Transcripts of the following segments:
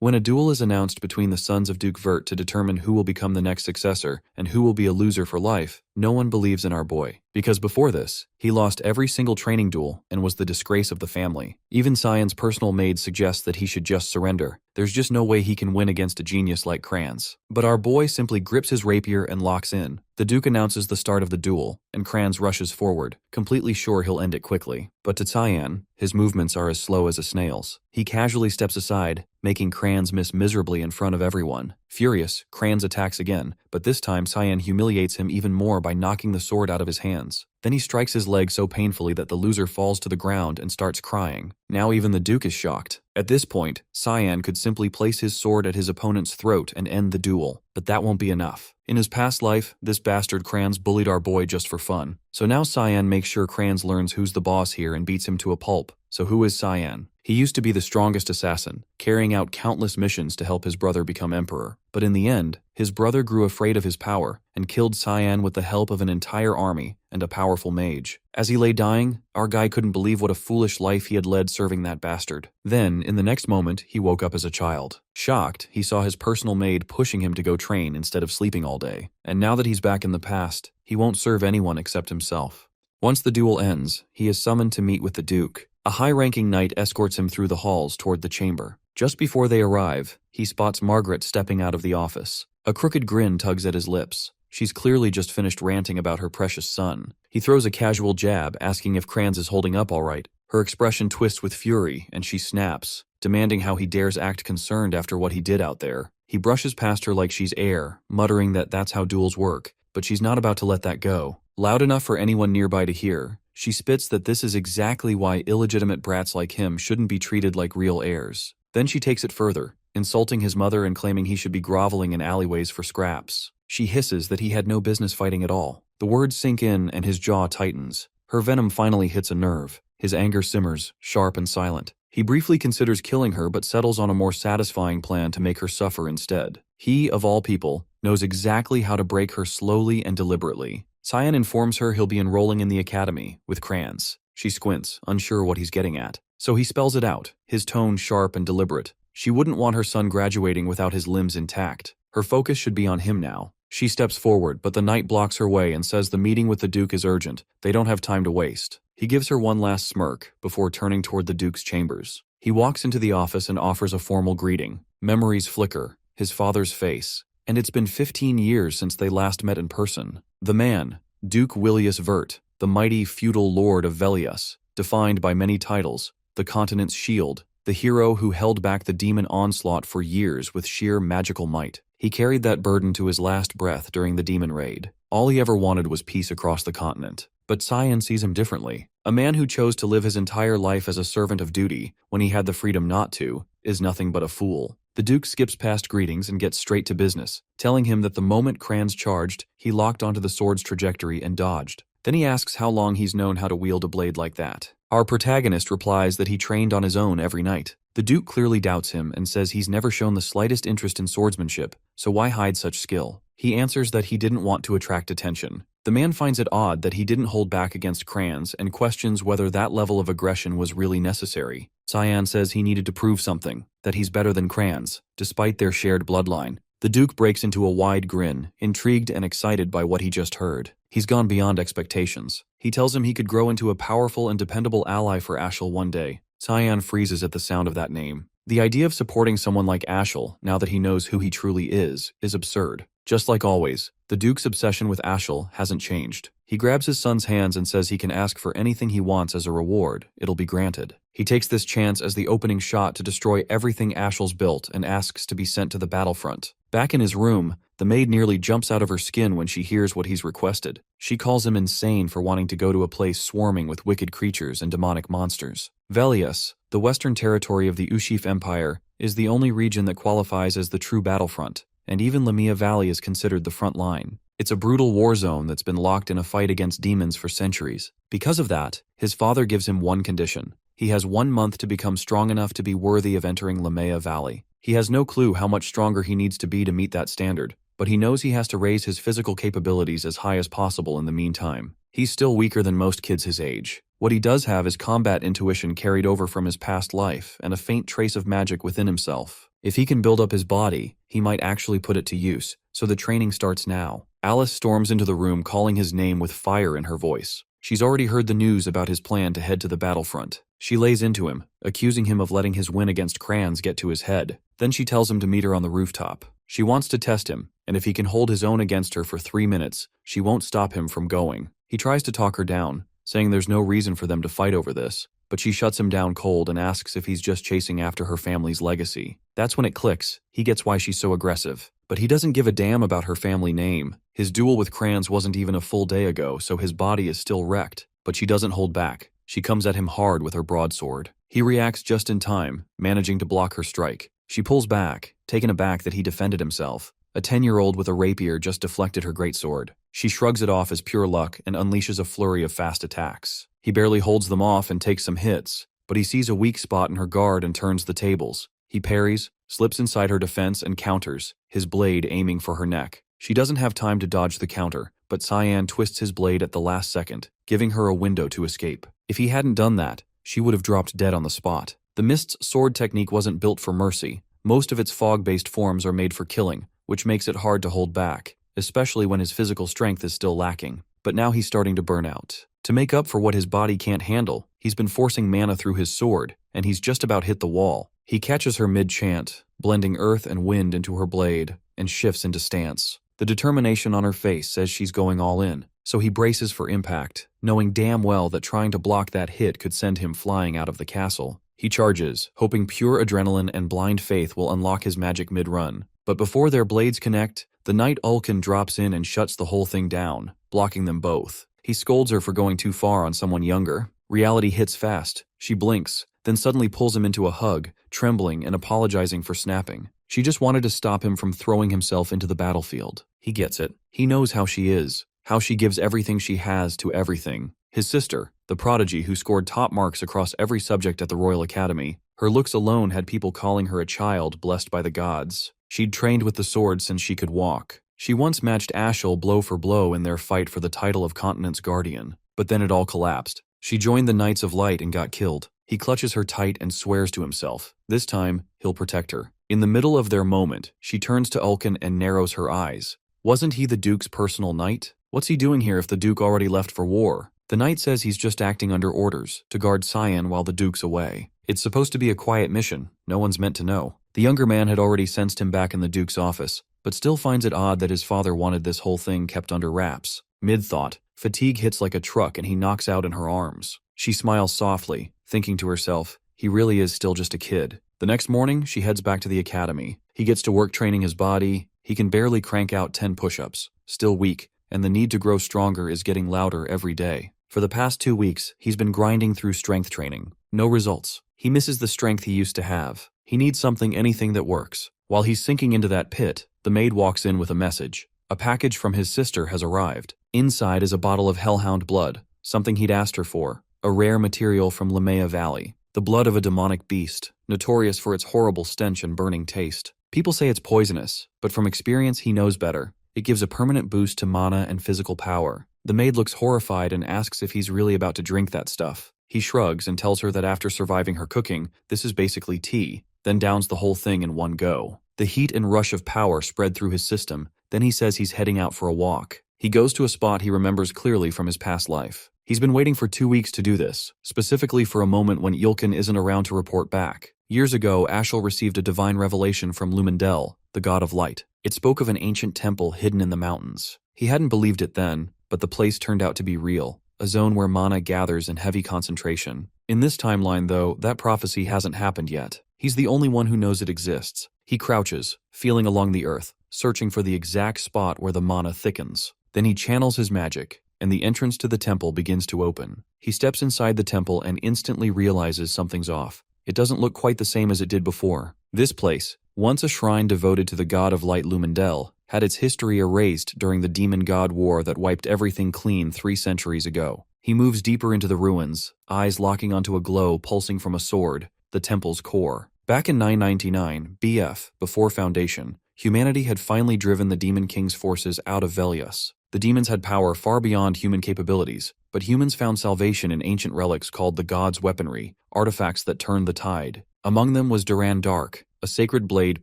When a duel is announced between the sons of Duke Vert to determine who will become the next successor and who will be a loser for life, no one believes in our boy. Because before this, he lost every single training duel and was the disgrace of the family. Even Cyan's personal maid suggests that he should just surrender. There's just no way he can win against a genius like Kranz. But our boy simply grips his rapier and locks in. The Duke announces the start of the duel, and Kranz rushes forward, completely sure he'll end it quickly. But to Cyan, his movements are as slow as a snail's. He casually steps aside, making Kranz miss miserably in front of everyone. Furious, Kranz attacks again, but this time Cyan humiliates him even more by knocking the sword out of his hands. Then he strikes his leg so painfully that the loser falls to the ground and starts crying. Now even the Duke is shocked. At this point, Cyan could simply place his sword at his opponent's throat and end the duel, but that won't be enough. In his past life, this bastard Kranz bullied our boy just for fun. So now Cyan makes sure Kranz learns who's the boss here and beats him to a pulp. So who is Cyan? He used to be the strongest assassin, carrying out countless missions to help his brother become emperor. But in the end, his brother grew afraid of his power and killed Cyan with the help of an entire army and a powerful mage. As he lay dying, our guy couldn't believe what a foolish life he had led serving that bastard. Then, in the next moment, he woke up as a child. Shocked, he saw his personal maid pushing him to go train instead of sleeping all day. And now that he's back in the past, he won't serve anyone except himself. Once the duel ends, he is summoned to meet with the Duke. A high-ranking knight escorts him through the halls toward the chamber. Just before they arrive, he spots Margaret stepping out of the office. A crooked grin tugs at his lips. She's clearly just finished ranting about her precious son. He throws a casual jab, asking if Kranz is holding up all right. Her expression twists with fury, and she snaps, demanding how he dares act concerned after what he did out there. He brushes past her like she's air, muttering that that's how duels work, but she's not about to let that go. Loud enough for anyone nearby to hear, she spits that this is exactly why illegitimate brats like him shouldn't be treated like real heirs. Then she takes it further, insulting his mother and claiming he should be groveling in alleyways for scraps. She hisses that he had no business fighting at all. The words sink in and his jaw tightens. Her venom finally hits a nerve. His anger simmers, sharp and silent. He briefly considers killing her but settles on a more satisfying plan to make her suffer instead. He, of all people, knows exactly how to break her slowly and deliberately. Cyan informs her he'll be enrolling in the academy with Kranz. She squints, unsure what he's getting at. So he spells it out, his tone sharp and deliberate. She wouldn't want her son graduating without his limbs intact. Her focus should be on him now. She steps forward, but the knight blocks her way and says the meeting with the Duke is urgent. They don't have time to waste. He gives her one last smirk before turning toward the Duke's chambers. He walks into the office and offers a formal greeting. Memories flicker, his father's face. And it's been 15 years since they last met in person. The man, Duke Willius Vert, the mighty feudal lord of Velius, defined by many titles, the continent's shield, the hero who held back the demon onslaught for years with sheer magical might. He carried that burden to his last breath during the demon raid. All he ever wanted was peace across the continent. But Cyan sees him differently. A man who chose to live his entire life as a servant of duty, when he had the freedom not to, is nothing but a fool. The Duke skips past greetings and gets straight to business, telling him that the moment Kranz charged, he locked onto the sword's trajectory and dodged. Then he asks how long he's known how to wield a blade like that. Our protagonist replies that he trained on his own every night. The Duke clearly doubts him and says he's never shown the slightest interest in swordsmanship, so why hide such skill? He answers that he didn't want to attract attention. The man finds it odd that he didn't hold back against Kranz and questions whether that level of aggression was really necessary. Cyan says he needed to prove something, that he's better than Kranz, despite their shared bloodline. The Duke breaks into a wide grin, intrigued and excited by what he just heard. He's gone beyond expectations. He tells him he could grow into a powerful and dependable ally for Ashel one day. Cyan freezes at the sound of that name. The idea of supporting someone like Ashel, now that he knows who he truly is absurd. Just like always, the Duke's obsession with Ashel hasn't changed. He grabs his son's hands and says he can ask for anything he wants as a reward. It'll be granted. He takes this chance as the opening shot to destroy everything Ashel's built and asks to be sent to the battlefront. Back in his room, the maid nearly jumps out of her skin when she hears what he's requested. She calls him insane for wanting to go to a place swarming with wicked creatures and demonic monsters. Velius, the western territory of the Ushif Empire, is the only region that qualifies as the true battlefront, and even Lamia Valley is considered the front line. It's a brutal war zone that's been locked in a fight against demons for centuries. Because of that, his father gives him one condition. He has 1 month to become strong enough to be worthy of entering Lamia Valley. He has no clue how much stronger he needs to be to meet that standard, but he knows he has to raise his physical capabilities as high as possible in the meantime. He's still weaker than most kids his age. What he does have is combat intuition carried over from his past life and a faint trace of magic within himself. If he can build up his body, he might actually put it to use, so the training starts now. Alice storms into the room calling his name with fire in her voice. She's already heard the news about his plan to head to the battlefront. She lays into him, accusing him of letting his win against Crayons get to his head. Then she tells him to meet her on the rooftop. She wants to test him, and if he can hold his own against her for 3 minutes, she won't stop him from going. He tries to talk her down, saying there's no reason for them to fight over this, but she shuts him down cold and asks if he's just chasing after her family's legacy. That's when it clicks. He gets why she's so aggressive. But he doesn't give a damn about her family name. His duel with Crayons wasn't even a full day ago, so his body is still wrecked. But she doesn't hold back. She comes at him hard with her broadsword. He reacts just in time, managing to block her strike. She pulls back, taken aback that he defended himself. A 10-year-old with a rapier just deflected her greatsword. She shrugs it off as pure luck and unleashes a flurry of fast attacks. He barely holds them off and takes some hits, but he sees a weak spot in her guard and turns the tables. He parries, slips inside her defense and counters, his blade aiming for her neck. She doesn't have time to dodge the counter, but Cyan twists his blade at the last second, giving her a window to escape. If he hadn't done that, she would have dropped dead on the spot. The Mist's sword technique wasn't built for mercy. Most of its fog-based forms are made for killing, which makes it hard to hold back, especially when his physical strength is still lacking. But now he's starting to burn out. To make up for what his body can't handle, he's been forcing mana through his sword, and he's just about hit the wall. He catches her mid-chant, blending earth and wind into her blade, and shifts into stance. The determination on her face says she's going all in, so he braces for impact, knowing damn well that trying to block that hit could send him flying out of the castle. He charges, hoping pure adrenaline and blind faith will unlock his magic mid-run. But before their blades connect, the Knight Ulkin drops in and shuts the whole thing down, blocking them both. He scolds her for going too far on someone younger. Reality hits fast. She blinks, then suddenly pulls him into a hug, trembling and apologizing for snapping. She just wanted to stop him from throwing himself into the battlefield. He gets it. He knows how she is, how she gives everything she has to everything. His sister, the prodigy who scored top marks across every subject at the Royal Academy, her looks alone had people calling her a child blessed by the gods. She'd trained with the sword since she could walk. She once matched Ashel blow for blow in their fight for the title of Continent's Guardian, but then it all collapsed. She joined the Knights of Light and got killed. He clutches her tight and swears to himself. This time, he'll protect her. In the middle of their moment, she turns to Ulkin and narrows her eyes. Wasn't he the Duke's personal knight? What's he doing here if the Duke already left for war? The knight says he's just acting under orders, to guard Cyan while the Duke's away. It's supposed to be a quiet mission. No one's meant to know. The younger man had already sensed him back in the Duke's office, but still finds it odd that his father wanted this whole thing kept under wraps. Mid-thought, fatigue hits like a truck and he knocks out in her arms. She smiles softly, thinking to herself, he really is still just a kid. The next morning, she heads back to the academy. He gets to work training his body. He can barely crank out 10 push-ups, still weak, and the need to grow stronger is getting louder every day. For the past 2 weeks, he's been grinding through strength training. No results. He misses the strength he used to have. He needs anything that works. While he's sinking into that pit, the maid walks in with a message. A package from his sister has arrived. Inside is a bottle of hellhound blood, something he'd asked her for, a rare material from Lamea Valley. The blood of a demonic beast, notorious for its horrible stench and burning taste. People say it's poisonous, but from experience he knows better. It gives a permanent boost to mana and physical power. The maid looks horrified and asks if he's really about to drink that stuff. He shrugs and tells her that after surviving her cooking, this is basically tea, then downs the whole thing in one go. The heat and rush of power spread through his system. Then he says he's heading out for a walk. He goes to a spot he remembers clearly from his past life. He's been waiting for 2 weeks to do this, specifically for a moment when Yulkin isn't around to report back. Years ago, Ashel received a divine revelation from Lumendel, the god of light. It spoke of an ancient temple hidden in the mountains. He hadn't believed it then, but the place turned out to be real, a zone where mana gathers in heavy concentration. In this timeline, though, that prophecy hasn't happened yet. He's the only one who knows it exists. He crouches, feeling along the earth, searching for the exact spot where the mana thickens. Then he channels his magic, and the entrance to the temple begins to open. He steps inside the temple and instantly realizes something's off. It doesn't look quite the same as it did before. This place, once a shrine devoted to the god of light Lumendel, had its history erased during the demon god war that wiped everything clean 3 centuries ago. He moves deeper into the ruins, eyes locking onto a glow pulsing from a sword, the temple's core. Back in 999 BF, before Foundation, humanity had finally driven the Demon King's forces out of Velius. The demons had power far beyond human capabilities, but humans found salvation in ancient relics called the God's Weaponry, artifacts that turned the tide. Among them was Duran Dark, a sacred blade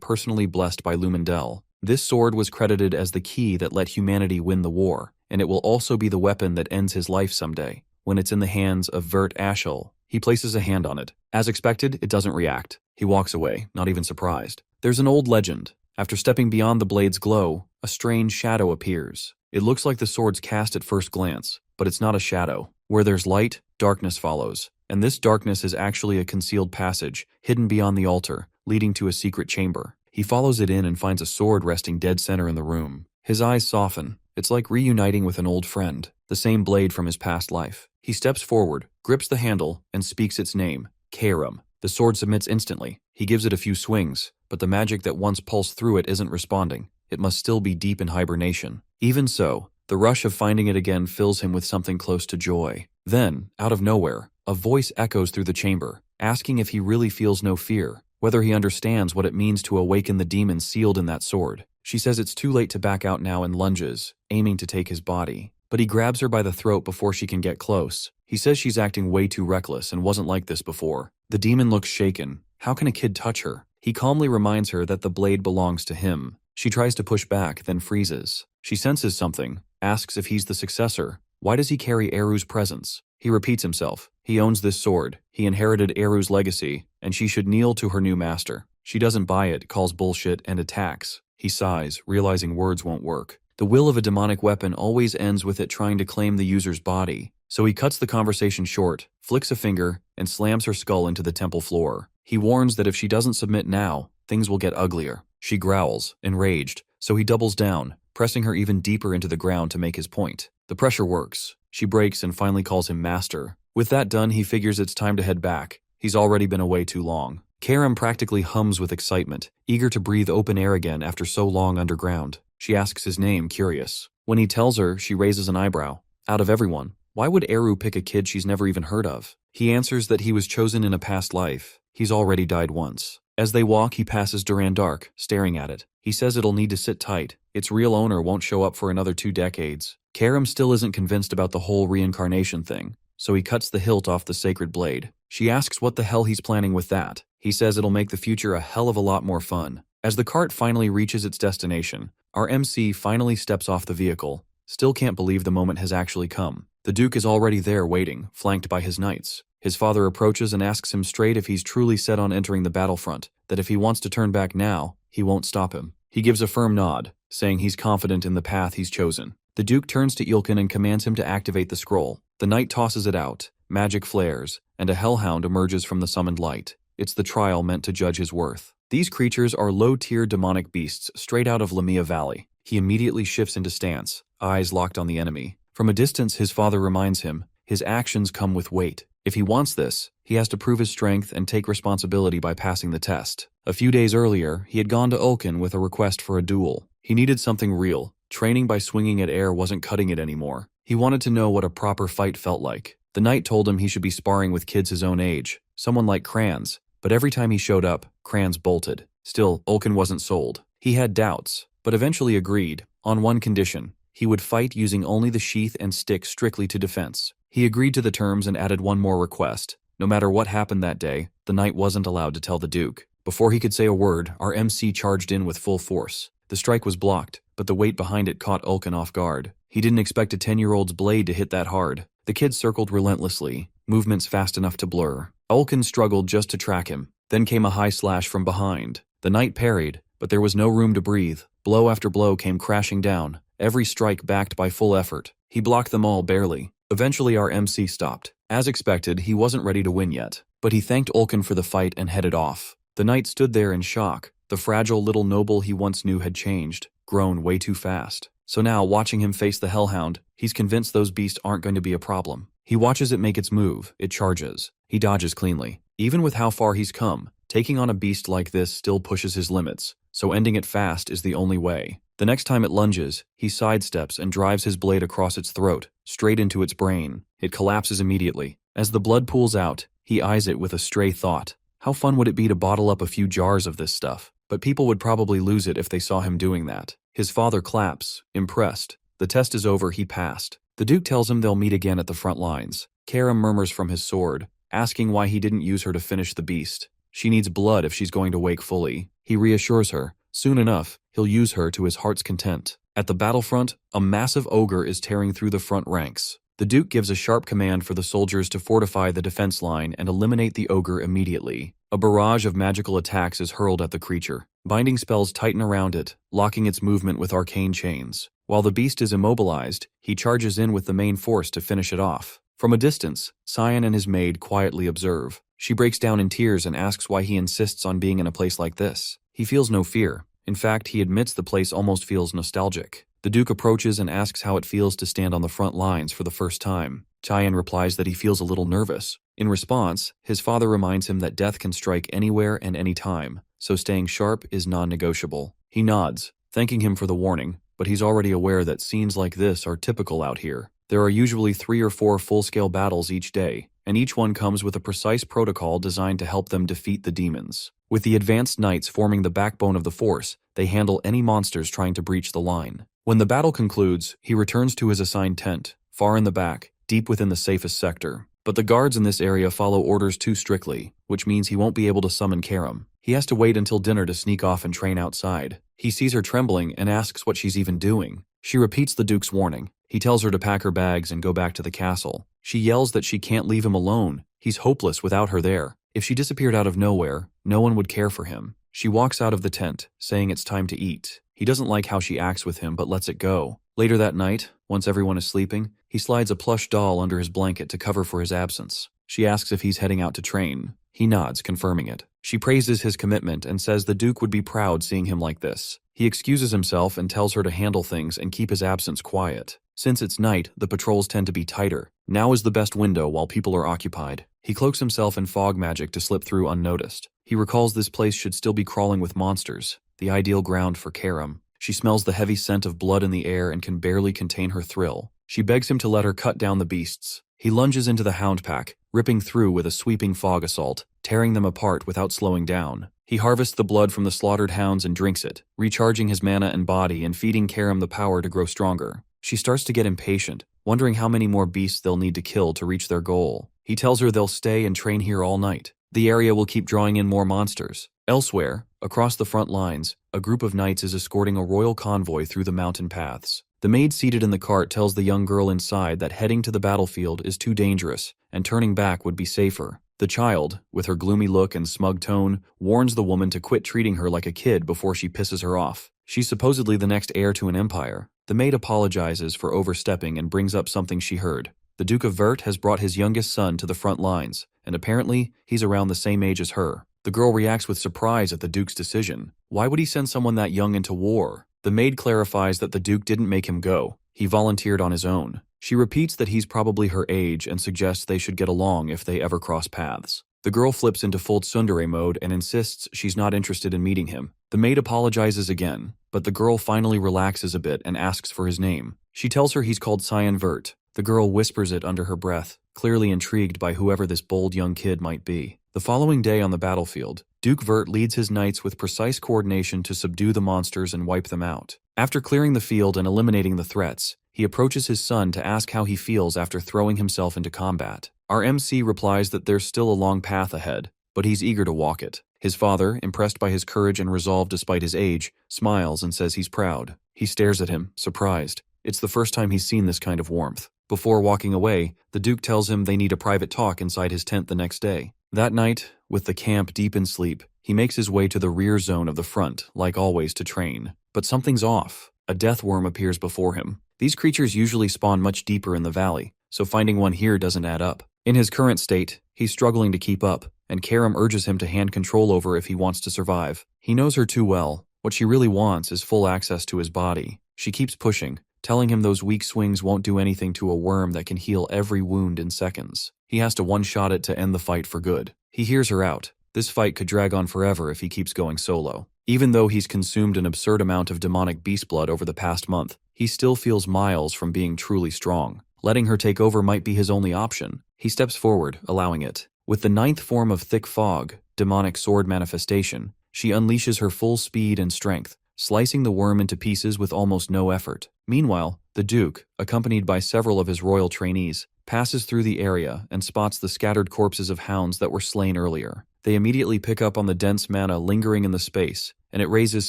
personally blessed by Lumendel. This sword was credited as the key that let humanity win the war, and it will also be the weapon that ends his life someday. When it's in the hands of Vert Ashel, he places a hand on it. As expected, it doesn't react. He walks away, not even surprised. There's an old legend. After stepping beyond the blade's glow, a strange shadow appears. It looks like the sword's cast at first glance, but it's not a shadow. Where there's light, darkness follows. And this darkness is actually a concealed passage, hidden beyond the altar, leading to a secret chamber. He follows it in and finds a sword resting dead center in the room. His eyes soften. It's like reuniting with an old friend, the same blade from his past life. He steps forward, grips the handle, and speaks its name, Karam. The sword submits instantly. He gives it a few swings, but the magic that once pulsed through it isn't responding. It must still be deep in hibernation. Even so, the rush of finding it again fills him with something close to joy. Then, out of nowhere, a voice echoes through the chamber, asking if he really feels no fear, whether he understands what it means to awaken the demon sealed in that sword. She says it's too late to back out now and lunges, aiming to take his body. But he grabs her by the throat before she can get close. He says she's acting way too reckless and wasn't like this before. The demon looks shaken. How can a kid touch her? He calmly reminds her that the blade belongs to him. She tries to push back, then freezes. She senses something, asks if he's the successor. Why does he carry Eru's presence? He repeats himself. He owns this sword. He inherited Eru's legacy, and she should kneel to her new master. She doesn't buy it, calls bullshit, and attacks. He sighs, realizing words won't work. The will of a demonic weapon always ends with it trying to claim the user's body. So he cuts the conversation short, flicks a finger, and slams her skull into the temple floor. He warns that if she doesn't submit now, things will get uglier. She growls, enraged, so he doubles down, pressing her even deeper into the ground to make his point. The pressure works. She breaks and finally calls him master. With that done, he figures it's time to head back. He's already been away too long. Karam practically hums with excitement, eager to breathe open air again after so long underground. She asks his name, curious. When he tells her, she raises an eyebrow. Out of everyone, why would Eru pick a kid she's never even heard of? He answers that he was chosen in a past life. He's already died once. As they walk, he passes Duran Dark, staring at it. He says it'll need to sit tight. Its real owner won't show up for another 2 decades. Karam still isn't convinced about the whole reincarnation thing, so he cuts the hilt off the sacred blade. She asks what the hell he's planning with that. He says it'll make the future a hell of a lot more fun. As the cart finally reaches its destination, our MC finally steps off the vehicle. Still can't believe the moment has actually come. The Duke is already there waiting, flanked by his knights. His father approaches and asks him straight if he's truly set on entering the battlefront, that if he wants to turn back now, he won't stop him. He gives a firm nod, saying he's confident in the path he's chosen. The Duke turns to Ilkin and commands him to activate the scroll. The knight tosses it out, magic flares, and a hellhound emerges from the summoned light. It's the trial meant to judge his worth. These creatures are low-tier demonic beasts straight out of Lamia Valley. He immediately shifts into stance, eyes locked on the enemy. From a distance, his father reminds him, his actions come with weight. If he wants this, he has to prove his strength and take responsibility by passing the test. A few days earlier, he had gone to Ulkin with a request for a duel. He needed something real. Training by swinging at air wasn't cutting it anymore. He wanted to know what a proper fight felt like. The knight told him he should be sparring with kids his own age, someone like Kranz, but every time he showed up, Kranz bolted. Still, Ulkin wasn't sold. He had doubts, but eventually agreed, on one condition. He would fight using only the sheath and stick strictly to defense. He agreed to the terms and added one more request. No matter what happened that day, the knight wasn't allowed to tell the Duke. Before he could say a word, our MC charged in with full force. The strike was blocked, but the weight behind it caught Ulkin off guard. He didn't expect a 10-year-old's blade to hit that hard. The kid circled relentlessly, movements fast enough to blur. Ulkin struggled just to track him. Then came a high slash from behind. The knight parried, but there was no room to breathe. Blow after blow came crashing down, every strike backed by full effort. He blocked them all barely. Eventually our MC stopped. As expected, he wasn't ready to win yet, but he thanked Ulkin for the fight and headed off. The knight stood there in shock. The fragile little noble he once knew had changed, grown way too fast. So now, watching him face the hellhound, he's convinced those beasts aren't going to be a problem. He watches it make its move, it charges. He dodges cleanly. Even with how far he's come, taking on a beast like this still pushes his limits, so ending it fast is the only way. The next time it lunges, he sidesteps and drives his blade across its throat, straight into its brain. It collapses immediately. As the blood pools out, he eyes it with a stray thought. How fun would it be to bottle up a few jars of this stuff? But people would probably lose it if they saw him doing that. His father claps, impressed. The test is over, he passed. The Duke tells him they'll meet again at the front lines. Karam murmurs from his sword, asking why he didn't use her to finish the beast. She needs blood if she's going to wake fully. He reassures her. Soon enough, he'll use her to his heart's content. At the battlefront, a massive ogre is tearing through the front ranks. The Duke gives a sharp command for the soldiers to fortify the defense line and eliminate the ogre immediately. A barrage of magical attacks is hurled at the creature. Binding spells tighten around it, locking its movement with arcane chains. While the beast is immobilized, he charges in with the main force to finish it off. From a distance, Cyan and his maid quietly observe. She breaks down in tears and asks why he insists on being in a place like this. He feels no fear. In fact, he admits the place almost feels nostalgic. The Duke approaches and asks how it feels to stand on the front lines for the first time. Cyan replies that he feels a little nervous. In response, his father reminds him that death can strike anywhere and any time, so staying sharp is non-negotiable. He nods, thanking him for the warning, but he's already aware that scenes like this are typical out here. There are usually 3 or 4 full-scale battles each day, and each one comes with a precise protocol designed to help them defeat the demons. With the advanced knights forming the backbone of the force, they handle any monsters trying to breach the line. When the battle concludes, he returns to his assigned tent, far in the back, deep within the safest sector. But the guards in this area follow orders too strictly, which means he won't be able to summon Karam. He has to wait until dinner to sneak off and train outside. He sees her trembling and asks what she's even doing. She repeats the Duke's warning. He tells her to pack her bags and go back to the castle. She yells that she can't leave him alone. He's hopeless without her there. If she disappeared out of nowhere, no one would care for him. She walks out of the tent, saying it's time to eat. He doesn't like how she acts with him but lets it go. Later that night, once everyone is sleeping, he slides a plush doll under his blanket to cover for his absence. She asks if he's heading out to train. He nods, confirming it. She praises his commitment and says the Duke would be proud seeing him like this. He excuses himself and tells her to handle things and keep his absence quiet. Since it's night, the patrols tend to be tighter. Now is the best window while people are occupied. He cloaks himself in fog magic to slip through unnoticed. He recalls this place should still be crawling with monsters, the ideal ground for Karam. She smells the heavy scent of blood in the air and can barely contain her thrill. She begs him to let her cut down the beasts. He lunges into the hound pack, ripping through with a sweeping fog assault, tearing them apart without slowing down. He harvests the blood from the slaughtered hounds and drinks it, recharging his mana and body and feeding Karam the power to grow stronger. She starts to get impatient, wondering how many more beasts they'll need to kill to reach their goal. He tells her they'll stay and train here all night. The area will keep drawing in more monsters. Elsewhere, across the front lines, a group of knights is escorting a royal convoy through the mountain paths. The maid seated in the cart tells the young girl inside that heading to the battlefield is too dangerous, and turning back would be safer. The child, with her gloomy look and smug tone, warns the woman to quit treating her like a kid before she pisses her off. She's supposedly the next heir to an empire. The maid apologizes for overstepping and brings up something she heard. The Duke of Vert has brought his youngest son to the front lines, and apparently, he's around the same age as her. The girl reacts with surprise at the Duke's decision. Why would he send someone that young into war? The maid clarifies that the Duke didn't make him go. He volunteered on his own. She repeats that he's probably her age and suggests they should get along if they ever cross paths. The girl flips into full tsundere mode and insists she's not interested in meeting him. The maid apologizes again, but the girl finally relaxes a bit and asks for his name. She tells her he's called Cyan Vert. The girl whispers it under her breath, clearly intrigued by whoever this bold young kid might be. The following day on the battlefield, Duke Vert leads his knights with precise coordination to subdue the monsters and wipe them out. After clearing the field and eliminating the threats, he approaches his son to ask how he feels after throwing himself into combat. Our MC replies that there's still a long path ahead, but he's eager to walk it. His father, impressed by his courage and resolve despite his age, smiles and says he's proud. He stares at him, surprised. It's the first time he's seen this kind of warmth. Before walking away, the Duke tells him they need a private talk inside his tent the next day. That night, with the camp deep in sleep, he makes his way to the rear zone of the front, like always, to train. But something's off. A death worm appears before him. These creatures usually spawn much deeper in the valley, so finding one here doesn't add up. In his current state, he's struggling to keep up, and Karam urges him to hand control over if he wants to survive. He knows her too well. What she really wants is full access to his body. She keeps pushing, telling him those weak swings won't do anything to a worm that can heal every wound in seconds. He has to one-shot it to end the fight for good. He hears her out. This fight could drag on forever if he keeps going solo. Even though he's consumed an absurd amount of demonic beast blood over the past month, he still feels miles from being truly strong. Letting her take over might be his only option. He steps forward, allowing it. With the 9th form of thick fog, demonic sword manifestation, she unleashes her full speed and strength, slicing the worm into pieces with almost no effort. Meanwhile, the Duke, accompanied by several of his royal trainees, passes through the area and spots the scattered corpses of hounds that were slain earlier. They immediately pick up on the dense mana lingering in the space, and it raises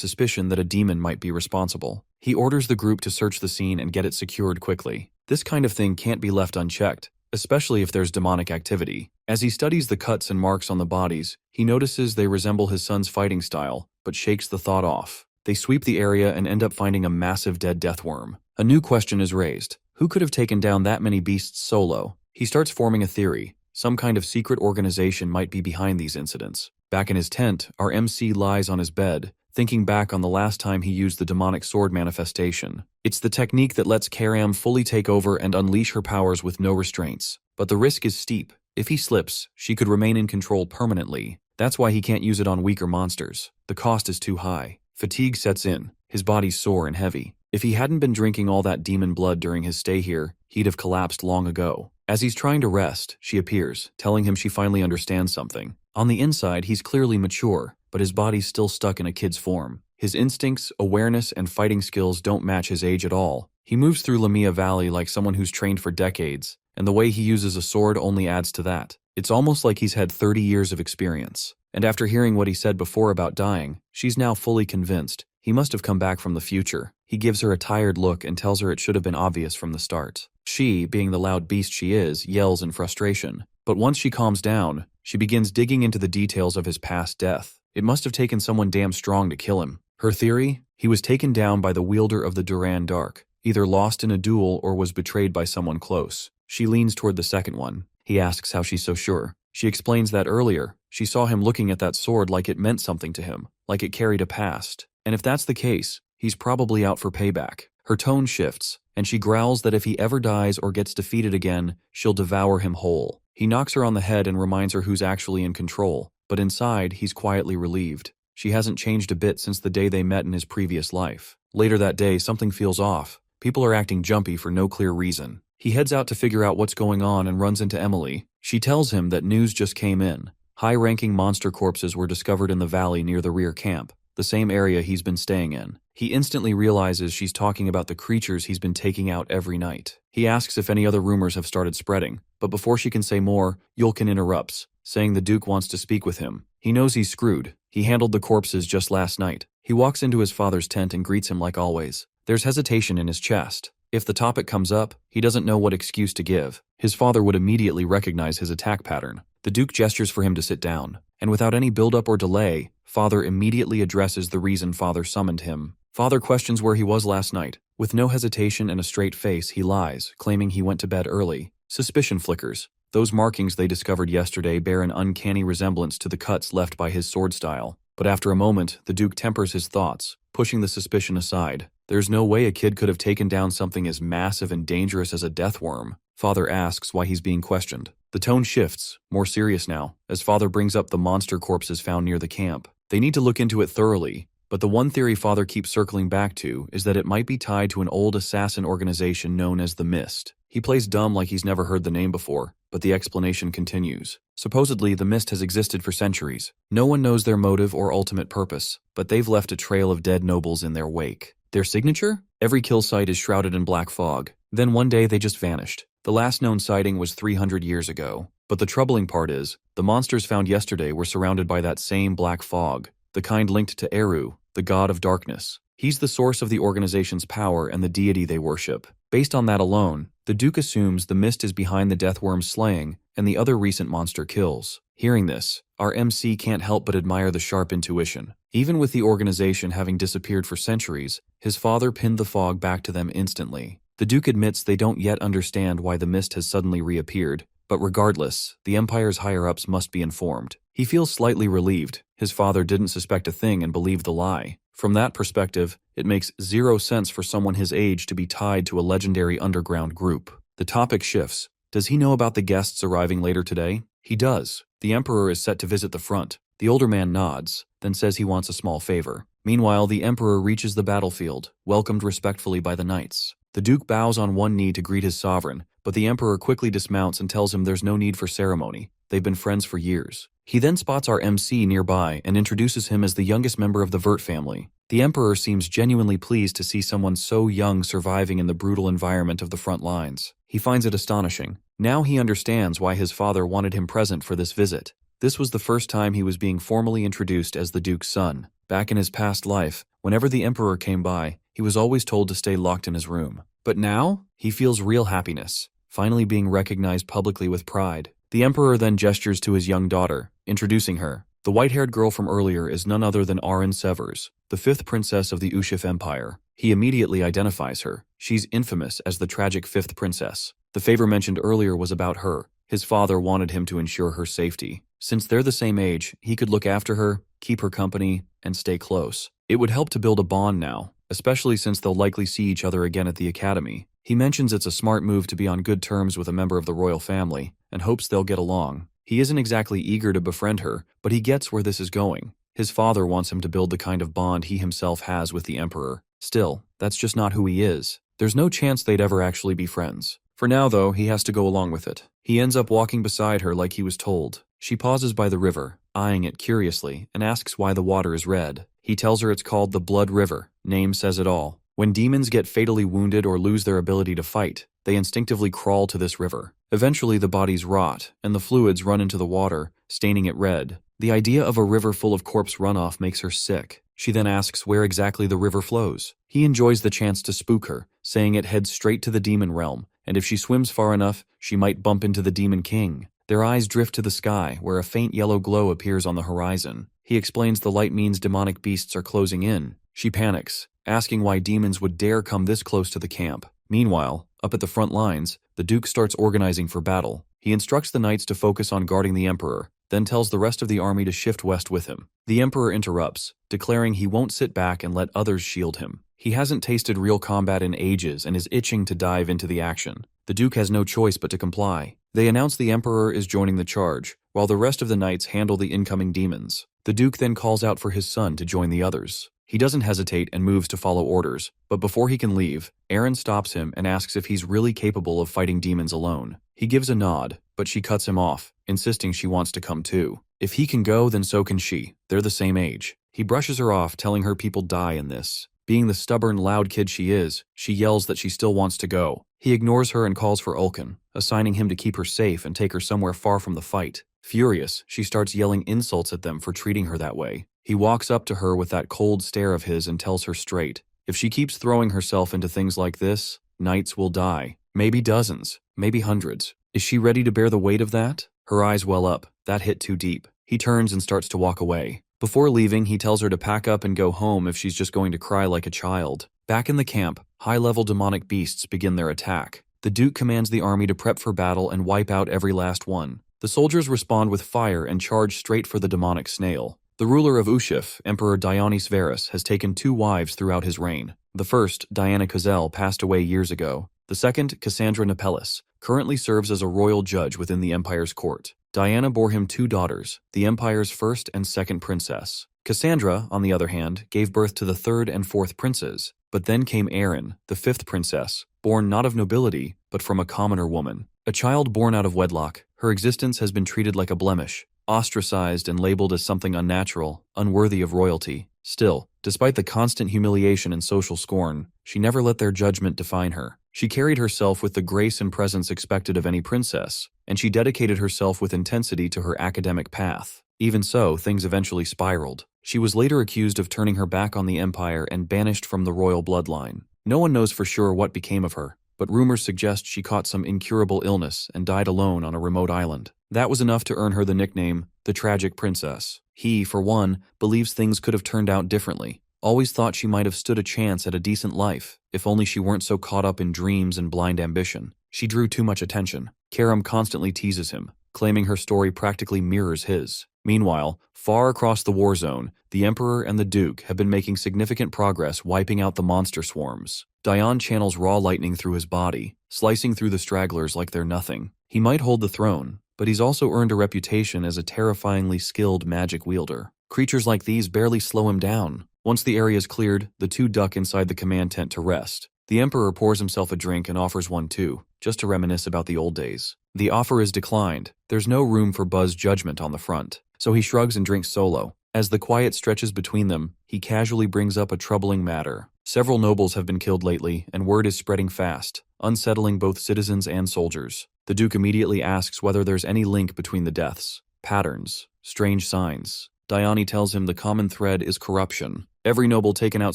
suspicion that a demon might be responsible. He orders the group to search the scene and get it secured quickly. This kind of thing can't be left unchecked, especially if there's demonic activity. As he studies the cuts and marks on the bodies, he notices they resemble his son's fighting style, but shakes the thought off. They sweep the area and end up finding a massive dead deathworm. A new question is raised. Who could have taken down that many beasts solo? He starts forming a theory. Some kind of secret organization might be behind these incidents. Back in his tent, our MC lies on his bed, thinking back on the last time he used the demonic sword manifestation. It's the technique that lets Karam fully take over and unleash her powers with no restraints. But the risk is steep. If he slips, she could remain in control permanently. That's why he can't use it on weaker monsters. The cost is too high. Fatigue sets in. His body's sore and heavy. If he hadn't been drinking all that demon blood during his stay here, he'd have collapsed long ago. As he's trying to rest, she appears, telling him she finally understands something. On the inside, he's clearly mature, but his body's still stuck in a kid's form. His instincts, awareness, and fighting skills don't match his age at all. He moves through Lamia Valley like someone who's trained for decades, and the way he uses a sword only adds to that. It's almost like he's had 30 years of experience. And after hearing what he said before about dying, she's now fully convinced. He must have come back from the future. He gives her a tired look and tells her it should have been obvious from the start. She, being the loud beast she is, yells in frustration. But once she calms down, she begins digging into the details of his past death. It must have taken someone damn strong to kill him. Her theory? He was taken down by the wielder of the Duran Dark, either lost in a duel or was betrayed by someone close. She leans toward the second one. He asks how she's so sure. She explains that earlier, she saw him looking at that sword like it meant something to him, like it carried a past. And if that's the case, he's probably out for payback. Her tone shifts, and she growls that if he ever dies or gets defeated again, she'll devour him whole. He knocks her on the head and reminds her who's actually in control, but inside, he's quietly relieved. She hasn't changed a bit since the day they met in his previous life. Later that day, something feels off. People are acting jumpy for no clear reason. He heads out to figure out what's going on and runs into Emily. She tells him that news just came in. High-ranking monster corpses were discovered in the valley near the rear camp, the same area he's been staying in. He instantly realizes she's talking about the creatures he's been taking out every night. He asks if any other rumors have started spreading, but before she can say more, Yulkin interrupts, saying the Duke wants to speak with him. He knows he's screwed. He handled the corpses just last night. He walks into his father's tent and greets him like always. There's hesitation in his chest. If the topic comes up, he doesn't know what excuse to give. His father would immediately recognize his attack pattern. The Duke gestures for him to sit down, and without any build-up or delay, Father immediately addresses the reason Father summoned him. Father questions where he was last night. With no hesitation and a straight face, he lies, claiming he went to bed early. Suspicion flickers. Those markings they discovered yesterday bear an uncanny resemblance to the cuts left by his sword style. But after a moment, the Duke tempers his thoughts, pushing the suspicion aside. There's no way a kid could have taken down something as massive and dangerous as a deathworm. Father asks why he's being questioned. The tone shifts, more serious now, as Father brings up the monster corpses found near the camp. They need to look into it thoroughly, but the one theory Father keeps circling back to is that it might be tied to an old assassin organization known as the Mist. He plays dumb like he's never heard the name before, but the explanation continues. Supposedly, the Mist has existed for centuries. No one knows their motive or ultimate purpose, but they've left a trail of dead nobles in their wake. Their signature? Every kill site is shrouded in black fog. Then one day they just vanished. The last known sighting was 300 years ago. But the troubling part is, the monsters found yesterday were surrounded by that same black fog, the kind linked to Eru, the god of darkness. He's the source of the organization's power and the deity they worship. Based on that alone, the Duke assumes the Mist is behind the Deathworm's slaying and the other recent monster kills. Hearing this, our MC can't help but admire the sharp intuition. Even with the organization having disappeared for centuries, his father pinned the fog back to them instantly. The Duke admits they don't yet understand why the Mist has suddenly reappeared, but regardless, the Empire's higher-ups must be informed. He feels slightly relieved. His father didn't suspect a thing and believed the lie. From that perspective, it makes zero sense for someone his age to be tied to a legendary underground group. The topic shifts. Does he know about the guests arriving later today? He does. The Emperor is set to visit the front. The older man nods, then says he wants a small favor. Meanwhile, the Emperor reaches the battlefield, welcomed respectfully by the knights. The Duke bows on one knee to greet his sovereign, but the Emperor quickly dismounts and tells him there's no need for ceremony. They've been friends for years. He then spots our MC nearby and introduces him as the youngest member of the Vert family. The Emperor seems genuinely pleased to see someone so young surviving in the brutal environment of the front lines. He finds it astonishing. Now he understands why his father wanted him present for this visit. This was the first time he was being formally introduced as the Duke's son. Back in his past life, whenever the Emperor came by, he was always told to stay locked in his room. But now, he feels real happiness, finally being recognized publicly with pride. The Emperor then gestures to his young daughter, introducing her. The white-haired girl from earlier is none other than Arryn Severs, the 5th princess of the Ushif Empire. He immediately identifies her. She's infamous as the tragic 5th princess. The favor mentioned earlier was about her. His father wanted him to ensure her safety. Since they're the same age, he could look after her, keep her company, and stay close. It would help to build a bond now, especially since they'll likely see each other again at the academy. He mentions it's a smart move to be on good terms with a member of the royal family, and hopes they'll get along. He isn't exactly eager to befriend her, but he gets where this is going. His father wants him to build the kind of bond he himself has with the Emperor. Still, that's just not who he is. There's no chance they'd ever actually be friends. For now, though, he has to go along with it. He ends up walking beside her like he was told. She pauses by the river, eyeing it curiously, and asks why the water is red. He tells her it's called the Blood River. Name says it all. When demons get fatally wounded or lose their ability to fight, they instinctively crawl to this river. Eventually, the bodies rot, and the fluids run into the water, staining it red. The idea of a river full of corpse runoff makes her sick. She then asks where exactly the river flows. He enjoys the chance to spook her, saying it heads straight to the demon realm, and if she swims far enough, she might bump into the Demon King. Their eyes drift to the sky, where a faint yellow glow appears on the horizon. He explains the light means demonic beasts are closing in. She panics, asking why demons would dare come this close to the camp. Meanwhile, up at the front lines, the Duke starts organizing for battle. He instructs the knights to focus on guarding the Emperor, then tells the rest of the army to shift west with him. The Emperor interrupts, declaring he won't sit back and let others shield him. He hasn't tasted real combat in ages and is itching to dive into the action. The Duke has no choice but to comply. They announce the Emperor is joining the charge, while the rest of the knights handle the incoming demons. The Duke then calls out for his son to join the others. He doesn't hesitate and moves to follow orders, but before he can leave, Arryn stops him and asks if he's really capable of fighting demons alone. He gives a nod, but she cuts him off, insisting she wants to come too. If he can go, then so can she. They're the same age. He brushes her off, telling her people die in this. Being the stubborn, loud kid she is, she yells that she still wants to go. He ignores her and calls for Ulkin, assigning him to keep her safe and take her somewhere far from the fight. Furious, she starts yelling insults at them for treating her that way. He walks up to her with that cold stare of his and tells her straight, if she keeps throwing herself into things like this, knights will die. Maybe dozens, maybe hundreds. Is she ready to bear the weight of that? Her eyes well up. That hit too deep. He turns and starts to walk away. Before leaving, he tells her to pack up and go home if she's just going to cry like a child. Back in the camp, high-level demonic beasts begin their attack. The Duke commands the army to prep for battle and wipe out every last one. The soldiers respond with fire and charge straight for the demonic snail. The ruler of Ushif, Emperor Dionys Varus, has taken 2 wives throughout his reign. The first, Diana Kozel, passed away years ago. The second, Cassandra Nepellis, currently serves as a royal judge within the Empire's court. Diana bore him 2 daughters, the Empire's first and second princess. Cassandra, on the other hand, gave birth to the 3rd and 4th princes. But then came Arryn, the 5th princess, born not of nobility, but from a commoner woman. A child born out of wedlock, her existence has been treated like a blemish, ostracized and labeled as something unnatural, unworthy of royalty. Still, despite the constant humiliation and social scorn, she never let their judgment define her. She carried herself with the grace and presence expected of any princess, and she dedicated herself with intensity to her academic path. Even so, things eventually spiraled. She was later accused of turning her back on the Empire and banished from the royal bloodline. No one knows for sure what became of her, but rumors suggest she caught some incurable illness and died alone on a remote island. That was enough to earn her the nickname, the Tragic Princess. He, for one, believes things could have turned out differently. Always thought she might have stood a chance at a decent life, if only she weren't so caught up in dreams and blind ambition. She drew too much attention. Karam constantly teases him, claiming her story practically mirrors his. Meanwhile, far across the war zone, the Emperor and the Duke have been making significant progress wiping out the monster swarms. Dion channels raw lightning through his body, slicing through the stragglers like they're nothing. He might hold the throne, but he's also earned a reputation as a terrifyingly skilled magic wielder. Creatures like these barely slow him down. Once the area is cleared, the 2 duck inside the command tent to rest. The Emperor pours himself a drink and offers one too, just to reminisce about the old days. The offer is declined. There's no room for Buzz's judgment on the front, so he shrugs and drinks solo. As the quiet stretches between them, he casually brings up a troubling matter. Several nobles have been killed lately, and word is spreading fast. unsettling both citizens and soldiers. The Duke immediately asks whether there's any link between the deaths, patterns, strange signs. Diani tells him the common thread is corruption. Every noble taken out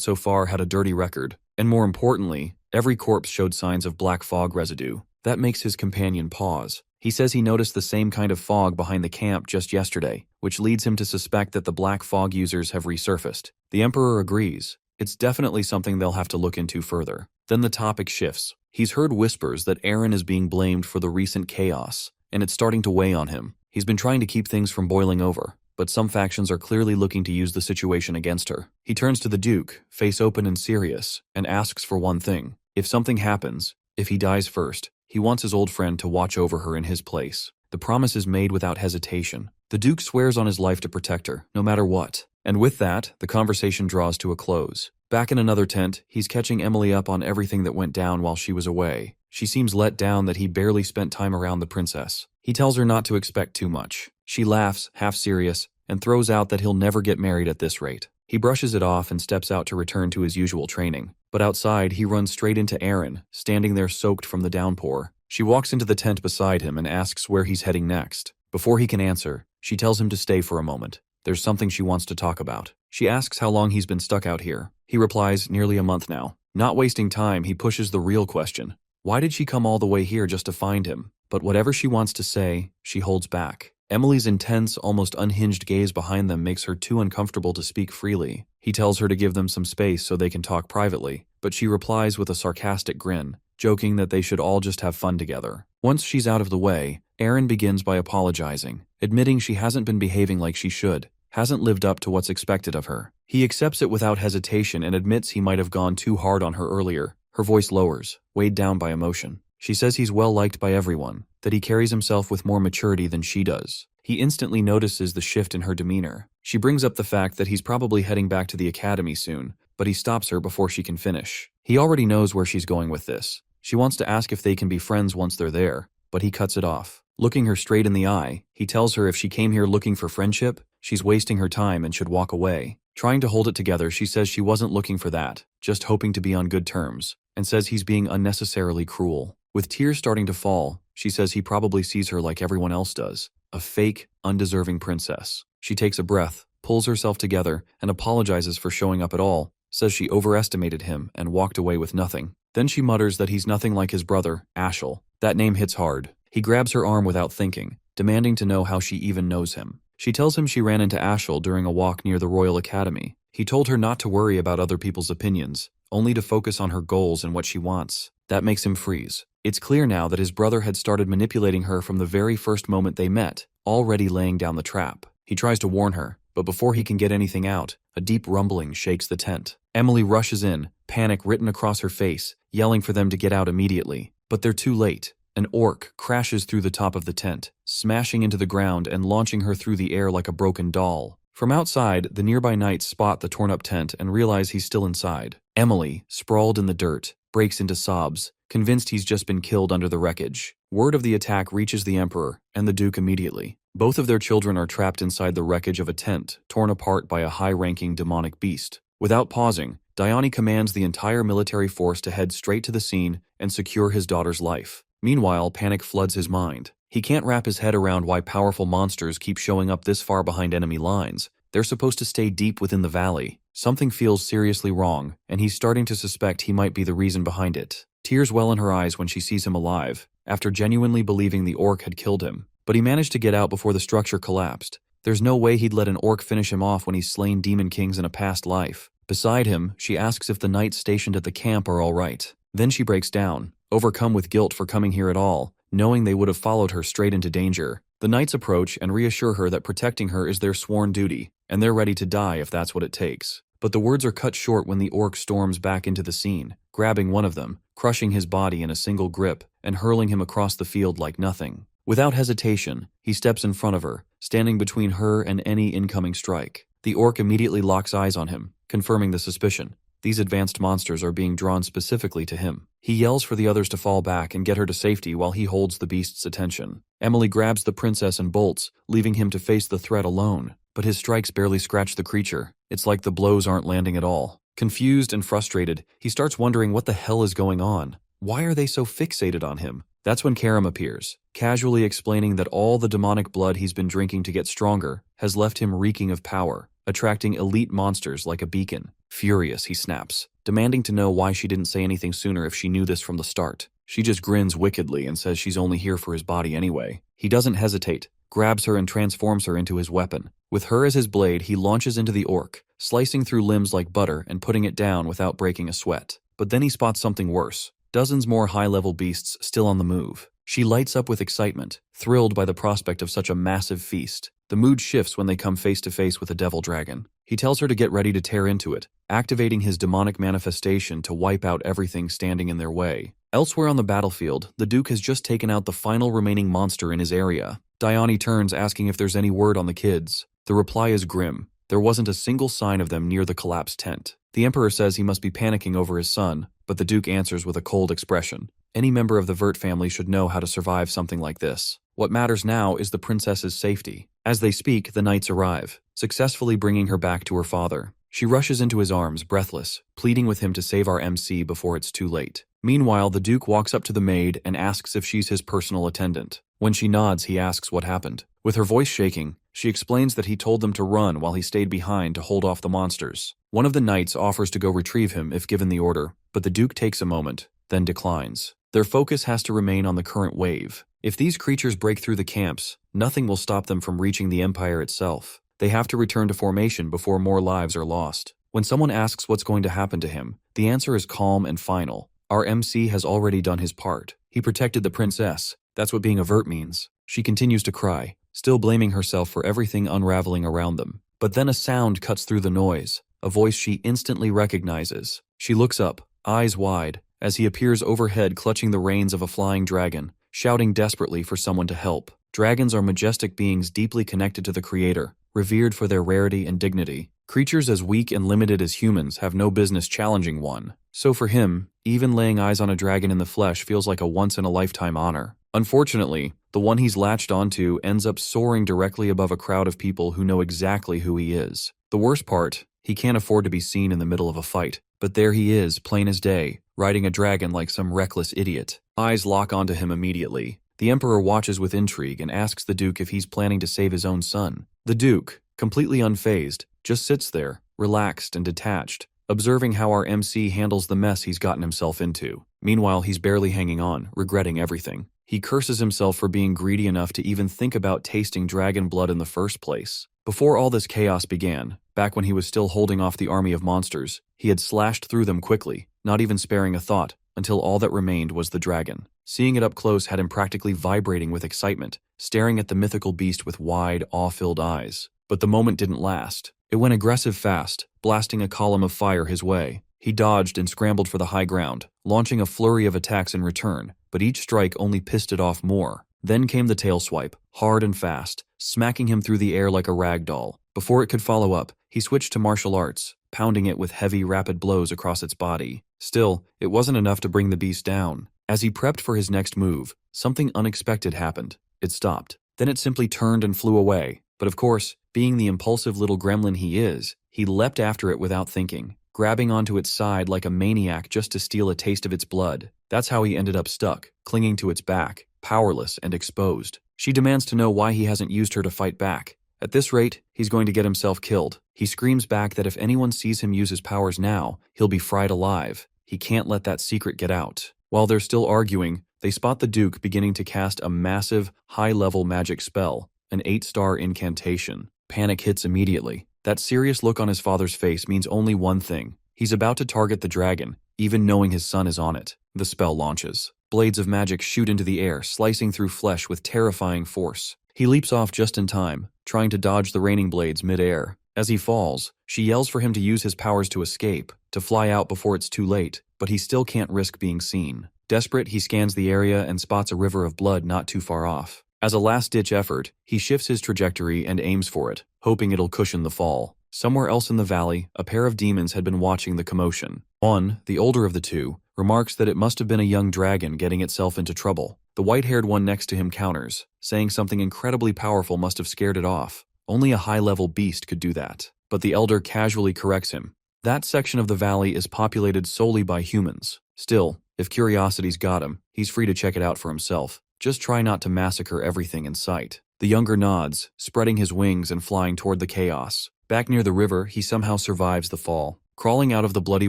so far had a dirty record, and more importantly, every corpse showed signs of black fog residue. That makes his companion pause. He says he noticed the same kind of fog behind the camp just yesterday, which leads him to suspect that the black fog users have resurfaced. The Emperor agrees. It's definitely something they'll have to look into further. Then the topic shifts. He's heard whispers that Eren is being blamed for the recent chaos, and it's starting to weigh on him. He's been trying to keep things from boiling over, but some factions are clearly looking to use the situation against her. He turns to the Duke, face open and serious, and asks for one thing. If something happens, if he dies first, he wants his old friend to watch over her in his place. The promise is made without hesitation. The Duke swears on his life to protect her, no matter what. And with that, the conversation draws to a close. Back in another tent, he's catching Emily up on everything that went down while she was away. She seems let down that he barely spent time around the princess. He tells her not to expect too much. She laughs, half serious, and throws out that he'll never get married at this rate. He brushes it off and steps out to return to his usual training. But outside, he runs straight into Eren, standing there soaked from the downpour. She walks into the tent beside him and asks where he's heading next. Before he can answer, she tells him to stay for a moment. There's something she wants to talk about. She asks how long he's been stuck out here. He replies, nearly a month now. Not wasting time, he pushes the real question. Why did she come all the way here just to find him? But whatever she wants to say, she holds back. Emily's intense, almost unhinged gaze behind them makes her too uncomfortable to speak freely. He tells her to give them some space so they can talk privately, but she replies with a sarcastic grin, joking that they should all just have fun together. Once she's out of the way, Eren begins by apologizing, admitting she hasn't been behaving like she should, hasn't lived up to what's expected of her. He accepts it without hesitation and admits he might have gone too hard on her earlier. Her voice lowers, weighed down by emotion. She says he's well liked by everyone, that he carries himself with more maturity than she does. He instantly notices the shift in her demeanor. She brings up the fact that he's probably heading back to the academy soon, but he stops her before she can finish. He already knows where she's going with this. She wants to ask if they can be friends once they're there, but he cuts it off. Looking her straight in the eye, he tells her if she came here looking for friendship, she's wasting her time and should walk away. Trying to hold it together, she says she wasn't looking for that, just hoping to be on good terms, and says he's being unnecessarily cruel. With tears starting to fall, she says he probably sees her like everyone else does, a fake, undeserving princess. She takes a breath, pulls herself together, and apologizes for showing up at all, says she overestimated him and walked away with nothing. Then she mutters that he's nothing like his brother, Ashel. That name hits hard. He grabs her arm without thinking, demanding to know how she even knows him. She tells him she ran into Ashel during a walk near the Royal Academy. He told her not to worry about other people's opinions, only to focus on her goals and what she wants. That makes him freeze. It's clear now that his brother had started manipulating her from the very first moment they met, already laying down the trap. He tries to warn her, but before he can get anything out, a deep rumbling shakes the tent. Emily rushes in, panic written across her face, yelling for them to get out immediately. But they're too late. An orc crashes through the top of the tent, smashing into the ground and launching her through the air like a broken doll. From outside, the nearby knights spot the torn-up tent and realize he's still inside. Emily, sprawled in the dirt, breaks into sobs, convinced he's just been killed under the wreckage. Word of the attack reaches the Emperor and the Duke immediately. Both of their children are trapped inside the wreckage of a tent, torn apart by a high-ranking demonic beast. Without pausing, Diani commands the entire military force to head straight to the scene and secure his daughter's life. Meanwhile, panic floods his mind. He can't wrap his head around why powerful monsters keep showing up this far behind enemy lines. They're supposed to stay deep within the valley. Something feels seriously wrong, and he's starting to suspect he might be the reason behind it. Tears well in her eyes when she sees him alive, after genuinely believing the orc had killed him. But he managed to get out before the structure collapsed. There's no way he'd let an orc finish him off when he's slain demon kings in a past life. Beside him, she asks if the knights stationed at the camp are all right. Then she breaks down, overcome with guilt for coming here at all, knowing they would have followed her straight into danger. The knights approach and reassure her that protecting her is their sworn duty, and they're ready to die if that's what it takes. But the words are cut short when the orc storms back into the scene, grabbing one of them, crushing his body in a single grip, and hurling him across the field like nothing. Without hesitation, he steps in front of her, standing between her and any incoming strike. The orc immediately locks eyes on him, confirming the suspicion. These advanced monsters are being drawn specifically to him. He yells for the others to fall back and get her to safety while he holds the beast's attention. Emily grabs the princess and bolts, leaving him to face the threat alone. But his strikes barely scratch the creature. It's like the blows aren't landing at all. Confused and frustrated, he starts wondering what the hell is going on. Why are they so fixated on him? That's when Karam appears, casually explaining that all the demonic blood he's been drinking to get stronger has left him reeking of power, attracting elite monsters like a beacon. Furious, he snaps, demanding to know why she didn't say anything sooner if she knew this from the start. She just grins wickedly and says she's only here for his body anyway. He doesn't hesitate, grabs her and transforms her into his weapon. With her as his blade, he launches into the orc, slicing through limbs like butter and putting it down without breaking a sweat. But then he spots something worse. Dozens more high-level beasts still on the move. She lights up with excitement, thrilled by the prospect of such a massive feast. The mood shifts when they come face to face with a devil dragon. He tells her to get ready to tear into it, activating his demonic manifestation to wipe out everything standing in their way. Elsewhere on the battlefield, the Duke has just taken out the final remaining monster in his area. Dione turns, asking if there's any word on the kids. The reply is grim. There wasn't a single sign of them near the collapsed tent. The Emperor says he must be panicking over his son, but the Duke answers with a cold expression. Any member of the Vert family should know how to survive something like this. What matters now is the princess's safety. As they speak, the knights arrive, successfully bringing her back to her father. She rushes into his arms, breathless, pleading with him to save our MC before it's too late. Meanwhile, the Duke walks up to the maid and asks if she's his personal attendant. When she nods, he asks what happened. With her voice shaking, she explains that he told them to run while he stayed behind to hold off the monsters. One of the knights offers to go retrieve him if given the order, but the Duke takes a moment, then declines. Their focus has to remain on the current wave. If these creatures break through the camps, nothing will stop them from reaching the Empire itself. They have to return to formation before more lives are lost. When someone asks what's going to happen to him, the answer is calm and final. Our MC has already done his part. He protected the princess. That's what being a Vert means. She continues to cry, still blaming herself for everything unraveling around them. But then a sound cuts through the noise, a voice she instantly recognizes. She looks up, eyes wide, as he appears overhead clutching the reins of a flying dragon, shouting desperately for someone to help. Dragons are majestic beings deeply connected to the Creator, revered for their rarity and dignity. Creatures as weak and limited as humans have no business challenging one. So for him, even laying eyes on a dragon in the flesh feels like a once-in-a-lifetime honor. Unfortunately, the one he's latched onto ends up soaring directly above a crowd of people who know exactly who he is. The worst part, he can't afford to be seen in the middle of a fight. But there he is, plain as day, riding a dragon like some reckless idiot. Eyes lock onto him immediately. The Emperor watches with intrigue and asks the Duke if he's planning to save his own son. The Duke, completely unfazed, just sits there, relaxed and detached, observing how our MC handles the mess he's gotten himself into. Meanwhile, he's barely hanging on, regretting everything. He curses himself for being greedy enough to even think about tasting dragon blood in the first place. Before all this chaos began, back when he was still holding off the army of monsters, he had slashed through them quickly, not even sparing a thought, until all that remained was the dragon. Seeing it up close had him practically vibrating with excitement, staring at the mythical beast with wide, awe-filled eyes. But the moment didn't last. It went aggressive fast, blasting a column of fire his way. He dodged and scrambled for the high ground, launching a flurry of attacks in return, but each strike only pissed it off more. Then came the tail swipe, hard and fast, smacking him through the air like a rag doll. Before it could follow up, he switched to martial arts, pounding it with heavy, rapid blows across its body. Still, it wasn't enough to bring the beast down. As he prepped for his next move, something unexpected happened. It stopped. Then it simply turned and flew away. But of course, being the impulsive little gremlin he is, he leapt after it without thinking, grabbing onto its side like a maniac just to steal a taste of its blood. That's how he ended up stuck, clinging to its back, powerless and exposed. She demands to know why he hasn't used her to fight back. At this rate, he's going to get himself killed. He screams back that if anyone sees him use his powers now, he'll be fried alive. He can't let that secret get out. While they're still arguing, they spot the Duke beginning to cast a massive, high-level magic spell, an 8-star incantation. Panic hits immediately. That serious look on his father's face means only one thing. He's about to target the dragon, even knowing his son is on it. The spell launches. Blades of magic shoot into the air, slicing through flesh with terrifying force. He leaps off just in time, trying to dodge the raining blades mid-air. As he falls, she yells for him to use his powers to escape, to fly out before it's too late, but he still can't risk being seen. Desperate, he scans the area and spots a river of blood not too far off. As a last-ditch effort, he shifts his trajectory and aims for it, hoping it'll cushion the fall. Somewhere else in the valley, a pair of demons had been watching the commotion. One, the older of the two, remarks that it must have been a young dragon getting itself into trouble. The white-haired one next to him counters, saying something incredibly powerful must have scared it off. Only a high-level beast could do that. But the elder casually corrects him. That section of the valley is populated solely by humans. Still, If curiosity's got him, he's free to check it out for himself. Just try not to massacre everything in sight. The younger nods, spreading his wings and flying toward the chaos. Back near the river, he somehow survives the fall. Crawling out of the bloody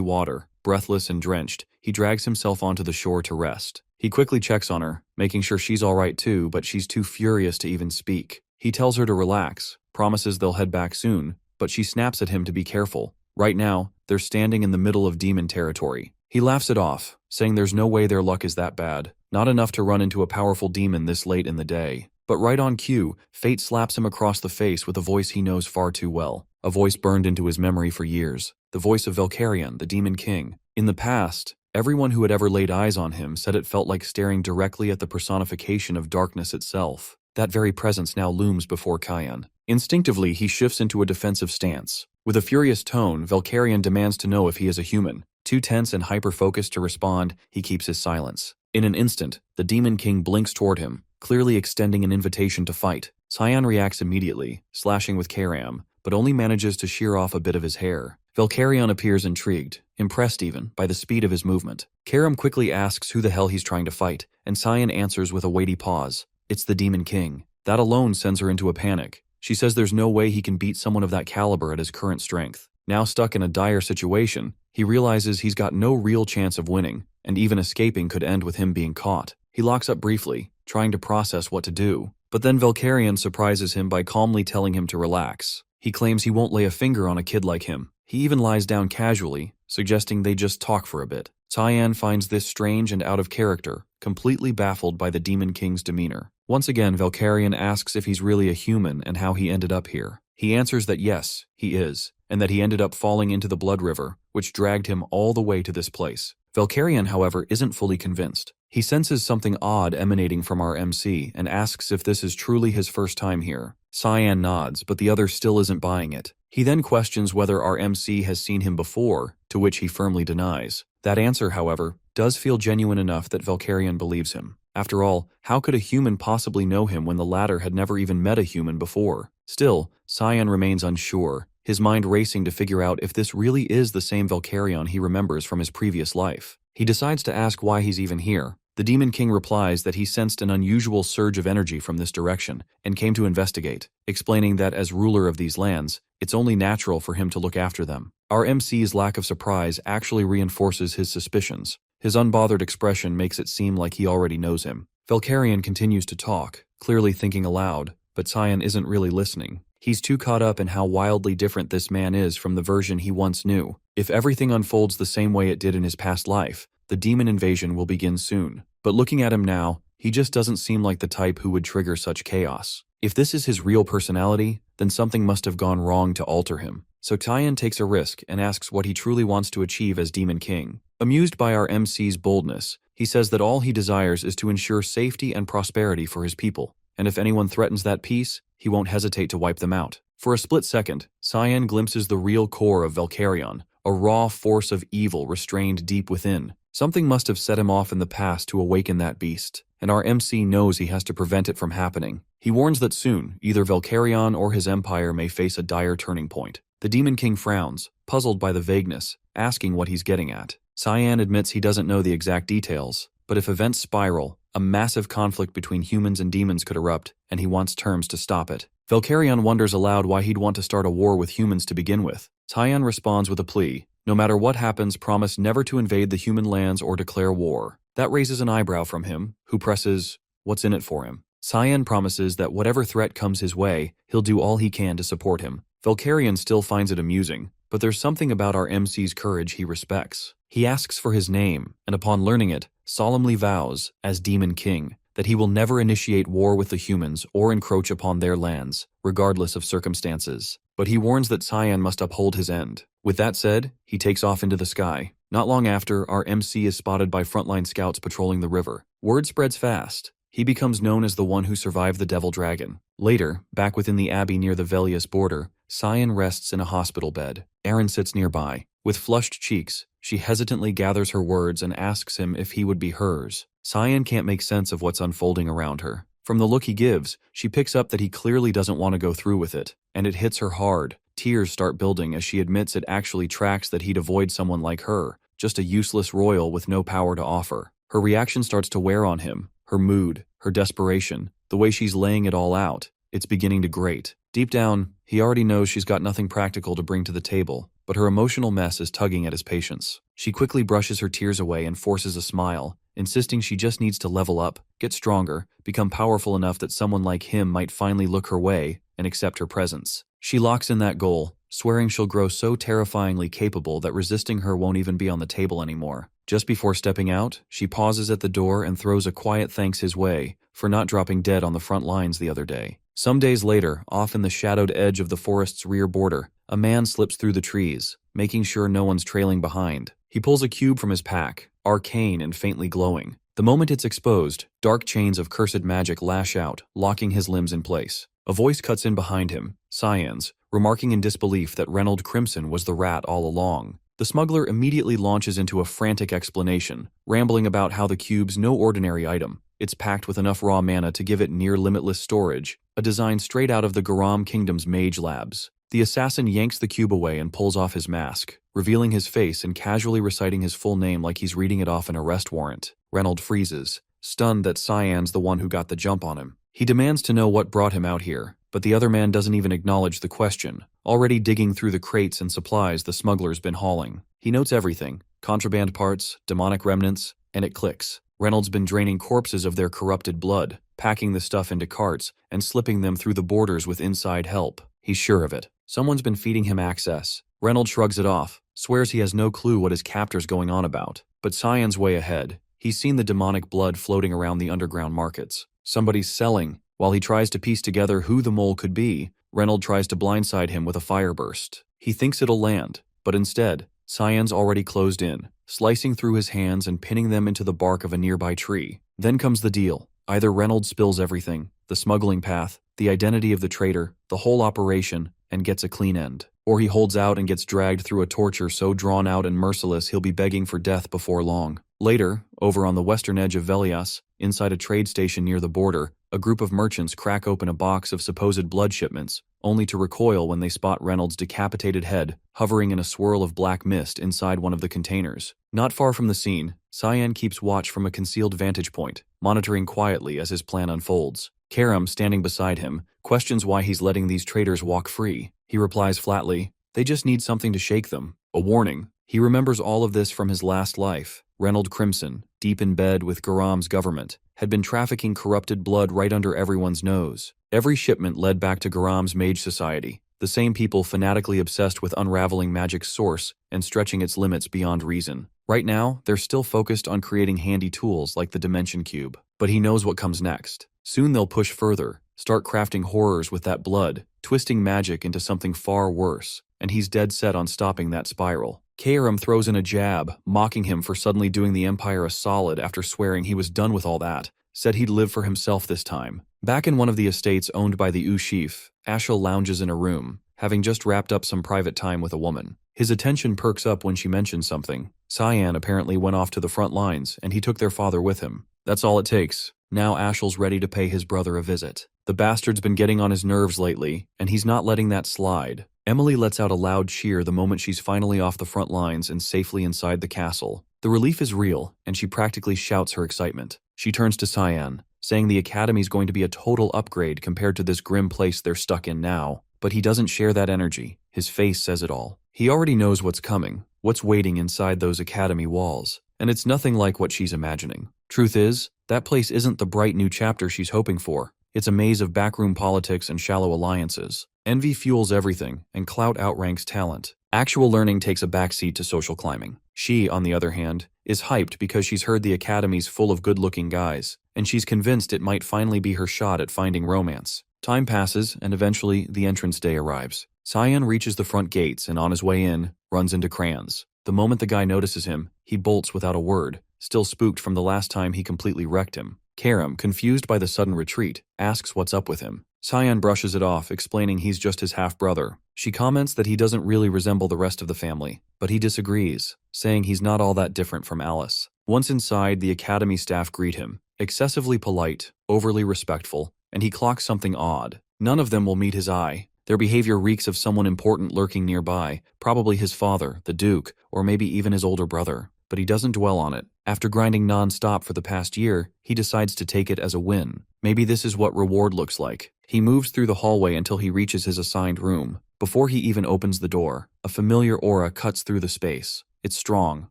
water, breathless and drenched, he drags himself onto the shore to rest. He quickly checks on her, making sure she's alright too, but she's too furious to even speak. He tells her to relax, promises they'll head back soon, but she snaps at him to be careful. Right now, they're standing in the middle of demon territory. He laughs it off, saying there's no way their luck is that bad. Not enough to run into a powerful demon this late in the day. But right on cue, fate slaps him across the face with a voice he knows far too well. A voice burned into his memory for years. The voice of Valkyrian, the Demon King. In the past, everyone who had ever laid eyes on him said it felt like staring directly at the personification of darkness itself. That very presence now looms before Kyan. Instinctively, he shifts into a defensive stance. With a furious tone, Valkyrian demands to know if he is a human. Too tense and hyper-focused to respond, he keeps his silence. In an instant, the Demon King blinks toward him, clearly extending an invitation to fight. Cyan reacts immediately, slashing with Karam, but only manages to shear off a bit of his hair. Valkyrian appears intrigued, impressed even, by the speed of his movement. Karam quickly asks who the hell he's trying to fight, and Cyan answers with a weighty pause. It's the Demon King. That alone sends her into a panic. She says there's no way he can beat someone of that caliber at his current strength. Now stuck in a dire situation, he realizes he's got no real chance of winning, and even escaping could end with him being caught. He locks up briefly, trying to process what to do, but then Valkyrian surprises him by calmly telling him to relax. He claims he won't lay a finger on a kid like him. He even lies down casually, suggesting they just talk for a bit. Cyan finds this strange and out of character, completely baffled by the Demon King's demeanor. Once again, Valkyrian asks if he's really a human and how he ended up here. He answers that yes, he is, and that he ended up falling into the Blood River, which dragged him all the way to this place. Valkyrian, however, isn't fully convinced. He senses something odd emanating from our MC and asks if this is truly his first time here. Cyan nods, but the other still isn't buying it. He then questions whether our MC has seen him before, to which he firmly denies. That answer, however, does feel genuine enough that Valkyrian believes him. After all, how could a human possibly know him when the latter had never even met a human before? Still, Cyan remains unsure, his mind racing to figure out if this really is the same Valkyrian he remembers from his previous life. He decides to ask why he's even here. The Demon King replies that he sensed an unusual surge of energy from this direction and came to investigate, explaining that as ruler of these lands, it's only natural for him to look after them. Our MC's lack of surprise actually reinforces his suspicions. His unbothered expression makes it seem like he already knows him. Valkyrian continues to talk, clearly thinking aloud, but Cyan isn't really listening. He's too caught up in how wildly different this man is from the version he once knew. If everything unfolds the same way it did in his past life, the demon invasion will begin soon. But looking at him now, he just doesn't seem like the type who would trigger such chaos. If this is his real personality, then something must have gone wrong to alter him. So Cyan takes a risk and asks what he truly wants to achieve as Demon King. Amused by our MC's boldness, he says that all he desires is to ensure safety and prosperity for his people, and if anyone threatens that peace, he won't hesitate to wipe them out. For a split second, Cyan glimpses the real core of Valkyrian, a raw force of evil restrained deep within. Something must have set him off in the past to awaken that beast, and our MC knows he has to prevent it from happening. He warns that soon, either Valkyrian or his empire may face a dire turning point. The Demon King frowns, puzzled by the vagueness, asking what he's getting at. Cyan admits he doesn't know the exact details, but if events spiral, a massive conflict between humans and demons could erupt, and he wants terms to stop it. Valkyrian wonders aloud why he'd want to start a war with humans to begin with. Cyan responds with a plea. No matter what happens, promise never to invade the human lands or declare war. That raises an eyebrow from him, who presses, what's in it for him? Cyan promises that whatever threat comes his way, he'll do all he can to support him. Valkyrian still finds it amusing, but there's something about our MC's courage he respects. He asks for his name, and upon learning it, solemnly vows, as Demon King, that he will never initiate war with the humans or encroach upon their lands, regardless of circumstances. But he warns that Cyan must uphold his end. With that said, he takes off into the sky. Not long after, our MC is spotted by frontline scouts patrolling the river. Word spreads fast. He becomes known as the one who survived the Devil Dragon. Later, back within the abbey near the Velius border, Cyan rests in a hospital bed. Erin sits nearby. With flushed cheeks, she hesitantly gathers her words and asks him if he would be hers. Cyan can't make sense of what's unfolding around her. From the look he gives, she picks up that he clearly doesn't want to go through with it, and it hits her hard. Tears start building as she admits it actually tracks that he'd avoid someone like her, just a useless royal with no power to offer. Her reaction starts to wear on him, her mood, her desperation, the way she's laying it all out. It's beginning to grate. Deep down, he already knows she's got nothing practical to bring to the table, but her emotional mess is tugging at his patience. She quickly brushes her tears away and forces a smile, insisting she just needs to level up, get stronger, become powerful enough that someone like him might finally look her way and accept her presence. She locks in that goal, swearing she'll grow so terrifyingly capable that resisting her won't even be on the table anymore. Just before stepping out, she pauses at the door and throws a quiet thanks his way for not dropping dead on the front lines the other day. Some days later, off in the shadowed edge of the forest's rear border, a man slips through the trees, making sure no one's trailing behind. He pulls a cube from his pack, arcane and faintly glowing. The moment it's exposed, dark chains of cursed magic lash out, locking his limbs in place. A voice cuts in behind him, Cyan's, remarking in disbelief that Reynold Crimson was the rat all along. The smuggler immediately launches into a frantic explanation, rambling about how the cube's no ordinary item. It's packed with enough raw mana to give it near-limitless storage, a design straight out of the Garam Kingdom's mage labs. The assassin yanks the cube away and pulls off his mask, revealing his face and casually reciting his full name like he's reading it off an arrest warrant. Reynold freezes, stunned that Cyan's the one who got the jump on him. He demands to know what brought him out here, but the other man doesn't even acknowledge the question, already digging through the crates and supplies the smuggler's been hauling. He notes everything, contraband parts, demonic remnants, and it clicks. Reynolds been draining corpses of their corrupted blood, packing the stuff into carts, and slipping them through the borders with inside help. He's sure of it. Someone's been feeding him access. Reynolds shrugs it off, swears he has no clue what his captor's going on about. But Cyan's way ahead. He's seen the demonic blood floating around the underground markets. Somebody's selling. While he tries to piece together who the mole could be, Reynolds tries to blindside him with a fireburst. He thinks it'll land, but instead, Cyan's already closed in, slicing through his hands and pinning them into the bark of a nearby tree. Then comes the deal. Either Reynolds spills everything, the smuggling path, the identity of the traitor, the whole operation, and gets a clean end. Or he holds out and gets dragged through a torture so drawn out and merciless he'll be begging for death before long. Later, over on the western edge of Velias, inside a trade station near the border, a group of merchants crack open a box of supposed blood shipments, only to recoil when they spot Reynolds' decapitated head hovering in a swirl of black mist inside one of the containers. Not far from the scene, Cyan keeps watch from a concealed vantage point, monitoring quietly as his plan unfolds. Karam, standing beside him, questions why he's letting these traitors walk free. He replies flatly, "They just need something to shake them." A warning. He remembers all of this from his last life. Reynold Crimson, deep in bed with Garam's government, had been trafficking corrupted blood right under everyone's nose. Every shipment led back to Garam's mage society, the same people fanatically obsessed with unraveling magic's source and stretching its limits beyond reason. Right now, they're still focused on creating handy tools like the Dimension Cube. But he knows what comes next. Soon they'll push further, start crafting horrors with that blood, twisting magic into something far worse, and he's dead set on stopping that spiral. Karam throws in a jab, mocking him for suddenly doing the Empire a solid after swearing he was done with all that, said he'd live for himself this time. Back in one of the estates owned by the Ushif, Ashel lounges in a room, having just wrapped up some private time with a woman. His attention perks up when she mentions something. Cyan apparently went off to the front lines, and he took their father with him. That's all it takes. Now Ashel's ready to pay his brother a visit. The bastard's been getting on his nerves lately, and he's not letting that slide. Emily lets out a loud cheer the moment she's finally off the front lines and safely inside the castle. The relief is real, and she practically shouts her excitement. She turns to Cyan, saying the academy's going to be a total upgrade compared to this grim place they're stuck in now. But he doesn't share that energy. His face says it all. He already knows what's coming, what's waiting inside those academy walls, and it's nothing like what she's imagining. Truth is, that place isn't the bright new chapter she's hoping for. It's a maze of backroom politics and shallow alliances. Envy fuels everything, and clout outranks talent. Actual learning takes a backseat to social climbing. She, on the other hand, is hyped because she's heard the academy's full of good-looking guys, and she's convinced it might finally be her shot at finding romance. Time passes, and eventually the entrance day arrives. Cyan reaches the front gates and on his way in, runs into Crayons. The moment the guy notices him, he bolts without a word, still spooked from the last time he completely wrecked him. Karam, confused by the sudden retreat, asks what's up with him. Cyan brushes it off, explaining he's just his half-brother. She comments that he doesn't really resemble the rest of the family, but he disagrees, saying he's not all that different from Alice. Once inside, the academy staff greet him, excessively polite, overly respectful, and he clocks something odd. None of them will meet his eye. Their behavior reeks of someone important lurking nearby, probably his father, the Duke, or maybe even his older brother. But he doesn't dwell on it. After grinding non-stop for the past year, he decides to take it as a win. Maybe this is what reward looks like. He moves through the hallway until he reaches his assigned room. Before he even opens the door, a familiar aura cuts through the space. It's strong,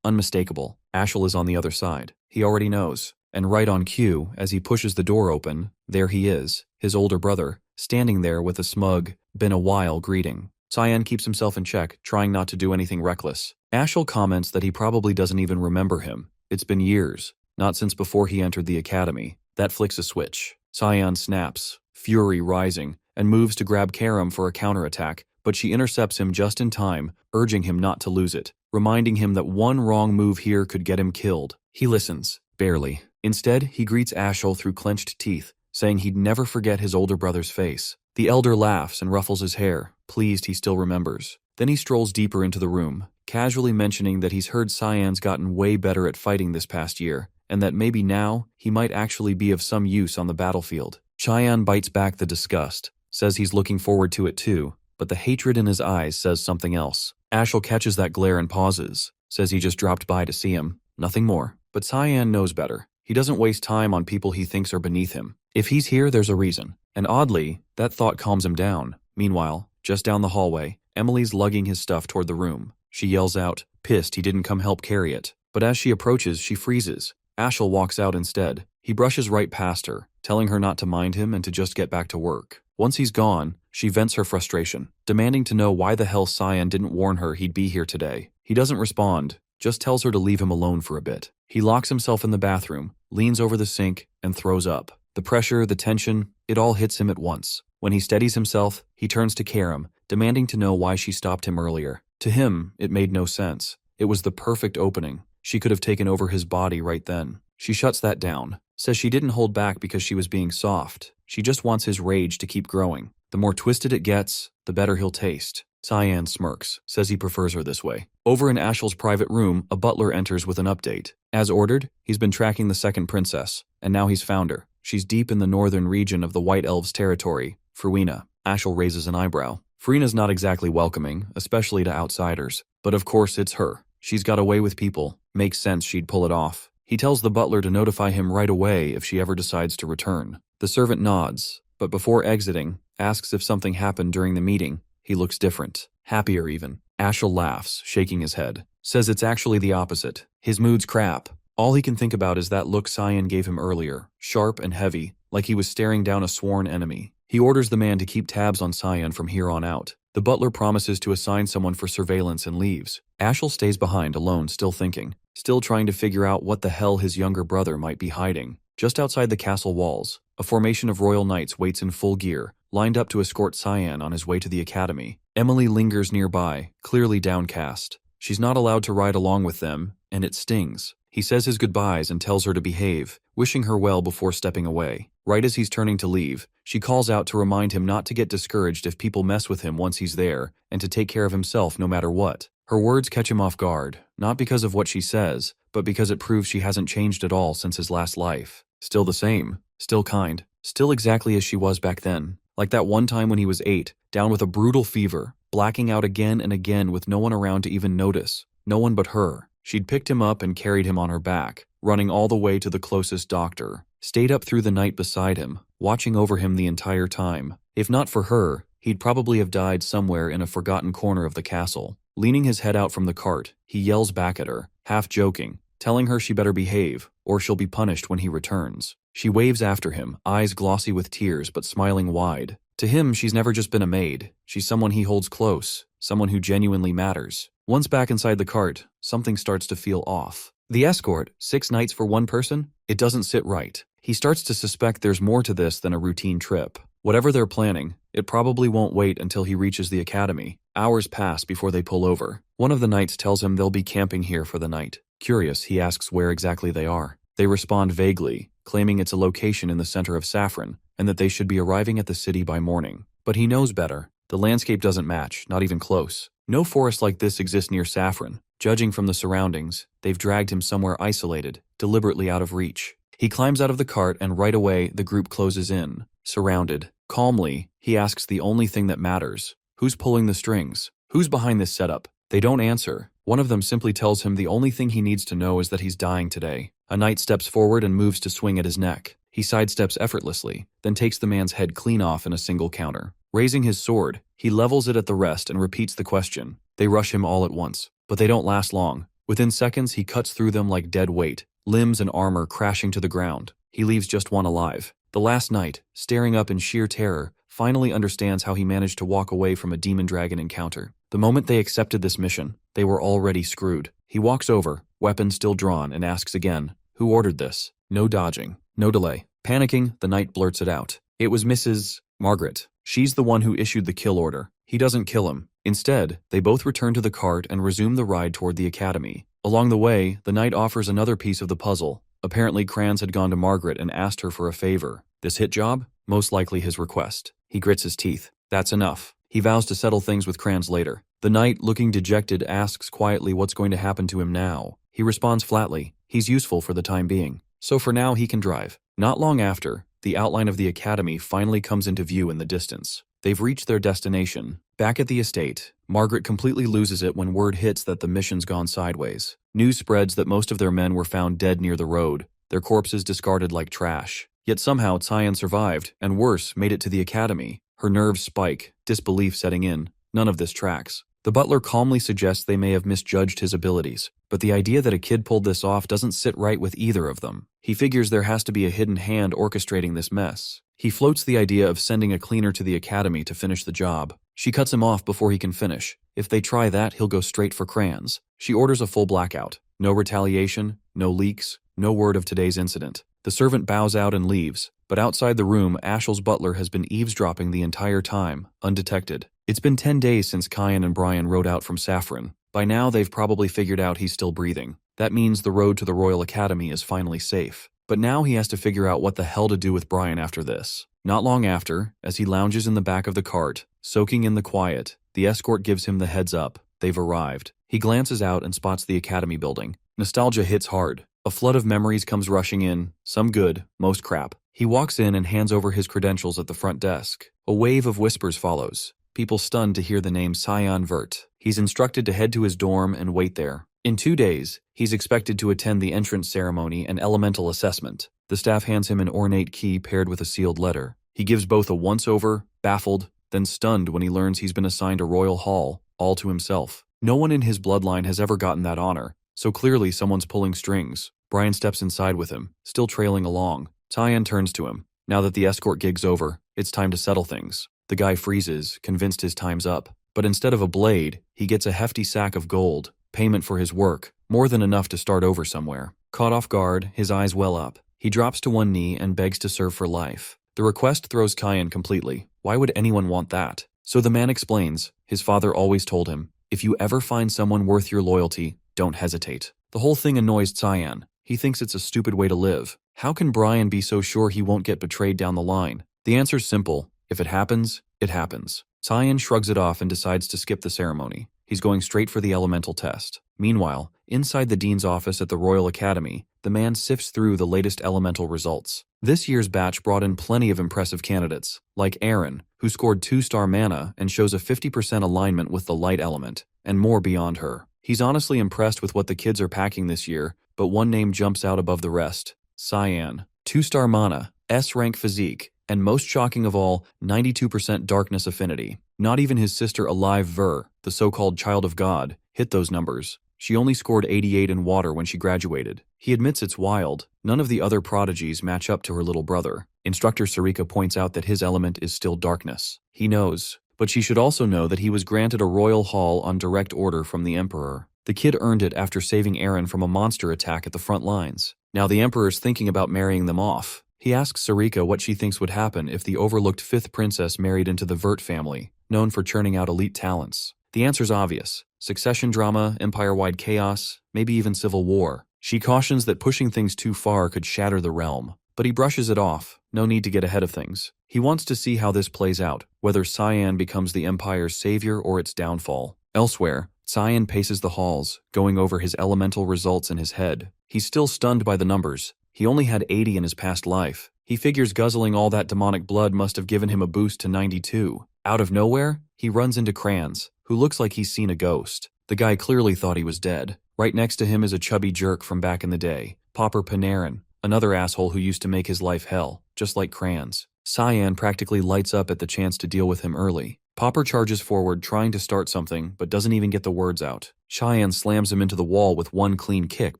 unmistakable. Ashel is on the other side. He already knows. And right on cue, as he pushes the door open, there he is, his older brother, standing there with a smug, been a while greeting. Cyan keeps himself in check, trying not to do anything reckless. Ashel comments that he probably doesn't even remember him. It's been years, not since before he entered the academy. That flicks a switch. Cyan snaps, fury rising, and moves to grab Karam for a counterattack, but she intercepts him just in time, urging him not to lose it, reminding him that one wrong move here could get him killed. He listens, barely. Instead, he greets Ashel through clenched teeth, saying he'd never forget his older brother's face. The elder laughs and ruffles his hair, pleased he still remembers. Then he strolls deeper into the room, casually mentioning that he's heard Cyan's gotten way better at fighting this past year, and that maybe now he might actually be of some use on the battlefield. Cyan bites back the disgust, says he's looking forward to it too, but the hatred in his eyes says something else. Ashel catches that glare and pauses, says he just dropped by to see him, nothing more. But Cyan knows better. He doesn't waste time on people he thinks are beneath him. If he's here, there's a reason. And oddly, that thought calms him down. Meanwhile, just down the hallway, Emily's lugging his stuff toward the room. She yells out, pissed he didn't come help carry it. But as she approaches, she freezes. Ashel walks out instead. He brushes right past her, telling her not to mind him and to just get back to work. Once he's gone, she vents her frustration, demanding to know why the hell Cyan didn't warn her he'd be here today. He doesn't respond, just tells her to leave him alone for a bit. He locks himself in the bathroom, leans over the sink, and throws up. The pressure, the tension, it all hits him at once. When he steadies himself, he turns to Karam, demanding to know why she stopped him earlier. To him, it made no sense. It was the perfect opening. She could have taken over his body right then. She shuts that down, says she didn't hold back because she was being soft. She just wants his rage to keep growing. The more twisted it gets, the better he'll taste. Cyan smirks, says he prefers her this way. Over in Ashel's private room, a butler enters with an update. As ordered, he's been tracking the second princess, and now he's found her. She's deep in the northern region of the White Elves' territory, Fruina. Ashel raises an eyebrow. Fruina's not exactly welcoming, especially to outsiders. But of course it's her. She's got a way with people. Makes sense she'd pull it off. He tells the butler to notify him right away if she ever decides to return. The servant nods, but before exiting, asks if something happened during the meeting. He looks different, happier even. Ashel laughs, shaking his head. Says it's actually the opposite. His mood's crap. All he can think about is that look Cyan gave him earlier, sharp and heavy, like he was staring down a sworn enemy. He orders the man to keep tabs on Cyan from here on out. The butler promises to assign someone for surveillance and leaves. Ashel stays behind alone, still thinking, still trying to figure out what the hell his younger brother might be hiding. Just outside the castle walls, a formation of royal knights waits in full gear, lined up to escort Cyan on his way to the academy. Emily lingers nearby, clearly downcast. She's not allowed to ride along with them, and it stings. He says his goodbyes and tells her to behave, wishing her well before stepping away. Right as he's turning to leave, she calls out to remind him not to get discouraged if people mess with him once he's there, and to take care of himself no matter what. Her words catch him off guard, not because of what she says, but because it proves she hasn't changed at all since his last life. Still the same, still kind, still exactly as she was back then. Like that one time when he was 8, down with a brutal fever, blacking out again and again with no one around to even notice. No one but her. She'd picked him up and carried him on her back, running all the way to the closest doctor. Stayed up through the night beside him, watching over him the entire time. If not for her, he'd probably have died somewhere in a forgotten corner of the castle. Leaning his head out from the cart, he yells back at her, half joking, telling her she better behave, or she'll be punished when he returns. She waves after him, eyes glossy with tears but smiling wide. To him, she's never just been a maid. She's someone he holds close, someone who genuinely matters. Once back inside the cart, something starts to feel off. The escort, 6 nights for one person? It doesn't sit right. He starts to suspect there's more to this than a routine trip. Whatever they're planning, it probably won't wait until he reaches the academy. Hours pass before they pull over. One of the knights tells him they'll be camping here for the night. Curious, he asks where exactly they are. They respond vaguely, claiming it's a location in the center of Saffron, and that they should be arriving at the city by morning. But he knows better. The landscape doesn't match, not even close. No forest like this exists near Saffron. Judging from the surroundings, they've dragged him somewhere isolated, deliberately out of reach. He climbs out of the cart and right away the group closes in, surrounded. Calmly, he asks the only thing that matters. Who's pulling the strings? Who's behind this setup? They don't answer. One of them simply tells him the only thing he needs to know is that he's dying today. A knight steps forward and moves to swing at his neck. He sidesteps effortlessly, then takes the man's head clean off in a single counter. Raising his sword, he levels it at the rest and repeats the question. They rush him all at once, but they don't last long. Within seconds, he cuts through them like dead weight, limbs and armor crashing to the ground. He leaves just one alive. The last knight, staring up in sheer terror, finally understands how he managed to walk away from a demon dragon encounter. The moment they accepted this mission, they were already screwed. He walks over, weapon still drawn, and asks again, "Who ordered this?" No dodging, no delay. Panicking, the knight blurts it out. It was Mrs. Margaret. She's the one who issued the kill order. He doesn't kill him. Instead, they both return to the cart and resume the ride toward the academy. Along the way, the knight offers another piece of the puzzle. Apparently, Kranz had gone to Margaret and asked her for a favor. This hit job? Most likely his request. He grits his teeth. That's enough. He vows to settle things with Kranz later. The knight, looking dejected, asks quietly what's going to happen to him now. He responds flatly. He's useful for the time being. So for now, he can drive. Not long after, the outline of the academy finally comes into view in the distance. They've reached their destination. Back at the estate, Margaret completely loses it when word hits that the mission's gone sideways. News spreads that most of their men were found dead near the road, their corpses discarded like trash. Yet somehow Tyan survived, and worse, made it to the academy. Her nerves spike, disbelief setting in. None of this tracks. The butler calmly suggests they may have misjudged his abilities, but the idea that a kid pulled this off doesn't sit right with either of them. He figures there has to be a hidden hand orchestrating this mess. He floats the idea of sending a cleaner to the academy to finish the job. She cuts him off before he can finish. If they try that, he'll go straight for Kranz. She orders a full blackout. No retaliation, no leaks, no word of today's incident. The servant bows out and leaves, but outside the room, Ashel's butler has been eavesdropping the entire time, undetected. It's been 10 days since Kyan and Brian rode out from Saffron. By now, they've probably figured out he's still breathing. That means the road to the Royal Academy is finally safe. But now he has to figure out what the hell to do with Brian after this. Not long after, as he lounges in the back of the cart, soaking in the quiet, the escort gives him the heads up. They've arrived. He glances out and spots the academy building. Nostalgia hits hard. A flood of memories comes rushing in, some good, most crap. He walks in and hands over his credentials at the front desk. A wave of whispers follows. People stunned to hear the name Sion Vert. He's instructed to head to his dorm and wait there. In 2 days, he's expected to attend the entrance ceremony and elemental assessment. The staff hands him an ornate key paired with a sealed letter. He gives both a once-over, baffled, then stunned when he learns he's been assigned a royal hall, all to himself. No one in his bloodline has ever gotten that honor, so clearly someone's pulling strings. Brian steps inside with him, still trailing along. Tyan turns to him. Now that the escort gig's over, it's time to settle things. The guy freezes, convinced his time's up. But instead of a blade, he gets a hefty sack of gold, payment for his work, more than enough to start over somewhere. Caught off guard, his eyes well up. He drops to one knee and begs to serve for life. The request throws Kyan completely. Why would anyone want that? So the man explains. His father always told him, if you ever find someone worth your loyalty, don't hesitate. The whole thing annoys Tyan. He thinks it's a stupid way to live. How can Brian be so sure he won't get betrayed down the line? The answer's simple. If it happens, it happens. Tyan shrugs it off and decides to skip the ceremony. He's going straight for the elemental test. Meanwhile, inside the dean's office at the Royal Academy, the man sifts through the latest elemental results. This year's batch brought in plenty of impressive candidates, like Aaron, who scored 2-star mana and shows a 50% alignment with the light element, and more beyond her. He's honestly impressed with what the kids are packing this year, but one name jumps out above the rest. Cyan. 2-star mana, S-rank physique, and most shocking of all, 92% darkness affinity. Not even his sister Alive Ver, the so-called child of God, hit those numbers. She only scored 88 in water when she graduated. He admits it's wild. None of the other prodigies match up to her little brother. Instructor Sarika points out that his element is still darkness. He knows, but she should also know that he was granted a royal hall on direct order from the Emperor. The kid earned it after saving Aaron from a monster attack at the front lines. Now the Emperor's thinking about marrying them off. He asks Sarika what she thinks would happen if the overlooked 5th princess married into the Vert family, known for churning out elite talents. The answer's obvious. Succession drama, empire-wide chaos, maybe even civil war. She cautions that pushing things too far could shatter the realm. But he brushes it off. No need to get ahead of things. He wants to see how this plays out, whether Cyan becomes the empire's savior or its downfall. Elsewhere, Cyan paces the halls, going over his elemental results in his head. He's still stunned by the numbers. He only had 80 in his past life. He figures guzzling all that demonic blood must have given him a boost to 92. Out of nowhere, he runs into Kranz, who looks like he's seen a ghost. The guy clearly thought he was dead. Right next to him is a chubby jerk from back in the day, Popper Panarin, another asshole who used to make his life hell, just like Kranz. Cyan practically lights up at the chance to deal with him early. Popper charges forward trying to start something, but doesn't even get the words out. Cheyenne slams him into the wall with one clean kick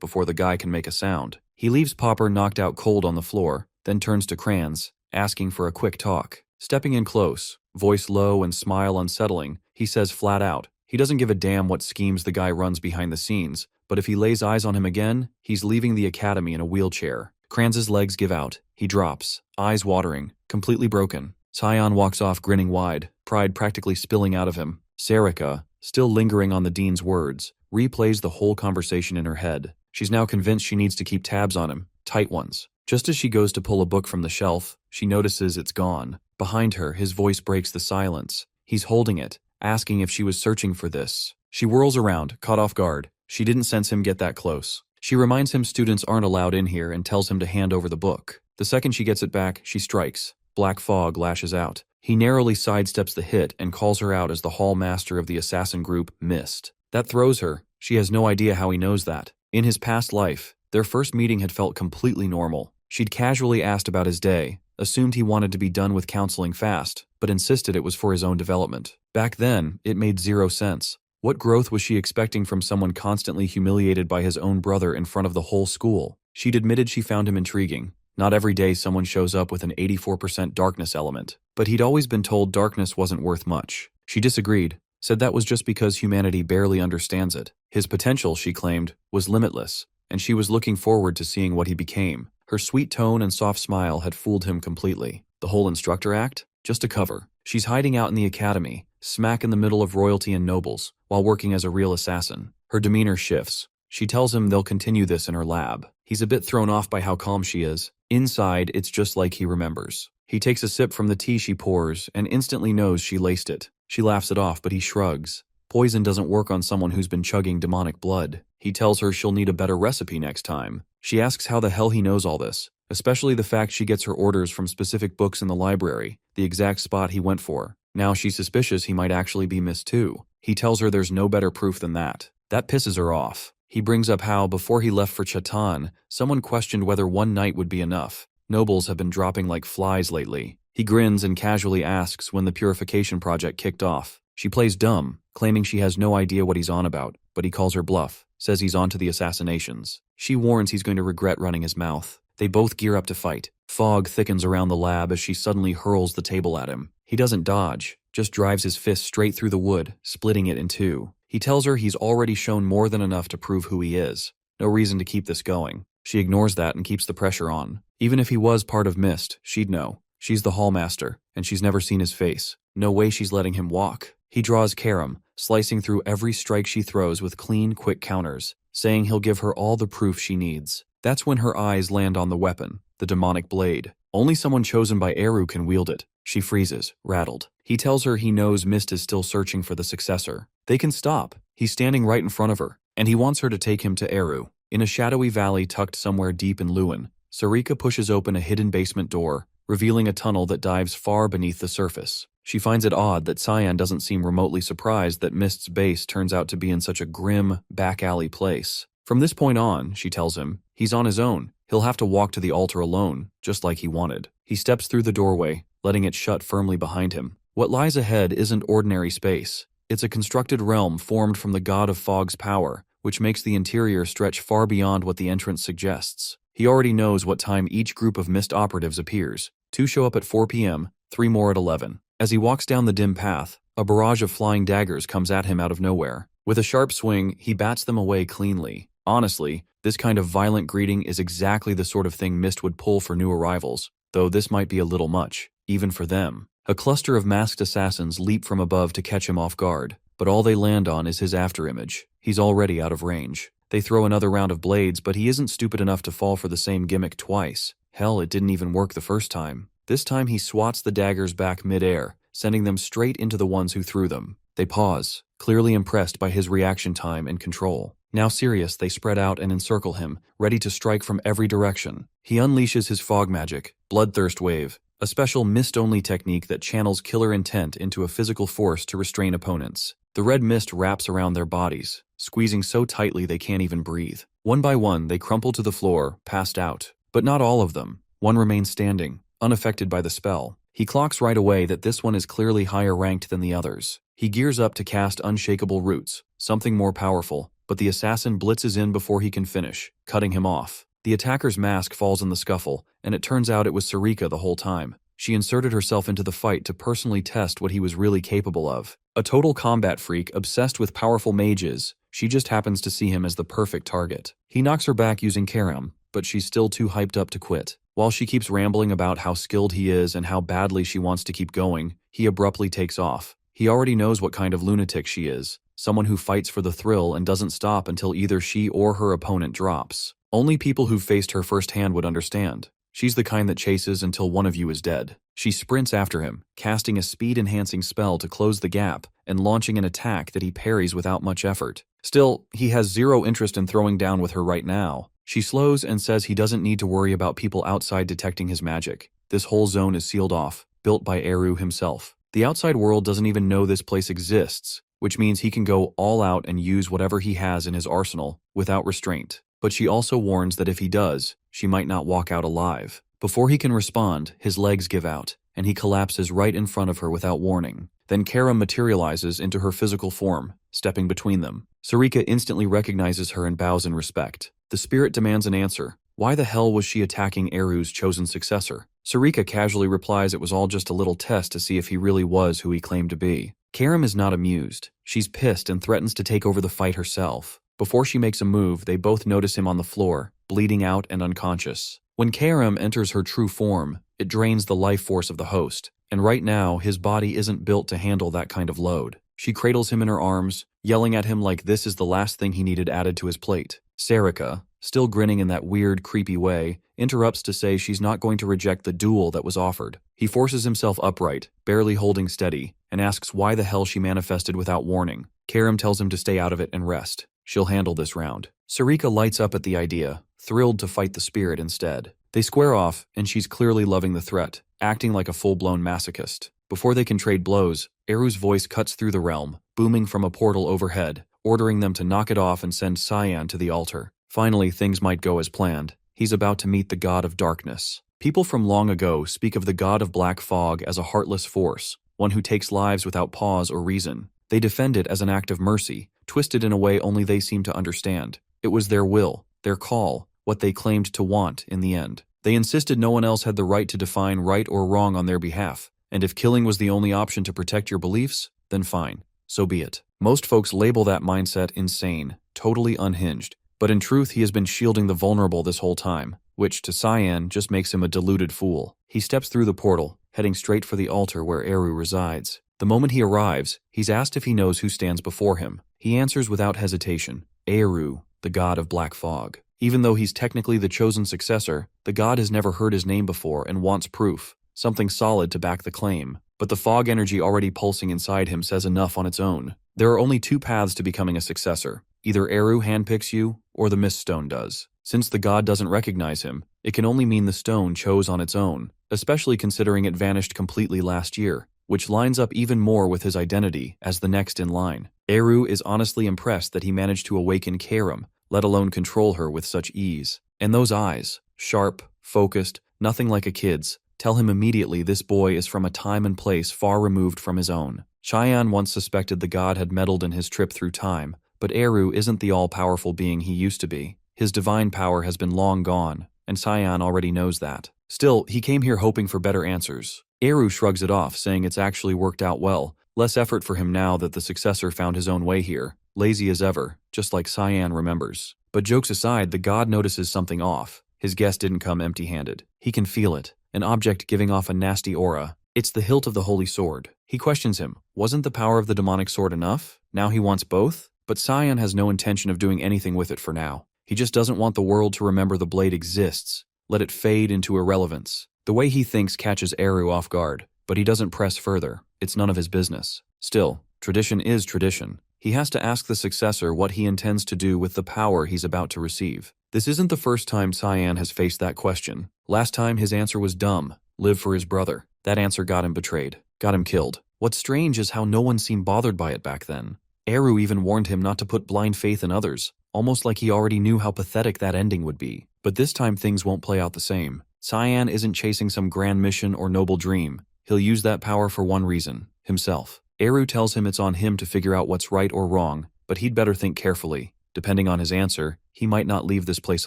before the guy can make a sound. He leaves Popper knocked out cold on the floor, then turns to Kranz, asking for a quick talk. Stepping in close, voice low and smile unsettling, he says flat out, he doesn't give a damn what schemes the guy runs behind the scenes, but if he lays eyes on him again, he's leaving the academy in a wheelchair. Kranz's legs give out. He drops, eyes watering, completely broken. Cyan walks off grinning wide, pride practically spilling out of him. Sarika, still lingering on the dean's words, replays the whole conversation in her head. She's now convinced she needs to keep tabs on him, tight ones. Just as she goes to pull a book from the shelf, she notices it's gone. Behind her, his voice breaks the silence. He's holding it, asking if she was searching for this. She whirls around, caught off guard. She didn't sense him get that close. She reminds him students aren't allowed in here and tells him to hand over the book. The second she gets it back, she strikes. Black fog lashes out. He narrowly sidesteps the hit and calls her out as the hall master of the assassin group, Mist. That throws her. She has no idea how he knows that. In his past life, their first meeting had felt completely normal. She'd casually asked about his day, assumed he wanted to be done with counseling fast, but insisted it was for his own development. Back then, it made zero sense. What growth was she expecting from someone constantly humiliated by his own brother in front of the whole school? She'd admitted she found him intriguing. Not every day someone shows up with an 84% darkness element, but he'd always been told darkness wasn't worth much. She disagreed, said that was just because humanity barely understands it. His potential, she claimed, was limitless, and she was looking forward to seeing what he became. Her sweet tone and soft smile had fooled him completely. The whole instructor act? Just a cover. She's hiding out in the academy, smack in the middle of royalty and nobles, while working as a real assassin. Her demeanor shifts. She tells him they'll continue this in her lab. He's a bit thrown off by how calm she is. Inside, it's just like he remembers. He takes a sip from the tea she pours and instantly knows she laced it. She laughs it off, but he shrugs. Poison doesn't work on someone who's been chugging demonic blood. He tells her she'll need a better recipe next time. She asks how the hell he knows all this, especially the fact she gets her orders from specific books in the library, the exact spot he went for. Now she's suspicious he might actually be Mist too. He tells her there's no better proof than that. That pisses her off. He brings up how, before he left for Chatan, someone questioned whether one night would be enough. Nobles have been dropping like flies lately. He grins and casually asks when the purification project kicked off. She plays dumb, claiming she has no idea what he's on about, but he calls her bluff, says he's on to the assassinations. She warns he's going to regret running his mouth. They both gear up to fight. Fog thickens around the lab as she suddenly hurls the table at him. He doesn't dodge, just drives his fist straight through the wood, splitting it in two. He tells her he's already shown more than enough to prove who he is. No reason to keep this going. She ignores that and keeps the pressure on. Even if he was part of Mist, she'd know. She's the hallmaster, and she's never seen his face. No way she's letting him walk. He draws Karam, slicing through every strike she throws with clean, quick counters, saying he'll give her all the proof she needs. That's when her eyes land on the weapon, the demonic blade. Only someone chosen by Eru can wield it. She freezes, rattled. He tells her he knows Mist is still searching for the successor. They can stop. He's standing right in front of her, and he wants her to take him to Eru. In a shadowy valley tucked somewhere deep in Lewin, Sarika pushes open a hidden basement door, revealing a tunnel that dives far beneath the surface. She finds it odd that Cyan doesn't seem remotely surprised that Mist's base turns out to be in such a grim, back-alley place. From this point on, she tells him, he's on his own. He'll have to walk to the altar alone, just like he wanted. He steps through the doorway, letting it shut firmly behind him. What lies ahead isn't ordinary space. It's a constructed realm formed from the god of fog's power, which makes the interior stretch far beyond what the entrance suggests. He already knows what time each group of Mist operatives appears. 2 show up at 4 p.m., 3 more at 11. As he walks down the dim path, a barrage of flying daggers comes at him out of nowhere. With a sharp swing, he bats them away cleanly. Honestly, this kind of violent greeting is exactly the sort of thing Mist would pull for new arrivals, though this might be a little much, even for them. A cluster of masked assassins leap from above to catch him off guard, but all they land on is his afterimage. He's already out of range. They throw another round of blades, but he isn't stupid enough to fall for the same gimmick twice. Hell, it didn't even work the first time. This time he swats the daggers back mid-air, sending them straight into the ones who threw them. They pause, clearly impressed by his reaction time and control. Now serious, they spread out and encircle him, ready to strike from every direction. He unleashes his fog magic, Bloodthirst Wave, a special mist-only technique that channels killer intent into a physical force to restrain opponents. The red mist wraps around their bodies, squeezing so tightly they can't even breathe. One by one, they crumple to the floor, passed out. But not all of them. One remains standing, unaffected by the spell. He clocks right away that this one is clearly higher ranked than the others. He gears up to cast Unshakable Roots, something more powerful, but the assassin blitzes in before he can finish, cutting him off. The attacker's mask falls in the scuffle, and it turns out it was Sarika the whole time. She inserted herself into the fight to personally test what he was really capable of. A total combat freak obsessed with powerful mages, she just happens to see him as the perfect target. He knocks her back using Karam, but she's still too hyped up to quit. While she keeps rambling about how skilled he is and how badly she wants to keep going, he abruptly takes off. He already knows what kind of lunatic she is, someone who fights for the thrill and doesn't stop until either she or her opponent drops. Only people who've faced her firsthand would understand. She's the kind that chases until one of you is dead. She sprints after him, casting a speed-enhancing spell to close the gap and launching an attack that he parries without much effort. Still, he has zero interest in throwing down with her right now. She slows and says he doesn't need to worry about people outside detecting his magic. This whole zone is sealed off, built by Eru himself. The outside world doesn't even know this place exists, which means he can go all out and use whatever he has in his arsenal without restraint. But she also warns that if he does, she might not walk out alive. Before he can respond, his legs give out, and he collapses right in front of her without warning. Then Karam materializes into her physical form, stepping between them. Sarika instantly recognizes her and bows in respect. The spirit demands an answer. Why the hell was she attacking Eru's chosen successor? Sarika casually replies it was all just a little test to see if he really was who he claimed to be. Karam is not amused. She's pissed and threatens to take over the fight herself. Before she makes a move, they both notice him on the floor, bleeding out and unconscious. When Karam enters her true form, it drains the life force of the host, and right now his body isn't built to handle that kind of load. She cradles him in her arms, yelling at him like this is the last thing he needed added to his plate. Sarika, still grinning in that weird, creepy way, interrupts to say she's not going to reject the duel that was offered. He forces himself upright, barely holding steady, and asks why the hell she manifested without warning. Karam tells him to stay out of it and rest. She'll handle this round. Sarika lights up at the idea, thrilled to fight the spirit instead. They square off, and she's clearly loving the threat, acting like a full-blown masochist. Before they can trade blows, Eru's voice cuts through the realm, booming from a portal overhead, ordering them to knock it off and send Cyan to the altar. Finally, things might go as planned. He's about to meet the god of darkness. People from long ago speak of the god of black fog as a heartless force, one who takes lives without pause or reason. They defend it as an act of mercy, twisted in a way only they seem to understand. It was their will, their call, what they claimed to want in the end. They insisted no one else had the right to define right or wrong on their behalf, and if killing was the only option to protect your beliefs, then fine, so be it. Most folks label that mindset insane, totally unhinged, but in truth he has been shielding the vulnerable this whole time, which to Cyan just makes him a deluded fool. He steps through the portal, heading straight for the altar where Eru resides. The moment he arrives, he's asked if he knows who stands before him. He answers without hesitation, Eru, the god of black fog. Even though he's technically the chosen successor, the god has never heard his name before and wants proof, something solid to back the claim. But the fog energy already pulsing inside him says enough on its own. There are only two paths to becoming a successor. Either Eru handpicks you, or the Mist Stone does. Since the god doesn't recognize him, it can only mean the stone chose on its own, especially considering it vanished completely last year, which lines up even more with his identity as the next in line. Eru is honestly impressed that he managed to awaken Karam, let alone control her with such ease. And those eyes, sharp, focused, nothing like a kid's, tell him immediately this boy is from a time and place far removed from his own. Cyan once suspected the god had meddled in his trip through time, but Eru isn't the all-powerful being he used to be. His divine power has been long gone, and Cyan already knows that. Still, he came here hoping for better answers. Eru shrugs it off, saying it's actually worked out well. Less effort for him now that the successor found his own way here. Lazy as ever, just like Cyan remembers. But jokes aside, the god notices something off. His guest didn't come empty-handed. He can feel it, an object giving off a nasty aura. It's the hilt of the holy sword. He questions him. Wasn't the power of the demonic sword enough? Now he wants both? But Cyan has no intention of doing anything with it for now. He just doesn't want the world to remember the blade exists. Let it fade into irrelevance. The way he thinks catches Eru off guard, but he doesn't press further. It's none of his business. Still, tradition is tradition. He has to ask the successor what he intends to do with the power he's about to receive. This isn't the first time Cyan has faced that question. Last time his answer was dumb, live for his brother. That answer got him betrayed, got him killed. What's strange is how no one seemed bothered by it back then. Eru even warned him not to put blind faith in others, almost like he already knew how pathetic that ending would be. But this time things won't play out the same. Cyan isn't chasing some grand mission or noble dream. He'll use that power for one reason, himself. Eru tells him it's on him to figure out what's right or wrong, but he'd better think carefully. Depending on his answer, he might not leave this place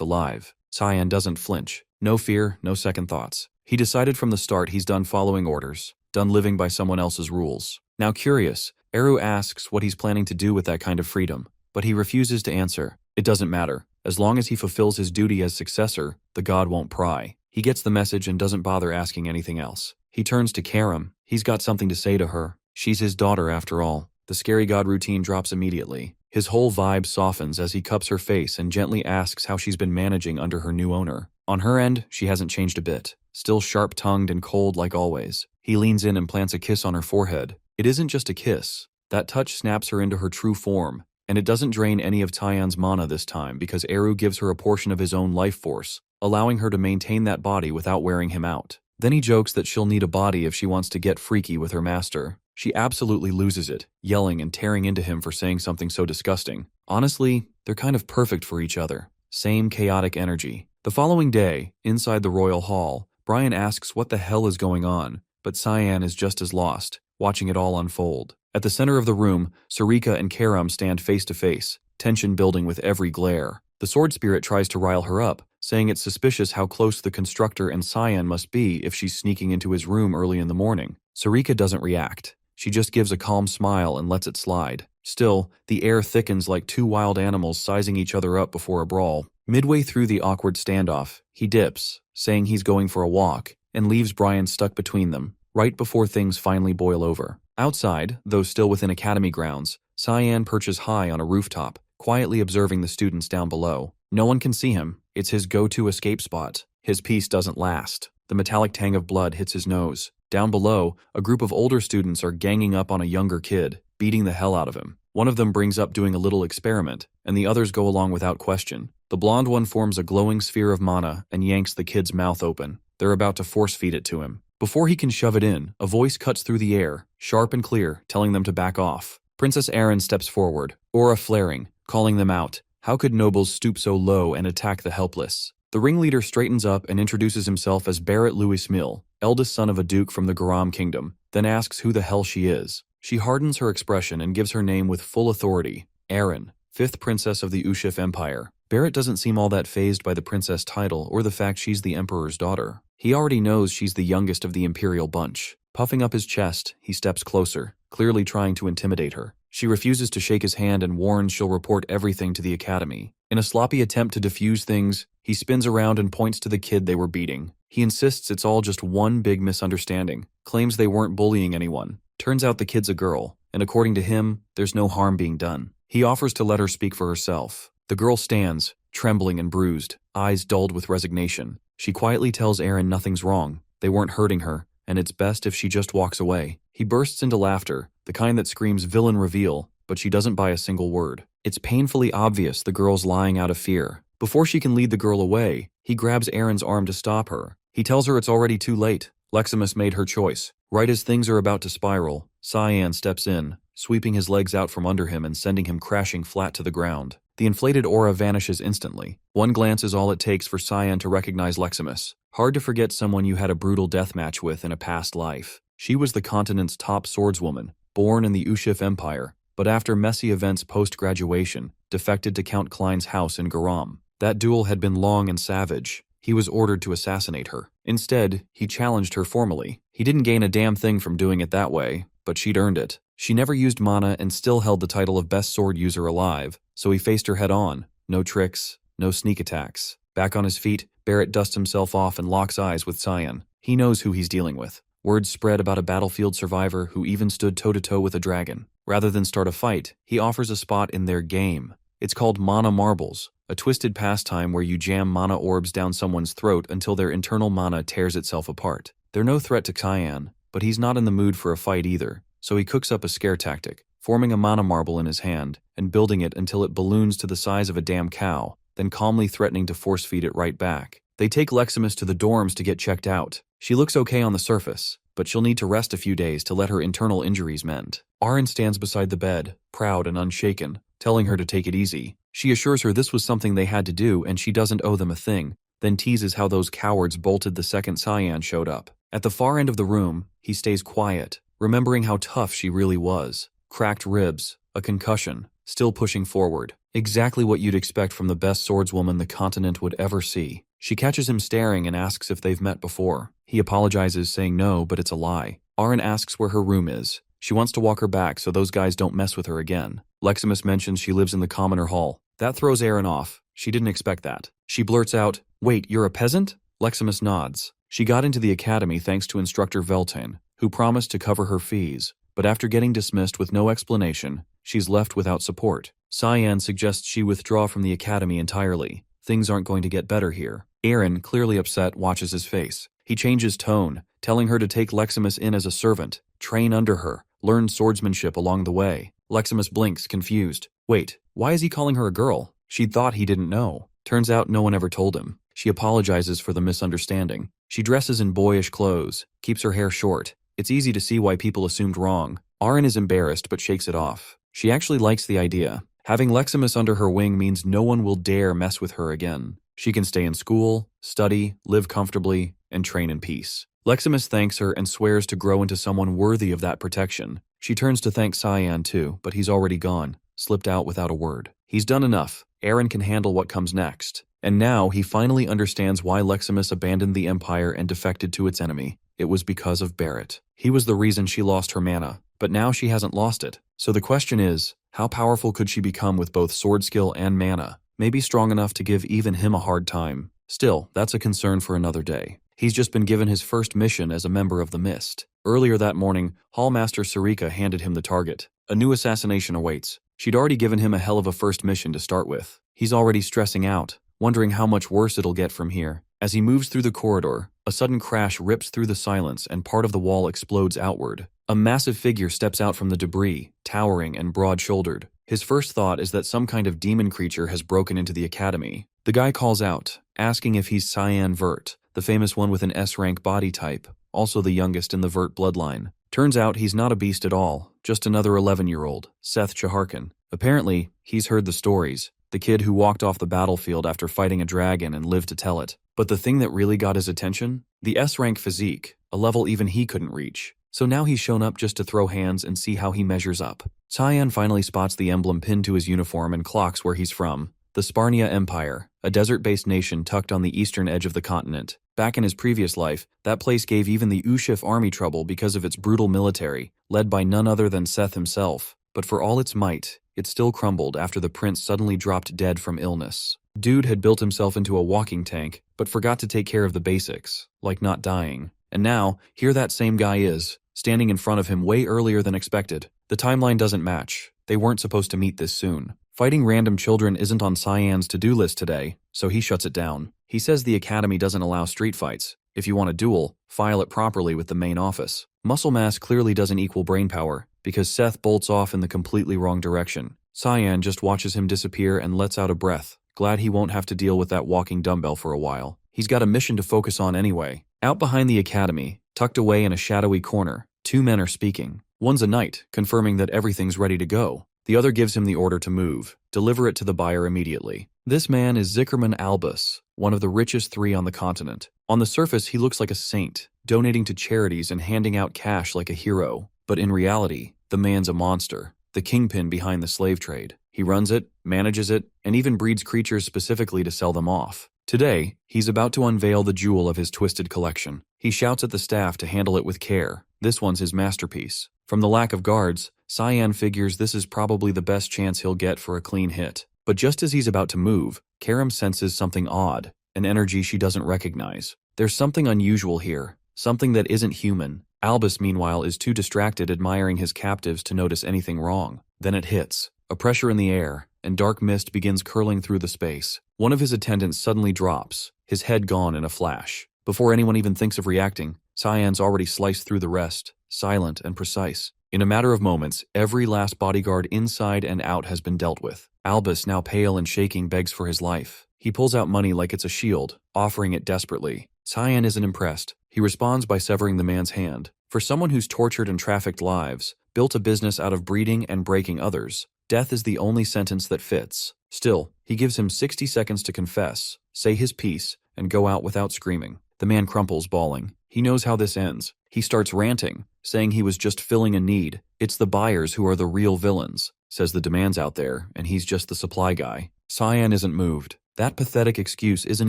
alive. Cyan doesn't flinch. No fear, no second thoughts. He decided from the start he's done following orders, done living by someone else's rules. Now curious, Eru asks what he's planning to do with that kind of freedom, but he refuses to answer. It doesn't matter. As long as he fulfills his duty as successor, the god won't pry. He gets the message and doesn't bother asking anything else. He turns to Karam. He's got something to say to her. She's his daughter after all. The scary god routine drops immediately. His whole vibe softens as he cups her face and gently asks how she's been managing under her new owner. On her end, she hasn't changed a bit. Still sharp-tongued and cold like always. He leans in and plants a kiss on her forehead. It isn't just a kiss. That touch snaps her into her true form, and it doesn't drain any of Tyan's mana this time because Eru gives her a portion of his own life force, allowing her to maintain that body without wearing him out. Then he jokes that she'll need a body if she wants to get freaky with her master. She absolutely loses it, yelling and tearing into him for saying something so disgusting. Honestly, they're kind of perfect for each other. Same chaotic energy. The following day, inside the royal hall, Brian asks what the hell is going on, but Cyan is just as lost, watching it all unfold. At the center of the room, Sarika and Karam stand face to face, tension building with every glare. The sword spirit tries to rile her up, saying it's suspicious how close the constructor and Cyan must be if she's sneaking into his room early in the morning. Sarika doesn't react. She just gives a calm smile and lets it slide. Still, the air thickens like two wild animals sizing each other up before a brawl. Midway through the awkward standoff, he dips, saying he's going for a walk, and leaves Brian stuck between them, right before things finally boil over. Outside, though still within academy grounds, Cyan perches high on a rooftop, quietly observing the students down below. No one can see him. It's his go-to escape spot. His peace doesn't last. The metallic tang of blood hits his nose. Down below, a group of older students are ganging up on a younger kid, beating the hell out of him. One of them brings up doing a little experiment, and the others go along without question. The blonde one forms a glowing sphere of mana and yanks the kid's mouth open. They're about to force-feed it to him. Before he can shove it in, a voice cuts through the air, sharp and clear, telling them to back off. Princess Erin steps forward, aura flaring, calling them out. How could nobles stoop so low and attack the helpless? The ringleader straightens up and introduces himself as Barrett Louis Mill, eldest son of a duke from the Garam kingdom, then asks who the hell she is. She hardens her expression and gives her name with full authority, Erin, 5th princess of the Ushif Empire. Barrett doesn't seem all that fazed by the princess title or the fact she's the emperor's daughter. He already knows she's the youngest of the imperial bunch. Puffing up his chest, he steps closer, clearly trying to intimidate her. She refuses to shake his hand and warns she'll report everything to the academy. In a sloppy attempt to defuse things, he spins around and points to the kid they were beating. He insists it's all just one big misunderstanding, claims they weren't bullying anyone. Turns out the kid's a girl, and according to him, there's no harm being done. He offers to let her speak for herself. The girl stands, trembling and bruised, eyes dulled with resignation. She quietly tells Erin nothing's wrong, they weren't hurting her, and it's best if she just walks away. He bursts into laughter, the kind that screams villain reveal, but she doesn't buy a single word. It's painfully obvious the girl's lying out of fear. Before she can lead the girl away, he grabs Erin's arm to stop her. He tells her it's already too late. Leximus made her choice. Right as things are about to spiral, Cyan steps in, sweeping his legs out from under him and sending him crashing flat to the ground. The inflated aura vanishes instantly. One glance is all it takes for Cyan to recognize Leximus. Hard to forget someone you had a brutal deathmatch with in a past life. She was the continent's top swordswoman, born in the Ushif Empire, but after messy events post-graduation, defected to Count Klein's house in Garam. That duel had been long and savage. He was ordered to assassinate her. Instead, he challenged her formally. He didn't gain a damn thing from doing it that way, but she'd earned it. She never used mana and still held the title of best sword user alive, so he faced her head on. No tricks, no sneak attacks. Back on his feet, Barrett dusts himself off and locks eyes with Cyan. He knows who he's dealing with. Word spread about a battlefield survivor who even stood toe-to-toe with a dragon. Rather than start a fight, he offers a spot in their game. It's called Mana Marbles, a twisted pastime where you jam mana orbs down someone's throat until their internal mana tears itself apart. They're no threat to Cyan, but he's not in the mood for a fight either, so he cooks up a scare tactic. forming a mana marble in his hand and building it until it balloons to the size of a damn cow, then calmly threatening to force-feed it right back. They take Leximus to the dorms to get checked out. She looks okay on the surface, but she'll need to rest a few days to let her internal injuries mend. Aaron stands beside the bed, proud and unshaken, telling her to take it easy. She assures her this was something they had to do and she doesn't owe them a thing, then teases how those cowards bolted the second Cyan showed up. At the far end of the room, he stays quiet, remembering how tough she really was. Cracked ribs, a concussion, still pushing forward. Exactly what you'd expect from the best swordswoman the continent would ever see. She catches him staring and asks if they've met before. He apologizes, saying no, but it's a lie. Aaron asks where her room is. She wants to walk her back so those guys don't mess with her again. Leximus mentions she lives in the commoner hall. That throws Aaron off. She didn't expect that. She blurts out, "Wait, you're a peasant?" Leximus nods. She got into the academy thanks to instructor Veltain, who promised to cover her fees, but after getting dismissed with no explanation, she's left without support. Cyan suggests she withdraw from the academy entirely. Things aren't going to get better here. Aaron, clearly upset, watches his face. He changes tone, telling her to take Leximus in as a servant, train under her, learn swordsmanship along the way. Leximus blinks, confused. Wait, why is he calling her a girl? She'd thought he didn't know. Turns out no one ever told him. She apologizes for the misunderstanding. She dresses in boyish clothes, keeps her hair short. It's easy to see why people assumed wrong. Aaron is embarrassed but shakes it off. She actually likes the idea. Having Leximus under her wing means no one will dare mess with her again. She can stay in school, study, live comfortably, and train in peace. Leximus thanks her and swears to grow into someone worthy of that protection. She turns to thank Cyan too, but he's already gone, slipped out without a word. He's done enough. Aaron can handle what comes next. And now he finally understands why Leximus abandoned the Empire and defected to its enemy. It was because of Barrett. He was the reason she lost her mana, but now she hasn't lost it. So the question is, how powerful could she become with both sword skill and mana? Maybe strong enough to give even him a hard time. Still, that's a concern for another day. He's just been given his first mission as a member of the Mist. Earlier that morning, Hallmaster Sarika handed him the target. A new assassination awaits. She'd already given him a hell of a first mission to start with. He's already stressing out, wondering how much worse it'll get from here. As he moves through the corridor, a sudden crash rips through the silence and part of the wall explodes outward. A massive figure steps out from the debris, towering and broad-shouldered. His first thought is that some kind of demon creature has broken into the academy. The guy calls out, asking if he's Cyan Vert, the famous one with an S-rank body type, also the youngest in the Vert bloodline. Turns out he's not a beast at all, just another 11-year-old, Seth Chaharkin. Apparently, he's heard the stories, the kid who walked off the battlefield after fighting a dragon and lived to tell it. But the thing that really got his attention? The S-rank physique, a level even he couldn't reach. So now he's shown up just to throw hands and see how he measures up. Cyan finally spots the emblem pinned to his uniform and clocks where he's from. The Sparnia Empire, a desert-based nation tucked on the eastern edge of the continent. Back in his previous life, that place gave even the Ushif army trouble because of its brutal military, led by none other than Seth himself. But for all its might, it still crumbled after the prince suddenly dropped dead from illness. Dude had built himself into a walking tank, but forgot to take care of the basics, like not dying. And now, here that same guy is, standing in front of him way earlier than expected. The timeline doesn't match. They weren't supposed to meet this soon. Fighting random children isn't on Cyan's to-do list today, so he shuts it down. He says the academy doesn't allow street fights. If you want a duel, file it properly with the main office. Muscle mass clearly doesn't equal brain power, because Seth bolts off in the completely wrong direction. Cyan just watches him disappear and lets out a breath, glad he won't have to deal with that walking dumbbell for a while. He's got a mission to focus on anyway. Out behind the academy, tucked away in a shadowy corner, two men are speaking. One's a knight, confirming that everything's ready to go. The other gives him the order to move, deliver it to the buyer immediately. This man is Zickerman Albus, one of the richest three on the continent. On the surface, he looks like a saint, donating to charities and handing out cash like a hero. But in reality, the man's a monster, the kingpin behind the slave trade. He runs it, manages it, and even breeds creatures specifically to sell them off. Today, he's about to unveil the jewel of his twisted collection. He shouts at the staff to handle it with care. This one's his masterpiece. From the lack of guards, Cyan figures this is probably the best chance he'll get for a clean hit. But just as he's about to move, Karam senses something odd, an energy she doesn't recognize. There's something unusual here, something that isn't human. Albus, meanwhile, is too distracted admiring his captives to notice anything wrong. Then it hits. A pressure in the air, and dark mist begins curling through the space. One of his attendants suddenly drops, his head gone in a flash. Before anyone even thinks of reacting, Cyan's already sliced through the rest, silent and precise. In a matter of moments, every last bodyguard inside and out has been dealt with. Albus, now pale and shaking, begs for his life. He pulls out money like it's a shield, offering it desperately. Cyan isn't impressed. He responds by severing the man's hand. For someone who's tortured and trafficked lives, built a business out of breeding and breaking others, death is the only sentence that fits. Still, he gives him 60 seconds to confess, say his piece, and go out without screaming. The man crumples, bawling. He knows how this ends. He starts ranting, saying he was just filling a need. It's the buyers who are the real villains, says the demand's out there, and he's just the supply guy. Cyan isn't moved. That pathetic excuse isn't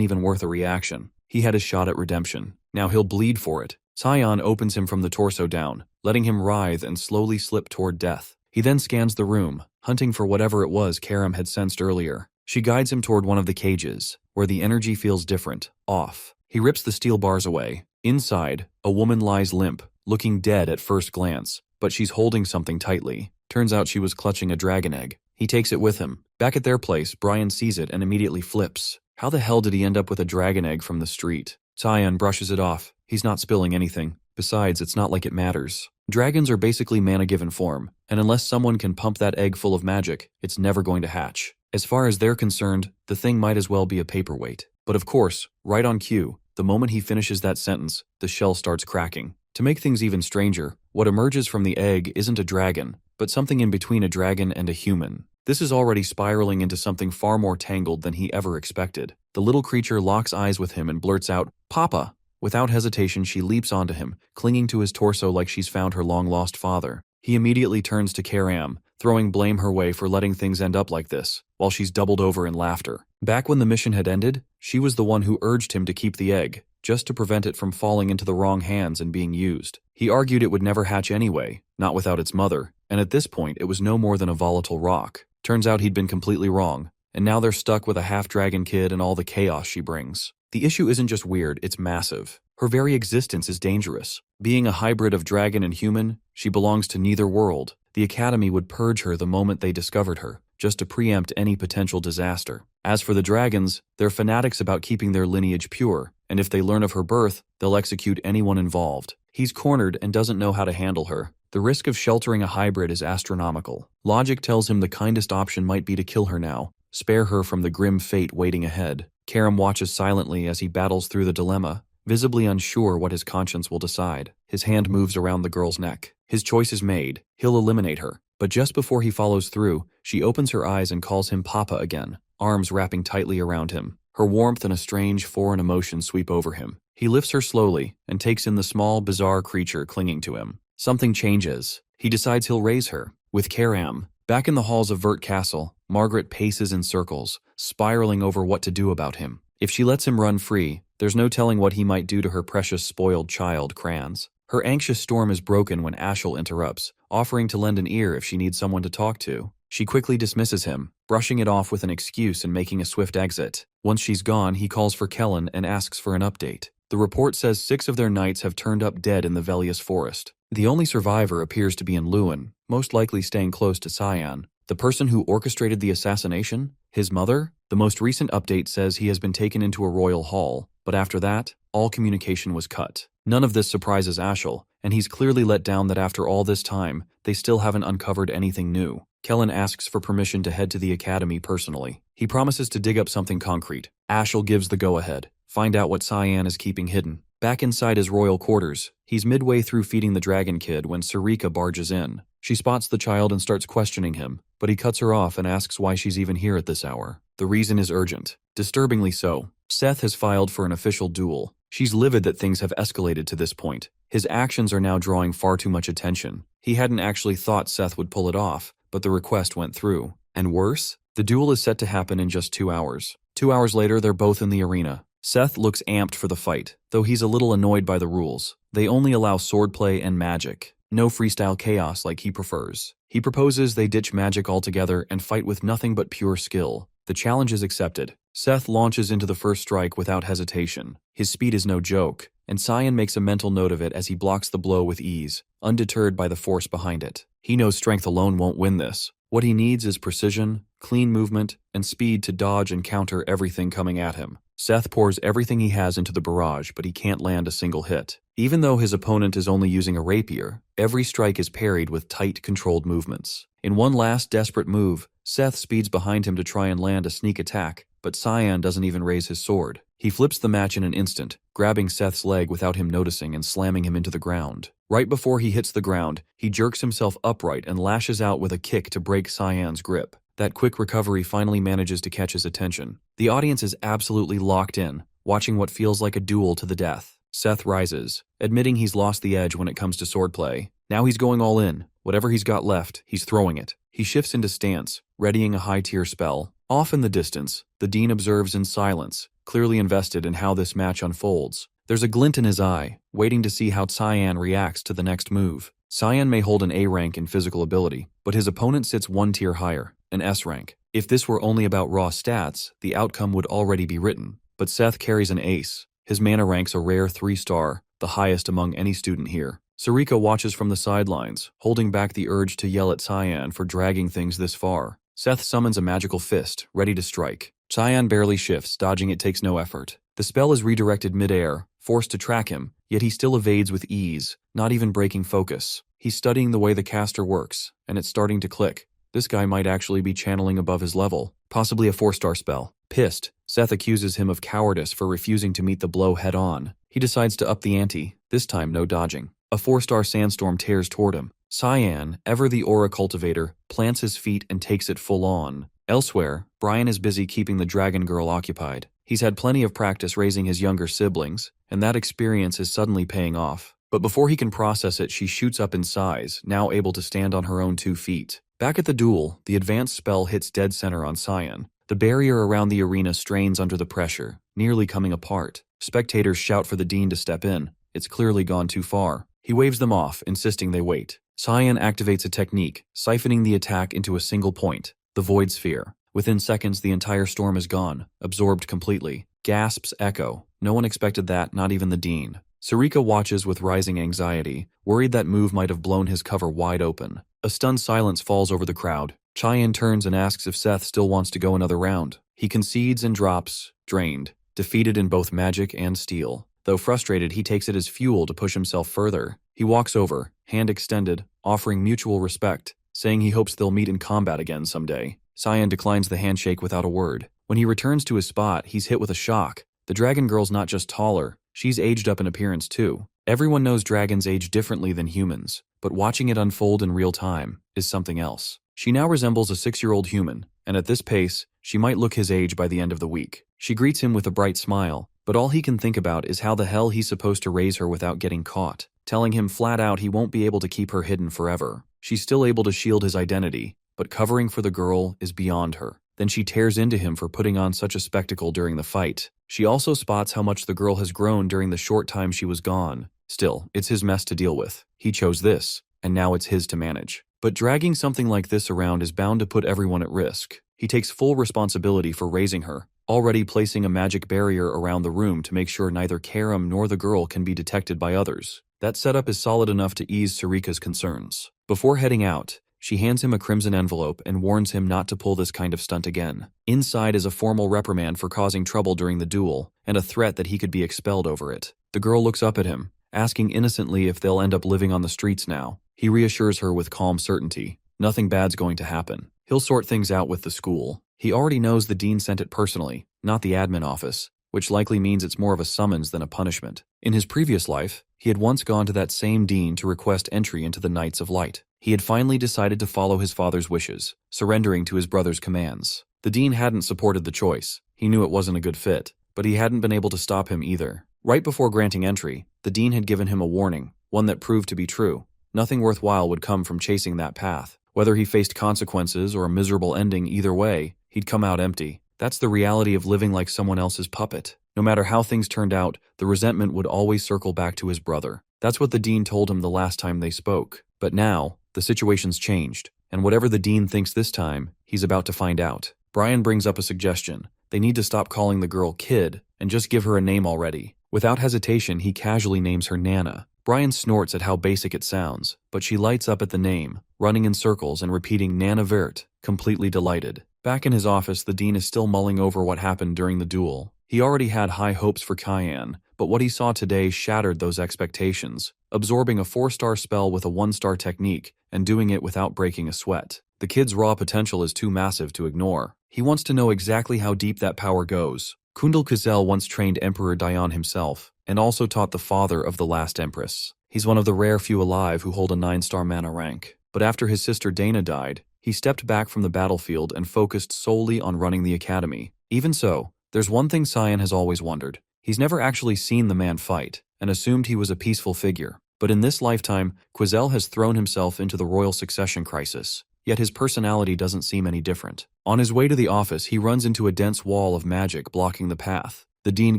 even worth a reaction. He had his shot at redemption. Now he'll bleed for it. Cyan opens him from the torso down, letting him writhe and slowly slip toward death. He then scans the room, hunting for whatever it was Karam had sensed earlier. She guides him toward one of the cages, where the energy feels different, off. He rips the steel bars away. Inside, a woman lies limp, looking dead at first glance, but she's holding something tightly. Turns out she was clutching a dragon egg. He takes it with him. Back at their place, Brian sees it and immediately flips. How the hell did he end up with a dragon egg from the street? Cyan brushes it off. He's not spilling anything. Besides, it's not like it matters. Dragons are basically mana given form, and unless someone can pump that egg full of magic, it's never going to hatch. As far as they're concerned, the thing might as well be a paperweight. But of course, right on cue, the moment he finishes that sentence, the shell starts cracking. To make things even stranger, what emerges from the egg isn't a dragon, but something in between a dragon and a human. This is already spiraling into something far more tangled than he ever expected. The little creature locks eyes with him and blurts out, "Papa!" Without hesitation, she leaps onto him, clinging to his torso like she's found her long-lost father. He immediately turns to Karam, throwing blame her way for letting things end up like this, while she's doubled over in laughter. Back when the mission had ended, she was the one who urged him to keep the egg, just to prevent it from falling into the wrong hands and being used. He argued it would never hatch anyway, not without its mother, and at this point it was no more than a volatile rock. Turns out he'd been completely wrong, and now they're stuck with a half-dragon kid and all the chaos she brings. The issue isn't just weird, it's massive. Her very existence is dangerous. Being a hybrid of dragon and human, she belongs to neither world. The Academy would purge her the moment they discovered her, just to preempt any potential disaster. As for the dragons, they're fanatics about keeping their lineage pure, and if they learn of her birth, they'll execute anyone involved. He's cornered and doesn't know how to handle her. The risk of sheltering a hybrid is astronomical. Logic tells him the kindest option might be to kill her now, spare her from the grim fate waiting ahead. Karam watches silently as he battles through the dilemma, visibly unsure what his conscience will decide. His hand moves around the girl's neck. His choice is made. He'll eliminate her. But just before he follows through, she opens her eyes and calls him Papa again, arms wrapping tightly around him. Her warmth and a strange, foreign emotion sweep over him. He lifts her slowly and takes in the small, bizarre creature clinging to him. Something changes. He decides he'll raise her. With Karam, back in the halls of Vert Castle, Margaret paces in circles, spiraling over what to do about him. If she lets him run free, there's no telling what he might do to her precious spoiled child, Kranz. Her anxious storm is broken when Ashel interrupts, offering to lend an ear if she needs someone to talk to. She quickly dismisses him, brushing it off with an excuse and making a swift exit. Once she's gone, he calls for Kellen and asks for an update. The report says 6 of their knights have turned up dead in the Velius forest. The only survivor appears to be in Lewin, most likely staying close to Cyan. The person who orchestrated the assassination? His mother? The most recent update says he has been taken into a royal hall, but after that, all communication was cut. None of this surprises Ashel, and he's clearly let down that after all this time, they still haven't uncovered anything new. Kellen asks for permission to head to the academy personally. He promises to dig up something concrete. Ashel gives the go-ahead. Find out what Cyan is keeping hidden. Back inside his royal quarters, he's midway through feeding the dragon kid when Sarika barges in. She spots the child and starts questioning him, but he cuts her off and asks why she's even here at this hour. The reason is urgent. Disturbingly so. Seth has filed for an official duel. She's livid that things have escalated to this point. His actions are now drawing far too much attention. He hadn't actually thought Seth would pull it off, but the request went through. And worse, the duel is set to happen in just 2 hours. 2 hours later, they're both in the arena. Seth looks amped for the fight, though he's a little annoyed by the rules. They only allow swordplay and magic. No freestyle chaos like he prefers. He proposes they ditch magic altogether and fight with nothing but pure skill. The challenge is accepted. Seth launches into the first strike without hesitation. His speed is no joke, and Cyan makes a mental note of it as he blocks the blow with ease, undeterred by the force behind it. He knows strength alone won't win this. What he needs is precision, clean movement, and speed to dodge and counter everything coming at him. Seth pours everything he has into the barrage, but he can't land a single hit. Even though his opponent is only using a rapier, every strike is parried with tight, controlled movements. In one last desperate move, Seth speeds behind him to try and land a sneak attack, but Cyan doesn't even raise his sword. He flips the match in an instant, grabbing Seth's leg without him noticing and slamming him into the ground. Right before he hits the ground, he jerks himself upright and lashes out with a kick to break Cyan's grip. That quick recovery finally manages to catch his attention. The audience is absolutely locked in, watching what feels like a duel to the death. Seth rises, admitting he's lost the edge when it comes to swordplay. Now he's going all in. Whatever he's got left, he's throwing it. He shifts into stance, readying a high-tier spell. Off in the distance, the Dean observes in silence, clearly invested in how this match unfolds. There's a glint in his eye, waiting to see how Cyan reacts to the next move. Cyan may hold an A rank in physical ability, but his opponent sits one tier higher, an S rank. If this were only about raw stats, the outcome would already be written. But Seth carries an ace. His mana rank's a rare 3-star, the highest among any student here. Sarika watches from the sidelines, holding back the urge to yell at Cyan for dragging things this far. Seth summons a magical fist, ready to strike. Cyan barely shifts, dodging it takes no effort. The spell is redirected mid-air, forced to track him, yet he still evades with ease, not even breaking focus. He's studying the way the caster works, and it's starting to click. This guy might actually be channeling above his level, possibly a 4-star spell. Pissed, Seth accuses him of cowardice for refusing to meet the blow head-on. He decides to up the ante, this time no dodging. A 4-star sandstorm tears toward him. Cyan, ever the aura cultivator, plants his feet and takes it full on. Elsewhere, Brian is busy keeping the dragon girl occupied. He's had plenty of practice raising his younger siblings, and that experience is suddenly paying off. But before he can process it, she shoots up in size, now able to stand on her own 2 feet. Back at the duel, the advanced spell hits dead center on Cyan. The barrier around the arena strains under the pressure, nearly coming apart. Spectators shout for the Dean to step in. It's clearly gone too far. He waves them off, insisting they wait. Cyan activates a technique, siphoning the attack into a single point, the Void Sphere. Within seconds, the entire storm is gone, absorbed completely. Gasps echo. No one expected that, not even the Dean. Sarika watches with rising anxiety, worried that move might have blown his cover wide open. A stunned silence falls over the crowd. Cyan turns and asks if Seth still wants to go another round. He concedes and drops, drained, defeated in both magic and steel. Though frustrated, he takes it as fuel to push himself further. He walks over, hand extended, offering mutual respect, saying he hopes they'll meet in combat again someday. Cyan declines the handshake without a word. When he returns to his spot, he's hit with a shock. The dragon girl's not just taller, she's aged up in appearance too. Everyone knows dragons age differently than humans, but watching it unfold in real time is something else. She now resembles a 6-year-old human, and at this pace, she might look his age by the end of the week. She greets him with a bright smile, but all he can think about is how the hell he's supposed to raise her without getting caught, telling him flat out he won't be able to keep her hidden forever. She's still able to shield his identity, but covering for the girl is beyond her. Then she tears into him for putting on such a spectacle during the fight. She also spots how much the girl has grown during the short time she was gone. Still, it's his mess to deal with. He chose this, and now it's his to manage. But dragging something like this around is bound to put everyone at risk. He takes full responsibility for raising her, already placing a magic barrier around the room to make sure neither Karam nor the girl can be detected by others. That setup is solid enough to ease Sarika's concerns. Before heading out, she hands him a crimson envelope and warns him not to pull this kind of stunt again. Inside is a formal reprimand for causing trouble during the duel, and a threat that he could be expelled over it. The girl looks up at him, asking innocently if they'll end up living on the streets now. He reassures her with calm certainty. Nothing bad's going to happen. He'll sort things out with the school. He already knows the dean sent it personally, not the admin office, which likely means it's more of a summons than a punishment. In his previous life, he had once gone to that same dean to request entry into the Knights of Light. He had finally decided to follow his father's wishes, surrendering to his brother's commands. The dean hadn't supported the choice. He knew it wasn't a good fit, but he hadn't been able to stop him either. Right before granting entry, the dean had given him a warning, one that proved to be true. Nothing worthwhile would come from chasing that path. Whether he faced consequences or a miserable ending, either way, he'd come out empty. That's the reality of living like someone else's puppet. No matter how things turned out, the resentment would always circle back to his brother. That's what the dean told him the last time they spoke. But now, the situation's changed, and whatever the dean thinks this time, he's about to find out. Brian brings up a suggestion. They need to stop calling the girl Kid and just give her a name already. Without hesitation, he casually names her Nana. Brian snorts at how basic it sounds, but she lights up at the name, running in circles and repeating Nana Vert, completely delighted. Back in his office, the dean is still mulling over what happened during the duel. He already had high hopes for Cyan, but what he saw today shattered those expectations, absorbing a 4-star spell with a 1-star technique and doing it without breaking a sweat. The kid's raw potential is too massive to ignore. He wants to know exactly how deep that power goes. Kundal Kuzel once trained Emperor Dayan himself, and also taught the father of the last empress. He's one of the rare few alive who hold a 9-star mana rank. But after his sister Dana died, he stepped back from the battlefield and focused solely on running the academy. Even so, there's one thing Cyan has always wondered. He's never actually seen the man fight, and assumed he was a peaceful figure. But in this lifetime, Quizel has thrown himself into the royal succession crisis, yet his personality doesn't seem any different. On his way to the office, he runs into a dense wall of magic blocking the path. The dean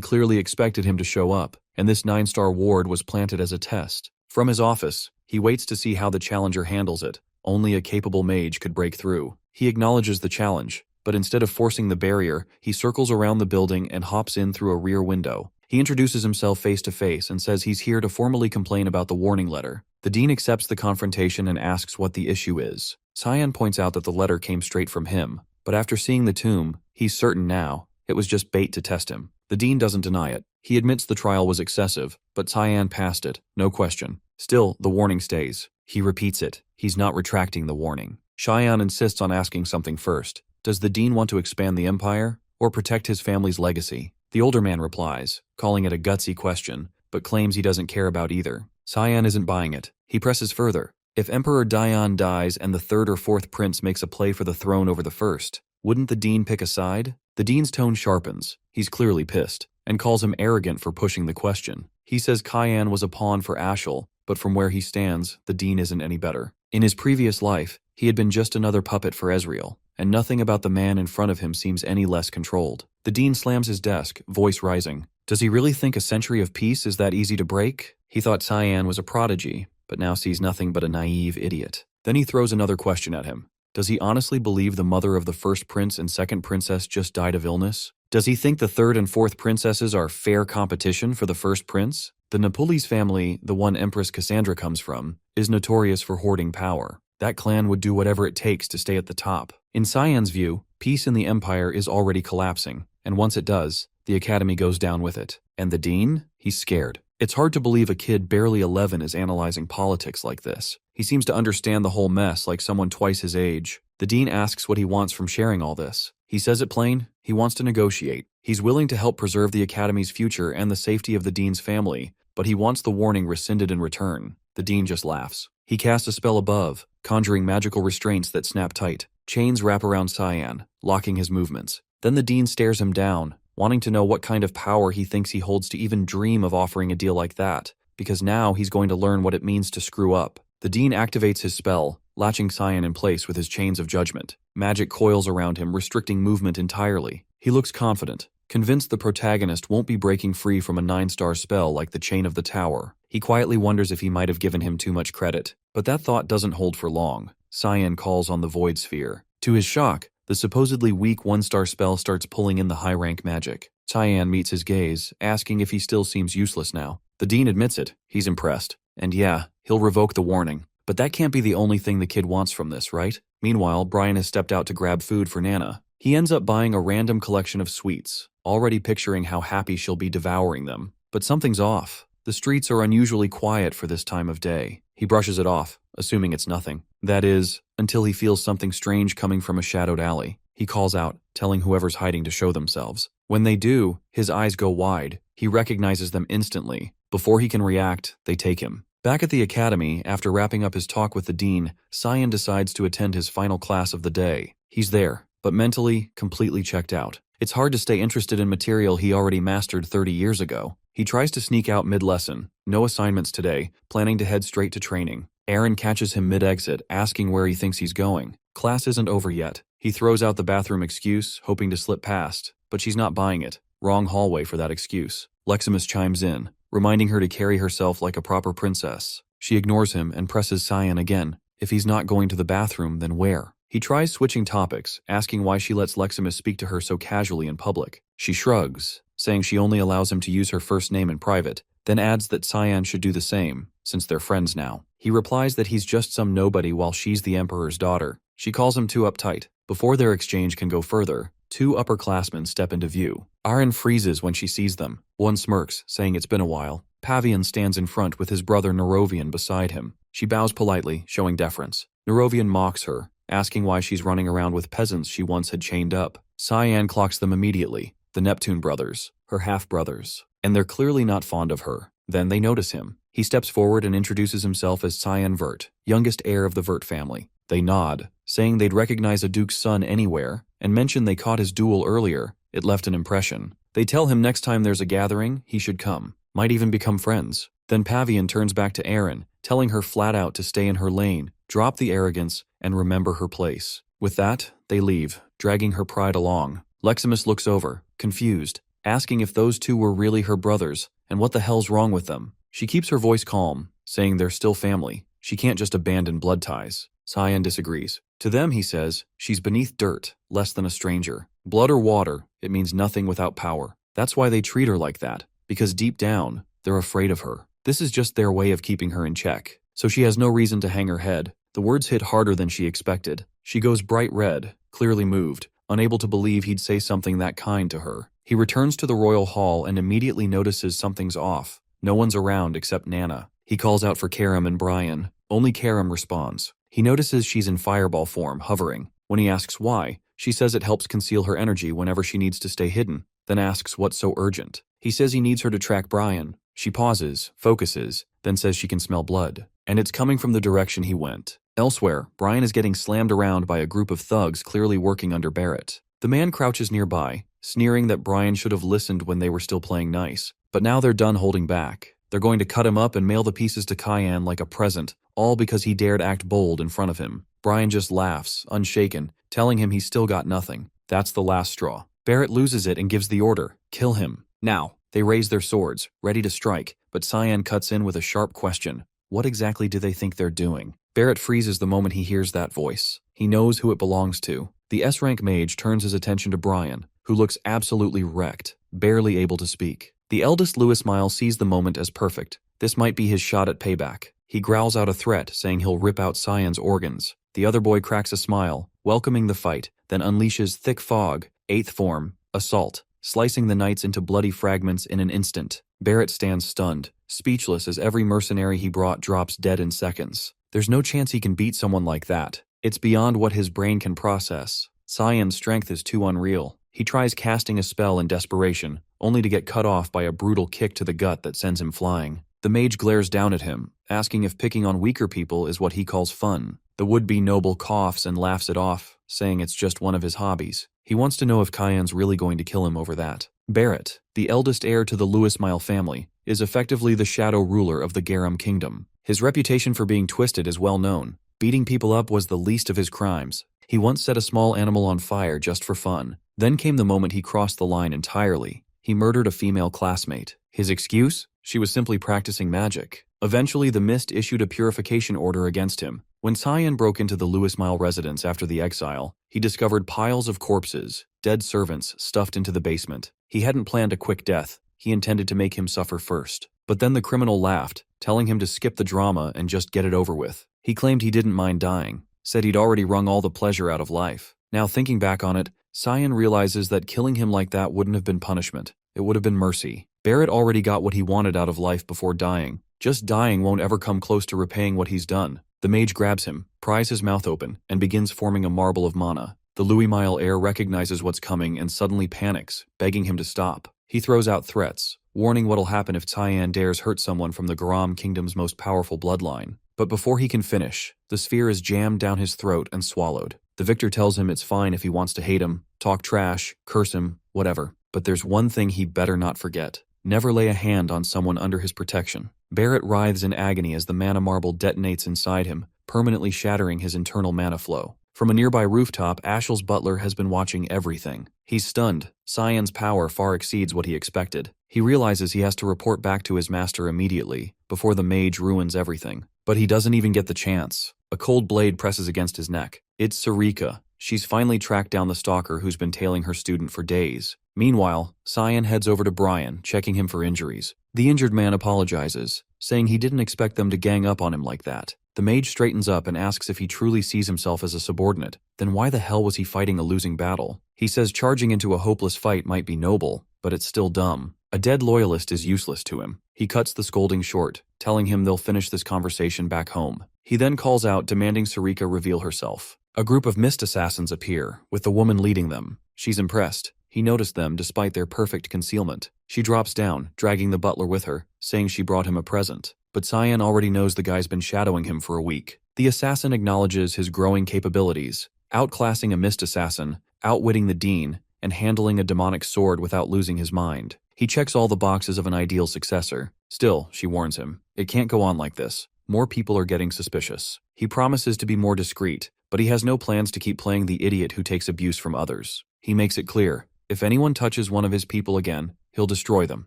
clearly expected him to show up, and this 9-star ward was planted as a test. From his office, he waits to see how the challenger handles it. Only a capable mage could break through. He acknowledges the challenge, but instead of forcing the barrier, he circles around the building and hops in through a rear window. He introduces himself face to face and says he's here to formally complain about the warning letter. The dean accepts the confrontation and asks what the issue is. Cyan points out that the letter came straight from him, but after seeing the tomb, he's certain now it was just bait to test him. The dean doesn't deny it. He admits the trial was excessive, but Cyan passed it, no question. Still, the warning stays. He repeats it. He's not retracting the warning. Cheyenne insists on asking something first. Does the dean want to expand the empire, or protect his family's legacy? The older man replies, calling it a gutsy question, but claims he doesn't care about either. Cyan isn't buying it. He presses further. If Emperor Dayan dies and the 3rd or 4th prince makes a play for the throne over the 1st, wouldn't the dean pick a side? The dean's tone sharpens. He's clearly pissed, and calls him arrogant for pushing the question. He says Cyan was a pawn for Ashel, but from where he stands, the dean isn't any better. In his previous life, he had been just another puppet for Ezreal, and nothing about the man in front of him seems any less controlled. The dean slams his desk, voice rising. Does he really think a century of peace is that easy to break? He thought Cyan was a prodigy, but now sees nothing but a naive idiot. Then he throws another question at him. Does he honestly believe the mother of the 1st prince and 2nd princess just died of illness? Does he think the 3rd and 4th princesses are fair competition for the 1st prince? The Napules family, the one Empress Cassandra comes from, is notorious for hoarding power. That clan would do whatever it takes to stay at the top. In Cyan's view, peace in the empire is already collapsing, and once it does, the academy goes down with it. And the dean? He's scared. It's hard to believe a kid barely 11 is analyzing politics like this. He seems to understand the whole mess like someone twice his age. The dean asks what he wants from sharing all this. He says it plain. He wants to negotiate. He's willing to help preserve the academy's future and the safety of the dean's family, but he wants the warning rescinded in return. The dean just laughs. He casts a spell above, conjuring magical restraints that snap tight. Chains wrap around Cyan, locking his movements. Then the dean stares him down, wanting to know what kind of power he thinks he holds to even dream of offering a deal like that, because now he's going to learn what it means to screw up. The dean activates his spell, latching Cyan in place with his chains of judgment. Magic coils around him, restricting movement entirely. He looks confident, convinced the protagonist won't be breaking free from a 9-star spell like the Chain of the Tower. He quietly wonders if he might have given him too much credit, but that thought doesn't hold for long. Cyan calls on the Void Sphere. To his shock, the supposedly weak 1-star spell starts pulling in the high-rank magic. Cyan meets his gaze, asking if he still seems useless now. The dean admits it. He's impressed. And yeah, he'll revoke the warning. But that can't be the only thing the kid wants from this, right? Meanwhile, Brian has stepped out to grab food for Nana. He ends up buying a random collection of sweets, already picturing how happy she'll be devouring them. But something's off. The streets are unusually quiet for this time of day. He brushes it off, assuming it's nothing. That is, until he feels something strange coming from a shadowed alley. He calls out, telling whoever's hiding to show themselves. When they do, his eyes go wide. He recognizes them instantly. Before he can react, they take him. Back at the academy, after wrapping up his talk with the dean, Cyan decides to attend his final class of the day. He's there, but mentally, completely checked out. It's hard to stay interested in material he already mastered 30 years ago. He tries to sneak out mid-lesson. No assignments today, planning to head straight to training. Aaron catches him mid-exit, asking where he thinks he's going. Class isn't over yet. He throws out the bathroom excuse, hoping to slip past, but she's not buying it. Wrong hallway for that excuse. Leximus chimes in, reminding her to carry herself like a proper princess. She ignores him and presses Cyan again. If he's not going to the bathroom, then where? He tries switching topics, asking why she lets Leximus speak to her so casually in public. She shrugs, saying she only allows him to use her first name in private, then adds that Cyan should do the same, since they're friends now. He replies that he's just some nobody while she's the Emperor's daughter. She calls him too uptight. Before their exchange can go further, two upperclassmen step into view. Aaron freezes when she sees them. One smirks, saying it's been a while. Pavian stands in front with his brother Nerovian beside him. She bows politely, showing deference. Nerovian mocks her, asking why she's running around with peasants she once had chained up. Cyan clocks them immediately, the Neptune brothers, her half-brothers, and they're clearly not fond of her. Then they notice him. He steps forward and introduces himself as Cyan Vert, youngest heir of the Vert family. They nod, saying they'd recognize a duke's son anywhere, and mention they caught his duel earlier. It left an impression. They tell him next time there's a gathering, he should come. Might even become friends. Then Pavian turns back to Aaron, telling her flat out to stay in her lane, drop the arrogance, and remember her place. With that, they leave, dragging her pride along. Leximus looks over, confused, asking if those two were really her brothers, and what the hell's wrong with them. She keeps her voice calm, saying they're still family. She can't just abandon blood ties. Cyan disagrees. To them, he says, she's beneath dirt, less than a stranger. Blood or water, it means nothing without power. That's why they treat her like that, because deep down, they're afraid of her. This is just their way of keeping her in check. So she has no reason to hang her head. The words hit harder than she expected. She goes bright red, clearly moved, unable to believe he'd say something that kind to her. He returns to the royal hall and immediately notices something's off. No one's around except Nana. He calls out for Karam and Brian. Only Karam responds. He notices she's in fireball form, hovering. When he asks why, she says it helps conceal her energy whenever she needs to stay hidden, then asks what's so urgent. He says he needs her to track Brian. She pauses, focuses, then says she can smell blood. And it's coming from the direction he went. Elsewhere, Brian is getting slammed around by a group of thugs clearly working under Barrett. The man crouches nearby, sneering that Brian should have listened when they were still playing nice. But now they're done holding back. They're going to cut him up and mail the pieces to Cyan like a present, all because he dared act bold in front of him. Brian just laughs, unshaken, telling him he's still got nothing. That's the last straw. Barrett loses it and gives the order, kill him. Now, they raise their swords, ready to strike, but Cyan cuts in with a sharp question. What exactly do they think they're doing? Barrett freezes the moment he hears that voice. He knows who it belongs to. The S-rank mage turns his attention to Brian, who looks absolutely wrecked, barely able to speak. The eldest Louis Mile sees the moment as perfect. This might be his shot at payback. He growls out a threat, saying he'll rip out Cyan's organs. The other boy cracks a smile, welcoming the fight, then unleashes Thick Fog, 8th form, Assault, slicing the knights into bloody fragments in an instant. Barrett stands stunned, speechless as every mercenary he brought drops dead in seconds. There's no chance he can beat someone like that. It's beyond what his brain can process. Cyan's strength is too unreal. He tries casting a spell in desperation, only to get cut off by a brutal kick to the gut that sends him flying. The mage glares down at him, asking if picking on weaker people is what he calls fun. The would-be noble coughs and laughs it off, saying it's just one of his hobbies. He wants to know if Cyan's really going to kill him over that. Barrett, the eldest heir to the Louis Mile family, is effectively the shadow ruler of the Garum kingdom. His reputation for being twisted is well known. Beating people up was the least of his crimes. He once set a small animal on fire just for fun. Then came the moment he crossed the line entirely. He murdered a female classmate. His excuse? She was simply practicing magic. Eventually, the Mist issued a purification order against him. When Cyan broke into the Louis Mile residence after the exile, he discovered piles of corpses, dead servants stuffed into the basement. He hadn't planned a quick death. He intended to make him suffer first. But then the criminal laughed, telling him to skip the drama and just get it over with. He claimed he didn't mind dying, said he'd already wrung all the pleasure out of life. Now thinking back on it, Cyan realizes that killing him like that wouldn't have been punishment. It would have been mercy. Barrett already got what he wanted out of life before dying. Just dying won't ever come close to repaying what he's done. The mage grabs him, pries his mouth open, and begins forming a marble of mana. The Louis Mile heir recognizes what's coming and suddenly panics, begging him to stop. He throws out threats, warning what'll happen if Cyan dares hurt someone from the Garam kingdom's most powerful bloodline. But before he can finish, the sphere is jammed down his throat and swallowed. The victor tells him it's fine if he wants to hate him, talk trash, curse him, whatever. But there's one thing he better not forget. Never lay a hand on someone under his protection. Barrett writhes in agony as the mana marble detonates inside him, permanently shattering his internal mana flow. From a nearby rooftop, Ashel's butler has been watching everything. He's stunned. Cyan's power far exceeds what he expected. He realizes he has to report back to his master immediately, before the mage ruins everything. But he doesn't even get the chance. A cold blade presses against his neck. It's Sarika. She's finally tracked down the stalker who's been tailing her student for days. Meanwhile, Cyan heads over to Brian, checking him for injuries. The injured man apologizes, saying he didn't expect them to gang up on him like that. The mage straightens up and asks if he truly sees himself as a subordinate. Then why the hell was he fighting a losing battle? He says charging into a hopeless fight might be noble, but it's still dumb. A dead loyalist is useless to him. He cuts the scolding short, telling him they'll finish this conversation back home. He then calls out, demanding Sarika reveal herself. A group of mist assassins appear, with the woman leading them. She's impressed. He noticed them despite their perfect concealment. She drops down, dragging the butler with her, saying she brought him a present. But Cyan already knows the guy's been shadowing him for a week. The assassin acknowledges his growing capabilities, outclassing a mist assassin, outwitting the dean, and handling a demonic sword without losing his mind. He checks all the boxes of an ideal successor. Still, she warns him, it can't go on like this. More people are getting suspicious. He promises to be more discreet, but he has no plans to keep playing the idiot who takes abuse from others. He makes it clear, if anyone touches one of his people again, he'll destroy them.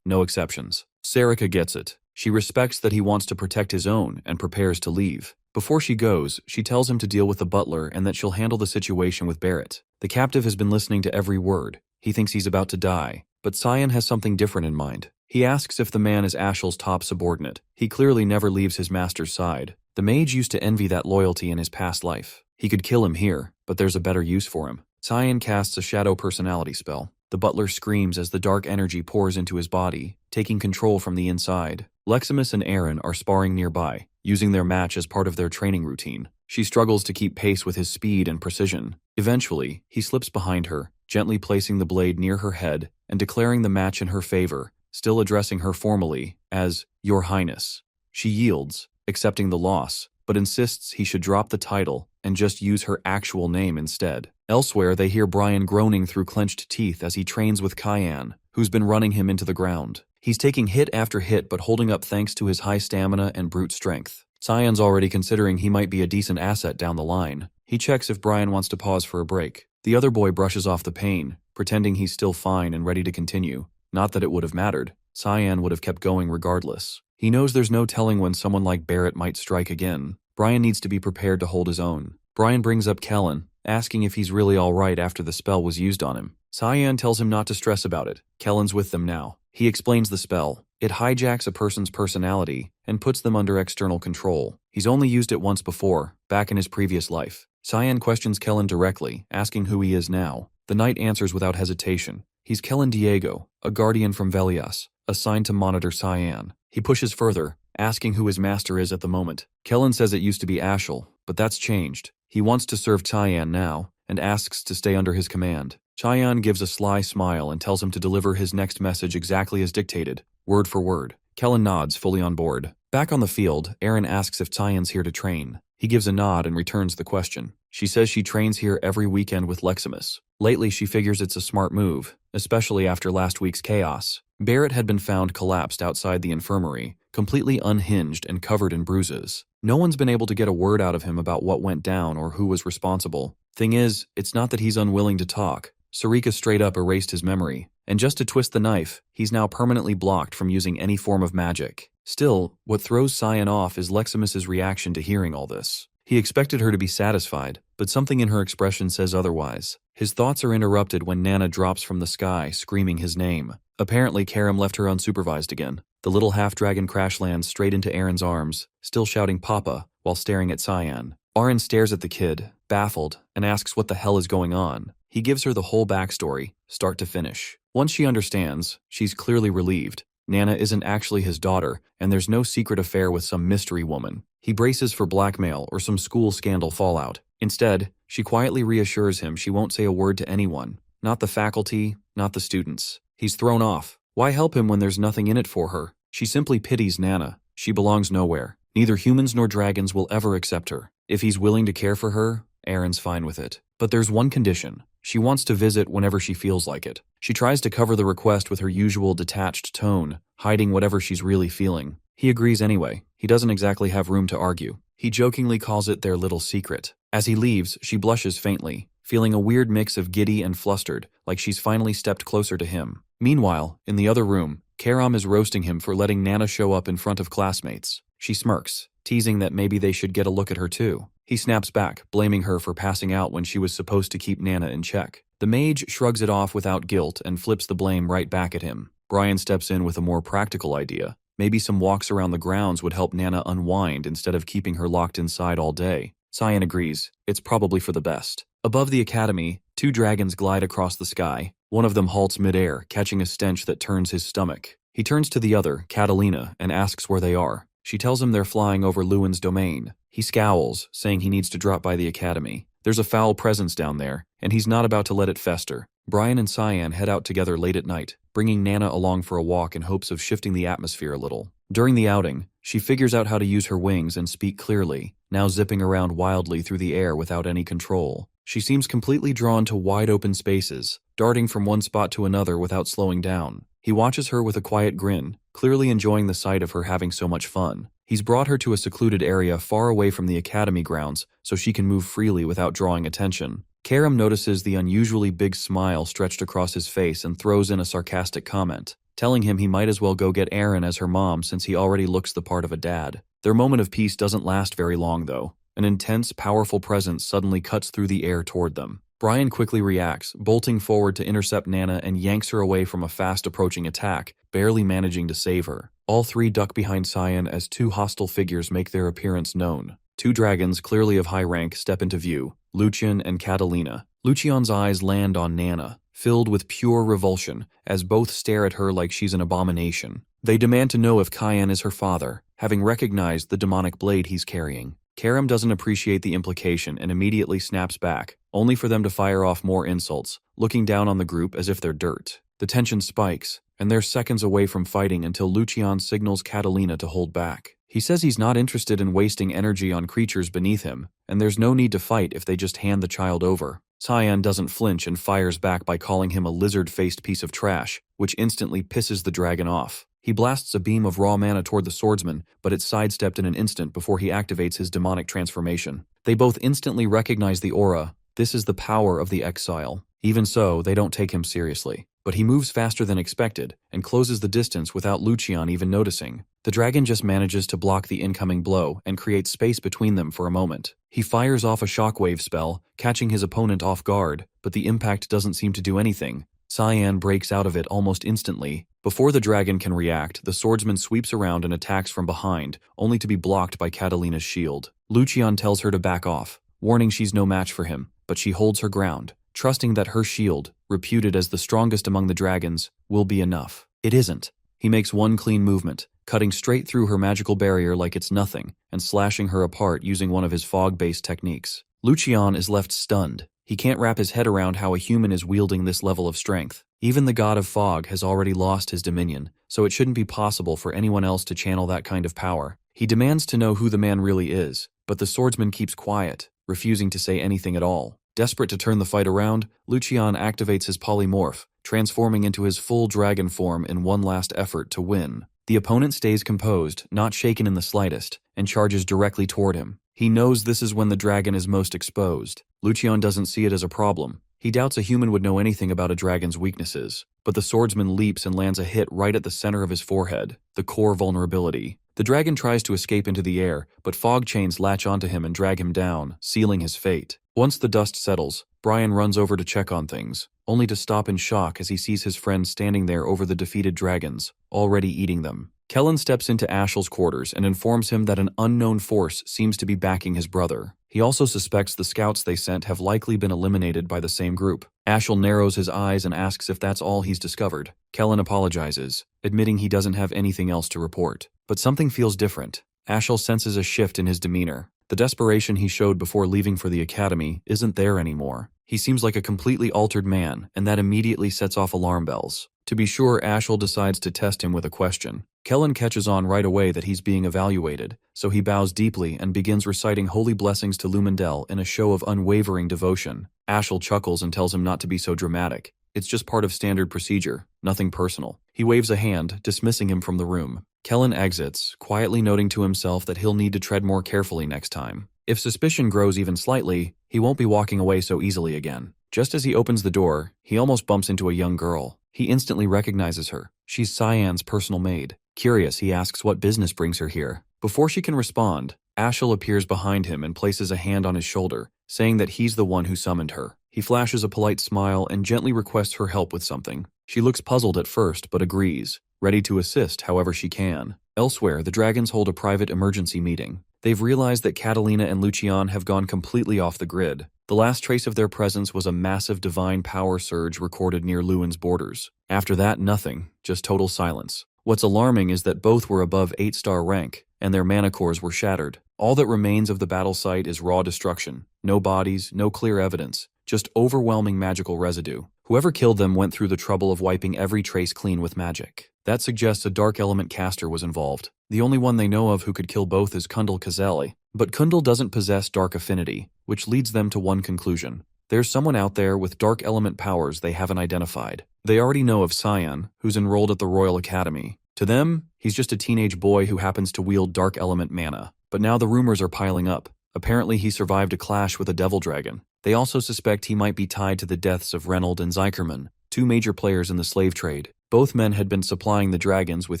No exceptions. Sarika gets it. She respects that he wants to protect his own and prepares to leave. Before she goes, she tells him to deal with the butler and that she'll handle the situation with Barrett. The captive has been listening to every word. He thinks he's about to die, but Cyan has something different in mind. He asks if the man is Ashel's top subordinate. He clearly never leaves his master's side. The mage used to envy that loyalty in his past life. He could kill him here, but there's a better use for him. Cyan casts a shadow personality spell. The butler screams as the dark energy pours into his body, taking control from the inside. Leximus and Aaron are sparring nearby, using their match as part of their training routine. She struggles to keep pace with his speed and precision. Eventually, he slips behind her, gently placing the blade near her head and declaring the match in her favor, still addressing her formally as Your Highness. She yields, accepting the loss, but insists he should drop the title and just use her actual name instead. Elsewhere, they hear Brian groaning through clenched teeth as he trains with Cyan, who's been running him into the ground. He's taking hit after hit but holding up thanks to his high stamina and brute strength. Cyan's already considering he might be a decent asset down the line. He checks if Brian wants to pause for a break. The other boy brushes off the pain, pretending he's still fine and ready to continue. Not that it would have mattered. Cyan would have kept going regardless. He knows there's no telling when someone like Barrett might strike again. Brian needs to be prepared to hold his own. Brian brings up Kellen, asking if he's really alright after the spell was used on him. Cyan tells him not to stress about it. Kellen's with them now. He explains the spell. It hijacks a person's personality and puts them under external control. He's only used it once before, back in his previous life. Cyan questions Kellen directly, asking who he is now. The knight answers without hesitation. He's Kellen Diego, a guardian from Velias, assigned to monitor Cyan. He pushes further, asking who his master is at the moment. Kellen says it used to be Ashel, but that's changed. He wants to serve Cyan now, and asks to stay under his command. Cyan gives a sly smile and tells him to deliver his next message exactly as dictated, word for word. Kellen nods, fully on board. Back on the field, Aaron asks if Cyan's here to train. He gives a nod and returns the question. She says she trains here every weekend with Leximus. Lately, she figures it's a smart move, especially after last week's chaos. Barrett had been found collapsed outside the infirmary, completely unhinged and covered in bruises. No one's been able to get a word out of him about what went down or who was responsible. Thing is, it's not that he's unwilling to talk. Sarika straight up erased his memory, and just to twist the knife, he's now permanently blocked from using any form of magic. Still, what throws Cyan off is Leximus's reaction to hearing all this. He expected her to be satisfied, but something in her expression says otherwise. His thoughts are interrupted when Nana drops from the sky, screaming his name. Apparently, Karam left her unsupervised again. The little half-dragon crash lands straight into Aaron's arms, still shouting Papa, while staring at Cyan. Aaron stares at the kid, baffled, and asks what the hell is going on. He gives her the whole backstory, start to finish. Once she understands, she's clearly relieved. Nana isn't actually his daughter, and there's no secret affair with some mystery woman. He braces for blackmail or some school scandal fallout. Instead, she quietly reassures him she won't say a word to anyone. Not the faculty, not the students. He's thrown off. Why help him when there's nothing in it for her? She simply pities Nana. She belongs nowhere. Neither humans nor dragons will ever accept her. If he's willing to care for her, Aaron's fine with it. But there's one condition. She wants to visit whenever she feels like it. She tries to cover the request with her usual detached tone, hiding whatever she's really feeling. He agrees anyway. He doesn't exactly have room to argue. He jokingly calls it their little secret. As he leaves, she blushes faintly, feeling a weird mix of giddy and flustered, like she's finally stepped closer to him. Meanwhile, in the other room, Karam is roasting him for letting Nana show up in front of classmates. She smirks, teasing that maybe they should get a look at her too. He snaps back, blaming her for passing out when she was supposed to keep Nana in check. The mage shrugs it off without guilt and flips the blame right back at him. Brian steps in with a more practical idea. Maybe some walks around the grounds would help Nana unwind instead of keeping her locked inside all day. Cyan agrees. It's probably for the best. Above the academy, 2 dragons glide across the sky. One of them halts midair, catching a stench that turns his stomach. He turns to the other, Catalina, and asks where they are. She tells him they're flying over Lewin's domain. He scowls, saying he needs to drop by the academy. There's a foul presence down there, and he's not about to let it fester. Brian and Cyan head out together late at night, bringing Nana along for a walk in hopes of shifting the atmosphere a little. During the outing, she figures out how to use her wings and speak clearly, now zipping around wildly through the air without any control. She seems completely drawn to wide-open spaces, darting from one spot to another without slowing down. He watches her with a quiet grin, clearly enjoying the sight of her having so much fun. He's brought her to a secluded area far away from the academy grounds so she can move freely without drawing attention. Karam notices the unusually big smile stretched across his face and throws in a sarcastic comment, telling him he might as well go get Aaron as her mom since he already looks the part of a dad. Their moment of peace doesn't last very long though. An intense, powerful presence suddenly cuts through the air toward them. Brian quickly reacts, bolting forward to intercept Nana and yanks her away from a fast-approaching attack, barely managing to save her. All 3 duck behind Cyan as 2 hostile figures make their appearance known. 2 dragons, clearly of high rank, step into view, Lucian and Catalina. Lucian's eyes land on Nana, filled with pure revulsion, as both stare at her like she's an abomination. They demand to know if Cyan is her father, having recognized the demonic blade he's carrying. Karam doesn't appreciate the implication and immediately snaps back, only for them to fire off more insults, looking down on the group as if they're dirt. The tension spikes, and they're seconds away from fighting until Lucian signals Catalina to hold back. He says he's not interested in wasting energy on creatures beneath him, and there's no need to fight if they just hand the child over. Cyan doesn't flinch and fires back by calling him a lizard-faced piece of trash, which instantly pisses the dragon off. He blasts a beam of raw mana toward the swordsman, but it's sidestepped in an instant before he activates his demonic transformation. They both instantly recognize the aura. This is the power of the exile. Even so, they don't take him seriously. But he moves faster than expected, and closes the distance without Lucian even noticing. The dragon just manages to block the incoming blow and create space between them for a moment. He fires off a shockwave spell, catching his opponent off guard, but the impact doesn't seem to do anything. Cyan breaks out of it almost instantly. Before the dragon can react, the swordsman sweeps around and attacks from behind, only to be blocked by Catalina's shield. Lucian tells her to back off, warning she's no match for him, but she holds her ground, trusting that her shield, reputed as the strongest among the dragons, will be enough. It isn't. He makes one clean movement, cutting straight through her magical barrier like it's nothing, and slashing her apart using one of his fog-based techniques. Lucian is left stunned. He can't wrap his head around how a human is wielding this level of strength. Even the god of fog has already lost his dominion, so it shouldn't be possible for anyone else to channel that kind of power. He demands to know who the man really is, but the swordsman keeps quiet, refusing to say anything at all. Desperate to turn the fight around, Lucian activates his polymorph, transforming into his full dragon form in one last effort to win. The opponent stays composed, not shaken in the slightest, and charges directly toward him. He knows this is when the dragon is most exposed. Lucian doesn't see it as a problem. He doubts a human would know anything about a dragon's weaknesses, but the swordsman leaps and lands a hit right at the center of his forehead, the core vulnerability. The dragon tries to escape into the air, but fog chains latch onto him and drag him down, sealing his fate. Once the dust settles, Brian runs over to check on things, only to stop in shock as he sees his friend standing there over the defeated dragons, already eating them. Kellen steps into Ashel's quarters and informs him that an unknown force seems to be backing his brother. He also suspects the scouts they sent have likely been eliminated by the same group. Ashel narrows his eyes and asks if that's all he's discovered. Kellen apologizes, admitting he doesn't have anything else to report. But something feels different. Ashel senses a shift in his demeanor. The desperation he showed before leaving for the academy isn't there anymore. He seems like a completely altered man, and that immediately sets off alarm bells. To be sure, Ashel decides to test him with a question. Kellen catches on right away that he's being evaluated, so he bows deeply and begins reciting holy blessings to Lumendel in a show of unwavering devotion. Ashel chuckles and tells him not to be so dramatic. It's just part of standard procedure, nothing personal. He waves a hand, dismissing him from the room. Kellen exits, quietly noting to himself that he'll need to tread more carefully next time. If suspicion grows even slightly, he won't be walking away so easily again. Just as he opens the door, he almost bumps into a young girl. He instantly recognizes her. She's Cyan's personal maid. Curious, he asks what business brings her here. Before she can respond, Ashel appears behind him and places a hand on his shoulder, saying that he's the one who summoned her. He flashes a polite smile and gently requests her help with something. She looks puzzled at first, but agrees, ready to assist however she can. Elsewhere, the dragons hold a private emergency meeting. They've realized that Catalina and Lucian have gone completely off the grid. The last trace of their presence was a massive divine power surge recorded near Lewin's borders. After that, nothing, just total silence. What's alarming is that both were above 8-star rank, and their mana cores were shattered. All that remains of the battle site is raw destruction. No bodies, no clear evidence, just overwhelming magical residue. Whoever killed them went through the trouble of wiping every trace clean with magic. That suggests a dark element caster was involved. The only one they know of who could kill both is Kundal Kazeli, but Kundal doesn't possess dark affinity, which leads them to one conclusion. There's someone out there with dark element powers they haven't identified. They already know of Cyan, who's enrolled at the Royal Academy. To them, he's just a teenage boy who happens to wield dark element mana. But now the rumors are piling up. Apparently he survived a clash with a devil dragon. They also suspect he might be tied to the deaths of Reynold and Zykerman, two major players in the slave trade. Both men had been supplying the dragons with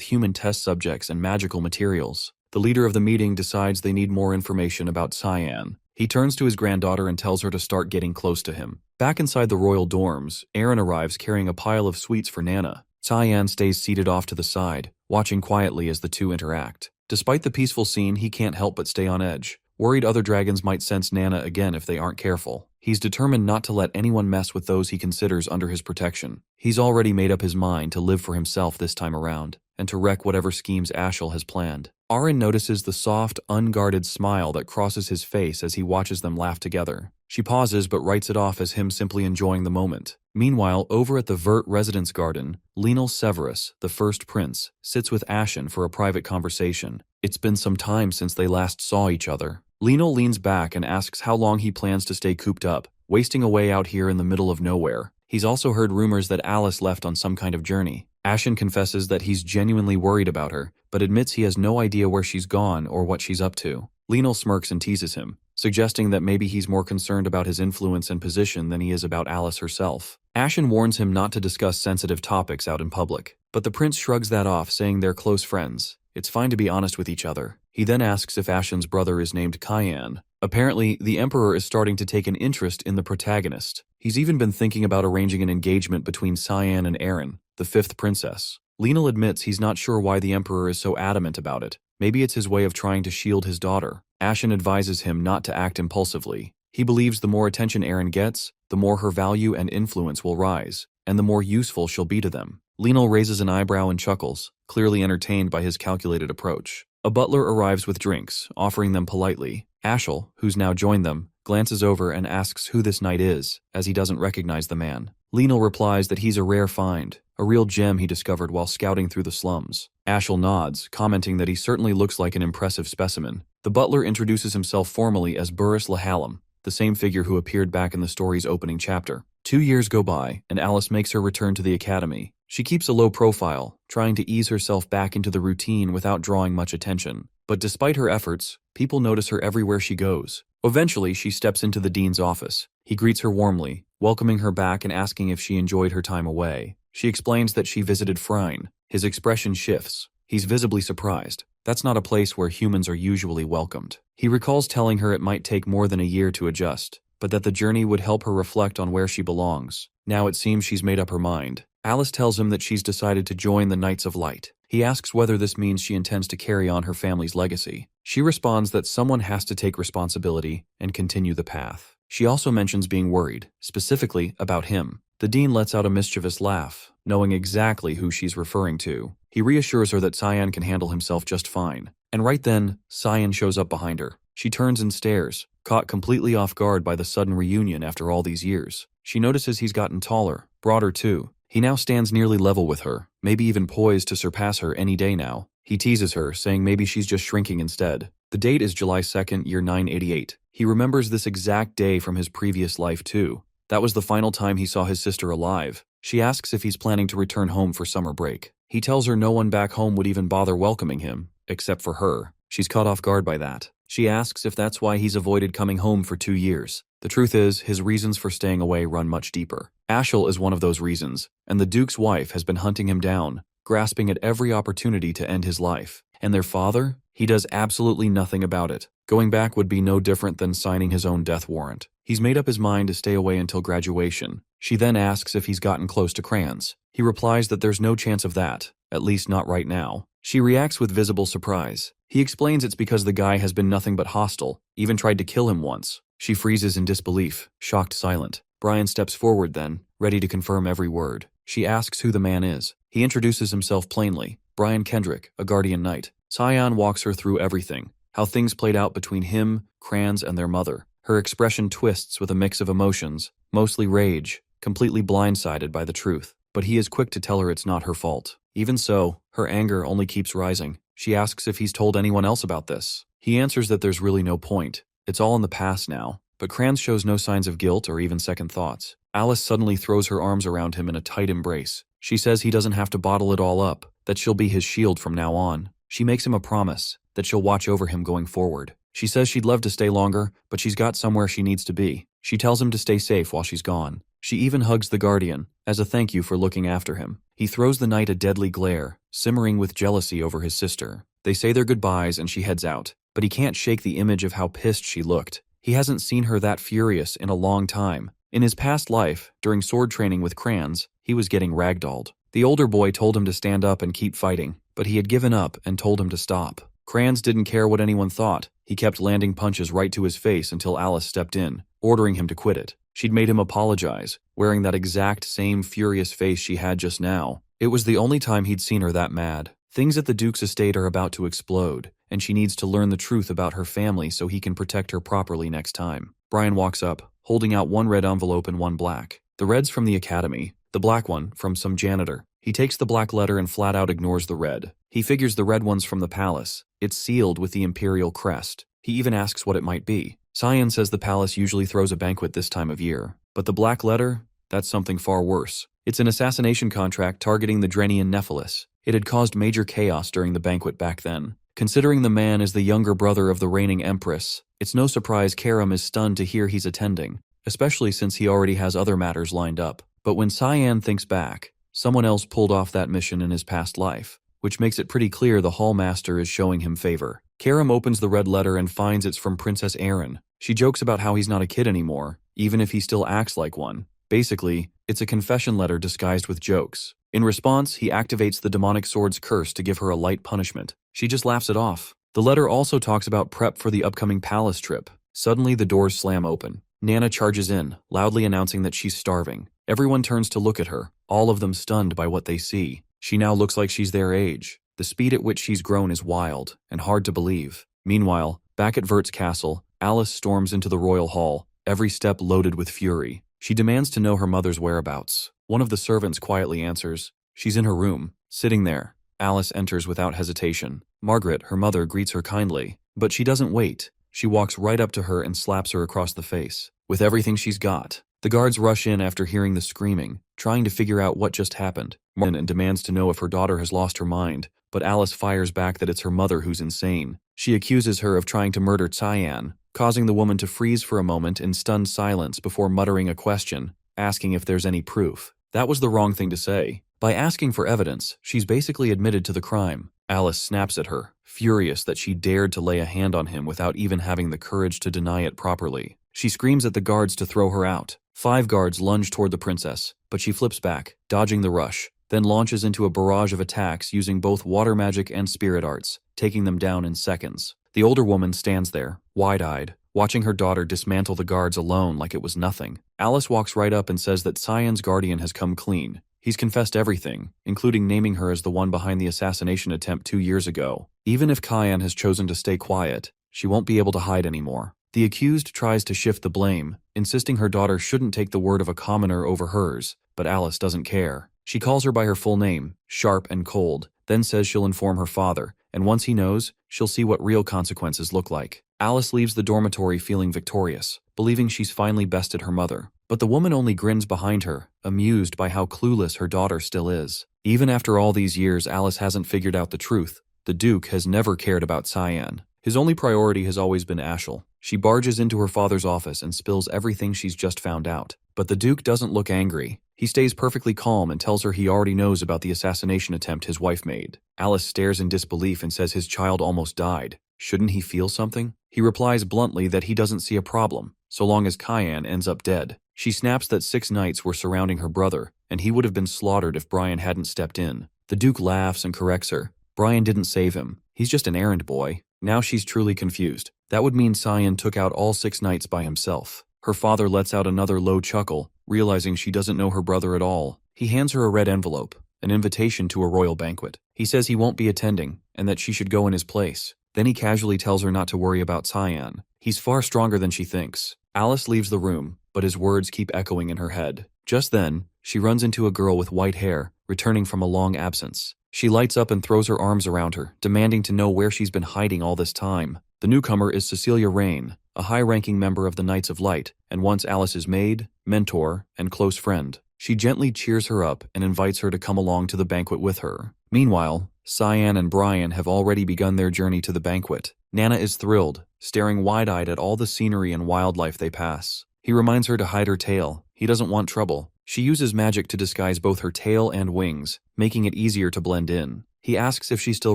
human test subjects and magical materials. The leader of the meeting decides they need more information about Cyan. He turns to his granddaughter and tells her to start getting close to him. Back inside the royal dorms, Aaron arrives carrying a pile of sweets for Nana. Cyan stays seated off to the side, watching quietly as the two interact. Despite the peaceful scene, he can't help but stay on edge, worried other dragons might sense Nana again if they aren't careful. He's determined not to let anyone mess with those he considers under his protection. He's already made up his mind to live for himself this time around, and to wreck whatever schemes Ashel has planned. Aaron notices the soft, unguarded smile that crosses his face as he watches them laugh together. She pauses but writes it off as him simply enjoying the moment. Meanwhile, over at the Vert residence garden, Lenal Severus, the first prince, sits with Ashen for a private conversation. It's been some time since they last saw each other. Lenal leans back and asks how long he plans to stay cooped up, wasting away out here in the middle of nowhere. He's also heard rumors that Alice left on some kind of journey. Ashen confesses that he's genuinely worried about her, but admits he has no idea where she's gone or what she's up to. Lenal smirks and teases him, suggesting that maybe he's more concerned about his influence and position than he is about Alice herself. Ashen warns him not to discuss sensitive topics out in public, but the prince shrugs that off, saying they're close friends. It's fine to be honest with each other. He then asks if Ashen's brother is named Cyan. Apparently, the Emperor is starting to take an interest in the protagonist. He's even been thinking about arranging an engagement between Cyan and Aaron, the fifth princess. Lenal admits he's not sure why the Emperor is so adamant about it. Maybe it's his way of trying to shield his daughter. Ashen advises him not to act impulsively. He believes the more attention Aaron gets, the more her value and influence will rise, and the more useful she'll be to them. Lenal raises an eyebrow and chuckles, clearly entertained by his calculated approach. A butler arrives with drinks, offering them politely. Ashel, who's now joined them, glances over and asks who this knight is, as he doesn't recognize the man. Lenal replies that he's a rare find, a real gem he discovered while scouting through the slums. Ashel nods, commenting that he certainly looks like an impressive specimen. The butler introduces himself formally as Burris Lahallam, the same figure who appeared back in the story's opening chapter. 2 years go by, and Alice makes her return to the academy. She keeps a low profile, trying to ease herself back into the routine without drawing much attention. But despite her efforts, people notice her everywhere she goes. Eventually, she steps into the dean's office. He greets her warmly, welcoming her back and asking if she enjoyed her time away. She explains that she visited Phryne. His expression shifts. He's visibly surprised. That's not a place where humans are usually welcomed. He recalls telling her it might take more than a year to adjust, but that the journey would help her reflect on where she belongs. Now it seems she's made up her mind. Alice tells him that she's decided to join the Knights of Light. He asks whether this means she intends to carry on her family's legacy. She responds that someone has to take responsibility and continue the path. She also mentions being worried, specifically about him. The dean lets out a mischievous laugh, knowing exactly who she's referring to. He reassures her that Cyan can handle himself just fine. And right then, Cyan shows up behind her. She turns and stares, caught completely off guard by the sudden reunion after all these years. She notices he's gotten taller, broader too. He now stands nearly level with her, maybe even poised to surpass her any day now. He teases her, saying maybe she's just shrinking instead. The date is July 2nd, year 988. He remembers this exact day from his previous life too. That was the final time he saw his sister alive. She asks if he's planning to return home for summer break. He tells her no one back home would even bother welcoming him, except for her. She's caught off guard by that. She asks if that's why he's avoided coming home for 2 years. The truth is, his reasons for staying away run much deeper. Ashel is one of those reasons, and the Duke's wife has been hunting him down, grasping at every opportunity to end his life. And their father? He does absolutely nothing about it. Going back would be no different than signing his own death warrant. He's made up his mind to stay away until graduation. She then asks if he's gotten close to Crayons. He replies that there's no chance of that, at least not right now. She reacts with visible surprise. He explains it's because the guy has been nothing but hostile, even tried to kill him once. She freezes in disbelief, shocked silent. Brian steps forward then, ready to confirm every word. She asks who the man is. He introduces himself plainly. Brian Kendrick, a guardian knight. Cyan walks her through everything, how things played out between him, Kranz, and their mother. Her expression twists with a mix of emotions, mostly rage, completely blindsided by the truth. But he is quick to tell her it's not her fault. Even so, her anger only keeps rising. She asks if he's told anyone else about this. He answers that there's really no point. It's all in the past now. But Kranz shows no signs of guilt or even second thoughts. Alice suddenly throws her arms around him in a tight embrace. She says he doesn't have to bottle it all up, that she'll be his shield from now on. She makes him a promise that she'll watch over him going forward. She says she'd love to stay longer, but she's got somewhere she needs to be. She tells him to stay safe while she's gone. She even hugs the guardian, as a thank you for looking after him. He throws the knight a deadly glare, simmering with jealousy over his sister. They say their goodbyes and she heads out, but he can't shake the image of how pissed she looked. He hasn't seen her that furious in a long time. In his past life, during sword training with Kranz, he was getting ragdolled. The older boy told him to stand up and keep fighting, but he had given up and told him to stop. Kranz didn't care what anyone thought. He kept landing punches right to his face until Alice stepped in, ordering him to quit it. She'd made him apologize, wearing that exact same furious face she had just now. It was the only time he'd seen her that mad. Things at the Duke's estate are about to explode, and she needs to learn the truth about her family so he can protect her properly next time. Brian walks up, holding out one red envelope and one black. The red's from the academy, the black one from some janitor. He takes the black letter and flat out ignores the red. He figures the red one's from the palace. It's sealed with the imperial crest. He even asks what it might be. Cyan says the palace usually throws a banquet this time of year. But the black letter? That's something far worse. It's an assassination contract targeting the Drenian Nephilis. It had caused major chaos during the banquet back then. Considering the man is the younger brother of the reigning empress, it's no surprise Karam is stunned to hear he's attending, especially since he already has other matters lined up. But when Cyan thinks back, someone else pulled off that mission in his past life, which makes it pretty clear the Hall Master is showing him favor. Karam opens the red letter and finds it's from Princess Erin. She jokes about how he's not a kid anymore, even if he still acts like one. Basically, it's a confession letter disguised with jokes. In response, he activates the demonic sword's curse to give her a light punishment. She just laughs it off. The letter also talks about prep for the upcoming palace trip. Suddenly, the doors slam open. Nana charges in, loudly announcing that she's starving. Everyone turns to look at her, all of them stunned by what they see. She now looks like she's their age. The speed at which she's grown is wild and hard to believe. Meanwhile, back at Vert's castle, Alice storms into the royal hall, every step loaded with fury. She demands to know her mother's whereabouts. One of the servants quietly answers, "She's in her room, sitting there." Alice enters without hesitation. Margaret, her mother, greets her kindly, but she doesn't wait. She walks right up to her and slaps her across the face, with everything she's got. The guards rush in after hearing the screaming, trying to figure out what just happened. Margaret demands to know if her daughter has lost her mind, but Alice fires back that it's her mother who's insane. She accuses her of trying to murder Cyan, causing the woman to freeze for a moment in stunned silence before muttering a question, asking if there's any proof. That was the wrong thing to say. By asking for evidence, she's basically admitted to the crime. Alice snaps at her, furious that she dared to lay a hand on him without even having the courage to deny it properly. She screams at the guards to throw her out. 5 guards lunge toward the princess, but she flips back, dodging the rush, then launches into a barrage of attacks using both water magic and spirit arts, taking them down in seconds. The older woman stands there, wide-eyed, watching her daughter dismantle the guards alone like it was nothing. Alice walks right up and says that Cyan's guardian has come clean. He's confessed everything, including naming her as the one behind the assassination attempt 2 years ago. Even if Cyan has chosen to stay quiet, she won't be able to hide anymore. The accused tries to shift the blame, insisting her daughter shouldn't take the word of a commoner over hers, but Alice doesn't care. She calls her by her full name, sharp and cold, then says she'll inform her father, and once he knows, she'll see what real consequences look like. Alice leaves the dormitory feeling victorious, believing she's finally bested her mother. But the woman only grins behind her, amused by how clueless her daughter still is. Even after all these years, Alice hasn't figured out the truth. The Duke has never cared about Cyan. His only priority has always been Ashel. She barges into her father's office and spills everything she's just found out. But the Duke doesn't look angry. He stays perfectly calm and tells her he already knows about the assassination attempt his wife made. Alice stares in disbelief and says his child almost died. Shouldn't he feel something? He replies bluntly that he doesn't see a problem, so long as Cyan ends up dead. She snaps that 6 knights were surrounding her brother, and he would have been slaughtered if Brian hadn't stepped in. The Duke laughs and corrects her. Brian didn't save him. He's just an errand boy. Now she's truly confused. That would mean Cyan took out all 6 nights by himself. Her father lets out another low chuckle, realizing she doesn't know her brother at all. He hands her a red envelope, an invitation to a royal banquet. He says he won't be attending, and that she should go in his place. Then he casually tells her not to worry about Cyan. He's far stronger than she thinks. Alice leaves the room, but his words keep echoing in her head. Just then, she runs into a girl with white hair, returning from a long absence. She lights up and throws her arms around her, demanding to know where she's been hiding all this time. The newcomer is Cecilia Rain, a high-ranking member of the Knights of Light, and once Alice's maid, mentor, and close friend. She gently cheers her up and invites her to come along to the banquet with her. Meanwhile, Cyan and Brian have already begun their journey to the banquet. Nana is thrilled, staring wide-eyed at all the scenery and wildlife they pass. He reminds her to hide her tail. He doesn't want trouble. She uses magic to disguise both her tail and wings, making it easier to blend in. He asks if she still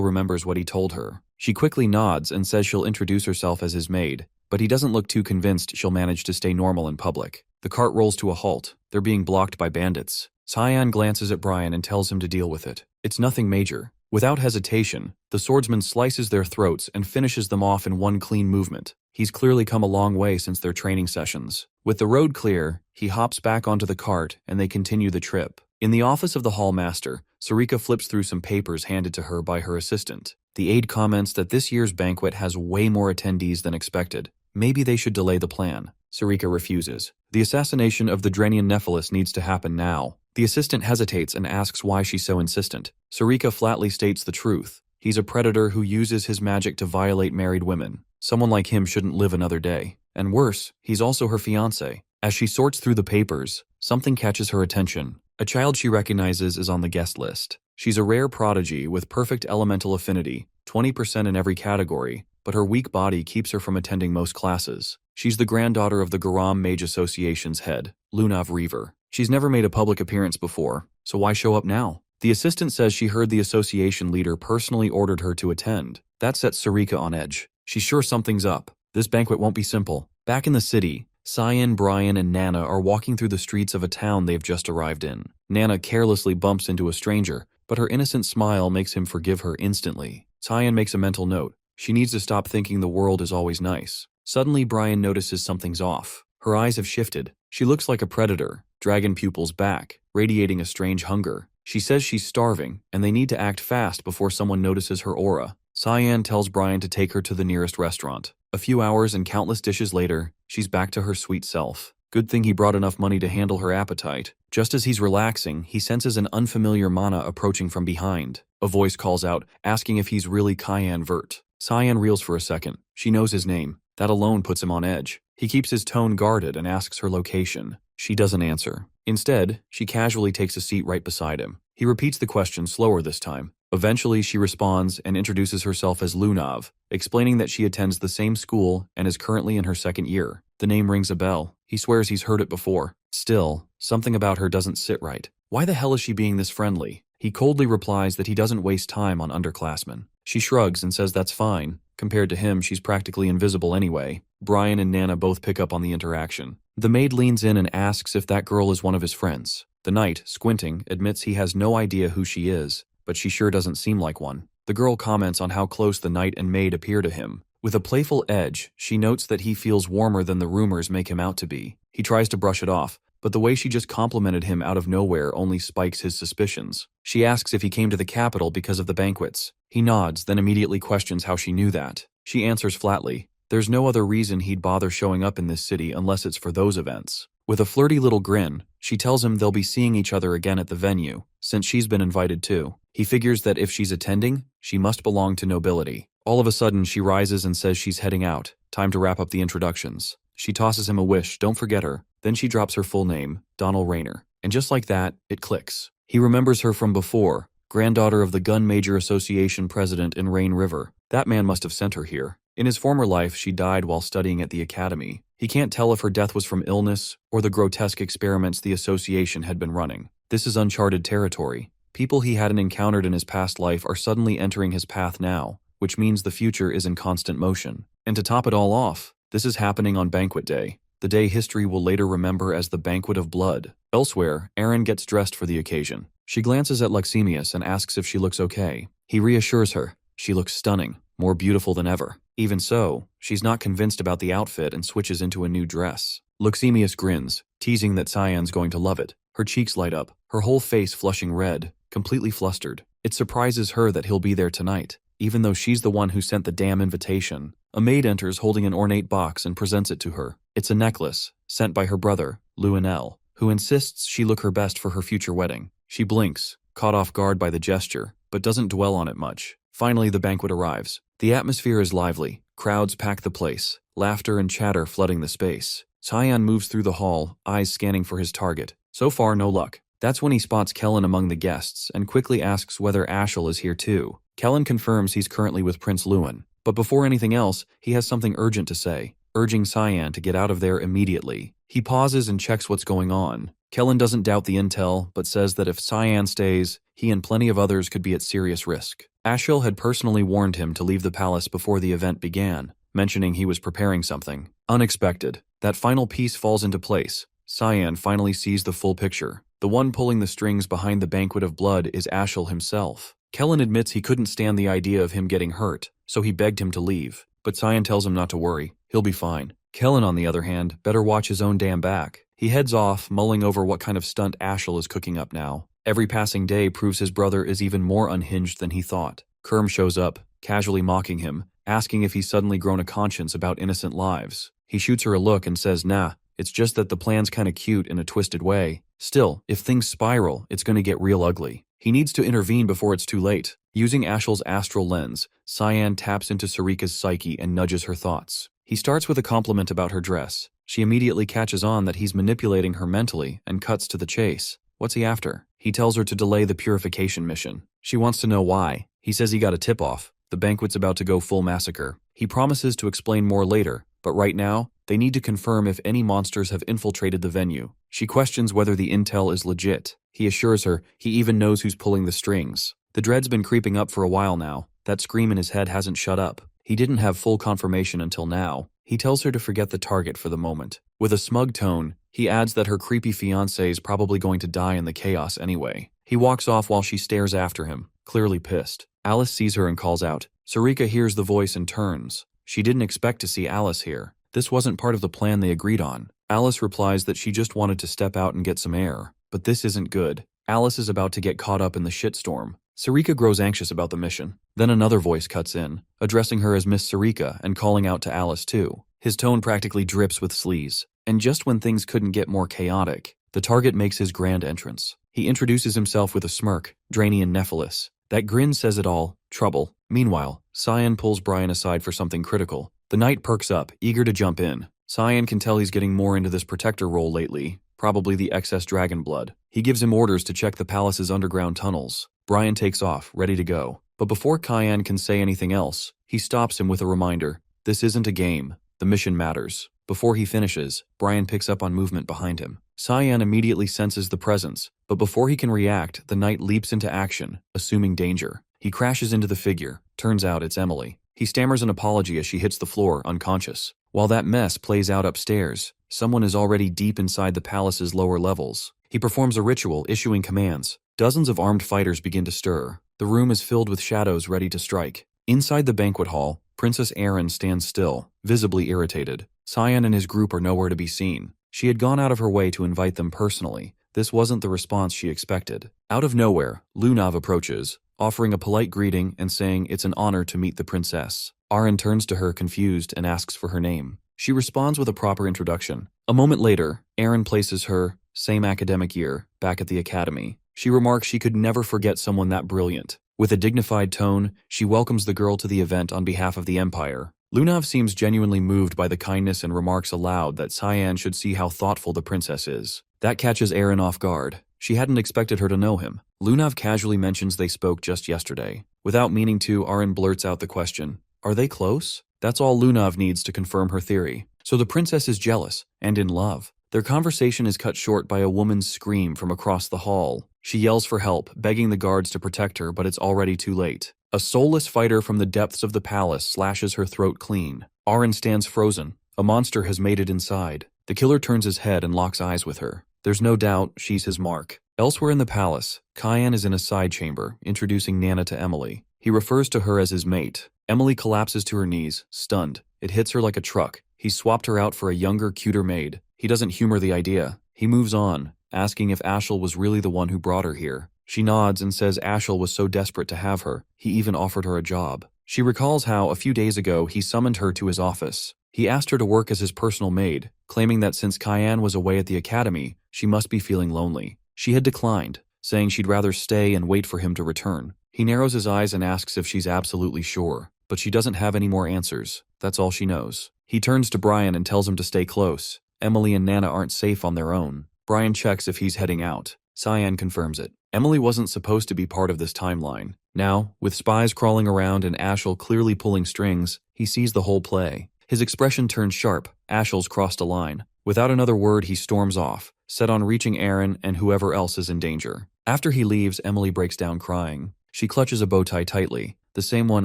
remembers what he told her. She quickly nods and says she'll introduce herself as his maid, but he doesn't look too convinced she'll manage to stay normal in public. The cart rolls to a halt. They're being blocked by bandits. Cyan glances at Brian and tells him to deal with it. It's nothing major. Without hesitation, the swordsman slices their throats and finishes them off in one clean movement. He's clearly come a long way since their training sessions. With the road clear, he hops back onto the cart and they continue the trip. In the office of the hallmaster, Sarika flips through some papers handed to her by her assistant. The aide comments that this year's banquet has way more attendees than expected. Maybe they should delay the plan. Sarika refuses. The assassination of the Drenian Nephilis needs to happen now. The assistant hesitates and asks why she's so insistent. Sarika flatly states the truth. He's a predator who uses his magic to violate married women. Someone like him shouldn't live another day. And worse, he's also her fiancé. As she sorts through the papers, something catches her attention. A child she recognizes is on the guest list. She's a rare prodigy with perfect elemental affinity, 20% in every category, but her weak body keeps her from attending most classes. She's the granddaughter of the Garam Mage Association's head, Lunav Reaver. She's never made a public appearance before, so why show up now? The assistant says she heard the association leader personally ordered her to attend. That sets Sarika on edge. She's sure something's up. This banquet won't be simple. Back in the city, Cyan, Brian, and Nana are walking through the streets of a town they've just arrived in. Nana carelessly bumps into a stranger, but her innocent smile makes him forgive her instantly. Cyan makes a mental note. She needs to stop thinking the world is always nice. Suddenly, Brian notices something's off. Her eyes have shifted. She looks like a predator, dragon pupils back, radiating a strange hunger. She says she's starving, and they need to act fast before someone notices her aura. Cyan tells Brian to take her to the nearest restaurant. A few hours and countless dishes later, she's back to her sweet self. Good thing he brought enough money to handle her appetite. Just as he's relaxing, he senses an unfamiliar mana approaching from behind. A voice calls out, asking if he's really Cyan Vert. Cyan reels for a second. She knows his name. That alone puts him on edge. He keeps his tone guarded and asks her location. She doesn't answer. Instead, she casually takes a seat right beside him. He repeats the question slower this time. Eventually, she responds and introduces herself as Lunav, explaining that she attends the same school and is currently in her 2nd year. The name rings a bell. He swears he's heard it before. Still, something about her doesn't sit right. Why the hell is she being this friendly? He coldly replies that he doesn't waste time on underclassmen. She shrugs and says that's fine. Compared to him, she's practically invisible anyway. Brian and Nana both pick up on the interaction. The maid leans in and asks if that girl is one of his friends. The knight, squinting, admits he has no idea who she is, but she sure doesn't seem like one. The girl comments on how close the knight and maid appear to him. With a playful edge, she notes that he feels warmer than the rumors make him out to be. He tries to brush it off, but the way she just complimented him out of nowhere only spikes his suspicions. She asks if he came to the capital because of the banquets. He nods, then immediately questions how she knew that. She answers flatly. There's no other reason he'd bother showing up in this city unless it's for those events. With a flirty little grin, she tells him they'll be seeing each other again at the venue, since she's been invited too. He figures that if she's attending, she must belong to nobility. All of a sudden, she rises and says she's heading out. Time to wrap up the introductions. She tosses him a wish, don't forget her. Then she drops her full name, Donald Rayner. And just like that, it clicks. He remembers her from before, granddaughter of the Gun Major Association president in Rain River. That man must have sent her here. In his former life, she died while studying at the academy. He can't tell if her death was from illness or the grotesque experiments the association had been running. This is uncharted territory. People he hadn't encountered in his past life are suddenly entering his path now, which means the future is in constant motion. And to top it all off, this is happening on banquet day. the day history will later remember as the Banquet of Blood. Elsewhere, Aaron gets dressed for the occasion. She glances at Luxemius and asks if she looks okay. He reassures her. She looks stunning, more beautiful than ever. Even so, she's not convinced about the outfit and switches into a new dress. Luxemius grins, teasing that Cyan's going to love it. Her cheeks light up, her whole face flushing red, completely flustered. It surprises her that he'll be there tonight, even though she's the one who sent the damn invitation. A maid enters holding an ornate box and presents it to her. It's a necklace, sent by her brother, Lionel, who insists she look her best for her future wedding. She blinks, caught off guard by the gesture, but doesn't dwell on it much. Finally, the banquet arrives. The atmosphere is lively. Crowds pack the place, laughter and chatter flooding the space. Cyan moves through the hall, eyes scanning for his target. So far, no luck. That's when he spots Kellen among the guests and quickly asks whether Ashel is here too. Kellen confirms he's currently with Prince Lewin, but before anything else, he has something urgent to say, urging Cyan to get out of there immediately. He pauses and checks what's going on. Kellen doesn't doubt the intel, but says that if Cyan stays, he and plenty of others could be at serious risk. Ashel had personally warned him to leave the palace before the event began, mentioning he was preparing something. Unexpected. That final piece falls into place. Cyan finally sees the full picture. The one pulling the strings behind the Banquet of Blood is Ashel himself. Kellen admits he couldn't stand the idea of him getting hurt, so he begged him to leave. But Cyan tells him not to worry. He'll be fine. Kellen, on the other hand, better watch his own damn back. He heads off, mulling over what kind of stunt Ashel is cooking up now. Every passing day proves his brother is even more unhinged than he thought. Kerm shows up, casually mocking him, asking if he's suddenly grown a conscience about innocent lives. He shoots her a look and says, nah, it's just that the plan's kinda cute in a twisted way. Still, if things spiral, it's gonna get real ugly. He needs to intervene before it's too late. Using Ashel's astral lens, Cyan taps into Sarika's psyche and nudges her thoughts. He starts with a compliment about her dress. She immediately catches on that he's manipulating her mentally and cuts to the chase. What's he after? He tells her to delay the purification mission. She wants to know why. He says he got a tip-off. The banquet's about to go full massacre. He promises to explain more later, but right now, they need to confirm if any monsters have infiltrated the venue. She questions whether the intel is legit. He assures her he even knows who's pulling the strings. The dread's been creeping up for a while now. That scream in his head hasn't shut up. He didn't have full confirmation until now. He tells her to forget the target for the moment. With a smug tone, he adds that her creepy fiancé is probably going to die in the chaos anyway. He walks off while she stares after him, clearly pissed. Alice sees her and calls out. Sarika hears the voice and turns. She didn't expect to see Alice here. This wasn't part of the plan they agreed on. Alice replies that she just wanted to step out and get some air. But this isn't good. Alice is about to get caught up in the shitstorm. Sarika grows anxious about the mission. Then another voice cuts in, addressing her as Miss Sarika and calling out to Alice too. His tone practically drips with sleaze. And just when things couldn't get more chaotic, the target makes his grand entrance. He introduces himself with a smirk, Drainian Nephilis. That grin says it all. Trouble. Meanwhile, Cyan pulls Brian aside for something critical. The knight perks up, eager to jump in. Cyan can tell he's getting more into this protector role lately, probably the excess dragon blood. He gives him orders to check the palace's underground tunnels. Brian takes off, ready to go. But before Cyan can say anything else, he stops him with a reminder. This isn't a game. The mission matters. Before he finishes, Brian picks up on movement behind him. Cyan immediately senses the presence, but before he can react, the knight leaps into action, assuming danger. He crashes into the figure. Turns out it's Emily. He stammers an apology as she hits the floor, unconscious. While that mess plays out upstairs, someone is already deep inside the palace's lower levels. He performs a ritual, issuing commands. Dozens of armed fighters begin to stir. The room is filled with shadows ready to strike. Inside the banquet hall, Princess Erin stands still, visibly irritated. Cyan and his group are nowhere to be seen. She had gone out of her way to invite them personally. This wasn't the response she expected. Out of nowhere, Lunav approaches, offering a polite greeting and saying it's an honor to meet the princess. Aaron turns to her confused and asks for her name. She responds with a proper introduction. A moment later, Erin places her, same academic year, back at the academy. She remarks she could never forget someone that brilliant. With a dignified tone, she welcomes the girl to the event on behalf of the Empire. Lunav seems genuinely moved by the kindness and remarks aloud that Cyan should see how thoughtful the princess is. That catches Erin off guard. She hadn't expected her to know him. Lunav casually mentions they spoke just yesterday. Without meaning to, Aaron blurts out the question, are they close? That's all Lunav needs to confirm her theory. So the princess is jealous, and in love. Their conversation is cut short by a woman's scream from across the hall. She yells for help, begging the guards to protect her, but it's already too late. A soulless fighter from the depths of the palace slashes her throat clean. Aaron stands frozen. A monster has made it inside. The killer turns his head and locks eyes with her. There's no doubt she's his mark. Elsewhere in the palace, Cayenne is in a side chamber, introducing Nana to Emily. He refers to her as his mate. Emily collapses to her knees, stunned. It hits her like a truck. He swapped her out for a younger, cuter maid. He doesn't humor the idea. He moves on, asking if Ashel was really the one who brought her here. She nods and says Ashel was so desperate to have her, he even offered her a job. She recalls how, a few days ago, he summoned her to his office. He asked her to work as his personal maid, claiming that since Cayenne was away at the academy, she must be feeling lonely. She had declined, saying she'd rather stay and wait for him to return. He narrows his eyes and asks if she's absolutely sure, but she doesn't have any more answers. That's all she knows. He turns to Brian and tells him to stay close. Emily and Nana aren't safe on their own. Brian checks if he's heading out. Cyan confirms it. Emily wasn't supposed to be part of this timeline. Now, with spies crawling around and Ashel clearly pulling strings, he sees the whole play. His expression turns sharp. Ashel's crossed a line. Without another word, he storms off, set on reaching Aaron and whoever else is in danger. After he leaves, Emily breaks down crying. She clutches a bow tie tightly, the same one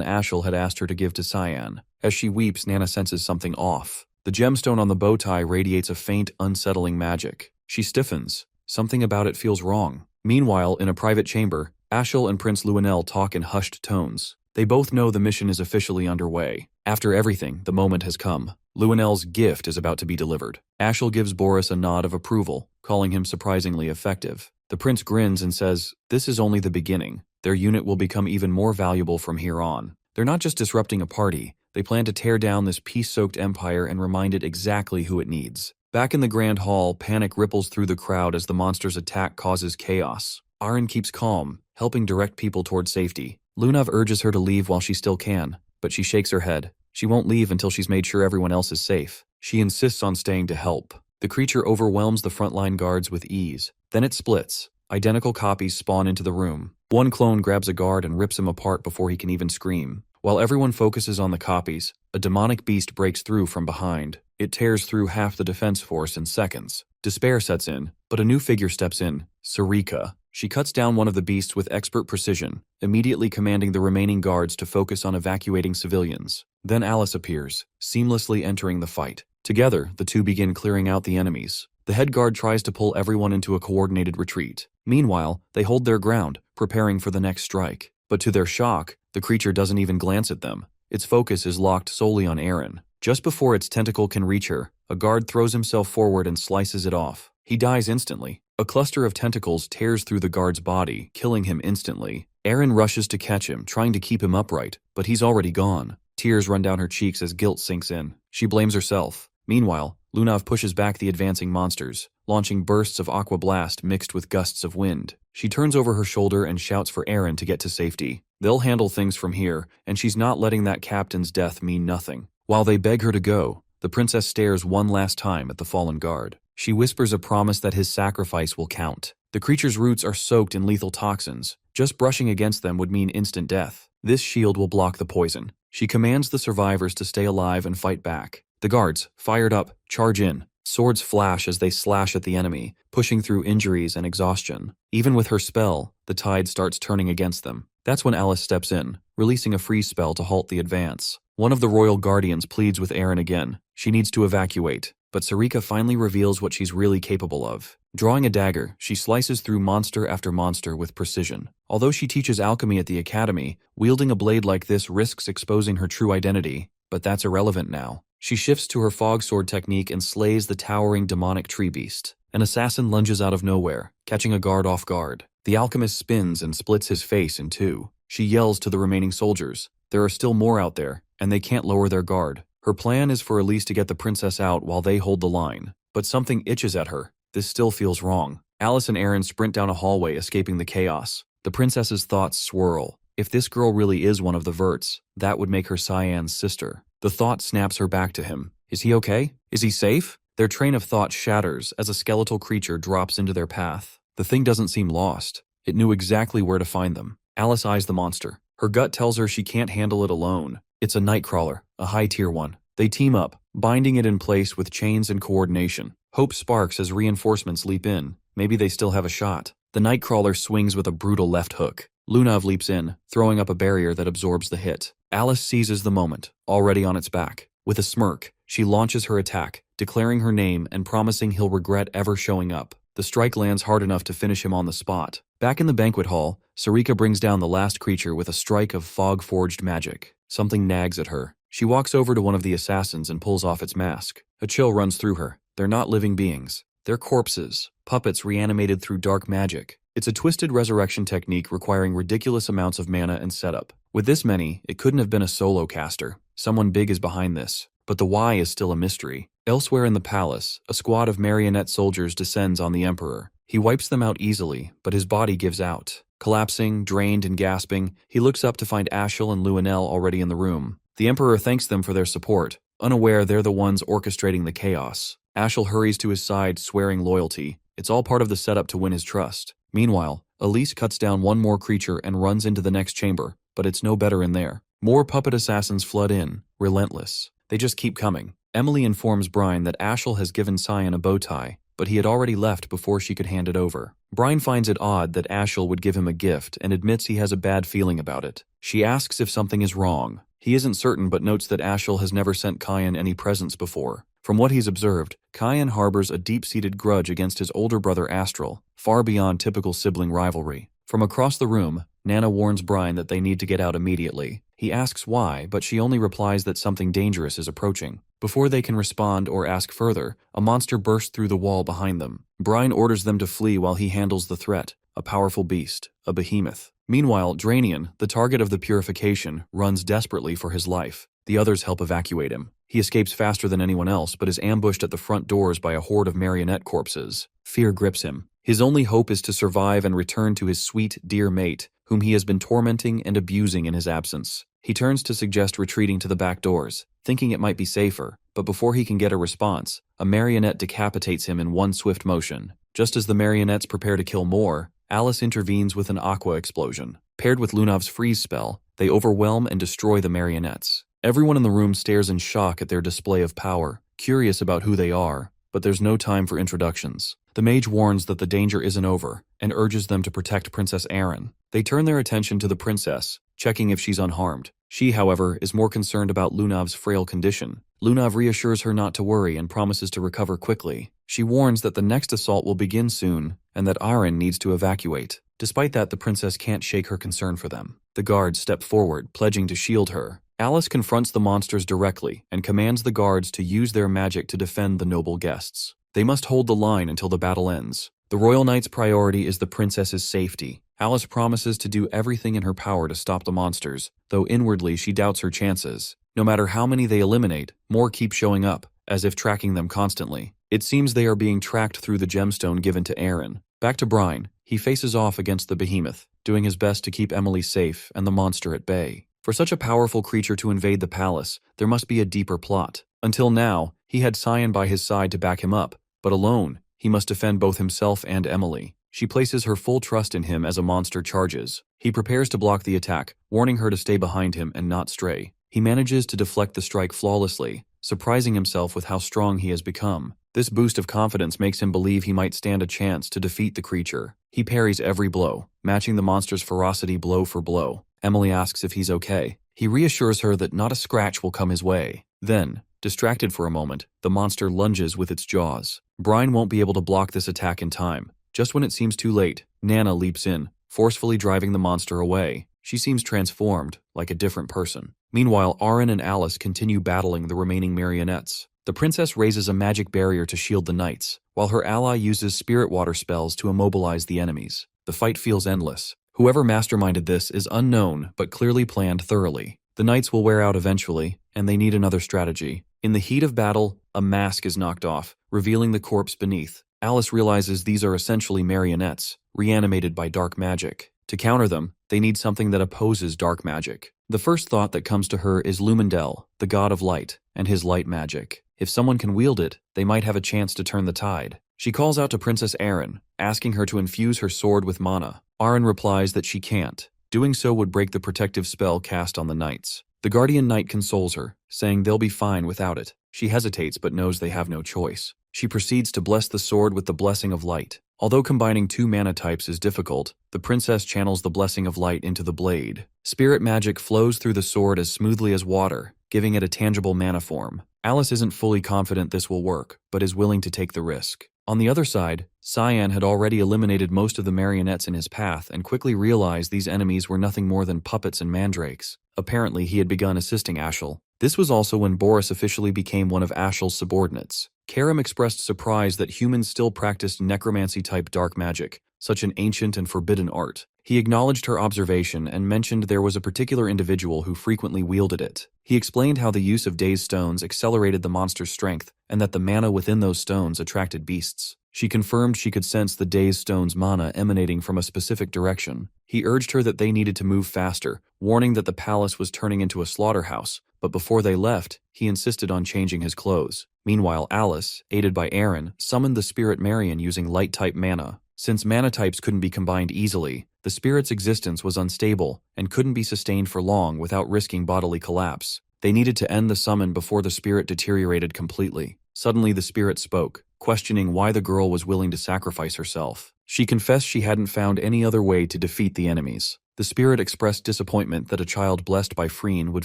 Ashel had asked her to give to Cyan. As she weeps, Nana senses something off. The gemstone on the bow tie radiates a faint, unsettling magic. She stiffens. Something about it feels wrong. Meanwhile, in a private chamber, Ashel and Prince Luenel talk in hushed tones. They both know the mission is officially underway. After everything, the moment has come. Luenel's gift is about to be delivered. Ashel gives Boris a nod of approval, calling him surprisingly effective. The prince grins and says, "This is only the beginning. Their unit will become even more valuable from here on. They're not just disrupting a party. They plan to tear down this peace-soaked empire and remind it exactly who it needs." Back in the grand hall, panic ripples through the crowd as the monster's attack causes chaos. Aaron keeps calm, helping direct people toward safety. Lunav urges her to leave while she still can, but she shakes her head. She won't leave until she's made sure everyone else is safe. She insists on staying to help. The creature overwhelms the frontline guards with ease. Then it splits. Identical copies spawn into the room. One clone grabs a guard and rips him apart before he can even scream. While everyone focuses on the copies, a demonic beast breaks through from behind. It tears through half the defense force in seconds. Despair sets in, but a new figure steps in, Sarika. She cuts down one of the beasts with expert precision, immediately commanding the remaining guards to focus on evacuating civilians. Then Alice appears, seamlessly entering the fight. Together, the two begin clearing out the enemies. The head guard tries to pull everyone into a coordinated retreat. Meanwhile, they hold their ground, preparing for the next strike. But to their shock, the creature doesn't even glance at them. Its focus is locked solely on Aaron. Just before its tentacle can reach her, a guard throws himself forward and slices it off. He dies instantly. A cluster of tentacles tears through the guard's body, killing him instantly. Aaron rushes to catch him, trying to keep him upright, but he's already gone. Tears run down her cheeks as guilt sinks in. She blames herself. Meanwhile, Lunav pushes back the advancing monsters, launching bursts of aqua blast mixed with gusts of wind. She turns over her shoulder and shouts for Aaron to get to safety. They'll handle things from here, and she's not letting that captain's death mean nothing. While they beg her to go, the princess stares one last time at the fallen guard. She whispers a promise that his sacrifice will count. The creature's roots are soaked in lethal toxins. Just brushing against them would mean instant death. This shield will block the poison. She commands the survivors to stay alive and fight back. The guards, fired up, charge in. Swords flash as they slash at the enemy, pushing through injuries and exhaustion. Even with her spell, the tide starts turning against them. That's when Alice steps in, releasing a freeze spell to halt the advance. One of the royal guardians pleads with Aaron again. She needs to evacuate, but Sarika finally reveals what she's really capable of. Drawing a dagger, she slices through monster after monster with precision. Although she teaches alchemy at the academy, wielding a blade like this risks exposing her true identity, but that's irrelevant now. She shifts to her fog sword technique and slays the towering demonic tree beast. An assassin lunges out of nowhere, catching a guard off guard. The alchemist spins and splits his face in two. She yells to the remaining soldiers. There are still more out there, and they can't lower their guard. Her plan is for Elise to get the princess out while they hold the line. But something itches at her. This still feels wrong. Alice and Aaron sprint down a hallway, escaping the chaos. The princess's thoughts swirl. If this girl really is one of the Verts, that would make her Cyan's sister. The thought snaps her back to him. Is he okay? Is he safe? Their train of thought shatters as a skeletal creature drops into their path. The thing doesn't seem lost. It knew exactly where to find them. Alice eyes the monster. Her gut tells her she can't handle it alone. It's a nightcrawler, a high-tier one. They team up, binding it in place with chains and coordination. Hope sparks as reinforcements leap in. Maybe they still have a shot. The nightcrawler swings with a brutal left hook. Lunav leaps in, throwing up a barrier that absorbs the hit. Alice seizes the moment, already on its back. With a smirk, she launches her attack, declaring her name and promising he'll regret ever showing up. The strike lands hard enough to finish him on the spot. Back in the banquet hall, Sarika brings down the last creature with a strike of fog-forged magic. Something nags at her. She walks over to one of the assassins and pulls off its mask. A chill runs through her. They're not living beings. They're corpses, puppets reanimated through dark magic. It's a twisted resurrection technique requiring ridiculous amounts of mana and setup. With this many, it couldn't have been a solo caster. Someone big is behind this. But the why is still a mystery. Elsewhere in the palace, a squad of marionette soldiers descends on the Emperor. He wipes them out easily, but his body gives out. Collapsing, drained, and gasping, he looks up to find Ashel and Luenel already in the room. The Emperor thanks them for their support, unaware they're the ones orchestrating the chaos. Ashel hurries to his side, swearing loyalty. It's all part of the setup to win his trust. Meanwhile, Elise cuts down one more creature and runs into the next chamber, but it's no better in there. More puppet assassins flood in, relentless. They just keep coming. Emily informs Brian that Ashel has given Cyan a bow tie, but he had already left before she could hand it over. Brian finds it odd that Ashel would give him a gift and admits he has a bad feeling about it. She asks if something is wrong. He isn't certain but notes that Ashel has never sent Cyan any presents before. From what he's observed, Cyan harbors a deep-seated grudge against his older brother Astral, far beyond typical sibling rivalry. From across the room, Nana warns Brian that they need to get out immediately. He asks why, but she only replies that something dangerous is approaching. Before they can respond or ask further, a monster bursts through the wall behind them. Brian orders them to flee while he handles the threat, a powerful beast, a behemoth. Meanwhile, Drainian, the target of the purification, runs desperately for his life. The others help evacuate him. He escapes faster than anyone else, but is ambushed at the front doors by a horde of marionette corpses. Fear grips him. His only hope is to survive and return to his sweet, dear mate, whom he has been tormenting and abusing in his absence. He turns to suggest retreating to the back doors, thinking it might be safer, but before he can get a response, a marionette decapitates him in one swift motion. Just as the marionettes prepare to kill more, Alice intervenes with an aqua explosion. Paired with Lunav's freeze spell, they overwhelm and destroy the marionettes. Everyone in the room stares in shock at their display of power, curious about who they are, but there's no time for introductions. The mage warns that the danger isn't over, and urges them to protect Princess Erin. They turn their attention to the princess, checking if she's unharmed. She, however, is more concerned about Lunav's frail condition. Lunav reassures her not to worry and promises to recover quickly. She warns that the next assault will begin soon, and that Erin needs to evacuate. Despite that, the princess can't shake her concern for them. The guards step forward, pledging to shield her. Alice confronts the monsters directly and commands the guards to use their magic to defend the noble guests. They must hold the line until the battle ends. The Royal Knight's priority is the princess's safety. Alice promises to do everything in her power to stop the monsters, though inwardly she doubts her chances. No matter how many they eliminate, more keep showing up, as if tracking them constantly. It seems they are being tracked through the gemstone given to Erin. Back to Brian, he faces off against the behemoth, doing his best to keep Emily safe and the monster at bay. For such a powerful creature to invade the palace, there must be a deeper plot. Until now, he had Cyan by his side to back him up, but alone, he must defend both himself and Emily. She places her full trust in him as a monster charges. He prepares to block the attack, warning her to stay behind him and not stray. He manages to deflect the strike flawlessly, surprising himself with how strong he has become. This boost of confidence makes him believe he might stand a chance to defeat the creature. He parries every blow, matching the monster's ferocity blow for blow. Emily asks if he's okay. He reassures her that not a scratch will come his way. Then, distracted for a moment, the monster lunges with its jaws. Brian won't be able to block this attack in time. Just when it seems too late, Nana leaps in, forcefully driving the monster away. She seems transformed, like a different person. Meanwhile, Erin and Alice continue battling the remaining marionettes. The princess raises a magic barrier to shield the knights, while her ally uses spirit water spells to immobilize the enemies. The fight feels endless. Whoever masterminded this is unknown, but clearly planned thoroughly. The knights will wear out eventually, and they need another strategy. In the heat of battle, a mask is knocked off, revealing the corpse beneath. Alice realizes these are essentially marionettes, reanimated by dark magic. To counter them, they need something that opposes dark magic. The first thought that comes to her is Lumendel, the god of light, and his light magic. If someone can wield it, they might have a chance to turn the tide. She calls out to Princess Erin, asking her to infuse her sword with mana. Erin replies that she can't. Doing so would break the protective spell cast on the knights. The guardian knight consoles her, saying they'll be fine without it. She hesitates but knows they have no choice. She proceeds to bless the sword with the blessing of light. Although combining two mana types is difficult, the princess channels the blessing of light into the blade. Spirit magic flows through the sword as smoothly as water, giving it a tangible mana form. Alice isn't fully confident this will work, but is willing to take the risk. On the other side, Cyan had already eliminated most of the marionettes in his path and quickly realized these enemies were nothing more than puppets and mandrakes. Apparently, he had begun assisting Ashel. This was also when Boris officially became one of Ashel's subordinates. Karim expressed surprise that humans still practiced necromancy-type dark magic, such an ancient and forbidden art. He acknowledged her observation and mentioned there was a particular individual who frequently wielded it. He explained how the use of dazed stones accelerated the monster's strength and that the mana within those stones attracted beasts. She confirmed she could sense the dazed stone's mana emanating from a specific direction. He urged her that they needed to move faster, warning that the palace was turning into a slaughterhouse, but before they left, he insisted on changing his clothes. Meanwhile, Alice, aided by Aaron, summoned the spirit Marion using light-type mana. Since mana types couldn't be combined easily, the spirit's existence was unstable and couldn't be sustained for long without risking bodily collapse. They needed to end the summon before the spirit deteriorated completely. Suddenly the spirit spoke, questioning why the girl was willing to sacrifice herself. She confessed she hadn't found any other way to defeat the enemies. The spirit expressed disappointment that a child blessed by Freen would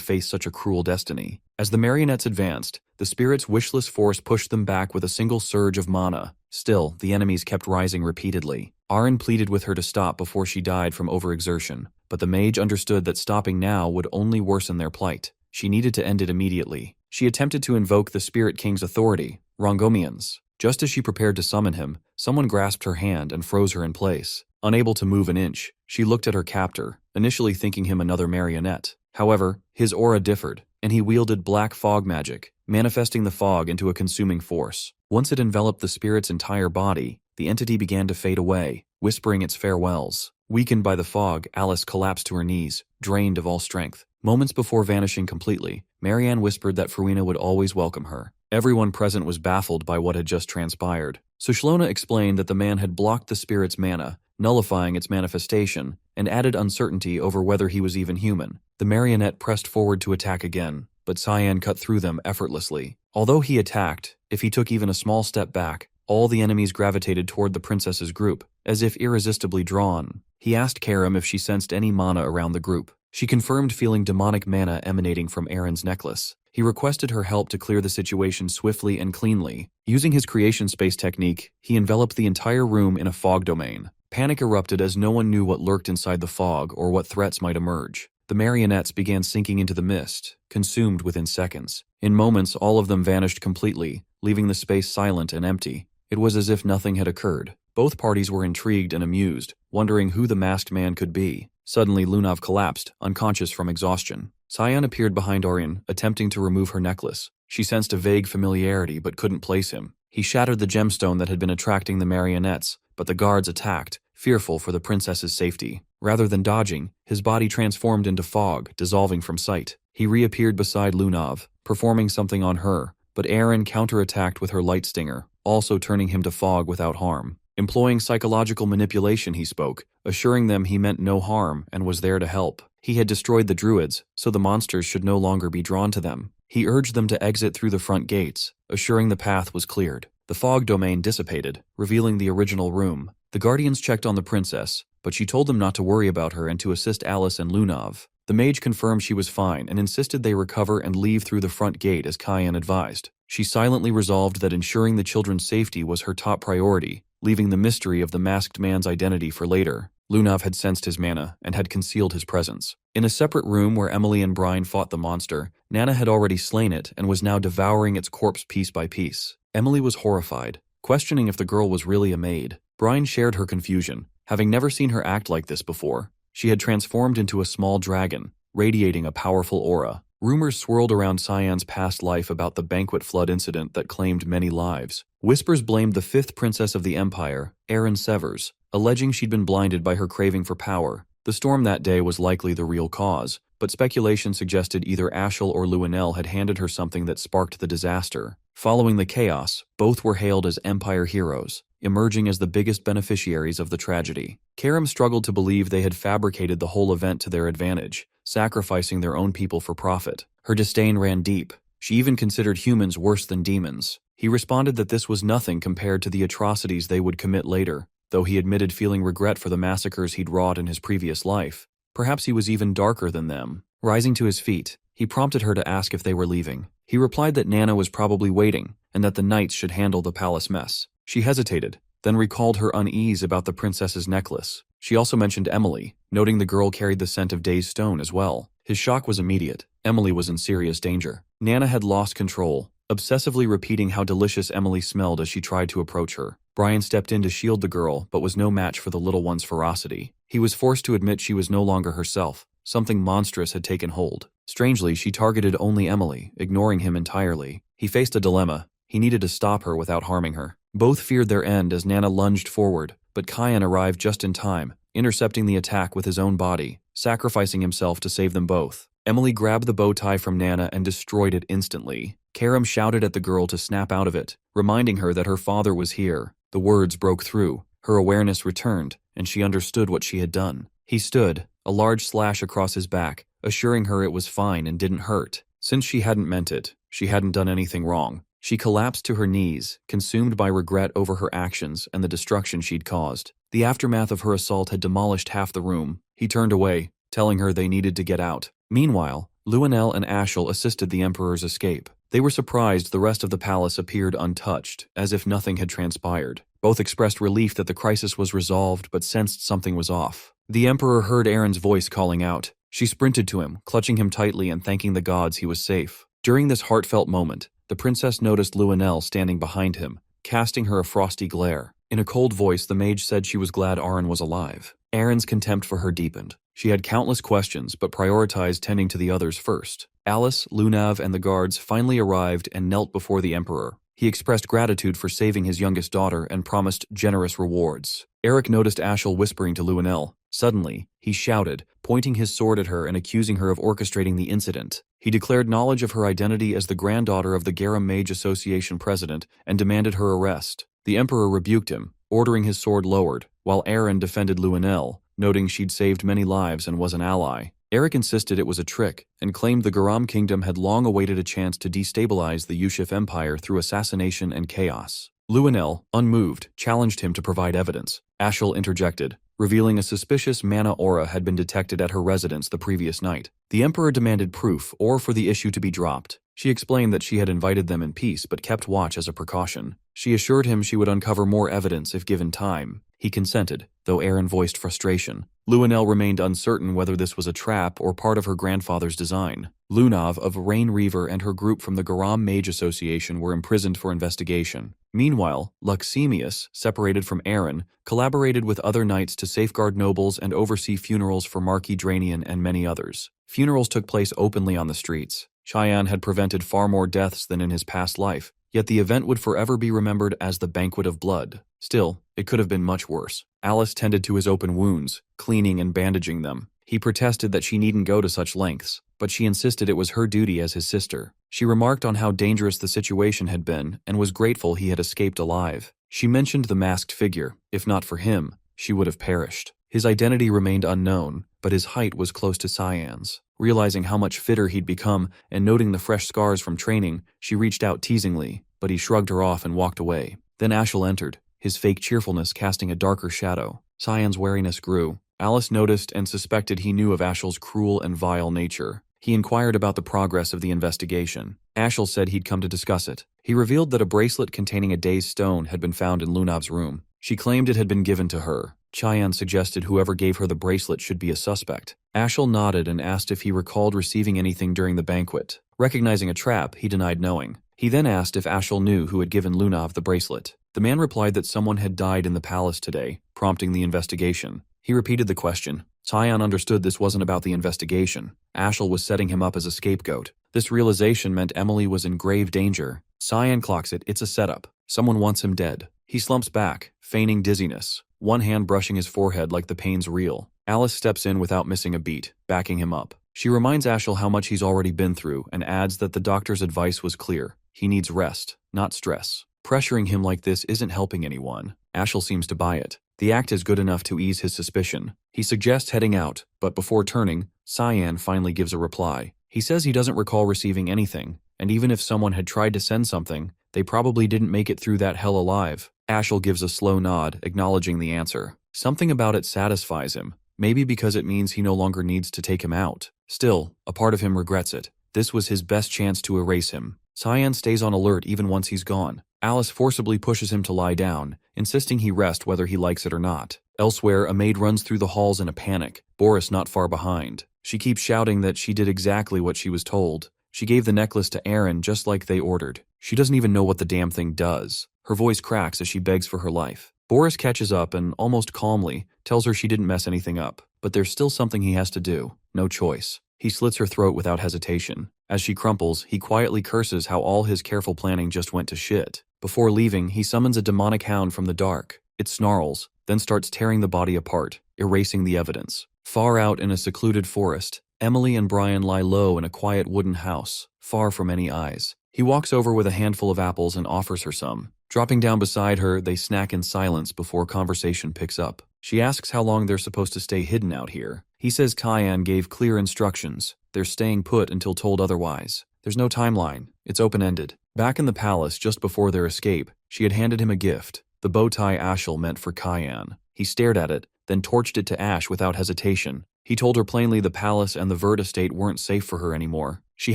face such a cruel destiny. As the marionettes advanced, the spirit's wishless force pushed them back with a single surge of mana. Still, the enemies kept rising repeatedly. Aaron pleaded with her to stop before she died from overexertion, but the mage understood that stopping now would only worsen their plight. She needed to end it immediately. She attempted to invoke the Spirit King's authority, Rongomians. Just as she prepared to summon him, someone grasped her hand and froze her in place. Unable to move an inch, she looked at her captor, initially thinking him another marionette. However, his aura differed, and he wielded black fog magic, manifesting the fog into a consuming force. Once it enveloped the spirit's entire body, the entity began to fade away, whispering its farewells. Weakened by the fog, Alice collapsed to her knees, drained of all strength. Moments before vanishing completely, Marianne whispered that Fruina would always welcome her. Everyone present was baffled by what had just transpired. Sushlona explained that the man had blocked the spirit's mana, nullifying its manifestation, and added uncertainty over whether he was even human. The marionette pressed forward to attack again, but Cyan cut through them effortlessly. Although he attacked, if he took even a small step back, all the enemies gravitated toward the princess's group, as if irresistibly drawn. He asked Karim if she sensed any mana around the group. She confirmed feeling demonic mana emanating from Aaron's necklace. He requested her help to clear the situation swiftly and cleanly. Using his creation space technique, he enveloped the entire room in a fog domain. Panic erupted as no one knew what lurked inside the fog or what threats might emerge. The marionettes began sinking into the mist, consumed within seconds. In moments, all of them vanished completely, leaving the space silent and empty. It was as if nothing had occurred. Both parties were intrigued and amused, wondering who the masked man could be. Suddenly, Lunav collapsed, unconscious from exhaustion. Cyan appeared behind Orion, attempting to remove her necklace. She sensed a vague familiarity but couldn't place him. He shattered the gemstone that had been attracting the marionettes, but the guards attacked, fearful for the princess's safety. Rather than dodging, his body transformed into fog, dissolving from sight. He reappeared beside Lunav, performing something on her, but Aaron counterattacked with her light stinger, also turning him to fog without harm. Employing psychological manipulation, he spoke, assuring them he meant no harm and was there to help. He had destroyed the druids, so the monsters should no longer be drawn to them. He urged them to exit through the front gates, assuring the path was cleared. The fog domain dissipated, revealing the original room. The guardians checked on the princess, but she told them not to worry about her and to assist Alice and Lunav. The mage confirmed she was fine and insisted they recover and leave through the front gate as Cyan advised. She silently resolved that ensuring the children's safety was her top priority, leaving the mystery of the masked man's identity for later. Lunav had sensed his mana and had concealed his presence. In a separate room where Emily and Brian fought the monster, Nana had already slain it and was now devouring its corpse piece by piece. Emily was horrified, questioning if the girl was really a maid. Brian shared her confusion, having never seen her act like this before. She had transformed into a small dragon, radiating a powerful aura. Rumors swirled around Cyan's past life about the banquet flood incident that claimed many lives. Whispers blamed the fifth princess of the empire, Erin Severs, alleging she'd been blinded by her craving for power. The storm that day was likely the real cause, but speculation suggested either Ashel or Luenel had handed her something that sparked the disaster. Following the chaos, both were hailed as empire heroes, emerging as the biggest beneficiaries of the tragedy. Karim struggled to believe they had fabricated the whole event to their advantage, sacrificing their own people for profit. Her disdain ran deep. She even considered humans worse than demons. He responded that this was nothing compared to the atrocities they would commit later, though he admitted feeling regret for the massacres he'd wrought in his previous life. Perhaps he was even darker than them. Rising to his feet, He prompted her to ask if they were leaving. He replied that Nana was probably waiting, and that the knights should handle the palace mess. She hesitated, then recalled her unease about the princess's necklace. She also mentioned Emily, noting the girl carried the scent of Day's stone as well. His shock was immediate. Emily was in serious danger. Nana had lost control, obsessively repeating how delicious Emily smelled as she tried to approach her. Brian stepped in to shield the girl, but was no match for the little one's ferocity. He was forced to admit she was no longer herself. Something monstrous had taken hold. Strangely, she targeted only Emily, ignoring him entirely. He faced a dilemma. He needed to stop her without harming her. Both feared their end as Nana lunged forward, but Kyan arrived just in time, intercepting the attack with his own body, sacrificing himself to save them both. Emily grabbed the bow tie from Nana and destroyed it instantly. Karam shouted at the girl to snap out of it, reminding her that her father was here. The words broke through. Her awareness returned, and she understood what she had done. He stood, a large slash across his back, assuring her it was fine and didn't hurt. Since she hadn't meant it, she hadn't done anything wrong. She collapsed to her knees, consumed by regret over her actions and the destruction she'd caused. The aftermath of her assault had demolished half the room. He turned away, telling her they needed to get out. Meanwhile, Luenel and Ashel assisted the Emperor's escape. They were surprised the rest of the palace appeared untouched, as if nothing had transpired. Both expressed relief that the crisis was resolved but sensed something was off. The Emperor heard Aaron's voice calling out. She sprinted to him, clutching him tightly and thanking the gods he was safe. During this heartfelt moment, the princess noticed Luenel standing behind him, casting her a frosty glare. In a cold voice, the mage said she was glad Aaron was alive. Aaron's contempt for her deepened. She had countless questions but prioritized tending to the others first. Alice, Lunav, and the guards finally arrived and knelt before the Emperor. He expressed gratitude for saving his youngest daughter and promised generous rewards. Eric noticed Ashel whispering to Luenel. Suddenly, he shouted, pointing his sword at her and accusing her of orchestrating the incident. He declared knowledge of her identity as the granddaughter of the Garam Mage Association president and demanded her arrest. The Emperor rebuked him, ordering his sword lowered, while Aaron defended Luenel, noting she'd saved many lives and was an ally. Eric insisted it was a trick, and claimed the Garam kingdom had long awaited a chance to destabilize the Yushif Empire through assassination and chaos. Luenel, unmoved, challenged him to provide evidence. Ashel interjected, revealing a suspicious mana aura had been detected at her residence the previous night. The Emperor demanded proof or for the issue to be dropped. She explained that she had invited them in peace but kept watch as a precaution. She assured him she would uncover more evidence if given time. He consented, though Aaron voiced frustration. Luenel remained uncertain whether this was a trap or part of her grandfather's design. Lunav of Rain Reaver and her group from the Garam Mage Association were imprisoned for investigation. Meanwhile, Luxemius, separated from Aaron, collaborated with other knights to safeguard nobles and oversee funerals for Marquis Dranian and many others. Funerals took place openly on the streets. Cheyenne had prevented far more deaths than in his past life, yet the event would forever be remembered as the Banquet of Blood. Still, it could have been much worse. Alice tended to his open wounds, cleaning and bandaging them. He protested that she needn't go to such lengths, but she insisted it was her duty as his sister. She remarked on how dangerous the situation had been and was grateful he had escaped alive. She mentioned the masked figure. If not for him, she would have perished. His identity remained unknown, but his height was close to Cyan's. Realizing how much fitter he'd become and noting the fresh scars from training, she reached out teasingly, but he shrugged her off and walked away. Then Ashel entered, his fake cheerfulness casting a darker shadow. Cyan's wariness grew. Alice noticed and suspected he knew of Ashel's cruel and vile nature. He inquired about the progress of the investigation. Ashel said he'd come to discuss it. He revealed that a bracelet containing a day's stone had been found in Lunav's room. She claimed it had been given to her. Cheyenne suggested whoever gave her the bracelet should be a suspect. Ashel nodded and asked if he recalled receiving anything during the banquet. Recognizing a trap, he denied knowing. He then asked if Ashel knew who had given Lunav the bracelet. The man replied that someone had died in the palace today, prompting the investigation. He repeated the question. Cheyenne understood this wasn't about the investigation. Ashel was setting him up as a scapegoat. This realization meant Emily was in grave danger. Cyan clocks it, it's a setup. Someone wants him dead. He slumps back, feigning dizziness, one hand brushing his forehead like the pain's real. Alice steps in without missing a beat, backing him up. She reminds Ashel how much he's already been through and adds that the doctor's advice was clear. He needs rest, not stress. Pressuring him like this isn't helping anyone. Ashel seems to buy it. The act is good enough to ease his suspicion. He suggests heading out, but before turning, Cyan finally gives a reply. He says he doesn't recall receiving anything, and even if someone had tried to send something, they probably didn't make it through that hell alive. Ashel gives a slow nod, acknowledging the answer. Something about it satisfies him, maybe because it means he no longer needs to take him out. Still, a part of him regrets it. This was his best chance to erase him. Cyan stays on alert even once he's gone. Alice forcibly pushes him to lie down, insisting he rest whether he likes it or not. Elsewhere, a maid runs through the halls in a panic, Boris not far behind. She keeps shouting that she did exactly what she was told. She gave the necklace to Aaron just like they ordered. She doesn't even know what the damn thing does. Her voice cracks as she begs for her life. Boris catches up and, almost calmly, tells her she didn't mess anything up, but there's still something he has to do. No choice. He slits her throat without hesitation. As she crumples, he quietly curses how all his careful planning just went to shit. Before leaving, he summons a demonic hound from the dark. It snarls, then starts tearing the body apart, erasing the evidence. Far out in a secluded forest, Emily and Brian lie low in a quiet wooden house, far from any eyes. He walks over with a handful of apples and offers her some. Dropping down beside her, they snack in silence before conversation picks up. She asks how long they're supposed to stay hidden out here. He says Cyan gave clear instructions. They're staying put until told otherwise. There's no timeline. It's open-ended. Back in the palace, just before their escape, she had handed him a gift, the bow tie Ashel meant for Cyan. He stared at it, then torched it to ash without hesitation. He told her plainly the palace and the Vert estate weren't safe for her anymore. She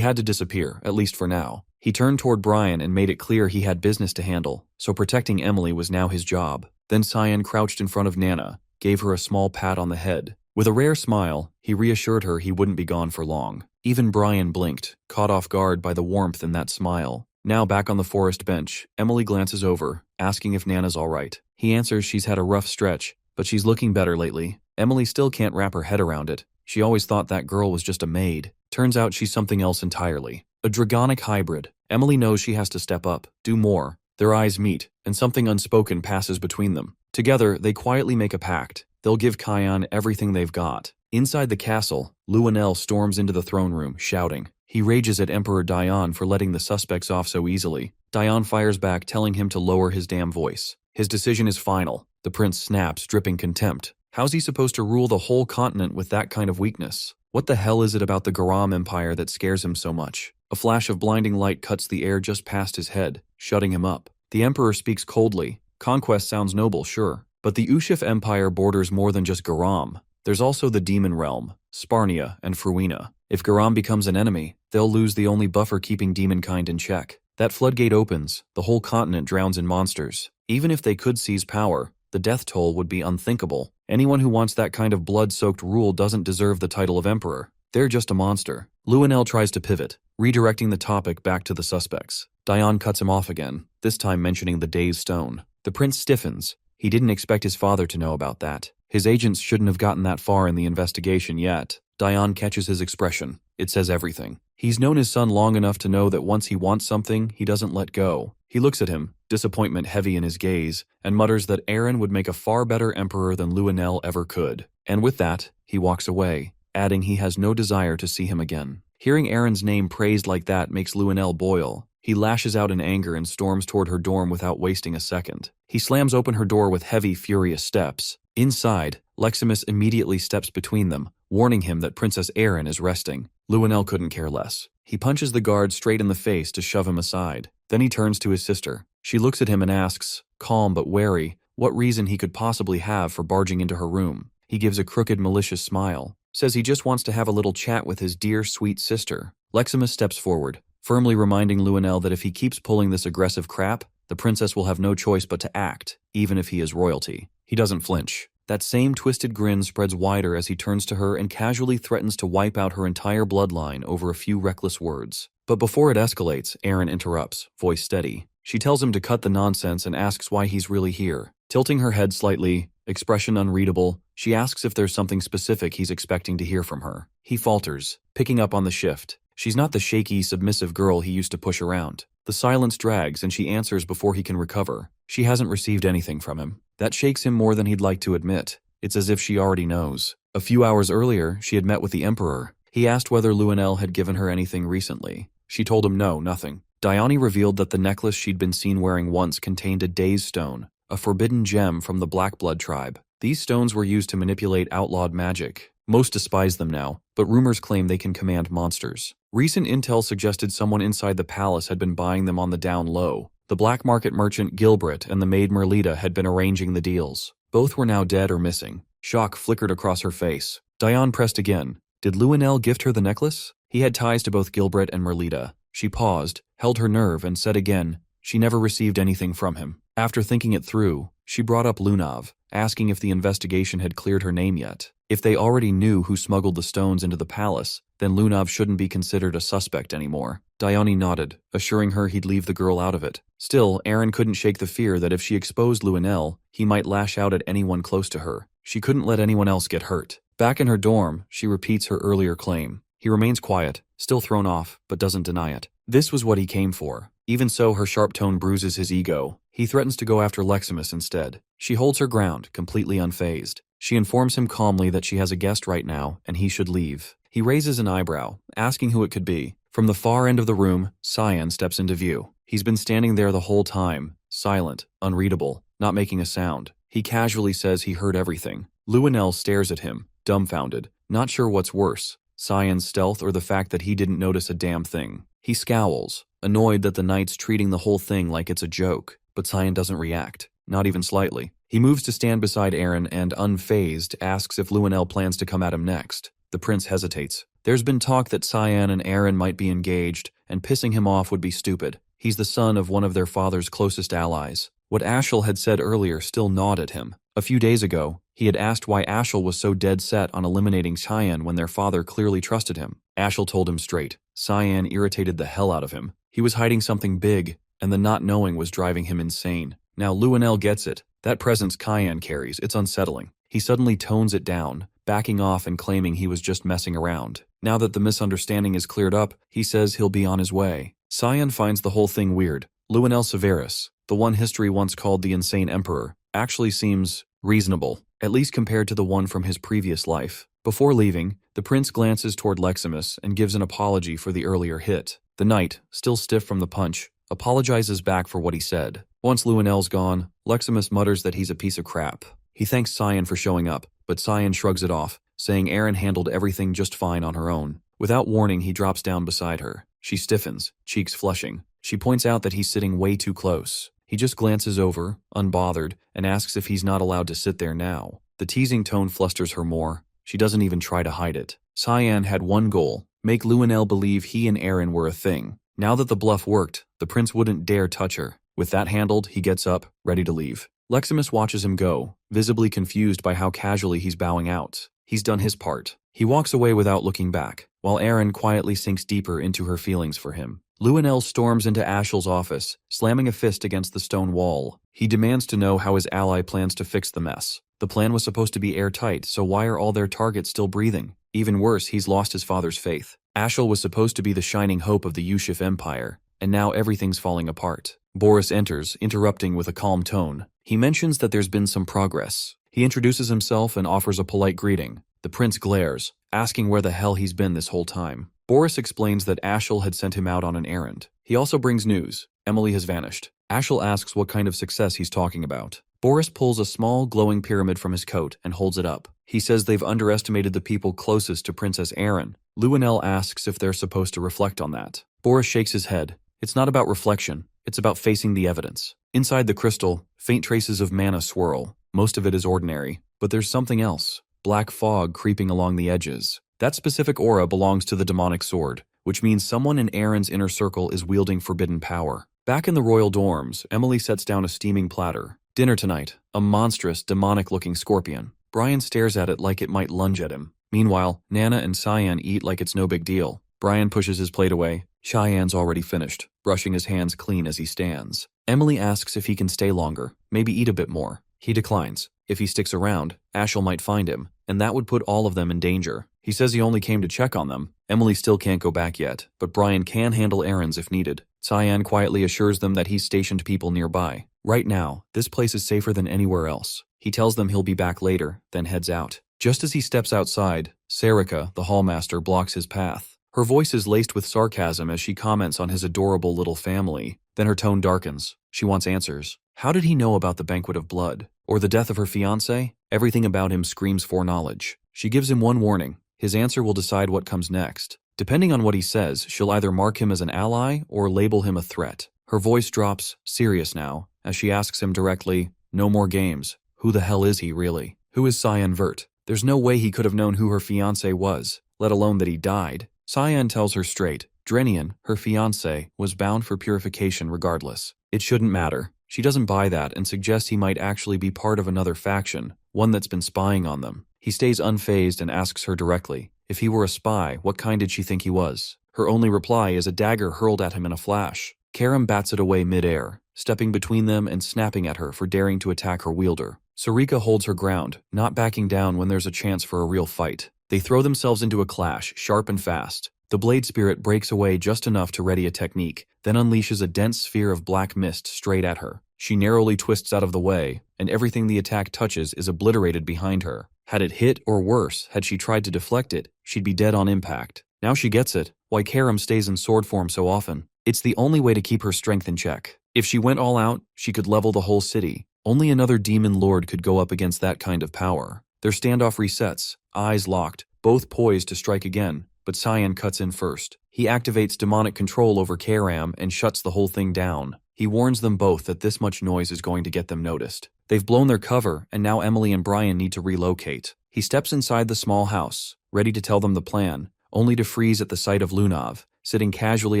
had to disappear, at least for now. He turned toward Brian and made it clear he had business to handle, so protecting Emily was now his job. Then Cyan crouched in front of Nana, gave her a small pat on the head. With a rare smile, he reassured her he wouldn't be gone for long. Even Brian blinked, caught off guard by the warmth in that smile. Now back on the forest bench, Emily glances over, asking if Nana's all right. He answers she's had a rough stretch, but she's looking better lately. Emily still can't wrap her head around it. She always thought that girl was just a maid. Turns out she's something else entirely. A dragonic hybrid. Emily knows she has to step up, do more. Their eyes meet, and something unspoken passes between them. Together, they quietly make a pact. They'll give Cyan everything they've got. Inside the castle, Luanel storms into the throne room, shouting. He rages at Emperor Dion for letting the suspects off so easily. Dion fires back, telling him to lower his damn voice. His decision is final. The prince snaps, dripping contempt. How's he supposed to rule the whole continent with that kind of weakness? What the hell is it about the Garam Empire that scares him so much? A flash of blinding light cuts the air just past his head, shutting him up. The emperor speaks coldly. Conquest sounds noble, sure. But the Ushif Empire borders more than just Garam. There's also the Demon Realm, Sparnia, and Fruina. If Garam becomes an enemy, they'll lose the only buffer keeping demonkind in check. That floodgate opens, the whole continent drowns in monsters. Even if they could seize power, the death toll would be unthinkable. Anyone who wants that kind of blood-soaked rule doesn't deserve the title of emperor. They're just a monster. Luanel tries to pivot, redirecting the topic back to the suspects. Dion cuts him off again, this time mentioning the Dazed Stone. The prince stiffens. He didn't expect his father to know about that. His agents shouldn't have gotten that far in the investigation yet. Dion catches his expression. It says everything. He's known his son long enough to know that once he wants something, he doesn't let go. He looks at him, disappointment heavy in his gaze, and mutters that Aaron would make a far better emperor than Luanel ever could. And with that, he walks away, adding he has no desire to see him again. Hearing Aaron's name praised like that makes Luanel boil. He lashes out in anger and storms toward her dorm without wasting a second. He slams open her door with heavy, furious steps. Inside, Leximus immediately steps between them, warning him that Princess Aaron is resting. Luanel couldn't care less. He punches the guard straight in the face to shove him aside. Then he turns to his sister. She looks at him and asks, calm but wary, what reason he could possibly have for barging into her room. He gives a crooked, malicious smile. Says he just wants to have a little chat with his dear, sweet sister. Leximus steps forward, firmly reminding Luanel that if he keeps pulling this aggressive crap, the princess will have no choice but to act, even if he is royalty. He doesn't flinch. That same twisted grin spreads wider as he turns to her and casually threatens to wipe out her entire bloodline over a few reckless words. But before it escalates, Aaron interrupts, voice steady. She tells him to cut the nonsense and asks why he's really here. Tilting her head slightly, expression unreadable, she asks if there's something specific he's expecting to hear from her. He falters, picking up on the shift. She's not the shaky, submissive girl he used to push around. The silence drags and she answers before he can recover. She hasn't received anything from him. That shakes him more than he'd like to admit. It's as if she already knows. A few hours earlier, she had met with the Emperor. He asked whether Luanel had given her anything recently. She told him no, nothing. Dione revealed that the necklace she'd been seen wearing once contained a Dazed Stone, a forbidden gem from the Black Blood tribe. These stones were used to manipulate outlawed magic. Most despise them now, but rumors claim they can command monsters. Recent intel suggested someone inside the palace had been buying them on the down low. The black market merchant Gilbert and the maid Merlita had been arranging the deals. Both were now dead or missing. Shock flickered across her face. Dione pressed again. Did Luanel gift her the necklace? He had ties to both Gilbert and Merlita. She paused, held her nerve, and said again, she never received anything from him. After thinking it through, she brought up Lunav, asking if the investigation had cleared her name yet. If they already knew who smuggled the stones into the palace, then Lunav shouldn't be considered a suspect anymore. Dione nodded, assuring her he'd leave the girl out of it. Still, Aaron couldn't shake the fear that if she exposed Luenell, he might lash out at anyone close to her. She couldn't let anyone else get hurt. Back in her dorm, she repeats her earlier claim. He remains quiet, still thrown off, but doesn't deny it. This was what he came for. Even so, her sharp tone bruises his ego. He threatens to go after Leximus instead. She holds her ground, completely unfazed. She informs him calmly that she has a guest right now, and he should leave. He raises an eyebrow, asking who it could be. From the far end of the room, Cyan steps into view. He's been standing there the whole time, silent, unreadable, not making a sound. He casually says he heard everything. Luenell stares at him, dumbfounded, not sure what's worse, Cyan's stealth or the fact that he didn't notice a damn thing. He scowls, annoyed that the knight's treating the whole thing like it's a joke, but Cyan doesn't react, not even slightly. He moves to stand beside Aaron and, unfazed, asks if Luenell plans to come at him next. The prince hesitates. There's been talk that Cyan and Aaron might be engaged, and pissing him off would be stupid. He's the son of one of their father's closest allies. What Ashel had said earlier still gnawed at him. A few days ago, he had asked why Ashel was so dead set on eliminating Cyan when their father clearly trusted him. Ashel told him straight. Cyan irritated the hell out of him. He was hiding something big, and the not knowing was driving him insane. Now Luenell gets it. That presence Cyan carries, it's unsettling. He suddenly tones it down, backing off and claiming he was just messing around. Now that the misunderstanding is cleared up, he says he'll be on his way. Cyan finds the whole thing weird. Luenell Severus, the one history once called the Insane Emperor, actually seems reasonable, at least compared to the one from his previous life. Before leaving, the prince glances toward Leximus and gives an apology for the earlier hit. The knight, still stiff from the punch, apologizes back for what he said. Once Luenell's gone, Leximus mutters that he's a piece of crap. He thanks Cyan for showing up, but Cyan shrugs it off, saying Aaron handled everything just fine on her own. Without warning, he drops down beside her. She stiffens, cheeks flushing. She points out that he's sitting way too close. He just glances over, unbothered, and asks if he's not allowed to sit there now. The teasing tone flusters her more. She doesn't even try to hide it. Cyan had one goal, make Luenell believe he and Aaron were a thing. Now that the bluff worked, the prince wouldn't dare touch her. With that handled, he gets up, ready to leave. Leximus watches him go, visibly confused by how casually he's bowing out. He's done his part. He walks away without looking back, while Aaron quietly sinks deeper into her feelings for him. Luenell storms into Ashel's office, slamming a fist against the stone wall. He demands to know how his ally plans to fix the mess. The plan was supposed to be airtight, so why are all their targets still breathing? Even worse, he's lost his father's faith. Ashel was supposed to be the shining hope of the Yushif Empire, and now everything's falling apart. Boris enters, interrupting with a calm tone. He mentions that there's been some progress. He introduces himself and offers a polite greeting. The prince glares, asking where the hell he's been this whole time. Boris explains that Ashel had sent him out on an errand. He also brings news. Emily has vanished. Ashel asks what kind of success he's talking about. Boris pulls a small, glowing pyramid from his coat and holds it up. He says they've underestimated the people closest to Princess Erin. Luenell asks if they're supposed to reflect on that. Boris shakes his head. It's not about reflection. It's about facing the evidence. Inside the crystal, faint traces of mana swirl. Most of it is ordinary, but there's something else. Black fog creeping along the edges. That specific aura belongs to the demonic sword, which means someone in Aaron's inner circle is wielding forbidden power. Back in the royal dorms, Emily sets down a steaming platter. Dinner tonight, a monstrous, demonic-looking scorpion. Brian stares at it like it might lunge at him. Meanwhile, Nana and Cyan eat like it's no big deal. Brian pushes his plate away. Cheyenne's already finished, brushing his hands clean as he stands. Emily asks if he can stay longer, maybe eat a bit more. He declines. If he sticks around, Ashel might find him, and that would put all of them in danger. He says he only came to check on them. Emily still can't go back yet, but Brian can handle errands if needed. Cyan quietly assures them that he's stationed people nearby. Right now, this place is safer than anywhere else. He tells them he'll be back later, then heads out. Just as he steps outside, Sarika, the hallmaster, blocks his path. Her voice is laced with sarcasm as she comments on his adorable little family. Then her tone darkens. She wants answers. How did he know about the banquet of blood? Or the death of her fiancé? Everything about him screams foreknowledge. She gives him one warning. His answer will decide what comes next. Depending on what he says, she'll either mark him as an ally or label him a threat. Her voice drops, serious now, as she asks him directly, no more games. Who the hell is he, really? Who is Cyan Vert? There's no way he could have known who her fiancé was, let alone that he died. Cyan tells her straight, Drenian, her fiancé, was bound for purification regardless. It shouldn't matter. She doesn't buy that and suggests he might actually be part of another faction, one that's been spying on them. He stays unfazed and asks her directly, if he were a spy, what kind did she think he was? Her only reply is a dagger hurled at him in a flash. Karam bats it away mid-air, stepping between them and snapping at her for daring to attack her wielder. Sarika holds her ground, not backing down when there's a chance for a real fight. They throw themselves into a clash, sharp and fast. The blade spirit breaks away just enough to ready a technique, then unleashes a dense sphere of black mist straight at her. She narrowly twists out of the way, and everything the attack touches is obliterated behind her. Had it hit, or worse, had she tried to deflect it, she'd be dead on impact. Now she gets it, why Karam stays in sword form so often. It's the only way to keep her strength in check. If she went all out, she could level the whole city. Only another demon lord could go up against that kind of power. Their standoff resets, eyes locked, both poised to strike again, but Cyan cuts in first. He activates demonic control over Karam and shuts the whole thing down. He warns them both that this much noise is going to get them noticed. They've blown their cover, and now Emily and Brian need to relocate. He steps inside the small house, ready to tell them the plan, only to freeze at the sight of Lunav, sitting casually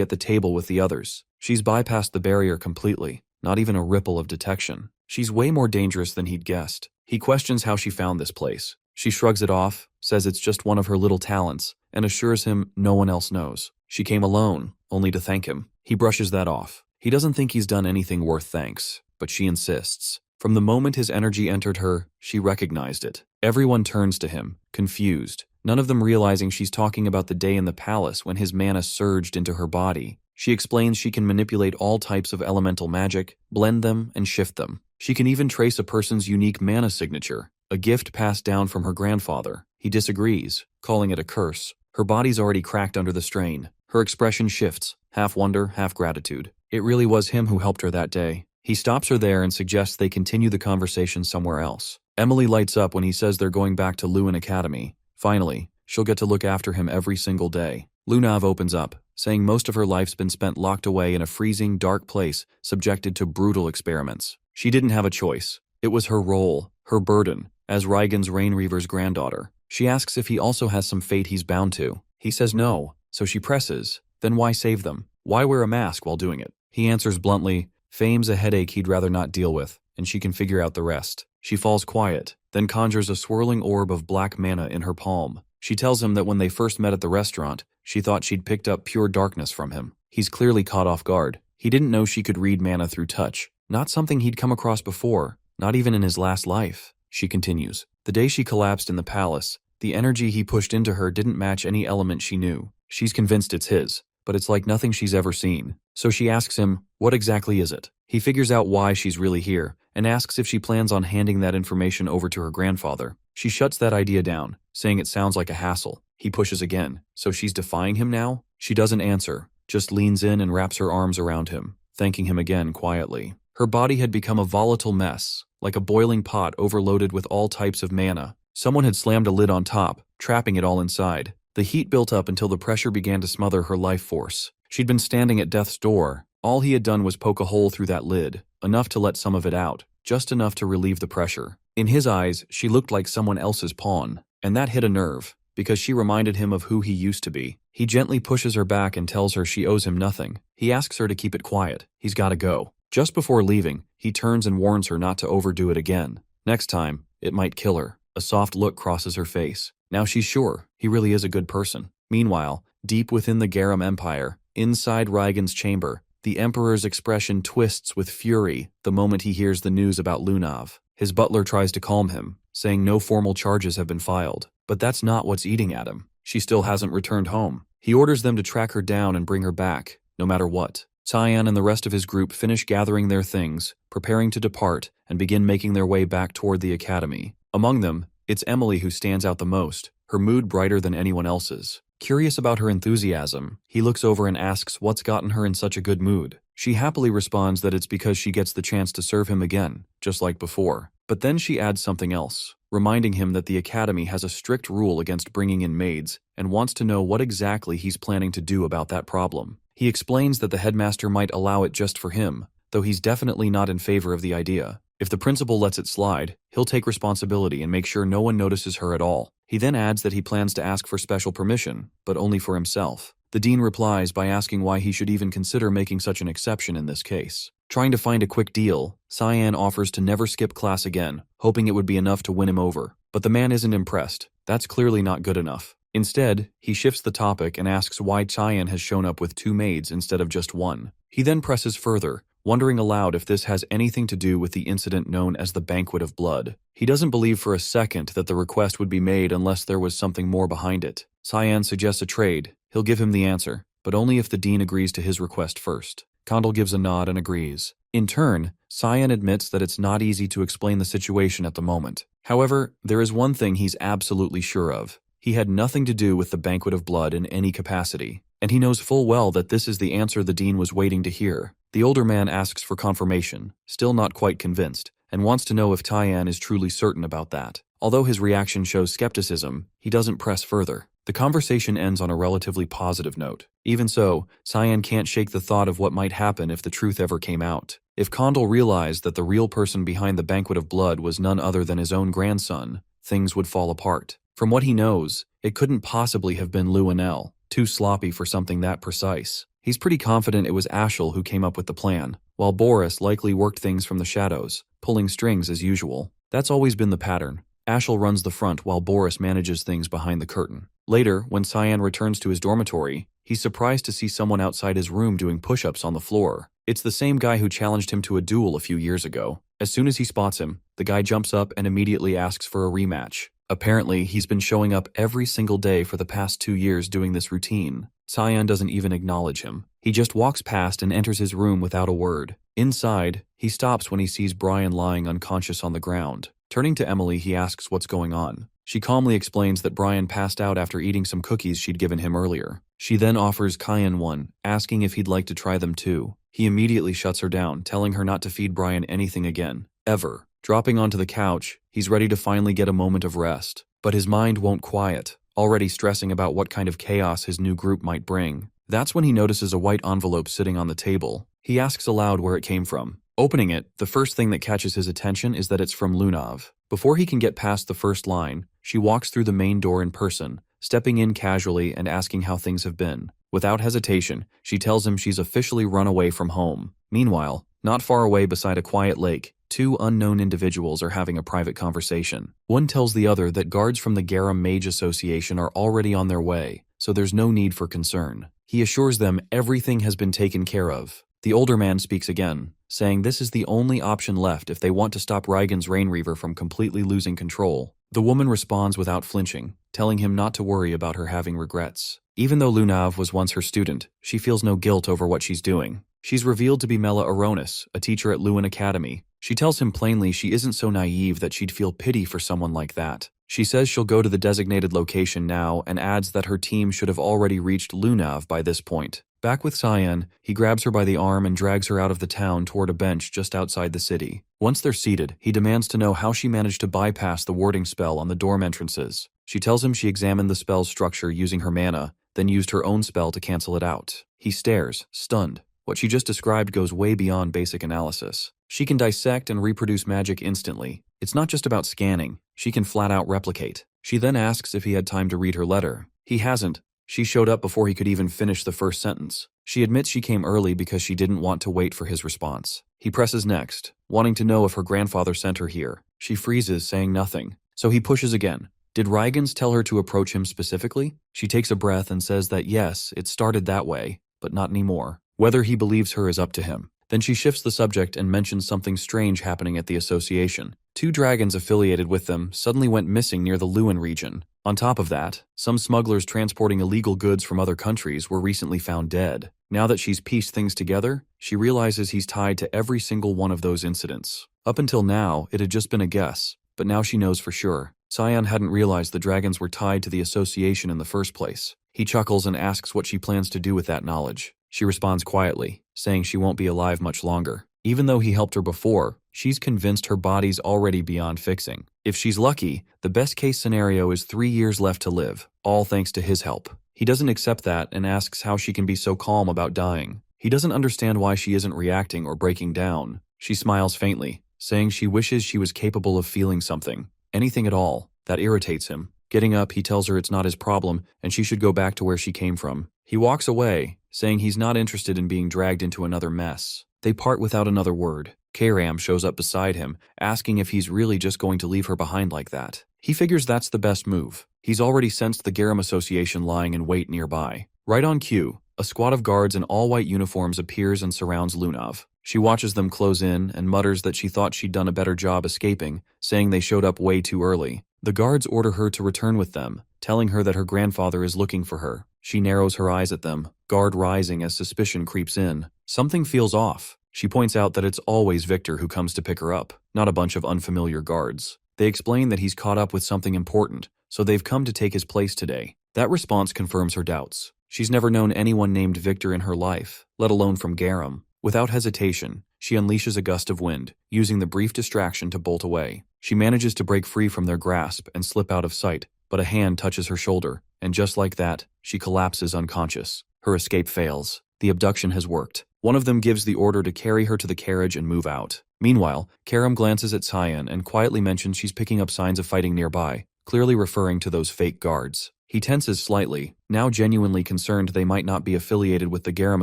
at the table with the others. She's bypassed the barrier completely, not even a ripple of detection. She's way more dangerous than he'd guessed. He questions how she found this place. She shrugs it off, says it's just one of her little talents, and assures him no one else knows. She came alone, only to thank him. He brushes that off. He doesn't think he's done anything worth thanks, but she insists. From the moment his energy entered her, she recognized it. Everyone turns to him, confused, none of them realizing she's talking about the day in the palace when his mana surged into her body. She explains she can manipulate all types of elemental magic, blend them, and shift them. She can even trace a person's unique mana signature, a gift passed down from her grandfather. He disagrees, calling it a curse. Her body's already cracked under the strain. Her expression shifts, half wonder, half gratitude. It really was him who helped her that day. He stops her there and suggests they continue the conversation somewhere else. Emily lights up when he says they're going back to Lewin Academy. Finally, she'll get to look after him every single day. Lunav opens up, saying most of her life's been spent locked away in a freezing, dark place, subjected to brutal experiments. She didn't have a choice. It was her role, her burden, as Reigen's Rainreaver's granddaughter. She asks if he also has some fate he's bound to. He says no, so she presses. Then why save them? Why wear a mask while doing it? He answers bluntly, fame's a headache he'd rather not deal with, and she can figure out the rest. She falls quiet, then conjures a swirling orb of black mana in her palm. She tells him that when they first met at the restaurant, she thought she'd picked up pure darkness from him. He's clearly caught off guard. He didn't know she could read mana through touch. Not something he'd come across before, not even in his last life. She continues. The day she collapsed in the palace, the energy he pushed into her didn't match any element she knew. She's convinced it's his, but it's like nothing she's ever seen. So she asks him, what exactly is it? He figures out why she's really here, and asks if she plans on handing that information over to her grandfather. She shuts that idea down, saying it sounds like a hassle. He pushes again. So she's defying him now? She doesn't answer, just leans in and wraps her arms around him, thanking him again quietly. Her body had become a volatile mess, like a boiling pot overloaded with all types of mana. Someone had slammed a lid on top, trapping it all inside. The heat built up until the pressure began to smother her life force. She'd been standing at death's door. All he had done was poke a hole through that lid, enough to let some of it out, just enough to relieve the pressure. In his eyes, she looked like someone else's pawn, and that hit a nerve, because she reminded him of who he used to be. He gently pushes her back and tells her she owes him nothing. He asks her to keep it quiet. He's gotta go. Just before leaving, he turns and warns her not to overdo it again. Next time, it might kill her. A soft look crosses her face. Now she's sure he really is a good person. Meanwhile, deep within the Garam Empire, inside Reigen's chamber, the Emperor's expression twists with fury the moment he hears the news about Lunav. His butler tries to calm him, saying no formal charges have been filed. But that's not what's eating at him. She still hasn't returned home. He orders them to track her down and bring her back, no matter what. Cyan and the rest of his group finish gathering their things, preparing to depart, and begin making their way back toward the academy. Among them, it's Emily who stands out the most, her mood brighter than anyone else's. Curious about her enthusiasm, he looks over and asks what's gotten her in such a good mood. She happily responds that it's because she gets the chance to serve him again, just like before. But then she adds something else, reminding him that the academy has a strict rule against bringing in maids, and wants to know what exactly he's planning to do about that problem. He explains that the headmaster might allow it just for him, though he's definitely not in favor of the idea. If the principal lets it slide, he'll take responsibility and make sure no one notices her at all. He then adds that he plans to ask for special permission, but only for himself. The dean replies by asking why he should even consider making such an exception in this case. Trying to find a quick deal, Cyan offers to never skip class again, hoping it would be enough to win him over. But the man isn't impressed. That's clearly not good enough. Instead, he shifts the topic and asks why Cyan has shown up with 2 maids instead of just 1. He then presses further, wondering aloud if this has anything to do with the incident known as the Banquet of Blood. He doesn't believe for a second that the request would be made unless there was something more behind it. Cyan suggests a trade. He'll give him the answer, but only if the dean agrees to his request first. Condell gives a nod and agrees. In turn, Cyan admits that it's not easy to explain the situation at the moment. However, there is one thing he's absolutely sure of. He had nothing to do with the Banquet of Blood in any capacity, and he knows full well that this is the answer the dean was waiting to hear. The older man asks for confirmation, still not quite convinced, and wants to know if Cyan is truly certain about that. Although his reaction shows skepticism, he doesn't press further. The conversation ends on a relatively positive note. Even so, Cyan can't shake the thought of what might happen if the truth ever came out. If Condell realized that the real person behind the Banquet of Blood was none other than his own grandson, things would fall apart. From what he knows, it couldn't possibly have been Lionel, too sloppy for something that precise. He's pretty confident it was Ashel who came up with the plan, while Boris likely worked things from the shadows, pulling strings as usual. That's always been the pattern. Ashel runs the front while Boris manages things behind the curtain. Later, when Cyan returns to his dormitory, he's surprised to see someone outside his room doing push-ups on the floor. It's the same guy who challenged him to a duel a few years ago. As soon as he spots him, the guy jumps up and immediately asks for a rematch. Apparently, he's been showing up every single day for the past 2 years doing this routine. Cyan doesn't even acknowledge him. He just walks past and enters his room without a word. Inside, he stops when he sees Brian lying unconscious on the ground. Turning to Emily, he asks what's going on. She calmly explains that Brian passed out after eating some cookies she'd given him earlier. She then offers Cyan one, asking if he'd like to try them too. He immediately shuts her down, telling her not to feed Brian anything again, ever. Dropping onto the couch, he's ready to finally get a moment of rest. But his mind won't quiet, already stressing about what kind of chaos his new group might bring. That's when he notices a white envelope sitting on the table. He asks aloud where it came from. Opening it, the first thing that catches his attention is that it's from Lunav. Before he can get past the first line, she walks through the main door in person, stepping in casually and asking how things have been. Without hesitation, she tells him she's officially run away from home. Meanwhile, not far away beside a quiet lake, 2 unknown individuals are having a private conversation. One tells the other that guards from the Garam Mage Association are already on their way, so there's no need for concern. He assures them everything has been taken care of. The older man speaks again, saying this is the only option left if they want to stop Reigen's Rainreaver from completely losing control. The woman responds without flinching, telling him not to worry about her having regrets. Even though Lunav was once her student, she feels no guilt over what she's doing. She's revealed to be Mela Aronis, a teacher at Lewin Academy. She tells him plainly she isn't so naive that she'd feel pity for someone like that. She says she'll go to the designated location now and adds that her team should have already reached Lunav by this point. Back with Cyan, he grabs her by the arm and drags her out of the town toward a bench just outside the city. Once they're seated, he demands to know how she managed to bypass the warding spell on the dorm entrances. She tells him she examined the spell's structure using her mana, then used her own spell to cancel it out. He stares, stunned. What she just described goes way beyond basic analysis. She can dissect and reproduce magic instantly. It's not just about scanning. She can flat out replicate. She then asks if he had time to read her letter. He hasn't. She showed up before he could even finish the first sentence. She admits she came early because she didn't want to wait for his response. He presses next, wanting to know if her grandfather sent her here. She freezes, saying nothing. So he pushes again. Did Reigens tell her to approach him specifically? She takes a breath and says that yes, it started that way, but not anymore. Whether he believes her is up to him. Then she shifts the subject and mentions something strange happening at the association. 2 dragons affiliated with them suddenly went missing near the Lewin region. On top of that, some smugglers transporting illegal goods from other countries were recently found dead. Now that she's pieced things together, she realizes he's tied to every single one of those incidents. Up until now, it had just been a guess, but now she knows for sure. Cyan hadn't realized the dragons were tied to the association in the first place. He chuckles and asks what she plans to do with that knowledge. She responds quietly, saying she won't be alive much longer. Even though he helped her before, she's convinced her body's already beyond fixing. If she's lucky, the best-case scenario is 3 years left to live, all thanks to his help. He doesn't accept that and asks how she can be so calm about dying. He doesn't understand why she isn't reacting or breaking down. She smiles faintly, saying she wishes she was capable of feeling something, anything at all. That irritates him. Getting up, he tells her it's not his problem and she should go back to where she came from. He walks away, saying he's not interested in being dragged into another mess. They part without another word. Karam shows up beside him, asking if he's really just going to leave her behind like that. He figures that's the best move. He's already sensed the Garam Association lying in wait nearby. Right on cue, a squad of guards in all-white uniforms appears and surrounds Lunav. She watches them close in and mutters that she thought she'd done a better job escaping, saying they showed up way too early. The guards order her to return with them, telling her that her grandfather is looking for her. She narrows her eyes at them, guard rising as suspicion creeps in. Something feels off. She points out that it's always Victor who comes to pick her up, not a bunch of unfamiliar guards. They explain that he's caught up with something important, so they've come to take his place today. That response confirms her doubts. She's never known anyone named Victor in her life, let alone from Garam. Without hesitation, she unleashes a gust of wind, using the brief distraction to bolt away. She manages to break free from their grasp and slip out of sight, but a hand touches her shoulder, and just like that, she collapses unconscious. Her escape fails. The abduction has worked. One of them gives the order to carry her to the carriage and move out. Meanwhile, Karam glances at Cyan and quietly mentions she's picking up signs of fighting nearby, clearly referring to those fake guards. He tenses slightly, now genuinely concerned they might not be affiliated with the Garam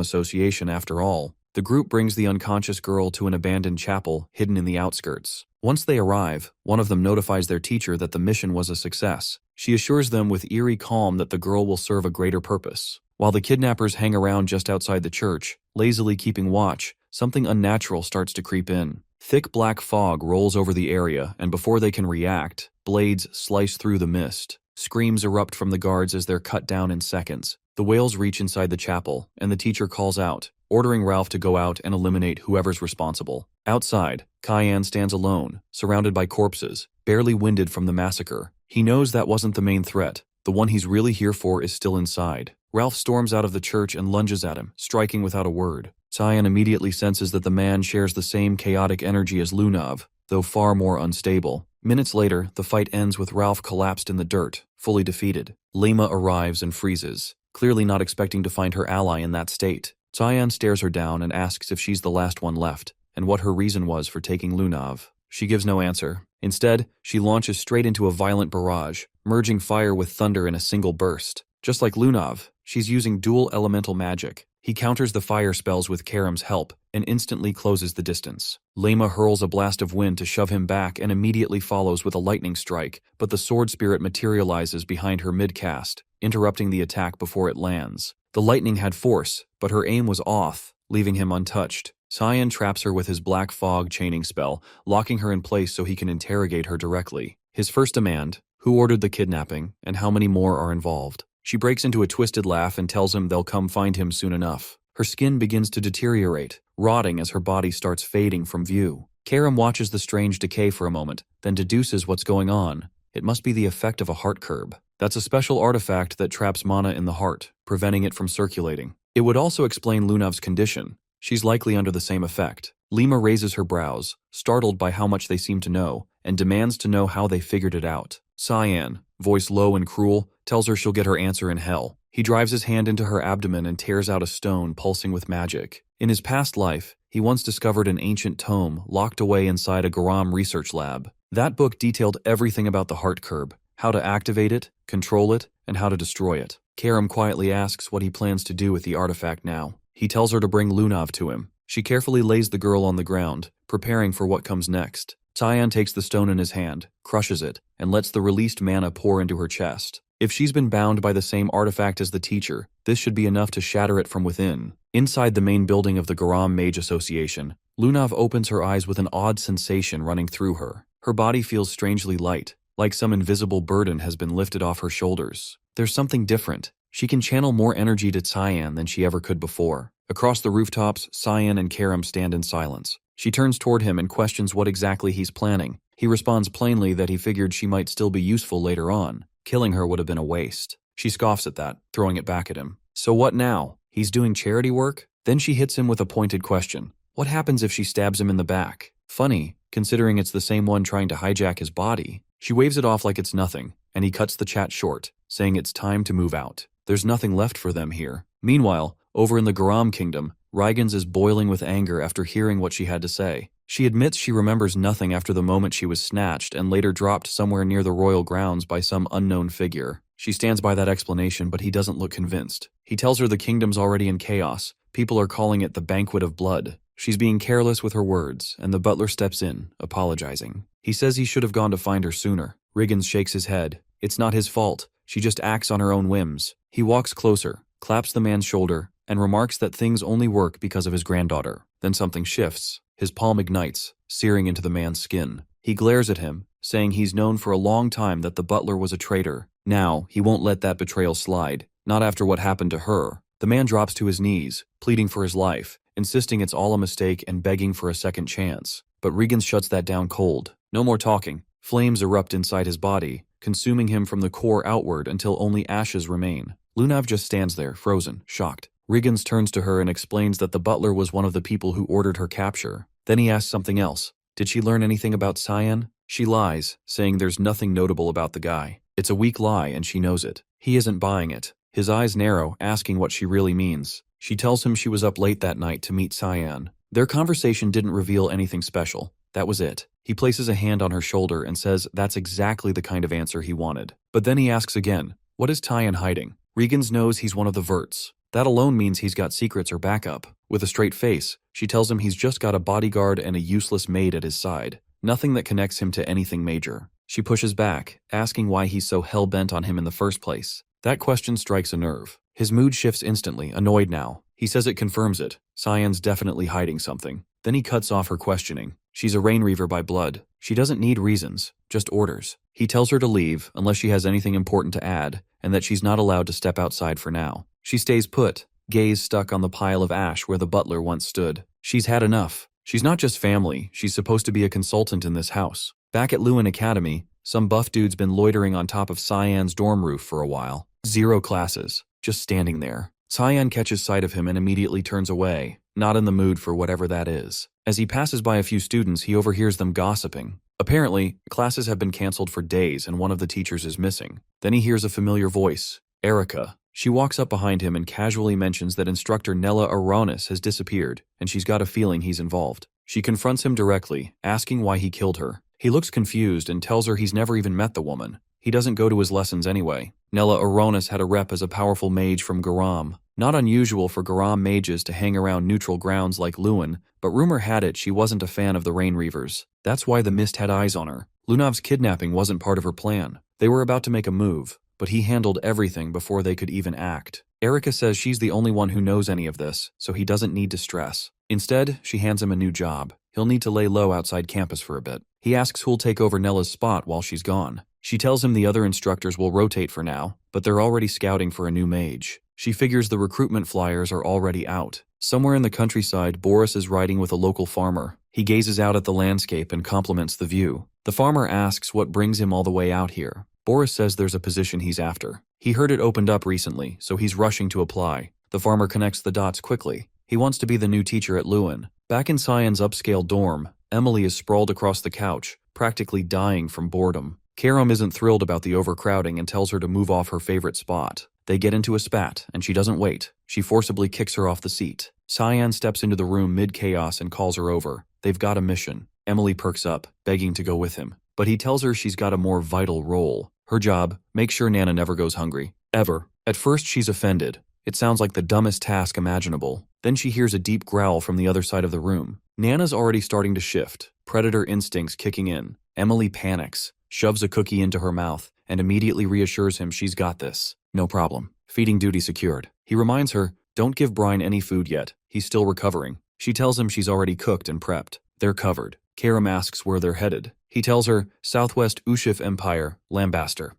Association after all. The group brings the unconscious girl to an abandoned chapel hidden in the outskirts. Once they arrive, one of them notifies their teacher that the mission was a success. She assures them with eerie calm that the girl will serve a greater purpose. While the kidnappers hang around just outside the church, lazily keeping watch, something unnatural starts to creep in. Thick black fog rolls over the area, and before they can react, blades slice through the mist. Screams erupt from the guards as they're cut down in seconds. The whales reach inside the chapel, and the teacher calls out, ordering Ralph to go out and eliminate whoever's responsible. Outside, Cyan stands alone, surrounded by corpses, barely winded from the massacre. He knows that wasn't the main threat. The one he's really here for is still inside. Ralph storms out of the church and lunges at him, striking without a word. Cyan immediately senses that the man shares the same chaotic energy as Lunav, though far more unstable. Minutes later, the fight ends with Ralph collapsed in the dirt, fully defeated. Lema arrives and freezes, clearly not expecting to find her ally in that state. Cyan stares her down and asks if she's the last one left, and what her reason was for taking Lunav. She gives no answer. Instead, she launches straight into a violent barrage, merging fire with thunder in a single burst. Just like Lunav, she's using dual elemental magic. He counters the fire spells with Karam's help and instantly closes the distance. Lema hurls a blast of wind to shove him back and immediately follows with a lightning strike, but the sword spirit materializes behind her mid-cast, interrupting the attack before it lands. The lightning had force, but her aim was off, leaving him untouched. Cyan traps her with his black fog chaining spell, locking her in place so he can interrogate her directly. His first demand, who ordered the kidnapping, and how many more are involved? She breaks into a twisted laugh and tells him they'll come find him soon enough. Her skin begins to deteriorate, rotting as her body starts fading from view. Karam watches the strange decay for a moment, then deduces what's going on. It must be the effect of a heart curb. That's a special artifact that traps mana in the heart, preventing it from circulating. It would also explain Lunav's condition. She's likely under the same effect. Lema raises her brows, startled by how much they seem to know, and demands to know how they figured it out. Cyan, voice low and cruel, tells her she'll get her answer in hell. He drives his hand into her abdomen and tears out a stone pulsing with magic. In his past life, he once discovered an ancient tome locked away inside a Garam research lab. That book detailed everything about the heart curb, how to activate it, control it, and how to destroy it. Karam quietly asks what he plans to do with the artifact now. He tells her to bring Lunav to him. She carefully lays the girl on the ground, preparing for what comes next. Cyan takes the stone in his hand, crushes it, and lets the released mana pour into her chest. If she's been bound by the same artifact as the teacher, this should be enough to shatter it from within. Inside the main building of the Garam Mage Association, Lunav opens her eyes with an odd sensation running through her. Her body feels strangely light, like some invisible burden has been lifted off her shoulders. There's something different. She can channel more energy to Cyan than she ever could before. Across the rooftops, Cyan and Karam stand in silence. She turns toward him and questions what exactly he's planning. He responds plainly that he figured she might still be useful later on. Killing her would have been a waste. She scoffs at that, throwing it back at him. So what now? He's doing charity work? Then she hits him with a pointed question. What happens if she stabs him in the back? Funny, considering it's the same one trying to hijack his body. She waves it off like it's nothing, and he cuts the chat short, saying it's time to move out. There's nothing left for them here. Meanwhile, over in the Garam Kingdom, Reigans is boiling with anger after hearing what she had to say. She admits she remembers nothing after the moment she was snatched and later dropped somewhere near the royal grounds by some unknown figure. She stands by that explanation, but he doesn't look convinced. He tells her the kingdom's already in chaos. People are calling it the Banquet of Blood. She's being careless with her words, and the butler steps in, apologizing. He says he should have gone to find her sooner. Regressed shakes his head. It's not his fault. She just acts on her own whims. He walks closer, claps the man's shoulder, and remarks that things only work because of his granddaughter. Then something shifts. His palm ignites, searing into the man's skin. He glares at him, saying he's known for a long time that the butler was a traitor. Now, he won't let that betrayal slide, not after what happened to her. The man drops to his knees, pleading for his life, insisting it's all a mistake and begging for a second chance. But Regressed shuts that down cold. No more talking. Flames erupt inside his body, consuming him from the core outward until only ashes remain. Lunav just stands there, frozen, shocked. Regressed turns to her and explains that the butler was one of the people who ordered her capture. Then he asks something else. Did she learn anything about Cyan? She lies, saying there's nothing notable about the guy. It's a weak lie and she knows it. He isn't buying it. His eyes narrow, asking what she really means. She tells him she was up late that night to meet Cyan. Their conversation didn't reveal anything special. That was it. He places a hand on her shoulder and says that's exactly the kind of answer he wanted. But then he asks again, what is Cyan hiding? Regressed knows he's one of the Verts. That alone means he's got secrets or backup. With a straight face, she tells him he's just got a bodyguard and a useless maid at his side. Nothing that connects him to anything major. She pushes back, asking why he's so hell-bent on him in the first place. That question strikes a nerve. His mood shifts instantly, annoyed now. He says it confirms it. Cyan's definitely hiding something. Then he cuts off her questioning. She's a Rainreaver by blood. She doesn't need reasons, just orders. He tells her to leave unless she has anything important to add, and that she's not allowed to step outside for now. She stays put, gaze stuck on the pile of ash where the butler once stood. She's had enough. She's not just family, she's supposed to be a consultant in this house. Back at Lewin Academy, some buff dude's been loitering on top of Cyan's dorm roof for a while. 0 classes, just standing there. Cyan catches sight of him and immediately turns away, not in the mood for whatever that is. As he passes by a few students, he overhears them gossiping. Apparently, classes have been canceled for days and one of the teachers is missing. Then he hears a familiar voice, Erica. She walks up behind him and casually mentions that instructor Nella Aronis has disappeared, and she's got a feeling he's involved. She confronts him directly, asking why he killed her. He looks confused and tells her he's never even met the woman. He doesn't go to his lessons anyway. Nella Aronis had a rep as a powerful mage from Garam. Not unusual for Garam mages to hang around neutral grounds like Lewin, but rumor had it she wasn't a fan of the Rainreavers. That's why the Mist had eyes on her. Lunav's kidnapping wasn't part of her plan. They were about to make a move, but he handled everything before they could even act. Erica says she's the only one who knows any of this, so he doesn't need to stress. Instead, she hands him a new job. He'll need to lay low outside campus for a bit. He asks who'll take over Nella's spot while she's gone. She tells him the other instructors will rotate for now, but they're already scouting for a new mage. She figures the recruitment flyers are already out. Somewhere in the countryside, Boris is riding with a local farmer. He gazes out at the landscape and compliments the view. The farmer asks what brings him all the way out here. Boris says there's a position he's after. He heard it opened up recently, so he's rushing to apply. The farmer connects the dots quickly. He wants to be the new teacher at Lewin. Back in Cyan's upscale dorm, Emily is sprawled across the couch, practically dying from boredom. Karam isn't thrilled about the overcrowding and tells her to move off her favorite spot. They get into a spat, and she doesn't wait. She forcibly kicks her off the seat. Cyan steps into the room mid-chaos and calls her over. They've got a mission. Emily perks up, begging to go with him. But he tells her she's got a more vital role. Her job, make sure Nana never goes hungry. Ever. At first she's offended. It sounds like the dumbest task imaginable. Then she hears a deep growl from the other side of the room. Nana's already starting to shift, predator instincts kicking in. Emily panics, shoves a cookie into her mouth, and immediately reassures him she's got this. No problem. Feeding duty secured. He reminds her, don't give Brian any food yet. He's still recovering. She tells him she's already cooked and prepped. They're covered. Karam asks where they're headed. He tells her, Southwest Ushif Empire, Lambaster,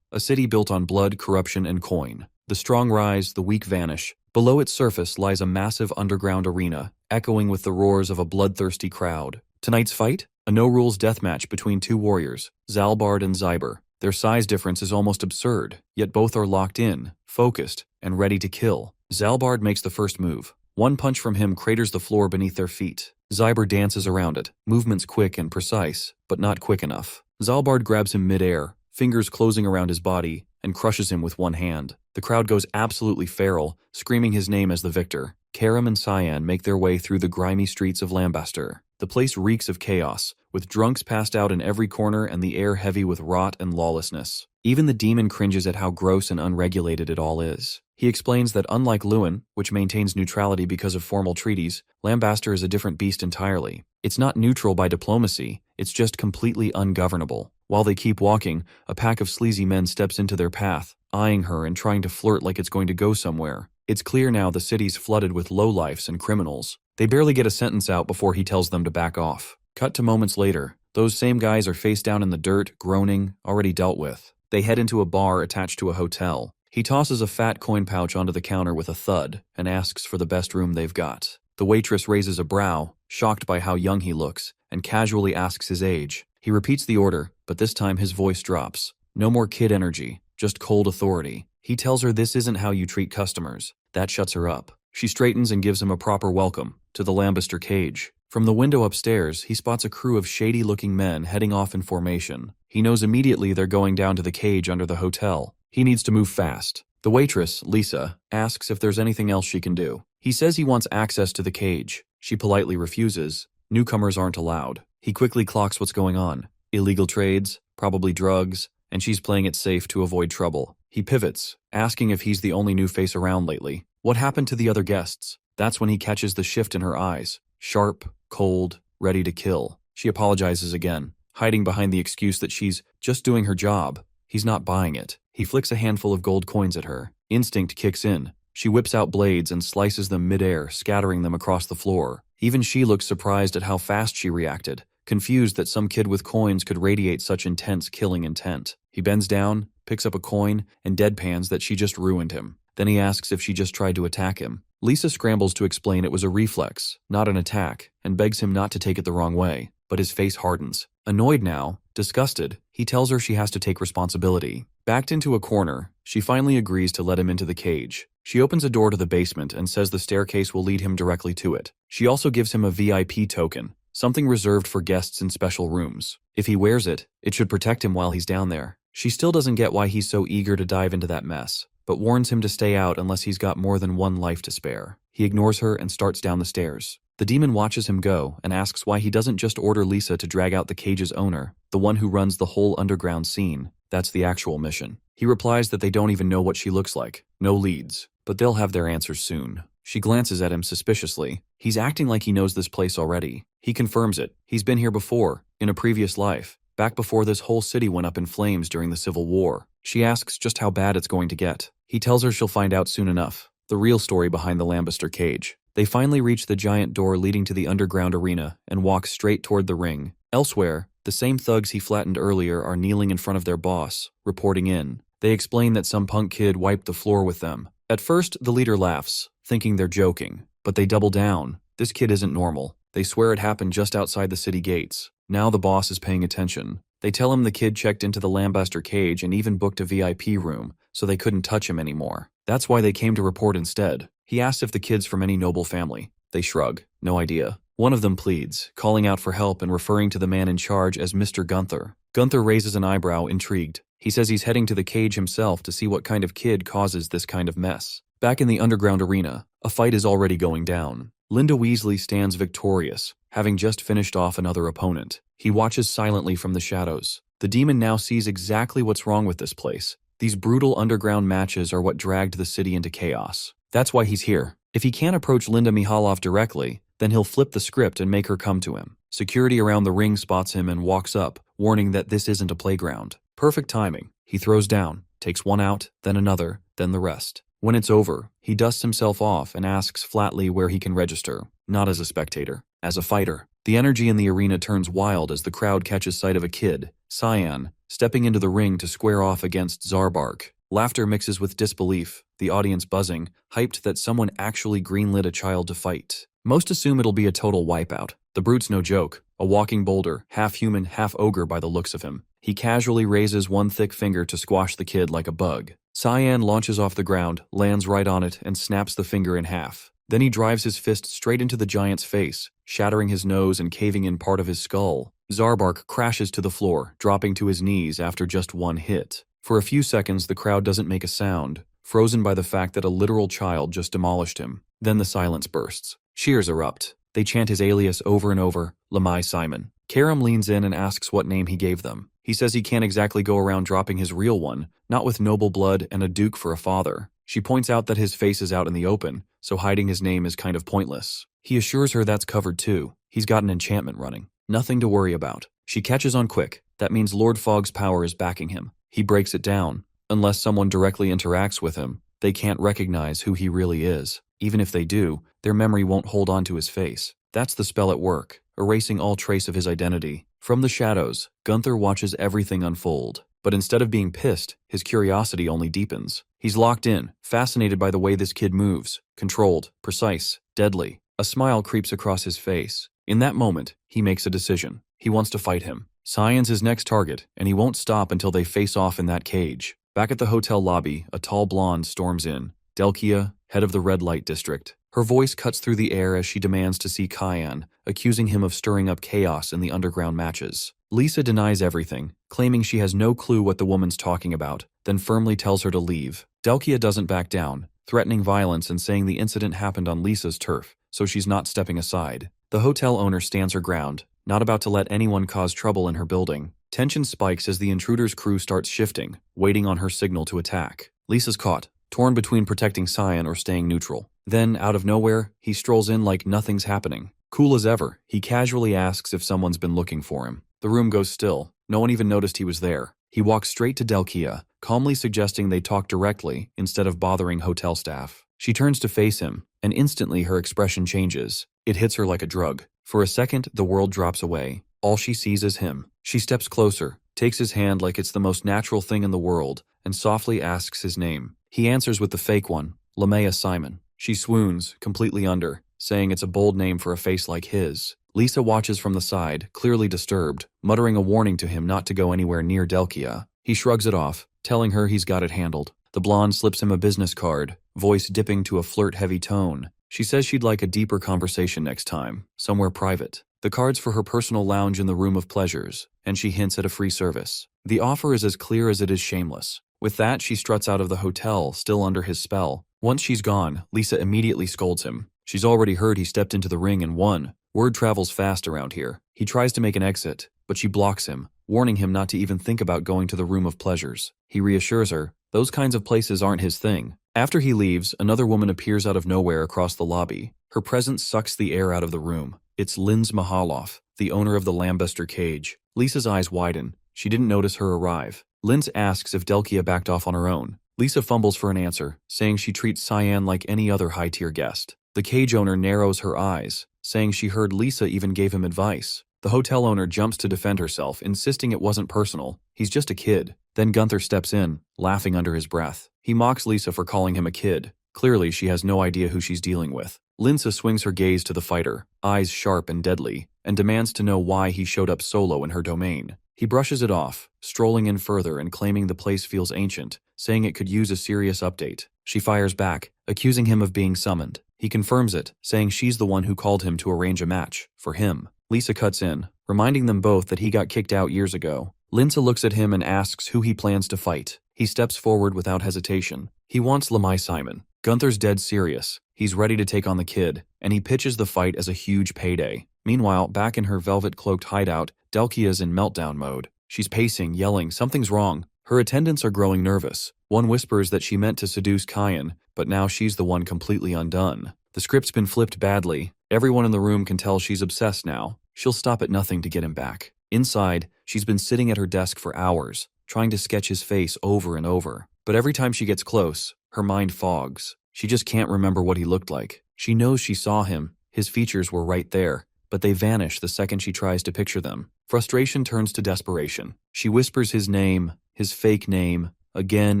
a city built on blood, corruption, and coin. The strong rise, the weak vanish. Below its surface lies a massive underground arena, echoing with the roars of a bloodthirsty crowd. Tonight's fight? A no-rules deathmatch between two warriors, Zalbard and Zyber. Their size difference is almost absurd, yet both are locked in, focused, and ready to kill. Zalbard makes the first move. One punch from him craters the floor beneath their feet. Zyber dances around it, movements quick and precise, but not quick enough. Zalbard grabs him mid-air, fingers closing around his body, and crushes him with one hand. The crowd goes absolutely feral, screaming his name as the victor. Karam and Cyan make their way through the grimy streets of Lambaster. The place reeks of chaos, with drunks passed out in every corner and the air heavy with rot and lawlessness. Even the demon cringes at how gross and unregulated it all is. He explains that unlike Lewin, which maintains neutrality because of formal treaties, Lambaster is a different beast entirely. It's not neutral by diplomacy, it's just completely ungovernable. While they keep walking, a pack of sleazy men steps into their path, eyeing her and trying to flirt like it's going to go somewhere. It's clear now the city's flooded with lowlifes and criminals. They barely get a sentence out before he tells them to back off. Cut to moments later. Those same guys are face down in the dirt, groaning, already dealt with. They head into a bar attached to a hotel. He tosses a fat coin pouch onto the counter with a thud and asks for the best room they've got. The waitress raises a brow, shocked by how young he looks, and casually asks his age. He repeats the order, but this time his voice drops. No more kid energy, just cold authority. He tells her this isn't how you treat customers. That shuts her up. She straightens and gives him a proper welcome to the Lambaster cage. From the window upstairs, he spots a crew of shady-looking men heading off in formation. He knows immediately they're going down to the cage under the hotel. He needs to move fast. The waitress, Lisa, asks if there's anything else she can do. He says he wants access to the cage. She politely refuses. Newcomers aren't allowed. He quickly clocks what's going on. Illegal trades, probably drugs, and she's playing it safe to avoid trouble. He pivots, asking if he's the only new face around lately. What happened to the other guests? That's when he catches the shift in her eyes. Sharp, cold, ready to kill. She apologizes again, hiding behind the excuse that she's just doing her job. He's not buying it. He flicks a handful of gold coins at her. Instinct kicks in. She whips out blades and slices them midair, scattering them across the floor. Even she looks surprised at how fast she reacted, confused that some kid with coins could radiate such intense killing intent. He bends down, picks up a coin, and deadpans that she just ruined him. Then he asks if she just tried to attack him. Lisa scrambles to explain it was a reflex, not an attack, and begs him not to take it the wrong way, but his face hardens. Annoyed now, disgusted, he tells her she has to take responsibility. Backed into a corner, she finally agrees to let him into the cage. She opens a door to the basement and says the staircase will lead him directly to it. She also gives him a VIP token, something reserved for guests in special rooms. If he wears it, it should protect him while he's down there. She still doesn't get why he's so eager to dive into that mess, but warns him to stay out unless he's got more than one life to spare. He ignores her and starts down the stairs. The demon watches him go and asks why he doesn't just order Lisa to drag out the cage's owner, the one who runs the whole underground scene. That's the actual mission. He replies that they don't even know what she looks like. No leads, but they'll have their answers soon. She glances at him suspiciously. He's acting like he knows this place already. He confirms it. He's been here before, in a previous life, back before this whole city went up in flames during the Civil War. She asks just how bad it's going to get. He tells her she'll find out soon enough. The real story behind the Lambaster cage. They finally reach the giant door leading to the underground arena and walk straight toward the ring. Elsewhere, the same thugs he flattened earlier are kneeling in front of their boss, reporting in. They explain that some punk kid wiped the floor with them. At first, the leader laughs, thinking they're joking, but they double down. This kid isn't normal. They swear it happened just outside the city gates. Now the boss is paying attention. They tell him the kid checked into the Lambaster cage and even booked a VIP room, so they couldn't touch him anymore. That's why they came to report instead. He asks if the kid's from any noble family. They shrug. No idea. One of them pleads, calling out for help and referring to the man in charge as Mr. Gunther. Gunther raises an eyebrow, intrigued. He says he's heading to the cage himself to see what kind of kid causes this kind of mess. Back in the underground arena, a fight is already going down. Linda Weasley stands victorious, having just finished off another opponent. He watches silently from the shadows. The demon now sees exactly what's wrong with this place. These brutal underground matches are what dragged the city into chaos. That's why he's here. If he can't approach Linda Mihalov directly, then he'll flip the script and make her come to him. Security around the ring spots him and walks up, warning that this isn't a playground. Perfect timing. He throws down, takes one out, then another, then the rest. When it's over, he dusts himself off and asks flatly where he can register, not as a spectator, as a fighter. The energy in the arena turns wild as the crowd catches sight of a kid, Cyan, stepping into the ring to square off against Zarbark. Laughter mixes with disbelief, the audience buzzing, hyped that someone actually greenlit a child to fight. Most assume it'll be a total wipeout. The brute's no joke, a walking boulder, half human, half ogre by the looks of him. He casually raises one thick finger to squash the kid like a bug. Cyan launches off the ground, lands right on it, and snaps the finger in half. Then he drives his fist straight into the giant's face, shattering his nose and caving in part of his skull. Zarbark crashes to the floor, dropping to his knees after just one hit. For a few seconds, the crowd doesn't make a sound, frozen by the fact that a literal child just demolished him. Then the silence bursts. Cheers erupt. They chant his alias over and over, Lamai Simon. Karam leans in and asks what name he gave them. He says he can't exactly go around dropping his real one, not with noble blood and a duke for a father. She points out that his face is out in the open, so hiding his name is kind of pointless. He assures her that's covered too. He's got an enchantment running. Nothing to worry about. She catches on quick. That means Lord Fogg's power is backing him. He breaks it down. Unless someone directly interacts with him, they can't recognize who he really is. Even if they do, their memory won't hold on to his face. That's the spell at work, erasing all trace of his identity. From the shadows, Gunther watches everything unfold. But instead of being pissed, his curiosity only deepens. He's locked in, fascinated by the way this kid moves. Controlled, precise, deadly. A smile creeps across his face. In that moment, he makes a decision. He wants to fight him. Cyan's his next target, and he won't stop until they face off in that cage. Back at the hotel lobby, a tall blonde storms in. Delkia, head of the red light district. Her voice cuts through the air as she demands to see Cyan, accusing him of stirring up chaos in the underground matches. Lisa denies everything, claiming she has no clue what the woman's talking about, then firmly tells her to leave. Delkia doesn't back down, threatening violence and saying the incident happened on Lisa's turf, so she's not stepping aside. The hotel owner stands her ground, not about to let anyone cause trouble in her building. Tension spikes as the intruder's crew starts shifting, waiting on her signal to attack. Lisa's caught, torn between protecting Cyan or staying neutral. Then, out of nowhere, he strolls in like nothing's happening. Cool as ever, he casually asks if someone's been looking for him. The room goes still. No one even noticed he was there. He walks straight to Delkia, calmly suggesting they talk directly instead of bothering hotel staff. She turns to face him, and instantly her expression changes. It hits her like a drug. For a second, the world drops away. All she sees is him. She steps closer, takes his hand like it's the most natural thing in the world, and softly asks his name. He answers with the fake one, Lamaya Simon. She swoons, completely under, saying it's a bold name for a face like his. Lisa watches from the side, clearly disturbed, muttering a warning to him not to go anywhere near Delkia. He shrugs it off, telling her he's got it handled. The blonde slips him a business card, voice dipping to a flirt-heavy tone. She says she'd like a deeper conversation next time, somewhere private. The card's for her personal lounge in the Room of Pleasures, and she hints at a free service. The offer is as clear as it is shameless. With that, she struts out of the hotel, still under his spell. Once she's gone, Lisa immediately scolds him. She's already heard he stepped into the ring and won. Word travels fast around here. He tries to make an exit, but she blocks him, warning him not to even think about going to the Room of Pleasures. He reassures her, those kinds of places aren't his thing. After he leaves, another woman appears out of nowhere across the lobby. Her presence sucks the air out of the room. It's Linz Mahaloff, the owner of the Lambuster Cage. Lisa's eyes widen. She didn't notice her arrive. Linz asks if Delkia backed off on her own. Lisa fumbles for an answer, saying she treats Cyan like any other high-tier guest. The cage owner narrows her eyes, saying she heard Lisa even gave him advice. The hotel owner jumps to defend herself, insisting it wasn't personal. He's just a kid. Then Gunther steps in, laughing under his breath. He mocks Lisa for calling him a kid. Clearly, she has no idea who she's dealing with. Linsa swings her gaze to the fighter, eyes sharp and deadly, and demands to know why he showed up solo in her domain. He brushes it off, strolling in further and claiming the place feels ancient, saying it could use a serious update. She fires back, accusing him of being summoned. He confirms it, saying she's the one who called him to arrange a match, for him. Lisa cuts in, reminding them both that he got kicked out years ago. Linsa looks at him and asks who he plans to fight. He steps forward without hesitation. He wants Lamai Simon. Gunther's dead serious. He's ready to take on the kid, and he pitches the fight as a huge payday. Meanwhile, back in her velvet-cloaked hideout, Delkia's in meltdown mode. She's pacing, yelling, something's wrong. Her attendants are growing nervous. One whispers that she meant to seduce Cyan, but now she's the one completely undone. The script's been flipped badly. Everyone in the room can tell she's obsessed now. She'll stop at nothing to get him back. Inside, she's been sitting at her desk for hours, trying to sketch his face over and over. But every time she gets close, her mind fogs. She just can't remember what he looked like. She knows she saw him. His features were right there, but they vanish the second she tries to picture them. Frustration turns to desperation. She whispers his name, his fake name, again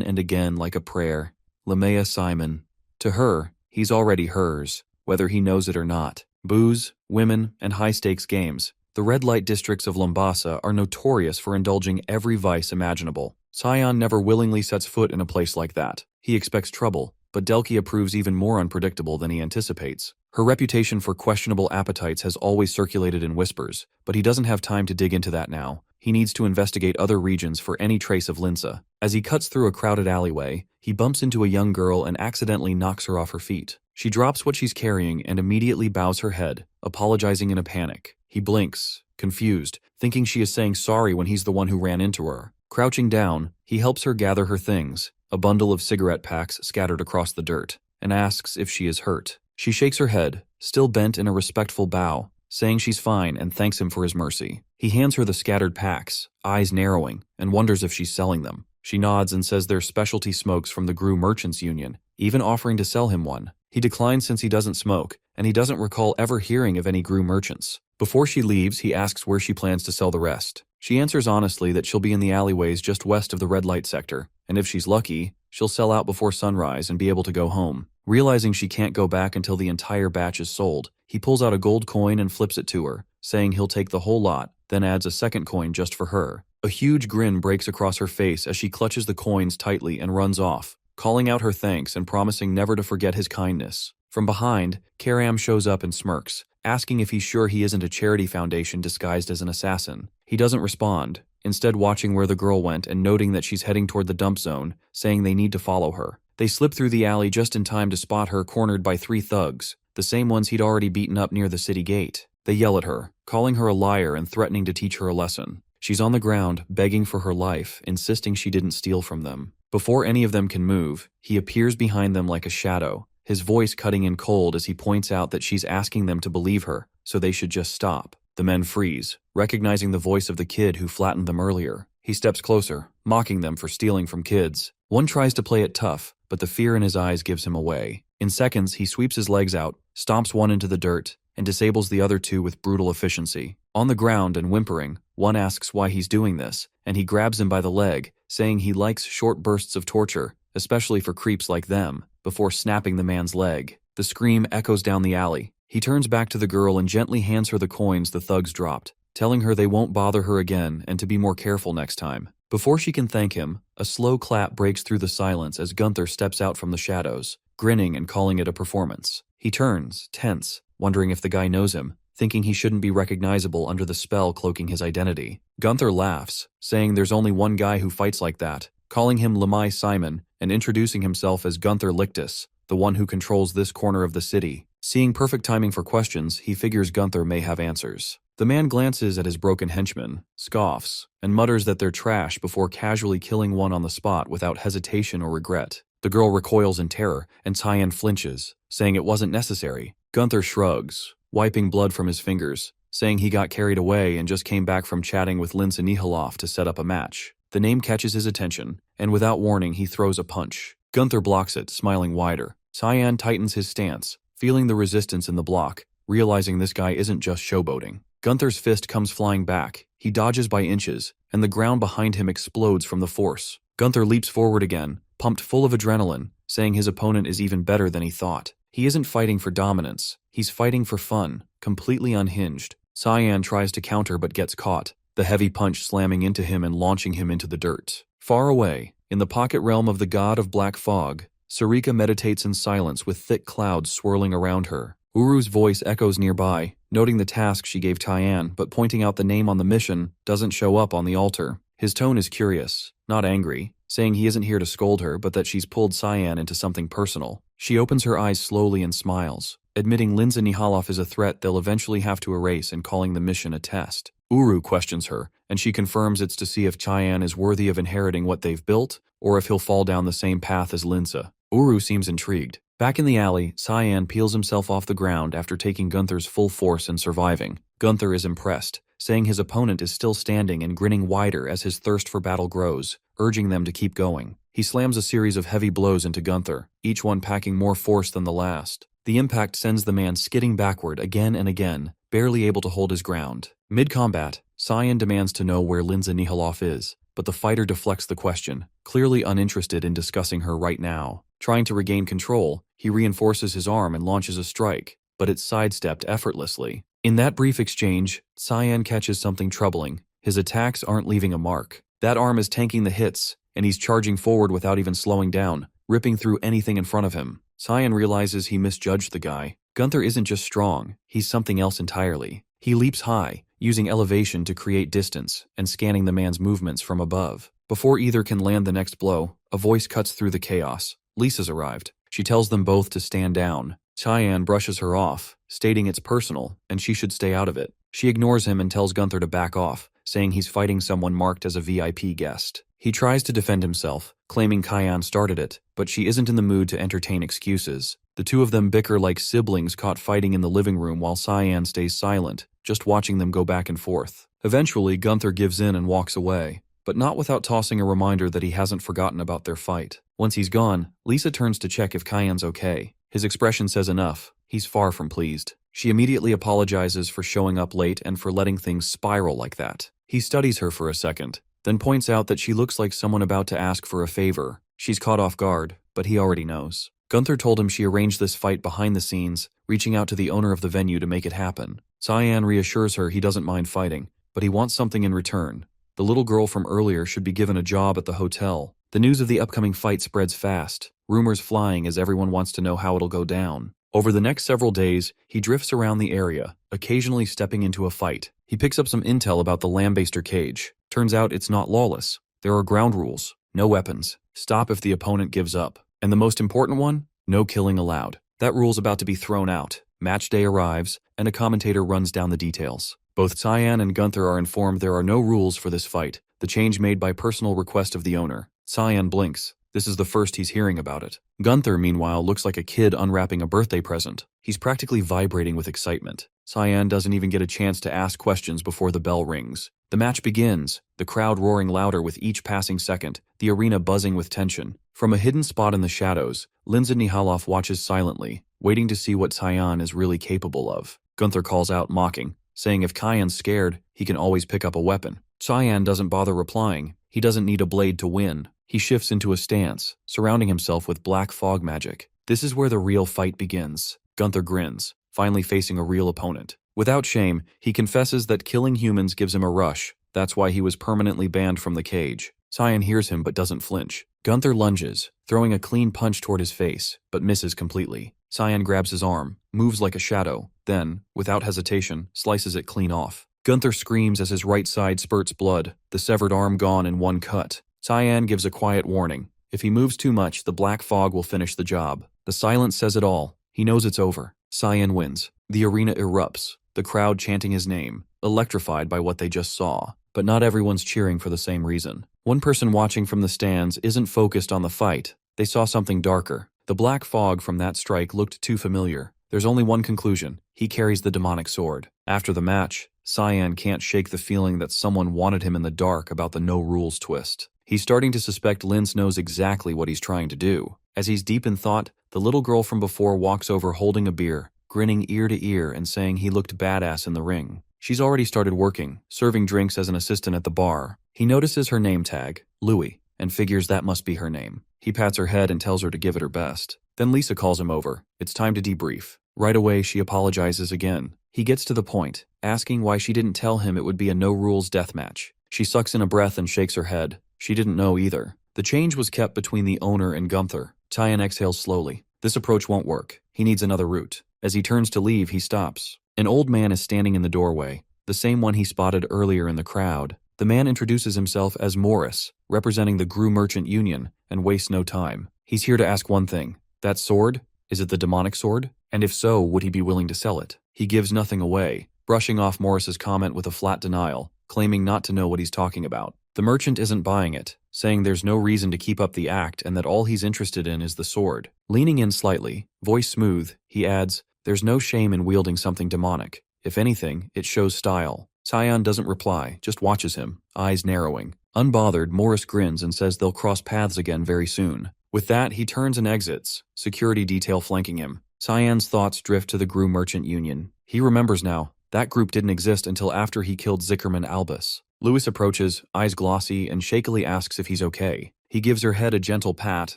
and again like a prayer. Lamaya Simon. To her, he's already hers, whether he knows it or not. Booze, women, and high-stakes games. The red light districts of Lombasa are notorious for indulging every vice imaginable. Cyan never willingly sets foot in a place like that. He expects trouble, but Delkia proves even more unpredictable than he anticipates. Her reputation for questionable appetites has always circulated in whispers, but he doesn't have time to dig into that now. He needs to investigate other regions for any trace of Linza. As he cuts through a crowded alleyway, he bumps into a young girl and accidentally knocks her off her feet. She drops what she's carrying and immediately bows her head, apologizing in a panic. He blinks, confused, thinking she is saying sorry when he's the one who ran into her. Crouching down, he helps her gather her things, a bundle of cigarette packs scattered across the dirt, and asks if she is hurt. She shakes her head, still bent in a respectful bow, saying she's fine and thanks him for his mercy. He hands her the scattered packs, eyes narrowing, and wonders if she's selling them. She nods and says they're specialty smokes from the Gru Merchants Union, even offering to sell him one. He declines since he doesn't smoke, and he doesn't recall ever hearing of any Gru merchants. Before she leaves, he asks where she plans to sell the rest. She answers honestly that she'll be in the alleyways just west of the red light sector, and if she's lucky, she'll sell out before sunrise and be able to go home. Realizing she can't go back until the entire batch is sold, he pulls out a gold coin and flips it to her, saying he'll take the whole lot, then adds a second coin just for her. A huge grin breaks across her face as she clutches the coins tightly and runs off, calling out her thanks and promising never to forget his kindness. From behind, Karam shows up and smirks, asking if he's sure he isn't a charity foundation disguised as an assassin. He doesn't respond, instead watching where the girl went and noting that she's heading toward the dump zone, saying they need to follow her. They slip through the alley just in time to spot her cornered by 3 thugs, the same ones he'd already beaten up near the city gate. They yell at her, calling her a liar and threatening to teach her a lesson. She's on the ground, begging for her life, insisting she didn't steal from them. Before any of them can move, he appears behind them like a shadow, his voice cutting in cold as he points out that she's asking them to believe her, so they should just stop. The men freeze, recognizing the voice of the kid who flattened them earlier. He steps closer, mocking them for stealing from kids. One tries to play it tough, but the fear in his eyes gives him away. In seconds, he sweeps his legs out, stomps one into the dirt, and disables the other 2 with brutal efficiency. On the ground and whimpering, one asks why he's doing this, and he grabs him by the leg, saying he likes short bursts of torture, especially for creeps like them, before snapping the man's leg. The scream echoes down the alley. He turns back to the girl and gently hands her the coins the thugs dropped, telling her they won't bother her again and to be more careful next time. Before she can thank him, a slow clap breaks through the silence as Gunther steps out from the shadows, grinning and calling it a performance. He turns, tense, wondering if the guy knows him, thinking he shouldn't be recognizable under the spell cloaking his identity. Gunther laughs, saying there's only one guy who fights like that, calling him Lemai Simon and introducing himself as Gunther Lictus, the one who controls this corner of the city. Seeing perfect timing for questions, he figures Gunther may have answers. The man glances at his broken henchmen, scoffs, and mutters that they're trash before casually killing one on the spot without hesitation or regret. The girl recoils in terror, and Tyan flinches, saying it wasn't necessary. Gunther shrugs, wiping blood from his fingers, saying he got carried away and just came back from chatting with Linza Nihilov to set up a match. The name catches his attention, and without warning he throws a punch. Gunther blocks it, smiling wider. Tyan tightens his stance, feeling the resistance in the block, realizing this guy isn't just showboating. Gunther's fist comes flying back, he dodges by inches, and the ground behind him explodes from the force. Gunther leaps forward again, pumped full of adrenaline, saying his opponent is even better than he thought. He isn't fighting for dominance, he's fighting for fun, completely unhinged. Tyan tries to counter but gets caught, the heavy punch slamming into him and launching him into the dirt. Far away, in the pocket realm of the god of black fog, Sarika meditates in silence with thick clouds swirling around her. Uru's voice echoes nearby, noting the task she gave Tyan, but pointing out the name on the mission doesn't show up on the altar. His tone is curious, not angry, saying he isn't here to scold her but that she's pulled Cyan into something personal. She opens her eyes slowly and smiles, admitting Linza Nihilov is a threat they'll eventually have to erase and calling the mission a test. Uru questions her, and she confirms it's to see if Cyan is worthy of inheriting what they've built, or if he'll fall down the same path as Linza. Uru seems intrigued. Back in the alley, Cyan peels himself off the ground after taking Gunther's full force and surviving. Gunther is impressed, saying his opponent is still standing and grinning wider as his thirst for battle grows, urging them to keep going. He slams a series of heavy blows into Gunther, each one packing more force than the last. The impact sends the man skidding backward again and again, barely able to hold his ground. Mid-combat, Cyan demands to know where Linza Nihilov is, but the fighter deflects the question, clearly uninterested in discussing her right now. Trying to regain control, he reinforces his arm and launches a strike, but it's sidestepped effortlessly. In that brief exchange, Cyan catches something troubling. His attacks aren't leaving a mark. That arm is tanking the hits, and he's charging forward without even slowing down, ripping through anything in front of him. Cyan realizes he misjudged the guy. Gunther isn't just strong, he's something else entirely. He leaps high, using elevation to create distance and scanning the man's movements from above. Before either can land the next blow, a voice cuts through the chaos. Lisa's arrived. She tells them both to stand down. Cheyenne brushes her off, stating it's personal and she should stay out of it. She ignores him and tells Gunther to back off, saying he's fighting someone marked as a VIP guest. He tries to defend himself, claiming Cheyenne started it, but she isn't in the mood to entertain excuses. The two of them bicker like siblings caught fighting in the living room while Cheyenne stays silent, just watching them go back and forth. Eventually, Gunther gives in and walks away, but not without tossing a reminder that he hasn't forgotten about their fight. Once he's gone, Lisa turns to check if Cheyenne's okay. His expression says enough. He's far from pleased. She immediately apologizes for showing up late and for letting things spiral like that. He studies her for a second, then points out that she looks like someone about to ask for a favor. She's caught off guard, but he already knows. Gunther told him she arranged this fight behind the scenes, reaching out to the owner of the venue to make it happen. Cheyenne reassures her he doesn't mind fighting, but he wants something in return. The little girl from earlier should be given a job at the hotel. The news of the upcoming fight spreads fast, rumors flying as everyone wants to know how it'll go down. Over the next several days, he drifts around the area, occasionally stepping into a fight. He picks up some intel about the lambaster cage. Turns out it's not lawless. There are ground rules, no weapons, stop if the opponent gives up. And the most important one, no killing allowed. That rule's about to be thrown out. Match day arrives, and a commentator runs down the details. Both Cheyenne and Gunther are informed there are no rules for this fight, the change made by personal request of the owner. Cheyenne blinks. This is the first he's hearing about it. Gunther, meanwhile, looks like a kid unwrapping a birthday present. He's practically vibrating with excitement. Cheyenne doesn't even get a chance to ask questions before the bell rings. The match begins, the crowd roaring louder with each passing second, the arena buzzing with tension. From a hidden spot in the shadows, Lindsay Nihaloff watches silently, waiting to see what Cheyenne is really capable of. Gunther calls out, mocking, saying if Cheyenne's scared, he can always pick up a weapon. Cheyenne doesn't bother replying. He doesn't need a blade to win. He shifts into a stance, surrounding himself with black fog magic. This is where the real fight begins. Gunther grins, finally facing a real opponent. Without shame, he confesses that killing humans gives him a rush. That's why he was permanently banned from the cage. Cheyenne hears him but doesn't flinch. Gunther lunges, throwing a clean punch toward his face, but misses completely. Cheyenne grabs his arm, moves like a shadow, then, without hesitation, slices it clean off. Gunther screams as his right side spurts blood, the severed arm gone in one cut. Cheyenne gives a quiet warning. If he moves too much, the black fog will finish the job. The silence says it all. He knows it's over. Cheyenne wins. The arena erupts, the crowd chanting his name, electrified by what they just saw. But not everyone's cheering for the same reason. One person watching from the stands isn't focused on the fight. They saw something darker. The black fog from that strike looked too familiar. There's only one conclusion. He carries the demonic sword. After the match, Cheyenne can't shake the feeling that someone wanted him in the dark about the no-rules twist. He's starting to suspect Linz knows exactly what he's trying to do. As he's deep in thought, the little girl from before walks over holding a beer, grinning ear to ear and saying he looked badass in the ring. She's already started working, serving drinks as an assistant at the bar. He notices her name tag, Louie, and figures that must be her name. He pats her head and tells her to give it her best. Then Lisa calls him over. It's time to debrief. Right away, she apologizes again. He gets to the point, asking why she didn't tell him it would be a no-rules deathmatch. She sucks in a breath and shakes her head. She didn't know either. The change was kept between the owner and Gunther. Cheyenne exhales slowly. This approach won't work. He needs another route. As he turns to leave, he stops. An old man is standing in the doorway, the same one he spotted earlier in the crowd. The man introduces himself as Morris, representing the Gru Merchant Union, and wastes no time. He's here to ask one thing. That sword? Is it the demonic sword? And if so, would he be willing to sell it? He gives nothing away, brushing off Morris's comment with a flat denial, claiming not to know what he's talking about. The merchant isn't buying it, saying there's no reason to keep up the act and that all he's interested in is the sword. Leaning in slightly, voice smooth, he adds, there's no shame in wielding something demonic. If anything, it shows style. Cheyenne doesn't reply, just watches him, eyes narrowing. Unbothered, Morris grins and says they'll cross paths again very soon. With that, he turns and exits, security detail flanking him. Cheyenne's thoughts drift to the Gru Merchant Union. He remembers now. That group didn't exist until after he killed Zickerman Albus. Lewis approaches, eyes glossy, and shakily asks if he's okay. He gives her head a gentle pat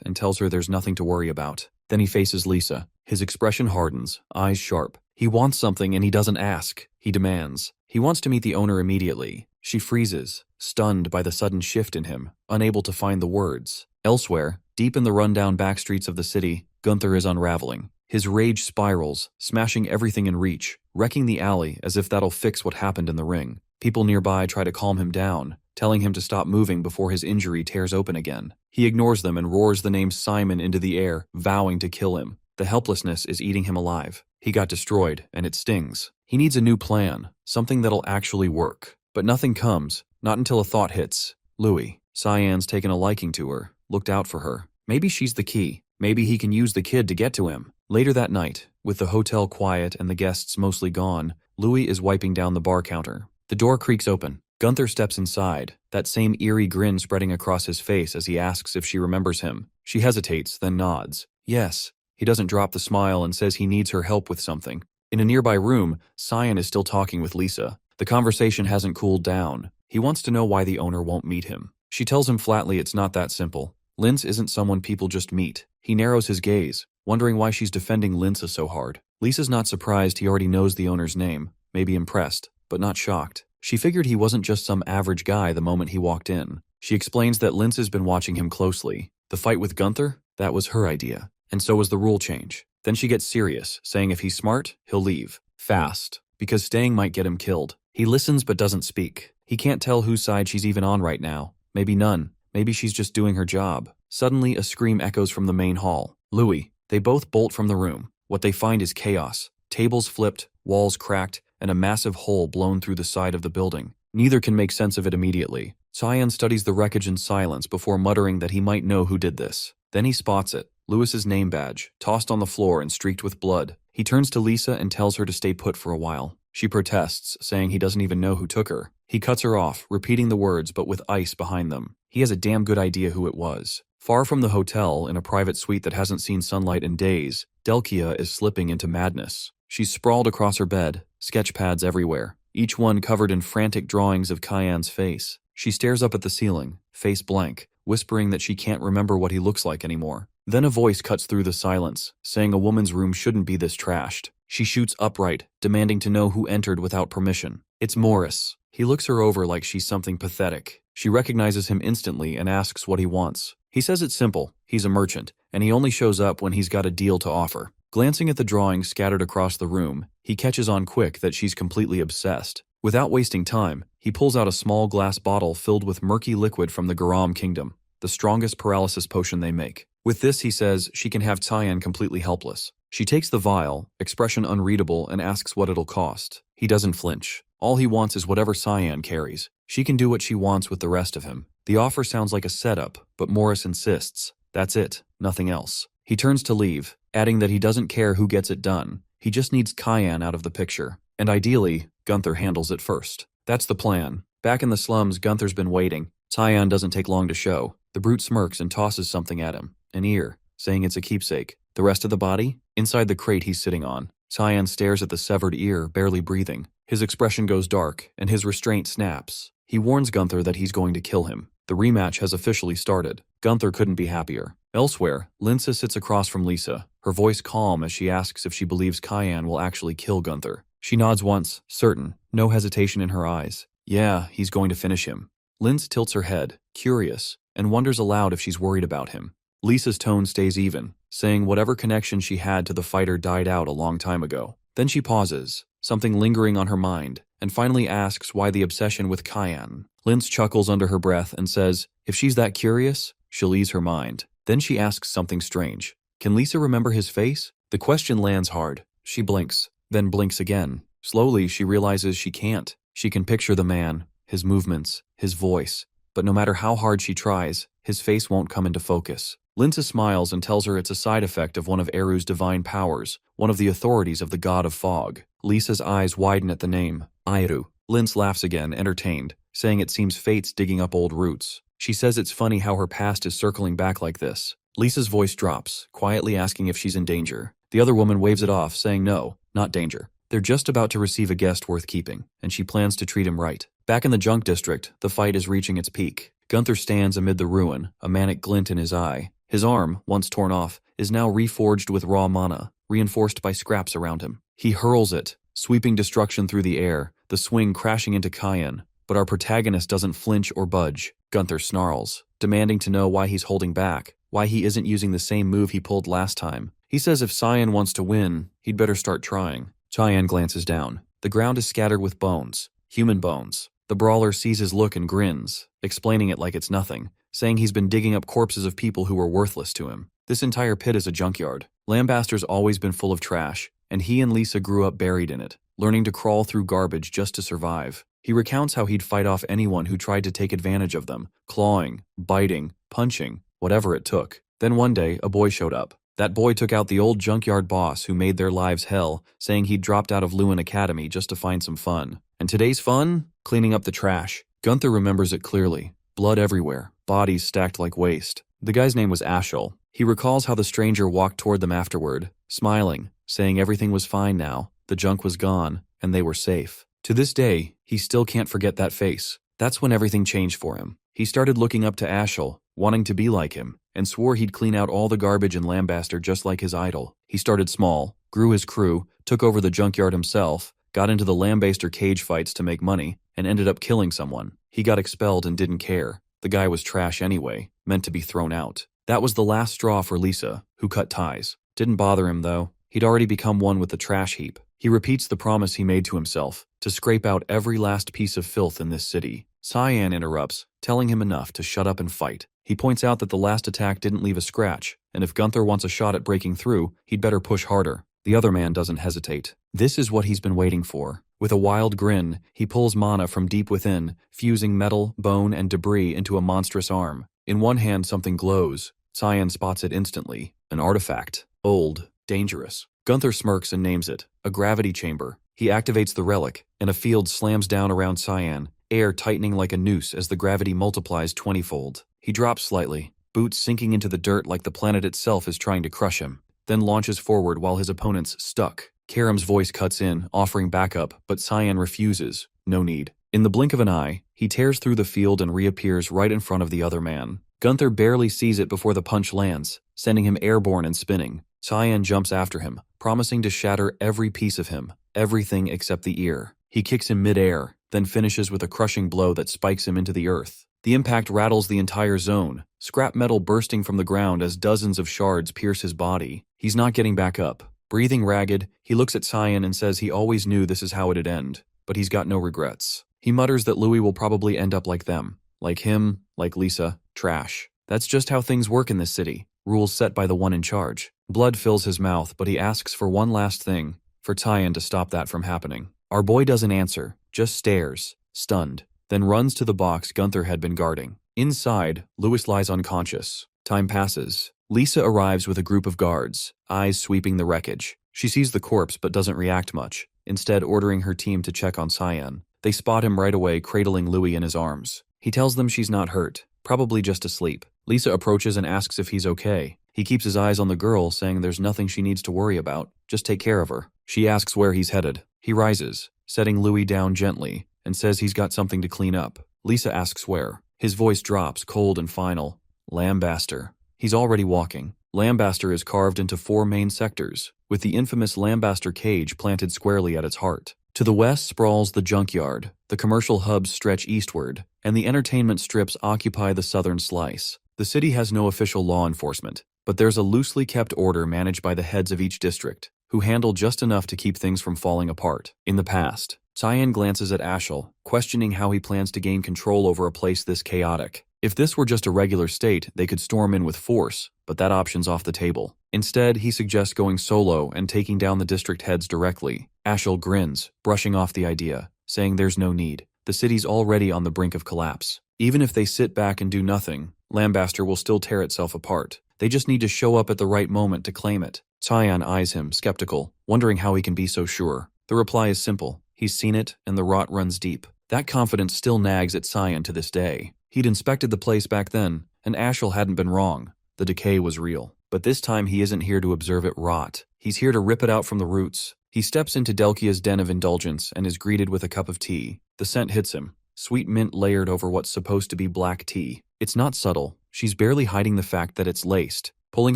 and tells her there's nothing to worry about. Then he faces Lisa. His expression hardens, eyes sharp. He wants something and he doesn't ask. He demands. He wants to meet the owner immediately. She freezes, stunned by the sudden shift in him, unable to find the words. Elsewhere, deep in the rundown backstreets of the city, Gunther is unraveling. His rage spirals, smashing everything in reach, wrecking the alley as if that'll fix what happened in the ring. People nearby try to calm him down, telling him to stop moving before his injury tears open again. He ignores them and roars the name Simon into the air, vowing to kill him. The helplessness is eating him alive. He got destroyed, and it stings. He needs a new plan, something that'll actually work. But nothing comes, not until a thought hits. Louis. Cyan's taken a liking to her, looked out for her. Maybe she's the key. Maybe he can use the kid to get to him. Later that night, with the hotel quiet and the guests mostly gone, Louis is wiping down the bar counter. The door creaks open. Gunther steps inside, that same eerie grin spreading across his face as he asks if she remembers him. She hesitates, then nods. Yes. He doesn't drop the smile and says he needs her help with something. In a nearby room, Cyan is still talking with Lisa. The conversation hasn't cooled down. He wants to know why the owner won't meet him. She tells him flatly it's not that simple. Lince isn't someone people just meet. He narrows his gaze, wondering why she's defending Lince so hard. Lisa's not surprised he already knows the owner's name, maybe impressed, but not shocked. She figured he wasn't just some average guy the moment he walked in. She explains that Lince has been watching him closely. The fight with Gunther? That was her idea. And so was the rule change. Then she gets serious, saying if he's smart, he'll leave. Fast. Because staying might get him killed. He listens but doesn't speak. He can't tell whose side she's even on right now. Maybe none. Maybe she's just doing her job. Suddenly, a scream echoes from the main hall. Louis. They both bolt from the room. What they find is chaos. Tables flipped, walls cracked, and a massive hole blown through the side of the building. Neither can make sense of it immediately. Cyan studies the wreckage in silence before muttering that he might know who did this. Then he spots it. Louis's name badge, tossed on the floor and streaked with blood. He turns to Lisa and tells her to stay put for a while. She protests, saying he doesn't even know who took her. He cuts her off, repeating the words but with ice behind them. He has a damn good idea who it was. Far from the hotel, in a private suite that hasn't seen sunlight in days, Delkia is slipping into madness. She's sprawled across her bed, sketch pads everywhere, each one covered in frantic drawings of Cyan's face. She stares up at the ceiling, face blank, whispering that she can't remember what he looks like anymore. Then a voice cuts through the silence, saying a woman's room shouldn't be this trashed. She shoots upright, demanding to know who entered without permission. It's Morris. He looks her over like she's something pathetic. She recognizes him instantly and asks what he wants. He says it's simple. He's a merchant, and he only shows up when he's got a deal to offer. Glancing at the drawings scattered across the room, he catches on quick that she's completely obsessed. Without wasting time, he pulls out a small glass bottle filled with murky liquid from the Garam kingdom, the strongest paralysis potion they make. With this, he says, she can have Cyan completely helpless. She takes the vial, expression unreadable, and asks what it'll cost. He doesn't flinch. All he wants is whatever Cyan carries. She can do what she wants with the rest of him. The offer sounds like a setup, but Morris insists. That's it, nothing else. He turns to leave, adding that he doesn't care who gets it done. He just needs Cyan out of the picture. And ideally, Gunther handles it first. That's the plan. Back in the slums, Gunther's been waiting. Cyan doesn't take long to show. The brute smirks and tosses something at him. An ear, saying it's a keepsake. The rest of the body? Inside the crate he's sitting on. Cyan stares at the severed ear, barely breathing. His expression goes dark, and his restraint snaps. He warns Gunther that he's going to kill him. The rematch has officially started. Gunther couldn't be happier. Elsewhere, Lince sits across from Lisa, her voice calm as she asks if she believes Cyan will actually kill Gunther. She nods once, certain, no hesitation in her eyes. Yeah, he's going to finish him. Lince tilts her head, curious, and wonders aloud if she's worried about him. Lisa's tone stays even, saying whatever connection she had to the fighter died out a long time ago. Then she pauses, something lingering on her mind, and finally asks why the obsession with Cyan. Lince chuckles under her breath and says, if she's that curious, she'll ease her mind. Then she asks something strange. Can Lisa remember his face? The question lands hard. She blinks, then blinks again. Slowly, she realizes she can't. She can picture the man, his movements, his voice, but no matter how hard she tries, his face won't come into focus. Lince smiles and tells her it's a side effect of one of Eru's divine powers, one of the authorities of the god of fog. Lisa's eyes widen at the name, Eru. Lince laughs again, entertained, saying it seems fate's digging up old roots. She says it's funny how her past is circling back like this. Lisa's voice drops, quietly asking if she's in danger. The other woman waves it off, saying no, not danger. They're just about to receive a guest worth keeping, and she plans to treat him right. Back in the junk district, the fight is reaching its peak. Gunther stands amid the ruin, a manic glint in his eye. His arm, once torn off, is now reforged with raw mana, reinforced by scraps around him. He hurls it, sweeping destruction through the air, the swing crashing into Cyan. But our protagonist doesn't flinch or budge. Gunther snarls, demanding to know why he's holding back, why he isn't using the same move he pulled last time. He says if Cyan wants to win, he'd better start trying. Cheyenne glances down. The ground is scattered with bones. Human bones. The brawler sees his look and grins, explaining it like it's nothing, saying he's been digging up corpses of people who were worthless to him. This entire pit is a junkyard. Lambaster's always been full of trash, and he and Lisa grew up buried in it, learning to crawl through garbage just to survive. He recounts how he'd fight off anyone who tried to take advantage of them, clawing, biting, punching, whatever it took. Then one day, a boy showed up. That boy took out the old junkyard boss who made their lives hell, saying he'd dropped out of Lewin Academy just to find some fun. And today's fun? Cleaning up the trash. Gunther remembers it clearly. Blood everywhere, bodies stacked like waste. The guy's name was Ashel. He recalls how the stranger walked toward them afterward, smiling, saying everything was fine now, the junk was gone, and they were safe. To this day, he still can't forget that face. That's when everything changed for him. He started looking up to Ashel, wanting to be like him, and swore he'd clean out all the garbage in Lambaster just like his idol. He started small, grew his crew, took over the junkyard himself, got into the Lambaster cage fights to make money, and ended up killing someone. He got expelled and didn't care. The guy was trash anyway, meant to be thrown out. That was the last straw for Lisa, who cut ties. Didn't bother him though. He'd already become one with the trash heap. He repeats the promise he made to himself, to scrape out every last piece of filth in this city. Cyan interrupts, telling him enough to shut up and fight. He points out that the last attack didn't leave a scratch, and if Gunther wants a shot at breaking through, he'd better push harder. The other man doesn't hesitate. This is what he's been waiting for. With a wild grin, he pulls mana from deep within, fusing metal, bone, and debris into a monstrous arm. In one hand something glows. Cyan spots it instantly. An artifact. Old. Dangerous. Gunther smirks and names it. A gravity chamber. He activates the relic, and a field slams down around Cyan, air tightening like a noose as the gravity multiplies 20-fold. He drops slightly, boots sinking into the dirt like the planet itself is trying to crush him, then launches forward while his opponent's stuck. Karam's voice cuts in, offering backup, but Cyan refuses. No need. In the blink of an eye, he tears through the field and reappears right in front of the other man. Gunther barely sees it before the punch lands, sending him airborne and spinning. Cyan jumps after him, promising to shatter every piece of him, everything except the ear. He kicks him mid-air, then finishes with a crushing blow that spikes him into the earth. The impact rattles the entire zone, scrap metal bursting from the ground as dozens of shards pierce his body. He's not getting back up. Breathing ragged, he looks at Cyan and says he always knew this is how it'd end, but he's got no regrets. He mutters that Louis will probably end up like them. Like him, like Lisa, trash. That's just how things work in this city, rules set by the one in charge. Blood fills his mouth, but he asks for one last thing, for Cyan to stop that from happening. Our boy doesn't answer, just stares, stunned, then runs to the box Gunther had been guarding. Inside, Louis lies unconscious. Time passes. Lisa arrives with a group of guards, eyes sweeping the wreckage. She sees the corpse but doesn't react much, instead ordering her team to check on Cyan. They spot him right away cradling Louis in his arms. He tells them she's not hurt, probably just asleep. Lisa approaches and asks if he's okay. He keeps his eyes on the girl, saying there's nothing she needs to worry about, just take care of her. She asks where he's headed. He rises, setting Louis down gently, and says he's got something to clean up. Lisa asks where. His voice drops, cold and final. Lambaster. He's already walking. Lambaster is carved into 4 main sectors, with the infamous Lambaster cage planted squarely at its heart. To the west sprawls the junkyard, the commercial hubs stretch eastward, and the entertainment strips occupy the southern slice. The city has no official law enforcement, but there's a loosely kept order managed by the heads of each district, who handle just enough to keep things from falling apart. In the past, Cyan glances at Ashel, questioning how he plans to gain control over a place this chaotic. If this were just a regular state, they could storm in with force, but that option's off the table. Instead, he suggests going solo and taking down the district heads directly. Ashel grins, brushing off the idea, saying there's no need. The city's already on the brink of collapse. Even if they sit back and do nothing, Lambaster will still tear itself apart. They just need to show up at the right moment to claim it. Cyan eyes him, skeptical, wondering how he can be so sure. The reply is simple. He's seen it, and the rot runs deep. That confidence still nags at Cyan to this day. He'd inspected the place back then, and Ashel hadn't been wrong. The decay was real. But this time he isn't here to observe it rot. He's here to rip it out from the roots. He steps into Delkia's den of indulgence and is greeted with a cup of tea. The scent hits him. Sweet mint layered over what's supposed to be black tea. It's not subtle. She's barely hiding the fact that it's laced. Pulling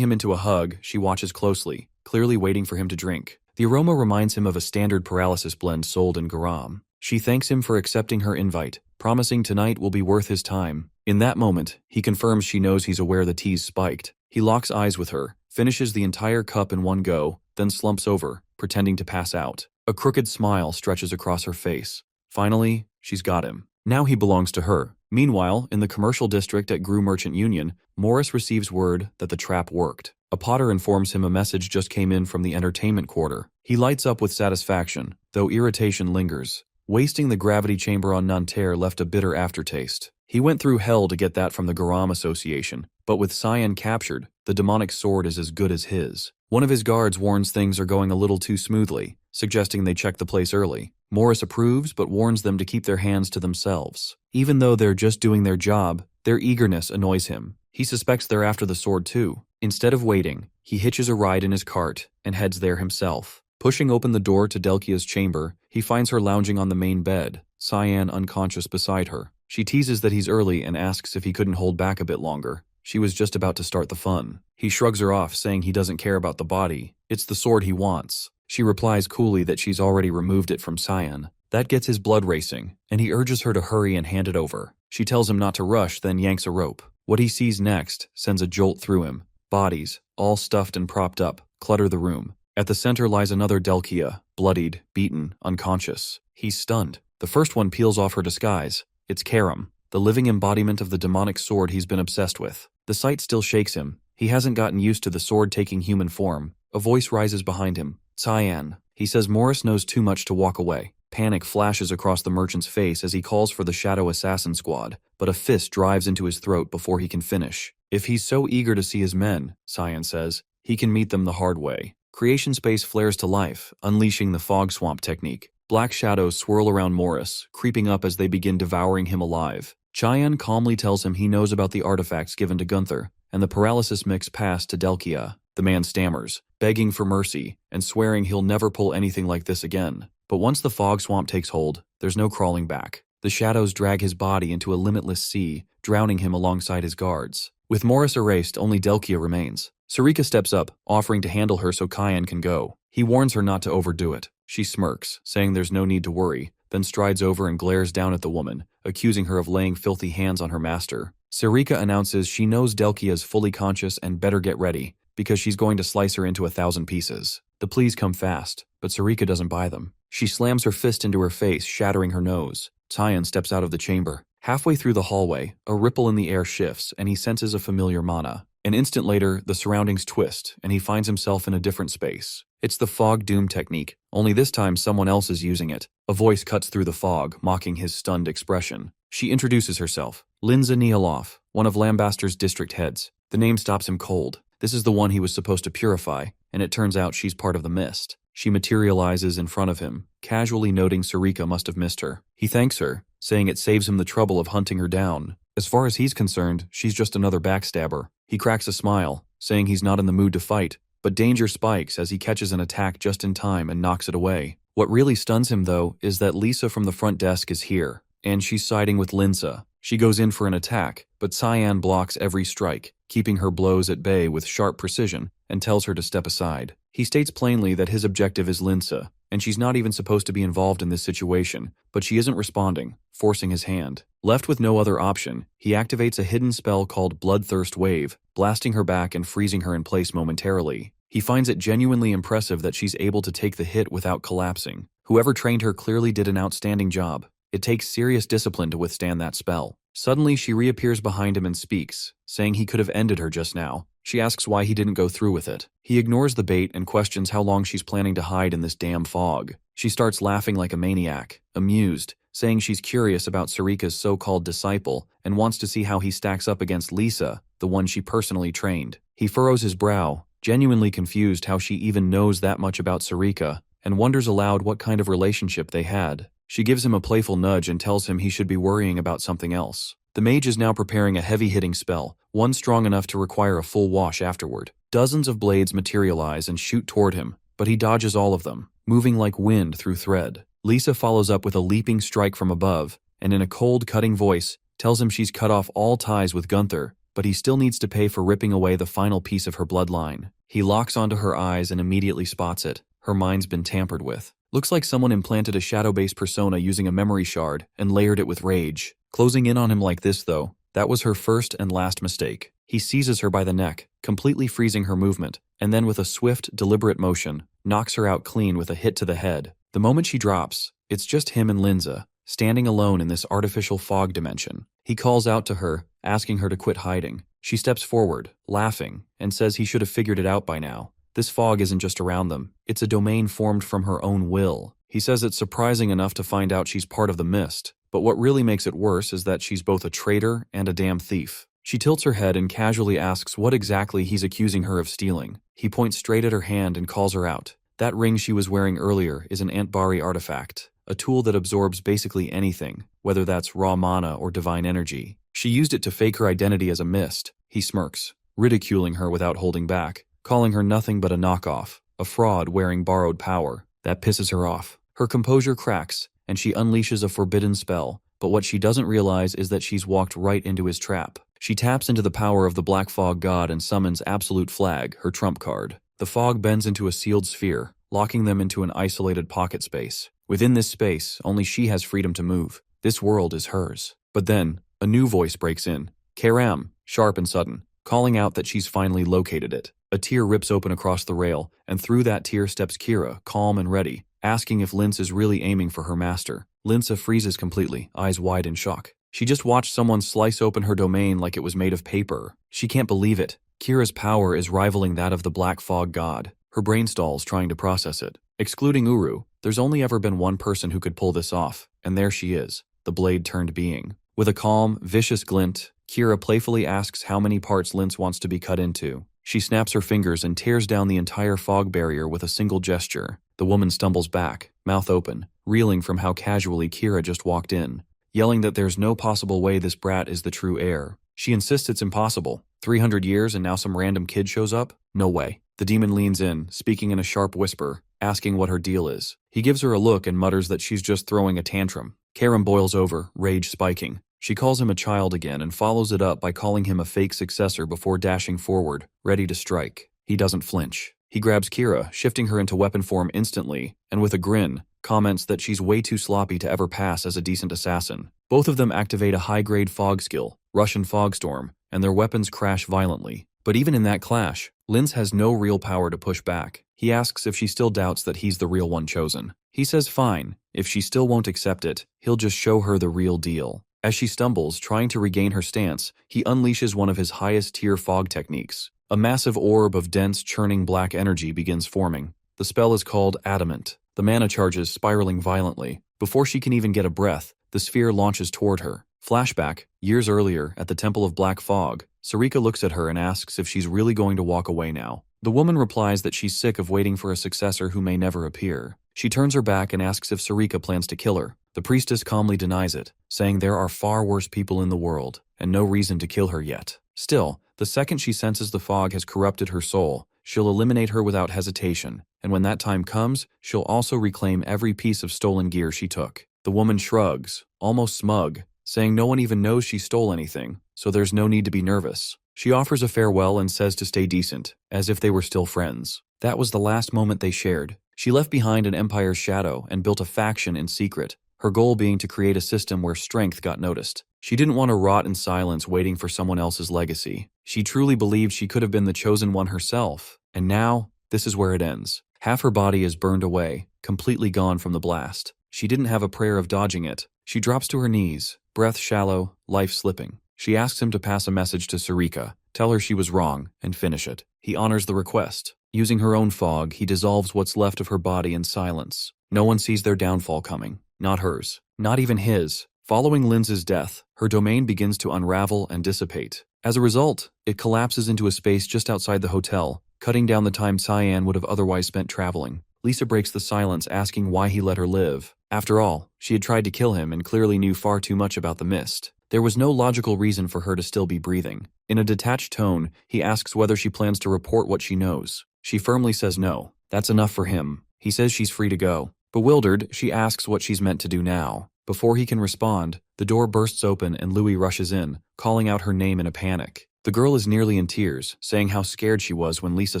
him into a hug, she watches closely, clearly waiting for him to drink. The aroma reminds him of a standard paralysis blend sold in Garam. She thanks him for accepting her invite, promising tonight will be worth his time. In that moment, he confirms she knows he's aware the tea's spiked. He locks eyes with her, finishes the entire cup in one go, then slumps over, pretending to pass out. A crooked smile stretches across her face. Finally, she's got him. Now he belongs to her. Meanwhile, in the commercial district at Gru Merchant Union, Morris receives word that the trap worked. A potter informs him a message just came in from the entertainment quarter. He lights up with satisfaction, though irritation lingers. Wasting the gravity chamber on Nanterre left a bitter aftertaste. He went through hell to get that from the Garam Association, but with Cyan captured, the demonic sword is as good as his. One of his guards warns things are going a little too smoothly, suggesting they check the place early. Morris approves but warns them to keep their hands to themselves. Even though they're just doing their job, their eagerness annoys him. He suspects they're after the sword too. Instead of waiting, he hitches a ride in his cart and heads there himself. Pushing open the door to Delkia's chamber, he finds her lounging on the main bed, Cyan unconscious beside her. She teases that he's early and asks if he couldn't hold back a bit longer. She was just about to start the fun. He shrugs her off, saying he doesn't care about the body. It's the sword he wants. She replies coolly that she's already removed it from Cyan. That gets his blood racing, and he urges her to hurry and hand it over. She tells him not to rush, then yanks a rope. What he sees next sends a jolt through him. Bodies, all stuffed and propped up, clutter the room. At the center lies another Delkia, bloodied, beaten, unconscious. He's stunned. The first one peels off her disguise. It's Karam, the living embodiment of the demonic sword he's been obsessed with. The sight still shakes him. He hasn't gotten used to the sword taking human form. A voice rises behind him. Cyan. He says Morris knows too much to walk away. Panic flashes across the merchant's face as he calls for the Shadow Assassin Squad, but a fist drives into his throat before he can finish. If he's so eager to see his men, Cyan says, he can meet them the hard way. Creation space flares to life, unleashing the fog swamp technique. Black shadows swirl around Morris, creeping up as they begin devouring him alive. Cyan calmly tells him he knows about the artifacts given to Gunther, and the paralysis mix passed to Delkia. The man stammers, begging for mercy, and swearing he'll never pull anything like this again. But once the fog swamp takes hold, there's no crawling back. The shadows drag his body into a limitless sea, drowning him alongside his guards. With Morris erased, only Delkia remains. Sarika steps up, offering to handle her so Cyan can go. He warns her not to overdo it. She smirks, saying there's no need to worry, then strides over and glares down at the woman, accusing her of laying filthy hands on her master. Sarika announces she knows Delkia is fully conscious and better get ready, because she's going to slice her into 1,000 pieces. The pleas come fast, but Sarika doesn't buy them. She slams her fist into her face, shattering her nose. Cyan steps out of the chamber. Halfway through the hallway, a ripple in the air shifts, and he senses a familiar mana. An instant later, the surroundings twist, and he finds himself in a different space. It's the fog doom technique, only this time someone else is using it. A voice cuts through the fog, mocking his stunned expression. She introduces herself. Linza Nihalov, one of Lambaster's district heads. The name stops him cold. This is the one he was supposed to purify, and it turns out she's part of the mist. She materializes in front of him, casually noting Sarika must have missed her. He thanks her, saying it saves him the trouble of hunting her down. As far as he's concerned, she's just another backstabber. He cracks a smile, saying he's not in the mood to fight, but danger spikes as he catches an attack just in time and knocks it away. What really stuns him, though, is that Lisa from the front desk is here, and she's siding with Linza. She goes in for an attack, but Cyan blocks every strike, keeping her blows at bay with sharp precision, and tells her to step aside. He states plainly that his objective is Linza, and she's not even supposed to be involved in this situation, but she isn't responding, forcing his hand. Left with no other option, he activates a hidden spell called Bloodthirst Wave, blasting her back and freezing her in place momentarily. He finds it genuinely impressive that she's able to take the hit without collapsing. Whoever trained her clearly did an outstanding job. It takes serious discipline to withstand that spell. Suddenly, she reappears behind him and speaks, saying he could have ended her just now. She asks why he didn't go through with it. He ignores the bait and questions how long she's planning to hide in this damn fog. She starts laughing like a maniac, amused, saying she's curious about Sarika's so-called disciple and wants to see how he stacks up against Lisa, the one she personally trained. He furrows his brow, genuinely confused how she even knows that much about Sarika, and wonders aloud what kind of relationship they had. She gives him a playful nudge and tells him he should be worrying about something else. The mage is now preparing a heavy-hitting spell, one strong enough to require a full wash afterward. Dozens of blades materialize and shoot toward him, but he dodges all of them, moving like wind through thread. Lisa follows up with a leaping strike from above, and in a cold, cutting voice, tells him she's cut off all ties with Gunther, but he still needs to pay for ripping away the final piece of her bloodline. He locks onto her eyes and immediately spots it. Her mind's been tampered with. Looks like someone implanted a shadow-based persona using a memory shard and layered it with rage. Closing in on him like this, though, that was her first and last mistake. He seizes her by the neck, completely freezing her movement, and then with a swift, deliberate motion, knocks her out clean with a hit to the head. The moment she drops, it's just him and Linza, standing alone in this artificial fog dimension. He calls out to her, asking her to quit hiding. She steps forward, laughing, and says he should have figured it out by now. This fog isn't just around them, it's a domain formed from her own will. He says it's surprising enough to find out she's part of the mist, but what really makes it worse is that she's both a traitor and a damn thief. She tilts her head and casually asks what exactly he's accusing her of stealing. He points straight at her hand and calls her out. That ring she was wearing earlier is an Antbari artifact, a tool that absorbs basically anything, whether that's raw mana or divine energy. She used it to fake her identity as a mist. He smirks, ridiculing her without holding back, calling her nothing but a knockoff, a fraud wearing borrowed power. That pisses her off. Her composure cracks, and she unleashes a forbidden spell, but what she doesn't realize is that she's walked right into his trap. She taps into the power of the Black Fog God and summons Absolute Flag, her trump card. The fog bends into a sealed sphere, locking them into an isolated pocket space. Within this space, only she has freedom to move. This world is hers. But then, a new voice breaks in. Karam, sharp and sudden, calling out that she's finally located it. A tear rips open across the rail, and through that tear steps Kira, calm and ready, asking if Linz is really aiming for her master. Linza freezes completely, eyes wide in shock. She just watched someone slice open her domain like it was made of paper. She can't believe it. Kira's power is rivaling that of the Black Fog God. Her brain stalls trying to process it. Excluding Uru, there's only ever been one person who could pull this off, and there she is, the blade-turned being. With a calm, vicious glint, Kira playfully asks how many parts Linz wants to be cut into. She snaps her fingers and tears down the entire fog barrier with a single gesture. The woman stumbles back, mouth open, reeling from how casually Kira just walked in, yelling that there's no possible way this brat is the true heir. She insists it's impossible. 300 years and now some random kid shows up? No way. The demon leans in, speaking in a sharp whisper, asking what her deal is. He gives her a look and mutters that she's just throwing a tantrum. Karam boils over, rage spiking. She calls him a child again and follows it up by calling him a fake successor before dashing forward, ready to strike. He doesn't flinch. He grabs Kira, shifting her into weapon form instantly, and with a grin, comments that she's way too sloppy to ever pass as a decent assassin. Both of them activate a high-grade fog skill, Russian Fogstorm, and their weapons crash violently. But even in that clash, Linz has no real power to push back. He asks if she still doubts that he's the real one chosen. He says fine, if she still won't accept it, he'll just show her the real deal. As she stumbles, trying to regain her stance, he unleashes one of his highest-tier fog techniques. A massive orb of dense, churning black energy begins forming. The spell is called Adamant. The mana charges spiraling violently. Before she can even get a breath, the sphere launches toward her. Flashback, years earlier, at the Temple of Black Fog, Sarika looks at her and asks if she's really going to walk away now. The woman replies that she's sick of waiting for a successor who may never appear. She turns her back and asks if Sarika plans to kill her. The priestess calmly denies it, saying there are far worse people in the world, and no reason to kill her yet. Still, the second she senses the fog has corrupted her soul, she'll eliminate her without hesitation, and when that time comes, she'll also reclaim every piece of stolen gear she took. The woman shrugs, almost smug, saying no one even knows she stole anything, so there's no need to be nervous. She offers a farewell and says to stay decent, as if they were still friends. That was the last moment they shared. She left behind an empire's shadow and built a faction in secret, her goal being to create a system where strength got noticed. She didn't want to rot in silence waiting for someone else's legacy. She truly believed she could have been the chosen one herself. And now, this is where it ends. Half her body is burned away, completely gone from the blast. She didn't have a prayer of dodging it. She drops to her knees, breath shallow, life slipping. She asks him to pass a message to Sarika, tell her she was wrong, and finish it. He honors the request. Using her own fog, he dissolves what's left of her body in silence. No one sees their downfall coming. Not hers. Not even his. Following Linz's death, her domain begins to unravel and dissipate. As a result, it collapses into a space just outside the hotel, cutting down the time Cyan would have otherwise spent traveling. Lisa breaks the silence, asking why he let her live. After all, she had tried to kill him and clearly knew far too much about the mist. There was no logical reason for her to still be breathing. In a detached tone, he asks whether she plans to report what she knows. She firmly says no. That's enough for him. He says she's free to go. Bewildered, she asks what she's meant to do now. Before he can respond, the door bursts open and Louis rushes in, calling out her name in a panic. The girl is nearly in tears, saying how scared she was when Lisa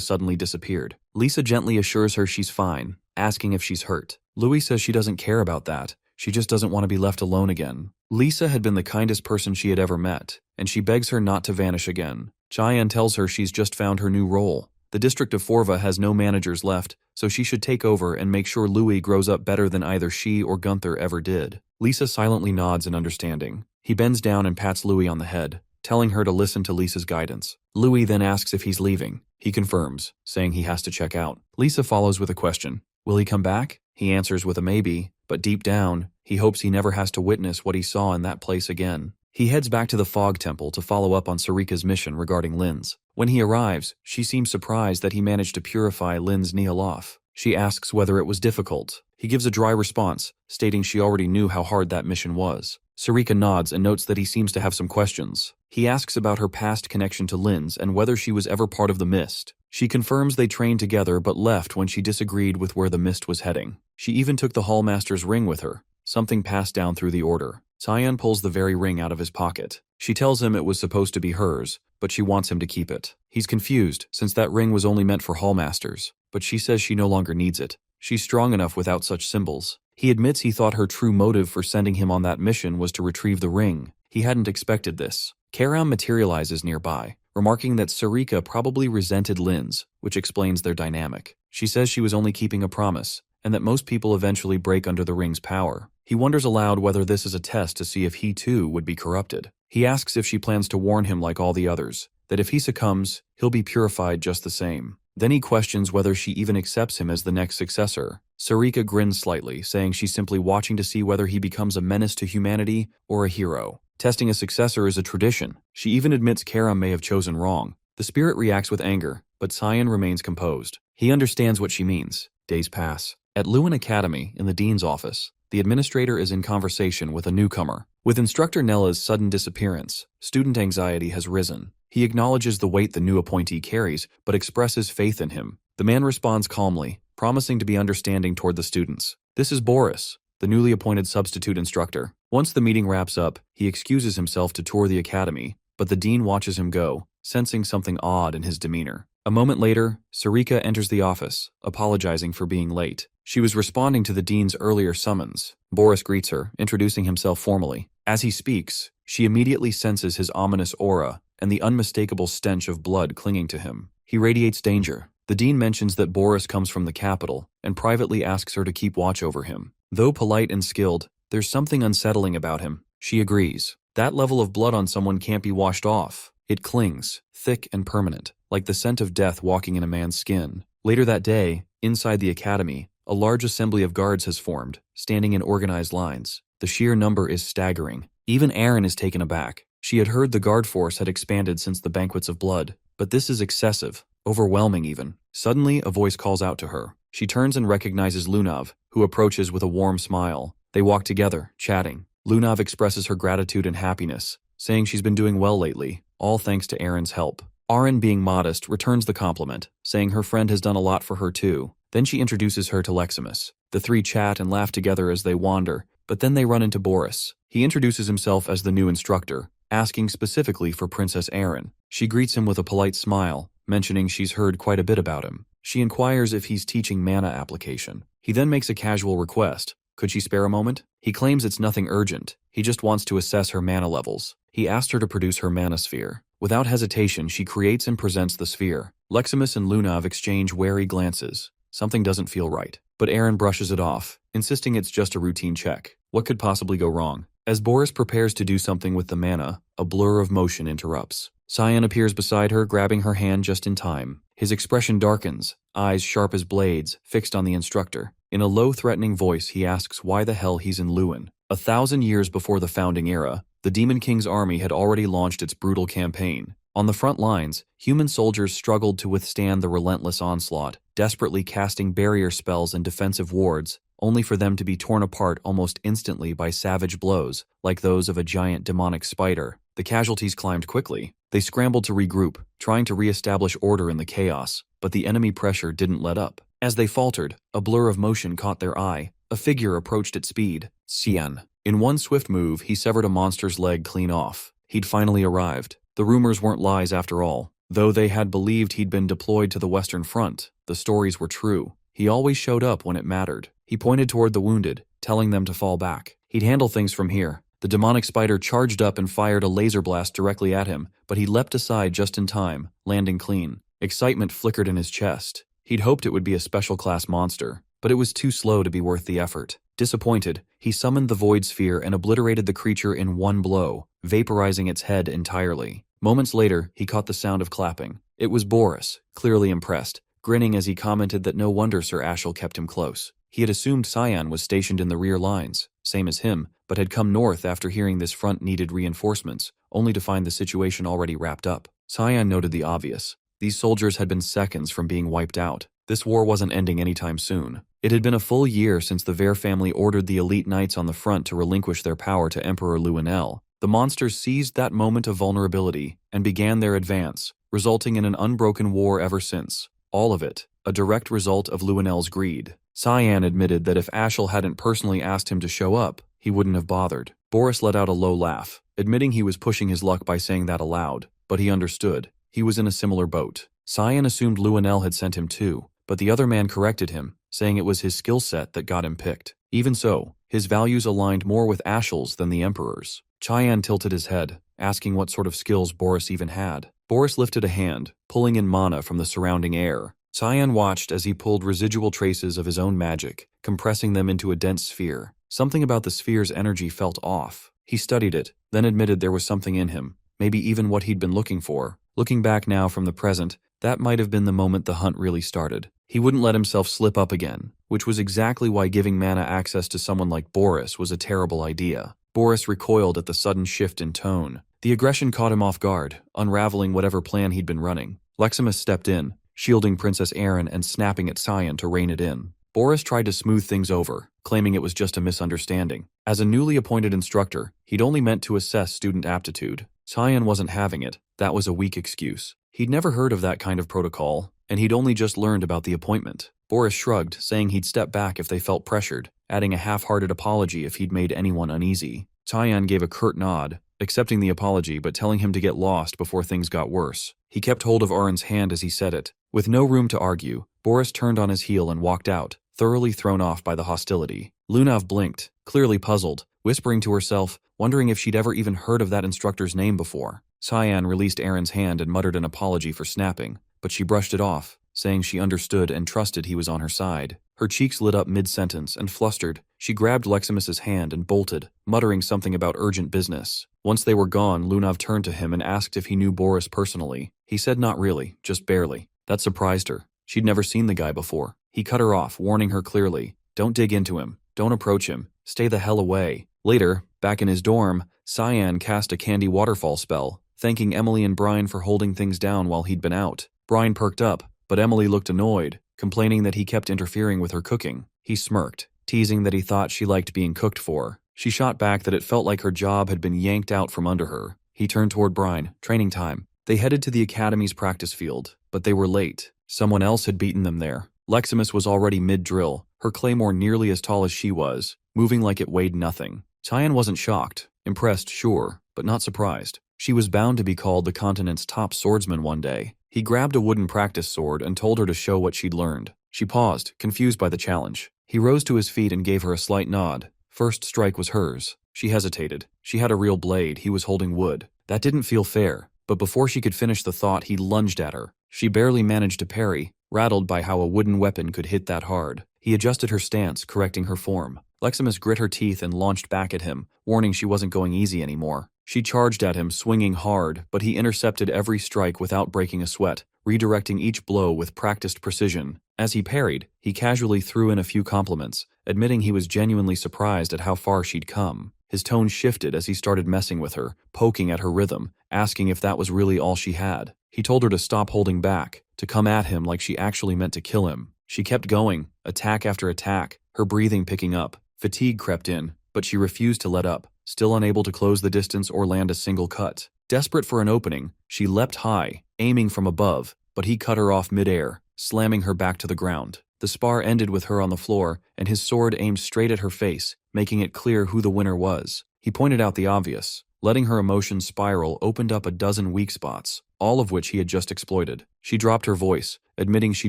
suddenly disappeared. Lisa gently assures her she's fine, asking if she's hurt. Louis says she doesn't care about that. She just doesn't want to be left alone again. Lisa had been the kindest person she had ever met, and she begs her not to vanish again. Cheyenne tells her she's just found her new role. The district of Forva has no managers left, so she should take over and make sure Louis grows up better than either she or Gunther ever did. Lisa silently nods in understanding. He bends down and pats Louis on the head, telling her to listen to Lisa's guidance. Louis then asks if he's leaving. He confirms, saying he has to check out. Lisa follows with a question. Will he come back? He answers with a maybe, but deep down, he hopes he never has to witness what he saw in that place again. He heads back to the Fog Temple to follow up on Sarika's mission regarding Lin's. When he arrives, she seems surprised that he managed to purify Lin's Nihil. She asks whether it was difficult. He gives a dry response, stating she already knew how hard that mission was. Sarika nods and notes that he seems to have some questions. He asks about her past connection to Lin's and whether she was ever part of the Mist. She confirms they trained together but left when she disagreed with where the Mist was heading. She even took the Hallmaster's ring with her, something passed down through the Order. Cyan pulls the very ring out of his pocket. She tells him it was supposed to be hers, but she wants him to keep it. He's confused, since that ring was only meant for Hallmasters, but she says she no longer needs it. She's strong enough without such symbols. He admits he thought her true motive for sending him on that mission was to retrieve the ring. He hadn't expected this. Karam materializes nearby, remarking that Sarika probably resented Lin's, which explains their dynamic. She says she was only keeping a promise, and that most people eventually break under the ring's power. He wonders aloud whether this is a test to see if he too would be corrupted. He asks if she plans to warn him like all the others, that if he succumbs, he'll be purified just the same. Then he questions whether she even accepts him as the next successor. Sarika grins slightly, saying she's simply watching to see whether he becomes a menace to humanity or a hero. Testing a successor is a tradition. She even admits Karam may have chosen wrong. The spirit reacts with anger, but Cyan remains composed. He understands what she means. Days pass. At Lewin Academy, in the dean's office, the administrator is in conversation with a newcomer. With instructor Nella's sudden disappearance, student anxiety has risen. He acknowledges the weight the new appointee carries, but expresses faith in him. The man responds calmly, promising to be understanding toward the students. This is Boris, the newly appointed substitute instructor. Once the meeting wraps up, he excuses himself to tour the academy, but the dean watches him go, sensing something odd in his demeanor. A moment later, Sarika enters the office, apologizing for being late. She was responding to the dean's earlier summons. Boris greets her, introducing himself formally. As he speaks, she immediately senses his ominous aura and the unmistakable stench of blood clinging to him. He radiates danger. The dean mentions that Boris comes from the capital and privately asks her to keep watch over him. Though polite and skilled, there's something unsettling about him. She agrees. That level of blood on someone can't be washed off. It clings, thick and permanent, like the scent of death walking in a man's skin. Later that day, inside the academy, a large assembly of guards has formed, standing in organized lines. The sheer number is staggering. Even Aaron is taken aback. She had heard the guard force had expanded since the Banquets of Blood, but this is excessive, overwhelming even. Suddenly, a voice calls out to her. She turns and recognizes Lunav, who approaches with a warm smile. They walk together, chatting. Lunav expresses her gratitude and happiness, saying she's been doing well lately, all thanks to Aaron's help. Aaron, being modest, returns the compliment, saying her friend has done a lot for her too. Then she introduces her to Leximus. The three chat and laugh together as they wander, but then they run into Boris. He introduces himself as the new instructor, asking specifically for Princess Aaron. She greets him with a polite smile, mentioning she's heard quite a bit about him. She inquires if he's teaching mana application. He then makes a casual request. Could she spare a moment? He claims it's nothing urgent. He just wants to assess her mana levels. He asked her to produce her mana sphere. Without hesitation, she creates and presents the sphere. Leximus and Lunav exchange wary glances. Something doesn't feel right, but Aaron brushes it off, insisting it's just a routine check. What could possibly go wrong? As Boris prepares to do something with the mana, a blur of motion interrupts. Cyan appears beside her, grabbing her hand just in time. His expression darkens, eyes sharp as blades, fixed on the instructor. In a low, threatening voice, he asks why the hell he's in Lewin. 1,000 years before the founding era, the Demon King's army had already launched its brutal campaign. On the front lines, human soldiers struggled to withstand the relentless onslaught, desperately casting barrier spells and defensive wards, only for them to be torn apart almost instantly by savage blows, like those of a giant demonic spider. The casualties climbed quickly. They scrambled to regroup, trying to re-establish order in the chaos, but the enemy pressure didn't let up. As they faltered, a blur of motion caught their eye. A figure approached at speed. Cian. In one swift move, he severed a monster's leg clean off. He'd finally arrived. The rumors weren't lies after all. Though they had believed he'd been deployed to the Western Front, the stories were true. He always showed up when it mattered. He pointed toward the wounded, telling them to fall back. He'd handle things from here. The demonic spider charged up and fired a laser blast directly at him, but he leapt aside just in time, landing clean. Excitement flickered in his chest. He'd hoped it would be a special class monster, but it was too slow to be worth the effort. Disappointed, he summoned the void sphere and obliterated the creature in one blow, vaporizing its head entirely. Moments later, he caught the sound of clapping. It was Boris, clearly impressed, grinning as he commented that no wonder Sir Ashel kept him close. He had assumed Cyan was stationed in the rear lines, same as him, but had come north after hearing this front needed reinforcements, only to find the situation already wrapped up. Cyan noted the obvious. These soldiers had been seconds from being wiped out. This war wasn't ending anytime soon. It had been a full year since the Vare family ordered the elite knights on the front to relinquish their power to Emperor Luenel. The monsters seized that moment of vulnerability and began their advance, resulting in an unbroken war ever since. All of it, a direct result of Luenel's greed. Cyan admitted that if Ashel hadn't personally asked him to show up, he wouldn't have bothered. Boris let out a low laugh, admitting he was pushing his luck by saying that aloud, but he understood. He was in a similar boat. Cyan assumed Luenel had sent him too, but the other man corrected him, saying it was his skill set that got him picked. Even so, his values aligned more with Ashel's than the Emperor's. Cyan tilted his head, asking what sort of skills Boris even had. Boris lifted a hand, pulling in mana from the surrounding air. Cyan watched as he pulled residual traces of his own magic, compressing them into a dense sphere. Something about the sphere's energy felt off. He studied it, then admitted there was something in him, maybe even what he'd been looking for. Looking back now from the present, that might have been the moment the hunt really started. He wouldn't let himself slip up again, which was exactly why giving mana access to someone like Boris was a terrible idea. Boris recoiled at the sudden shift in tone. The aggression caught him off guard, unraveling whatever plan he'd been running. Leximus stepped in, shielding Princess Erin and snapping at Cyan to rein it in. Boris tried to smooth things over, claiming it was just a misunderstanding. As a newly appointed instructor, he'd only meant to assess student aptitude. Cyan wasn't having it. That was a weak excuse. He'd never heard of that kind of protocol, and he'd only just learned about the appointment. Boris shrugged, saying he'd step back if they felt pressured, adding a half-hearted apology if he'd made anyone uneasy. Cyan gave a curt nod, accepting the apology but telling him to get lost before things got worse. He kept hold of Arin's hand as he said it. With no room to argue, Boris turned on his heel and walked out, thoroughly thrown off by the hostility. Lunav blinked, clearly puzzled, whispering to herself, wondering if she'd ever even heard of that instructor's name before. Cyan released Erin's hand and muttered an apology for snapping, but she brushed it off, saying she understood and trusted he was on her side. Her cheeks lit up mid-sentence, and flustered, she grabbed Leximus's hand and bolted, muttering something about urgent business. Once they were gone, Lunav turned to him and asked if he knew Boris personally. He said not really, just barely. That surprised her. She'd never seen the guy before. He cut her off, warning her clearly, "Don't dig into him. Don't approach him. Stay the hell away." Later, back in his dorm, Cyan cast a candy waterfall spell, thanking Emily and Brian for holding things down while he'd been out. Brian perked up, but Emily looked annoyed, complaining that he kept interfering with her cooking. He smirked, teasing that he thought she liked being cooked for. She shot back that it felt like her job had been yanked out from under her. He turned toward Brian. Training time. They headed to the academy's practice field, but they were late. Someone else had beaten them there. Leximus was already mid-drill, her claymore nearly as tall as she was, moving like it weighed nothing. Cyan wasn't shocked. Impressed, sure, but not surprised. She was bound to be called the continent's top swordsman one day. He grabbed a wooden practice sword and told her to show what she'd learned. She paused, confused by the challenge. He rose to his feet and gave her a slight nod. First strike was hers. She hesitated. She had a real blade, he was holding wood. That didn't feel fair, but before she could finish the thought, he lunged at her. She barely managed to parry, rattled by how a wooden weapon could hit that hard. He adjusted her stance, correcting her form. Leximus grit her teeth and launched back at him, warning she wasn't going easy anymore. She charged at him, swinging hard, but he intercepted every strike without breaking a sweat, redirecting each blow with practiced precision. As he parried, he casually threw in a few compliments, admitting he was genuinely surprised at how far she'd come. His tone shifted as he started messing with her, poking at her rhythm, asking if that was really all she had. He told her to stop holding back, to come at him like she actually meant to kill him. She kept going, attack after attack, her breathing picking up. Fatigue crept in, but she refused to let up, still unable to close the distance or land a single cut. Desperate for an opening, she leapt high, aiming from above, but he cut her off midair, slamming her back to the ground. The spar ended with her on the floor, and his sword aimed straight at her face, making it clear who the winner was. He pointed out the obvious. Letting her emotions spiral opened up a dozen weak spots, all of which he had just exploited. She dropped her voice, admitting she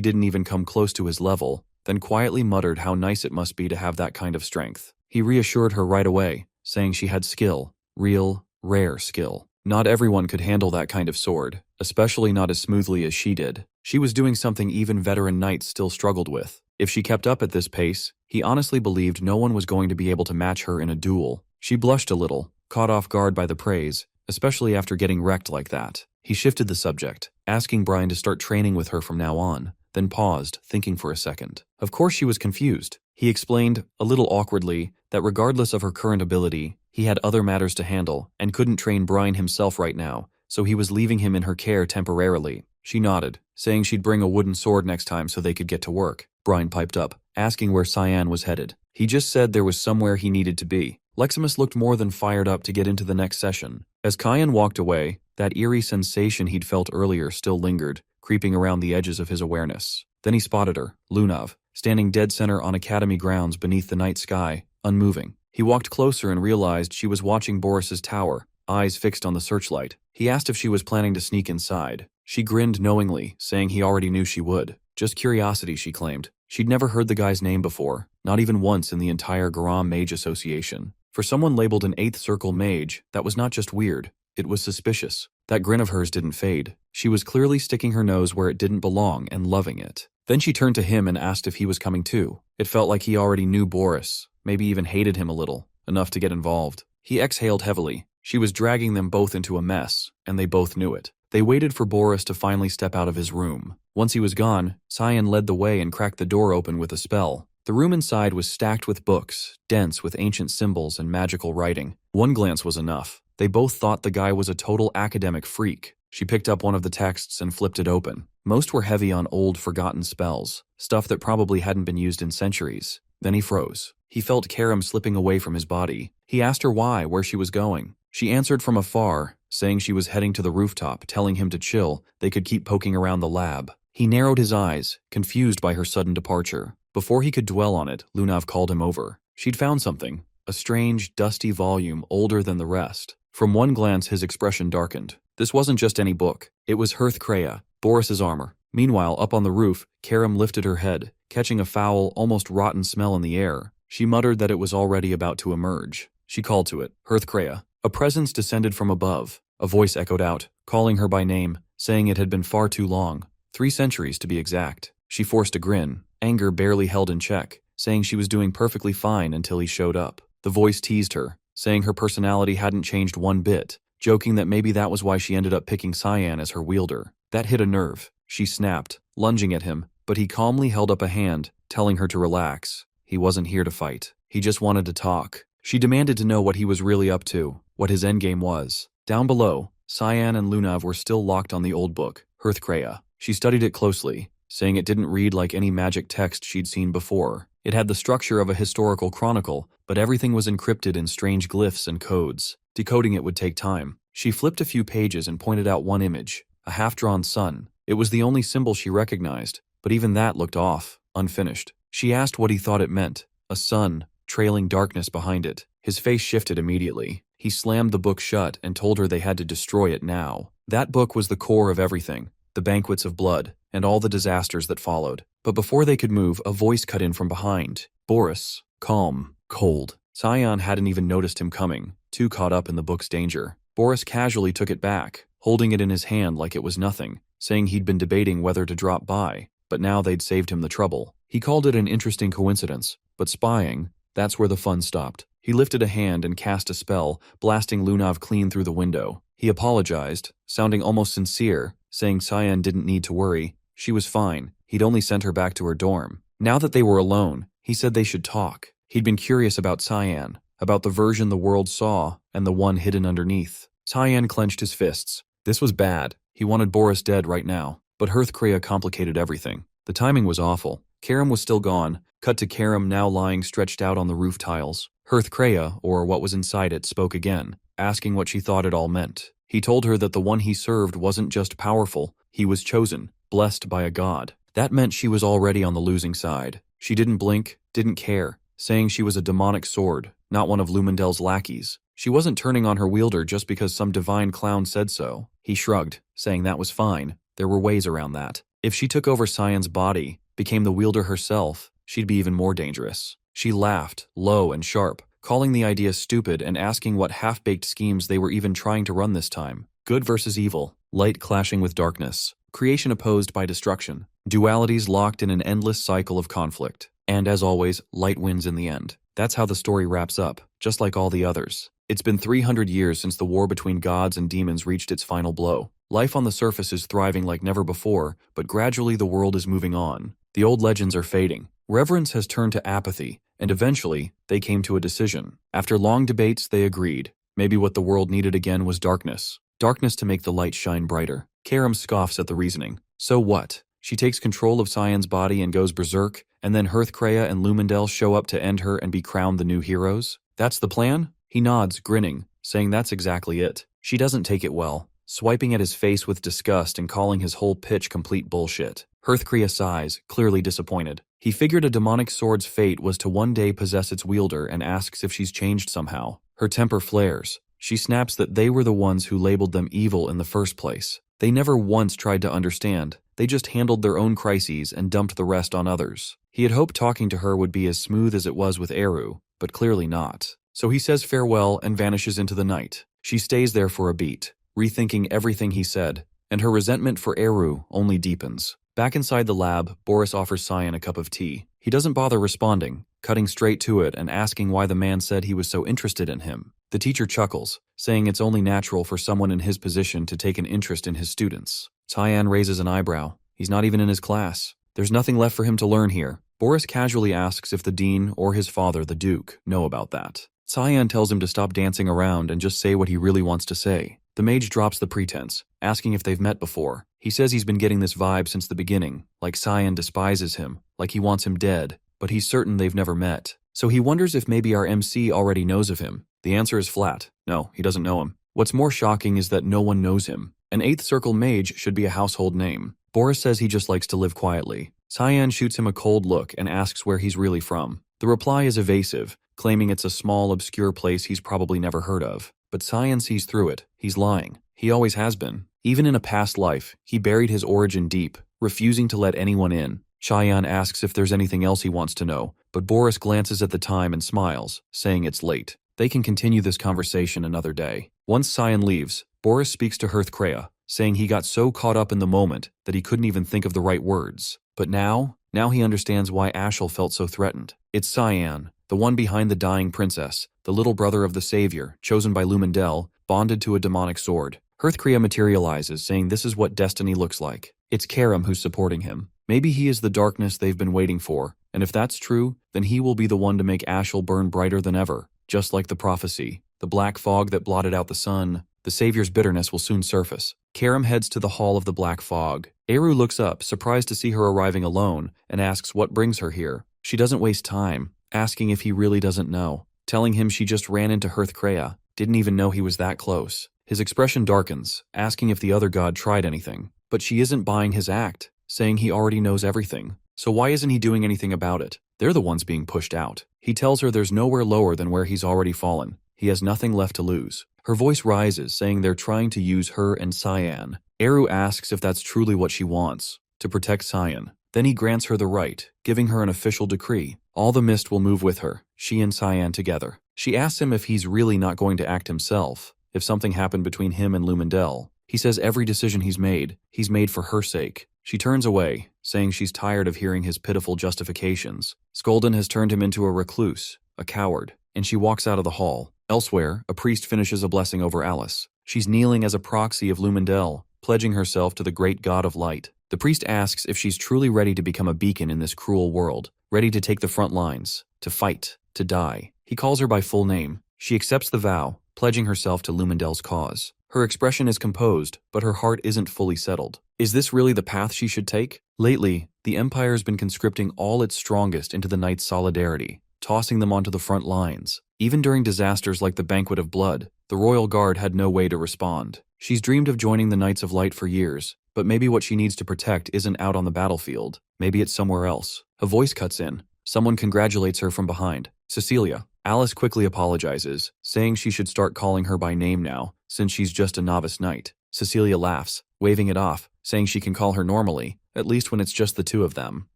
didn't even come close to his level, then quietly muttered how nice it must be to have that kind of strength. He reassured her right away, saying she had skill, real, rare skill. Not everyone could handle that kind of sword, especially not as smoothly as she did. She was doing something even veteran knights still struggled with. If she kept up at this pace, he honestly believed no one was going to be able to match her in a duel. She blushed a little, caught off guard by the praise, especially after getting wrecked like that. He shifted the subject, asking Brian to start training with her from now on, then paused, thinking for a second. Of course she was confused. He explained, a little awkwardly, that regardless of her current ability, he had other matters to handle and couldn't train Brian himself right now, so he was leaving him in her care temporarily. She nodded, saying she'd bring a wooden sword next time so they could get to work. Brian piped up, asking where Cyan was headed. He just said there was somewhere he needed to be. Leximus looked more than fired up to get into the next session. As Cyan walked away, that eerie sensation he'd felt earlier still lingered, creeping around the edges of his awareness. Then he spotted her, Lunav, standing dead center on academy grounds beneath the night sky, unmoving. He walked closer and realized she was watching Boris's tower, eyes fixed on the searchlight. He asked if she was planning to sneak inside. She grinned knowingly, saying he already knew she would. Just curiosity, she claimed. She'd never heard the guy's name before, not even once in the entire Garam Mage Association. For someone labeled an 8th Circle Mage, that was not just weird, it was suspicious. That grin of hers didn't fade. She was clearly sticking her nose where it didn't belong and loving it. Then she turned to him and asked if he was coming too. It felt like he already knew Boris, maybe even hated him a little, enough to get involved. He exhaled heavily. She was dragging them both into a mess, and they both knew it. They waited for Boris to finally step out of his room. Once he was gone, Cyan led the way and cracked the door open with a spell. The room inside was stacked with books, dense with ancient symbols and magical writing. One glance was enough. They both thought the guy was a total academic freak. She picked up one of the texts and flipped it open. Most were heavy on old, forgotten spells, stuff that probably hadn't been used in centuries. Then he froze. He felt Karam slipping away from his body. He asked her why, where she was going. She answered from afar, saying she was heading to the rooftop, telling him to chill, they could keep poking around the lab. He narrowed his eyes, confused by her sudden departure. Before he could dwell on it, Lunav called him over. She'd found something, a strange, dusty volume older than the rest. From one glance, his expression darkened. This wasn't just any book. It was Hearth-Kreia, Boris's armor. Meanwhile, up on the roof, Karam lifted her head, catching a foul, almost rotten smell in the air. She muttered that it was already about to emerge. She called to it, Hearth-Kreia. A presence descended from above. A voice echoed out, calling her by name, saying it had been far too long. 3 centuries to be exact. She forced a grin, anger barely held in check, saying she was doing perfectly fine until he showed up. The voice teased her, saying her personality hadn't changed one bit, joking that maybe that was why she ended up picking Cyan as her wielder. That hit a nerve. She snapped, lunging at him, but he calmly held up a hand, telling her to relax. He wasn't here to fight. He just wanted to talk. She demanded to know what he was really up to, what his endgame was. Down below, Cyan and Lunav were still locked on the old book, Hearth-Kreia. She studied it closely, saying it didn't read like any magic text she'd seen before. It had the structure of a historical chronicle, but everything was encrypted in strange glyphs and codes. Decoding it would take time. She flipped a few pages and pointed out one image, a half-drawn sun. It was the only symbol she recognized, but even that looked off, unfinished. She asked what he thought it meant. A sun, trailing darkness behind it. His face shifted immediately. He slammed the book shut and told her they had to destroy it now. That book was the core of everything, the banquets of blood, and all the disasters that followed. But before they could move, a voice cut in from behind. Boris, calm, cold. Cyan hadn't even noticed him coming, too caught up in the book's danger. Boris casually took it back, holding it in his hand like it was nothing, saying he'd been debating whether to drop by, but now they'd saved him the trouble. He called it an interesting coincidence, but spying, that's where the fun stopped. He lifted a hand and cast a spell, blasting Lunav clean through the window. He apologized, sounding almost sincere, saying Cyan didn't need to worry. She was fine. He'd only sent her back to her dorm. Now that they were alone, he said they should talk. He'd been curious about Cyan, about the version the world saw and the one hidden underneath. Cyan clenched his fists. This was bad. He wanted Boris dead right now, but Hearth-Kreia complicated everything. The timing was awful. Karam was still gone. Cut to Karam now lying stretched out on the roof tiles. Hearth-Kreia, or what was inside it, spoke again, asking what she thought it all meant. He told her that the one he served wasn't just powerful, he was chosen, blessed by a god. That meant she was already on the losing side. She didn't blink, didn't care, saying she was a demonic sword, not one of Lumendel's lackeys. She wasn't turning on her wielder just because some divine clown said so. He shrugged, saying that was fine. There were ways around that. If she took over Cyan's body, became the wielder herself, she'd be even more dangerous. She laughed, low and sharp, calling the idea stupid and asking what half-baked schemes they were even trying to run this time. Good versus evil, light clashing with darkness, creation opposed by destruction, dualities locked in an endless cycle of conflict. And as always, light wins in the end. That's how the story wraps up, just like all the others. It's been 300 years since the war between gods and demons reached its final blow. Life on the surface is thriving like never before, but gradually the world is moving on. The old legends are fading. Reverence has turned to apathy, and eventually, they came to a decision. After long debates, they agreed. Maybe what the world needed again was darkness. Darkness to make the light shine brighter. Karam scoffs at the reasoning. So what? She takes control of Cyan's body and goes berserk, and then Hearthcrea and Lumendel show up to end her and be crowned the new heroes? That's the plan? He nods, grinning, saying that's exactly it. She doesn't take it well, swiping at his face with disgust and calling his whole pitch complete bullshit. Hearthcrea sighs, clearly disappointed. He figured a demonic sword's fate was to one day possess its wielder and asks if she's changed somehow. Her temper flares. She snaps that they were the ones who labeled them evil in the first place. They never once tried to understand. They just handled their own crises and dumped the rest on others. He had hoped talking to her would be as smooth as it was with Eru, but clearly not. So he says farewell and vanishes into the night. She stays there for a beat, rethinking everything he said, and her resentment for Eru only deepens. Back inside the lab, Boris offers Cyan a cup of tea. He doesn't bother responding, cutting straight to it and asking why the man said he was so interested in him. The teacher chuckles, saying it's only natural for someone in his position to take an interest in his students. Cyan raises an eyebrow. He's not even in his class. There's nothing left for him to learn here. Boris casually asks if the dean or his father, the duke, know about that. Cyan tells him to stop dancing around and just say what he really wants to say. The mage drops the pretense, asking if they've met before. He says he's been getting this vibe since the beginning, like Cyan despises him, like he wants him dead, but he's certain they've never met. So he wonders if maybe our MC already knows of him. The answer is flat. No, he doesn't know him. What's more shocking is that no one knows him. An 8th Circle mage should be a household name. Boris says he just likes to live quietly. Cyan shoots him a cold look and asks where he's really from. The reply is evasive, claiming it's a small, obscure place he's probably never heard of. But Cyan sees through it. He's lying. He always has been. Even in a past life, he buried his origin deep, refusing to let anyone in. Cyan asks if there's anything else he wants to know, but Boris glances at the time and smiles, saying it's late. They can continue this conversation another day. Once Cyan leaves, Boris speaks to Hearthcrea, saying he got so caught up in the moment that he couldn't even think of the right words. But now he understands why Ashel felt so threatened. It's Cyan, the one behind the dying princess, the little brother of the savior, chosen by Lumendel, bonded to a demonic sword. Hearthcrea materializes, saying this is what destiny looks like. It's Karam who's supporting him. Maybe he is the darkness they've been waiting for, and if that's true, then he will be the one to make Ashel burn brighter than ever. Just like the prophecy, the black fog that blotted out the sun, the savior's bitterness will soon surface. Karam heads to the Hall of the Black Fog. Eru looks up, surprised to see her arriving alone, and asks what brings her here. She doesn't waste time, asking if he really doesn't know, telling him she just ran into Hearthcrea, didn't even know he was that close. His expression darkens, asking if the other god tried anything, but she isn't buying his act, saying he already knows everything. So why isn't he doing anything about it? They're the ones being pushed out. He tells her there's nowhere lower than where he's already fallen. He has nothing left to lose. Her voice rises, saying they're trying to use her and Cyan. Eru asks if that's truly what she wants, to protect Cyan. Then he grants her the right, giving her an official decree. All the mist will move with her, she and Cyan together. She asks him if he's really not going to act himself, if something happened between him and Lumendel. He says every decision he's made for her sake. She turns away, saying she's tired of hearing his pitiful justifications. Skolden has turned him into a recluse, a coward, and she walks out of the hall. Elsewhere, a priest finishes a blessing over Alice. She's kneeling as a proxy of Lumendel, pledging herself to the great god of light. The priest asks if she's truly ready to become a beacon in this cruel world, ready to take the front lines, to fight, to die. He calls her by full name. She accepts the vow, pledging herself to Lumendel's cause. Her expression is composed, but her heart isn't fully settled. Is this really the path she should take? Lately, the Empire's been conscripting all its strongest into the Knights' solidarity, tossing them onto the front lines. Even during disasters like the Banquet of Blood, the Royal Guard had no way to respond. She's dreamed of joining the Knights of Light for years, but maybe what she needs to protect isn't out on the battlefield. Maybe it's somewhere else. A voice cuts in. Someone congratulates her from behind. Cecilia. Alice quickly apologizes, saying she should start calling her by name now, since she's just a novice knight. Cecilia laughs, waving it off, saying she can call her normally, at least when it's just the two of them.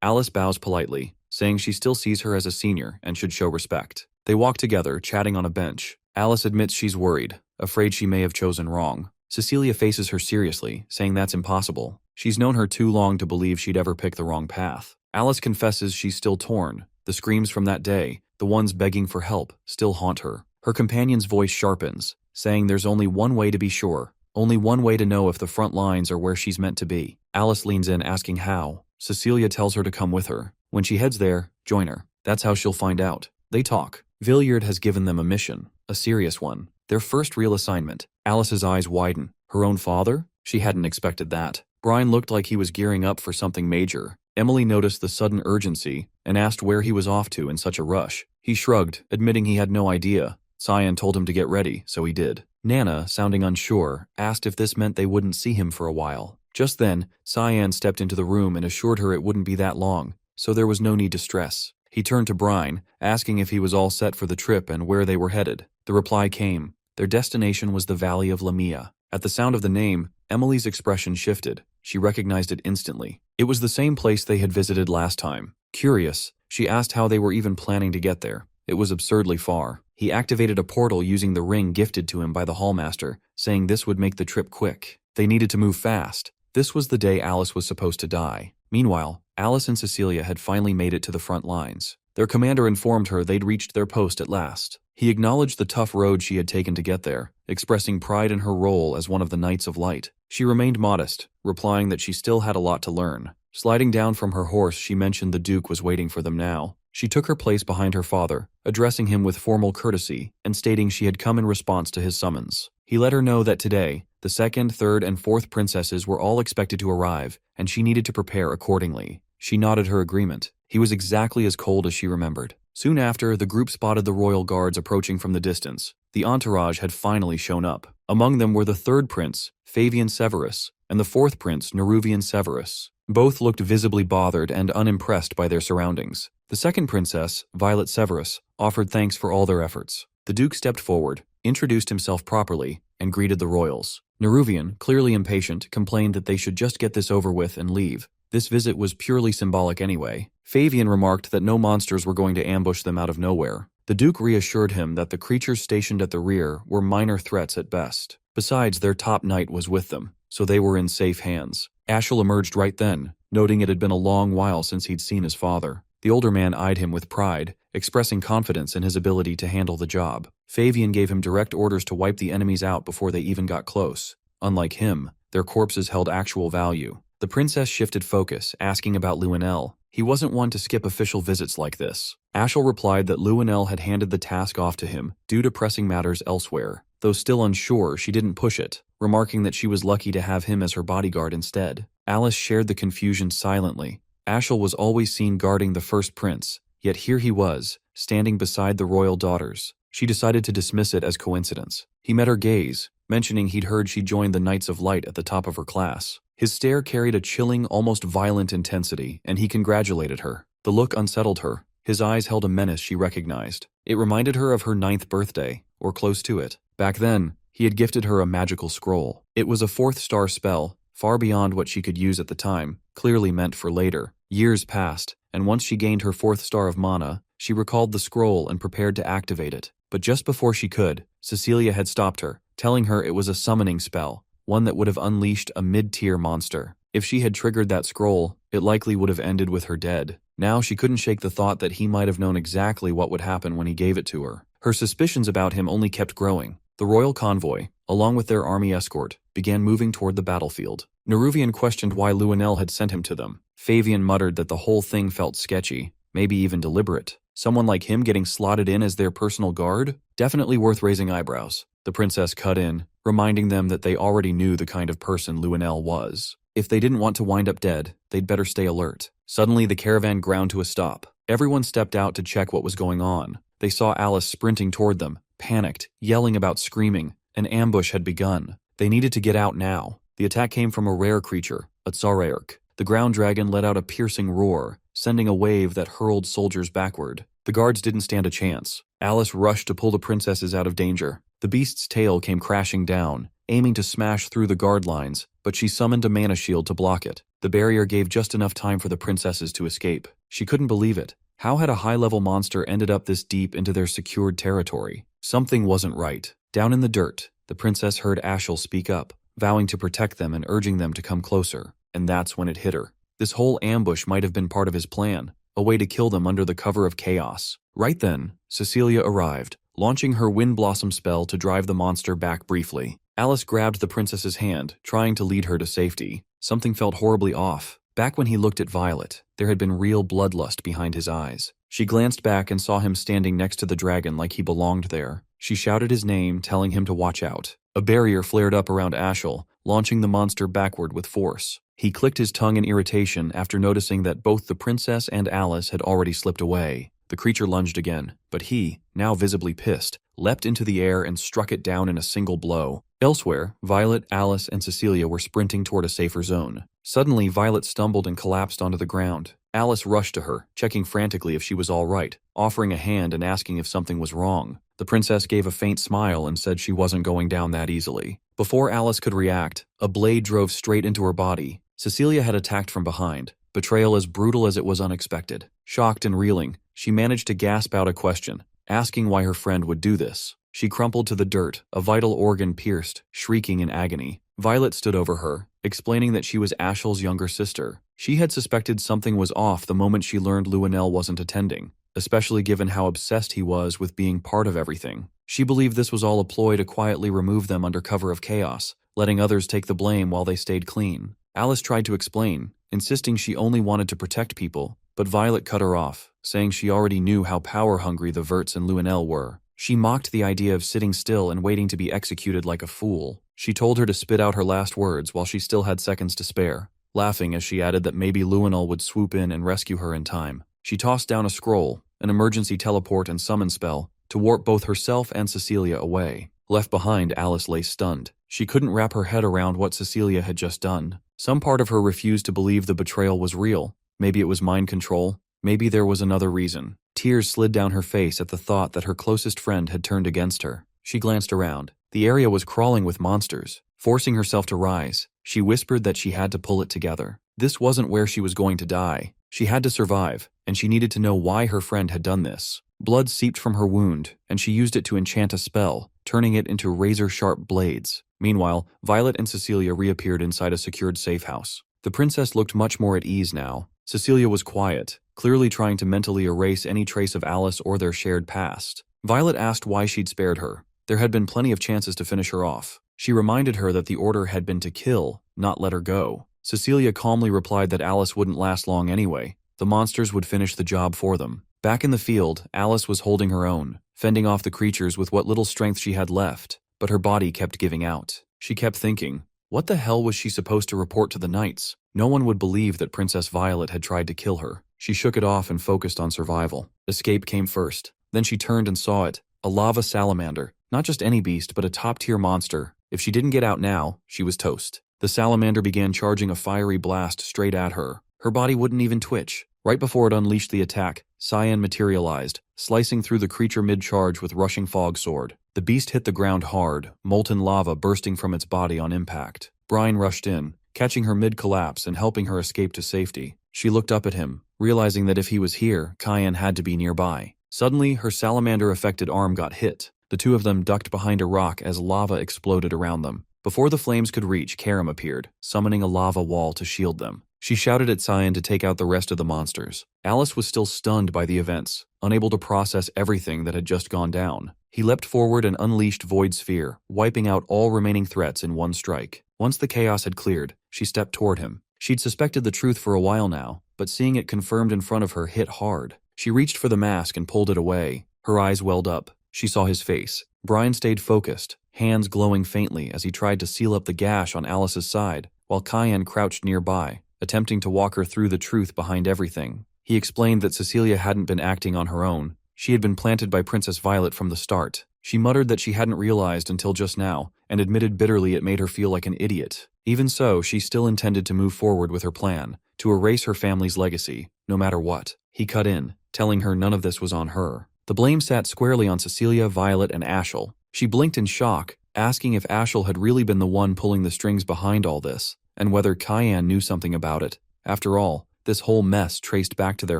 Alice bows politely, saying she still sees her as a senior and should show respect. They walk together, chatting on a bench. Alice admits she's worried, afraid she may have chosen wrong. Cecilia faces her seriously, saying that's impossible. She's known her too long to believe she'd ever pick the wrong path. Alice confesses she's still torn. The screams from that day, the ones begging for help, still haunt her. Her companion's voice sharpens, saying there's only one way to be sure. Only one way to know if the front lines are where she's meant to be. Alice leans in, asking how. Cecilia tells her to come with her. When she heads there, join her. That's how she'll find out. They talk. Villiard has given them a mission, a serious one. Their first real assignment. Alice's eyes widen. Her own father? She hadn't expected that. Brian looked like he was gearing up for something major. Emily noticed the sudden urgency and asked where he was off to in such a rush. He shrugged, admitting he had no idea. Cyan told him to get ready, so he did. Nana, sounding unsure, asked if this meant they wouldn't see him for a while. Just then, Cyan stepped into the room and assured her it wouldn't be that long, so there was no need to stress. He turned to Brian, asking if he was all set for the trip and where they were headed. The reply came. Their destination was the Valley of Lamia. At the sound of the name, Emily's expression shifted. She recognized it instantly. It was the same place they had visited last time. Curious, she asked how they were even planning to get there. It was absurdly far. He activated a portal using the ring gifted to him by the hallmaster, saying this would make the trip quick. They needed to move fast. This was the day Alice was supposed to die. Meanwhile, Alice and Cecilia had finally made it to the front lines. Their commander informed her they'd reached their post at last. He acknowledged the tough road she had taken to get there, expressing pride in her role as one of the Knights of Light. She remained modest, replying that she still had a lot to learn. Sliding down from her horse, she mentioned the Duke was waiting for them now. She took her place behind her father, addressing him with formal courtesy and stating she had come in response to his summons. He let her know that today, the second, third, and fourth princesses were all expected to arrive, and she needed to prepare accordingly. She nodded her agreement. He was exactly as cold as she remembered. Soon after, the group spotted the royal guards approaching from the distance. The entourage had finally shown up. Among them were the third prince, Fabian Severus, and the fourth prince, Neruvian Severus. Both looked visibly bothered and unimpressed by their surroundings. The second princess, Violet Severus, offered thanks for all their efforts. The Duke stepped forward, introduced himself properly, and greeted the royals. Neruvian, clearly impatient, complained that they should just get this over with and leave. This visit was purely symbolic anyway. Fabian remarked that no monsters were going to ambush them out of nowhere. The Duke reassured him that the creatures stationed at the rear were minor threats at best. Besides, their top knight was with them, so they were in safe hands. Ashel emerged right then, noting it had been a long while since he'd seen his father. The older man eyed him with pride, expressing confidence in his ability to handle the job. Fabian gave him direct orders to wipe the enemies out before they even got close. Unlike him, their corpses held actual value. The princess shifted focus, asking about Luenel. He wasn't one to skip official visits like this. Ashel replied that Luenel had handed the task off to him due to pressing matters elsewhere. Though still unsure, she didn't push it, remarking that she was lucky to have him as her bodyguard instead. Alice shared the confusion silently. Ashel was always seen guarding the first prince, yet here he was, standing beside the royal daughters. She decided to dismiss it as coincidence. He met her gaze, mentioning he'd heard she joined the Knights of Light at the top of her class. His stare carried a chilling, almost violent intensity, and he congratulated her. The look unsettled her. His eyes held a menace she recognized. It reminded her of her 9th birthday, or close to it. Back then, he had gifted her a magical scroll. It was a 4th-star spell, far beyond what she could use at the time, clearly meant for later. Years passed, and once she gained her 4th star of mana, she recalled the scroll and prepared to activate it. But just before she could, Cecilia had stopped her, telling her it was a summoning spell, one that would have unleashed a mid-tier monster. If she had triggered that scroll, it likely would have ended with her dead. Now she couldn't shake the thought that he might have known exactly what would happen when he gave it to her. Her suspicions about him only kept growing. The royal convoy, along with their army escort, began moving toward the battlefield. Neruvian questioned why Luenel had sent him to them. Fabian muttered that the whole thing felt sketchy, maybe even deliberate. Someone like him getting slotted in as their personal guard? Definitely worth raising eyebrows. The princess cut in, reminding them that they already knew the kind of person Luenel was. If they didn't want to wind up dead, they'd better stay alert. Suddenly, the caravan ground to a stop. Everyone stepped out to check what was going on. They saw Alice sprinting toward them, panicked, yelling about screaming. An ambush had begun. They needed to get out now. The attack came from a rare creature, a Tsaraerk. The ground dragon let out a piercing roar, sending a wave that hurled soldiers backward. The guards didn't stand a chance. Alice rushed to pull the princesses out of danger. The beast's tail came crashing down, aiming to smash through the guard lines, but she summoned a mana shield to block it. The barrier gave just enough time for the princesses to escape. She couldn't believe it. How had a high-level monster ended up this deep into their secured territory? Something wasn't right. Down in the dirt, the princess heard Ashel speak up, vowing to protect them and urging them to come closer. And that's when it hit her. This whole ambush might have been part of his plan, a way to kill them under the cover of chaos. Right then, Cecilia arrived, launching her Wind Blossom spell to drive the monster back briefly. Alice grabbed the princess's hand, trying to lead her to safety. Something felt horribly off. Back when he looked at Violet, there had been real bloodlust behind his eyes. She glanced back and saw him standing next to the dragon like he belonged there. She shouted his name, telling him to watch out. A barrier flared up around Ashel, launching the monster backward with force. He clicked his tongue in irritation after noticing that both the princess and Alice had already slipped away. The creature lunged again, but he, now visibly pissed, leapt into the air and struck it down in a single blow. Elsewhere, Violet, Alice, and Cecilia were sprinting toward a safer zone. Suddenly, Violet stumbled and collapsed onto the ground. Alice rushed to her, checking frantically if she was all right, offering a hand and asking if something was wrong. The princess gave a faint smile and said she wasn't going down that easily. Before Alice could react, a blade drove straight into her body. Cecilia had attacked from behind, betrayal as brutal as it was unexpected. Shocked and reeling, she managed to gasp out a question, asking why her friend would do this. She crumpled to the dirt, a vital organ pierced, shrieking in agony. Violet stood over her, explaining that she was Ashel's younger sister. She had suspected something was off the moment she learned Luenell wasn't attending, especially given how obsessed he was with being part of everything. She believed this was all a ploy to quietly remove them under cover of chaos, letting others take the blame while they stayed clean. Alice tried to explain, insisting she only wanted to protect people, but Violet cut her off, saying she already knew how power-hungry the Verts and Luenell were. She mocked the idea of sitting still and waiting to be executed like a fool. She told her to spit out her last words while she still had seconds to spare, laughing as she added that maybe Luenell would swoop in and rescue her in time. She tossed down a scroll, an emergency teleport and summon spell, to warp both herself and Cecilia away. Left behind, Alice lay stunned. She couldn't wrap her head around what Cecilia had just done. Some part of her refused to believe the betrayal was real. Maybe it was mind control. Maybe there was another reason. Tears slid down her face at the thought that her closest friend had turned against her. She glanced around. The area was crawling with monsters. Forcing herself to rise, she whispered that she had to pull it together. This wasn't where she was going to die. She had to survive, and she needed to know why her friend had done this. Blood seeped from her wound, and she used it to enchant a spell, turning it into razor-sharp blades. Meanwhile, Violet and Cecilia reappeared inside a secured safe house. The princess looked much more at ease now. Cecilia was quiet, clearly trying to mentally erase any trace of Alice or their shared past. Violet asked why she'd spared her. There had been plenty of chances to finish her off. She reminded her that the order had been to kill, not let her go. Cecilia calmly replied that Alice wouldn't last long anyway. The monsters would finish the job for them. Back in the field, Alice was holding her own, fending off the creatures with what little strength she had left, but her body kept giving out. She kept thinking, what the hell was she supposed to report to the knights? No one would believe that Princess Violet had tried to kill her. She shook it off and focused on survival. Escape came first. Then she turned and saw it, a lava salamander. Not just any beast, but a top-tier monster. If she didn't get out now, she was toast. The salamander began charging a fiery blast straight at her. Her body wouldn't even twitch. Right before it unleashed the attack, Cyan materialized, slicing through the creature mid-charge with rushing fog sword. The beast hit the ground hard, molten lava bursting from its body on impact. Brine rushed in, catching her mid-collapse and helping her escape to safety. She looked up at him, realizing that if he was here, Cyan had to be nearby. Suddenly, her salamander-affected arm got hit. The two of them ducked behind a rock as lava exploded around them. Before the flames could reach, Karam appeared, summoning a lava wall to shield them. She shouted at Cyan to take out the rest of the monsters. Alice was still stunned by the events, unable to process everything that had just gone down. He leapt forward and unleashed Void Sphere, wiping out all remaining threats in one strike. Once the chaos had cleared, she stepped toward him. She'd suspected the truth for a while now, but seeing it confirmed in front of her hit hard. She reached for the mask and pulled it away. Her eyes welled up. She saw his face. Brian stayed focused, hands glowing faintly as he tried to seal up the gash on Alice's side, while Cyan crouched nearby, attempting to walk her through the truth behind everything. He explained that Cecilia hadn't been acting on her own. She had been planted by Princess Violet from the start. She muttered that she hadn't realized until just now, and admitted bitterly it made her feel like an idiot. Even so, she still intended to move forward with her plan, to erase her family's legacy, no matter what. He cut in, telling her none of this was on her. The blame sat squarely on Cecilia, Violet, and Ashel. She blinked in shock, asking if Ashel had really been the one pulling the strings behind all this, and whether Cyan knew something about it. After all, this whole mess traced back to their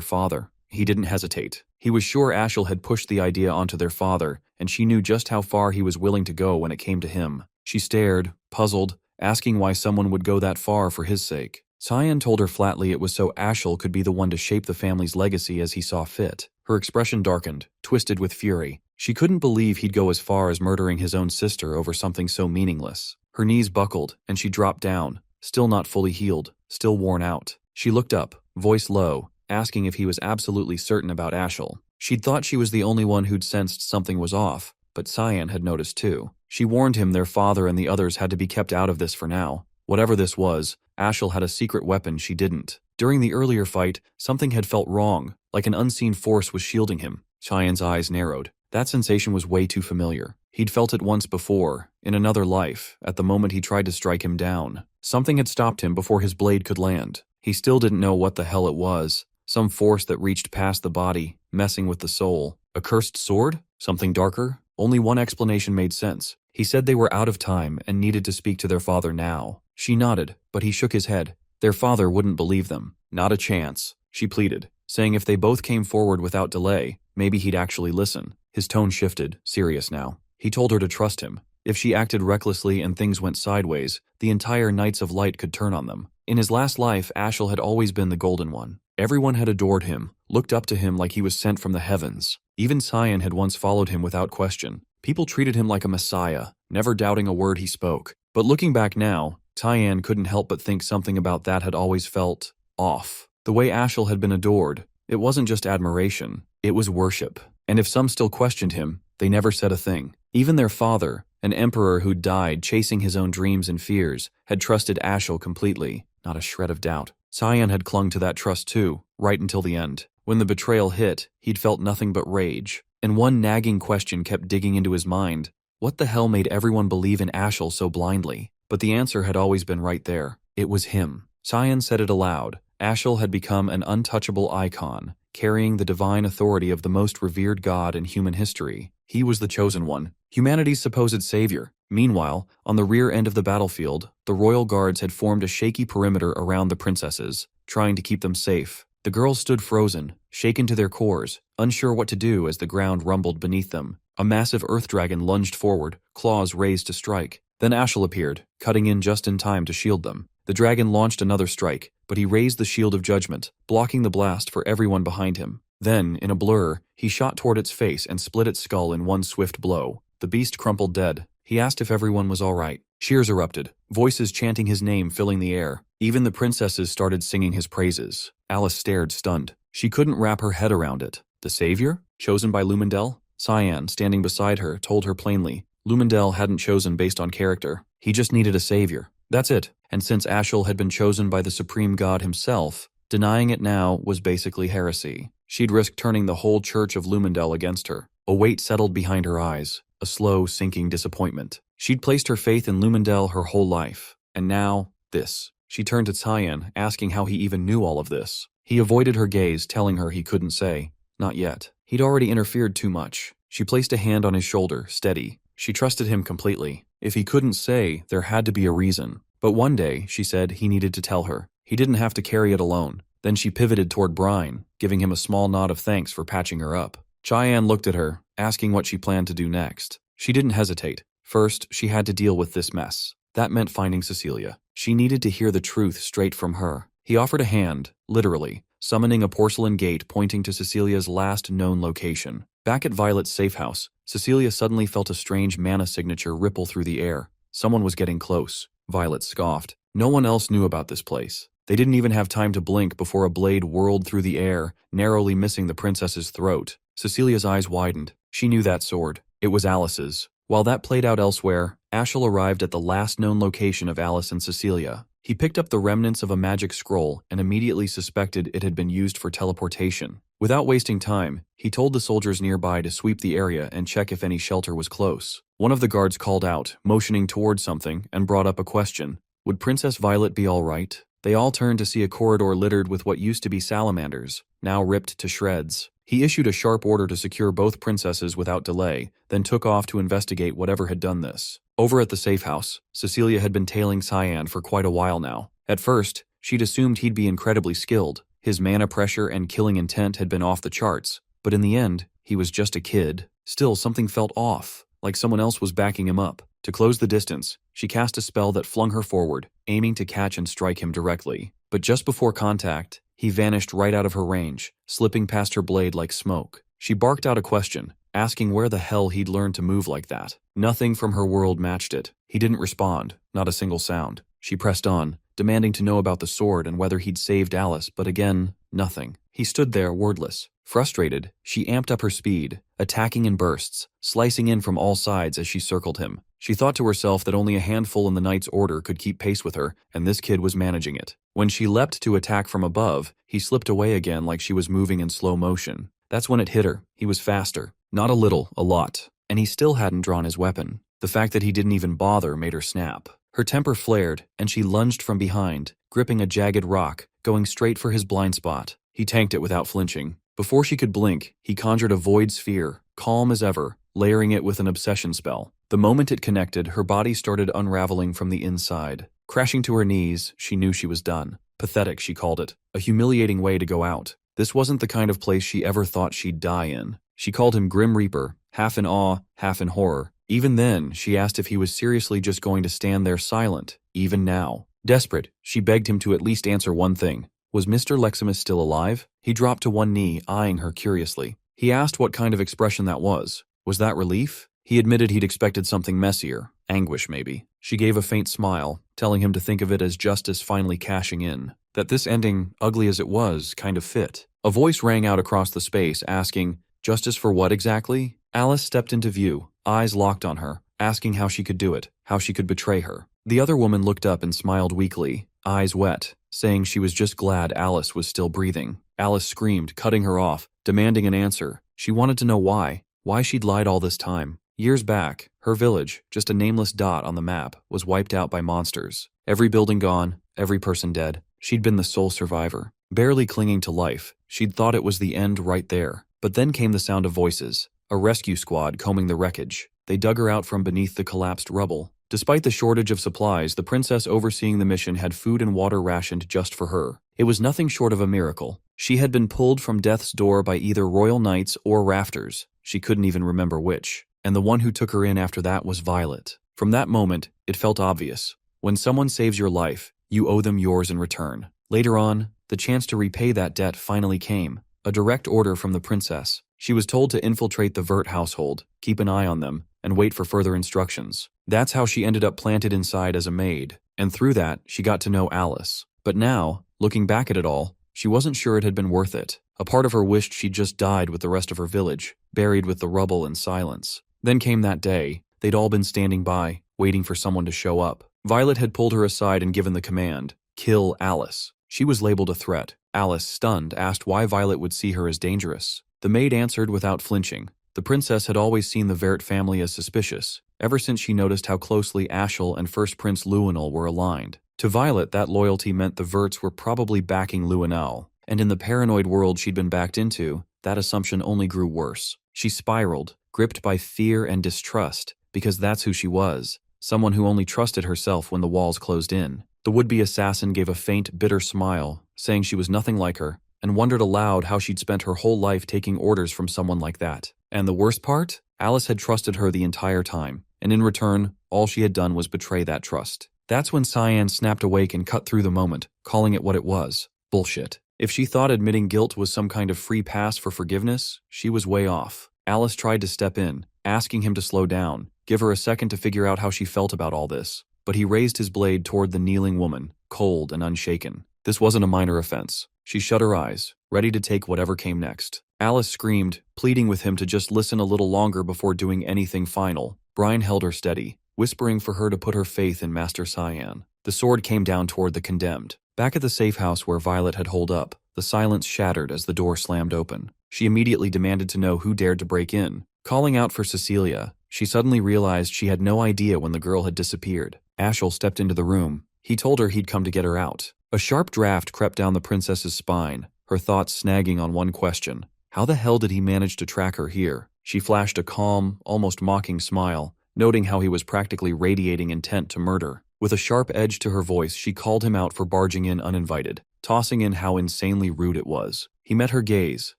father. He didn't hesitate. He was sure Ashel had pushed the idea onto their father, and she knew just how far he was willing to go when it came to him. She stared, puzzled, asking why someone would go that far for his sake. Cyan told her flatly it was so Ashel could be the one to shape the family's legacy as he saw fit. Her expression darkened, twisted with fury. She couldn't believe he'd go as far as murdering his own sister over something so meaningless. Her knees buckled, and she dropped down, still not fully healed, still worn out. She looked up, voice low, asking if he was absolutely certain about Ashel. She'd thought she was the only one who'd sensed something was off, but Cyan had noticed too. She warned him their father and the others had to be kept out of this for now. Whatever this was, Ashel had a secret weapon she didn't. During the earlier fight, something had felt wrong, like an unseen force was shielding him. Cyan's eyes narrowed. That sensation was way too familiar. He'd felt it once before, in another life, at the moment he tried to strike him down. Something had stopped him before his blade could land. He still didn't know what the hell it was. Some force that reached past the body, messing with the soul. A cursed sword? Something darker? Only one explanation made sense. He said they were out of time and needed to speak to their father now. She nodded, but he shook his head. Their father wouldn't believe them. Not a chance, she pleaded, saying if they both came forward without delay, maybe he'd actually listen. His tone shifted, serious now. He told her to trust him. If she acted recklessly and things went sideways, the entire Knights of Light could turn on them. In his last life, Ashel had always been the Golden One. Everyone had adored him, looked up to him like he was sent from the heavens. Even Cyan had once followed him without question. People treated him like a messiah, never doubting a word he spoke. But looking back now, Cyan couldn't help but think something about that had always felt off. The way Ashel had been adored, it wasn't just admiration, it was worship. And if some still questioned him, they never said a thing. Even their father, an emperor who died chasing his own dreams and fears, had trusted Ashel completely, not a shred of doubt. Cyan had clung to that trust too, right until the end. When the betrayal hit, he'd felt nothing but rage. And one nagging question kept digging into his mind. What the hell made everyone believe in Ashel so blindly? But the answer had always been right there. It was him. Cyan said it aloud. Ashel had become an untouchable icon, carrying the divine authority of the most revered god in human history. He was the chosen one, humanity's supposed savior. Meanwhile, on the rear end of the battlefield, the royal guards had formed a shaky perimeter around the princesses, trying to keep them safe. The girls stood frozen, shaken to their cores, unsure what to do as the ground rumbled beneath them. A massive earth dragon lunged forward, claws raised to strike. Then Ashel appeared, cutting in just in time to shield them. The dragon launched another strike, but he raised the shield of judgment, blocking the blast for everyone behind him. Then, in a blur, he shot toward its face and split its skull in one swift blow. The beast crumpled dead. He asked if everyone was all right. Cheers erupted, voices chanting his name filling the air. Even the princesses started singing his praises. Alice stared, stunned. She couldn't wrap her head around it. The savior? Chosen by Lumendel? Cyan, standing beside her, told her plainly. Lumendel hadn't chosen based on character. He just needed a savior. That's it. And since Ashel had been chosen by the supreme god himself, denying it now was basically heresy. She'd risk turning the whole church of Lumendel against her. A weight settled behind her eyes, a slow, sinking disappointment. She'd placed her faith in Lumendel her whole life. And now, this. She turned to Cyan, asking how he even knew all of this. He avoided her gaze, telling her he couldn't say. Not yet. He'd already interfered too much. She placed a hand on his shoulder, steady. She trusted him completely. If he couldn't say, there had to be a reason. But one day, she said, he needed to tell her. He didn't have to carry it alone. Then she pivoted toward Brine, giving him a small nod of thanks for patching her up. Cyan looked at her, asking what she planned to do next. She didn't hesitate. First, she had to deal with this mess. That meant finding Cecilia. She needed to hear the truth straight from her. He offered a hand, literally, summoning a porcelain gate pointing to Cecilia's last known location. Back at Violet's safe house, Cecilia suddenly felt a strange mana signature ripple through the air. Someone was getting close. Violet scoffed. No one else knew about this place. They didn't even have time to blink before a blade whirled through the air, narrowly missing the princess's throat. Cecilia's eyes widened. She knew that sword. It was Alice's. While that played out elsewhere, Ashel arrived at the last known location of Alice and Cecilia. He picked up the remnants of a magic scroll and immediately suspected it had been used for teleportation. Without wasting time, he told the soldiers nearby to sweep the area and check if any shelter was close. One of the guards called out, motioning toward something, and brought up a question. Would Princess Violet be all right? They all turned to see a corridor littered with what used to be salamanders, now ripped to shreds. He issued a sharp order to secure both princesses without delay, then took off to investigate whatever had done this. Over at the safe house, Cecilia had been tailing Cyan for quite a while now. At first, she'd assumed he'd be incredibly skilled. His mana pressure and killing intent had been off the charts, but in the end, he was just a kid. Still, something felt off, like someone else was backing him up. To close the distance, she cast a spell that flung her forward, aiming to catch and strike him directly. But just before contact, he vanished right out of her range, slipping past her blade like smoke. She barked out a question, asking where the hell he'd learned to move like that. Nothing from her world matched it. He didn't respond, not a single sound. She pressed on, demanding to know about the sword and whether he'd saved Alice, but again, nothing. He stood there, wordless. Frustrated, she amped up her speed, attacking in bursts, slicing in from all sides as she circled him. She thought to herself that only a handful in the Knight's Order could keep pace with her, and this kid was managing it. When she leapt to attack from above, he slipped away again like she was moving in slow motion. That's when it hit her. He was faster. Not a little, a lot. And he still hadn't drawn his weapon. The fact that he didn't even bother made her snap. Her temper flared, and she lunged from behind, gripping a jagged rock, going straight for his blind spot. He tanked it without flinching. Before she could blink, he conjured a void sphere, calm as ever, layering it with an obsession spell. The moment it connected, her body started unraveling from the inside. Crashing to her knees, she knew she was done. Pathetic, she called it. A humiliating way to go out. This wasn't the kind of place she ever thought she'd die in. She called him Grim Reaper, half in awe, half in horror. Even then, she asked if he was seriously just going to stand there silent, even now. Desperate, she begged him to at least answer one thing. Was Mr. Leximus still alive? He dropped to one knee, eyeing her curiously. He asked what kind of expression that was. Was that relief? He admitted he'd expected something messier. Anguish, maybe. She gave a faint smile, telling him to think of it as justice finally cashing in. That this ending, ugly as it was, kind of fit. A voice rang out across the space, asking, "Justice for what exactly?" Alice stepped into view, eyes locked on her, asking how she could do it, how she could betray her. The other woman looked up and smiled weakly, eyes wet, saying she was just glad Alice was still breathing. Alice screamed, cutting her off, demanding an answer. She wanted to know why she'd lied all this time. Years back, her village, just a nameless dot on the map, was wiped out by monsters. Every building gone, every person dead. She'd been the sole survivor. Barely clinging to life, she'd thought it was the end right there. But then came the sound of voices. A rescue squad combing the wreckage. They dug her out from beneath the collapsed rubble. Despite the shortage of supplies, the princess overseeing the mission had food and water rationed just for her. It was nothing short of a miracle. She had been pulled from death's door by either royal knights or rafters. She couldn't even remember which. And the one who took her in after that was Violet. From that moment, it felt obvious. When someone saves your life, you owe them yours in return. Later on, the chance to repay that debt finally came. A direct order from the princess. She was told to infiltrate the Vert household, keep an eye on them, and wait for further instructions. That's how she ended up planted inside as a maid, and through that, she got to know Alice. But now, looking back at it all, she wasn't sure it had been worth it. A part of her wished she'd just died with the rest of her village, buried with the rubble and silence. Then came that day. They'd all been standing by, waiting for someone to show up. Violet had pulled her aside and given the command, "Kill Alice." She was labeled a threat. Alice, stunned, asked why Violet would see her as dangerous. The maid answered without flinching. The princess had always seen the Vert family as suspicious, ever since she noticed how closely Ashel and First Prince Luinal were aligned. To Violet, that loyalty meant the Verts were probably backing Luinal, and in the paranoid world she'd been backed into, that assumption only grew worse. She spiraled, gripped by fear and distrust, because that's who she was, someone who only trusted herself when the walls closed in. The would-be assassin gave a faint, bitter smile, saying she was nothing like her, and wondered aloud how she'd spent her whole life taking orders from someone like that. And the worst part? Alice had trusted her the entire time, and in return, all she had done was betray that trust. That's when Cyan snapped awake and cut through the moment, calling it what it was. Bullshit. If she thought admitting guilt was some kind of free pass for forgiveness, she was way off. Alice tried to step in, asking him to slow down, give her a second to figure out how she felt about all this. But he raised his blade toward the kneeling woman, cold and unshaken. This wasn't a minor offense. She shut her eyes, ready to take whatever came next. Alice screamed, pleading with him to just listen a little longer before doing anything final. Brian held her steady, whispering for her to put her faith in Master Cyan. The sword came down toward the condemned. Back at the safe house where Violet had holed up, the silence shattered as the door slammed open. She immediately demanded to know who dared to break in. Calling out for Cecilia, she suddenly realized she had no idea when the girl had disappeared. Ashel stepped into the room. He told her he'd come to get her out. A sharp draft crept down the princess's spine, her thoughts snagging on one question. How the hell did he manage to track her here? She flashed a calm, almost mocking smile, noting how he was practically radiating intent to murder. With a sharp edge to her voice, she called him out for barging in uninvited. tossing in how insanely rude it was. He met her gaze,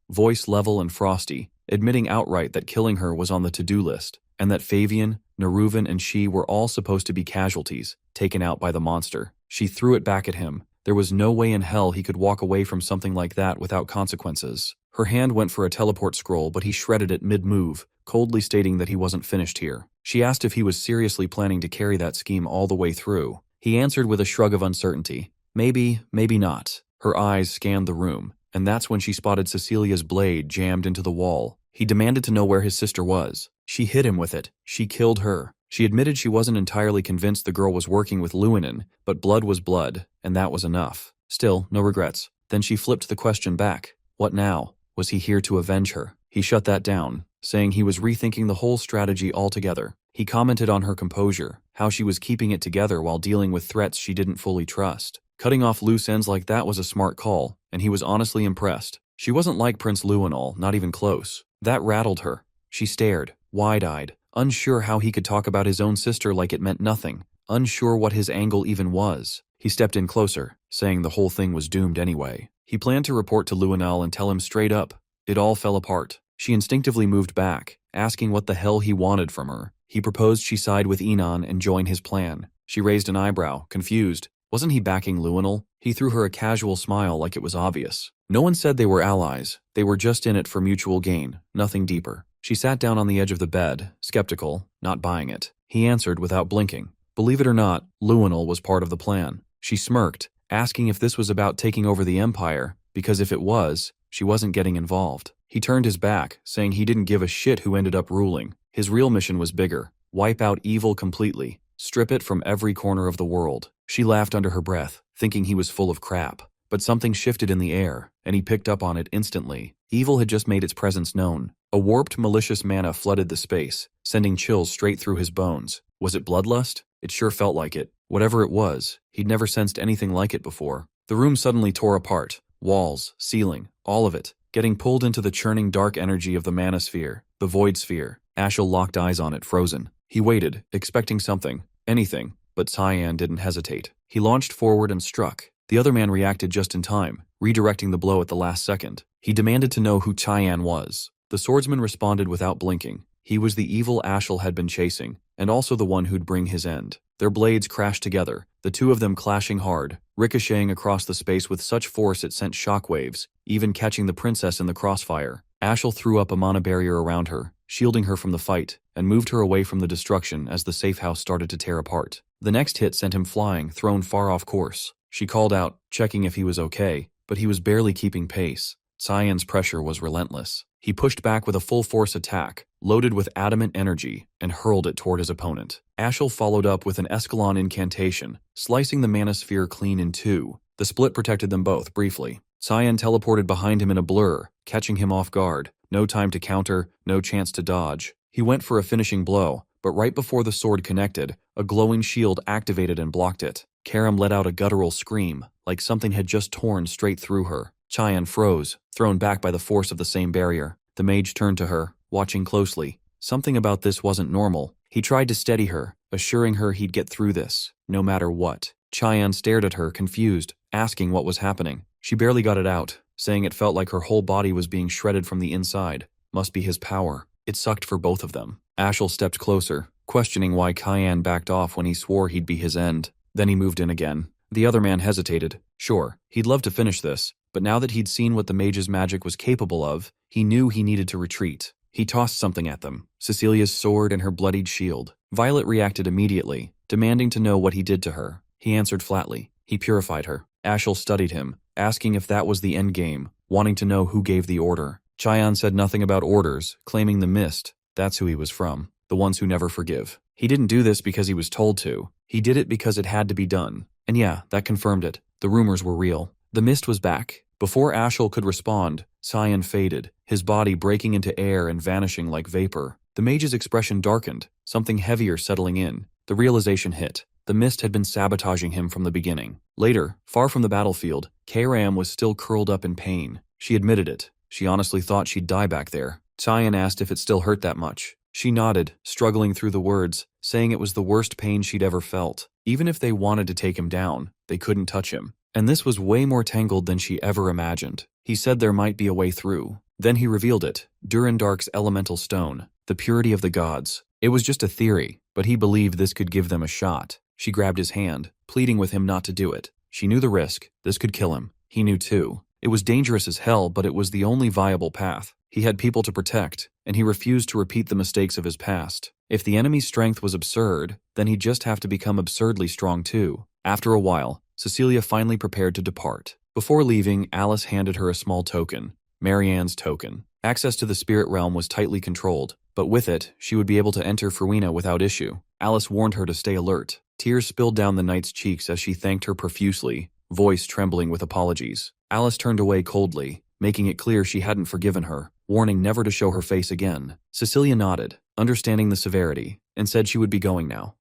voice level and frosty, admitting outright that killing her was on the to-do list, and that Fabian, Neruvan, and she were all supposed to be casualties, taken out by the monster. She threw it back at him. There was no way in hell he could walk away from something like that without consequences. Her hand went for a teleport scroll, but he shredded it mid-move, coldly stating that he wasn't finished here. She asked if he was seriously planning to carry that scheme all the way through. He answered with a shrug of uncertainty. Maybe, maybe not. Her eyes scanned the room, and that's when she spotted Cecilia's blade jammed into the wall. He demanded to know where his sister was. She hit him with it. She killed her. She admitted she wasn't entirely convinced the girl was working with Luinen, but blood was blood, and that was enough. Still, no regrets. Then she flipped the question back. What now? Was he here to avenge her? He shut that down, saying he was rethinking the whole strategy altogether. He commented on her composure, how she was keeping it together while dealing with threats she didn't fully trust. Cutting off loose ends like that was a smart call, and he was honestly impressed. She wasn't like Prince Luinol, not even close. That rattled her. She stared, wide-eyed, unsure how he could talk about his own sister like it meant nothing, unsure what his angle even was. He stepped in closer, saying the whole thing was doomed anyway. He planned to report to Luinol and tell him straight up. It all fell apart. She instinctively moved back, asking what the hell he wanted from her. He proposed she side with Enon and join his plan. She raised an eyebrow, confused. Wasn't he backing Luinol? He threw her a casual smile like it was obvious. No one said they were allies. They were just in it for mutual gain, nothing deeper. She sat down on the edge of the bed, skeptical, not buying it. He answered without blinking. Believe it or not, Luinol was part of the plan. She smirked, asking if this was about taking over the Empire, because if it was, she wasn't getting involved. He turned his back, saying he didn't give a shit who ended up ruling. His real mission was bigger. Wipe out evil completely. Strip it from every corner of the world. She laughed under her breath, thinking he was full of crap. But something shifted in the air, and he picked up on it instantly. Evil had just made its presence known. A warped, malicious mana flooded the space, sending chills straight through his bones. Was it bloodlust? It sure felt like it. Whatever it was, he'd never sensed anything like it before. The room suddenly tore apart. Walls, ceiling, all of it, getting pulled into the churning dark energy of the manosphere, the void sphere. Ashel locked eyes on it, frozen. He waited, expecting something, anything, but Cyan didn't hesitate. He launched forward and struck. The other man reacted just in time, redirecting the blow at the last second. He demanded to know who Cyan was. The swordsman responded without blinking. He was the evil Ashel had been chasing, and also the one who'd bring his end. Their blades crashed together, the two of them clashing hard, ricocheting across the space with such force it sent shockwaves, even catching the princess in the crossfire. Ashel threw up a mana barrier around her, shielding her from the fight, and moved her away from the destruction as the safe house started to tear apart. The next hit sent him flying, thrown far off course. She called out, checking if he was okay, but he was barely keeping pace. Cyan's pressure was relentless. He pushed back with a full-force attack, loaded with adamant energy, and hurled it toward his opponent. Ashel followed up with an Escalon incantation, slicing the manosphere clean in two. The split protected them both, briefly. Cyan teleported behind him in a blur, catching him off guard. No time to counter, no chance to dodge. He went for a finishing blow, but right before the sword connected, a glowing shield activated and blocked it. Karam let out a guttural scream, like something had just torn straight through her. Cyan froze, thrown back by the force of the same barrier. The mage turned to her, watching closely. Something about this wasn't normal. He tried to steady her, assuring her he'd get through this, no matter what. Cyan stared at her, confused, asking what was happening. She barely got it out, saying it felt like her whole body was being shredded from the inside. Must be his power. It sucked for both of them. Ashel stepped closer, questioning why Cyan backed off when he swore he'd be his end. Then he moved in again. The other man hesitated. Sure, he'd love to finish this, but now that he'd seen what the mage's magic was capable of, he knew he needed to retreat. He tossed something at them, Cecilia's sword and her bloodied shield. Violet reacted immediately, demanding to know what he did to her. He answered flatly. He purified her. Ashel studied him, asking if that was the endgame, wanting to know who gave the order. Cyan said nothing about orders, claiming the mist. That's who he was from, the ones who never forgive. He didn't do this because he was told to. He did it because it had to be done. And yeah, that confirmed it. The rumors were real. The mist was back. Before Ashel could respond, Cyan faded, his body breaking into air and vanishing like vapor. The mage's expression darkened, something heavier settling in. The realization hit. The mist had been sabotaging him from the beginning. Later, far from the battlefield, Karam was still curled up in pain. She admitted it. She honestly thought she'd die back there. Cyan asked if it still hurt that much. She nodded, struggling through the words, saying it was the worst pain she'd ever felt. Even if they wanted to take him down, they couldn't touch him. And this was way more tangled than she ever imagined. He said there might be a way through. Then he revealed it, Durandark's elemental stone, the purity of the gods. It was just a theory, but he believed this could give them a shot. She grabbed his hand, pleading with him not to do it. She knew the risk. This could kill him. He knew too. It was dangerous as hell, but it was the only viable path. He had people to protect, and he refused to repeat the mistakes of his past. If the enemy's strength was absurd, then he'd just have to become absurdly strong too. After a while, Cecilia finally prepared to depart. Before leaving, Alice handed her a small token, Marianne's token. Access to the spirit realm was tightly controlled, but with it, she would be able to enter Fruina without issue. Alice warned her to stay alert. Tears spilled down the knight's cheeks as she thanked her profusely, voice trembling with apologies. Alice turned away coldly, making it clear she hadn't forgiven her, warning never to show her face again. Cecilia nodded, understanding the severity, and said she would be going now.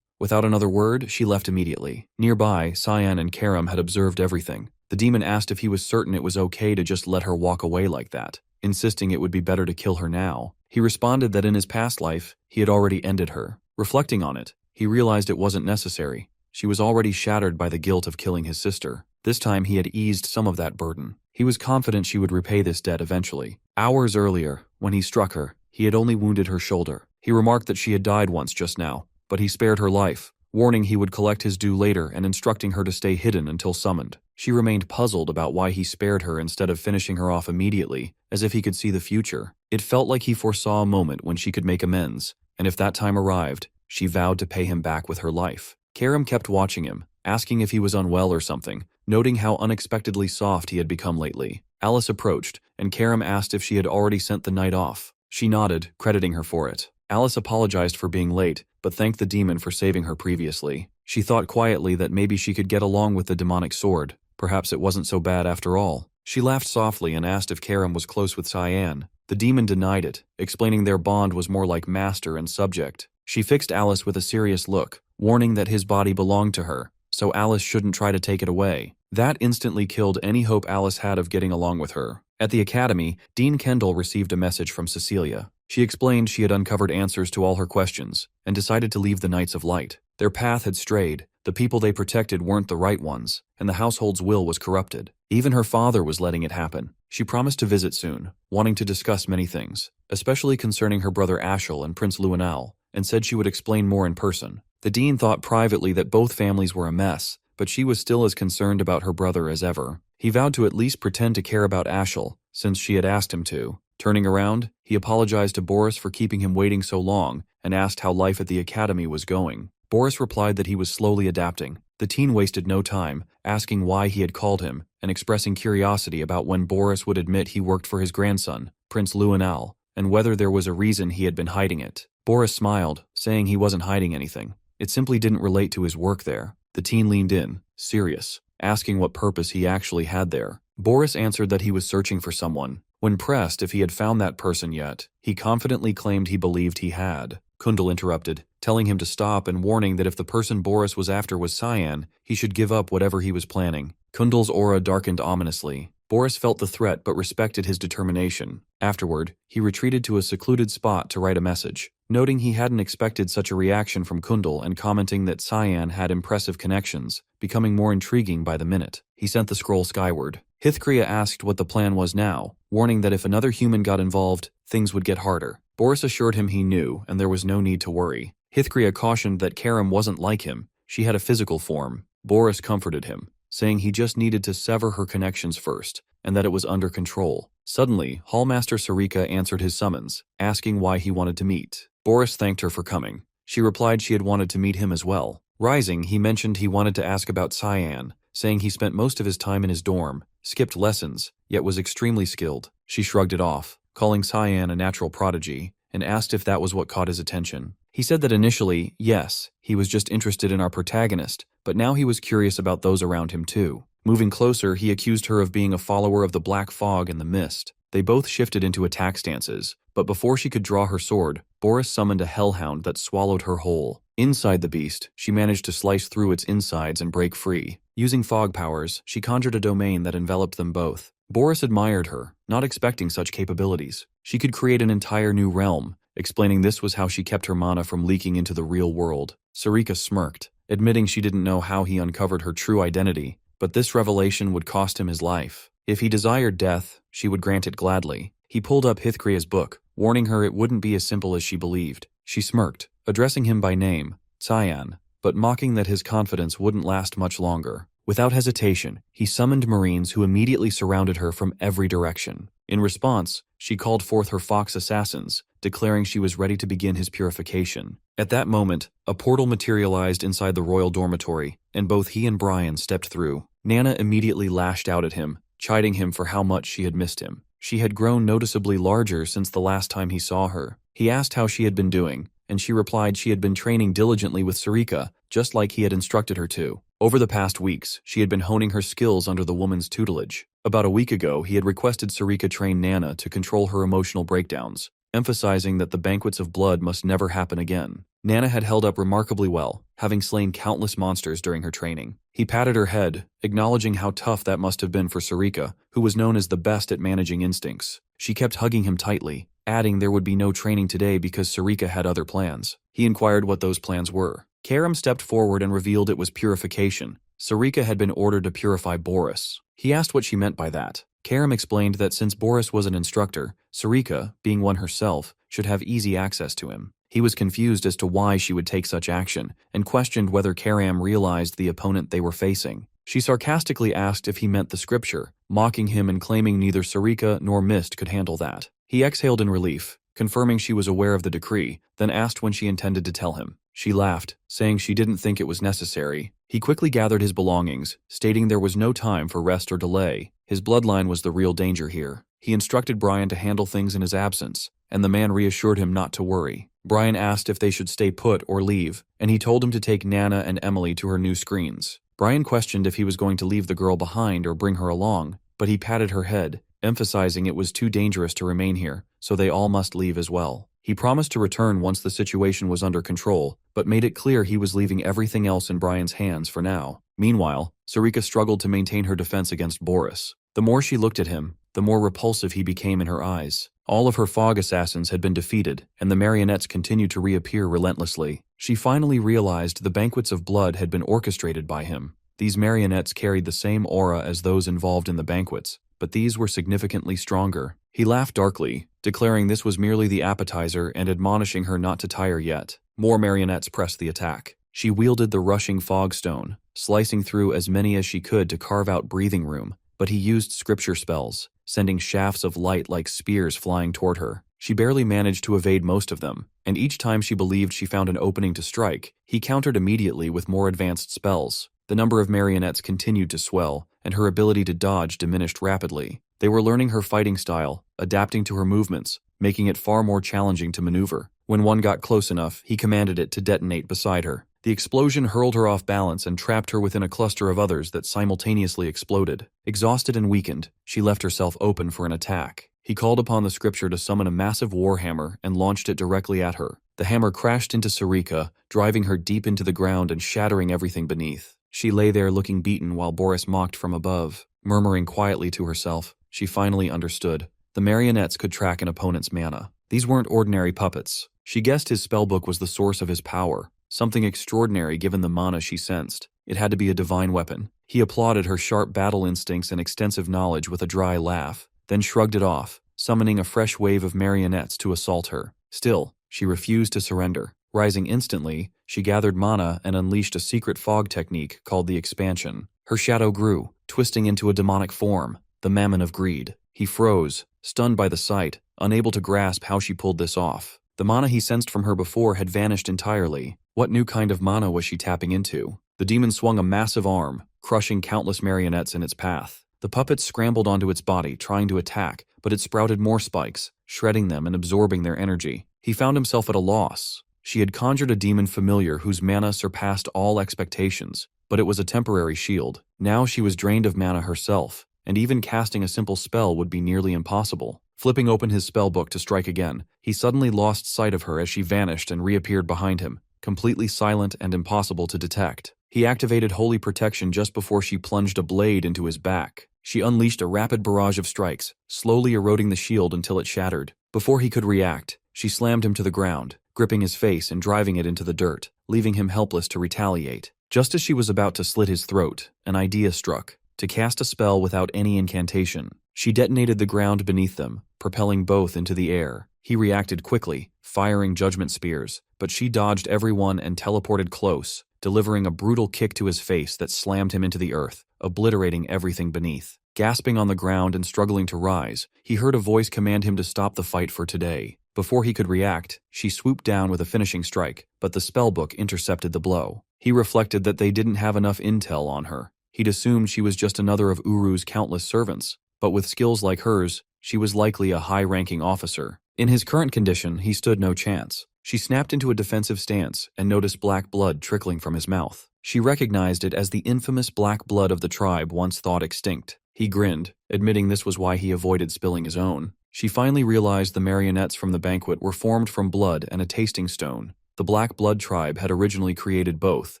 Without another word, she left immediately. Nearby, Cyan and Karam had observed everything. The demon asked if he was certain it was okay to just let her walk away like that, insisting it would be better to kill her now. He responded that in his past life, he had already ended her. Reflecting on it, he realized it wasn't necessary. She was already shattered by the guilt of killing his sister. This time he had eased some of that burden. He was confident she would repay this debt eventually. Hours earlier, when he struck her, he had only wounded her shoulder. He remarked that she had died once just now, but he spared her life, warning he would collect his due later and instructing her to stay hidden until summoned. She remained puzzled about why he spared her instead of finishing her off immediately, as if he could see the future. It felt like he foresaw a moment when she could make amends, and if that time arrived, she vowed to pay him back with her life. Karam kept watching him, asking if he was unwell or something, noting how unexpectedly soft he had become lately. Alice approached, and Karam asked if she had already sent the knight off. She nodded, crediting her for it. Alice apologized for being late, but thanked the demon for saving her previously. She thought quietly that maybe she could get along with the demonic sword. Perhaps it wasn't so bad after all. She laughed softly and asked if Karam was close with Cyan. The demon denied it, explaining their bond was more like master and subject. She fixed Alice with a serious look, warning that his body belonged to her, so Alice shouldn't try to take it away. That instantly killed any hope Alice had of getting along with her. At the academy, Dean Kendall received a message from Cecilia. She explained she had uncovered answers to all her questions, and decided to leave the Knights of Light. Their path had strayed, the people they protected weren't the right ones, and the household's will was corrupted. Even her father was letting it happen. She promised to visit soon, wanting to discuss many things, especially concerning her brother Ashel and Prince Luanal, and said she would explain more in person. The dean thought privately that both families were a mess, but she was still as concerned about her brother as ever. He vowed to at least pretend to care about Ashel, since she had asked him to. Turning around, he apologized to Boris for keeping him waiting so long and asked how life at the academy was going. Boris replied that he was slowly adapting. The teen wasted no time, asking why he had called him and expressing curiosity about when Boris would admit he worked for his grandson, Prince Luanal, and whether there was a reason he had been hiding it. Boris smiled, saying he wasn't hiding anything. It simply didn't relate to his work there. The teen leaned in, serious, asking what purpose he actually had there. Boris answered that he was searching for someone. When pressed if he had found that person yet, he confidently claimed he believed he had. Kundal interrupted, telling him to stop and warning that if the person Boris was after was Cyan, he should give up whatever he was planning. Kundal's aura darkened ominously. Boris felt the threat but respected his determination. Afterward, he retreated to a secluded spot to write a message, noting he hadn't expected such a reaction from Kundal and commenting that Cyan had impressive connections, becoming more intriguing by the minute. He sent the scroll skyward. Hithkria asked what the plan was now, warning that if another human got involved, things would get harder. Boris assured him he knew, and there was no need to worry. Hithkria cautioned that Karam wasn't like him. She had a physical form. Boris comforted him, saying he just needed to sever her connections first, and that it was under control. Suddenly, Hallmaster Sarika answered his summons, asking why he wanted to meet. Boris thanked her for coming. She replied she had wanted to meet him as well. Rising, he mentioned he wanted to ask about Cyan, saying he spent most of his time in his dorm, skipped lessons, yet was extremely skilled. She shrugged it off, calling Cyan a natural prodigy, and asked if that was what caught his attention. He said that initially, yes, he was just interested in our protagonist, but now he was curious about those around him too. Moving closer, he accused her of being a follower of the Black Fog and the Mist. They both shifted into attack stances, but before she could draw her sword, Boris summoned a hellhound that swallowed her whole. Inside the beast, she managed to slice through its insides and break free. Using fog powers, she conjured a domain that enveloped them both. Boris admired her, not expecting such capabilities. She could create an entire new realm, explaining this was how she kept her mana from leaking into the real world. Sarika smirked, admitting she didn't know how he uncovered her true identity, but this revelation would cost him his life. If he desired death, she would grant it gladly. He pulled up Hithkria's book, warning her it wouldn't be as simple as she believed. She smirked, addressing him by name, Cyan, but mocking that his confidence wouldn't last much longer. Without hesitation, he summoned Marines who immediately surrounded her from every direction. In response, she called forth her fox assassins, declaring she was ready to begin his purification. At that moment, a portal materialized inside the royal dormitory, and both he and Brian stepped through. Nana immediately lashed out at him, chiding him for how much she had missed him. She had grown noticeably larger since the last time he saw her. He asked how she had been doing, and she replied she had been training diligently with Sarika, just like he had instructed her to. Over the past weeks, she had been honing her skills under the woman's tutelage. About a week ago, he had requested Sarika train Nana to control her emotional breakdowns, emphasizing that the banquets of blood must never happen again. Nana had held up remarkably well, having slain countless monsters during her training. He patted her head, acknowledging how tough that must have been for Sarika, who was known as the best at managing instincts. She kept hugging him tightly, adding there would be no training today because Sarika had other plans. He inquired what those plans were. Karam stepped forward and revealed it was purification. Sarika had been ordered to purify Boris. He asked what she meant by that. Karam explained that since Boris was an instructor, Sarika, being one herself, should have easy access to him. He was confused as to why she would take such action, and questioned whether Karam realized the opponent they were facing. She sarcastically asked if he meant the scripture, mocking him and claiming neither Sarika nor Mist could handle that. He exhaled in relief, confirming she was aware of the decree, then asked when she intended to tell him. She laughed, saying she didn't think it was necessary. He quickly gathered his belongings, stating there was no time for rest or delay. His bloodline was the real danger here. He instructed Brian to handle things in his absence, and the man reassured him not to worry. Brian asked if they should stay put or leave, and he told him to take Nana and Emily to her new screens. Brian questioned if he was going to leave the girl behind or bring her along, but he patted her head, emphasizing it was too dangerous to remain here, so they all must leave as well. He promised to return once the situation was under control, but made it clear he was leaving everything else in Brian's hands for now. Meanwhile, Sarika struggled to maintain her defense against Boris. The more she looked at him, the more repulsive he became in her eyes. All of her fog assassins had been defeated, and the marionettes continued to reappear relentlessly. She finally realized the banquets of blood had been orchestrated by him. These marionettes carried the same aura as those involved in the banquets, but these were significantly stronger. He laughed darkly, declaring this was merely the appetizer and admonishing her not to tire yet. More marionettes pressed the attack. She wielded the rushing fog stone, slicing through as many as she could to carve out breathing room, but he used scripture spells, sending shafts of light like spears flying toward her. She barely managed to evade most of them, and each time she believed she found an opening to strike, he countered immediately with more advanced spells. The number of marionettes continued to swell, and her ability to dodge diminished rapidly. They were learning her fighting style, adapting to her movements, making it far more challenging to maneuver. When one got close enough, he commanded it to detonate beside her. The explosion hurled her off balance and trapped her within a cluster of others that simultaneously exploded. Exhausted and weakened, she left herself open for an attack. He called upon the scripture to summon a massive warhammer and launched it directly at her. The hammer crashed into Sarika, driving her deep into the ground and shattering everything beneath. She lay there looking beaten while Boris mocked from above, murmuring quietly to herself. She finally understood. The marionettes could track an opponent's mana. These weren't ordinary puppets. She guessed his spellbook was the source of his power, something extraordinary given the mana she sensed. It had to be a divine weapon. He applauded her sharp battle instincts and extensive knowledge with a dry laugh, then shrugged it off, summoning a fresh wave of marionettes to assault her. Still, she refused to surrender. Rising instantly, she gathered mana and unleashed a secret fog technique called the expansion. Her shadow grew, twisting into a demonic form, the Mammon of Greed. He froze, stunned by the sight, unable to grasp how she pulled this off. The mana he sensed from her before had vanished entirely. What new kind of mana was she tapping into? The demon swung a massive arm, crushing countless marionettes in its path. The puppets scrambled onto its body, trying to attack, but it sprouted more spikes, shredding them and absorbing their energy. He found himself at a loss. She had conjured a demon familiar whose mana surpassed all expectations, but it was a temporary shield. Now she was drained of mana herself, and even casting a simple spell would be nearly impossible. Flipping open his spellbook to strike again, he suddenly lost sight of her as she vanished and reappeared behind him, completely silent and impossible to detect. He activated Holy Protection just before she plunged a blade into his back. She unleashed a rapid barrage of strikes, slowly eroding the shield until it shattered. Before he could react, she slammed him to the ground, gripping his face and driving it into the dirt, leaving him helpless to retaliate. Just as she was about to slit his throat, an idea struck: to cast a spell without any incantation. She detonated the ground beneath them, propelling both into the air. He reacted quickly, firing judgment spears, but she dodged every one and teleported close, delivering a brutal kick to his face that slammed him into the earth, obliterating everything beneath. Gasping on the ground and struggling to rise, he heard a voice command him to stop the fight for today. Before he could react, she swooped down with a finishing strike, but the spellbook intercepted the blow. He reflected that they didn't have enough intel on her. He'd assumed she was just another of Uru's countless servants, but with skills like hers, she was likely a high-ranking officer. In his current condition, he stood no chance. She snapped into a defensive stance and noticed black blood trickling from his mouth. She recognized it as the infamous black blood of the tribe once thought extinct. He grinned, admitting this was why he avoided spilling his own. She finally realized the marionettes from the banquet were formed from blood and a tasting stone. The Black Blood tribe had originally created both,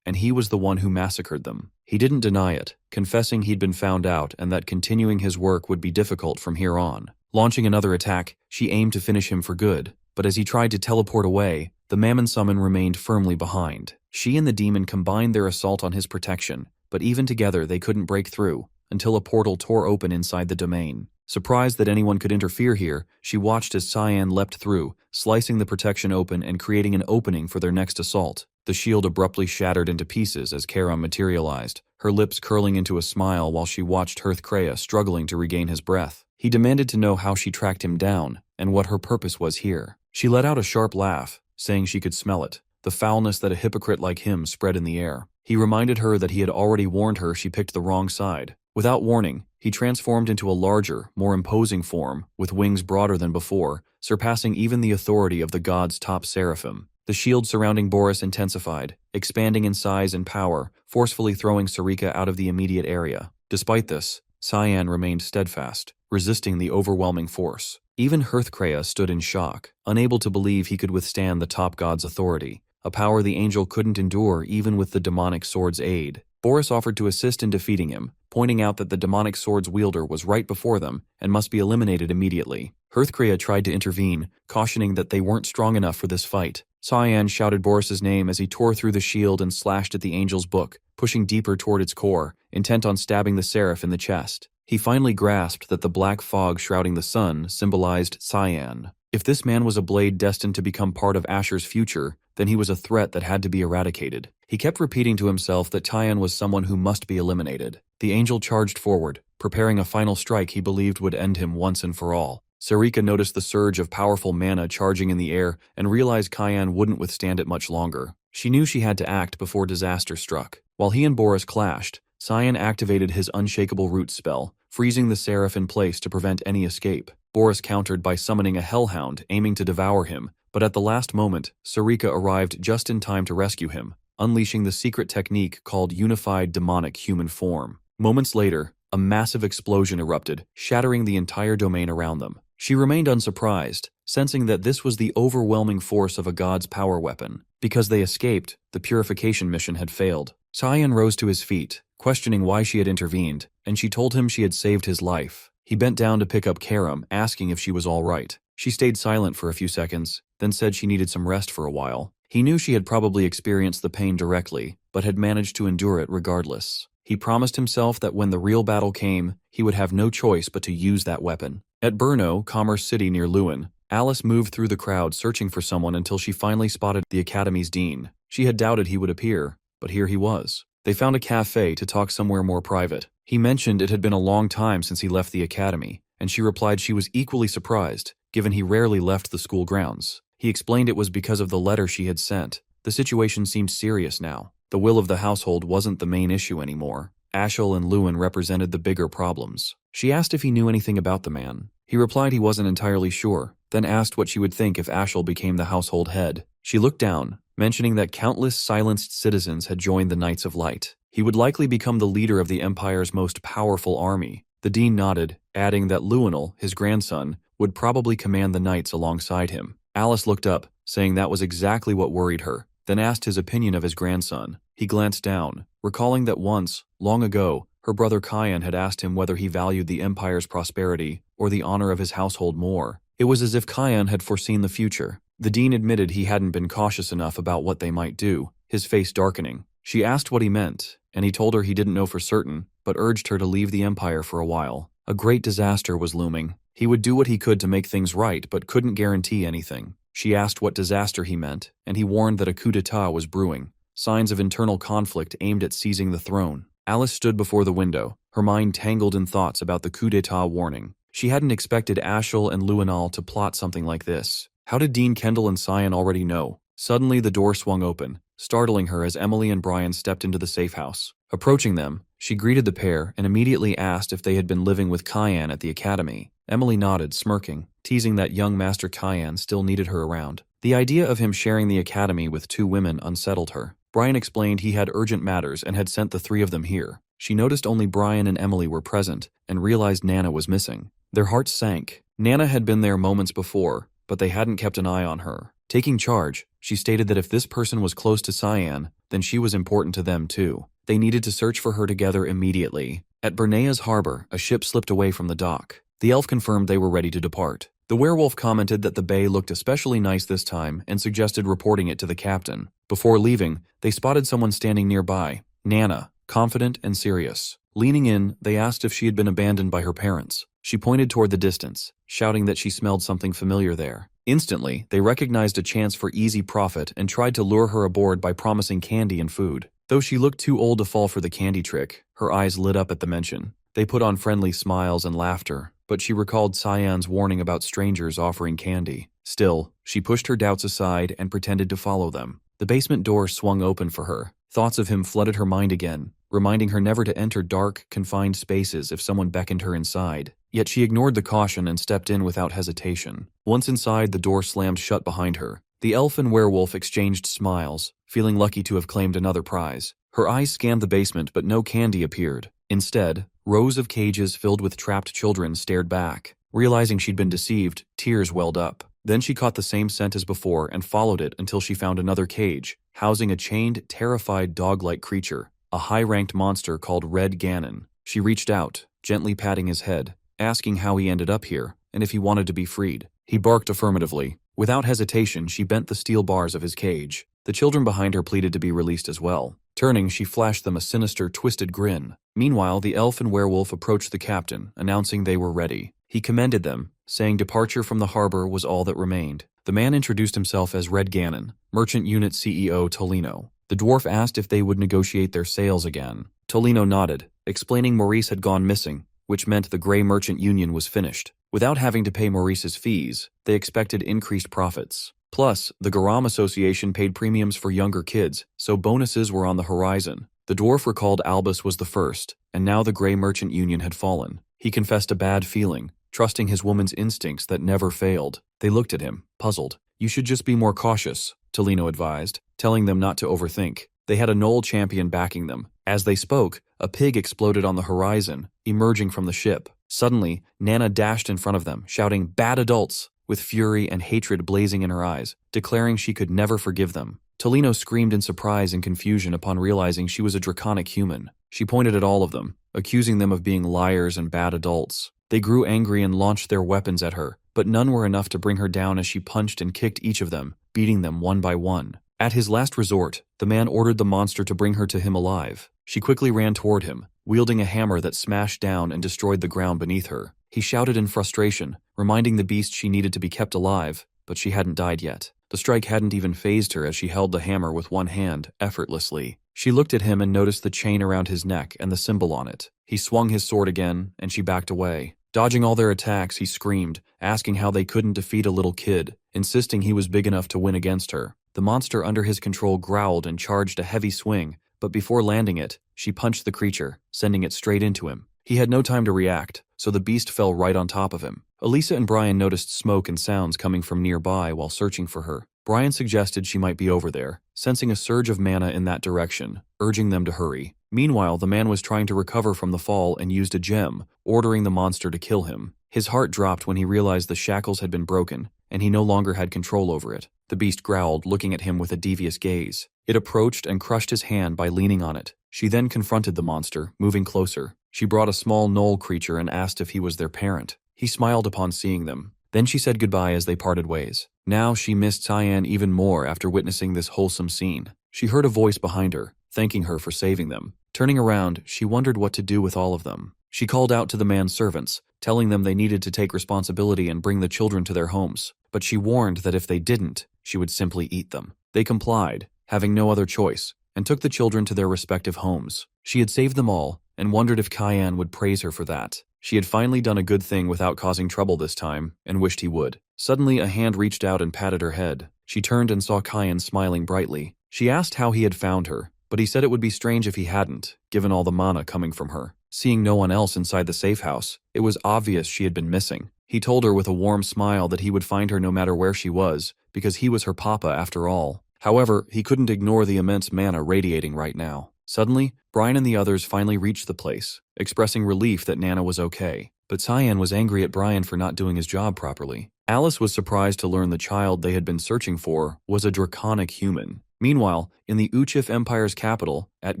and he was the one who massacred them. He didn't deny it, confessing he'd been found out and that continuing his work would be difficult from here on. Launching another attack, she aimed to finish him for good, but as he tried to teleport away, the Mammon Summon remained firmly behind. She and the demon combined their assault on his protection, but even together they couldn't break through, until a portal tore open inside the domain. Surprised that anyone could interfere here, she watched as Cyan leapt through, slicing the protection open and creating an opening for their next assault. The shield abruptly shattered into pieces as Karam materialized, her lips curling into a smile while she watched Hearthcrea struggling to regain his breath. He demanded to know how she tracked him down, and what her purpose was here. She let out a sharp laugh, saying she could smell it, the foulness that a hypocrite like him spread in the air. He reminded her that he had already warned her she picked the wrong side. Without warning, he transformed into a larger, more imposing form, with wings broader than before, surpassing even the authority of the god's top seraphim. The shield surrounding Boris intensified, expanding in size and power, forcefully throwing Sarika out of the immediate area. Despite this, Cyan remained steadfast, resisting the overwhelming force. Even Hearthcrea stood in shock, unable to believe he could withstand the top god's authority, a power the angel couldn't endure even with the demonic sword's aid. Boris offered to assist in defeating him, pointing out that the demonic sword's wielder was right before them and must be eliminated immediately. Hearthcrea tried to intervene, cautioning that they weren't strong enough for this fight. Cyan shouted Boris's name as he tore through the shield and slashed at the angel's book, pushing deeper toward its core, intent on stabbing the seraph in the chest. He finally grasped that the black fog shrouding the sun symbolized Cyan. If this man was a blade destined to become part of Asher's future, then he was a threat that had to be eradicated. He kept repeating to himself that Cyan was someone who must be eliminated. The angel charged forward, preparing a final strike he believed would end him once and for all. Sarika noticed the surge of powerful mana charging in the air and realized Cyan wouldn't withstand it much longer. She knew she had to act before disaster struck. While he and Boris clashed, Cyan activated his Unshakable Root spell, freezing the seraph in place to prevent any escape. Boris countered by summoning a hellhound, aiming to devour him, but at the last moment, Sarika arrived just in time to rescue him, unleashing the secret technique called Unified Demonic Human Form. Moments later, a massive explosion erupted, shattering the entire domain around them. She remained unsurprised, sensing that this was the overwhelming force of a god's power weapon. Because they escaped, the purification mission had failed. Cyan rose to his feet, questioning why she had intervened, and she told him she had saved his life. He bent down to pick up Karam, asking if she was all right. She stayed silent for a few seconds, then said she needed some rest for a while. He knew she had probably experienced the pain directly, but had managed to endure it regardless. He promised himself that when the real battle came, he would have no choice but to use that weapon. At Brno, Commerce City near Lewin, Alice moved through the crowd searching for someone until she finally spotted the Academy's dean. She had doubted he would appear, but here he was. They found a cafe to talk somewhere more private. He mentioned it had been a long time since he left the Academy, and she replied she was equally surprised, given he rarely left the school grounds. He explained it was because of the letter she had sent. The situation seemed serious now. The will of the household wasn't the main issue anymore. Ashel and Lewin represented the bigger problems. She asked if he knew anything about the man. He replied he wasn't entirely sure, then asked what she would think if Ashel became the household head. She looked down, mentioning that countless silenced citizens had joined the Knights of Light. He would likely become the leader of the Empire's most powerful army. The dean nodded, adding that Lewinel, his grandson, would probably command the knights alongside him. Alice looked up, saying that was exactly what worried her, then asked his opinion of his grandson. He glanced down, recalling that once, long ago, her brother Cyan had asked him whether he valued the Empire's prosperity or the honor of his household more. It was as if Cyan had foreseen the future. The dean admitted he hadn't been cautious enough about what they might do, his face darkening. She asked what he meant, and he told her he didn't know for certain, but urged her to leave the empire for a while. A great disaster was looming. He would do what he could to make things right, but couldn't guarantee anything. She asked what disaster he meant, and he warned that a coup d'etat was brewing, signs of internal conflict aimed at seizing the throne. Alice stood before the window, her mind tangled in thoughts about the coup d'etat warning. She hadn't expected Ashel and Luinal to plot something like this. How did Dean Kendall and Cyan already know? Suddenly the door swung open, startling her as Emily and Brian stepped into the safe house. Approaching them, she greeted the pair and immediately asked if they had been living with Cyan at the academy. Emily nodded, smirking, teasing that young Master Cyan still needed her around. The idea of him sharing the academy with two women unsettled her. Brian explained he had urgent matters and had sent the three of them here. She noticed only Brian and Emily were present and realized Nana was missing. Their hearts sank. Nana had been there moments before, but they hadn't kept an eye on her. Taking charge, she stated that if this person was close to Cyan, then she was important to them too. They needed to search for her together immediately. At Bernea's harbor, a ship slipped away from the dock. The elf confirmed they were ready to depart. The werewolf commented that the bay looked especially nice this time and suggested reporting it to the captain. Before leaving, they spotted someone standing nearby, Nana, confident and serious. Leaning in, they asked if she had been abandoned by her parents. She pointed toward the distance, shouting that she smelled something familiar there. Instantly, they recognized a chance for easy profit and tried to lure her aboard by promising candy and food. Though she looked too old to fall for the candy trick, her eyes lit up at the mention. They put on friendly smiles and laughter, but she recalled Cyan's warning about strangers offering candy. Still, she pushed her doubts aside and pretended to follow them. The basement door swung open for her. Thoughts of him flooded her mind again, reminding her never to enter dark, confined spaces if someone beckoned her inside. Yet she ignored the caution and stepped in without hesitation. Once inside, the door slammed shut behind her. The elf and werewolf exchanged smiles, feeling lucky to have claimed another prize. Her eyes scanned the basement, but no candy appeared. Instead, rows of cages filled with trapped children stared back. Realizing she'd been deceived, tears welled up. Then she caught the same scent as before and followed it until she found another cage, housing a chained, terrified dog-like creature, a high-ranked monster called Red Ganon. She reached out, gently patting his head, asking how he ended up here and if he wanted to be freed. He barked affirmatively. Without hesitation, she bent the steel bars of his cage. The children behind her pleaded to be released as well. Turning, she flashed them a sinister, twisted grin. Meanwhile, the elf and werewolf approached the captain, announcing they were ready. He commended them, saying departure from the harbor was all that remained. The man introduced himself as Red Ganon, Merchant Unit CEO Tolino. The dwarf asked if they would negotiate their sales again. Tolino nodded, explaining Maurice had gone missing, which meant the Grey Merchant Union was finished. Without having to pay Maurice's fees, they expected increased profits. Plus, the Garam Association paid premiums for younger kids, so bonuses were on the horizon. The dwarf recalled Albus was the first, and now the Grey Merchant Union had fallen. He confessed a bad feeling, trusting his woman's instincts that never failed. They looked at him, puzzled. "You should just be more cautious," Tolino advised, telling them not to overthink. They had a Knoll champion backing them. As they spoke, a pig exploded on the horizon, emerging from the ship. Suddenly, Nana dashed in front of them, shouting, "Bad adults!" with fury and hatred blazing in her eyes, declaring she could never forgive them. Tolino screamed in surprise and confusion upon realizing she was a draconic human. She pointed at all of them, accusing them of being liars and bad adults. They grew angry and launched their weapons at her, but none were enough to bring her down as she punched and kicked each of them, beating them one by one. At his last resort, the man ordered the monster to bring her to him alive. She quickly ran toward him, wielding a hammer that smashed down and destroyed the ground beneath her. He shouted in frustration, reminding the beast she needed to be kept alive, but she hadn't died yet. The strike hadn't even fazed her as she held the hammer with one hand, effortlessly. She looked at him and noticed the chain around his neck and the symbol on it. He swung his sword again, and she backed away. Dodging all their attacks, he screamed, asking how they couldn't defeat a little kid, insisting he was big enough to win against her. The monster under his control growled and charged a heavy swing, but before landing it, she punched the creature, sending it straight into him. He had no time to react, so the beast fell right on top of him. Elisa and Brian noticed smoke and sounds coming from nearby while searching for her. Brian suggested she might be over there, sensing a surge of mana in that direction, urging them to hurry. Meanwhile, the man was trying to recover from the fall and used a gem, ordering the monster to kill him. His heart dropped when he realized the shackles had been broken, and he no longer had control over it. The beast growled, looking at him with a devious gaze. It approached and crushed his hand by leaning on it. She then confronted the monster, moving closer. She brought a small gnoll creature and asked if he was their parent. He smiled upon seeing them. Then she said goodbye as they parted ways. Now she missed Cyan even more after witnessing this wholesome scene. She heard a voice behind her, thanking her for saving them. Turning around, she wondered what to do with all of them. She called out to the man's servants, telling them they needed to take responsibility and bring the children to their homes. But she warned that if they didn't, she would simply eat them. They complied, having no other choice, and took the children to their respective homes. She had saved them all, and wondered if Cayenne would praise her for that. She had finally done a good thing without causing trouble this time, and wished he would. Suddenly, a hand reached out and patted her head. She turned and saw Cayenne smiling brightly. She asked how he had found her, but he said it would be strange if he hadn't, given all the mana coming from her. Seeing no one else inside the safe house, it was obvious she had been missing. He told her with a warm smile that he would find her no matter where she was, because he was her papa after all. However, he couldn't ignore the immense mana radiating right now. Suddenly, Brian and the others finally reached the place, expressing relief that Nana was okay. But Cyan was angry at Brian for not doing his job properly. Alice was surprised to learn the child they had been searching for was a draconic human. Meanwhile, in the Uchif Empire's capital, at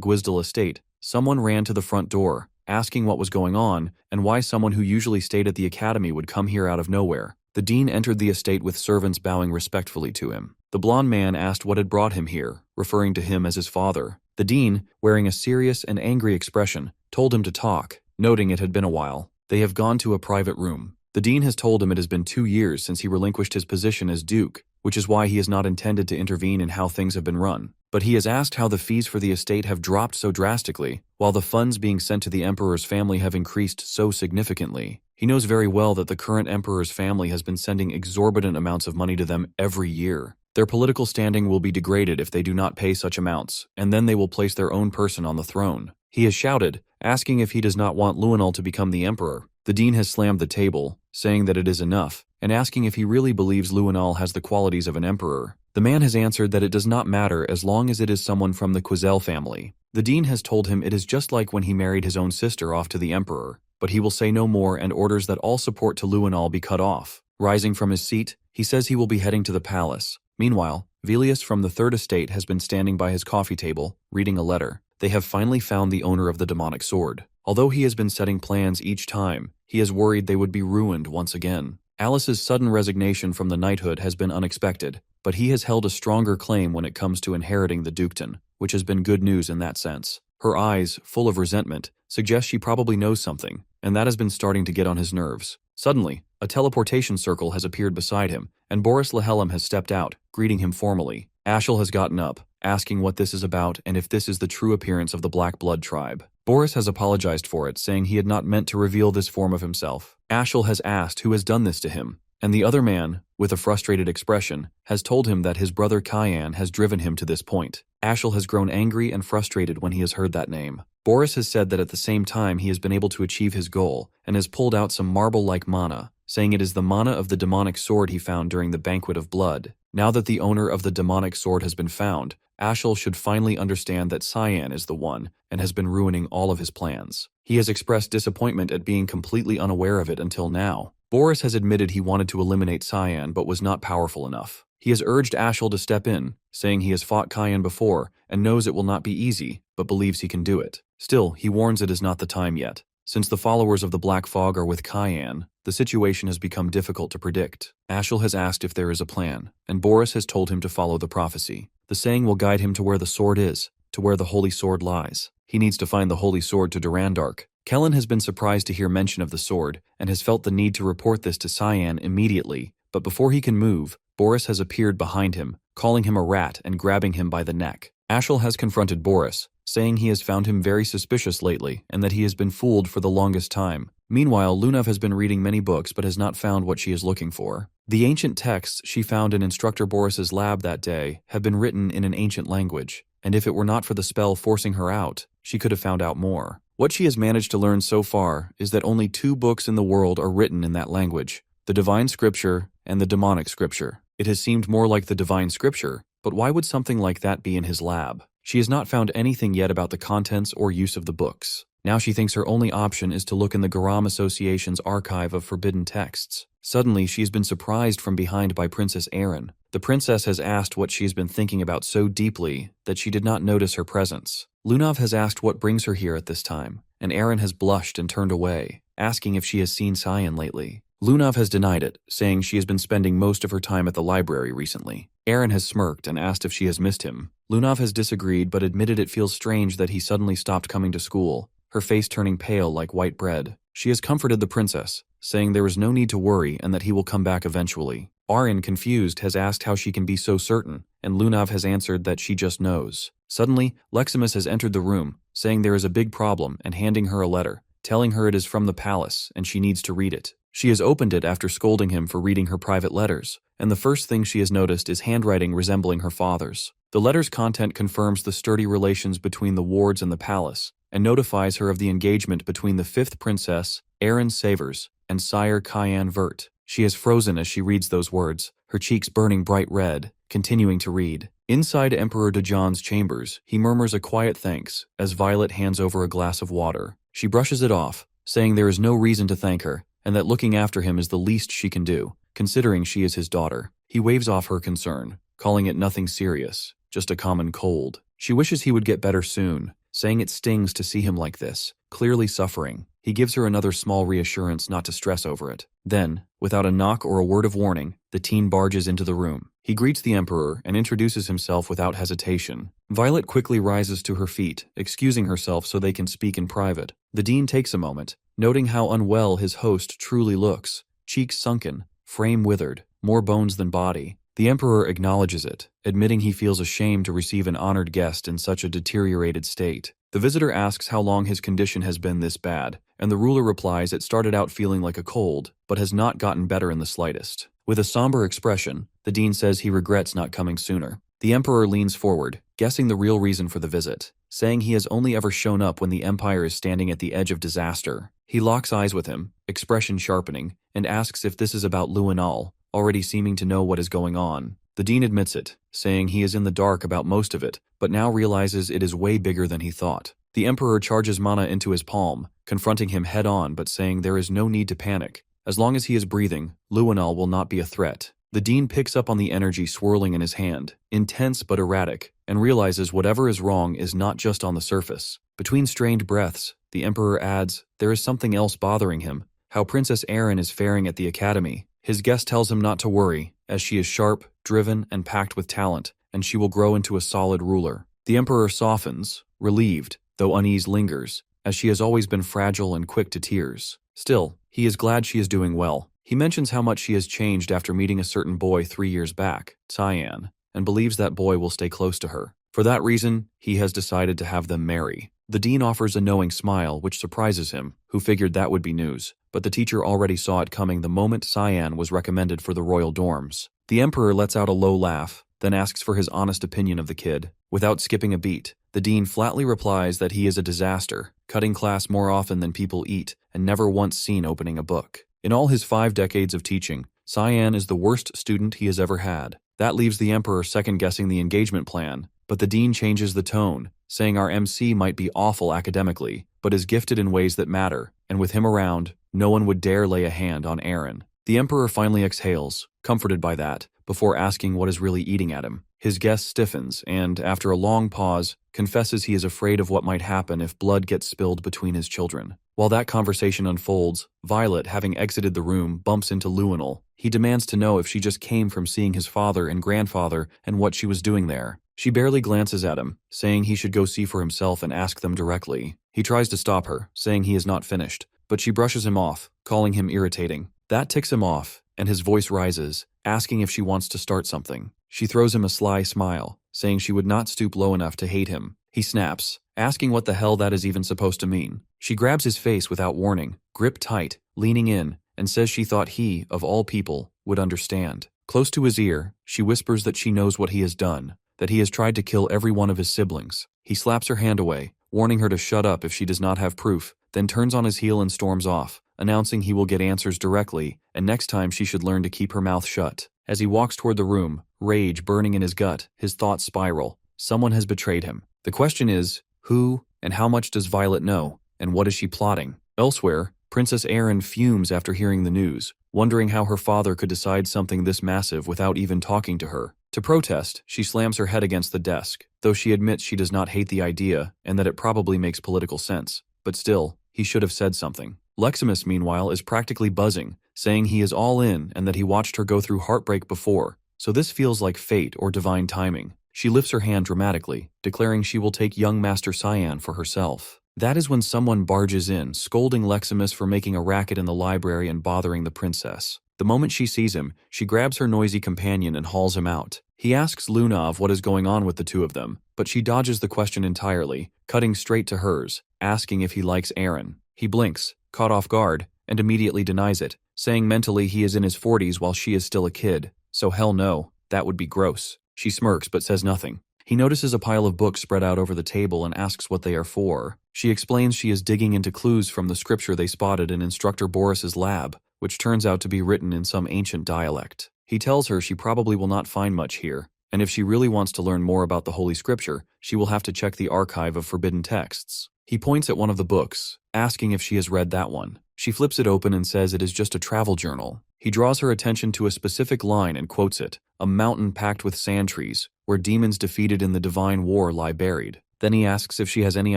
Gwizdal Estate, someone ran to the front door, asking what was going on and why someone who usually stayed at the academy would come here out of nowhere. The dean entered the estate with servants bowing respectfully to him. The blond man asked what had brought him here, referring to him as his father. The dean, wearing a serious and angry expression, told him to talk, noting it had been a while. They have gone to a private room. The dean has told him it has been 2 years since he relinquished his position as duke, which is why he has not intended to intervene in how things have been run. But he has asked how the fees for the estate have dropped so drastically, while the funds being sent to the emperor's family have increased so significantly. He knows very well that the current emperor's family has been sending exorbitant amounts of money to them every year. Their political standing will be degraded if they do not pay such amounts, and then they will place their own person on the throne. He has shouted, asking if he does not want Luenal to become the emperor. The dean has slammed the table, saying that it is enough, and asking if he really believes Luenal has the qualities of an emperor. The man has answered that it does not matter as long as it is someone from the Quizel family. The dean has told him it is just like when he married his own sister off to the emperor, but he will say no more and orders that all support to Luenal be cut off. Rising from his seat, he says he will be heading to the palace. Meanwhile, Velius from the Third Estate has been standing by his coffee table, reading a letter. They have finally found the owner of the demonic sword. Although he has been setting plans each time, he is worried they would be ruined once again. Alice's sudden resignation from the knighthood has been unexpected, but he has held a stronger claim when it comes to inheriting the dukedom, which has been good news in that sense. Her eyes, full of resentment, suggest she probably knows something, and that has been starting to get on his nerves. Suddenly, a teleportation circle has appeared beside him, and Boris Lehellam has stepped out, greeting him formally. Ashel has gotten up, asking what this is about and if this is the true appearance of the Black Blood tribe. Boris has apologized for it, saying he had not meant to reveal this form of himself. Ashel has asked who has done this to him, and the other man, with a frustrated expression, has told him that his brother Cayenne has driven him to this point. Ashel has grown angry and frustrated when he has heard that name. Boris has said that at the same time he has been able to achieve his goal, and has pulled out some marble-like mana, saying it is the mana of the demonic sword he found during the Banquet of Blood. Now that the owner of the demonic sword has been found, Ashel should finally understand that Cyan is the one, and has been ruining all of his plans. He has expressed disappointment at being completely unaware of it until now. Boris has admitted he wanted to eliminate Cyan but was not powerful enough. He has urged Ashel to step in, saying he has fought Cyan before and knows it will not be easy, but believes he can do it. Still, he warns it is not the time yet. Since the followers of the Black Fog are with Cyan, the situation has become difficult to predict. Ashel has asked if there is a plan, and Boris has told him to follow the prophecy. The saying will guide him to where the sword is, to where the holy sword lies. He needs to find the holy sword to Durandark. Kellen has been surprised to hear mention of the sword, and has felt the need to report this to Cyan immediately, but before he can move, Boris has appeared behind him, calling him a rat and grabbing him by the neck. Ashel has confronted Boris, saying he has found him very suspicious lately and that he has been fooled for the longest time. Meanwhile, Lunav has been reading many books but has not found what she is looking for. The ancient texts she found in Instructor Boris's lab that day have been written in an ancient language, and if it were not for the spell forcing her out, she could have found out more. What she has managed to learn so far is that only 2 books in the world are written in that language, the Divine Scripture and the Demonic Scripture. It has seemed more like the Divine Scripture, but why would something like that be in his lab? She has not found anything yet about the contents or use of the books. Now she thinks her only option is to look in the Garam Association's archive of forbidden texts. Suddenly, she has been surprised from behind by Princess Erin. The princess has asked what she has been thinking about so deeply that she did not notice her presence. Lunav has asked what brings her here at this time, and Erin has blushed and turned away, asking if she has seen Cyan lately. Lunav has denied it, saying she has been spending most of her time at the library recently. Aaron has smirked and asked if she has missed him. Lunav has disagreed but admitted it feels strange that he suddenly stopped coming to school, her face turning pale like white bread. She has comforted the princess, saying there is no need to worry and that he will come back eventually. Aaron, confused, has asked how she can be so certain, and Lunav has answered that she just knows. Suddenly, Leximus has entered the room, saying there is a big problem and handing her a letter, telling her it is from the palace and she needs to read it. She has opened it after scolding him for reading her private letters, and the first thing she has noticed is handwriting resembling her father's. The letter's content confirms the sturdy relations between the wards and the palace, and notifies her of the engagement between the 5th princess, Aaron Savers, and Sire Cayenne Vert. She is frozen as she reads those words, her cheeks burning bright red, continuing to read. Inside Emperor Dejan's chambers, he murmurs a quiet thanks as Violet hands over a glass of water. She brushes it off, saying there is no reason to thank her, and that looking after him is the least she can do, considering she is his daughter. He waves off her concern, calling it nothing serious, just a common cold. She wishes he would get better soon, saying it stings to see him like this, clearly suffering. He gives her another small reassurance not to stress over it. Then, without a knock or a word of warning, the teen barges into the room. He greets the Emperor and introduces himself without hesitation. Violet quickly rises to her feet, excusing herself so they can speak in private. The dean takes a moment, noting how unwell his host truly looks, cheeks sunken, frame withered, more bones than body. The Emperor acknowledges it, admitting he feels ashamed to receive an honored guest in such a deteriorated state. The visitor asks how long his condition has been this bad, and the ruler replies it started out feeling like a cold, but has not gotten better in the slightest. With a somber expression, the dean says he regrets not coming sooner. The Emperor leans forward, guessing the real reason for the visit, saying he has only ever shown up when the Empire is standing at the edge of disaster. He locks eyes with him, expression sharpening, and asks if this is about Luinal, already seeming to know what is going on. The dean admits it, saying he is in the dark about most of it, but now realizes it is way bigger than he thought. The Emperor charges mana into his palm, confronting him head-on but saying there is no need to panic. As long as he is breathing, Luinal will not be a threat. The dean picks up on the energy swirling in his hand, intense but erratic, and realizes whatever is wrong is not just on the surface. Between strained breaths, the Emperor adds, there is something else bothering him, how Princess Erin is faring at the academy. His guest tells him not to worry, as she is sharp, driven, and packed with talent, and she will grow into a solid ruler. The Emperor softens, relieved, though unease lingers, as she has always been fragile and quick to tears. Still, he is glad she is doing well. He mentions how much she has changed after meeting a certain boy 3 years back, Cyan, and believes that boy will stay close to her. For that reason, he has decided to have them marry. The dean offers a knowing smile, which surprises him, who figured that would be news, but the teacher already saw it coming the moment Cyan was recommended for the royal dorms. The Emperor lets out a low laugh, then asks for his honest opinion of the kid. Without skipping a beat, the dean flatly replies that he is a disaster, cutting class more often than people eat, and never once seen opening a book. In all his 5 decades of teaching, Cyan is the worst student he has ever had. That leaves the Emperor second-guessing the engagement plan, but the dean changes the tone, saying our MC might be awful academically, but is gifted in ways that matter, and with him around, no one would dare lay a hand on Aaron. The Emperor finally exhales, comforted by that, before asking what is really eating at him. His guest stiffens and, after a long pause, confesses he is afraid of what might happen if blood gets spilled between his children. While that conversation unfolds, Violet, having exited the room, bumps into Luinal. He demands to know if she just came from seeing his father and grandfather and what she was doing there. She barely glances at him, saying he should go see for himself and ask them directly. He tries to stop her, saying he is not finished, but she brushes him off, calling him irritating. That ticks him off, and his voice rises, asking if she wants to start something. She throws him a sly smile, saying she would not stoop low enough to hate him. He snaps, asking what the hell that is even supposed to mean. She grabs his face without warning, grip tight, leaning in, and says she thought he, of all people, would understand. Close to his ear, she whispers that she knows what he has done, that he has tried to kill every one of his siblings. He slaps her hand away, warning her to shut up if she does not have proof, then turns on his heel and storms off, announcing he will get answers directly, and next time she should learn to keep her mouth shut. As he walks toward the room, rage burning in his gut, his thoughts spiral. Someone has betrayed him. The question is, who and how much does Violet know, and what is she plotting? Elsewhere, Princess Erin fumes after hearing the news, wondering how her father could decide something this massive without even talking to her. To protest, she slams her head against the desk, though she admits she does not hate the idea and that it probably makes political sense. But still, he should have said something. Leximus, meanwhile, is practically buzzing, saying he is all in and that he watched her go through heartbreak before, so this feels like fate or divine timing. She lifts her hand dramatically, declaring she will take young Master Cyan for herself. That is when someone barges in, scolding Leximus for making a racket in the library and bothering the princess. The moment she sees him, she grabs her noisy companion and hauls him out. He asks Lunav what is going on with the two of them, but she dodges the question entirely, cutting straight to hers, asking if he likes Aaron. He blinks, caught off guard, and immediately denies it, saying mentally he is in his 40s while she is still a kid. So hell no, that would be gross. She smirks but says nothing. He notices a pile of books spread out over the table and asks what they are for. She explains she is digging into clues from the scripture they spotted in Instructor Boris's lab, which turns out to be written in some ancient dialect. He tells her she probably will not find much here, and if she really wants to learn more about the Holy Scripture, she will have to check the archive of forbidden texts. He points at one of the books, asking if she has read that one. She flips it open and says it is just a travel journal. He draws her attention to a specific line and quotes it, "A mountain packed with sand trees, where demons defeated in the divine war lie buried." Then he asks if she has any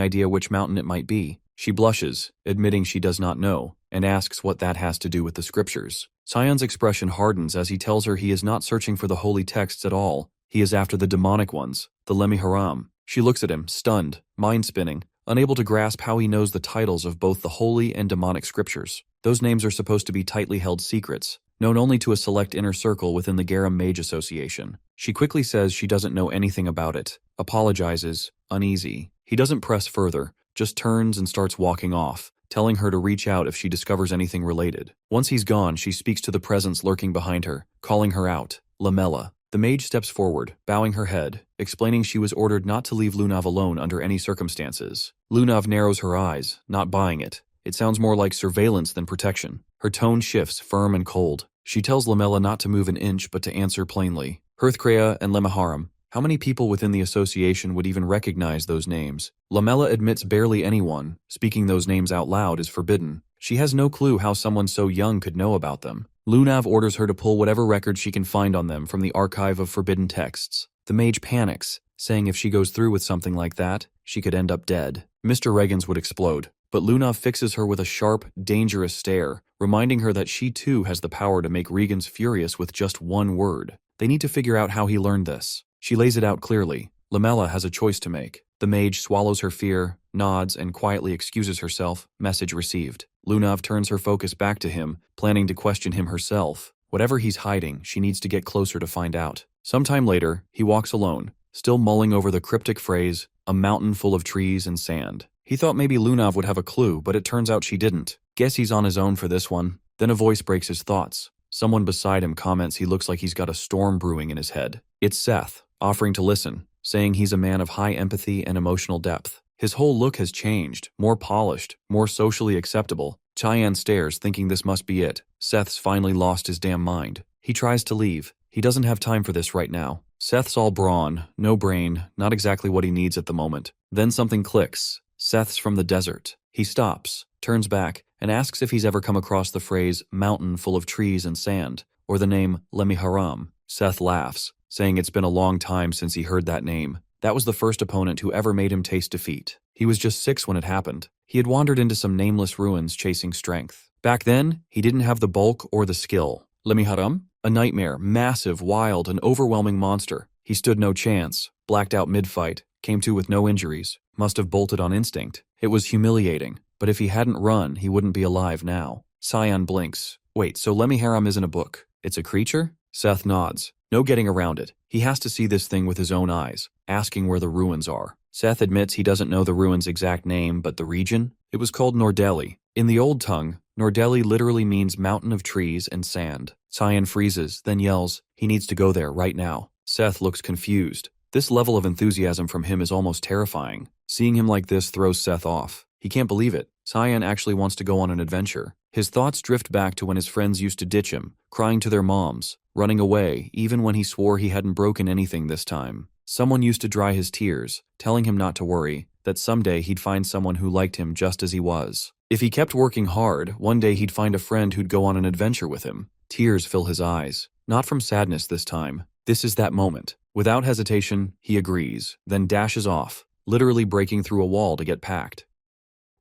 idea which mountain it might be. She blushes, admitting she does not know, and asks what that has to do with the scriptures. Cyan's expression hardens as he tells her he is not searching for the holy texts at all. He is after the demonic ones, the Lemmiharam. She looks at him, stunned, mind-spinning, unable to grasp how he knows the titles of both the holy and demonic scriptures. Those names are supposed to be tightly held secrets, known only to a select inner circle within the Garam Mage Association. She quickly says she doesn't know anything about it, apologizes, uneasy. He doesn't press further, just turns and starts walking off, telling her to reach out if she discovers anything related. Once he's gone, she speaks to the presence lurking behind her, calling her out, Lamella. The mage steps forward, bowing her head, explaining she was ordered not to leave Lunav alone under any circumstances. Lunav narrows her eyes, not buying it. It sounds more like surveillance than protection. Her tone shifts, firm and cold. She tells Lamella not to move an inch but to answer plainly. Hearthcrea and Lemmiharam. How many people within the association would even recognize those names? Lamella admits barely anyone. Speaking those names out loud is forbidden. She has no clue how someone so young could know about them. Lunav orders her to pull whatever record she can find on them from the archive of forbidden texts. The mage panics, saying if she goes through with something like that, she could end up dead. Mr. Regens would explode, but Lunav fixes her with a sharp, dangerous stare, reminding her that she too has the power to make Regens furious with just one word. They need to figure out how he learned this. She lays it out clearly. Lamella has a choice to make. The mage swallows her fear, nods, and quietly excuses herself. Message received. Lunav turns her focus back to him, planning to question him herself. Whatever he's hiding, she needs to get closer to find out. Sometime later, he walks alone, still mulling over the cryptic phrase, "a mountain full of trees and sand." He thought maybe Lunav would have a clue, but it turns out she didn't. Guess he's on his own for this one. Then a voice breaks his thoughts. Someone beside him comments he looks like he's got a storm brewing in his head. It's Seth, offering to listen, saying he's a man of high empathy and emotional depth. His whole look has changed, more polished, more socially acceptable. Cyan stares, thinking this must be it. Seth's finally lost his damn mind. He tries to leave. He doesn't have time for this right now. Seth's all brawn, no brain, not exactly what he needs at the moment. Then something clicks. Seth's from the desert. He stops, turns back, and asks if he's ever come across the phrase, "mountain full of trees and sand," or the name Lemmiharam. Seth laughs, saying it's been a long time since he heard that name. That was the first opponent who ever made him taste defeat. He was just 6 when it happened. He had wandered into some nameless ruins chasing strength. Back then, he didn't have the bulk or the skill. Lemmiharam? A nightmare, massive, wild, and overwhelming monster. He stood no chance, blacked out mid-fight, came to with no injuries, must have bolted on instinct. It was humiliating, but if he hadn't run, he wouldn't be alive now. Cyan blinks. Wait, so Lemmiharam isn't a book? It's a creature? Seth nods. No getting around it. He has to see this thing with his own eyes, asking where the ruins are. Seth admits he doesn't know the ruins' exact name, but the region? It was called Nordeli. In the old tongue, Nordeli literally means mountain of trees and sand. Cyan freezes, then yells, he needs to go there right now. Seth looks confused. This level of enthusiasm from him is almost terrifying. Seeing him like this throws Seth off. He can't believe it. Cyan actually wants to go on an adventure. His thoughts drift back to when his friends used to ditch him, crying to their moms, running away even when he swore he hadn't broken anything this time. Someone used to dry his tears, telling him not to worry, that someday he'd find someone who liked him just as he was. If he kept working hard, one day he'd find a friend who'd go on an adventure with him. Tears fill his eyes. Not from sadness this time. This is that moment. Without hesitation, he agrees, then dashes off, literally breaking through a wall to get packed.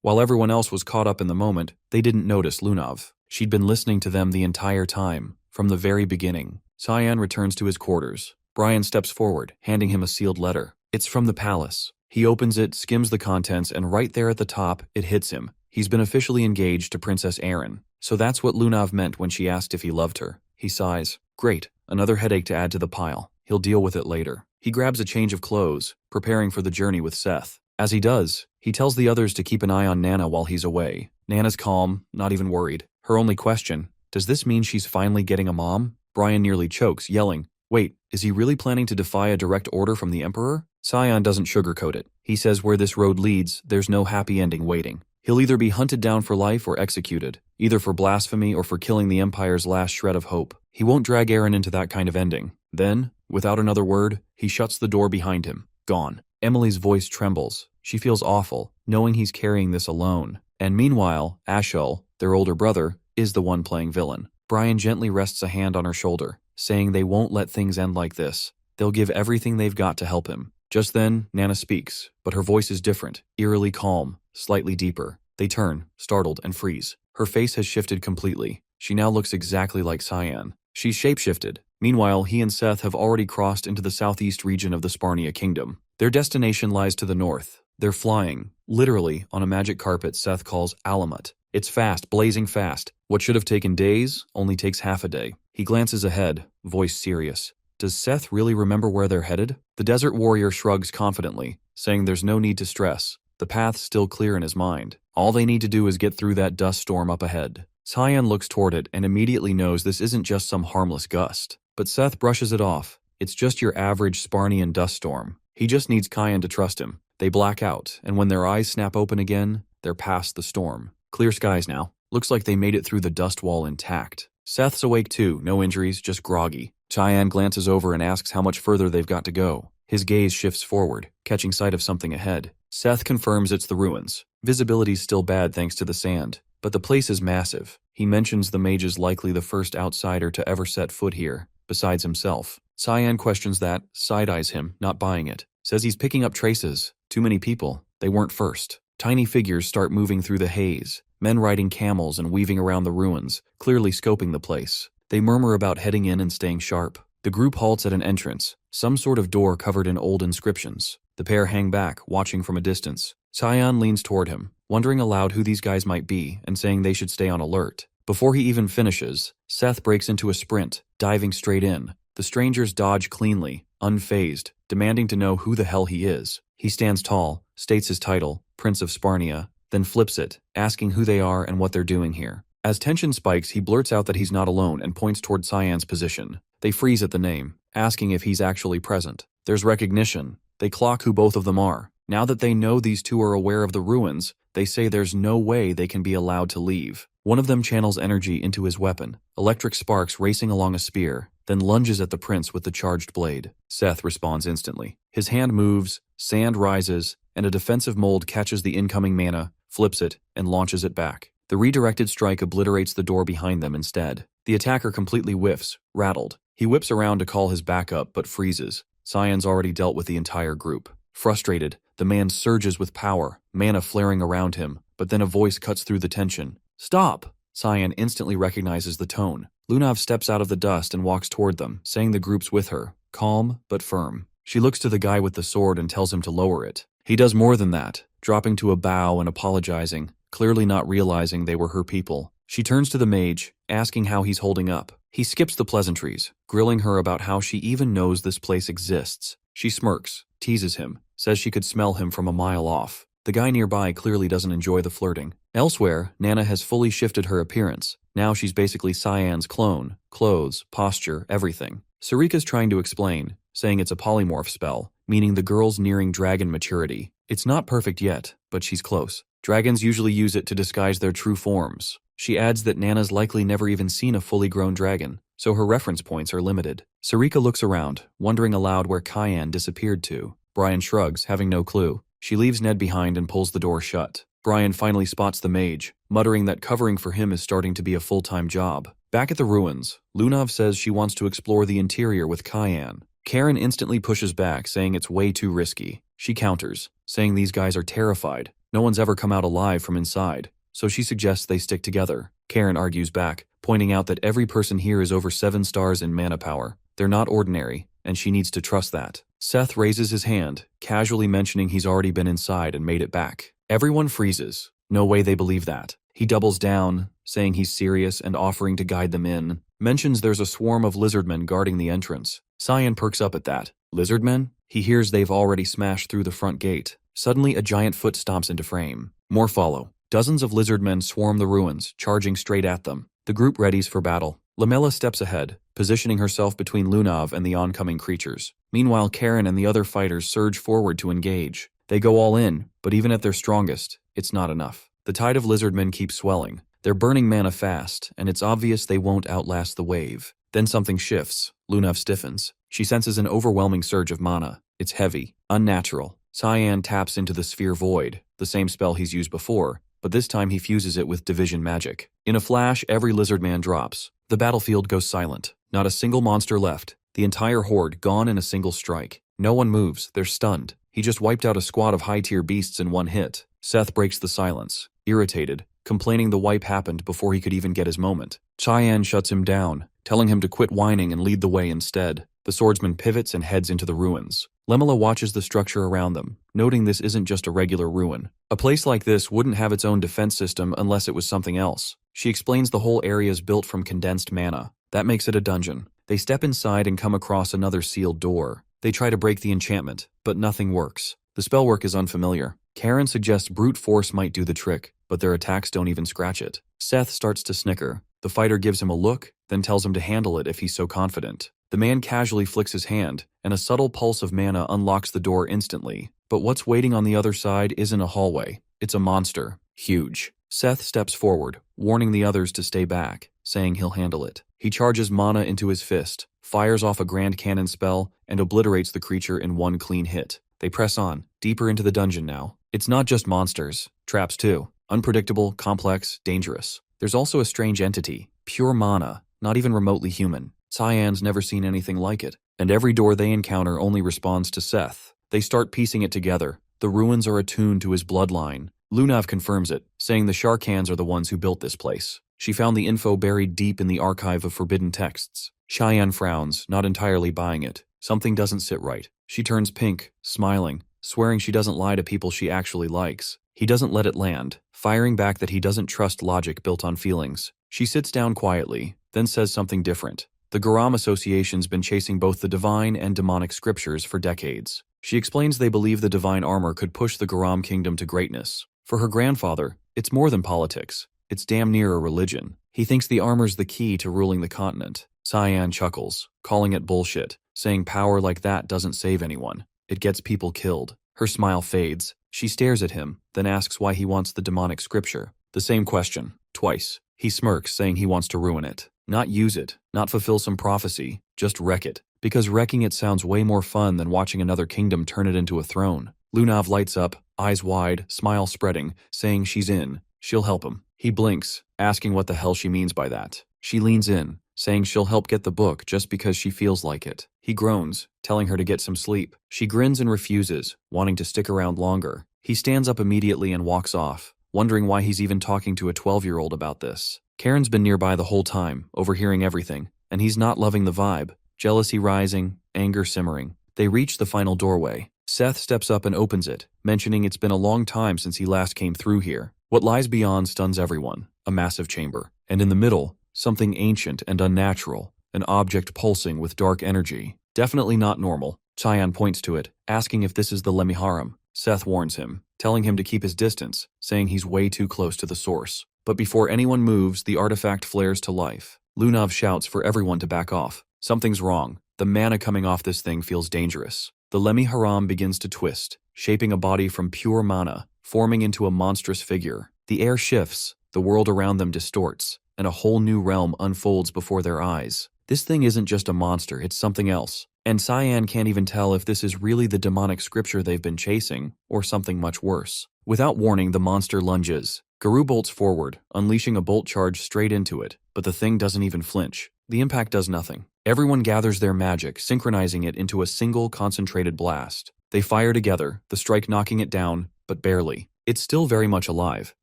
While everyone else was caught up in the moment, they didn't notice Lunav. She'd been listening to them the entire time, from the very beginning. Cyan returns to his quarters. Brian steps forward, handing him a sealed letter. It's from the palace. He opens it, skims the contents, and right there at the top, it hits him. He's been officially engaged to Princess Erin. So that's what Lunav meant when she asked if he loved her. He sighs. Great, another headache to add to the pile. He'll deal with it later. He grabs a change of clothes, preparing for the journey with Seth. As he does, he tells the others to keep an eye on Nana while he's away. Nana's calm, not even worried. Her only question, does this mean she's finally getting a mom? Brian nearly chokes, yelling, wait, is he really planning to defy a direct order from the Emperor? Cyan doesn't sugarcoat it. He says where this road leads, there's no happy ending waiting. He'll either be hunted down for life or executed, either for blasphemy or for killing the Empire's last shred of hope. He won't drag Erin into that kind of ending. Then, without another word, he shuts the door behind him. Gone. Emily's voice trembles. She feels awful, knowing he's carrying this alone. And meanwhile, Ashul, their older brother, is the one playing villain. Brian gently rests a hand on her shoulder, saying they won't let things end like this. They'll give everything they've got to help him. Just then, Nana speaks, but her voice is different, eerily calm, slightly deeper. They turn, startled, and freeze. Her face has shifted completely. She now looks exactly like Cyan. She's shapeshifted. Meanwhile, he and Seth have already crossed into the southeast region of the Sparnia kingdom. Their destination lies to the north. They're flying, literally, on a magic carpet Seth calls Alamut. It's fast, blazing fast. What should have taken days only takes half a day. He glances ahead, voice serious. Does Seth really remember where they're headed? The desert warrior shrugs confidently, saying there's no need to stress. The path's still clear in his mind. All they need to do is get through that dust storm up ahead. Cyan looks toward it and immediately knows this isn't just some harmless gust. But Seth brushes it off. It's just your average Sparnian dust storm. He just needs Cyan to trust him. They black out, and when their eyes snap open again, they're past the storm. Clear skies now. Looks like they made it through the dust wall intact. Seth's awake too, no injuries, just groggy. Cyan glances over and asks how much further they've got to go. His gaze shifts forward, catching sight of something ahead. Seth confirms it's the ruins. Visibility's still bad thanks to the sand, but the place is massive. He mentions the mage is likely the first outsider to ever set foot here, besides himself. Cyan questions that, side-eyes him, not buying it. Says he's picking up traces. Too many people. They weren't first. Tiny figures start moving through the haze, men riding camels and weaving around the ruins, clearly scoping the place. They murmur about heading in and staying sharp. The group halts at an entrance, some sort of door covered in old inscriptions. The pair hang back, watching from a distance. Cyan leans toward him, wondering aloud who these guys might be and saying they should stay on alert. Before he even finishes, Seth breaks into a sprint, diving straight in. The strangers dodge cleanly, unfazed, demanding to know who the hell he is. He stands tall, states his title, Prince of Sparnia, then flips it, asking who they are and what they're doing here. As tension spikes, he blurts out that he's not alone and points toward Cyan's position. They freeze at the name, asking if he's actually present. There's recognition. They clock who both of them are. Now that they know these two are aware of the ruins, they say there's no way they can be allowed to leave. One of them channels energy into his weapon, electric sparks racing along a spear, then lunges at the prince with the charged blade. Seth responds instantly. His hand moves, sand rises, and a defensive mold catches the incoming mana, flips it, and launches it back. The redirected strike obliterates the door behind them instead. The attacker completely whiffs, rattled. He whips around to call his backup, but freezes. Cyan's already dealt with the entire group. Frustrated, the man surges with power, mana flaring around him, but then a voice cuts through the tension. Stop! Cyan instantly recognizes the tone. Lunav steps out of the dust and walks toward them, saying the group's with her, calm but firm. She looks to the guy with the sword and tells him to lower it. He does more than that, dropping to a bow and apologizing, clearly not realizing they were her people. She turns to the mage, asking how he's holding up. He skips the pleasantries, grilling her about how she even knows this place exists. She smirks, teases him, says she could smell him from a mile off. The guy nearby clearly doesn't enjoy the flirting. Elsewhere, Nana has fully shifted her appearance. Now she's basically Cyan's clone. Clothes, posture, everything. Sarika's trying to explain, saying it's a polymorph spell, meaning the girl's nearing dragon maturity. It's not perfect yet, but she's close. Dragons usually use it to disguise their true forms. She adds that Nana's likely never even seen a fully grown dragon, so her reference points are limited. Sarika looks around, wondering aloud where Cyan disappeared to. Brian shrugs, having no clue. She leaves Ned behind and pulls the door shut. Brian finally spots the mage, muttering that covering for him is starting to be a full-time job. Back at the ruins, Lunav says she wants to explore the interior with Cyan. Karen instantly pushes back, saying it's way too risky. She counters, saying these guys are terrified. No one's ever come out alive from inside. so she suggests they stick together. Karen argues back, pointing out that every person here is over 7 stars in mana power. They're not ordinary, and she needs to trust that. Seth raises his hand, casually mentioning he's already been inside and made it back. Everyone freezes. No way they believe that. He doubles down, saying he's serious and offering to guide them in. Mentions there's a swarm of lizardmen guarding the entrance. Cyan perks up at that. Lizardmen? He hears they've already smashed through the front gate. Suddenly, a giant foot stomps into frame. More follow. Dozens of lizardmen swarm the ruins, charging straight at them. The group readies for battle. Lamella steps ahead, positioning herself between Lunav and the oncoming creatures. Meanwhile, Karen and the other fighters surge forward to engage. They go all in, but even at their strongest, it's not enough. The tide of lizardmen keeps swelling. They're burning mana fast, and it's obvious they won't outlast the wave. Then something shifts. Lunav stiffens. She senses an overwhelming surge of mana. It's heavy, unnatural. Cyan taps into the Sphere Void, the same spell he's used before, but this time he fuses it with division magic. In a flash, every lizardman drops. The battlefield goes silent. Not a single monster left. The entire horde gone in a single strike. No one moves. They're stunned. He just wiped out a squad of high-tier beasts in one hit. Seth breaks the silence, irritated, complaining the wipe happened before he could even get his moment. Cyan shuts him down, telling him to quit whining and lead the way instead. The swordsman pivots and heads into the ruins. Lemela watches the structure around them, noting this isn't just a regular ruin. A place like this wouldn't have its own defense system unless it was something else. She explains the whole area is built from condensed mana. That makes it a dungeon. They step inside and come across another sealed door. They try to break the enchantment, but nothing works. The spellwork is unfamiliar. Karen suggests brute force might do the trick, but their attacks don't even scratch it. Seth starts to snicker. The fighter gives him a look, then tells him to handle it if he's so confident. The man casually flicks his hand, and a subtle pulse of mana unlocks the door instantly. But what's waiting on the other side isn't a hallway. It's a monster. Huge. Seth steps forward, warning the others to stay back, saying he'll handle it. He charges mana into his fist, fires off a grand cannon spell, and obliterates the creature in one clean hit. They press on, deeper into the dungeon now. It's not just monsters. Traps too. Unpredictable, complex, dangerous. There's also a strange entity. Pure mana, not even remotely human. Cyan's never seen anything like it, and every door they encounter only responds to Seth. They start piecing it together. The ruins are attuned to his bloodline. Lunav confirms it, saying the Sharkans are the ones who built this place. She found the info buried deep in the archive of forbidden texts. Cheyenne frowns, not entirely buying it. Something doesn't sit right. She turns pink, smiling, swearing she doesn't lie to people she actually likes. He doesn't let it land, firing back that he doesn't trust logic built on feelings. She sits down quietly, then says something different. The Garam Association's been chasing both the divine and demonic scriptures for decades. She explains they believe the divine armor could push the Garam kingdom to greatness. For her grandfather, it's more than politics. It's damn near a religion. He thinks the armor's the key to ruling the continent. Cyan chuckles, calling it bullshit, saying power like that doesn't save anyone. It gets people killed. Her smile fades. She stares at him, then asks why he wants the demonic scripture. The same question, twice. He smirks, saying he wants to ruin it. Not use it, not fulfill some prophecy, just wreck it. Because wrecking it sounds way more fun than watching another kingdom turn it into a throne. Lunav lights up, eyes wide, smile spreading, saying she's in. She'll help him. He blinks, asking what the hell she means by that. She leans in, saying she'll help get the book just because she feels like it. He groans, telling her to get some sleep. She grins and refuses, wanting to stick around longer. He stands up immediately and walks off, wondering why he's even talking to a 12-year-old about this. Karen's been nearby the whole time, overhearing everything, and he's not loving the vibe. Jealousy rising, anger simmering. They reach the final doorway. Seth steps up and opens it, mentioning it's been a long time since he last came through here. What lies beyond stuns everyone. A massive chamber. And in the middle, something ancient and unnatural. An object pulsing with dark energy. Definitely not normal. Cheyenne points to it, asking if this is the Lemiharam. Seth warns him, telling him to keep his distance, saying he's way too close to the source. But before anyone moves, the artifact flares to life. Lunav shouts for everyone to back off. Something's wrong. The mana coming off this thing feels dangerous. The Lemiharam begins to twist, shaping a body from pure mana, forming into a monstrous figure. The air shifts, the world around them distorts, and a whole new realm unfolds before their eyes. This thing isn't just a monster, it's something else. And Cyan can't even tell if this is really the demonic scripture they've been chasing, or something much worse. Without warning, the monster lunges. Garu bolts forward, unleashing a bolt charge straight into it, but the thing doesn't even flinch. The impact does nothing. Everyone gathers their magic, synchronizing it into a single concentrated blast. They fire together, the strike knocking it down, but barely. It's still very much alive.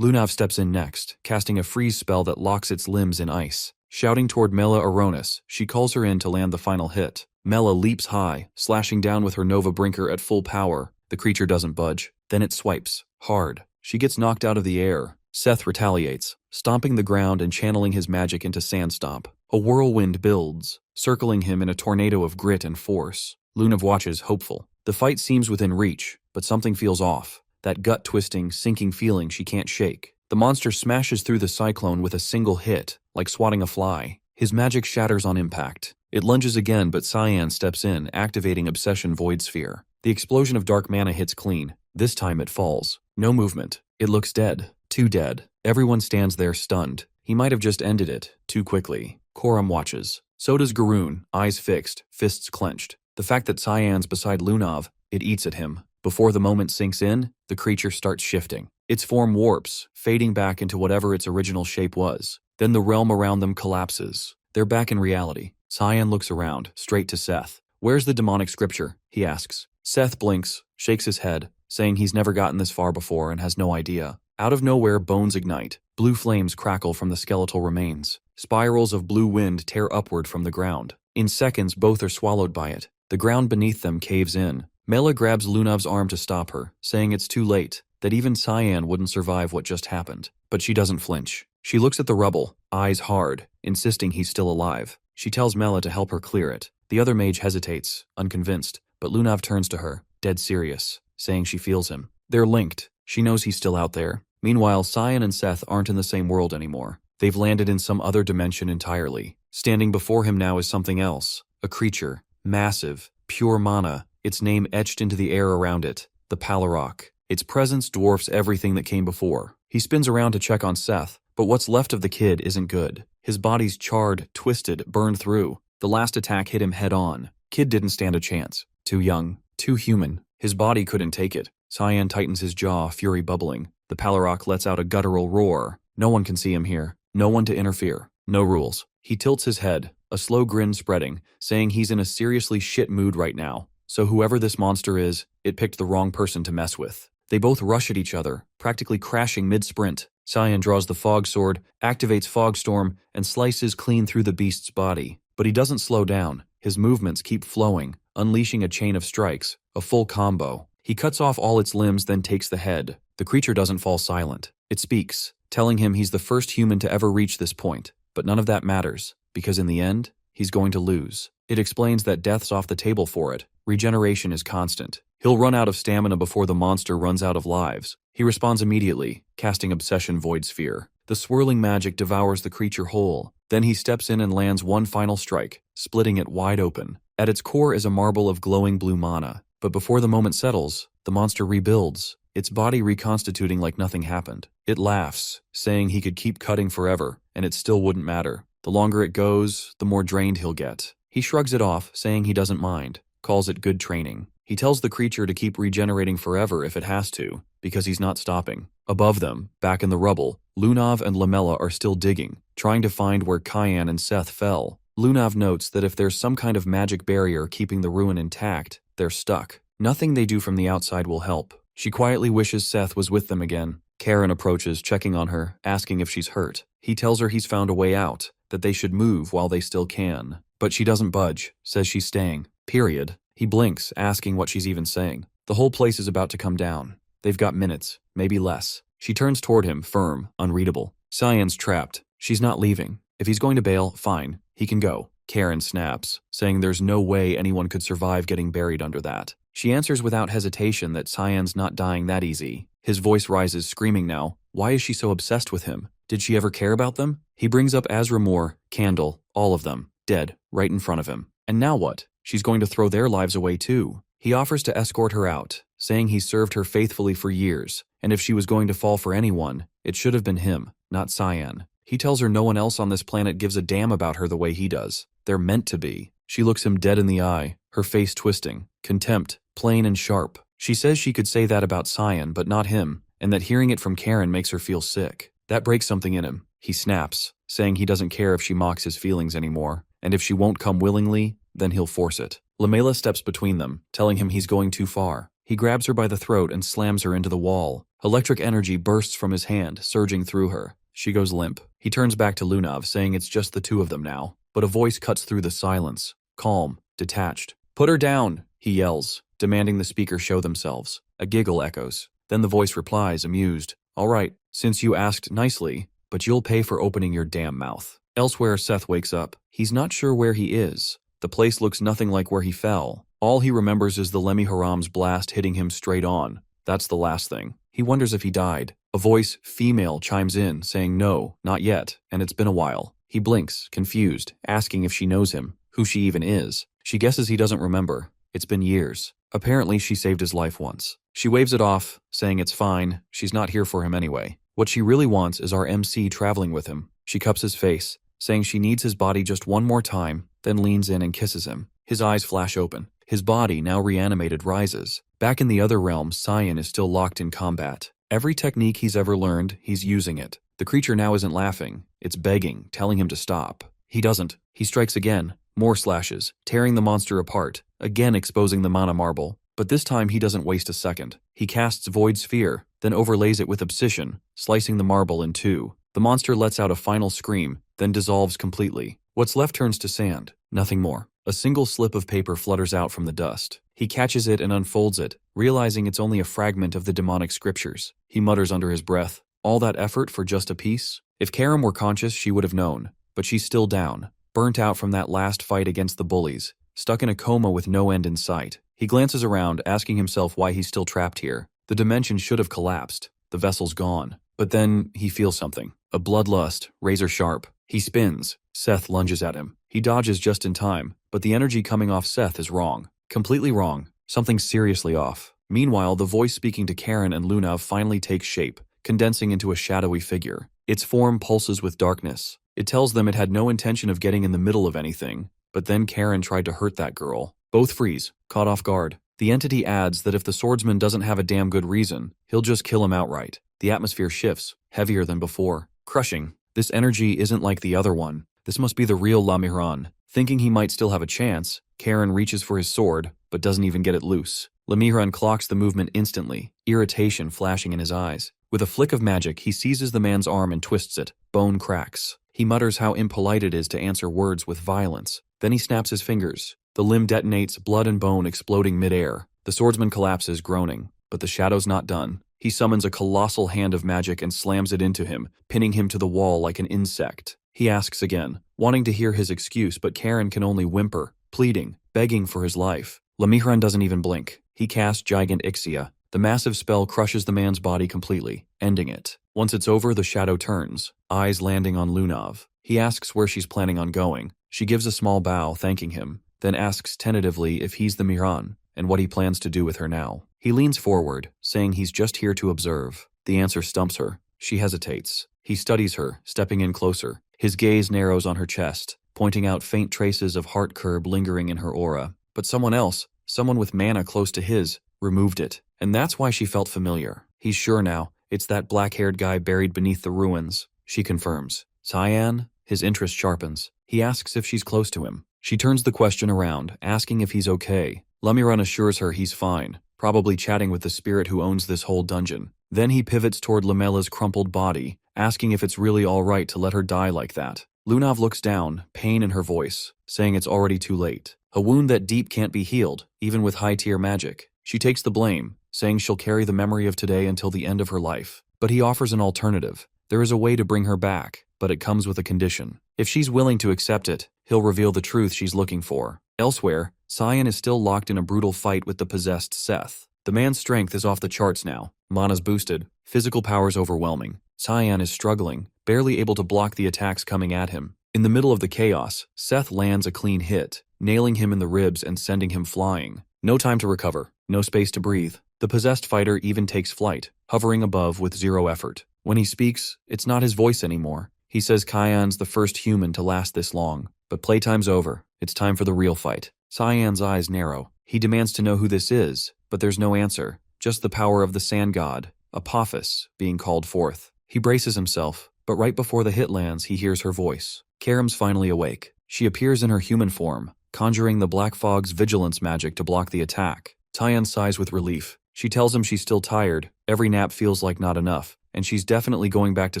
Lunav steps in next, casting a freeze spell that locks its limbs in ice. Shouting toward Mela Aronis, she calls her in to land the final hit. Mela leaps high, slashing down with her Nova Brinker at full power. The creature doesn't budge. Then it swipes. Hard. She gets knocked out of the air. Seth retaliates, stomping the ground and channeling his magic into Sandstomp. A whirlwind builds, circling him in a tornado of grit and force. Lunav watches, hopeful. The fight seems within reach, but something feels off. That gut-twisting, sinking feeling she can't shake. The monster smashes through the cyclone with a single hit, like swatting a fly. His magic shatters on impact. It lunges again, but Cyan steps in, activating Obsession Void Sphere. The explosion of dark mana hits clean. This time it falls. No movement. It looks dead. Too dead. Everyone stands there stunned. He might have just ended it, too quickly. Koram watches. So does Garoon, eyes fixed, fists clenched. The fact that Cyan's beside Lunav, it eats at him. Before the moment sinks in, the creature starts shifting. Its form warps, fading back into whatever its original shape was. Then the realm around them collapses. They're back in reality. Cyan looks around, straight to Seth. "Where's the demonic scripture?" he asks. Seth blinks, shakes his head, saying he's never gotten this far before and has no idea. Out of nowhere, bones ignite. Blue flames crackle from the skeletal remains. Spirals of blue wind tear upward from the ground. In seconds, both are swallowed by it. The ground beneath them caves in. Mela grabs Lunav's arm to stop her, saying it's too late, that even Cyan wouldn't survive what just happened. But she doesn't flinch. She looks at the rubble, eyes hard, insisting he's still alive. She tells Mela to help her clear it. The other mage hesitates, unconvinced, but Lunav turns to her, dead serious, saying she feels him. They're linked. She knows he's still out there. Meanwhile, Cyan and Seth aren't in the same world anymore. They've landed in some other dimension entirely. Standing before him now is something else. A creature. Massive. Pure mana. Its name etched into the air around it. The Palarok. Its presence dwarfs everything that came before. He spins around to check on Seth, but what's left of the kid isn't good. His body's charred, twisted, burned through. The last attack hit him head on. Kid didn't stand a chance. Too young. Too human. His body couldn't take it. Cyan tightens his jaw, fury bubbling. The Palarok lets out a guttural roar. No one can see him here. No one to interfere. No rules. He tilts his head, a slow grin spreading, saying he's in a seriously shit mood right now. So whoever this monster is, it picked the wrong person to mess with. They both rush at each other, practically crashing mid-sprint. Cyan draws the fog sword, activates Fog Storm, and slices clean through the beast's body. But he doesn't slow down. His movements keep flowing, unleashing a chain of strikes, a full combo. He cuts off all its limbs, then takes the head. The creature doesn't fall silent. It speaks, telling him he's the first human to ever reach this point. But none of that matters, because in the end, he's going to lose. It explains that death's off the table for it. Regeneration is constant. He'll run out of stamina before the monster runs out of lives. He responds immediately, casting Obsession Void Sphere. The swirling magic devours the creature whole. Then he steps in and lands one final strike, splitting it wide open. At its core is a marble of glowing blue mana. But before the moment settles, the monster rebuilds, its body reconstituting like nothing happened. It laughs, saying he could keep cutting forever, and it still wouldn't matter. The longer it goes, the more drained he'll get. He shrugs it off, saying he doesn't mind, calls it good training. He tells the creature to keep regenerating forever if it has to, because he's not stopping. Above them, back in the rubble, Lunav and Lamela are still digging, trying to find where Cyan and Seth fell. Lunav notes that if there's some kind of magic barrier keeping the ruin intact, they're stuck. Nothing they do from the outside will help. She quietly wishes Seth was with them again. Karen approaches, checking on her, asking if she's hurt. He tells her he's found a way out, that they should move while they still can. But she doesn't budge, says she's staying. Period. He blinks, asking what she's even saying. The whole place is about to come down. They've got minutes, maybe less. She turns toward him, firm, unreadable. Cyan's trapped. She's not leaving. If he's going to bail, fine. He can go. Karen snaps, saying there's no way anyone could survive getting buried under that. She answers without hesitation that Cyan's not dying that easy. His voice rises, screaming now. Why is she so obsessed with him? Did she ever care about them? He brings up Azra Moore, Candle, all of them, dead, right in front of him. And now what? She's going to throw their lives away too. He offers to escort her out, saying he's served her faithfully for years, and if she was going to fall for anyone, it should have been him, not Cyan. He tells her no one else on this planet gives a damn about her the way he does. They're meant to be. She looks him dead in the eye, her face twisting. Contempt, plain and sharp. She says she could say that about Cyan, but not him, and that hearing it from Karen makes her feel sick. That breaks something in him. He snaps, saying he doesn't care if she mocks his feelings anymore, and if she won't come willingly, then he'll force it. Lamela steps between them, telling him he's going too far. He grabs her by the throat and slams her into the wall. Electric energy bursts from his hand, surging through her. She goes limp. He turns back to Lunav, saying it's just the two of them now. But a voice cuts through the silence. Calm, detached. "Put her down," he yells, demanding the speaker show themselves. A giggle echoes. Then the voice replies, amused. "All right, since you asked nicely, but you'll pay for opening your damn mouth." Elsewhere, Seth wakes up. He's not sure where he is. The place looks nothing like where he fell. All he remembers is the Lemmy Haram's blast hitting him straight on. That's the last thing. He wonders if he died. A voice, female, chimes in, saying no, not yet, and it's been a while. He blinks, confused, asking if she knows him, who she even is. She guesses he doesn't remember. It's been years. Apparently, she saved his life once. She waves it off, saying it's fine, she's not here for him anyway. What she really wants is our MC traveling with him. She cups his face, saying she needs his body just one more time, then leans in and kisses him. His eyes flash open. His body, now reanimated, rises. Back in the other realm, Cyan is still locked in combat. Every technique he's ever learned, he's using it. The creature now isn't laughing. It's begging, telling him to stop. He doesn't. He strikes again. More slashes, tearing the monster apart, again exposing the mana marble. But this time he doesn't waste a second. He casts Void Sphere, then overlays it with Obsession, slicing the marble in two. The monster lets out a final scream, then dissolves completely. What's left turns to sand. Nothing more. A single slip of paper flutters out from the dust. He catches it and unfolds it, realizing it's only a fragment of the demonic scriptures. He mutters under his breath, "All that effort for just a piece?" If Karam were conscious, she would have known. But she's still down, burnt out from that last fight against the bullies, stuck in a coma with no end in sight. He glances around, asking himself why he's still trapped here. The dimension should have collapsed. The vessel's gone. But then he feels something. A bloodlust, razor sharp. He spins. Seth lunges at him. He dodges just in time, but the energy coming off Seth is wrong. Completely wrong. Something seriously off. Meanwhile, the voice speaking to Karen and Lunav finally takes shape, condensing into a shadowy figure. Its form pulses with darkness. It tells them it had no intention of getting in the middle of anything, but then Karen tried to hurt that girl. Both freeze, caught off guard. The entity adds that if the swordsman doesn't have a damn good reason, he'll just kill him outright. The atmosphere shifts, heavier than before. Crushing. This energy isn't like the other one. This must be the real Lamiran. Thinking he might still have a chance, Karen reaches for his sword, but doesn't even get it loose. Lamiran clocks the movement instantly, irritation flashing in his eyes. With a flick of magic, he seizes the man's arm and twists it. Bone cracks. He mutters how impolite it is to answer words with violence. Then he snaps his fingers. The limb detonates, blood and bone exploding midair. The swordsman collapses, groaning. But the shadow's not done. He summons a colossal hand of magic and slams it into him, pinning him to the wall like an insect. He asks again, wanting to hear his excuse, but Karen can only whimper, pleading, begging for his life. Lamihran doesn't even blink. He casts Gigant Ixia. The massive spell crushes the man's body completely, ending it. Once it's over, the shadow turns, eyes landing on Lunav. He asks where she's planning on going. She gives a small bow, thanking him, then asks tentatively if he's the Miran, and what he plans to do with her now. He leans forward, saying he's just here to observe. The answer stumps her. She hesitates. He studies her, stepping in closer. His gaze narrows on her chest, pointing out faint traces of heart curb lingering in her aura. But someone else, someone with mana close to his, removed it. And that's why she felt familiar. He's sure now. It's that black-haired guy buried beneath the ruins. She confirms. Cyan? His interest sharpens. He asks if she's close to him. She turns the question around, asking if he's okay. Lamiran assures her he's fine, probably chatting with the spirit who owns this whole dungeon. Then he pivots toward Lamella's crumpled body, asking if it's really all right to let her die like that. Lunav looks down, pain in her voice, saying it's already too late. A wound that deep can't be healed, even with high-tier magic. She takes the blame, saying she'll carry the memory of today until the end of her life. But he offers an alternative. There is a way to bring her back, but it comes with a condition. If she's willing to accept it, he'll reveal the truth she's looking for. Elsewhere, Cyan is still locked in a brutal fight with the possessed Seth. The man's strength is off the charts now. Mana's boosted, physical powers overwhelming. Cyan is struggling, barely able to block the attacks coming at him. In the middle of the chaos, Seth lands a clean hit, nailing him in the ribs and sending him flying. No time to recover, no space to breathe. The possessed fighter even takes flight, hovering above with zero effort. When he speaks, it's not his voice anymore. He says Cyan's the first human to last this long. But playtime's over. It's time for the real fight. Cyan's eyes narrow. He demands to know who this is, but there's no answer. Just the power of the sand god, Apophis, being called forth. He braces himself, but right before the hit lands, he hears her voice. Karam's finally awake. She appears in her human form, conjuring the Black Fog's vigilance magic to block the attack. Cyan sighs with relief. She tells him she's still tired, every nap feels like not enough, and she's definitely going back to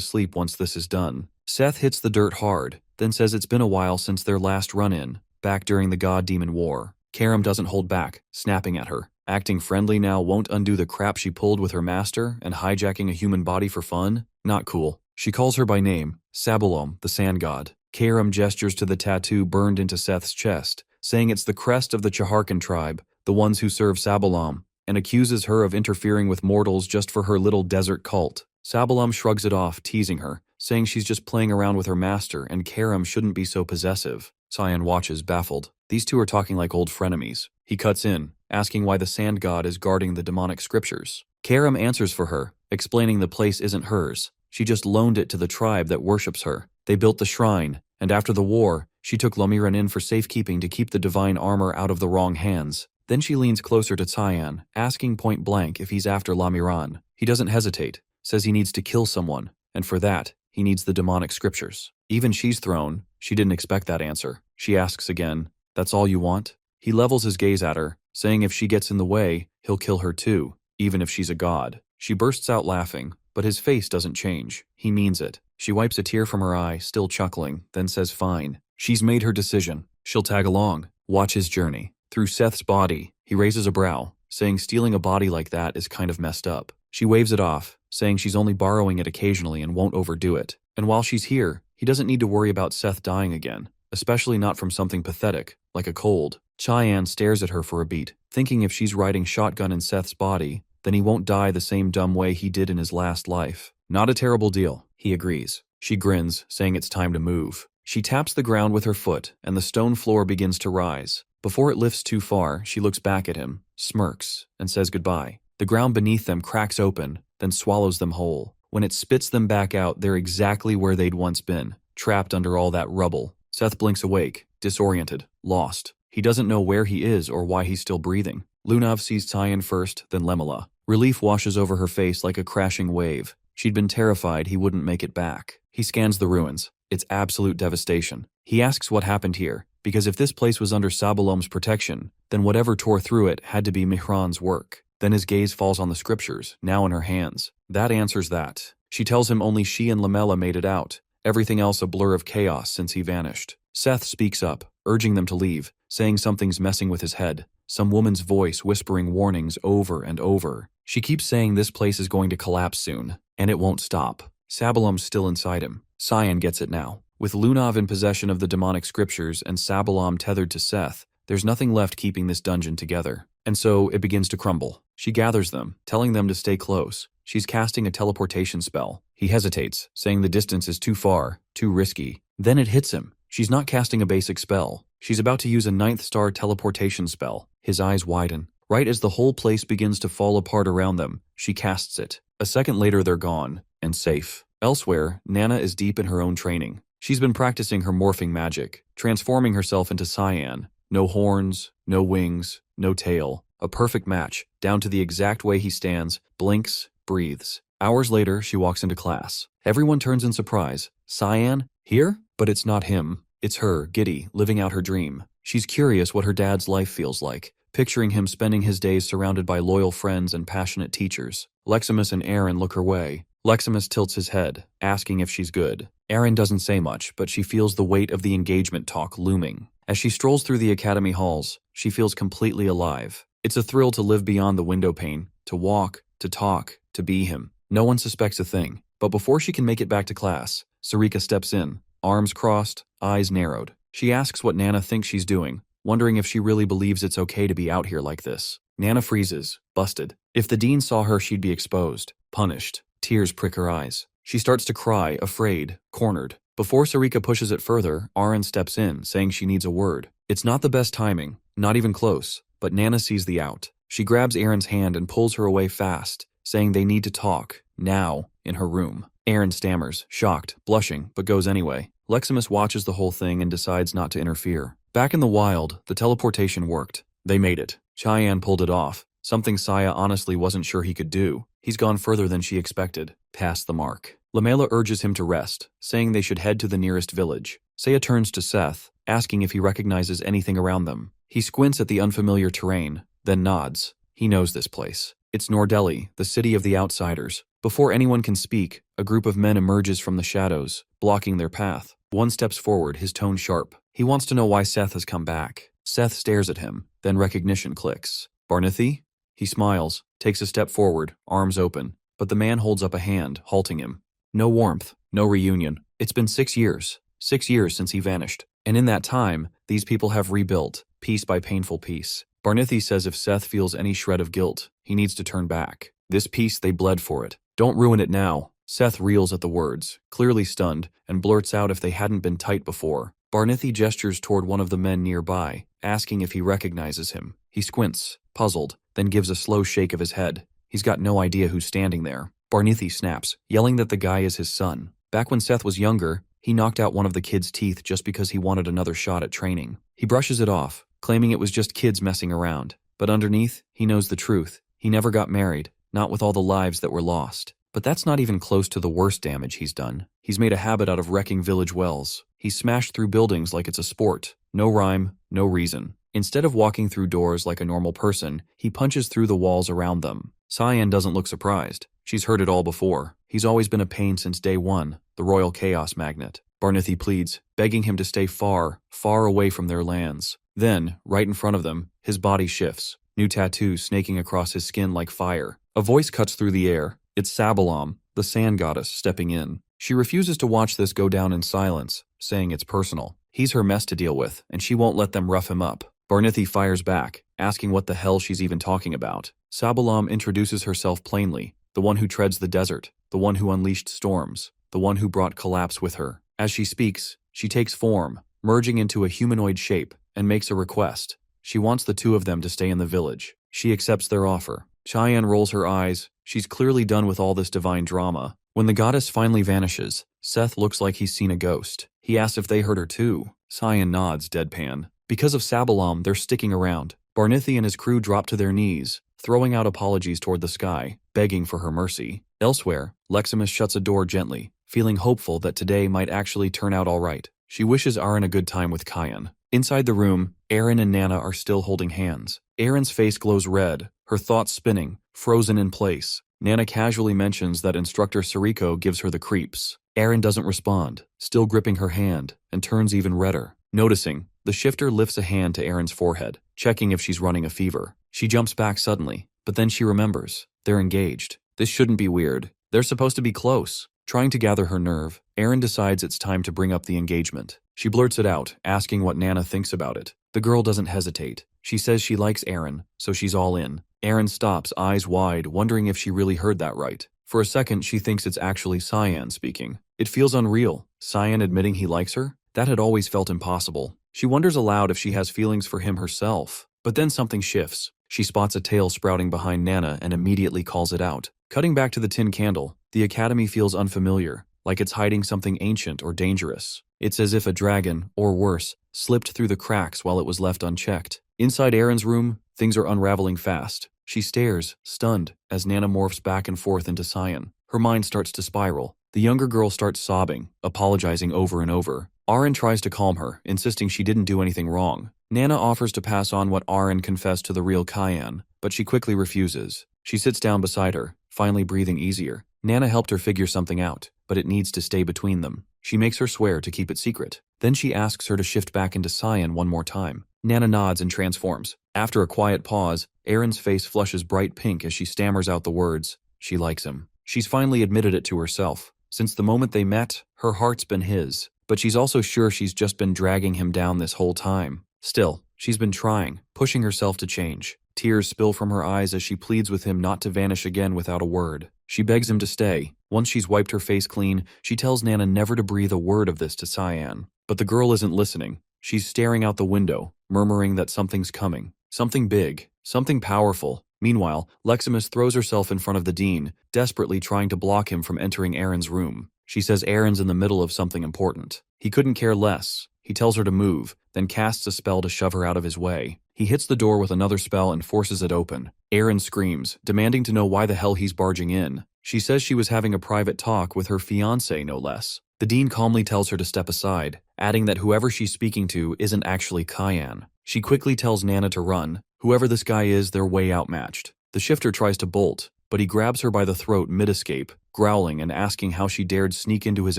sleep once this is done. Seth hits the dirt hard, then says it's been a while since their last run-in, back during the God-Demon War. Karam doesn't hold back, snapping at her. Acting friendly now won't undo the crap she pulled with her master and hijacking a human body for fun? Not cool. She calls her by name, Sabalom, the sand god. Karam gestures to the tattoo burned into Seth's chest, saying it's the crest of the Chaharkan tribe, the ones who serve Sabalom, and accuses her of interfering with mortals just for her little desert cult. Sabalom shrugs it off, teasing her, saying she's just playing around with her master and Karam shouldn't be so possessive. Cyan watches, baffled. These two are talking like old frenemies. He cuts in, asking why the sand god is guarding the demonic scriptures. Karam answers for her, explaining the place isn't hers. She just loaned it to the tribe that worships her. They built the shrine, and after the war, she took Lamiran in for safekeeping to keep the divine armor out of the wrong hands. Then she leans closer to Cyan, asking point blank if he's after Lamiran. He doesn't hesitate, says he needs to kill someone, and for that, he needs the demonic scriptures. Even she's thrown. She didn't expect that answer. She asks again, "That's all you want?" He levels his gaze at her, saying if she gets in the way, he'll kill her too, even if she's a god. She bursts out laughing, but his face doesn't change. He means it. She wipes a tear from her eye, still chuckling, then says fine. She's made her decision. She'll tag along, watch his journey. Through Seth's body, he raises a brow, saying stealing a body like that is kind of messed up. She waves it off, saying she's only borrowing it occasionally and won't overdo it. And while she's here, he doesn't need to worry about Seth dying again, especially not from something pathetic, like a cold. Cheyenne stares at her for a beat, thinking if she's riding shotgun in Seth's body, then he won't die the same dumb way he did in his last life. Not a terrible deal, he agrees. She grins, saying it's time to move. She taps the ground with her foot, and the stone floor begins to rise. Before it lifts too far, she looks back at him, smirks, and says goodbye. The ground beneath them cracks open, then swallows them whole. When it spits them back out, they're exactly where they'd once been, trapped under all that rubble. Seth blinks awake, disoriented, lost. He doesn't know where he is or why he's still breathing. Lunav sees Tyan first, then Lemela. Relief washes over her face like a crashing wave. She'd been terrified he wouldn't make it back. He scans the ruins. It's absolute devastation. He asks what happened here, because if this place was under Sabalom's protection, then whatever tore through it had to be Mihran's work. Then his gaze falls on the scriptures, now in her hands. That answers that. She tells him only she and Lamela made it out. Everything else a blur of chaos since he vanished. Seth speaks up, urging them to leave, saying something's messing with his head. Some woman's voice whispering warnings over and over. She keeps saying this place is going to collapse soon, and it won't stop. Sabalom's still inside him. Cyan gets it now. With Lunav in possession of the demonic scriptures and Sabalom tethered to Seth, there's nothing left keeping this dungeon together. And so it begins to crumble. She gathers them, telling them to stay close. She's casting a teleportation spell. He hesitates, saying the distance is too far, too risky. Then it hits him. She's not casting a basic spell. She's about to use a 9th star teleportation spell. His eyes widen. Right as the whole place begins to fall apart around them, she casts it. A second later they're gone, and safe. Elsewhere, Nana is deep in her own training. She's been practicing her morphing magic, transforming herself into Cyan. No horns, no wings, no tail. A perfect match, down to the exact way he stands, blinks, breathes. Hours later, she walks into class. Everyone turns in surprise. Cyan? Here? But it's not him. It's her, giddy, living out her dream. She's curious what her dad's life feels like, picturing him spending his days surrounded by loyal friends and passionate teachers. Leximus and Aaron look her way. Leximus tilts his head, asking if she's good. Aaron doesn't say much, but she feels the weight of the engagement talk looming. As she strolls through the academy halls, she feels completely alive. It's a thrill to live beyond the window pane, to walk, to talk, to be him. No one suspects a thing. But before she can make it back to class, Sarika steps in, arms crossed, eyes narrowed. She asks what Nana thinks she's doing, wondering if she really believes it's okay to be out here like this. Nana freezes, busted. If the dean saw her, she'd be exposed, punished. Tears prick her eyes. She starts to cry, afraid, cornered. Before Sarika pushes it further, Aaron steps in, saying she needs a word. It's not the best timing, not even close, but Nana sees the out. She grabs Aaron's hand and pulls her away fast, saying they need to talk, now, in her room. Aaron stammers, shocked, blushing, but goes anyway. Leximus watches the whole thing and decides not to interfere. Back in the wild, the teleportation worked. They made it. Cheyenne pulled it off, something Saya honestly wasn't sure he could do. He's gone further than she expected, past the mark. Lamela urges him to rest, saying they should head to the nearest village. Saya turns to Seth, asking if he recognizes anything around them. He squints at the unfamiliar terrain, then nods. He knows this place. It's Nordelli, the city of the outsiders. Before anyone can speak, a group of men emerges from the shadows, blocking their path. One steps forward, his tone sharp. He wants to know why Seth has come back. Seth stares at him, then recognition clicks. Barnithy? He smiles, takes a step forward, arms open, but the man holds up a hand, halting him. No warmth, no reunion. It's been 6 years. 6 years since he vanished. And in that time, these people have rebuilt, piece by painful piece. Barnithy says if Seth feels any shred of guilt, he needs to turn back. This piece, they bled for it. Don't ruin it now. Seth reels at the words, clearly stunned, and blurts out if they hadn't been tight before. Barnithy gestures toward one of the men nearby, asking if he recognizes him. He squints, puzzled, then gives a slow shake of his head. He's got no idea who's standing there. Barnithy snaps, yelling that the guy is his son. Back when Seth was younger, he knocked out one of the kid's teeth just because he wanted another shot at training. He brushes it off, claiming it was just kids messing around. But underneath, he knows the truth. He never got married, not with all the lives that were lost. But that's not even close to the worst damage he's done. He's made a habit out of wrecking village wells. He's smashed through buildings like it's a sport. No rhyme, no reason. Instead of walking through doors like a normal person, he punches through the walls around them. Cyan doesn't look surprised. She's heard it all before. He's always been a pain since day one, the royal chaos magnet. Barnithy pleads, begging him to stay far, far away from their lands. Then, right in front of them, his body shifts, new tattoos snaking across his skin like fire. A voice cuts through the air. It's Sabalam, the sand goddess, stepping in. She refuses to watch this go down in silence, saying it's personal. He's her mess to deal with, and she won't let them rough him up. Barnithy fires back, asking what the hell she's even talking about. Sabalam introduces herself plainly, the one who treads the desert, the one who unleashed storms, the one who brought collapse with her. As she speaks, she takes form, merging into a humanoid shape, and makes a request. She wants the two of them to stay in the village. She accepts their offer. Cheyenne rolls her eyes. She's clearly done with all this divine drama. When the goddess finally vanishes, Seth looks like he's seen a ghost. He asks if they heard her too. Cyan nods, deadpan. Because of Sabalam, they're sticking around. Barnithy and his crew drop to their knees, throwing out apologies toward the sky, begging for her mercy. Elsewhere, Leximus shuts a door gently, feeling hopeful that today might actually turn out all right. She wishes Aaron a good time with Kyan. Inside the room, Aaron and Nana are still holding hands. Aaron's face glows red, her thoughts spinning, frozen in place. Nana casually mentions that instructor Sariko gives her the creeps. Aaron doesn't respond, still gripping her hand, and turns even redder. Noticing, the shifter lifts a hand to Aaron's forehead, checking if she's running a fever. She jumps back suddenly, but then she remembers. They're engaged. This shouldn't be weird. They're supposed to be close. Trying to gather her nerve, Aaron decides it's time to bring up the engagement. She blurts it out, asking what Nana thinks about it. The girl doesn't hesitate. She says she likes Aaron, so she's all in. Aaron stops, eyes wide, wondering if she really heard that right. For a second, she thinks it's actually Cyan speaking. It feels unreal. Cyan admitting he likes her? That had always felt impossible. She wonders aloud if she has feelings for him herself. But then something shifts. She spots a tail sprouting behind Nana and immediately calls it out. Cutting back to the tin candle, the academy feels unfamiliar, like it's hiding something ancient or dangerous. It's as if a dragon, or worse, slipped through the cracks while it was left unchecked. Inside Aaron's room, things are unraveling fast. She stares, stunned, as Nana morphs back and forth into Cyan. Her mind starts to spiral. The younger girl starts sobbing, apologizing over and over. Aaron tries to calm her, insisting she didn't do anything wrong. Nana offers to pass on what Aaron confessed to the real Cyan, but she quickly refuses. She sits down beside her, finally breathing easier. Nana helped her figure something out, but it needs to stay between them. She makes her swear to keep it secret. Then she asks her to shift back into Cyan one more time. Nana nods and transforms. After a quiet pause, Aaron's face flushes bright pink as she stammers out the words, she likes him. She's finally admitted it to herself. Since the moment they met, her heart's been his. But she's also sure she's just been dragging him down this whole time. Still, she's been trying, pushing herself to change. Tears spill from her eyes as she pleads with him not to vanish again without a word. She begs him to stay. Once she's wiped her face clean, she tells Nana never to breathe a word of this to Cyan. But the girl isn't listening. She's staring out the window, murmuring that something's coming. Something big. Something powerful. Meanwhile, Leximus throws herself in front of the dean, desperately trying to block him from entering Aaron's room. She says Aaron's in the middle of something important. He couldn't care less. He tells her to move, then casts a spell to shove her out of his way. He hits the door with another spell and forces it open. Aaron screams, demanding to know why the hell he's barging in. She says she was having a private talk with her fiancé, no less. The dean calmly tells her to step aside, adding that whoever she's speaking to isn't actually Cyan. She quickly tells Nana to run. Whoever this guy is, they're way outmatched. The shifter tries to bolt, but he grabs her by the throat mid-escape, growling and asking how she dared sneak into his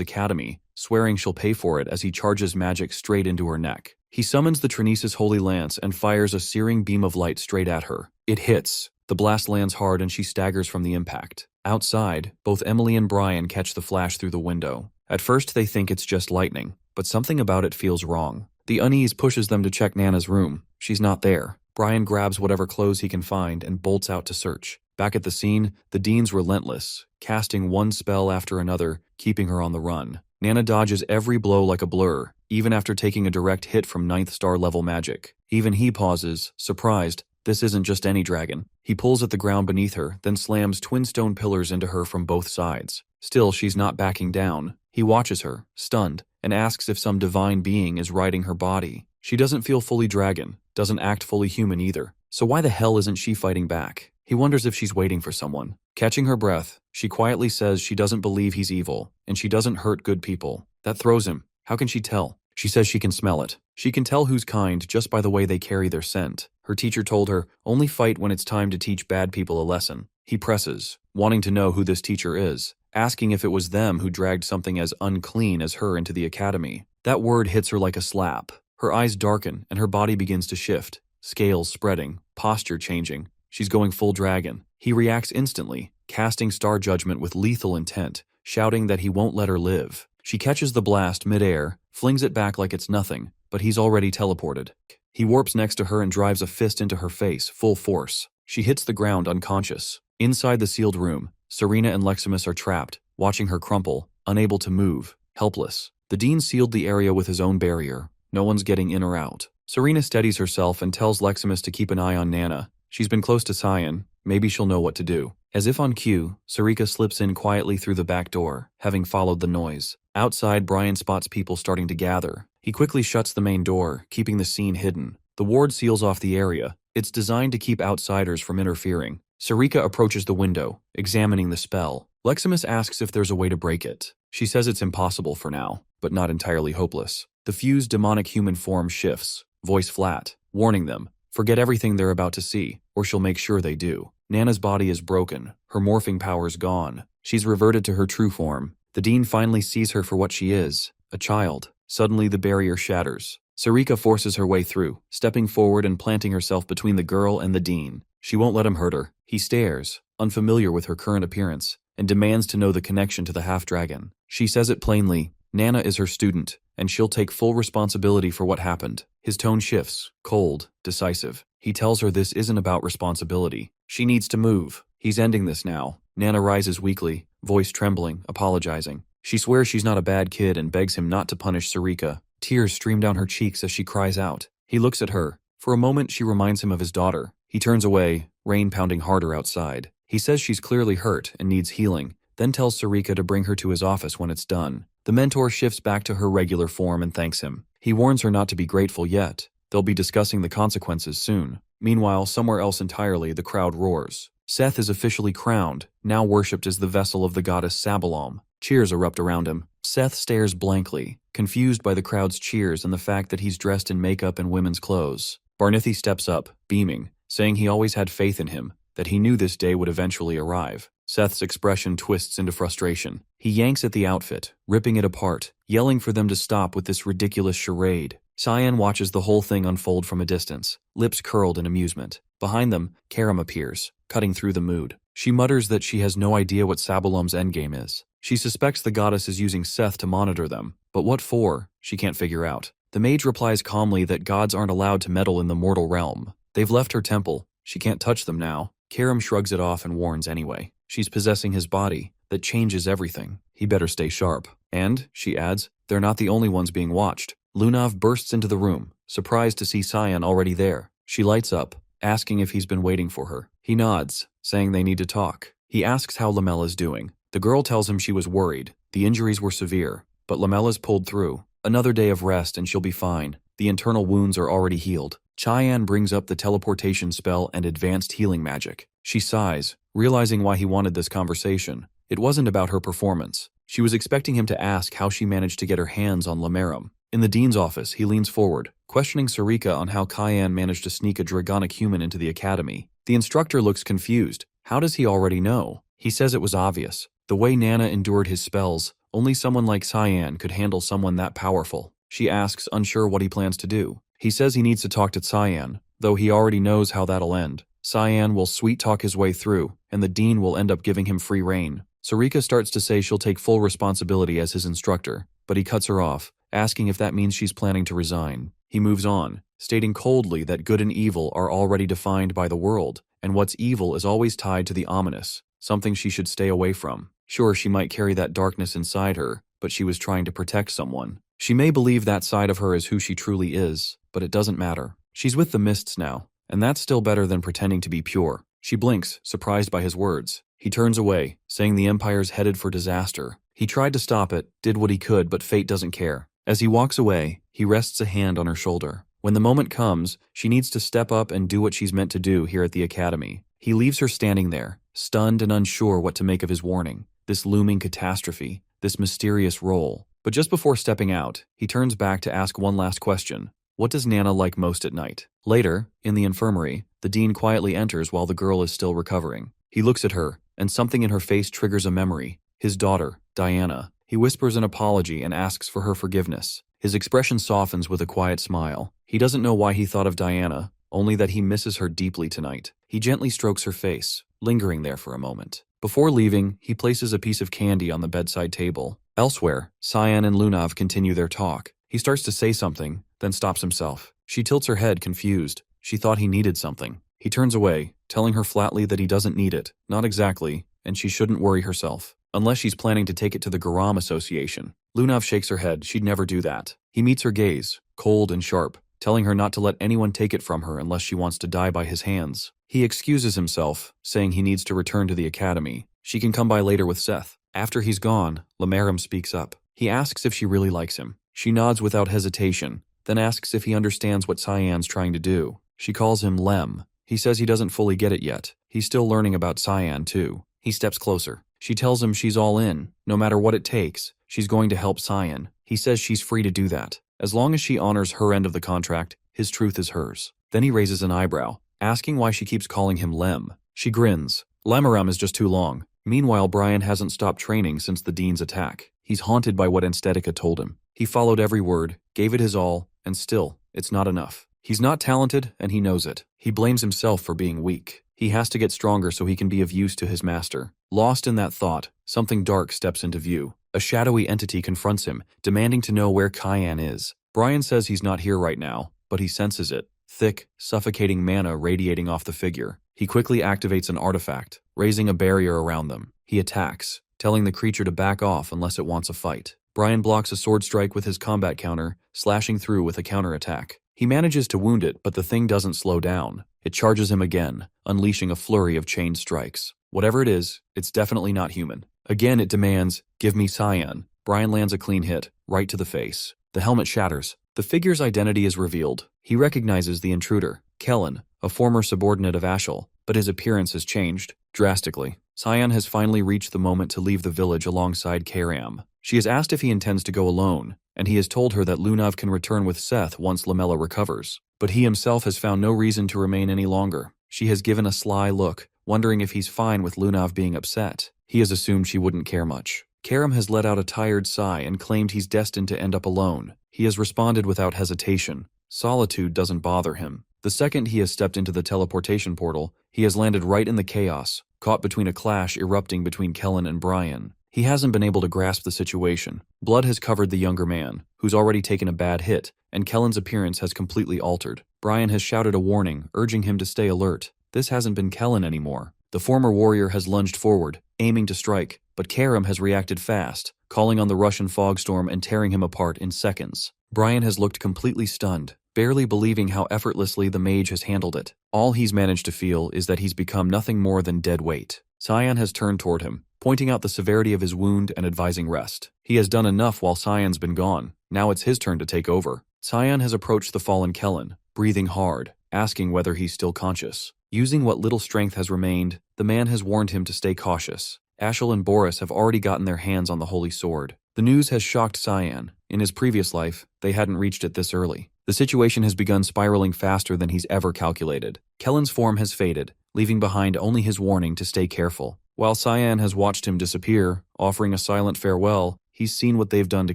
academy, swearing she'll pay for it as he charges magic straight into her neck. He summons the Trinesis Holy Lance and fires a searing beam of light straight at her. It hits. The blast lands hard and she staggers from the impact. Outside, both Emily and Brian catch the flash through the window. At first they think it's just lightning, but something about it feels wrong. The unease pushes them to check Nana's room. She's not there. Brian grabs whatever clothes he can find and bolts out to search. Back at the scene, the Dean's relentless, casting one spell after another, keeping her on the run. Nana dodges every blow like a blur, even after taking a direct hit from 9th star level magic. Even he pauses, surprised. This isn't just any dragon. He pulls at the ground beneath her, then slams twin stone pillars into her from both sides. Still, she's not backing down. He watches her, stunned, and asks if some divine being is riding her body. She doesn't feel fully dragon, doesn't act fully human either. So why the hell isn't she fighting back? He wonders if she's waiting for someone. Catching her breath, she quietly says she doesn't believe he's evil, and she doesn't hurt good people. That throws him. How can she tell? She says she can smell it. She can tell who's kind just by the way they carry their scent. Her teacher told her, only fight when it's time to teach bad people a lesson. He presses, wanting to know who this teacher is, asking if it was them who dragged something as unclean as her into the academy. That word hits her like a slap. Her eyes darken and her body begins to shift, scales spreading, posture changing. She's going full dragon. He reacts instantly, casting Star Judgment with lethal intent, shouting that he won't let her live. She catches the blast mid-air, flings it back like it's nothing, but he's already teleported. He warps next to her and drives a fist into her face, full force. She hits the ground unconscious. Inside the sealed room, Serena and Leximus are trapped, watching her crumple, unable to move, helpless. The Dean sealed the area with his own barrier. No one's getting in or out. Serena steadies herself and tells Leximus to keep an eye on Nana. She's been close to Cyan. Maybe she'll know what to do. As if on cue, Sarika slips in quietly through the back door, having followed the noise. Outside, Brian spots people starting to gather. He quickly shuts the main door, keeping the scene hidden. The ward seals off the area. It's designed to keep outsiders from interfering. Sarika approaches the window, examining the spell. Leximus asks if there's a way to break it. She says it's impossible for now, but not entirely hopeless. The fused demonic human form shifts, voice flat, warning them, forget everything they're about to see, or she'll make sure they do. Nana's body is broken, her morphing powers gone. She's reverted to her true form. The Dean finally sees her for what she is, a child. Suddenly the barrier shatters. Sarika forces her way through, stepping forward and planting herself between the girl and the Dean. She won't let him hurt her. He stares, unfamiliar with her current appearance, and demands to know the connection to the half-dragon. She says it plainly. Nana is her student, and she'll take full responsibility for what happened. His tone shifts, cold, decisive. He tells her this isn't about responsibility. She needs to move. He's ending this now. Nana rises weakly, voice trembling, apologizing. She swears she's not a bad kid and begs him not to punish Sarika. Tears stream down her cheeks as she cries out. He looks at her. For a moment, she reminds him of his daughter. He turns away, rain pounding harder outside. He says she's clearly hurt and needs healing, then tells Sarika to bring her to his office when it's done. The mentor shifts back to her regular form and thanks him. He warns her not to be grateful yet. They'll be discussing the consequences soon. Meanwhile, somewhere else entirely, the crowd roars. Seth is officially crowned, now worshipped as the vessel of the goddess Sabalom. Cheers erupt around him. Seth stares blankly, confused by the crowd's cheers and the fact that he's dressed in makeup and women's clothes. Barnithi steps up, beaming, saying he always had faith in him, that he knew this day would eventually arrive. Seth's expression twists into frustration. He yanks at the outfit, ripping it apart, yelling for them to stop with this ridiculous charade. Cyan watches the whole thing unfold from a distance, lips curled in amusement. Behind them, Karam appears, cutting through the mood. She mutters that she has no idea what Sabalom's endgame is. She suspects the goddess is using Seth to monitor them, but what for, she can't figure out. The mage replies calmly that gods aren't allowed to meddle in the mortal realm. They've left her temple. She can't touch them now. Karam shrugs it off and warns anyway. She's possessing his body. That changes everything. He better stay sharp. And, she adds, they're not the only ones being watched. Lunav bursts into the room, surprised to see Cyan already there. She lights up, asking if he's been waiting for her. He nods, saying they need to talk. He asks how Lamella's doing. The girl tells him she was worried. The injuries were severe, but Lamella's pulled through. Another day of rest and she'll be fine. The internal wounds are already healed. Cheyenne brings up the teleportation spell and advanced healing magic. She sighs, realizing why he wanted this conversation. It wasn't about her performance. She was expecting him to ask how she managed to get her hands on Lamerum. In the dean's office, he leans forward, questioning Sarika on how Cayenne managed to sneak a dragonic human into the academy. The instructor looks confused. How does he already know? He says it was obvious. The way Nana endured his spells, only someone like Cyan could handle someone that powerful. She asks, unsure what he plans to do. He says he needs to talk to Cyan, though he already knows how that'll end. Cyan will sweet-talk his way through, and the dean will end up giving him free rein. Sarika starts to say she'll take full responsibility as his instructor, but he cuts her off, asking if that means she's planning to resign. He moves on, stating coldly that good and evil are already defined by the world, and what's evil is always tied to the ominous, something she should stay away from. Sure, she might carry that darkness inside her, but she was trying to protect someone. She may believe that side of her is who she truly is, but it doesn't matter. She's with the mists now, and that's still better than pretending to be pure. She blinks, surprised by his words. He turns away, saying the Empire's headed for disaster. He tried to stop it, did what he could, but fate doesn't care. As he walks away, he rests a hand on her shoulder. When the moment comes, she needs to step up and do what she's meant to do here at the academy. He leaves her standing there, stunned and unsure what to make of his warning, this looming catastrophe, this mysterious role. But just before stepping out, he turns back to ask one last question. What does Nana like most at night? Later, in the infirmary, the dean quietly enters while the girl is still recovering. He looks at her, and something in her face triggers a memory. His daughter, Diana. He whispers an apology and asks for her forgiveness. His expression softens with a quiet smile. He doesn't know why he thought of Diana, only that he misses her deeply tonight. He gently strokes her face, lingering there for a moment. Before leaving, he places a piece of candy on the bedside table. Elsewhere, Cyan and Lunav continue their talk. He starts to say something, then stops himself. She tilts her head, confused. She thought he needed something. He turns away, telling her flatly that he doesn't need it, not exactly, and she shouldn't worry herself. Unless she's planning to take it to the Garam Association. Lunav shakes her head, she'd never do that. He meets her gaze, cold and sharp, telling her not to let anyone take it from her unless she wants to die by his hands. He excuses himself, saying he needs to return to the academy. She can come by later with Seth. After he's gone, Lamaram speaks up. He asks if she really likes him. She nods without hesitation, then asks if he understands what Cyan's trying to do. She calls him Lem. He says he doesn't fully get it yet. He's still learning about Cyan too. He steps closer. She tells him she's all in. No matter what it takes, she's going to help Cyan. He says she's free to do that. As long as she honors her end of the contract, his truth is hers. Then he raises an eyebrow, asking why she keeps calling him Lem. She grins. Lamaram is just too long. Meanwhile, Brian hasn't stopped training since the dean's attack. He's haunted by what Anstetica told him. He followed every word, gave it his all, and still, it's not enough. He's not talented, and he knows it. He blames himself for being weak. He has to get stronger so he can be of use to his master. Lost in that thought, something dark steps into view. A shadowy entity confronts him, demanding to know where Cyan is. Brian says he's not here right now, but he senses it. Thick, suffocating mana radiating off the figure. He quickly activates an artifact, raising a barrier around them. He attacks, telling the creature to back off unless it wants a fight. Brian blocks a sword strike with his combat counter, slashing through with a counterattack. He manages to wound it, but the thing doesn't slow down. It charges him again, unleashing a flurry of chain strikes. Whatever it is, it's definitely not human. Again it demands, "Give me Cyan." Brian lands a clean hit, right to the face. The helmet shatters. The figure's identity is revealed. He recognizes the intruder, Kellen, a former subordinate of Ashel, but his appearance has changed, drastically. Cyan has finally reached the moment to leave the village alongside Karam. She has asked if he intends to go alone, and he has told her that Lunav can return with Seth once Lamella recovers. But he himself has found no reason to remain any longer. She has given a sly look, wondering if he's fine with Lunav being upset. He has assumed she wouldn't care much. Karam has let out a tired sigh and claimed he's destined to end up alone. He has responded without hesitation. Solitude doesn't bother him. The second he has stepped into the teleportation portal, he has landed right in the chaos, caught between a clash erupting between Kellen and Brian. He hasn't been able to grasp the situation. Blood has covered the younger man, who's already taken a bad hit, and Kellen's appearance has completely altered. Brian has shouted a warning, urging him to stay alert. This hasn't been Kellen anymore. The former warrior has lunged forward, aiming to strike, but Karam has reacted fast, calling on the Russian fog storm and tearing him apart in seconds. Brian has looked completely stunned, barely believing how effortlessly the mage has handled it. All he's managed to feel is that he's become nothing more than dead weight. Cyan has turned toward him, pointing out the severity of his wound and advising rest. He has done enough while Cyan's been gone. Now it's his turn to take over. Cyan has approached the fallen Kellen, breathing hard, asking whether he's still conscious. Using what little strength has remained, the man has warned him to stay cautious. Ashel and Boris have already gotten their hands on the holy sword. The news has shocked Cyan. In his previous life, they hadn't reached it this early. The situation has begun spiraling faster than he's ever calculated. Kellen's form has faded, leaving behind only his warning to stay careful. While Cyan has watched him disappear, offering a silent farewell, he's seen what they've done to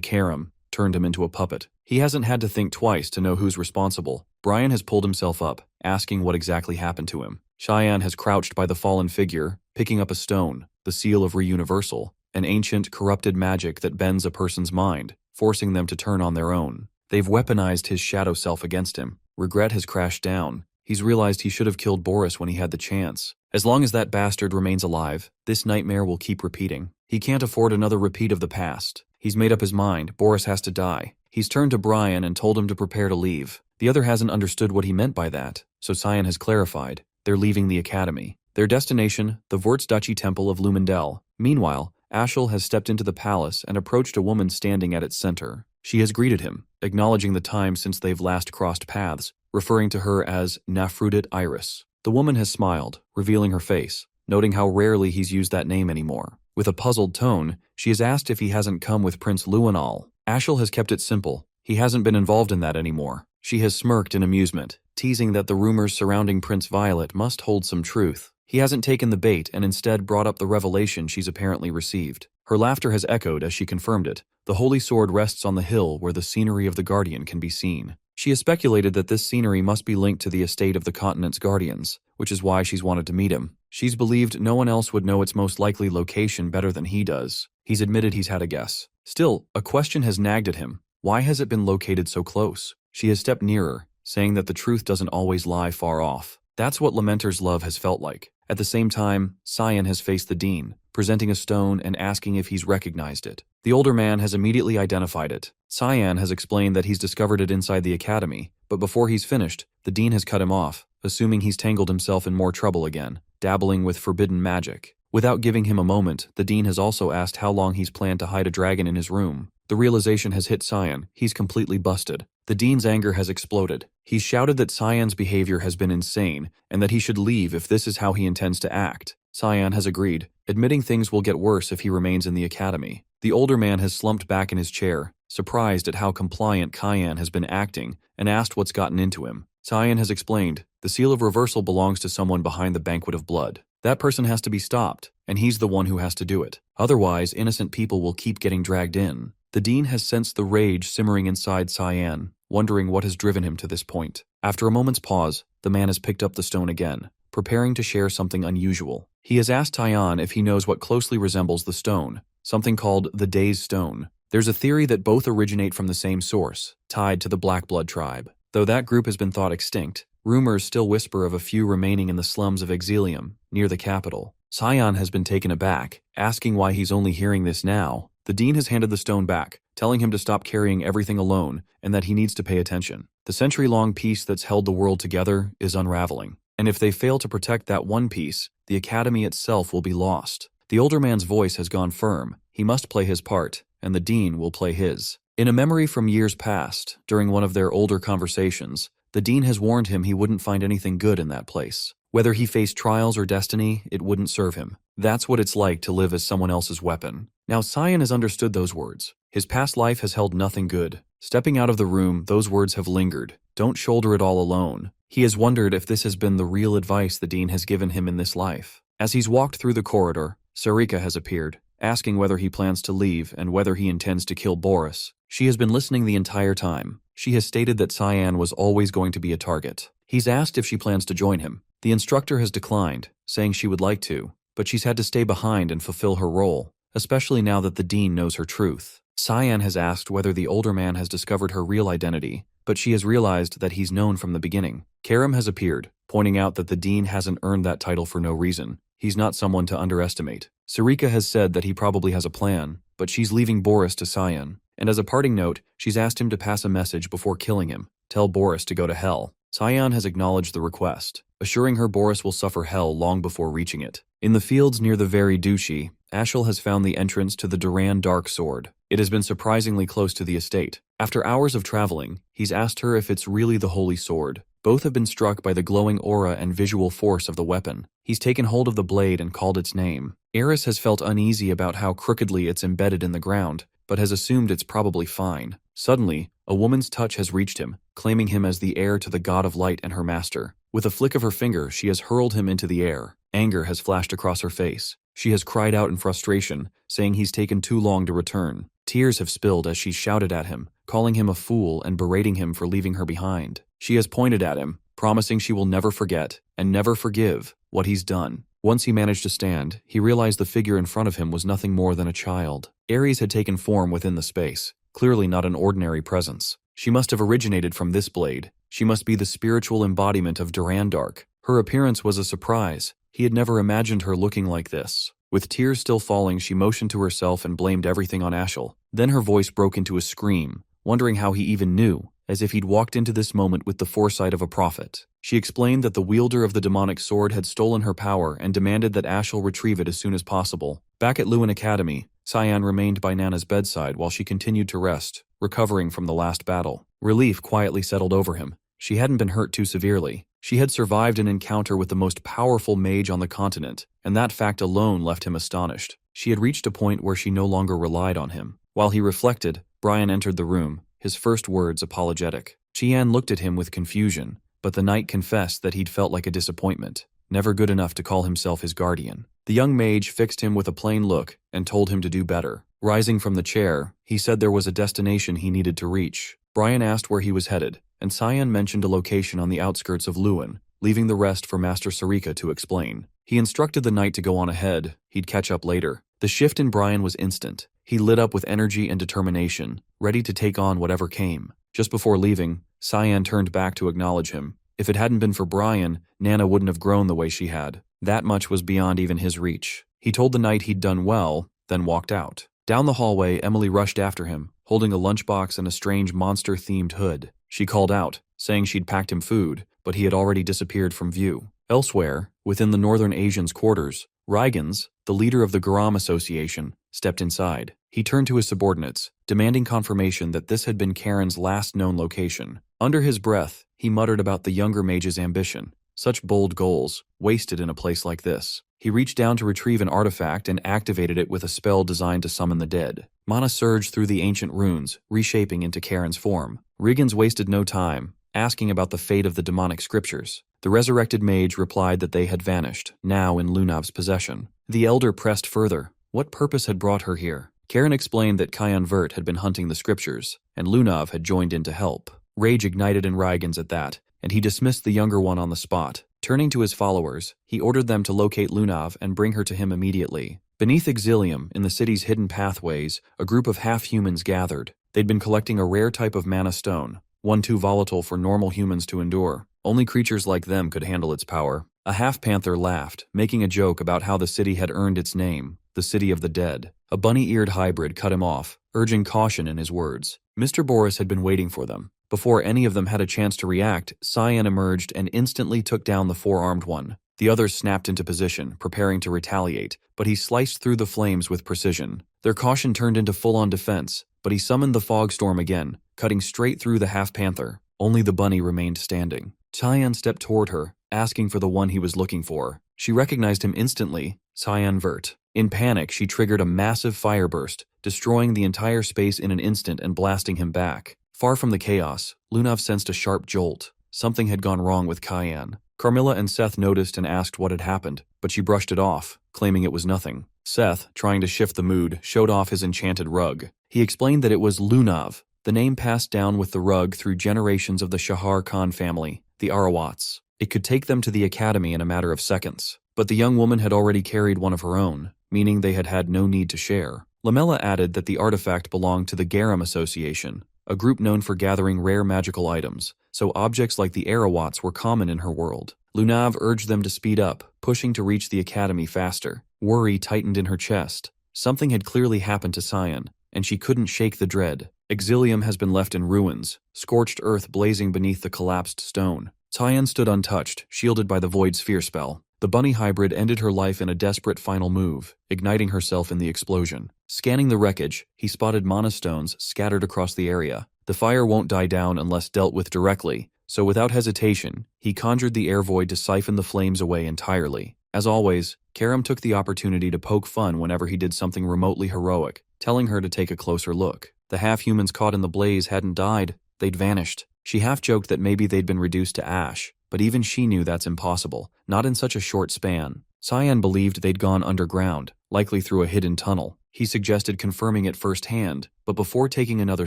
Karam, turned him into a puppet. He hasn't had to think twice to know who's responsible. Brian has pulled himself up, asking what exactly happened to him. Cheyenne has crouched by the fallen figure, picking up a stone, the seal of Reuniversal, an ancient, corrupted magic that bends a person's mind, forcing them to turn on their own. They've weaponized his shadow self against him. Regret has crashed down. He's realized he should have killed Boris when he had the chance. As long as that bastard remains alive, this nightmare will keep repeating. He can't afford another repeat of the past. He's made up his mind. Boris has to die. He's turned to Brian and told him to prepare to leave. The other hasn't understood what he meant by that, so Cyan has clarified. They're leaving the academy. Their destination, the Vortsduchy Temple of Lumendel. Meanwhile, Ashel has stepped into the palace and approached a woman standing at its center. She has greeted him, acknowledging the time since they've last crossed paths, referring to her as Nafrudit Iris. The woman has smiled, revealing her face, noting how rarely he's used that name anymore. With a puzzled tone, she has asked if he hasn't come with Prince Luanal. Ashel has kept it simple. He hasn't been involved in that anymore. She has smirked in amusement, teasing that the rumors surrounding Prince Violet must hold some truth. He hasn't taken the bait and instead brought up the revelation she's apparently received. Her laughter has echoed as she confirmed it. The holy sword rests on the hill where the scenery of the Guardian can be seen. She has speculated that this scenery must be linked to the estate of the continent's guardians, which is why she's wanted to meet him. She's believed no one else would know its most likely location better than he does. He's admitted he's had a guess. Still, a question has nagged at him. Why has it been located so close? She has stepped nearer, saying that the truth doesn't always lie far off. That's what Lamenter's love has felt like. At the same time, Cyan has faced the Dean, presenting a stone and asking if he's recognized it. The older man has immediately identified it. Cyan has explained that he's discovered it inside the academy, but before he's finished, the Dean has cut him off, assuming he's tangled himself in more trouble again, dabbling with forbidden magic. Without giving him a moment, the Dean has also asked how long he's planned to hide a dragon in his room. The realization has hit Cyan. He's completely busted. The Dean's anger has exploded. He's shouted that Cyan's behavior has been insane and that he should leave if this is how he intends to act. Cyan has agreed, admitting things will get worse if he remains in the academy. The older man has slumped back in his chair, surprised at how compliant Cyan has been acting, and asked what's gotten into him. Cyan has explained, the seal of reversal belongs to someone behind the banquet of blood. That person has to be stopped, and he's the one who has to do it. Otherwise, innocent people will keep getting dragged in. The Dean has sensed the rage simmering inside Cyan, wondering what has driven him to this point. After a moment's pause, the man has picked up the stone again, preparing to share something unusual. He has asked Cyan if he knows what closely resembles the stone, something called the Day's Stone. There's a theory that both originate from the same source, tied to the Black Blood tribe. Though that group has been thought extinct, rumors still whisper of a few remaining in the slums of Exilium, near the capital. Cyan has been taken aback, asking why he's only hearing this now. The Dean has handed the stone back, telling him to stop carrying everything alone and that he needs to pay attention. The century-long peace that's held the world together is unraveling, and if they fail to protect that one piece, the academy itself will be lost. The older man's voice has gone firm. He must play his part, and the Dean will play his. In a memory from years past, during one of their older conversations, the Dean has warned him he wouldn't find anything good in that place. Whether he faced trials or destiny, it wouldn't serve him. That's what it's like to live as someone else's weapon. Now Cyan has understood those words. His past life has held nothing good. Stepping out of the room, those words have lingered. Don't shoulder it all alone. He has wondered if this has been the real advice the Dean has given him in this life. As he's walked through the corridor, Sarika has appeared, asking whether he plans to leave and whether he intends to kill Boris. She has been listening the entire time. She has stated that Cyan was always going to be a target. He's asked if she plans to join him. The instructor has declined, saying she would like to, but she's had to stay behind and fulfill her role, especially now that the Dean knows her truth. Cyan has asked whether the older man has discovered her real identity, but she has realized that he's known from the beginning. Karam has appeared, pointing out that the Dean hasn't earned that title for no reason. He's not someone to underestimate. Sarika has said that he probably has a plan, but she's leaving Boris to Cyan. And as a parting note, she's asked him to pass a message before killing him. Tell Boris to go to hell. Cyan has acknowledged the request, assuring her Boris will suffer hell long before reaching it. In the fields near the very Duchy, Ashel has found the entrance to the Duran Dark Sword. It has been surprisingly close to the estate. After hours of traveling, he's asked her if it's really the Holy Sword. Both have been struck by the glowing aura and visual force of the weapon. He's taken hold of the blade and called its name. Eris has felt uneasy about how crookedly it's embedded in the ground, but has assumed it's probably fine. Suddenly, a woman's touch has reached him, claiming him as the heir to the god of light and her master. With a flick of her finger, she has hurled him into the air. Anger has flashed across her face. She has cried out in frustration, saying he's taken too long to return. Tears have spilled as she shouted at him, calling him a fool and berating him for leaving her behind. She has pointed at him, promising she will never forget, and never forgive, what he's done. Once he managed to stand, he realized the figure in front of him was nothing more than a child. Ares had taken form within the space, clearly not an ordinary presence. She must have originated from this blade. She must be the spiritual embodiment of Durandark. Her appearance was a surprise. He had never imagined her looking like this. With tears still falling, she motioned to herself and blamed everything on Ashel. Then her voice broke into a scream, wondering how he even knew, as if he'd walked into this moment with the foresight of a prophet. She explained that the wielder of the demonic sword had stolen her power and demanded that Ashel retrieve it as soon as possible. Back at Lewin Academy, Cyan remained by Nana's bedside while she continued to rest, recovering from the last battle. Relief quietly settled over him. She hadn't been hurt too severely. She had survived an encounter with the most powerful mage on the continent, and that fact alone left him astonished. She had reached a point where she no longer relied on him. While he reflected, Brian entered the room, his first words apologetic. Chian looked at him with confusion, but the knight confessed that he'd felt like a disappointment, never good enough to call himself his guardian. The young mage fixed him with a plain look and told him to do better. Rising from the chair, he said there was a destination he needed to reach. Brian asked where he was headed, and Cyan mentioned a location on the outskirts of Lewin, leaving the rest for Master Sarika to explain. He instructed the knight to go on ahead. He'd catch up later. The shift in Brian was instant. He lit up with energy and determination, ready to take on whatever came. Just before leaving, Cyan turned back to acknowledge him. If it hadn't been for Brian, Nana wouldn't have grown the way she had. That much was beyond even his reach. He told the knight he'd done well, then walked out. Down the hallway, Emily rushed after him, holding a lunchbox and a strange monster-themed hood. She called out, saying she'd packed him food, but he had already disappeared from view. Elsewhere, within the Northern Asians' quarters, Rygans, the leader of the Garam Association, stepped inside. He turned to his subordinates, demanding confirmation that this had been Karen's last known location. Under his breath, he muttered about the younger mage's ambition. Such bold goals, wasted in a place like this. He reached down to retrieve an artifact and activated it with a spell designed to summon the dead. Mana surged through the ancient runes, reshaping into Karen's form. Rygans wasted no time, asking about the fate of the demonic scriptures. The resurrected mage replied that they had vanished, now in Lunav's possession. The elder pressed further. What purpose had brought her here? Karen explained that Kayan Vert had been hunting the scriptures, and Lunav had joined in to help. Rage ignited in Rygans at that, and he dismissed the younger one on the spot. Turning to his followers, he ordered them to locate Lunav and bring her to him immediately. Beneath Exilium, in the city's hidden pathways, a group of half-humans gathered. They'd been collecting a rare type of mana stone, one too volatile for normal humans to endure. Only creatures like them could handle its power. A half-panther laughed, making a joke about how the city had earned its name, the City of the Dead. A bunny-eared hybrid cut him off, urging caution in his words. Mr. Boris had been waiting for them. Before any of them had a chance to react, Cyan emerged and instantly took down the four-armed one. The others snapped into position, preparing to retaliate, but he sliced through the flames with precision. Their caution turned into full-on defense, but he summoned the fog storm again, cutting straight through the half-panther. Only the bunny remained standing. Cyan stepped toward her, asking for the one he was looking for. She recognized him instantly, Cyan Vert. In panic, she triggered a massive fireburst, destroying the entire space in an instant and blasting him back. Far from the chaos, Lunav sensed a sharp jolt. Something had gone wrong with Cyan. Carmilla and Seth noticed and asked what had happened, but she brushed it off, claiming it was nothing. Seth, trying to shift the mood, showed off his enchanted rug. He explained that it was Lunav, the name passed down with the rug through generations of the Shahar Khan family, the Arawats. It could take them to the academy in a matter of seconds. But the young woman had already carried one of her own, meaning they had had no need to share. Lamella added that the artifact belonged to the Garam Association, a group known for gathering rare magical items, so objects like the Arawats were common in her world. Lunav urged them to speed up, pushing to reach the academy faster. Worry tightened in her chest. Something had clearly happened to Cyan, and she couldn't shake the dread. Exilium has been left in ruins, scorched earth blazing beneath the collapsed stone. Cyan stood untouched, shielded by the Void Sphere spell. The bunny hybrid ended her life in a desperate final move, igniting herself in the explosion. Scanning the wreckage, he spotted mana stones scattered across the area. The fire won't die down unless dealt with directly, so without hesitation, he conjured the air void to siphon the flames away entirely. As always, Karam took the opportunity to poke fun whenever he did something remotely heroic. telling her to take a closer look. The half-humans caught in the blaze hadn't died, they'd vanished. She half-joked that maybe they'd been reduced to ash, but even she knew that's impossible, not in such a short span. Cyan believed they'd gone underground, likely through a hidden tunnel. He suggested confirming it firsthand, but before taking another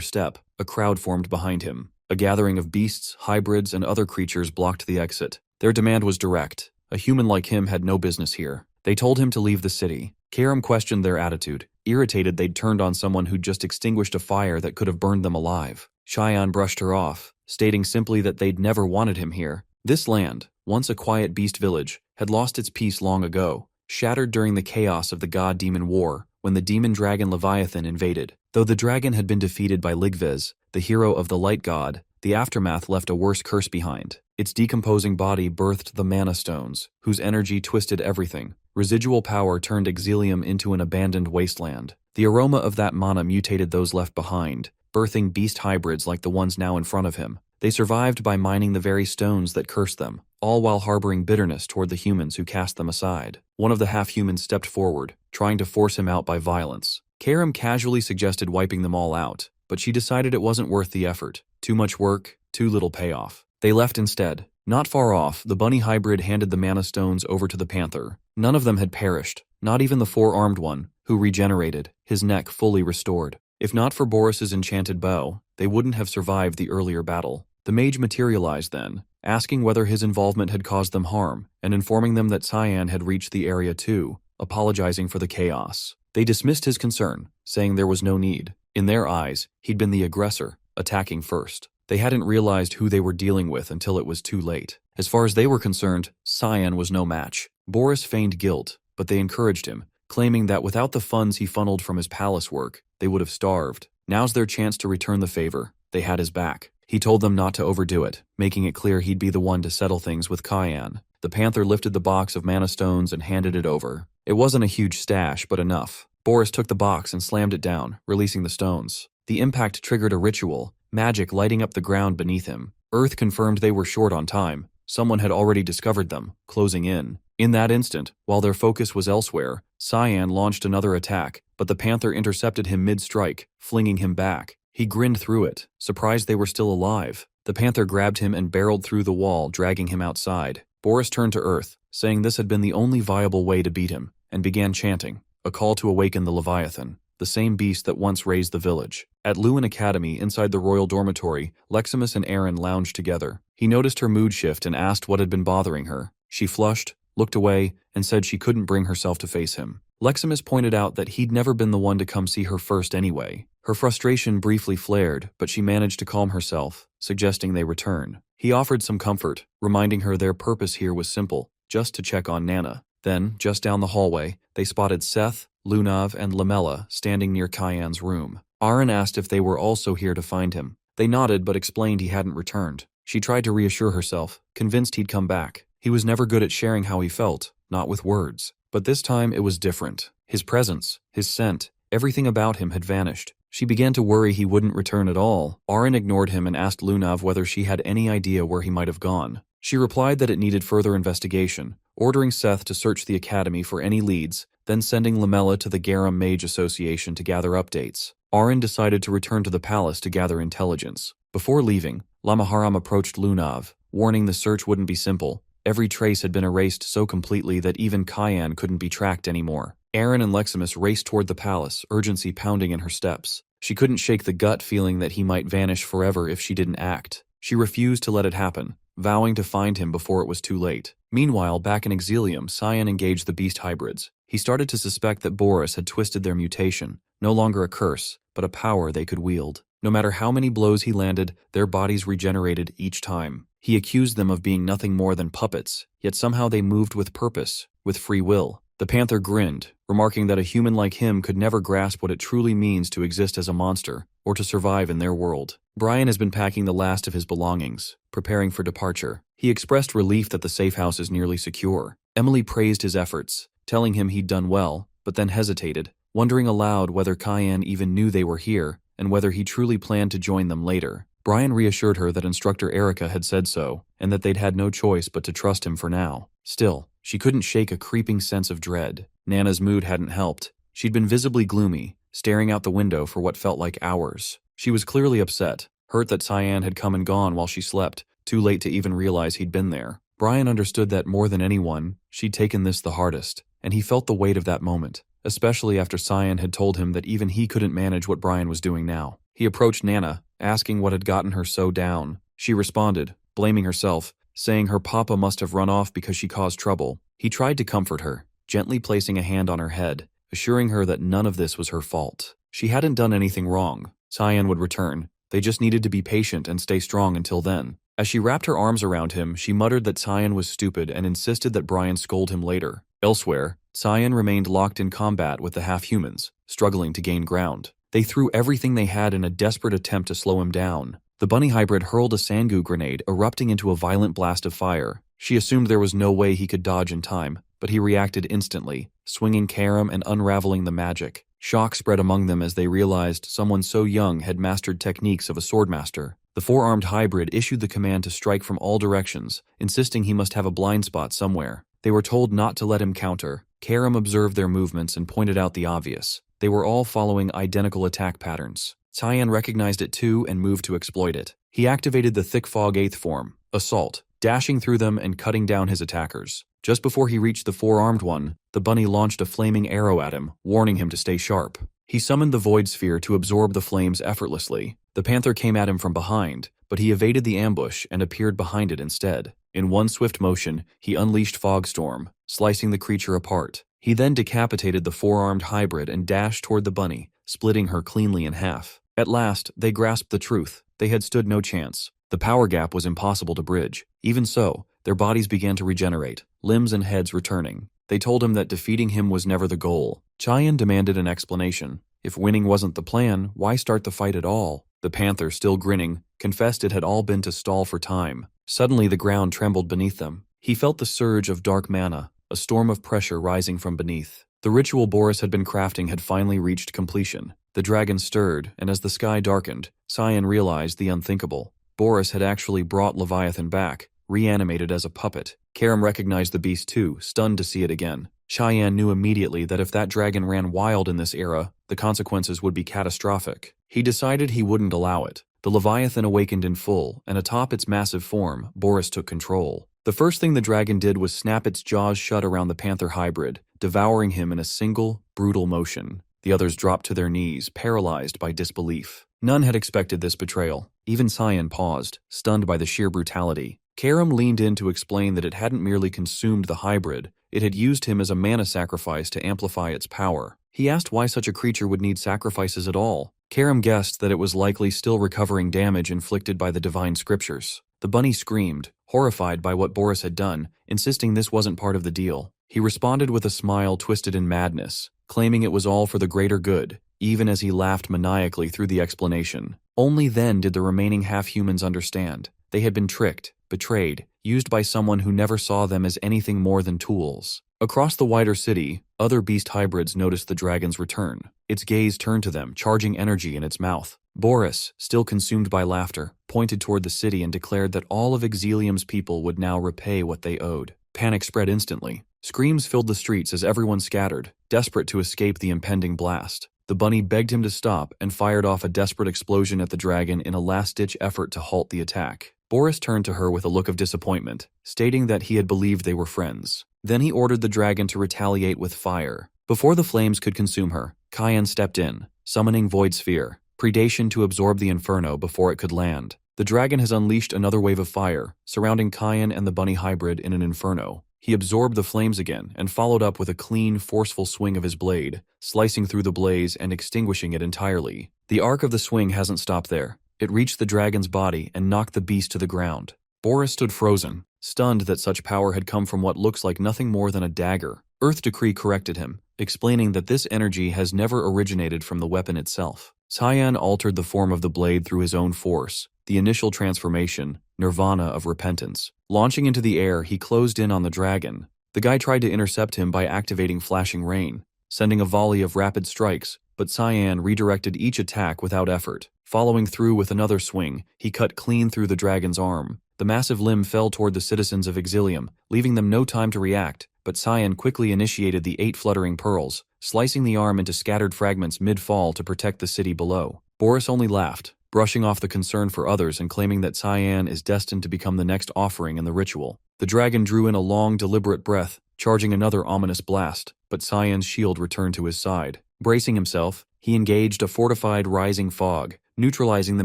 step, a crowd formed behind him. A gathering of beasts, hybrids, and other creatures blocked the exit. Their demand was direct. A human like him had no business here. They told him to leave the city. Karam questioned their attitude, irritated they'd turned on someone who'd just extinguished a fire that could have burned them alive. Cheyenne brushed her off, stating simply that they'd never wanted him here. This land, once a quiet beast village, had lost its peace long ago, shattered during the chaos of the god-demon war, when the demon-dragon Leviathan invaded. Though the dragon had been defeated by Ligvez, the hero of the light god, the aftermath left a worse curse behind. Its decomposing body birthed the mana stones, whose energy twisted everything. Residual power turned Exilium into an abandoned wasteland. The aroma of that mana mutated those left behind, birthing beast hybrids like the ones now in front of him. They survived by mining the very stones that cursed them, all while harboring bitterness toward the humans who cast them aside. One of the half-humans stepped forward, trying to force him out by violence. Karam casually suggested wiping them all out, but she decided it wasn't worth the effort. Too much work, too little payoff. They left instead. Not far off, the bunny hybrid handed the mana stones over to the panther. None of them had perished, not even the four-armed one, who regenerated, his neck fully restored. If not for Boris's enchanted bow, they wouldn't have survived the earlier battle. The mage materialized then, asking whether his involvement had caused them harm, and informing them that Cyan had reached the area too, apologizing for the chaos. They dismissed his concern, saying there was no need. In their eyes, he'd been the aggressor, attacking first. They hadn't realized who they were dealing with until it was too late. As far as they were concerned, Cyan was no match. Boris feigned guilt, but they encouraged him, claiming that without the funds he funneled from his palace work, they would have starved. Now's their chance to return the favor. They had his back. He told them not to overdo it, making it clear he'd be the one to settle things with Cyan. The panther lifted the box of mana stones and handed it over. It wasn't a huge stash, but enough. Boris took the box and slammed it down, releasing the stones. The impact triggered a ritual, magic lighting up the ground beneath him. Earth confirmed they were short on time. Someone had already discovered them, closing in. In that instant, while their focus was elsewhere, Cyan launched another attack, but the panther intercepted him mid-strike, flinging him back. He grinned through it, surprised they were still alive. The panther grabbed him and barreled through the wall, dragging him outside. Boris turned to Earth, saying this had been the only viable way to beat him, and began chanting, a call to awaken the Leviathan, the same beast that once raised the village. At Lewin Academy, inside the royal dormitory, Leximus and Aaron lounged together. He noticed her mood shift and asked what had been bothering her. She flushed, looked away, and said she couldn't bring herself to face him. Leximus pointed out that he'd never been the one to come see her first anyway. Her frustration briefly flared, but she managed to calm herself, suggesting they return. He offered some comfort, reminding her their purpose here was simple, just to check on Nana. Then, just down the hallway, they spotted Seth, Lunav, and Lamella standing near Cyan's room. Aaron asked if they were also here to find him. They nodded but explained he hadn't returned. She tried to reassure herself, convinced he'd come back. He was never good at sharing how he felt, not with words. But this time it was different. His presence, his scent, everything about him had vanished. She began to worry he wouldn't return at all. Aaron ignored him and asked Lunav whether she had any idea where he might have gone. She replied that it needed further investigation, ordering Seth to search the academy for any leads, then sending Lamella to the Garum Mage Association to gather updates. Aaron decided to return to the palace to gather intelligence. Before leaving, Lamaharam approached Lunav, warning the search wouldn't be simple. Every trace had been erased so completely that even Cyan couldn't be tracked anymore. Aaron and Leximus raced toward the palace, urgency pounding in her steps. She couldn't shake the gut feeling that he might vanish forever if she didn't act. She refused to let it happen, vowing to find him before it was too late. Meanwhile, back in Exilium, Cyan engaged the beast hybrids. He started to suspect that Boris had twisted their mutation, no longer a curse, but a power they could wield. No matter how many blows he landed, their bodies regenerated each time. He accused them of being nothing more than puppets, yet somehow they moved with purpose, with free will. The panther grinned, remarking that a human like him could never grasp what it truly means to exist as a monster, or to survive in their world. Brian has been packing the last of his belongings, preparing for departure. He expressed relief that the safe house is nearly secure. Emily praised his efforts, telling him he'd done well, but then hesitated, wondering aloud whether Cyan even knew they were here, and whether he truly planned to join them later. Brian reassured her that Instructor Erica had said so, and that they'd had no choice but to trust him for now. Still, she couldn't shake a creeping sense of dread. Nana's mood hadn't helped. She'd been visibly gloomy, staring out the window for what felt like hours. She was clearly upset, hurt that Cyan had come and gone while she slept, too late to even realize he'd been there. Brian understood that more than anyone, she'd taken this the hardest, and he felt the weight of that moment, especially after Cyan had told him that even he couldn't manage what Brian was doing now. He approached Nana, asking what had gotten her so down. She responded, blaming herself, saying her papa must have run off because she caused trouble. He tried to comfort her, gently placing a hand on her head, assuring her that none of this was her fault. She hadn't done anything wrong. Cyan would return. They just needed to be patient and stay strong until then. As she wrapped her arms around him, she muttered that Cyan was stupid and insisted that Brian scold him later. Elsewhere, Cyan remained locked in combat with the half-humans, struggling to gain ground. They threw everything they had in a desperate attempt to slow him down. The bunny hybrid hurled a Sangu grenade, erupting into a violent blast of fire. She assumed there was no way he could dodge in time, but he reacted instantly, swinging Karam and unraveling the magic. Shock spread among them as they realized someone so young had mastered techniques of a swordmaster. The four-armed hybrid issued the command to strike from all directions, insisting he must have a blind spot somewhere. They were told not to let him counter. Karam observed their movements and pointed out the obvious. They were all following identical attack patterns. Cyan recognized it too and moved to exploit it. He activated the Thick Fog 8th form, Assault, dashing through them and cutting down his attackers. Just before he reached the four-armed one, the bunny launched a flaming arrow at him, warning him to stay sharp. He summoned the Void Sphere to absorb the flames effortlessly. The panther came at him from behind, but he evaded the ambush and appeared behind it instead. In one swift motion, he unleashed Fogstorm, slicing the creature apart. He then decapitated the four-armed hybrid and dashed toward the bunny, splitting her cleanly in half. At last, they grasped the truth. They had stood no chance. The power gap was impossible to bridge. Even so, their bodies began to regenerate, limbs and heads returning. They told him that defeating him was never the goal. Cyan demanded an explanation. If winning wasn't the plan, why start the fight at all? The panther, still grinning, confessed it had all been to stall for time. Suddenly the ground trembled beneath them. He felt the surge of dark mana, a storm of pressure rising from beneath. The ritual Boris had been crafting had finally reached completion. The dragon stirred, and as the sky darkened, Cyan realized the unthinkable. Boris had actually brought Leviathan back, reanimated as a puppet. Karam recognized the beast too, stunned to see it again. Cyan knew immediately that if that dragon ran wild in this era, the consequences would be catastrophic. He decided he wouldn't allow it. The Leviathan awakened in full, and atop its massive form, Boris took control. The first thing the dragon did was snap its jaws shut around the panther hybrid, devouring him in a single, brutal motion. The others dropped to their knees, paralyzed by disbelief. None had expected this betrayal. Even Cyan paused, stunned by the sheer brutality. Karam leaned in to explain that it hadn't merely consumed the hybrid, it had used him as a mana sacrifice to amplify its power. He asked why such a creature would need sacrifices at all. Karam guessed that it was likely still recovering damage inflicted by the divine scriptures. The bunny screamed, horrified by what Boris had done, insisting this wasn't part of the deal. He responded with a smile twisted in madness, claiming it was all for the greater good, even as he laughed maniacally through the explanation. Only then did the remaining half-humans understand. They had been tricked, betrayed, used by someone who never saw them as anything more than tools. Across the wider city, other beast hybrids noticed the dragon's return. Its gaze turned to them, charging energy in its mouth. Boris, still consumed by laughter, pointed toward the city and declared that all of Exilium's people would now repay what they owed. Panic spread instantly. Screams filled the streets as everyone scattered, desperate to escape the impending blast. The bunny begged him to stop and fired off a desperate explosion at the dragon in a last-ditch effort to halt the attack. Boris turned to her with a look of disappointment, stating that he had believed they were friends. Then he ordered the dragon to retaliate with fire. Before the flames could consume her, Cyan stepped in, summoning Void Sphere, predation to absorb the inferno before it could land. The dragon has unleashed another wave of fire, surrounding Cyan and the bunny hybrid in an inferno. He absorbed the flames again and followed up with a clean, forceful swing of his blade, slicing through the blaze and extinguishing it entirely. The arc of the swing hasn't stopped there. It reached the dragon's body and knocked the beast to the ground. Boris stood frozen, stunned that such power had come from what looks like nothing more than a dagger. Earth Decree corrected him, explaining that this energy has never originated from the weapon itself. Cyan altered the form of the blade through his own force, the initial transformation, nirvana of repentance. Launching into the air, he closed in on the dragon. The guy tried to intercept him by activating Flashing Rain, sending a volley of rapid strikes, but Cyan redirected each attack without effort. Following through with another swing, he cut clean through the dragon's arm. The massive limb fell toward the citizens of Exilium, leaving them no time to react. but Cyan quickly initiated the 8 fluttering pearls, slicing the arm into scattered fragments mid-fall to protect the city below. Boris only laughed, brushing off the concern for others and claiming that Cyan is destined to become the next offering in the ritual. The dragon drew in a long, deliberate breath, charging another ominous blast, but Cyan's shield returned to his side. Bracing himself, he engaged a fortified rising fog, neutralizing the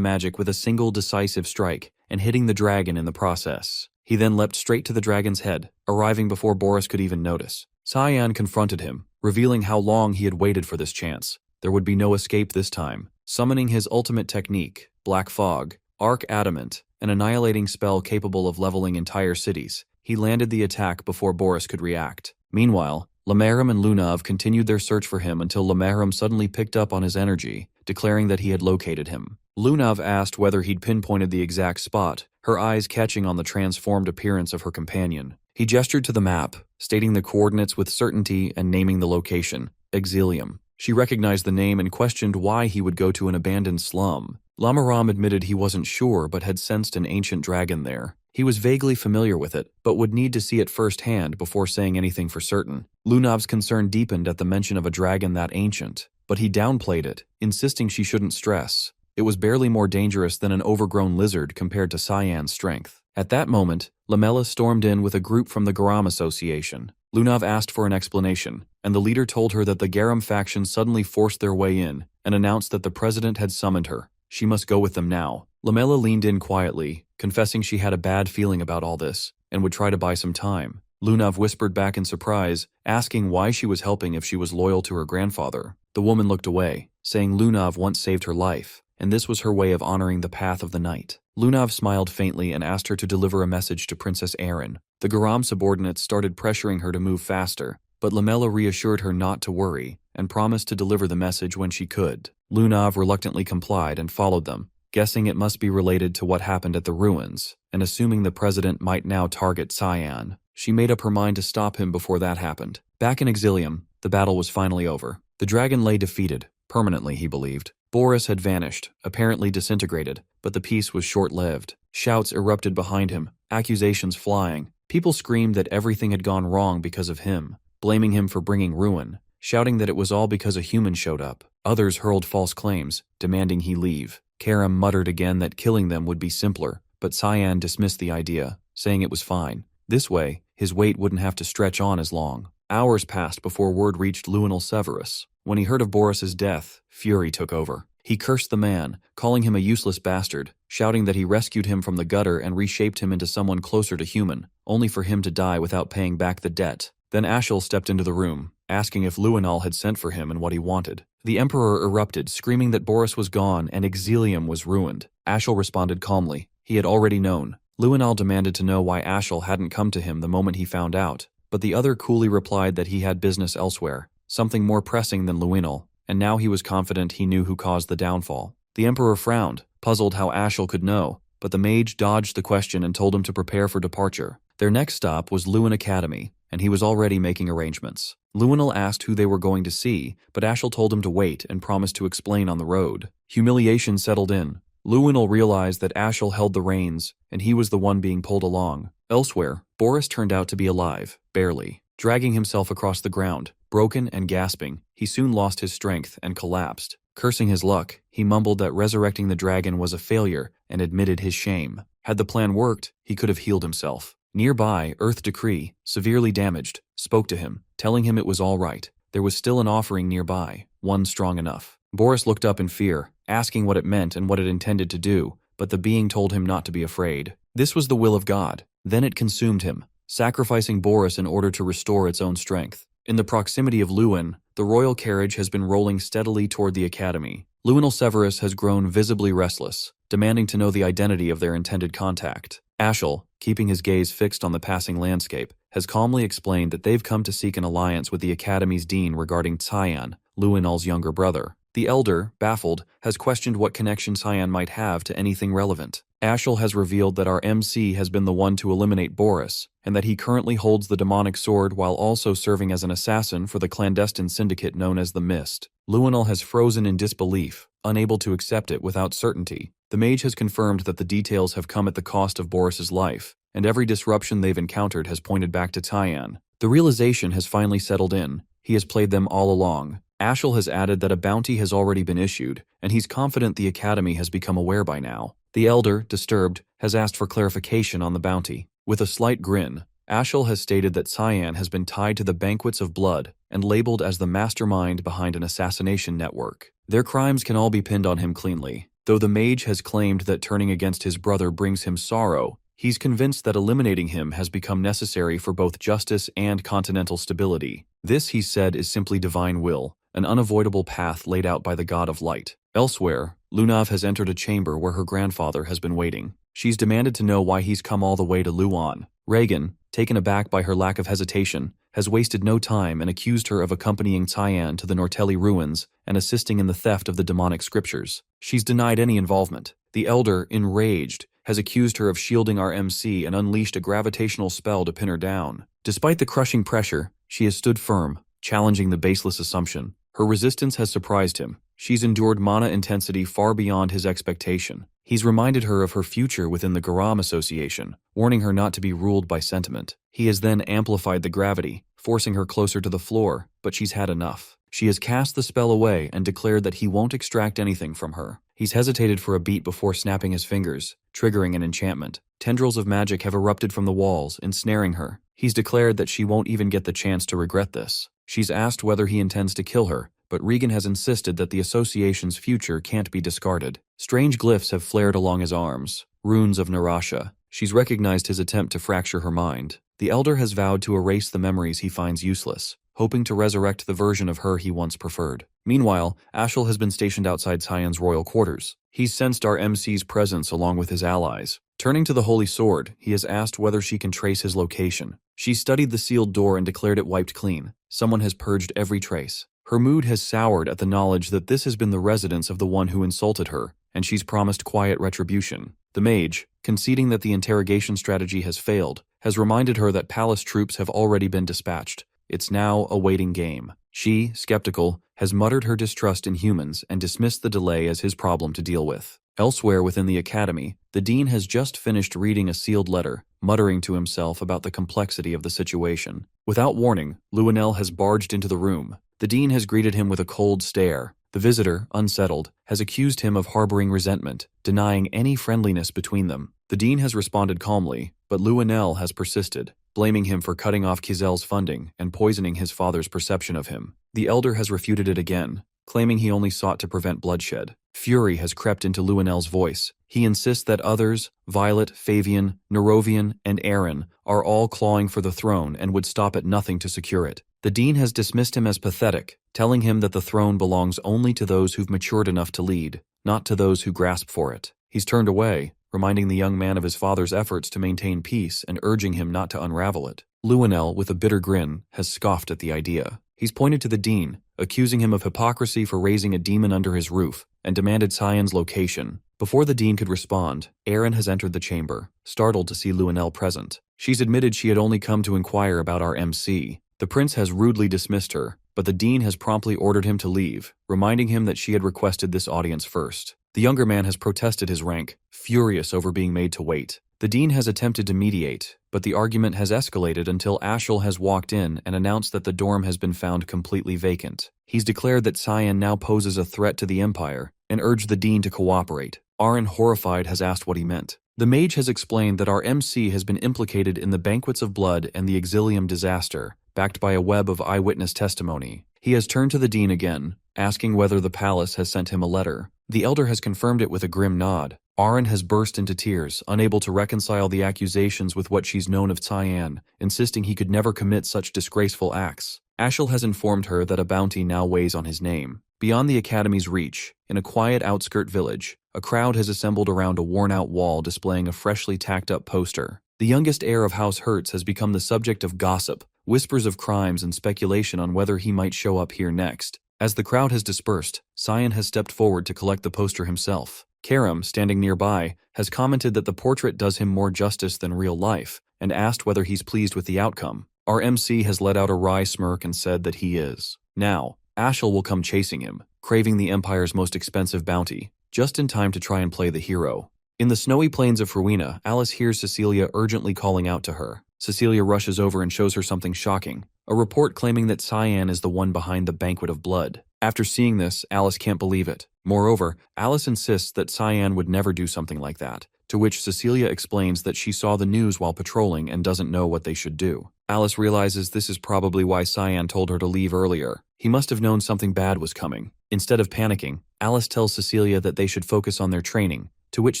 magic with a single decisive strike and hitting the dragon in the process. He then leapt straight to the dragon's head, arriving before Boris could even notice. Cyan confronted him, revealing how long he had waited for this chance. There would be no escape this time. Summoning his ultimate technique, Black Fog, Arc Adamant, an annihilating spell capable of leveling entire cities, he landed the attack before Boris could react. Meanwhile, Lamaram and Lunav continued their search for him until Lamaram suddenly picked up on his energy, declaring that he had located him. Lunav asked whether he'd pinpointed the exact spot, her eyes catching on the transformed appearance of her companion. He gestured to the map, stating the coordinates with certainty and naming the location, Exilium. She recognized the name and questioned why he would go to an abandoned slum. Lamaram admitted he wasn't sure but had sensed an ancient dragon there. He was vaguely familiar with it, but would need to see it firsthand before saying anything for certain. Lunav's concern deepened at the mention of a dragon that ancient, but he downplayed it, insisting she shouldn't stress. It was barely more dangerous than an overgrown lizard compared to Cyan's strength. At that moment, Lamela stormed in with a group from the Garam Association. Lunav asked for an explanation, and the leader told her that the Garam faction suddenly forced their way in and announced that the president had summoned her. She must go with them now. Lamela leaned in quietly, confessing she had a bad feeling about all this, and would try to buy some time. Lunav whispered back in surprise, asking why she was helping if she was loyal to her grandfather. The woman looked away, saying Lunav once saved her life, and this was her way of honoring the path of the night. Lunav smiled faintly and asked her to deliver a message to Princess Erin. The Garam subordinates started pressuring her to move faster, but Lamela reassured her not to worry and promised to deliver the message when she could. Lunav reluctantly complied and followed them, guessing it must be related to what happened at the ruins, and assuming the president might now target Cyan. She made up her mind to stop him before that happened. Back in Exilium, the battle was finally over. The dragon lay defeated, permanently he believed. Boris had vanished, apparently disintegrated, but the peace was short-lived. Shouts erupted behind him, accusations flying. People screamed that everything had gone wrong because of him, blaming him for bringing ruin, shouting that it was all because a human showed up. Others hurled false claims, demanding he leave. Karam muttered again that killing them would be simpler, but Cyan dismissed the idea, saying it was fine. This way, his weight wouldn't have to stretch on as long. Hours passed before word reached Luinal Severus. When he heard of Boris's death, fury took over. He cursed the man, calling him a useless bastard, shouting that he rescued him from the gutter and reshaped him into someone closer to human, only for him to die without paying back the debt. Then Ashel stepped into the room, asking if Luinal had sent for him and what he wanted. The Emperor erupted, screaming that Boris was gone and Exilium was ruined. Ashel responded calmly. He had already known. Luinal demanded to know why Ashel hadn't come to him the moment he found out, but the other coolly replied that he had business elsewhere, something more pressing than Luinal, and now he was confident he knew who caused the downfall. The Emperor frowned, puzzled how Ashel could know, but the mage dodged the question and told him to prepare for departure. Their next stop was Luin Academy, and he was already making arrangements. Luinal asked who they were going to see, but Ashel told him to wait and promised to explain on the road. Humiliation settled in. Luinal realized that Ashel held the reins, and he was the one being pulled along. Elsewhere, Boris turned out to be alive, barely. Dragging himself across the ground, broken and gasping, he soon lost his strength and collapsed. Cursing his luck, he mumbled that resurrecting the dragon was a failure and admitted his shame. Had the plan worked, he could have healed himself. Nearby, Earth Decree, severely damaged, spoke to him, telling him it was all right. There was still an offering nearby, one strong enough. Boris looked up in fear, asking what it meant and what it intended to do, but the being told him not to be afraid. This was the will of God. Then it consumed him, sacrificing Boris in order to restore its own strength. In the proximity of Luin, the royal carriage has been rolling steadily toward the academy. Luinal Severus has grown visibly restless, demanding to know the identity of their intended contact. Ashel, keeping his gaze fixed on the passing landscape, has calmly explained that they've come to seek an alliance with the academy's dean regarding Cyan, Luinal's younger brother. The elder, baffled, has questioned what connection Cyan might have to anything relevant. Ashel has revealed that our MC has been the one to eliminate Boris, and that he currently holds the demonic sword while also serving as an assassin for the clandestine syndicate known as the Mist. Luinal has frozen in disbelief, unable to accept it without certainty. The mage has confirmed that the details have come at the cost of Boris's life, and every disruption they've encountered has pointed back to Cyan. The realization has finally settled in. He has played them all along. Ashel has added that a bounty has already been issued, and he's confident the Academy has become aware by now. The Elder, disturbed, has asked for clarification on the bounty. With a slight grin, Ashel has stated that Cyan has been tied to the Banquets of Blood and labeled as the mastermind behind an assassination network. Their crimes can all be pinned on him cleanly. Though the mage has claimed that turning against his brother brings him sorrow, he's convinced that eliminating him has become necessary for both justice and continental stability. This, he said, is simply divine will, an unavoidable path laid out by the god of light. Elsewhere, Lunav has entered a chamber where her grandfather has been waiting. She's demanded to know why he's come all the way to Luan. Reagan, taken aback by her lack of hesitation, has wasted no time and accused her of accompanying Cyan to the Nortelli ruins and assisting in the theft of the demonic scriptures. She's denied any involvement. The Elder, enraged, has accused her of shielding our MC and unleashed a gravitational spell to pin her down. Despite the crushing pressure, she has stood firm, challenging the baseless assumption. Her resistance has surprised him. She's endured mana intensity far beyond his expectation. He's reminded her of her future within the Garam Association, warning her not to be ruled by sentiment. He has then amplified the gravity, forcing her closer to the floor, but she's had enough. She has cast the spell away and declared that he won't extract anything from her. He's hesitated for a beat before snapping his fingers, triggering an enchantment. Tendrils of magic have erupted from the walls, ensnaring her. He's declared that she won't even get the chance to regret this. She's asked whether he intends to kill her, but Regan has insisted that the association's future can't be discarded. Strange glyphs have flared along his arms, runes of Narasha. She's recognized his attempt to fracture her mind. The Elder has vowed to erase the memories he finds useless, hoping to resurrect the version of her he once preferred. Meanwhile, Ashel has been stationed outside Cyan's royal quarters. He's sensed our MC's presence along with his allies. Turning to the Holy Sword, he has asked whether she can trace his location. She studied the sealed door and declared it wiped clean. Someone has purged every trace. Her mood has soured at the knowledge that this has been the residence of the one who insulted her, and she's promised quiet retribution. The mage, conceding that the interrogation strategy has failed, has reminded her that palace troops have already been dispatched. It's now a waiting game. She, skeptical, has muttered her distrust in humans and dismissed the delay as his problem to deal with. Elsewhere within the academy, the dean has just finished reading a sealed letter, muttering to himself about the complexity of the situation. Without warning, Luanel has barged into the room. The dean has greeted him with a cold stare. The visitor, unsettled, has accused him of harboring resentment, denying any friendliness between them. The dean has responded calmly, but Luanel has persisted, blaming him for cutting off Kizel's funding and poisoning his father's perception of him. The elder has refuted it again, claiming he only sought to prevent bloodshed. Fury has crept into Luanel's voice. He insists that others, Violet, Fabian, Nerovian, and Aaron, are all clawing for the throne and would stop at nothing to secure it. The dean has dismissed him as pathetic, telling him that the throne belongs only to those who've matured enough to lead, not to those who grasp for it. He's turned away, reminding the young man of his father's efforts to maintain peace and urging him not to unravel it. Luanel, with a bitter grin, has scoffed at the idea. He's pointed to the dean, accusing him of hypocrisy for raising a demon under his roof, and demanded Cyan's location. Before the dean could respond, Aaron has entered the chamber, startled to see Luanel present. She's admitted she had only come to inquire about our MC. The prince has rudely dismissed her, but the dean has promptly ordered him to leave, reminding him that she had requested this audience first. The younger man has protested his rank, furious over being made to wait. The dean has attempted to mediate, but the argument has escalated until Ashel has walked in and announced that the dorm has been found completely vacant. He's declared that Cyan now poses a threat to the Empire and urged the dean to cooperate. Aaron, horrified, has asked what he meant. The mage has explained that our MC has been implicated in the Banquets of Blood and the Exilium disaster, backed by a web of eyewitness testimony. He has turned to the dean again, asking whether the palace has sent him a letter. The elder has confirmed it with a grim nod. Aaron has burst into tears, unable to reconcile the accusations with what she's known of Cyan, insisting he could never commit such disgraceful acts. Ashel has informed her that a bounty now weighs on his name. Beyond the academy's reach, in a quiet outskirt village, a crowd has assembled around a worn-out wall displaying a freshly tacked-up poster. The youngest heir of House Hertz has become the subject of gossip, whispers of crimes and speculation on whether he might show up here next. As the crowd has dispersed, Cyan has stepped forward to collect the poster himself. Karam, standing nearby, has commented that the portrait does him more justice than real life, and asked whether he's pleased with the outcome. Our MC has let out a wry smirk and said that he is. Now, Ashel will come chasing him, craving the Empire's most expensive bounty, just in time to try and play the hero. In the snowy plains of Rowena, Alice hears Cecilia urgently calling out to her. Cecilia rushes over and shows her something shocking, a report claiming that Cyan is the one behind the banquet of blood. After seeing this, Alice can't believe it. Moreover, Alice insists that Cyan would never do something like that, to which Cecilia explains that she saw the news while patrolling and doesn't know what they should do. Alice realizes this is probably why Cyan told her to leave earlier. He must have known something bad was coming. Instead of panicking, Alice tells Cecilia that they should focus on their training, to which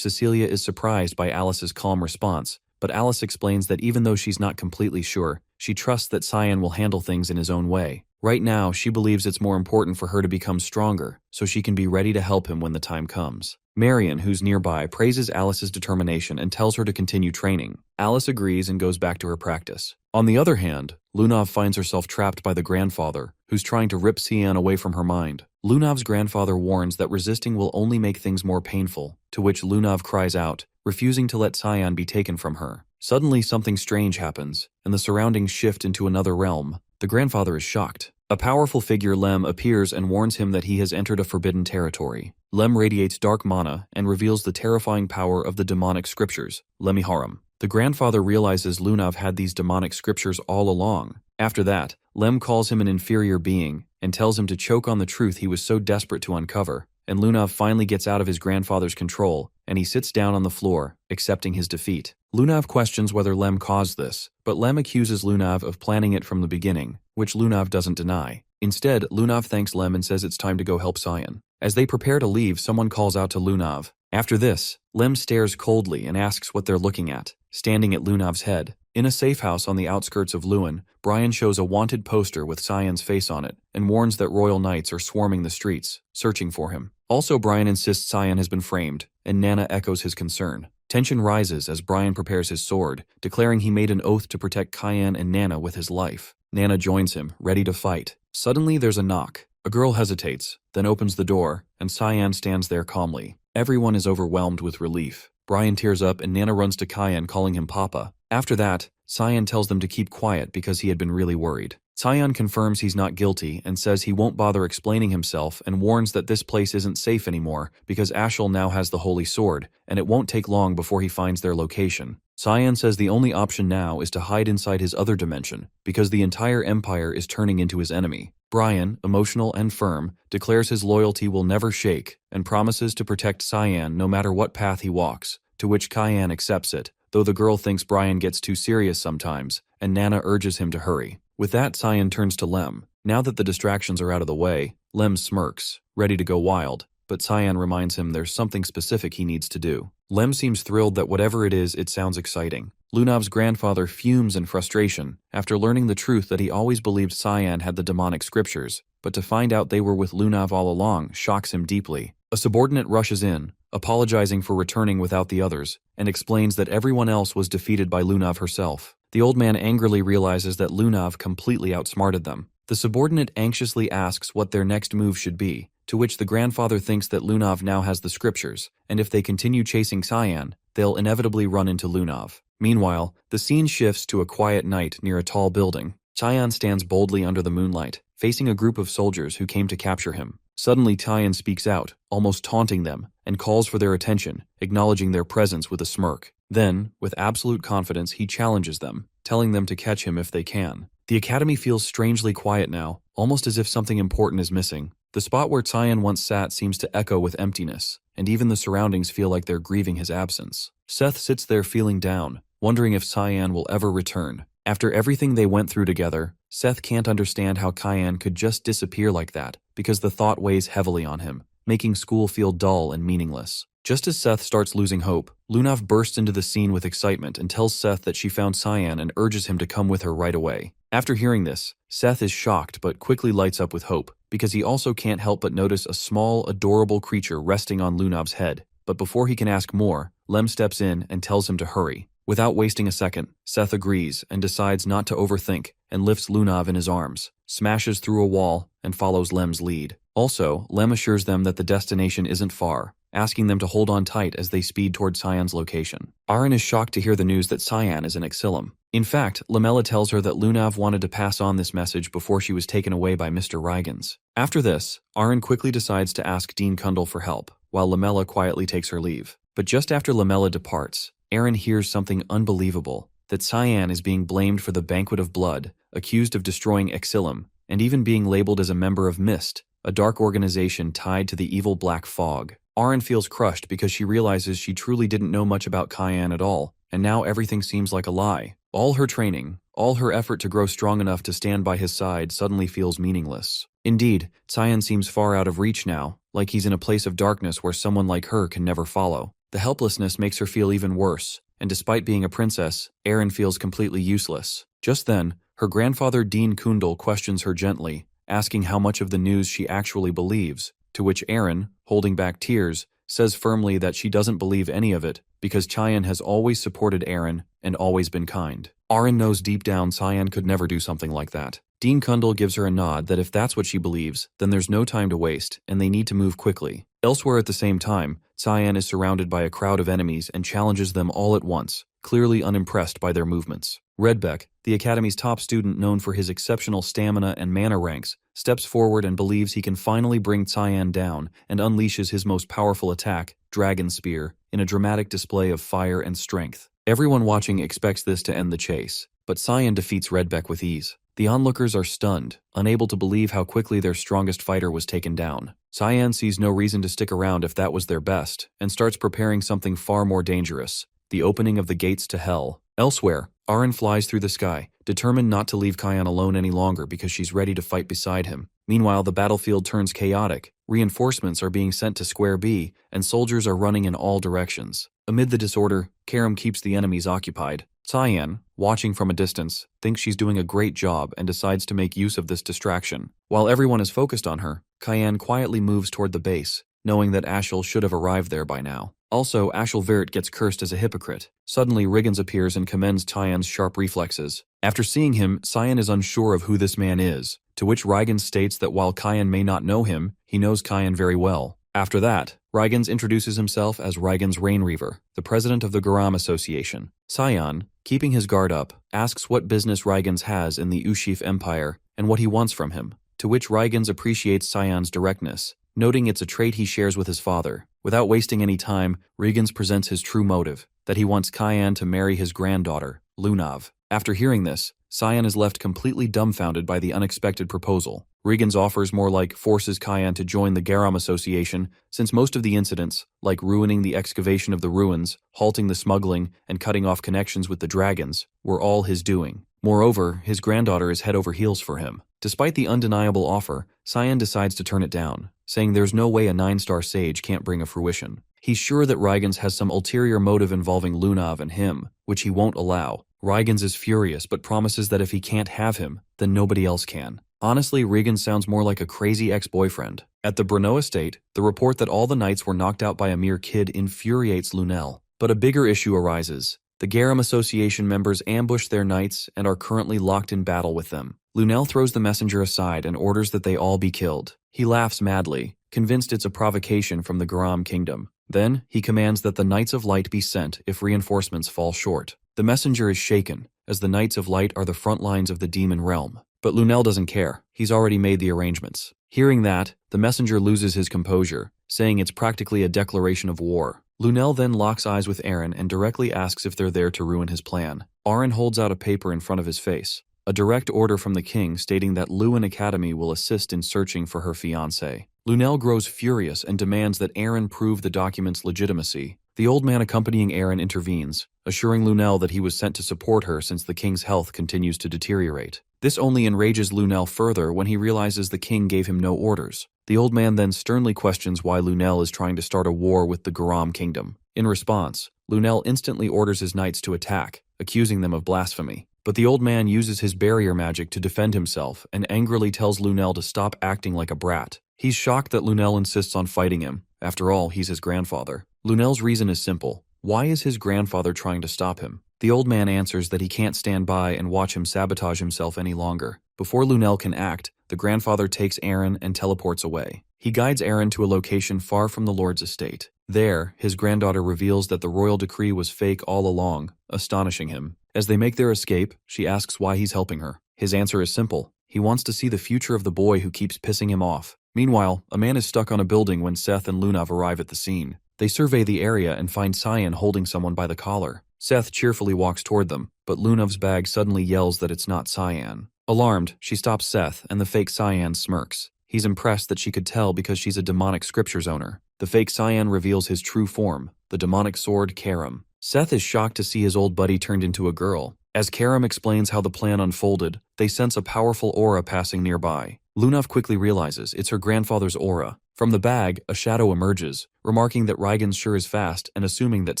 Cecilia is surprised by Alice's calm response, but Alice explains that even though she's not completely sure, she trusts that Cyan will handle things in his own way. Right now, she believes it's more important for her to become stronger, so she can be ready to help him when the time comes. Marion, who's nearby, praises Alice's determination and tells her to continue training. Alice agrees and goes back to her practice. On the other hand, Lunav finds herself trapped by the grandfather, who's trying to rip Cyan away from her mind. Lunav's grandfather warns that resisting will only make things more painful, to which Lunav cries out, refusing to let Cyan be taken from her. Suddenly something strange happens, and the surroundings shift into another realm. The grandfather is shocked. A powerful figure, Lem, appears and warns him that he has entered a forbidden territory. Lem radiates dark mana and reveals the terrifying power of the demonic scriptures, Lemiharam. The grandfather realizes Lunav had these demonic scriptures all along. After that, Lem calls him an inferior being and tells him to choke on the truth he was so desperate to uncover, and Lunav finally gets out of his grandfather's control, and he sits down on the floor, accepting his defeat. Lunav questions whether Lem caused this, but Lem accuses Lunav of planning it from the beginning, which Lunav doesn't deny. Instead, Lunav thanks Lem and says it's time to go help Cyan. As they prepare to leave, someone calls out to Lunav. After this, Lem stares coldly and asks what they're looking at, standing at Lunav's head. In a safe house on the outskirts of Lewin, Brian shows a wanted poster with Cyan's face on it and warns that royal knights are swarming the streets, searching for him. Also, Brian insists Cyan has been framed, and Nana echoes his concern. Tension rises as Brian prepares his sword, declaring he made an oath to protect Cyan and Nana with his life. Nana joins him, ready to fight. Suddenly, there's a knock. A girl hesitates, then opens the door, and Cyan stands there calmly. Everyone is overwhelmed with relief. Brian tears up and Nana runs to Cyan, calling him Papa. After that, Cyan tells them to keep quiet because he had been really worried. Cyan confirms he's not guilty and says he won't bother explaining himself and warns that this place isn't safe anymore because Ashel now has the Holy Sword, and it won't take long before he finds their location. Cyan says the only option now is to hide inside his other dimension because the entire empire is turning into his enemy. Brian, emotional and firm, declares his loyalty will never shake and promises to protect Cyan no matter what path he walks, to which Cyan accepts it, though the girl thinks Brian gets too serious sometimes, and Nana urges him to hurry. With that, Cyan turns to Lem. Now that the distractions are out of the way, Lem smirks, ready to go wild, but Cyan reminds him there's something specific he needs to do. Lem seems thrilled that whatever it is, it sounds exciting. Lunav's grandfather fumes in frustration after learning the truth that he always believed Cyan had the demonic scriptures, but to find out they were with Lunav all along shocks him deeply. A subordinate rushes in, apologizing for returning without the others, and explains that everyone else was defeated by Lunav herself. The old man angrily realizes that Lunav completely outsmarted them. The subordinate anxiously asks what their next move should be, to which the grandfather thinks that Lunav now has the scriptures, and if they continue chasing Cyan, they'll inevitably run into Lunav. Meanwhile, the scene shifts to a quiet night near a tall building. Cyan stands boldly under the moonlight, facing a group of soldiers who came to capture him. Suddenly, Cyan speaks out, almost taunting them, and calls for their attention, acknowledging their presence with a smirk. Then, with absolute confidence, he challenges them, telling them to catch him if they can. The academy feels strangely quiet now, almost as if something important is missing. The spot where Cyan once sat seems to echo with emptiness, and even the surroundings feel like they're grieving his absence. Seth sits there feeling down, wondering if Cyan will ever return. After everything they went through together, Seth can't understand how Cyan could just disappear like that, because the thought weighs heavily on him, making school feel dull and meaningless. Just as Seth starts losing hope, Lunav bursts into the scene with excitement and tells Seth that she found Cyan and urges him to come with her right away. After hearing this, Seth is shocked but quickly lights up with hope, because he also can't help but notice a small, adorable creature resting on Lunav's head. But before he can ask more, Lem steps in and tells him to hurry. Without wasting a second, Seth agrees and decides not to overthink and lifts Lunav in his arms, smashes through a wall, and follows Lem's lead. Also, Lem assures them that the destination isn't far, asking them to hold on tight as they speed toward Cyan's location. Aaron is shocked to hear the news that Cyan is in Exilum. In fact, Lamella tells her that Lunav wanted to pass on this message before she was taken away by Mr. Rygans. After this, Aaron quickly decides to ask Dean Kundal for help, while Lamella quietly takes her leave. But just after Lamella departs, Aaron hears something unbelievable. that Cyan is being blamed for the Banquet of Blood, accused of destroying Exilum, and even being labeled as a member of Mist, a dark organization tied to the evil Black Fog. Aren feels crushed because she realizes she truly didn't know much about Cyan at all, and now everything seems like a lie. All her training, all her effort to grow strong enough to stand by his side suddenly feels meaningless. Indeed, Cyan seems far out of reach now, like he's in a place of darkness where someone like her can never follow. The helplessness makes her feel even worse, and despite being a princess, Aren feels completely useless. Just then, her grandfather Dean Kundal questions her gently, asking how much of the news she actually believes, to which Aren, holding back tears, says firmly that she doesn't believe any of it because Cyan has always supported Aren and always been kind. Aren knows deep down Cyan could never do something like that. Dean Kundal gives her a nod that if that's what she believes, then there's no time to waste and they need to move quickly. Elsewhere at the same time, Cyan is surrounded by a crowd of enemies and challenges them all at once, clearly unimpressed by their movements. Redbeck, the Academy's top student known for his exceptional stamina and mana ranks, steps forward and believes he can finally bring Cyan down and unleashes his most powerful attack, Dragon Spear, in a dramatic display of fire and strength. Everyone watching expects this to end the chase, but Cyan defeats Redbeck with ease. The onlookers are stunned, unable to believe how quickly their strongest fighter was taken down. Cyan sees no reason to stick around if that was their best, and starts preparing something far more dangerous, the opening of the gates to Hell. Elsewhere, Aren flies through the sky, determined not to leave Cyan alone any longer because she's ready to fight beside him. Meanwhile, the battlefield turns chaotic, reinforcements are being sent to Square B, and soldiers are running in all directions. Amid the disorder, Karam keeps the enemies occupied. Cyan, watching from a distance, thinks she's doing a great job and decides to make use of this distraction. While everyone is focused on her, Cyan quietly moves toward the base, knowing that Ashel should have arrived there by now. Also, Ashel Virt gets cursed as a hypocrite. Suddenly, Riggins appears and commends Cyan's sharp reflexes. After seeing him, Cyan is unsure of who this man is, to which Riggins states that while Cyan may not know him, he knows Cyan very well. After that, Riggins introduces himself as Riggins Rainreaver, the president of the Garam Association. Cyan, keeping his guard up, asks what business Riggins has in the Ushif Empire and what he wants from him, to which Riggins appreciates Cyan's directness, noting it's a trait he shares with his father. Without wasting any time, Riggins presents his true motive, that he wants Cyan to marry his granddaughter, Lunav. After hearing this, Cyan is left completely dumbfounded by the unexpected proposal. Riggins offers more like forces Cyan to join the Garam Association, since most of the incidents, like ruining the excavation of the ruins, halting the smuggling, and cutting off connections with the dragons, were all his doing. Moreover, his granddaughter is head over heels for him. Despite the undeniable offer, Cyan decides to turn it down, saying there's no way a 9-star sage can't bring a fruition. He's sure that Riggins has some ulterior motive involving Lunav and him, which he won't allow. Riggins is furious but promises that if he can't have him, then nobody else can. Honestly, Riggins sounds more like a crazy ex-boyfriend. At the Brno estate, the report that all the knights were knocked out by a mere kid infuriates Lunel. But a bigger issue arises. The Garam Association members ambush their knights and are currently locked in battle with them. Lunel throws the messenger aside and orders that they all be killed. He laughs madly, convinced it's a provocation from the Garam kingdom. Then, he commands that the Knights of Light be sent if reinforcements fall short. The messenger is shaken, as the Knights of Light are the front lines of the demon realm. But Lunel doesn't care. He's already made the arrangements. Hearing that, the messenger loses his composure, saying it's practically a declaration of war. Lunel then locks eyes with Aren and directly asks if they're there to ruin his plan. Aren holds out a paper in front of his face, a direct order from the king stating that Lewin Academy will assist in searching for her fiancé. Lunel grows furious and demands that Aren prove the document's legitimacy. The old man accompanying Aren intervenes, assuring Lunel that he was sent to support her since the king's health continues to deteriorate. This only enrages Lunel further when he realizes the king gave him no orders. The old man then sternly questions why Lunel is trying to start a war with the Garam kingdom. In response, Lunel instantly orders his knights to attack, accusing them of blasphemy. But the old man uses his barrier magic to defend himself and angrily tells Lunel to stop acting like a brat. He's shocked that Lunel insists on fighting him. After all, he's his grandfather. Lunel's reason is simple. Why is his grandfather trying to stop him? The old man answers that he can't stand by and watch him sabotage himself any longer. Before Lunel can act, the grandfather takes Aren and teleports away. He guides Aren to a location far from the Lord's estate. There, his granddaughter reveals that the royal decree was fake all along, astonishing him. As they make their escape, she asks why he's helping her. His answer is simple. He wants to see the future of the boy who keeps pissing him off. Meanwhile, a man is stuck on a building when Seth and Lunav arrive at the scene. They survey the area and find Cyan holding someone by the collar. Seth cheerfully walks toward them, but Lunav's bag suddenly yells that it's not Cyan. Alarmed, she stops Seth, and the fake Cyan smirks. He's impressed that she could tell because she's a demonic scriptures owner. The fake Cyan reveals his true form, the demonic sword Karam. Seth is shocked to see his old buddy turned into a girl. As Karam explains how the plan unfolded, they sense a powerful aura passing nearby. Lunav quickly realizes it's her grandfather's aura. From the bag, a shadow emerges, remarking that Reigen sure is fast and assuming that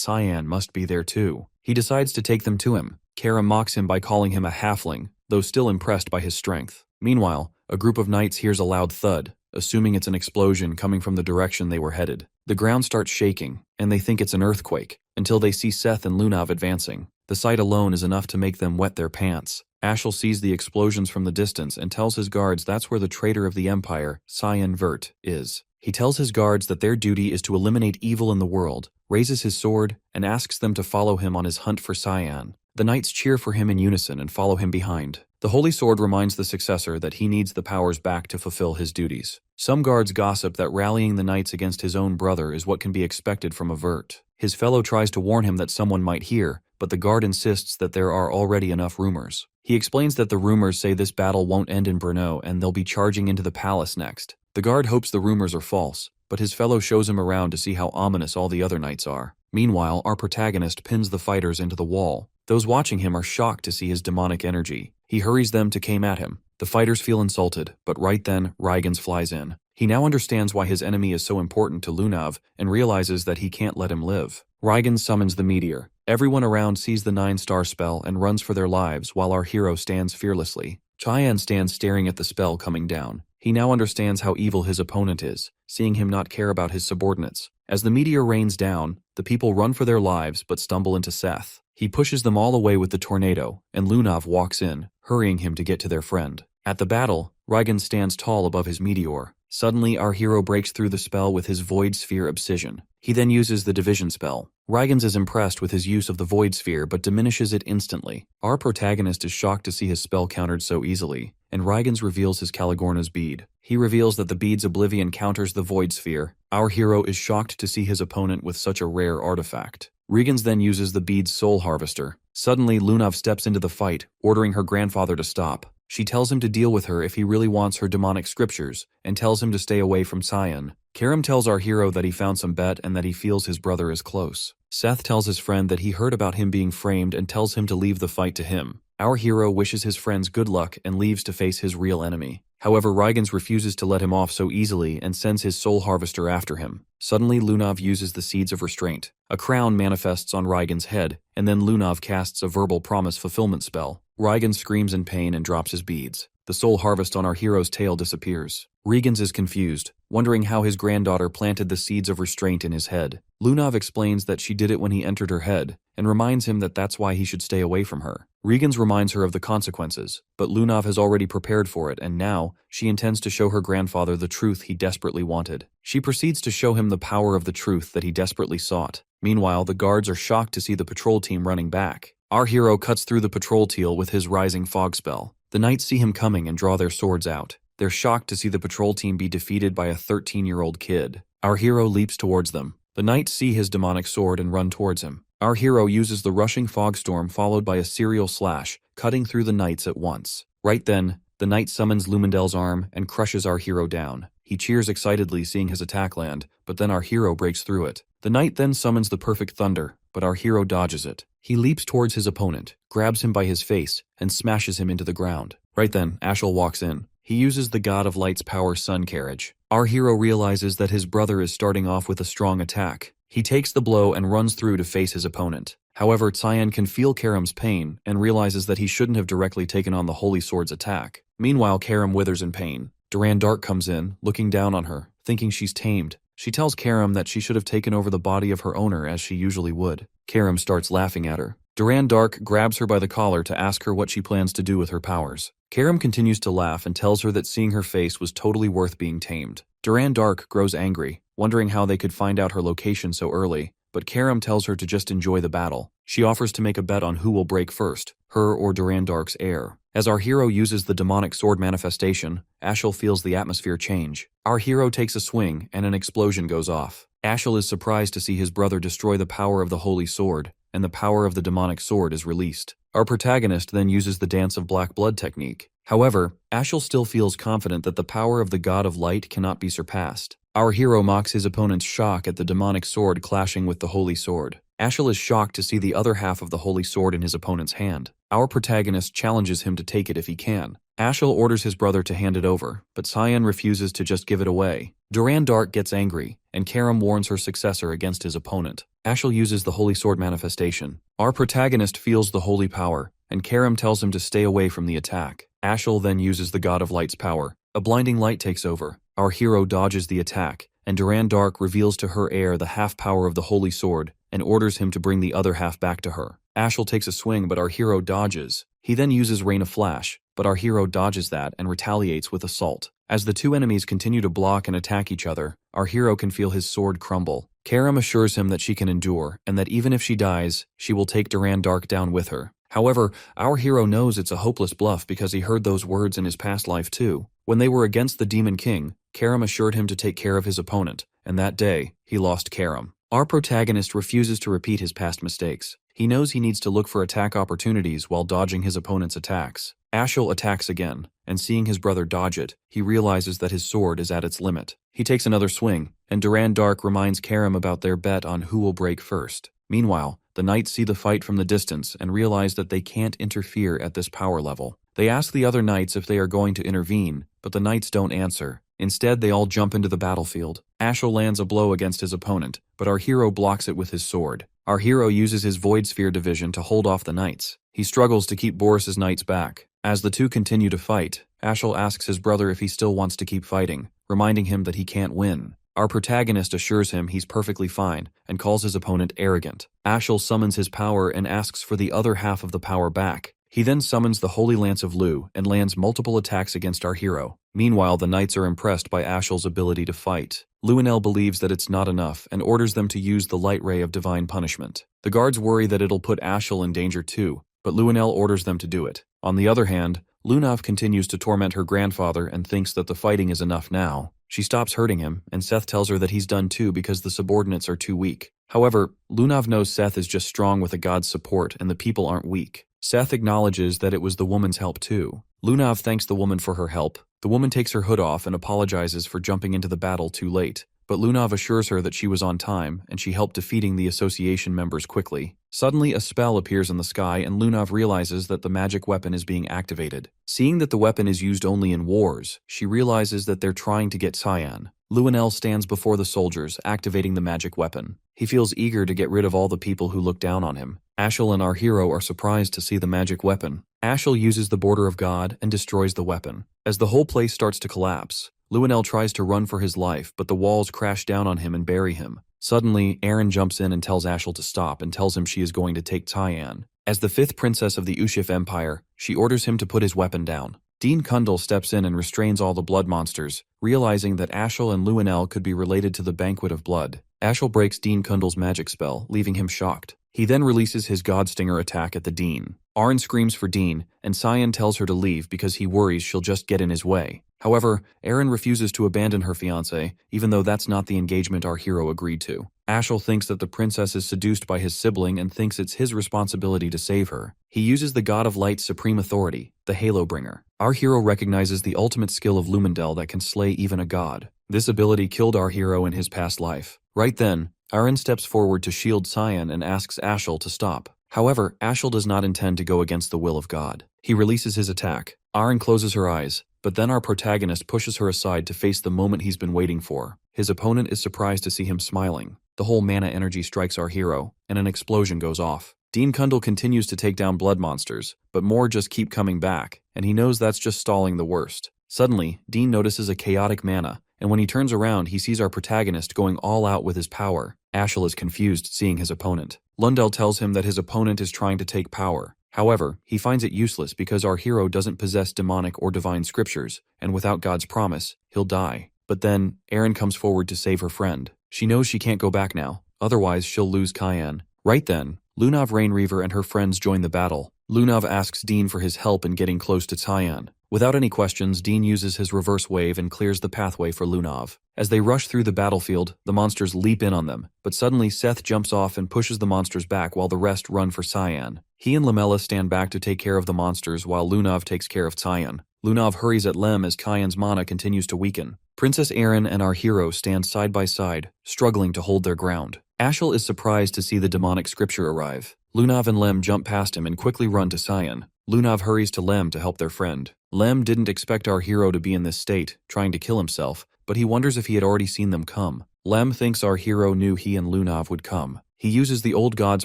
Cyan must be there too. He decides to take them to him. Karam mocks him by calling him a halfling, though still impressed by his strength. Meanwhile, a group of knights hears a loud thud, assuming it's an explosion coming from the direction they were headed. The ground starts shaking, and they think it's an earthquake, until they see Seth and Lunav advancing. The sight alone is enough to make them wet their pants. Ashel sees the explosions from the distance and tells his guards that's where the traitor of the Empire, Cyan Vert, is. He tells his guards that their duty is to eliminate evil in the world, raises his sword, and asks them to follow him on his hunt for Cyan. The knights cheer for him in unison and follow him behind. The Holy Sword reminds the successor that he needs the powers back to fulfill his duties. Some guards gossip that rallying the knights against his own brother is what can be expected from a Vert. His fellow tries to warn him that someone might hear, but the guard insists that there are already enough rumors. He explains that the rumors say this battle won't end in Brno and they'll be charging into the palace next. The guard hopes the rumors are false, but his fellow shows him around to see how ominous all the other knights are. Meanwhile, our protagonist pins the fighters into the wall. Those watching him are shocked to see his demonic energy. He hurries them to came at him. The fighters feel insulted, but right then, Reigens flies in. He now understands why his enemy is so important to Lunav and realizes that he can't let him live. Reigens summons the meteor. Everyone around sees the 9-star spell and runs for their lives while our hero stands fearlessly. Cyan stands staring at the spell coming down. He now understands how evil his opponent is, seeing him not care about his subordinates. As the meteor rains down, the people run for their lives but stumble into Seth. He pushes them all away with the tornado, and Lunav walks in, hurrying him to get to their friend. At the battle, Reigen stands tall above his meteor. Suddenly, our hero breaks through the spell with his Void Sphere Obsession. He then uses the Division spell. Reigens is impressed with his use of the Void Sphere but diminishes it instantly. Our protagonist is shocked to see his spell countered so easily, and Reigens reveals his Caligorna's bead. He reveals that the bead's oblivion counters the Void Sphere. Our hero is shocked to see his opponent with such a rare artifact. Reigens then uses the bead's Soul Harvester. Suddenly, Lunav steps into the fight, ordering her grandfather to stop. She tells him to deal with her if he really wants her demonic scriptures, and tells him to stay away from Cyan. Karam tells our hero that he found some bet and that he feels his brother is close. Seth tells his friend that he heard about him being framed and tells him to leave the fight to him. Our hero wishes his friends good luck and leaves to face his real enemy. However, Reigens refuses to let him off so easily and sends his Soul Harvester after him. Suddenly, Lunav uses the Seeds of Restraint. A crown manifests on Reigens' head, and then Lunav casts a verbal promise fulfillment spell. Reigens screams in pain and drops his beads. The soul harvest on our hero's tail disappears. Reigens is confused, wondering how his granddaughter planted the Seeds of Restraint in his head. Lunav explains that she did it when he entered her head, and reminds him that that's why he should stay away from her. Reigens reminds her of the consequences, but Lunav has already prepared for it, and now, she intends to show her grandfather the truth he desperately wanted. She proceeds to show him the power of the truth that he desperately sought. Meanwhile, the guards are shocked to see the patrol team running back. Our hero cuts through the patrol teal with his Rising Fog spell. The knights see him coming and draw their swords out. They're shocked to see the patrol team be defeated by a 13-year-old kid. Our hero leaps towards them. The knights see his demonic sword and run towards him. Our hero uses the rushing fog storm followed by a serial slash, cutting through the knights at once. Right then, the knight summons Lumendel's arm and crushes our hero down. He cheers excitedly seeing his attack land, but then our hero breaks through it. The knight then summons the perfect thunder, but our hero dodges it. He leaps towards his opponent, grabs him by his face, and smashes him into the ground. Right then, Ashel walks in. He uses the God of Light's power Sun Carriage. Our hero realizes that his brother is starting off with a strong attack. He takes the blow and runs through to face his opponent. However, Cyan can feel Karam's pain and realizes that he shouldn't have directly taken on the Holy Sword's attack. Meanwhile, Karam withers in pain. Duran Dark comes in, looking down on her, thinking she's tamed. She tells Karam that she should have taken over the body of her owner as she usually would. Karam starts laughing at her. Duran Dark grabs her by the collar to ask her what she plans to do with her powers. Karam continues to laugh and tells her that seeing her face was totally worth being tamed. Duran Dark grows angry, wondering how they could find out her location so early, but Karam tells her to just enjoy the battle. She offers to make a bet on who will break first, her or Duran Dark's heir. As our hero uses the demonic sword manifestation, Ashel feels the atmosphere change. Our hero takes a swing and an explosion goes off. Ashel is surprised to see his brother destroy the power of the holy sword. and the power of the demonic sword is released. Our protagonist then uses the Dance of Black Blood technique. However, Ashel still feels confident that the power of the God of Light cannot be surpassed. Our hero mocks his opponent's shock at the demonic sword clashing with the holy sword. Ashel is shocked to see the other half of the holy sword in his opponent's hand. Our protagonist challenges him to take it if he can. Ashel orders his brother to hand it over, but Cyan refuses to just give it away. Duran Dark gets angry, and Karam warns her successor against his opponent. Ashel uses the holy sword manifestation. Our protagonist feels the holy power, and Karam tells him to stay away from the attack. Ashel then uses the God of Light's power. A blinding light takes over. Our hero dodges the attack, and Duran Dark reveals to her heir the half power of the holy sword and orders him to bring the other half back to her. Ashel takes a swing, but our hero dodges. He then uses Rain of Flash, but our hero dodges that and retaliates with Assault. As the two enemies continue to block and attack each other, our hero can feel his sword crumble. Karam assures him that she can endure, and that even if she dies, she will take Duran Dark down with her. However, our hero knows it's a hopeless bluff because he heard those words in his past life too. When they were against the Demon King, Karam assured him to take care of his opponent, and that day, he lost Karam. Our protagonist refuses to repeat his past mistakes. He knows he needs to look for attack opportunities while dodging his opponent's attacks. Ashel attacks again, and seeing his brother dodge it, he realizes that his sword is at its limit. He takes another swing, and Duran Dark reminds Karam about their bet on who will break first. Meanwhile, the knights see the fight from the distance and realize that they can't interfere at this power level. They ask the other knights if they are going to intervene, but the knights don't answer. Instead, they all jump into the battlefield. Ashel lands a blow against his opponent, but our hero blocks it with his sword. Our hero uses his Void Sphere division to hold off the knights. He struggles to keep Boris's knights back. As the two continue to fight, Ashel asks his brother if he still wants to keep fighting, reminding him that he can't win. Our protagonist assures him he's perfectly fine and calls his opponent arrogant. Ashel summons his power and asks for the other half of the power back. He then summons the Holy Lance of Lu and lands multiple attacks against our hero. Meanwhile, the knights are impressed by Ashel's ability to fight. Luinel believes that it's not enough and orders them to use the light ray of divine punishment. The guards worry that it'll put Ashel in danger too, but Luinel orders them to do it. On the other hand, Lunav continues to torment her grandfather and thinks that the fighting is enough now. She stops hurting him, and Seth tells her that he's done too because the subordinates are too weak. However, Lunav knows Seth is just strong with a god's support and the people aren't weak. Seth acknowledges that it was the woman's help too. Lunav thanks the woman for her help. The woman takes her hood off and apologizes for jumping into the battle too late, but Lunav assures her that she was on time and she helped defeating the association members quickly. Suddenly, a spell appears in the sky and Lunav realizes that the magic weapon is being activated. Seeing that the weapon is used only in wars, she realizes that they're trying to get Cyan. Luinel stands before the soldiers, activating the magic weapon. He feels eager to get rid of all the people who look down on him. Ashel and our hero are surprised to see the magic weapon. Ashel uses the Border of God and destroys the weapon. As the whole place starts to collapse, Luinel tries to run for his life, but the walls crash down on him and bury him. Suddenly, Aaron jumps in and tells Ashel to stop and tells him she is going to take Cyan. As the fifth princess of the Ushif Empire, she orders him to put his weapon down. Dean Kundal steps in and restrains all the blood monsters, realizing that Ashel and Luinel could be related to the Banquet of Blood. Ashel breaks Dean Kundal's magic spell, leaving him shocked. He then releases his Godstinger attack at the Dean. Arn screams for Dean, and Cyan tells her to leave because he worries she'll just get in his way. However, Erin refuses to abandon her fiancé, even though that's not the engagement our hero agreed to. Ashel thinks that the princess is seduced by his sibling and thinks it's his responsibility to save her. He uses the God of Light's supreme authority, the Halo Bringer. Our hero recognizes the ultimate skill of Lumendel that can slay even a god. This ability killed our hero in his past life. Right then, Aaron steps forward to shield Cyan and asks Ashel to stop. However, Ashel does not intend to go against the will of God. He releases his attack. Aaron closes her eyes, but then our protagonist pushes her aside to face the moment he's been waiting for. His opponent is surprised to see him smiling. The whole mana energy strikes our hero, and an explosion goes off. Dean Kundal continues to take down blood monsters, but more just keep coming back, and he knows that's just stalling the worst. Suddenly, Dean notices a chaotic mana, and when he turns around, he sees our protagonist going all out with his power. Ashel is confused seeing his opponent. Lundell tells him that his opponent is trying to take power. However, he finds it useless because our hero doesn't possess demonic or divine scriptures, and without God's promise, he'll die. But then, Erin comes forward to save her friend. She knows she can't go back now, otherwise she'll lose Cyan. Right then, Lunav Rainreaver and her friends join the battle. Lunav asks Dean for his help in getting close to Cyan. Without any questions, Dean uses his reverse wave and clears the pathway for Lunav. As they rush through the battlefield, the monsters leap in on them, but suddenly Seth jumps off and pushes the monsters back while the rest run for Cyan. He and Lamella stand back to take care of the monsters while Lunav takes care of Cyan. Lunav hurries at Lem as Cyan's mana continues to weaken. Princess Erin and our hero stand side by side, struggling to hold their ground. Ashel is surprised to see the demonic scripture arrive. Lunav and Lem jump past him and quickly run to Cyan. Lunav hurries to Lem to help their friend. Lem didn't expect our hero to be in this state, trying to kill himself, but he wonders if he had already seen them come. Lem thinks our hero knew he and Lunav would come. He uses the old god's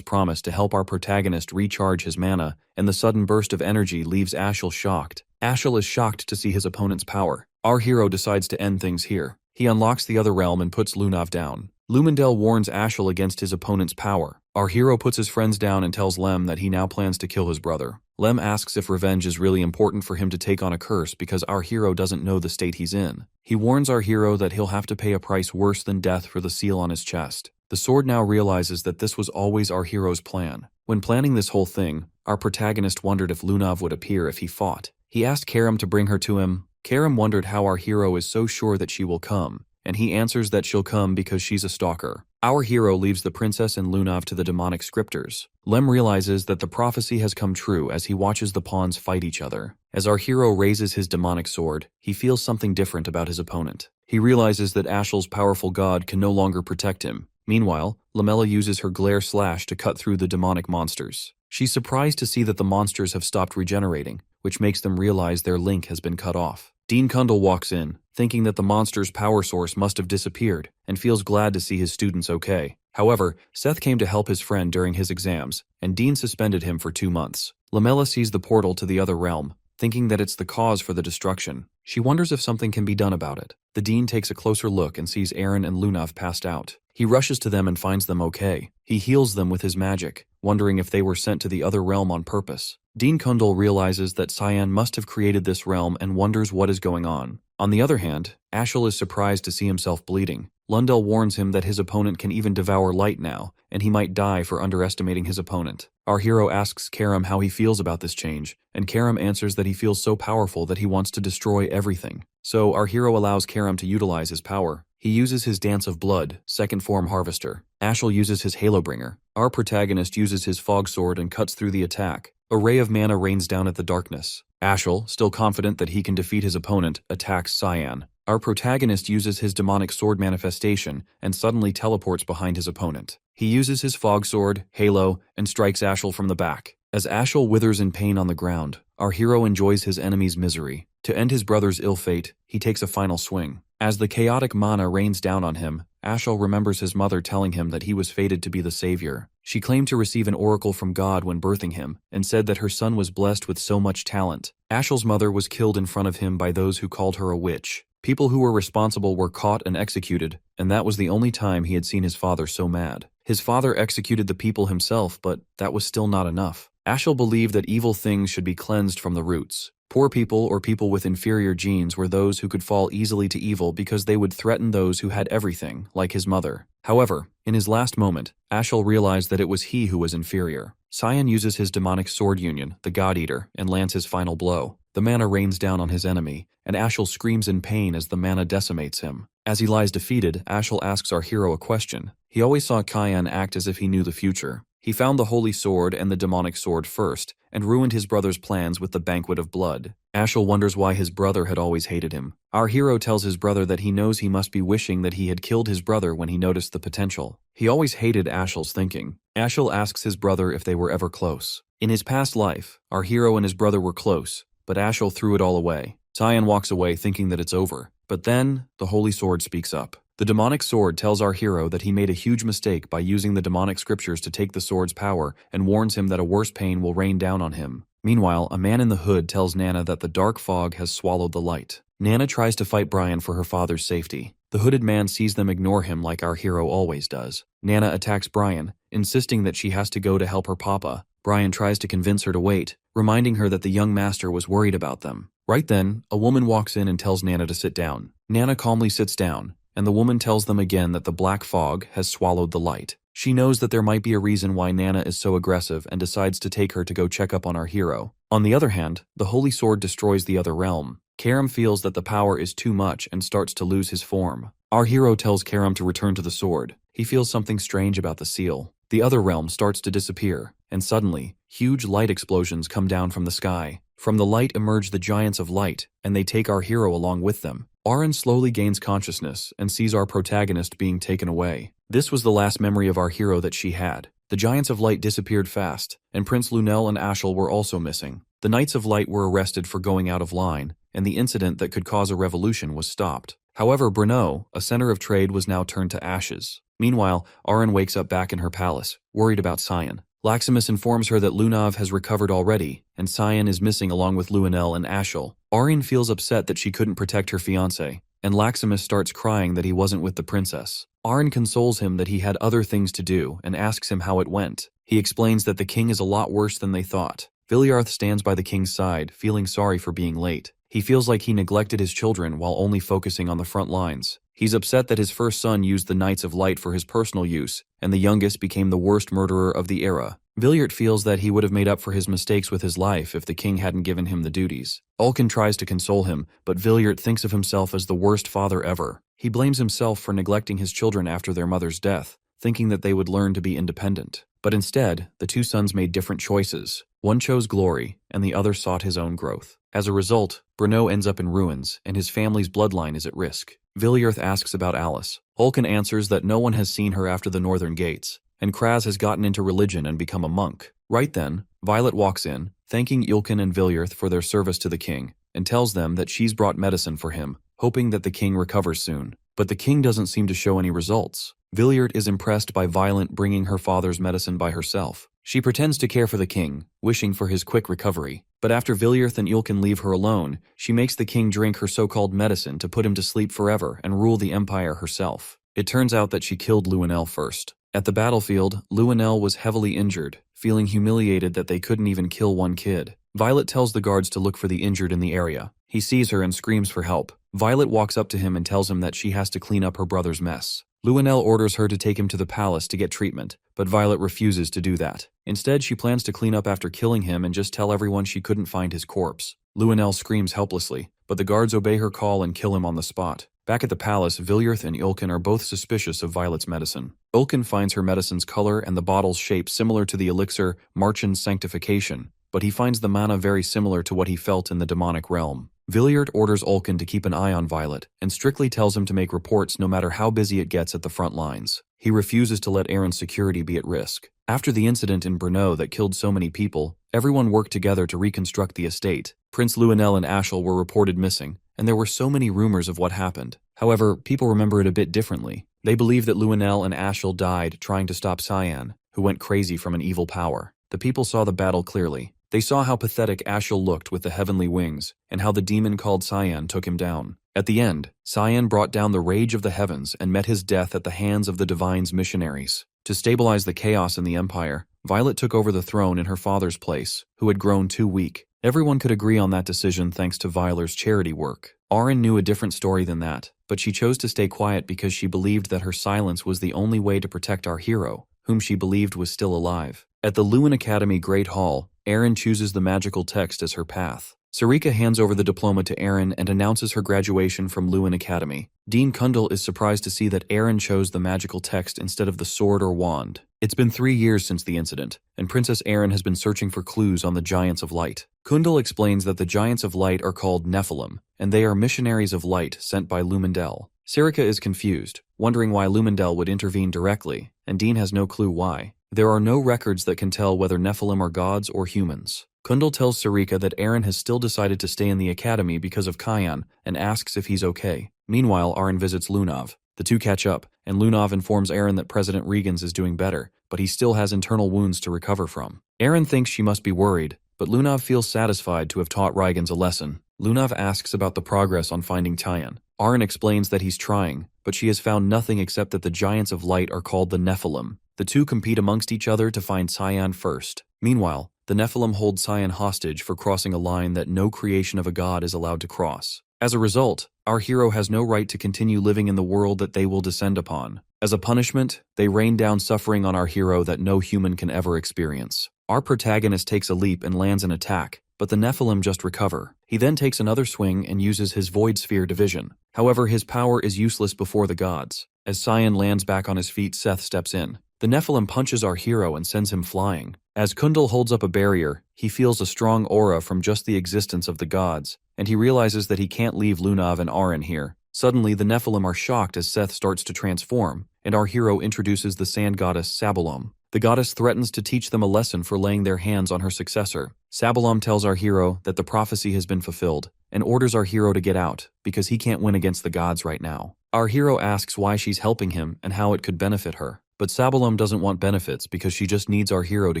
promise to help our protagonist recharge his mana, and the sudden burst of energy leaves Ashel shocked. Ashel is shocked to see his opponent's power. Our hero decides to end things here. He unlocks the other realm and puts Lunav down. Lumendel warns Ashel against his opponent's power. Our hero puts his friends down and tells Lem that he now plans to kill his brother. Lem asks if revenge is really important for him to take on a curse because our hero doesn't know the state he's in. He warns our hero that he'll have to pay a price worse than death for the seal on his chest. The sword now realizes that this was always our hero's plan. When planning this whole thing, our protagonist wondered if Lunav would appear if he fought. He asked Karam to bring her to him. Karam wondered how our hero is so sure that she will come, and he answers that she'll come because she's a stalker. Our hero leaves the princess and Lunav to the demonic scriptors. Lem realizes that the prophecy has come true as he watches the pawns fight each other. As our hero raises his demonic sword, he feels something different about his opponent. He realizes that Ashel's powerful god can no longer protect him. Meanwhile, Lamella uses her glare slash to cut through the demonic monsters. She's surprised to see that the monsters have stopped regenerating, which makes them realize their link has been cut off. Dean Kundal walks in, thinking that the monster's power source must have disappeared, and feels glad to see his students okay. However, Seth came to help his friend during his exams, and Dean suspended him for 2 months. Lamella sees the portal to the other realm, thinking that it's the cause for the destruction. She wonders if something can be done about it. The Dean takes a closer look and sees Erin and Lunav passed out. He rushes to them and finds them okay. He heals them with his magic, wondering if they were sent to the other realm on purpose. Dean Kundal realizes that Cyan must have created this realm and wonders what is going on. On the other hand, Ashel is surprised to see himself bleeding. Lundell warns him that his opponent can even devour light now, and he might die for underestimating his opponent. Our hero asks Karam how he feels about this change, and Karam answers that he feels so powerful that he wants to destroy everything. So our hero allows Karam to utilize his power. He uses his Dance of Blood, second form Harvester. Ashel uses his Halobringer. Our protagonist uses his Fog Sword and cuts through the attack. A ray of mana rains down at the darkness. Ashel, still confident that he can defeat his opponent, attacks Cyan. Our protagonist uses his demonic sword manifestation and suddenly teleports behind his opponent. He uses his Fog Sword, Halo, and strikes Ashel from the back. As Ashel withers in pain on the ground, our hero enjoys his enemy's misery. To end his brother's ill fate, he takes a final swing. As the chaotic mana rains down on him, Ashel remembers his mother telling him that he was fated to be the savior. She claimed to receive an oracle from God when birthing him, and said that her son was blessed with so much talent. Ashel's mother was killed in front of him by those who called her a witch. People who were responsible were caught and executed, and that was the only time he had seen his father so mad. His father executed the people himself, but that was still not enough. Ashel believed that evil things should be cleansed from the roots. Poor people or people with inferior genes were those who could fall easily to evil because they would threaten those who had everything, like his mother. However, in his last moment, Ashel realized that it was he who was inferior. Cyan uses his demonic sword union, the God Eater, and lands his final blow. The mana rains down on his enemy, and Ashel screams in pain as the mana decimates him. As he lies defeated, Ashel asks our hero a question. He always saw Cyan act as if he knew the future. He found the holy sword and the demonic sword first, and ruined his brother's plans with the banquet of blood. Ashel wonders why his brother had always hated him. Our hero tells his brother that he knows he must be wishing that he had killed his brother when he noticed the potential. He always hated Ashel's thinking. Ashel asks his brother if they were ever close. In his past life, our hero and his brother were close, but Ashel threw it all away. Cyan walks away thinking that it's over. But then, the holy sword speaks up. The demonic sword tells our hero that he made a huge mistake by using the demonic scriptures to take the sword's power and warns him that a worse pain will rain down on him. Meanwhile, a man in the hood tells Nana that the dark fog has swallowed the light. Nana tries to fight Brian for her father's safety. The hooded man sees them ignore him like our hero always does. Nana attacks Brian, insisting that she has to go to help her papa. Brian tries to convince her to wait, reminding her that the young master was worried about them. Right then, a woman walks in and tells Nana to sit down. Nana calmly sits down, and the woman tells them again that the black fog has swallowed the light. She knows that there might be a reason why Nana is so aggressive and decides to take her to go check up on our hero. On the other hand, the holy sword destroys the other realm. Karam feels that the power is too much and starts to lose his form. Our hero tells Karam to return to the sword. He feels something strange about the seal. The other realm starts to disappear, and suddenly, huge light explosions come down from the sky. From the light emerge the Giants of Light, and they take our hero along with them. Aaron slowly gains consciousness and sees our protagonist being taken away. This was the last memory of our hero that she had. The Giants of Light disappeared fast, and Prince Lunel and Ashel were also missing. The Knights of Light were arrested for going out of line, and the incident that could cause a revolution was stopped. However, Brno, a center of trade, was now turned to ashes. Meanwhile, Aaron wakes up back in her palace, worried about Cyan. Laximus informs her that Lunav has recovered already, and Cyan is missing along with Luenel and Ashel. Aryan feels upset that she couldn't protect her fiancé, and Laximus starts crying that he wasn't with the princess. Aryan consoles him that he had other things to do and asks him how it went. He explains that the king is a lot worse than they thought. Viliarth stands by the king's side, feeling sorry for being late. He feels like he neglected his children while only focusing on the front lines. He's upset that his first son used the Knights of Light for his personal use, and the youngest became the worst murderer of the era. Viliart feels that he would have made up for his mistakes with his life if the king hadn't given him the duties. Ulkin tries to console him, but Viliart thinks of himself as the worst father ever. He blames himself for neglecting his children after their mother's death, thinking that they would learn to be independent. But instead, the two sons made different choices. One chose glory, and the other sought his own growth. As a result, Brno ends up in ruins, and his family's bloodline is at risk. Viliarth asks about Alice. Ulkin answers that no one has seen her after the Northern Gates, and Kraz has gotten into religion and become a monk. Right then, Violet walks in, thanking Ulkin and Viliarth for their service to the king, and tells them that she's brought medicine for him, hoping that the king recovers soon. But the king doesn't seem to show any results. Viliart is impressed by Violet bringing her father's medicine by herself. She pretends to care for the king, wishing for his quick recovery. But after Viliarth and Ulkin leave her alone, she makes the king drink her so-called medicine to put him to sleep forever and rule the empire herself. It turns out that she killed Luenel first. At the battlefield, Luenel was heavily injured, feeling humiliated that they couldn't even kill one kid. Violet tells the guards to look for the injured in the area. He sees her and screams for help. Violet walks up to him and tells him that she has to clean up her brother's mess. Luenel orders her to take him to the palace to get treatment, but Violet refuses to do that. Instead, she plans to clean up after killing him and just tell everyone she couldn't find his corpse. Luenel screams helplessly, but the guards obey her call and kill him on the spot. Back at the palace, Viliarth and Ulkin are both suspicious of Violet's medicine. Ulkin finds her medicine's color and the bottle's shape similar to the elixir Marchand's Sanctification, but he finds the mana very similar to what he felt in the demonic realm. Viliart orders Ulkin to keep an eye on Violet, and strictly tells him to make reports no matter how busy it gets at the front lines. He refuses to let Aaron's security be at risk. After the incident in Brno that killed so many people, everyone worked together to reconstruct the estate. Prince Luenel and Ashel were reported missing, and there were so many rumors of what happened. However, people remember it a bit differently. They believe that Luenel and Ashel died trying to stop Cyan, who went crazy from an evil power. The people saw the battle clearly. They saw how pathetic Ashel looked with the heavenly wings, and how the demon called Cyan took him down. At the end, Cyan brought down the rage of the heavens and met his death at the hands of the Divine's missionaries. To stabilize the chaos in the empire, Violet took over the throne in her father's place, who had grown too weak. Everyone could agree on that decision thanks to Violet's charity work. Aaron knew a different story than that, but she chose to stay quiet because she believed that her silence was the only way to protect our hero, whom she believed was still alive. At the Lewin Academy Great Hall, Erin chooses the magical text as her path. Sarika hands over the diploma to Erin and announces her graduation from Lewin Academy. Dean Kundal is surprised to see that Erin chose the magical text instead of the sword or wand. It's been 3 years since the incident, and Princess Erin has been searching for clues on the Giants of Light. Kundal explains that the Giants of Light are called Nephilim, and they are missionaries of light sent by Lumendel. Sarika is confused, wondering why Lumendel would intervene directly, and Dean has no clue why. There are no records that can tell whether Nephilim are gods or humans. Kundal tells Sarika that Erin has still decided to stay in the academy because of Kyan and asks if he's okay. Meanwhile, Erin visits Lunav. The two catch up, and Lunav informs Erin that President Regans is doing better, but he still has internal wounds to recover from. Erin thinks she must be worried, but Lunav feels satisfied to have taught Regans a lesson. Lunav asks about the progress on finding Tyan. Erin explains that he's trying, but she has found nothing except that the Giants of Light are called the Nephilim. The two compete amongst each other to find Cyan first. Meanwhile, the Nephilim hold Cyan hostage for crossing a line that no creation of a god is allowed to cross. As a result, our hero has no right to continue living in the world that they will descend upon. As a punishment, they rain down suffering on our hero that no human can ever experience. Our protagonist takes a leap and lands an attack, but the Nephilim just recover. He then takes another swing and uses his Void Sphere division. However, his power is useless before the gods. As Cyan lands back on his feet, Seth steps in. The Nephilim punches our hero and sends him flying. As Kundal holds up a barrier, he feels a strong aura from just the existence of the gods, and he realizes that he can't leave Lunav and Aren here. Suddenly, the Nephilim are shocked as Seth starts to transform, and our hero introduces the sand goddess Sabalom. The goddess threatens to teach them a lesson for laying their hands on her successor. Sabalom tells our hero that the prophecy has been fulfilled, and orders our hero to get out, because he can't win against the gods right now. Our hero asks why she's helping him and how it could benefit her. But Sabalom doesn't want benefits because she just needs our hero to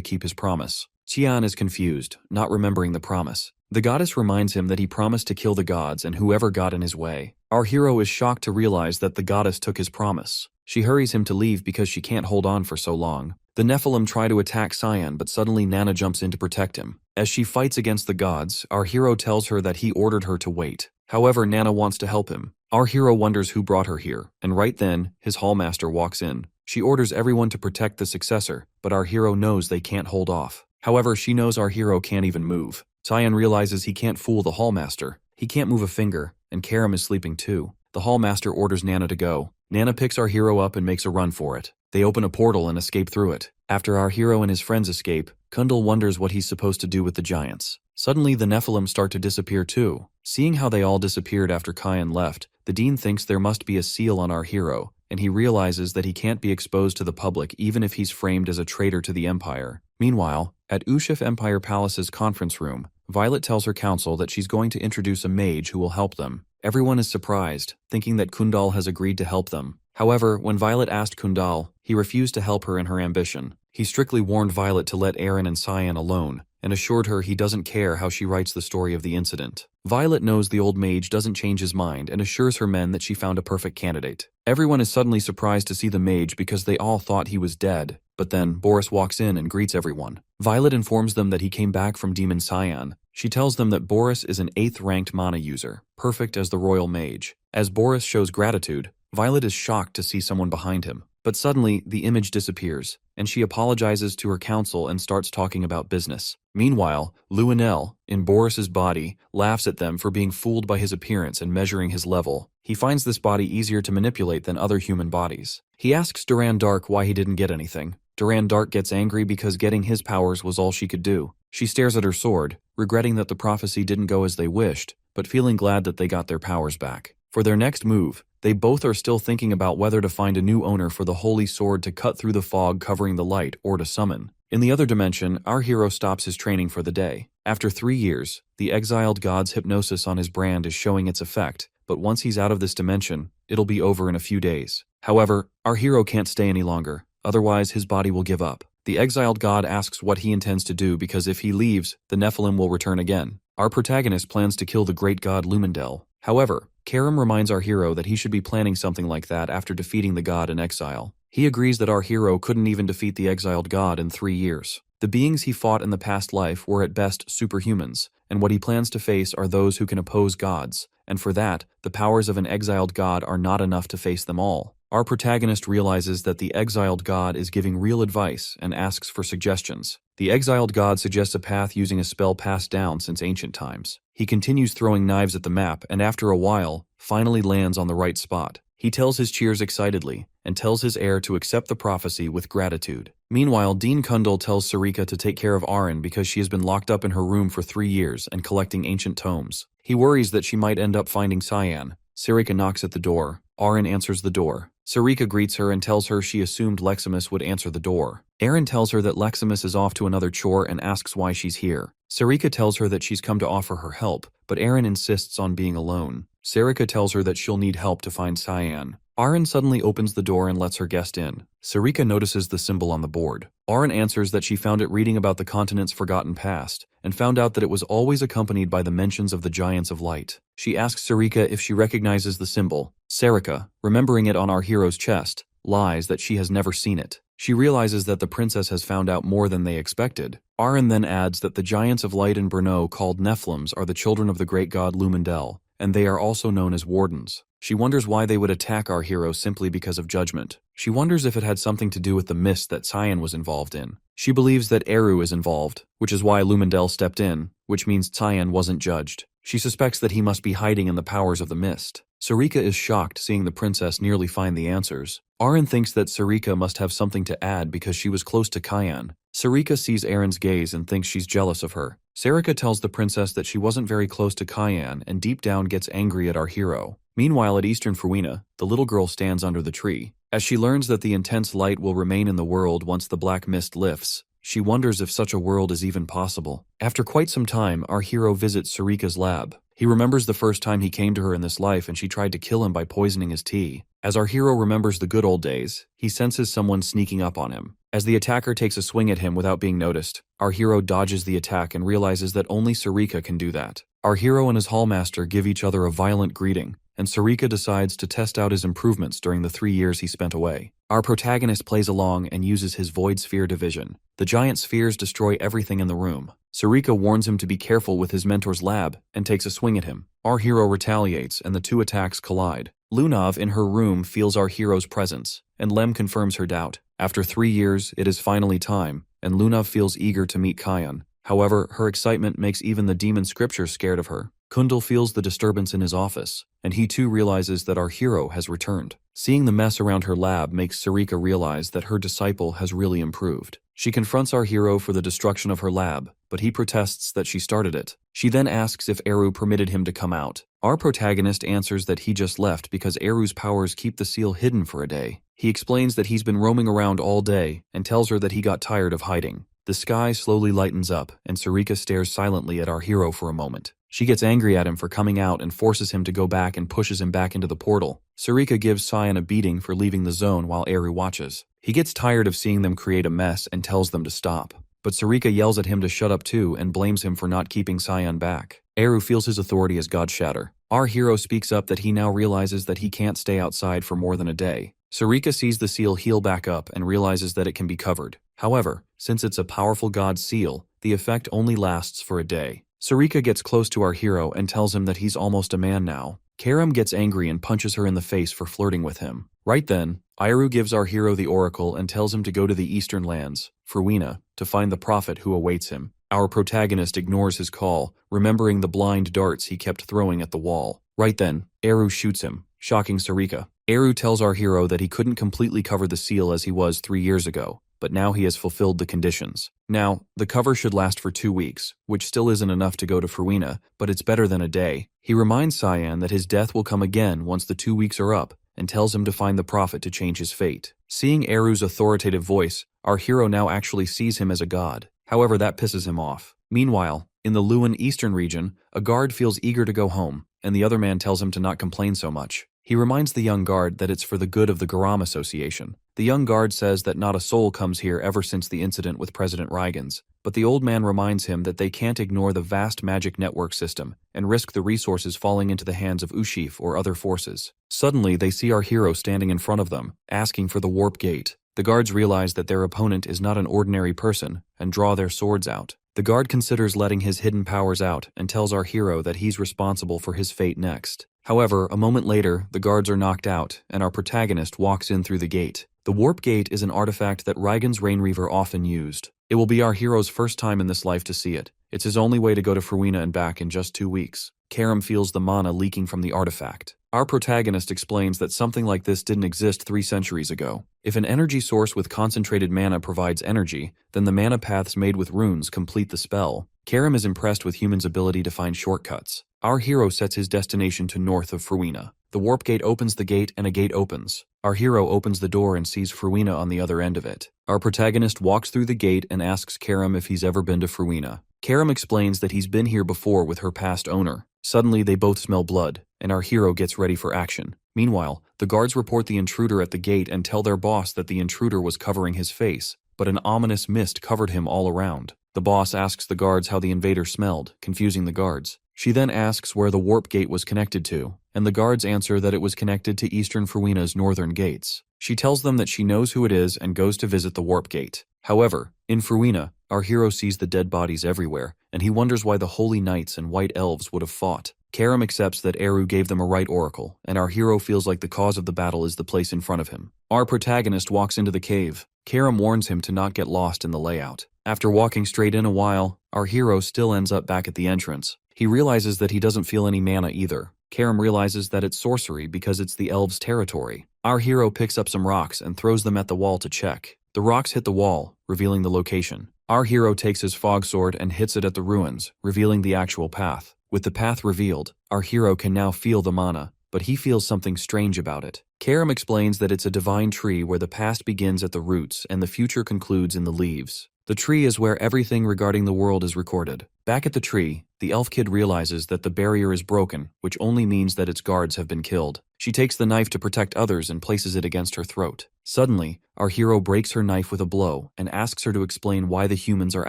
keep his promise. Qian is confused, not remembering the promise. The goddess reminds him that he promised to kill the gods and whoever got in his way. Our hero is shocked to realize that the goddess took his promise. She hurries him to leave because she can't hold on for so long. The Nephilim try to attack Cyan, but suddenly Nana jumps in to protect him. As she fights against the gods, our hero tells her that he ordered her to wait. However, Nana wants to help him. Our hero wonders who brought her here, and right then, his hallmaster walks in. She orders everyone to protect the successor, but our hero knows they can't hold off. However, she knows our hero can't even move. Cyan realizes he can't fool the hallmaster. He can't move a finger, and Karam is sleeping too. The hallmaster orders Nana to go. Nana picks our hero up and makes a run for it. They open a portal and escape through it. After our hero and his friends escape, Kundal wonders what he's supposed to do with the giants. Suddenly, the Nephilim start to disappear too. Seeing how they all disappeared after Cyan left, the Dean thinks there must be a seal on our hero, and he realizes that he can't be exposed to the public even if he's framed as a traitor to the Empire. Meanwhile, at Ushif Empire Palace's conference room, Violet tells her council that she's going to introduce a mage who will help them. Everyone is surprised, thinking that Kundal has agreed to help them. However, when Violet asked Kundal, he refused to help her in her ambition. He strictly warned Violet to let Aren and Cyan alone, and assured her he doesn't care how she writes the story of the incident. Violet knows the old mage doesn't change his mind and assures her men that she found a perfect candidate. Everyone is suddenly surprised to see the mage because they all thought he was dead. But then, Boris walks in and greets everyone. Violet informs them that he came back from Demon Cyan. She tells them that Boris is an 8th-ranked mana user, perfect as the royal mage. As Boris shows gratitude, Violet is shocked to see someone behind him. But suddenly, the image disappears, and she apologizes to her council and starts talking about business. Meanwhile, Luinel, in Boris's body, laughs at them for being fooled by his appearance and measuring his level. He finds this body easier to manipulate than other human bodies. He asks Duran Dark why he didn't get anything. Duran Dark gets angry because getting his powers was all she could do. She stares at her sword, regretting that the prophecy didn't go as they wished, but feeling glad that they got their powers back. For their next move, they both are still thinking about whether to find a new owner for the holy sword to cut through the fog covering the light or to summon. In the other dimension, our hero stops his training for the day. After 3 years, the exiled god's hypnosis on his brand is showing its effect, but once he's out of this dimension, it'll be over in a few days. However, our hero can't stay any longer, otherwise his body will give up. The exiled god asks what he intends to do because if he leaves, the Nephilim will return again. Our protagonist plans to kill the great god Lumendel. However, Karam reminds our hero that he should be planning something like that after defeating the god in exile. He agrees that our hero couldn't even defeat the exiled god in 3 years. The beings he fought in the past life were at best superhumans, and what he plans to face are those who can oppose gods, and for that, the powers of an exiled god are not enough to face them all. Our protagonist realizes that the exiled god is giving real advice and asks for suggestions. The exiled god suggests a path using a spell passed down since ancient times. He continues throwing knives at the map and after a while, finally lands on the right spot. He tells his cheers excitedly and tells his heir to accept the prophecy with gratitude. Meanwhile, Dean Kundal tells Sarika to take care of Aren because she has been locked up in her room for 3 years and collecting ancient tomes. He worries that she might end up finding Cyan. Sarika knocks at the door. Aren answers the door. Sarika greets her and tells her she assumed Leximus would answer the door. Aren tells her that Leximus is off to another chore and asks why she's here. Sarika tells her that she's come to offer her help, but Aren insists on being alone. Sarika tells her that she'll need help to find Cyan. Aren suddenly opens the door and lets her guest in. Sarika notices the symbol on the board. Aren answers that she found it reading about the continent's forgotten past, and found out that it was always accompanied by the mentions of the Giants of Light. She asks Sarika if she recognizes the symbol. Sarika, remembering it on our hero's chest, lies that she has never seen it. She realizes that the princess has found out more than they expected. Aren then adds that the Giants of Light in Brno called Nephilims are the children of the great god Lumendel, and they are also known as Wardens. She wonders why they would attack our hero simply because of judgment. She wonders if it had something to do with the mist that Cyan was involved in. She believes that Eru is involved, which is why Lumendel stepped in, which means Cyan wasn't judged. She suspects that he must be hiding in the powers of the mist. Sarika is shocked seeing the princess nearly find the answers. Aaron thinks that Sarika must have something to add because she was close to Cyan. Sarika sees Aaron's gaze and thinks she's jealous of her. Sarika tells the princess that she wasn't very close to Cyan and deep down gets angry at our hero. Meanwhile at Eastern Fruina, the little girl stands under the tree. As she learns that the intense light will remain in the world once the black mist lifts, she wonders if such a world is even possible. After quite some time, our hero visits Sarika's lab. He remembers the first time he came to her in this life and she tried to kill him by poisoning his tea. As our hero remembers the good old days, he senses someone sneaking up on him. As the attacker takes a swing at him without being noticed, our hero dodges the attack and realizes that only Sarika can do that. Our hero and his hallmaster give each other a violent greeting, and Sarika decides to test out his improvements during the 3 years he spent away. Our protagonist plays along and uses his void sphere division. The giant spheres destroy everything in the room. Sarika warns him to be careful with his mentor's lab and takes a swing at him. Our hero retaliates and the two attacks collide. Lunav in her room feels our hero's presence, and Lem confirms her doubt. After 3 years, it is finally time, and Lunav feels eager to meet Cyan. However, her excitement makes even the demon scripture scared of her. Kundal feels the disturbance in his office, and he too realizes that our hero has returned. Seeing the mess around her lab makes Sarika realize that her disciple has really improved. She confronts our hero for the destruction of her lab, but he protests that she started it. She then asks if Eru permitted him to come out. Our protagonist answers that he just left because Eru's powers keep the seal hidden for a day. He explains that he's been roaming around all day and tells her that he got tired of hiding. The sky slowly lightens up, and Sarika stares silently at our hero for a moment. She gets angry at him for coming out and forces him to go back and pushes him back into the portal. Sarika gives Cyan a beating for leaving the zone while Eru watches. He gets tired of seeing them create a mess and tells them to stop. But Sarika yells at him to shut up too and blames him for not keeping Cyan back. Eru feels his authority as God Shatter. Our hero speaks up that he now realizes that he can't stay outside for more than a day. Sarika sees the seal heal back up and realizes that it can be covered. However, since it's a powerful god seal, the effect only lasts for a day. Sarika gets close to our hero and tells him that he's almost a man now. Karam gets angry and punches her in the face for flirting with him. Right then, Iru gives our hero the oracle and tells him to go to the eastern lands, Fruina, to find the prophet who awaits him. Our protagonist ignores his call, remembering the blind darts he kept throwing at the wall. Right then, Eru shoots him, shocking Sarika. Eru tells our hero that he couldn't completely cover the seal as he was 3 years ago, but now he has fulfilled the conditions. Now, the cover should last for 2 weeks, which still isn't enough to go to Fruina, but it's better than a day. He reminds Cyan that his death will come again once the 2 weeks are up, and tells him to find the prophet to change his fate. Seeing Eru's authoritative voice, our hero now actually sees him as a god. However, that pisses him off. Meanwhile, in the Luan Eastern region, a guard feels eager to go home, and the other man tells him to not complain so much. He reminds the young guard that it's for the good of the Garam Association. The young guard says that not a soul comes here ever since the incident with President Rygans, but the old man reminds him that they can't ignore the vast magic network system and risk the resources falling into the hands of Ushif or other forces. Suddenly, they see our hero standing in front of them, asking for the warp gate. The guards realize that their opponent is not an ordinary person and draw their swords out. The guard considers letting his hidden powers out and tells our hero that he's responsible for his fate next. However, a moment later, the guards are knocked out, and our protagonist walks in through the gate. The warp gate is an artifact that Rygans Rainreaver often used. It will be our hero's first time in this life to see it. It's his only way to go to Fruina and back in just 2 weeks. Karam feels the mana leaking from the artifact. Our protagonist explains that something like this didn't exist 3 centuries ago. If an energy source with concentrated mana provides energy, then the mana paths made with runes complete the spell. Karam is impressed with humans' ability to find shortcuts. Our hero sets his destination to north of Fruina. The warp gate opens the gate and a gate opens. Our hero opens the door and sees Fruina on the other end of it. Our protagonist walks through the gate and asks Karam if he's ever been to Fruina. Karam explains that he's been here before with her past owner. Suddenly, they both smell blood, and our hero gets ready for action. Meanwhile, the guards report the intruder at the gate and tell their boss that the intruder was covering his face, but an ominous mist covered him all around. The boss asks the guards how the invader smelled, confusing the guards. She then asks where the warp gate was connected to, and the guards answer that it was connected to Eastern Fruina's northern gates. She tells them that she knows who it is and goes to visit the warp gate. However, in Fruina, our hero sees the dead bodies everywhere, and he wonders why the holy knights and white elves would have fought. Karam accepts that Eru gave them a right oracle, and our hero feels like the cause of the battle is the place in front of him. Our protagonist walks into the cave. Karam warns him to not get lost in the layout. After walking straight in a while, our hero still ends up back at the entrance. He realizes that he doesn't feel any mana either. Karam realizes that it's sorcery because it's the elves' territory. Our hero picks up some rocks and throws them at the wall to check. The rocks hit the wall, revealing the location. Our hero takes his fog sword and hits it at the ruins, revealing the actual path. With the path revealed, our hero can now feel the mana, but he feels something strange about it. Karam explains that it's a divine tree where the past begins at the roots and the future concludes in the leaves. The tree is where everything regarding the world is recorded. Back at the tree, the elf kid realizes that the barrier is broken, which only means that its guards have been killed. She takes the knife to protect others and places it against her throat. Suddenly, our hero breaks her knife with a blow and asks her to explain why the humans are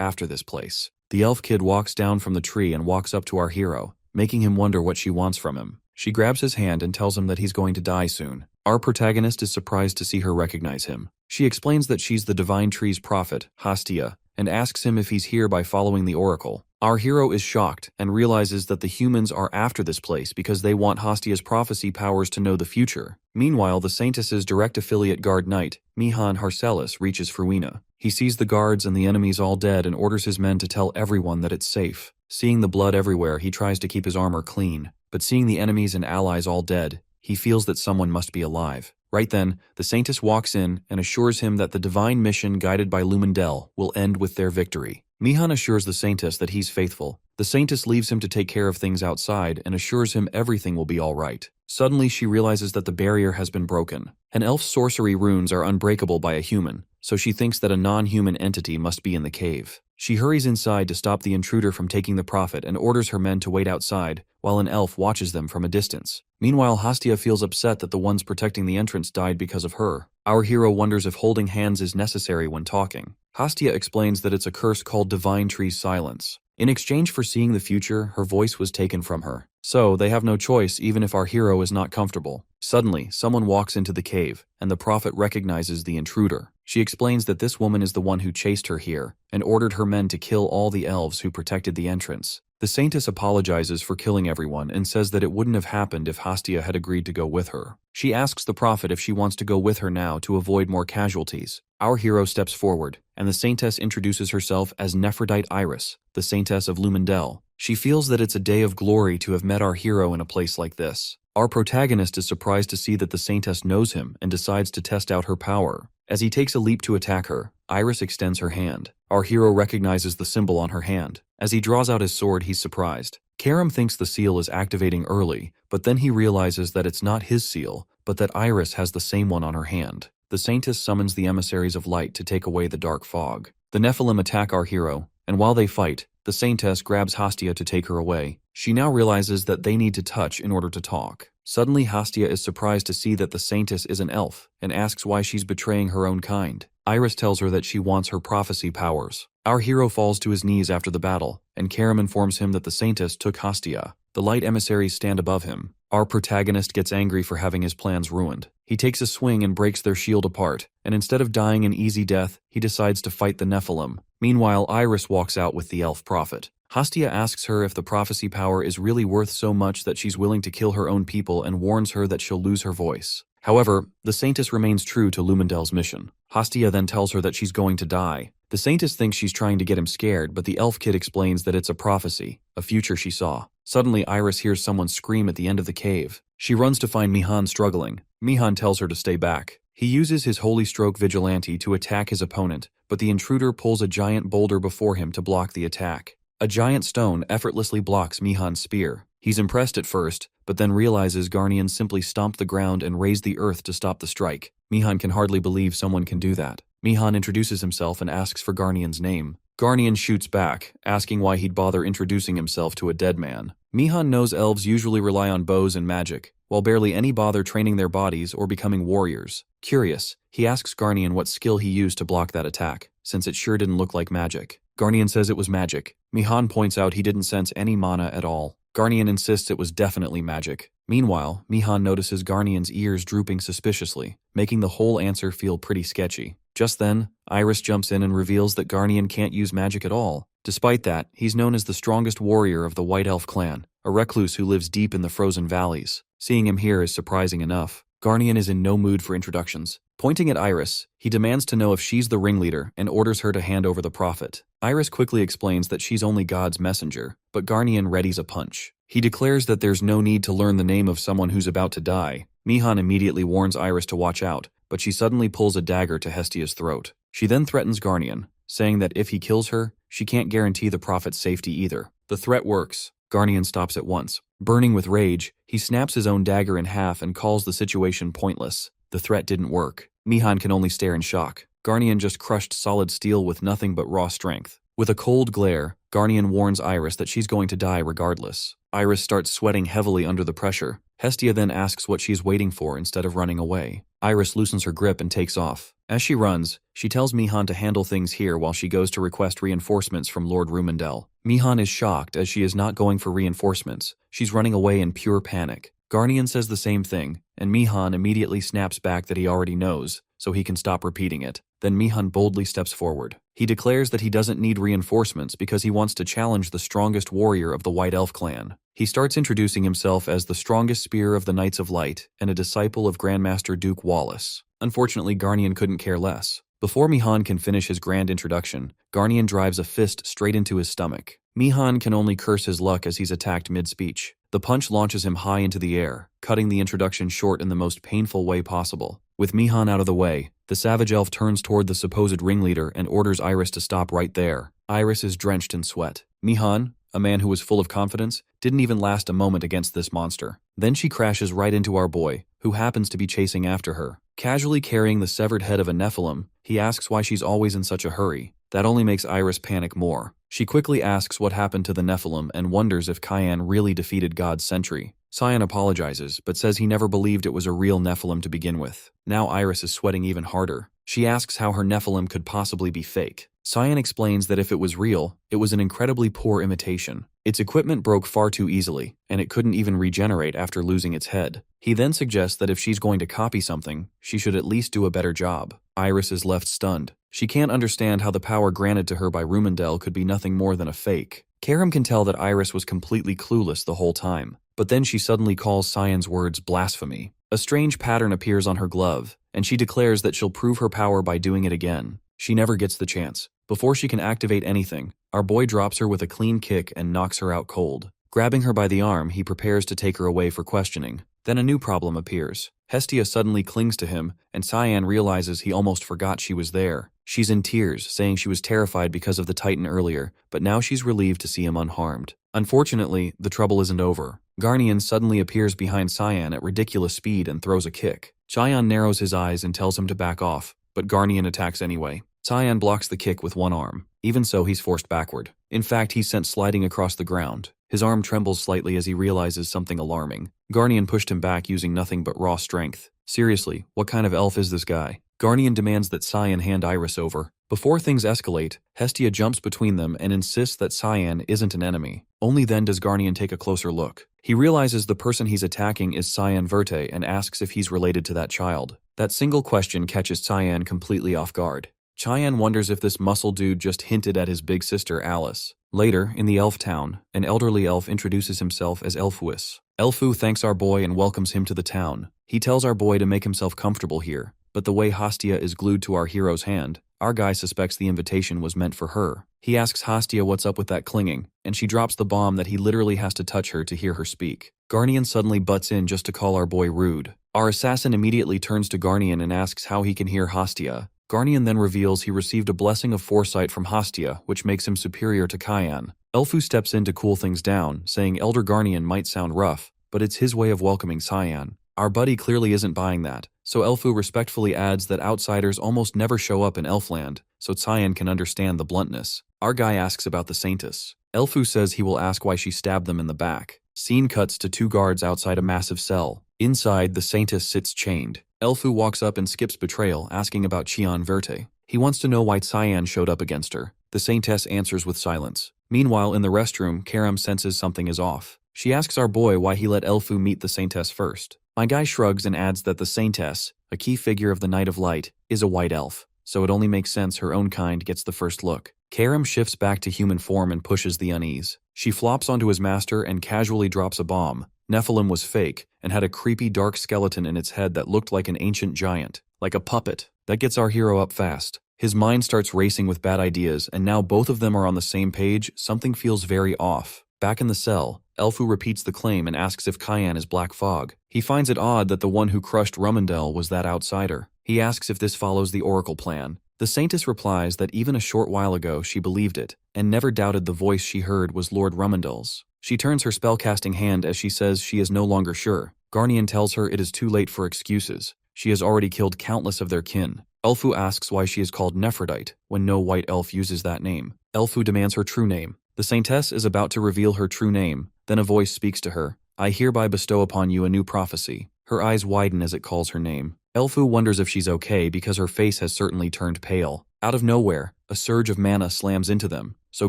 after this place. The elf kid walks down from the tree and walks up to our hero, making him wonder what she wants from him. She grabs his hand and tells him that he's going to die soon. Our protagonist is surprised to see her recognize him. She explains that she's the divine tree's prophet, Hastia, and asks him if he's here by following the oracle. Our hero is shocked and realizes that the humans are after this place because they want Hastia's prophecy powers to know the future. Meanwhile, the Saintess's direct affiliate guard knight, Mihan Harcelis, reaches Fruina. He sees the guards and the enemies all dead and orders his men to tell everyone that it's safe. Seeing the blood everywhere, he tries to keep his armor clean, but seeing the enemies and allies all dead, he feels that someone must be alive. Right then, the Saintess walks in and assures him that the divine mission guided by Lumendel will end with their victory. Mihan assures the Saintess that he's faithful. The Saintess leaves him to take care of things outside and assures him everything will be all right. Suddenly, she realizes that the barrier has been broken. An elf's sorcery runes are unbreakable by a human, so she thinks that a non-human entity must be in the cave. She hurries inside to stop the intruder from taking the prophet and orders her men to wait outside, while an elf watches them from a distance. Meanwhile, Hastia feels upset that the ones protecting the entrance died because of her. Our hero wonders if holding hands is necessary when talking. Hastia explains that it's a curse called Divine Tree's Silence. In exchange for seeing the future, her voice was taken from her. So, they have no choice even if our hero is not comfortable. Suddenly, someone walks into the cave, and the prophet recognizes the intruder. She explains that this woman is the one who chased her here, and ordered her men to kill all the elves who protected the entrance. The Saintess apologizes for killing everyone and says that it wouldn't have happened if Hastia had agreed to go with her. She asks the prophet if she wants to go with her now to avoid more casualties. Our hero steps forward, and the Saintess introduces herself as Nephrodite Iris, the Saintess of Lumendel. She feels that it's a day of glory to have met our hero in a place like this. Our protagonist is surprised to see that the Saintess knows him and decides to test out her power. As he takes a leap to attack her, Iris extends her hand. Our hero recognizes the symbol on her hand. As he draws out his sword, he's surprised. Karam thinks the seal is activating early, but then he realizes that it's not his seal, but that Iris has the same one on her hand. The Saintess summons the emissaries of light to take away the dark fog. The Nephilim attack our hero, and while they fight, the Saintess grabs Hastia to take her away. She now realizes that they need to touch in order to talk. Suddenly, Hastia is surprised to see that the Saintess is an elf, and asks why she's betraying her own kind. Iris tells her that she wants her prophecy powers. Our hero falls to his knees after the battle, and Karam informs him that the Saintess took Hastia. The light emissaries stand above him. Our protagonist gets angry for having his plans ruined. He takes a swing and breaks their shield apart, and instead of dying an easy death, he decides to fight the Nephilim. Meanwhile, Iris walks out with the elf prophet. Hastia asks her if the prophecy power is really worth so much that she's willing to kill her own people and warns her that she'll lose her voice. However, the Saintess remains true to Lumendel's mission. Hastia then tells her that she's going to die. The Saintess thinks she's trying to get him scared, but the elf kid explains that it's a prophecy, a future she saw. Suddenly, Iris hears someone scream at the end of the cave. She runs to find Mihan struggling. Mihan tells her to stay back. He uses his Holy Stroke Vigilante to attack his opponent, but the intruder pulls a giant boulder before him to block the attack. A giant stone effortlessly blocks Mihan's spear. He's impressed at first, but then realizes Garnian simply stomped the ground and raised the earth to stop the strike. Mihan can hardly believe someone can do that. Mihan introduces himself and asks for Garnian's name. Garnian shoots back, asking why he'd bother introducing himself to a dead man. Mihan knows elves usually rely on bows and magic, while barely any bother training their bodies or becoming warriors. Curious, he asks Garnian what skill he used to block that attack, since it sure didn't look like magic. Garnian says it was magic. Mihan points out he didn't sense any mana at all. Garnian insists it was definitely magic. Meanwhile, Mihan notices Garnian's ears drooping suspiciously, making the whole answer feel pretty sketchy. Just then, Iris jumps in and reveals that Garnian can't use magic at all. Despite that, he's known as the strongest warrior of the White Elf clan, a recluse who lives deep in the frozen valleys. Seeing him here is surprising enough. Garnian is in no mood for introductions. Pointing at Iris, he demands to know if she's the ringleader and orders her to hand over the prophet. Iris quickly explains that she's only God's messenger, but Garnian readies a punch. He declares that there's no need to learn the name of someone who's about to die. Mihan immediately warns Iris to watch out, but she suddenly pulls a dagger to Hestia's throat. She then threatens Garnian, saying that if he kills her, she can't guarantee the prophet's safety either. The threat works. Garnian stops at once. Burning with rage, he snaps his own dagger in half and calls the situation pointless. The threat didn't work. Mihan can only stare in shock. Garnian just crushed solid steel with nothing but raw strength. With a cold glare, Garnian warns Iris that she's going to die regardless. Iris starts sweating heavily under the pressure. Hestia then asks what she's waiting for instead of running away. Iris loosens her grip and takes off. As she runs, she tells Mihan to handle things here while she goes to request reinforcements from Lord Rumendel. Mihan is shocked as she is not going for reinforcements. She's running away in pure panic. Garnian says the same thing, and Mihan immediately snaps back that he already knows, so he can stop repeating it. Then Mihan boldly steps forward. He declares that he doesn't need reinforcements because he wants to challenge the strongest warrior of the White Elf clan. He starts introducing himself as the strongest spear of the Knights of Light and a disciple of Grandmaster Duke Wallace. Unfortunately, Garnian couldn't care less. Before Mihan can finish his grand introduction, Garnian drives a fist straight into his stomach. Mihan can only curse his luck as he's attacked mid-speech. The punch launches him high into the air, cutting the introduction short in the most painful way possible. With Mihan out of the way, the savage elf turns toward the supposed ringleader and orders Iris to stop right there. Iris is drenched in sweat. Mihan, a man who was full of confidence, didn't even last a moment against this monster. Then she crashes right into our boy, who happens to be chasing after her. Casually carrying the severed head of a Nephilim, he asks why she's always in such a hurry. That only makes Iris panic more. She quickly asks what happened to the Nephilim and wonders if Cyan really defeated God's sentry. Cyan apologizes, but says he never believed it was a real Nephilim to begin with. Now Iris is sweating even harder. She asks how her Nephilim could possibly be fake. Cyan explains that if it was real, it was an incredibly poor imitation. Its equipment broke far too easily, and it couldn't even regenerate after losing its head. He then suggests that if she's going to copy something, she should at least do a better job. Iris is left stunned. She can't understand how the power granted to her by Rumendel could be nothing more than a fake. Karam can tell that Iris was completely clueless the whole time, but then she suddenly calls Cyan's words blasphemy. A strange pattern appears on her glove, and she declares that she'll prove her power by doing it again. She never gets the chance. Before she can activate anything, our boy drops her with a clean kick and knocks her out cold. Grabbing her by the arm, he prepares to take her away for questioning. Then a new problem appears. Hestia suddenly clings to him, and Cyan realizes he almost forgot she was there. She's in tears, saying she was terrified because of the Titan earlier, but now she's relieved to see him unharmed. Unfortunately, the trouble isn't over. Garnian suddenly appears behind Cyan at ridiculous speed and throws a kick. Cyan narrows his eyes and tells him to back off, but Garnian attacks anyway. Cyan blocks the kick with one arm. Even so, he's forced backward. In fact, he's sent sliding across the ground. His arm trembles slightly as he realizes something alarming. Garnian pushed him back using nothing but raw strength. Seriously, what kind of elf is this guy? Garnian demands that Cyan hand Iris over. Before things escalate, Hestia jumps between them and insists that Cyan isn't an enemy. Only then does Garnian take a closer look. He realizes the person he's attacking is Cyan Verte and asks if he's related to that child. That single question catches Cyan completely off guard. Cyan wonders if this muscle dude just hinted at his big sister Alice. Later, in the elf town, an elderly elf introduces himself as Elfuis. Elfu thanks our boy and welcomes him to the town. He tells our boy to make himself comfortable here, but the way Hastia is glued to our hero's hand, our guy suspects the invitation was meant for her. He asks Hastia what's up with that clinging, and she drops the bomb that he literally has to touch her to hear her speak. Garnian suddenly butts in just to call our boy rude. Our assassin immediately turns to Garnian and asks how he can hear Hastia. Garnian then reveals he received a blessing of foresight from Hastia, which makes him superior to Cyan. Elfu steps in to cool things down, saying Elder Garnian might sound rough, but it's his way of welcoming Cyan. Our buddy clearly isn't buying that, so Elfu respectfully adds that outsiders almost never show up in Elfland, so Cyan can understand the bluntness. Our guy asks about the Saintess. Elfu says he will ask why she stabbed them in the back. Scene cuts to two guards outside a massive cell. Inside, the Saintess sits chained. Elfu walks up and skips betrayal, asking about Cyan Verte. He wants to know why Cyan showed up against her. The Saintess answers with silence. Meanwhile, in the restroom, Karam senses something is off. She asks our boy why he let Elfu meet the Saintess first. My guy shrugs and adds that the Saintess, a key figure of the Night of Light, is a white elf, so it only makes sense her own kind gets the first look. Karam shifts back to human form and pushes the unease. She flops onto his master and casually drops a bomb. Nephilim was fake and had a creepy dark skeleton in its head that looked like an ancient giant, like a puppet. That gets our hero up fast. His mind starts racing with bad ideas, and now both of them are on the same page. Something feels very off. Back in the cell, Elfu repeats the claim and asks if Cayenne is Black Fog. He finds it odd that the one who crushed Rumendel was that outsider. He asks if this follows the Oracle plan. The Saintess replies that even a short while ago she believed it, and never doubted the voice she heard was Lord Rumendel's. She turns her spellcasting hand as she says she is no longer sure. Garnian tells her it is too late for excuses. She has already killed countless of their kin. Elfu asks why she is called Nephrodite, when no white elf uses that name. Elfu demands her true name. The Saintess is about to reveal her true name, then a voice speaks to her. I hereby bestow upon you a new prophecy. Her eyes widen as it calls her name. Elfu wonders if she's okay because her face has certainly turned pale. Out of nowhere, a surge of mana slams into them, so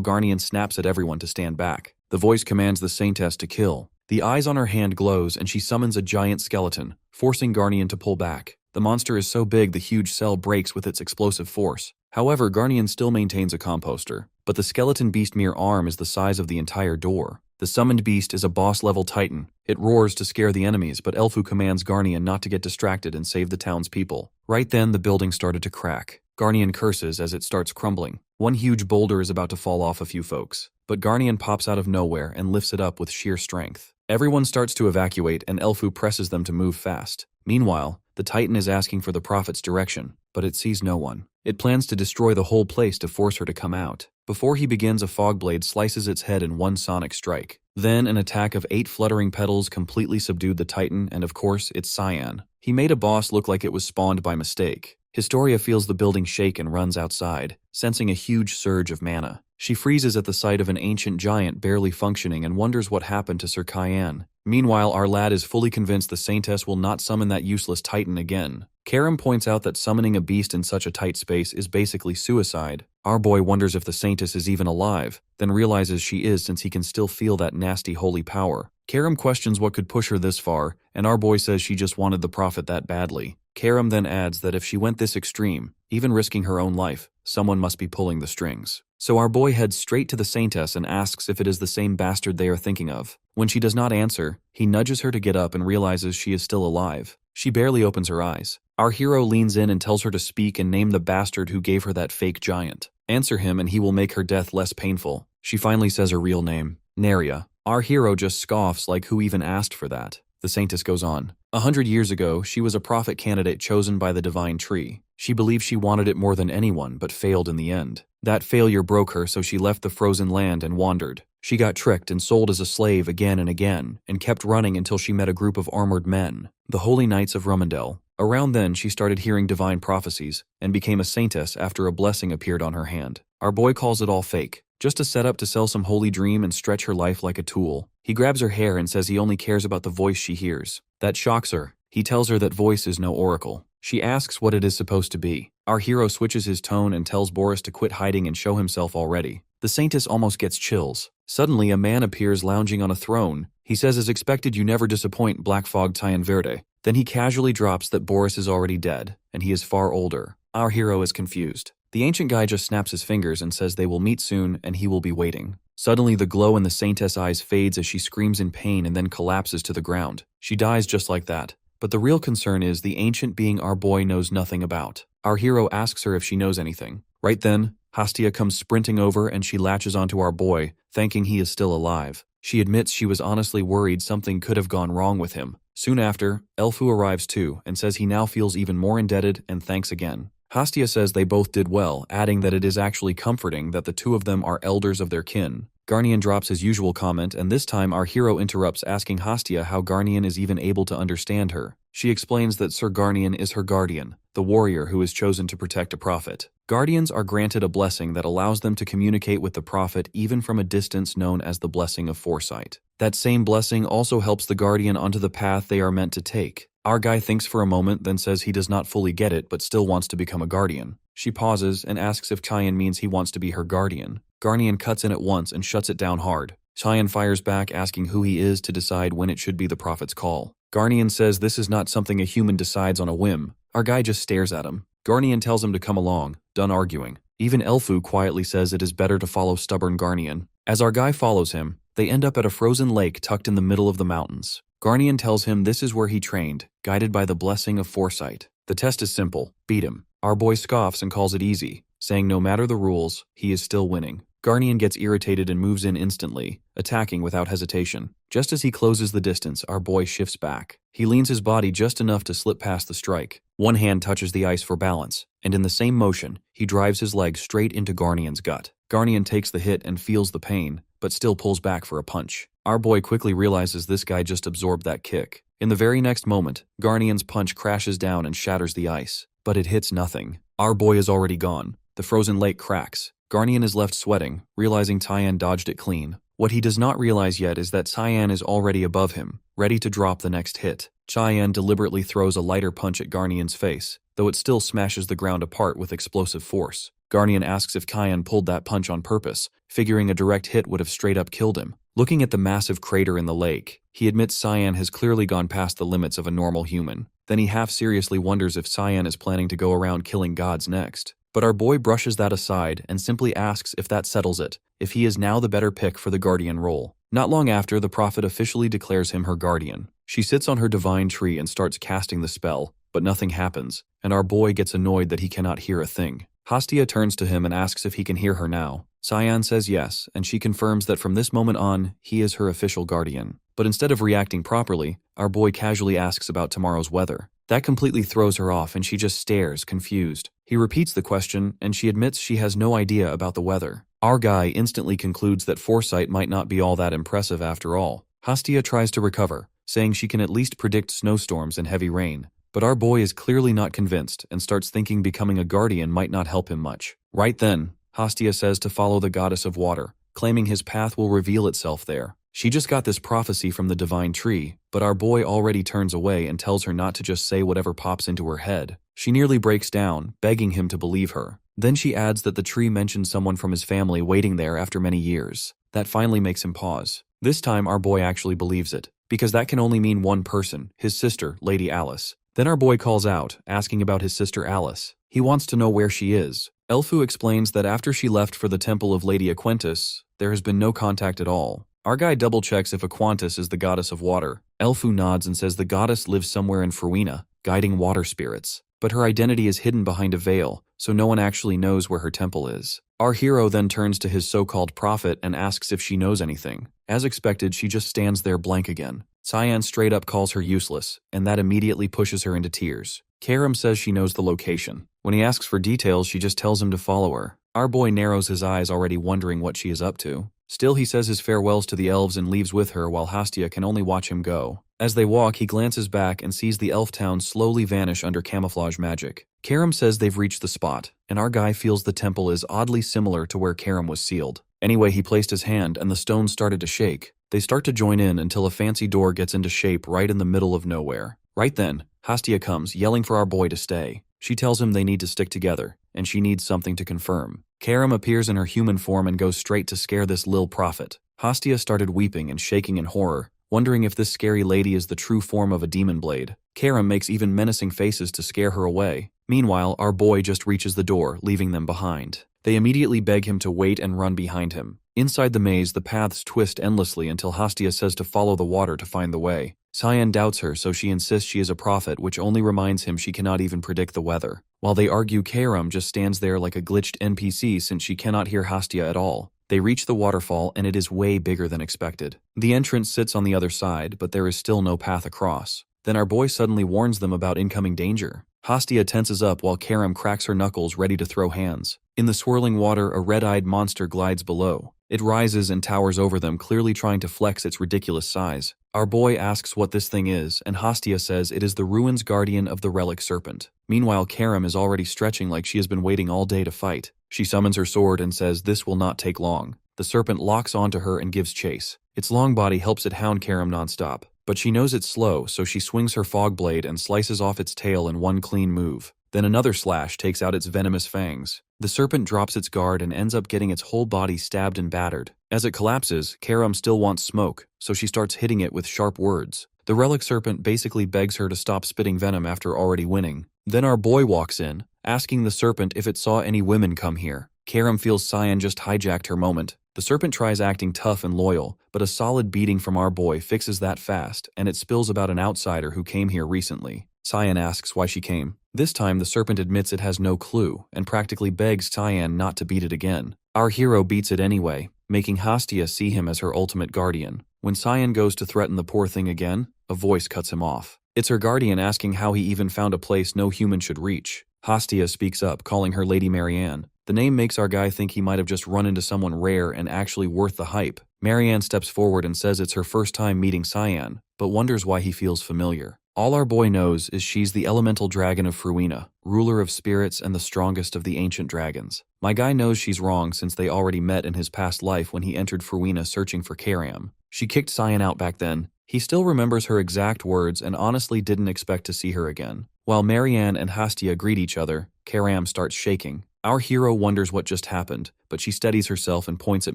Garnian snaps at everyone to stand back. The voice commands the Saintess to kill. The eyes on her hand glows and she summons a giant skeleton, forcing Garnian to pull back. The monster is so big the huge cell breaks with its explosive force. However, Garnian still maintains a composter, but the skeleton beast mere arm is the size of the entire door. The summoned beast is a boss-level titan. It roars to scare the enemies, but Elfu commands Garnian not to get distracted and save the townspeople. Right then, the building started to crack. Garnian curses as it starts crumbling. One huge boulder is about to fall off a few folks, but Garnian pops out of nowhere and lifts it up with sheer strength. Everyone starts to evacuate and Elfu presses them to move fast. Meanwhile, the Titan is asking for the Prophet's direction, but it sees no one. It plans to destroy the whole place to force her to come out. Before he begins, a fog blade slices its head in one sonic strike. Then an attack of 8 fluttering petals completely subdued the Titan, and of course, it's Cyan. He made a boss look like it was spawned by mistake. Historia feels the building shake and runs outside, sensing a huge surge of mana. She freezes at the sight of an ancient giant barely functioning and wonders what happened to Sir Cayenne. Meanwhile, our lad is fully convinced the Saintess will not summon that useless Titan again. Karam points out that summoning a beast in such a tight space is basically suicide. Our boy wonders if the Saintess is even alive, then realizes she is since he can still feel that nasty holy power. Karam questions what could push her this far, and our boy says she just wanted the Prophet that badly. Karam then adds that if she went this extreme, even risking her own life, someone must be pulling the strings. So our boy heads straight to the Saintess and asks if it is the same bastard they are thinking of. When she does not answer, he nudges her to get up and realizes she is still alive. She barely opens her eyes. Our hero leans in and tells her to speak and name the bastard who gave her that fake giant. Answer him and he will make her death less painful. She finally says her real name, Neria. Our hero just scoffs like who even asked for that. The Saintess goes on. 100 years ago, she was a prophet candidate chosen by the divine tree. She believed she wanted it more than anyone, but failed in the end. That failure broke her, so she left the frozen land and wandered. She got tricked and sold as a slave again and again, and kept running until she met a group of armored men, the Holy Knights of Rumendel. Around then, she started hearing divine prophecies, and became a saintess after a blessing appeared on her hand. Our boy calls it all fake, just a setup to sell some holy dream and stretch her life like a tool. He grabs her hair and says he only cares about the voice she hears. That shocks her. He tells her that voice is no oracle. She asks what it is supposed to be. Our hero switches his tone and tells Boris to quit hiding and show himself already. The Saintess almost gets chills. Suddenly, a man appears lounging on a throne. He says as expected, you never disappoint, Black Fog Tyan Verde. Then he casually drops that Boris is already dead, and he is far older. Our hero is confused. The ancient guy just snaps his fingers and says they will meet soon and he will be waiting. Suddenly, the glow in the Saintess' eyes fades as she screams in pain and then collapses to the ground. She dies just like that. But the real concern is the ancient being our boy knows nothing about. Our hero asks her if she knows anything. Right then, Hastia comes sprinting over and she latches onto our boy, thanking he is still alive. She admits she was honestly worried something could have gone wrong with him. Soon after, Elfu arrives too and says he now feels even more indebted and thanks again. Hastia says they both did well, adding that it is actually comforting that the two of them are elders of their kin. Garnian drops his usual comment, and this time our hero interrupts asking Hastia how Garnian is even able to understand her. She explains that Sir Garnian is her guardian, the warrior who is chosen to protect a prophet. Guardians are granted a blessing that allows them to communicate with the prophet even from a distance known as the blessing of foresight. That same blessing also helps the guardian onto the path they are meant to take. Our guy thinks for a moment, then says he does not fully get it but still wants to become a guardian. She pauses and asks if Chayan means he wants to be her guardian. Garnian cuts in at once and shuts it down hard. Chayan fires back asking who he is to decide when it should be the prophet's call. Garnian says this is not something a human decides on a whim. Our guy just stares at him. Garnian tells him to come along, done arguing. Even Elfu quietly says it is better to follow stubborn Garnian. As our guy follows him, they end up at a frozen lake tucked in the middle of the mountains. Garnian tells him this is where he trained, guided by the blessing of foresight. The test is simple: beat him. Our boy scoffs and calls it easy, saying no matter the rules, he is still winning. Garnian gets irritated and moves in instantly, attacking without hesitation. Just as he closes the distance, our boy shifts back. He leans his body just enough to slip past the strike. One hand touches the ice for balance, and in the same motion, he drives his leg straight into Garnian's gut. Garnian takes the hit and feels the pain, but still pulls back for a punch. Our boy quickly realizes this guy just absorbed that kick. In the very next moment, Garnian's punch crashes down and shatters the ice, but it hits nothing. Our boy is already gone. The frozen lake cracks. Garnian is left sweating, realizing Tyann dodged it clean. What he does not realize yet is that Tyann is already above him, ready to drop the next hit. Tyann deliberately throws a lighter punch at Garnian's face, though it still smashes the ground apart with explosive force. Garnian asks if Tyann pulled that punch on purpose, figuring a direct hit would have straight up killed him. Looking at the massive crater in the lake, he admits Tyann has clearly gone past the limits of a normal human. Then he half-seriously wonders if Tyann is planning to go around killing gods next. But our boy brushes that aside and simply asks if that settles it, if he is now the better pick for the guardian role. Not long after, the prophet officially declares him her guardian. She sits on her divine tree and starts casting the spell, but nothing happens, and our boy gets annoyed that he cannot hear a thing. Hastia turns to him and asks if he can hear her now. Tyann says yes, and she confirms that from this moment on, he is her official guardian. But instead of reacting properly, our boy casually asks about tomorrow's weather. That completely throws her off and she just stares, confused. He repeats the question and she admits she has no idea about the weather. Our guy instantly concludes that foresight might not be all that impressive after all. Hastia tries to recover, saying she can at least predict snowstorms and heavy rain. But our boy is clearly not convinced and starts thinking becoming a guardian might not help him much. Right then, Hastia says to follow the goddess of water, claiming his path will reveal itself there. She just got this prophecy from the divine tree, but our boy already turns away and tells her not to just say whatever pops into her head. She nearly breaks down, begging him to believe her. Then she adds that the tree mentioned someone from his family waiting there after many years. That finally makes him pause. This time our boy actually believes it, because that can only mean one person, his sister, Lady Alice. Then our boy calls out, asking about his sister Alice. He wants to know where she is. Elfu explains that after she left for the temple of Lady Aquentus, there has been no contact at all. Our guy double-checks if Aquentus is the goddess of water. Elfu nods and says the goddess lives somewhere in Fruina, guiding water spirits. But her identity is hidden behind a veil, so no one actually knows where her temple is. Our hero then turns to his so-called prophet and asks if she knows anything. As expected, she just stands there blank again. Tyann straight up calls her useless, and that immediately pushes her into tears. Karam says she knows the location. When he asks for details, she just tells him to follow her. Our boy narrows his eyes, already wondering what she is up to. Still, he says his farewells to the elves and leaves with her while Hastia can only watch him go. As they walk, he glances back and sees the elf town slowly vanish under camouflage magic. Karam says they've reached the spot, and our guy feels the temple is oddly similar to where Karam was sealed. Anyway, he placed his hand and the stones started to shake. They start to join in until a fancy door gets into shape right in the middle of nowhere. Right then, Hastia comes, yelling for our boy to stay. She tells him they need to stick together, and she needs something to confirm. Karam appears in her human form and goes straight to scare this lil prophet. Hastia started weeping and shaking in horror, wondering if this scary lady is the true form of a demon blade. Karam makes even menacing faces to scare her away. Meanwhile, our boy just reaches the door, leaving them behind. They immediately beg him to wait and run behind him. Inside the maze, the paths twist endlessly until Hastia says to follow the water to find the way. Tyann doubts her, so she insists she is a prophet, which only reminds him she cannot even predict the weather. While they argue, Karam just stands there like a glitched NPC since she cannot hear Hastia at all. They reach the waterfall and it is way bigger than expected. The entrance sits on the other side, but there is still no path across. Then our boy suddenly warns them about incoming danger. Hastia tenses up while Karam cracks her knuckles ready to throw hands. In the swirling water, a red-eyed monster glides below. It rises and towers over them, clearly trying to flex its ridiculous size. Our boy asks what this thing is, and Hastia says it is the ruins guardian of the relic serpent. Meanwhile, Karam is already stretching like she has been waiting all day to fight. She summons her sword and says this will not take long. The serpent locks onto her and gives chase. Its long body helps it hound Karam nonstop, but she knows it's slow, so she swings her fog blade and slices off its tail in one clean move. Then another slash takes out its venomous fangs. The serpent drops its guard and ends up getting its whole body stabbed and battered. As it collapses, Karam still wants smoke, so she starts hitting it with sharp words. The relic serpent basically begs her to stop spitting venom after already winning. Then our boy walks in, asking the serpent if it saw any women come here. Karam feels Cyan just hijacked her moment. The serpent tries acting tough and loyal, but a solid beating from our boy fixes that fast, and it spills about an outsider who came here recently. Cyan asks why she came. This time the serpent admits it has no clue, and practically begs Cyan not to beat it again. Our hero beats it anyway, making Hastia see him as her ultimate guardian. When Cyan goes to threaten the poor thing again, a voice cuts him off. It's her guardian asking how he even found a place no human should reach. Hastia speaks up, calling her Lady Marianne. The name makes our guy think he might have just run into someone rare and actually worth the hype. Marianne steps forward and says it's her first time meeting Cyan, but wonders why he feels familiar. All our boy knows is she's the elemental dragon of Fruina, ruler of spirits and the strongest of the ancient dragons. My guy knows she's wrong since they already met in his past life when he entered Fruina searching for Karam. She kicked Cyan out back then. He still remembers her exact words and honestly didn't expect to see her again. While Marianne and Hastia greet each other, Karam starts shaking. Our hero wonders what just happened, but she steadies herself and points at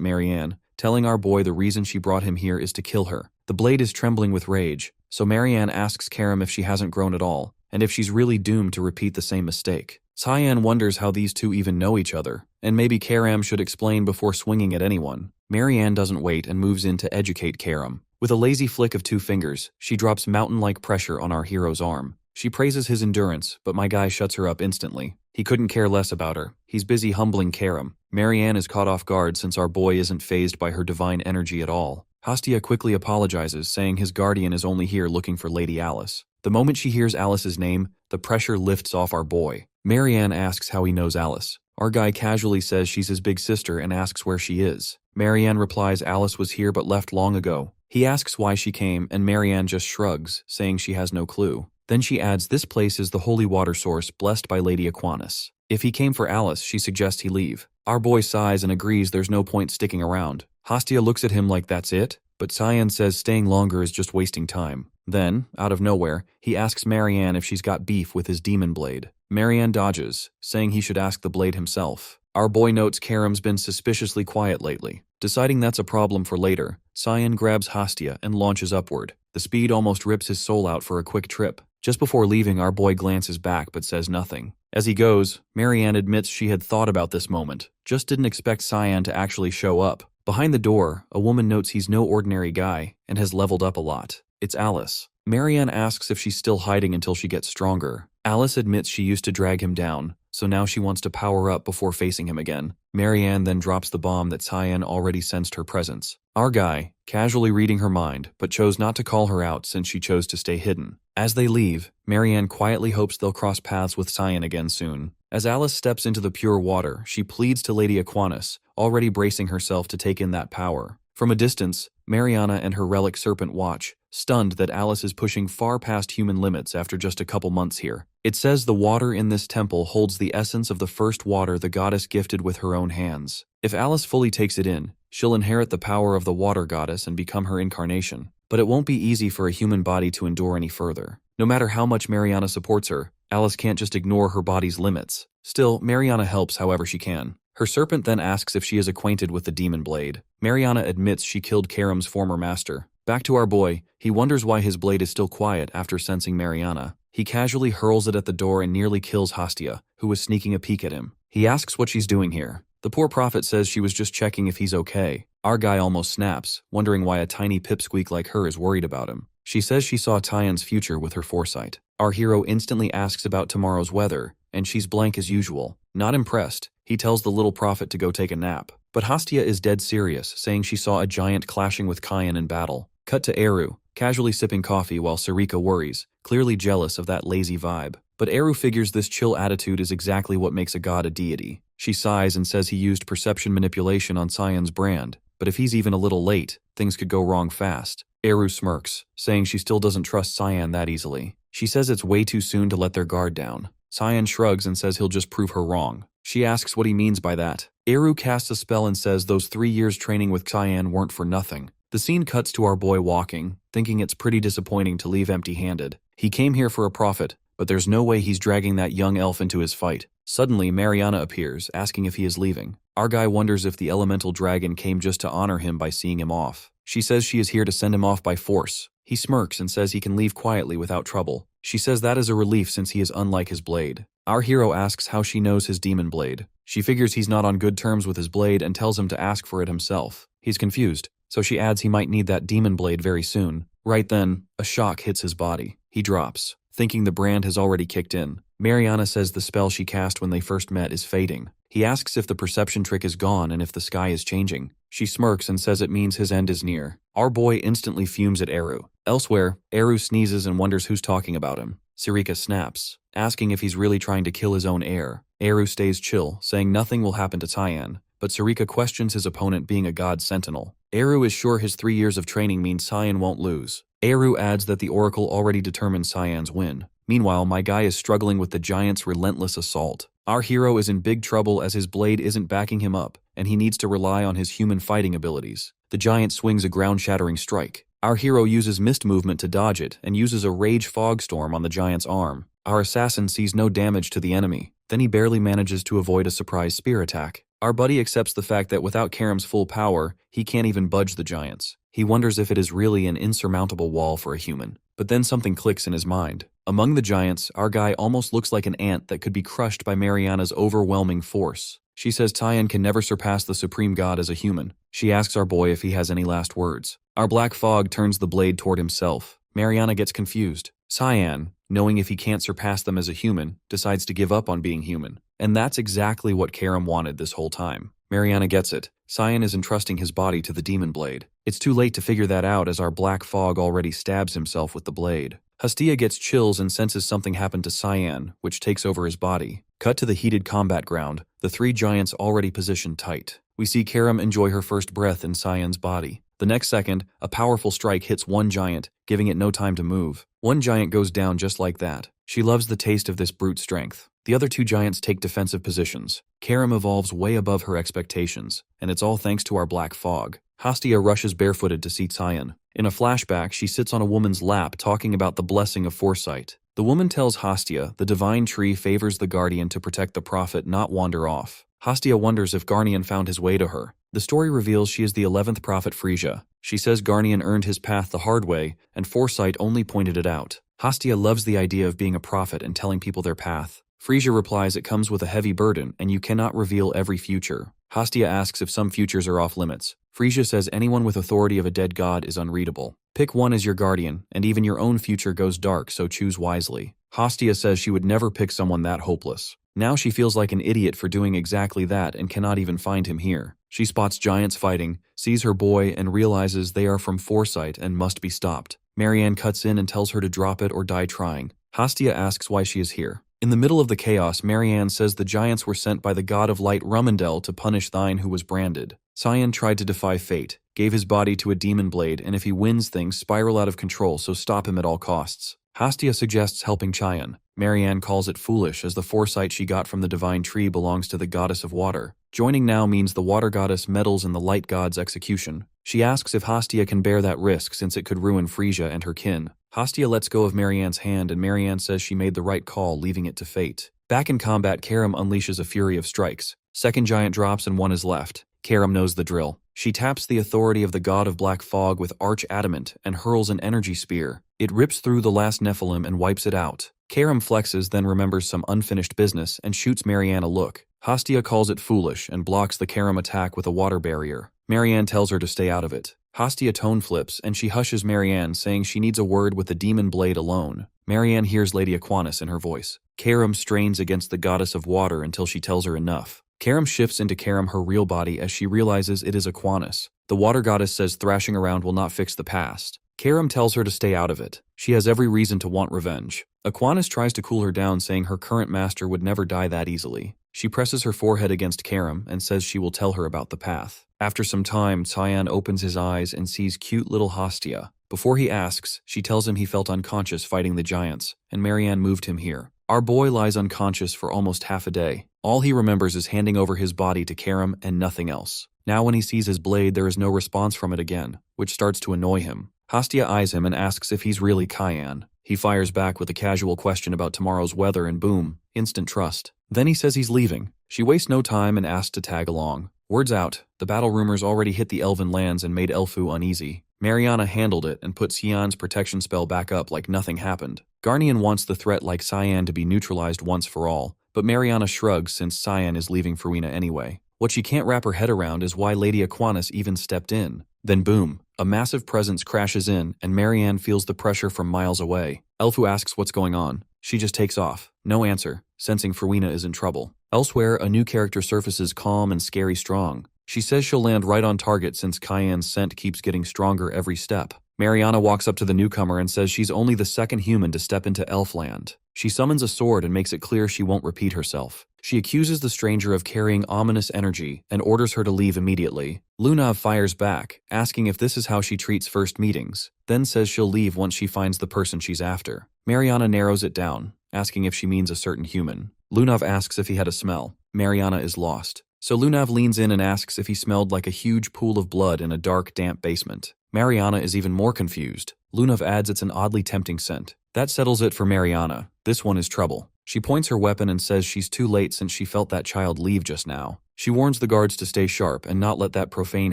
Marianne, telling our boy the reason she brought him here is to kill her. The blade is trembling with rage, so Marianne asks Karam if she hasn't grown at all, and if she's really doomed to repeat the same mistake. Cyan wonders how these two even know each other, and maybe Karam should explain before swinging at anyone. Marianne doesn't wait and moves in to educate Karam. With a lazy flick of 2 fingers, she drops mountain-like pressure on our hero's arm. She praises his endurance, but my guy shuts her up instantly. He couldn't care less about her. He's busy humbling Karam. Marianne is caught off guard since our boy isn't fazed by her divine energy at all. Hastia quickly apologizes, saying his guardian is only here looking for Lady Alice. The moment she hears Alice's name, the pressure lifts off our boy. Marianne asks how he knows Alice. Our guy casually says she's his big sister and asks where she is. Marianne replies Alice was here but left long ago. He asks why she came, and Marianne just shrugs, saying she has no clue. Then she adds this place is the holy water source blessed by Lady Aquinas. If he came for Alice, she suggests he leave. Our boy sighs and agrees there's no point sticking around. Hastia looks at him like that's it, but Cyan says staying longer is just wasting time. Then, out of nowhere, he asks Marianne if she's got beef with his demon blade. Marianne dodges, saying he should ask the blade himself. Our boy notes Karam's been suspiciously quiet lately. Deciding that's a problem for later, Cyan grabs Hastia and launches upward. The speed almost rips his soul out for a quick trip. Just before leaving, our boy glances back but says nothing. As he goes, Marianne admits she had thought about this moment, just didn't expect Cyan to actually show up. Behind the door, a woman notes he's no ordinary guy and has leveled up a lot. It's Alice. Marianne asks if she's still hiding until she gets stronger. Alice admits she used to drag him down, so now she wants to power up before facing him again. Marianne then drops the bomb that Cyan already sensed her presence. Our guy, casually reading her mind, but chose not to call her out since she chose to stay hidden. As they leave, Marianne quietly hopes they'll cross paths with Cyan again soon. As Alice steps into the pure water, she pleads to Lady Aquinas, already bracing herself to take in that power. From a distance, Mariana and her relic serpent watch, stunned that Alice is pushing far past human limits after just a couple months here. It says the water in this temple holds the essence of the first water the goddess gifted with her own hands. If Alice fully takes it in, she'll inherit the power of the water goddess and become her incarnation. But it won't be easy for a human body to endure any further. No matter how much Mariana supports her, Alice can't just ignore her body's limits. Still, Mariana helps however she can. Her serpent then asks if she is acquainted with the demon blade. Mariana admits she killed Karam's former master. Back to our boy, he wonders why his blade is still quiet after sensing Mariana. He casually hurls it at the door and nearly kills Hastia, who was sneaking a peek at him. He asks what she's doing here. The poor prophet says she was just checking if he's okay. Our guy almost snaps, wondering why a tiny pipsqueak like her is worried about him. She says she saw Tyan's future with her foresight. Our hero instantly asks about tomorrow's weather, and she's blank as usual. Not impressed, he tells the little prophet to go take a nap. But Hastia is dead serious, saying she saw a giant clashing with Cyan in battle. Cut to Eru, casually sipping coffee while Sarika worries, clearly jealous of that lazy vibe. But Eru figures this chill attitude is exactly what makes a god a deity. She sighs and says he used perception manipulation on Cyan's brand, but if he's even a little late, things could go wrong fast. Eru smirks, saying she still doesn't trust Cyan that easily. She says it's way too soon to let their guard down. Cyan shrugs and says he'll just prove her wrong. She asks what he means by that. Eru casts a spell and says those 3 years training with Cyan weren't for nothing. The scene cuts to our boy walking, thinking it's pretty disappointing to leave empty-handed. He came here for a profit, but there's no way he's dragging that young elf into his fight. Suddenly, Mariana appears, asking if he is leaving. Our guy wonders if the elemental dragon came just to honor him by seeing him off. She says she is here to send him off by force. He smirks and says he can leave quietly without trouble. She says that is a relief since he is unlike his blade. Our hero asks how she knows his demon blade. She figures he's not on good terms with his blade and tells him to ask for it himself. He's confused, so she adds he might need that demon blade very soon. Right then, a shock hits his body. He drops, thinking the brand has already kicked in. Mariana says the spell she cast when they first met is fading. He asks if the perception trick is gone and if the sky is changing. She smirks and says it means his end is near. Our boy instantly fumes at Eru. Elsewhere, Eru sneezes and wonders who's talking about him. Sarika snaps, asking if he's really trying to kill his own heir. Eru stays chill, saying nothing will happen to Tyann, but Sarika questions his opponent being a god sentinel. Eru is sure his 3 years of training means Cyan won't lose. Eru adds that the oracle already determined Cyan's win. Meanwhile, my guy is struggling with the giant's relentless assault. Our hero is in big trouble as his blade isn't backing him up, and he needs to rely on his human fighting abilities. The giant swings a ground-shattering strike. Our hero uses mist movement to dodge it and uses a rage fog storm on the giant's arm. Our assassin sees no damage to the enemy. Then he barely manages to avoid a surprise spear attack. Our buddy accepts the fact that without Karam's full power, he can't even budge the giants. He wonders if it is really an insurmountable wall for a human. But then something clicks in his mind. Among the giants, our guy almost looks like an ant that could be crushed by Mariana's overwhelming force. She says Tyann can never surpass the supreme god as a human. She asks our boy if he has any last words. Our black fog turns the blade toward himself. Mariana gets confused. Tyann, knowing if he can't surpass them as a human, decides to give up on being human. And that's exactly what Karam wanted this whole time. Mariana gets it. Tyann is entrusting his body to the demon blade. It's too late to figure that out as our black fog already stabs himself with the blade. Hastia gets chills and senses something happened to Cyan, which takes over his body. Cut to the heated combat ground, the 3 giants already positioned tight. We see Karam enjoy her first breath in Cyan's body. The next second, a powerful strike hits one giant, giving it no time to move. One giant goes down just like that. She loves the taste of this brute strength. The other 2 giants take defensive positions. Karam evolves way above her expectations, and it's all thanks to our black fog. Hastia rushes barefooted to see Tyann. In a flashback, she sits on a woman's lap talking about the blessing of foresight. The woman tells Hastia the divine tree favors the guardian to protect the prophet, not wander off. Hastia wonders if Garnian found his way to her. The story reveals she is the 11th prophet Frisia. She says Garnian earned his path the hard way, and foresight only pointed it out. Hastia loves the idea of being a prophet and telling people their path. Frisia replies it comes with a heavy burden, and you cannot reveal every future. Hastia asks if some futures are off limits. Frisia says anyone with authority of a dead god is unreadable. Pick one as your guardian, and even your own future goes dark, so choose wisely. Hastia says she would never pick someone that hopeless. Now she feels like an idiot for doing exactly that and cannot even find him here. She spots giants fighting, sees her boy, and realizes they are from foresight and must be stopped. Marianne cuts in and tells her to drop it or die trying. Hastia asks why she is here. In the middle of the chaos, Marianne says the giants were sent by the god of light Rumendel to punish thine who was branded. Cyan tried to defy fate, gave his body to a demon blade, and if he wins things spiral out of control, so stop him at all costs. Hastia suggests helping Chayan. Marianne calls it foolish as the foresight she got from the divine tree belongs to the goddess of water. Joining now means the water goddess meddles in the light god's execution. She asks if Hastia can bear that risk since it could ruin Frisia and her kin. Hastia lets go of Marianne's hand and Marianne says she made the right call, leaving it to fate. Back in combat, Karam unleashes a fury of strikes. Second giant drops and one is left. Karam knows the drill. She taps the authority of the god of black fog with arch adamant and hurls an energy spear. It rips through the last Nephilim and wipes it out. Karam flexes, then remembers some unfinished business and shoots Marianne a look. Hastia calls it foolish and blocks the Karam attack with a water barrier. Marianne tells her to stay out of it. Hastia tone flips and she hushes Marianne, saying she needs a word with the demon blade alone. Marianne hears Lady Aquinas in her voice. Karam strains against the goddess of water until she tells her enough. Karam shifts into Karam her real body as she realizes it is Aquinas. The water goddess says thrashing around will not fix the past. Karam tells her to stay out of it. She has every reason to want revenge. Aquinas tries to cool her down, saying her current master would never die that easily. She presses her forehead against Karam and says she will tell her about the path. After some time, Cyan opens his eyes and sees cute little Hastia. Before he asks, she tells him he felt unconscious fighting the giants, and Marianne moved him here. Our boy lies unconscious for almost half a day. All he remembers is handing over his body to Karam and nothing else. Now when he sees his blade, there is no response from it again, which starts to annoy him. Hastia eyes him and asks if he's really Cyan. He fires back with a casual question about tomorrow's weather and boom, instant trust. Then he says he's leaving. She wastes no time and asks to tag along. Word's out, the battle rumors already hit the elven lands and made Elfu uneasy. Mariana handled it and put Xian's protection spell back up like nothing happened. Garnian wants the threat like Cyan to be neutralized once for all, but Mariana shrugs since Cyan is leaving Farina anyway. What she can't wrap her head around is why Lady Aquinas even stepped in. Then boom, a massive presence crashes in and Marianne feels the pressure from miles away. Elfu asks what's going on. She just takes off. No answer, sensing Farina is in trouble. Elsewhere, a new character surfaces calm and scary strong. She says she'll land right on target since Cayenne's scent keeps getting stronger every step. Mariana walks up to the newcomer and says she's only the second human to step into Elfland. She summons a sword and makes it clear she won't repeat herself. She accuses the stranger of carrying ominous energy and orders her to leave immediately. Lunav fires back, asking if this is how she treats first meetings, then says she'll leave once she finds the person she's after. Mariana narrows it down, asking if she means a certain human. Lunav asks if he had a smell. Mariana is lost. So Lunav leans in and asks if he smelled like a huge pool of blood in a dark, damp basement. Mariana is even more confused. Lunav adds it's an oddly tempting scent. That settles it for Mariana. This one is trouble. She points her weapon and says she's too late since she felt that child leave just now. She warns the guards to stay sharp and not let that profane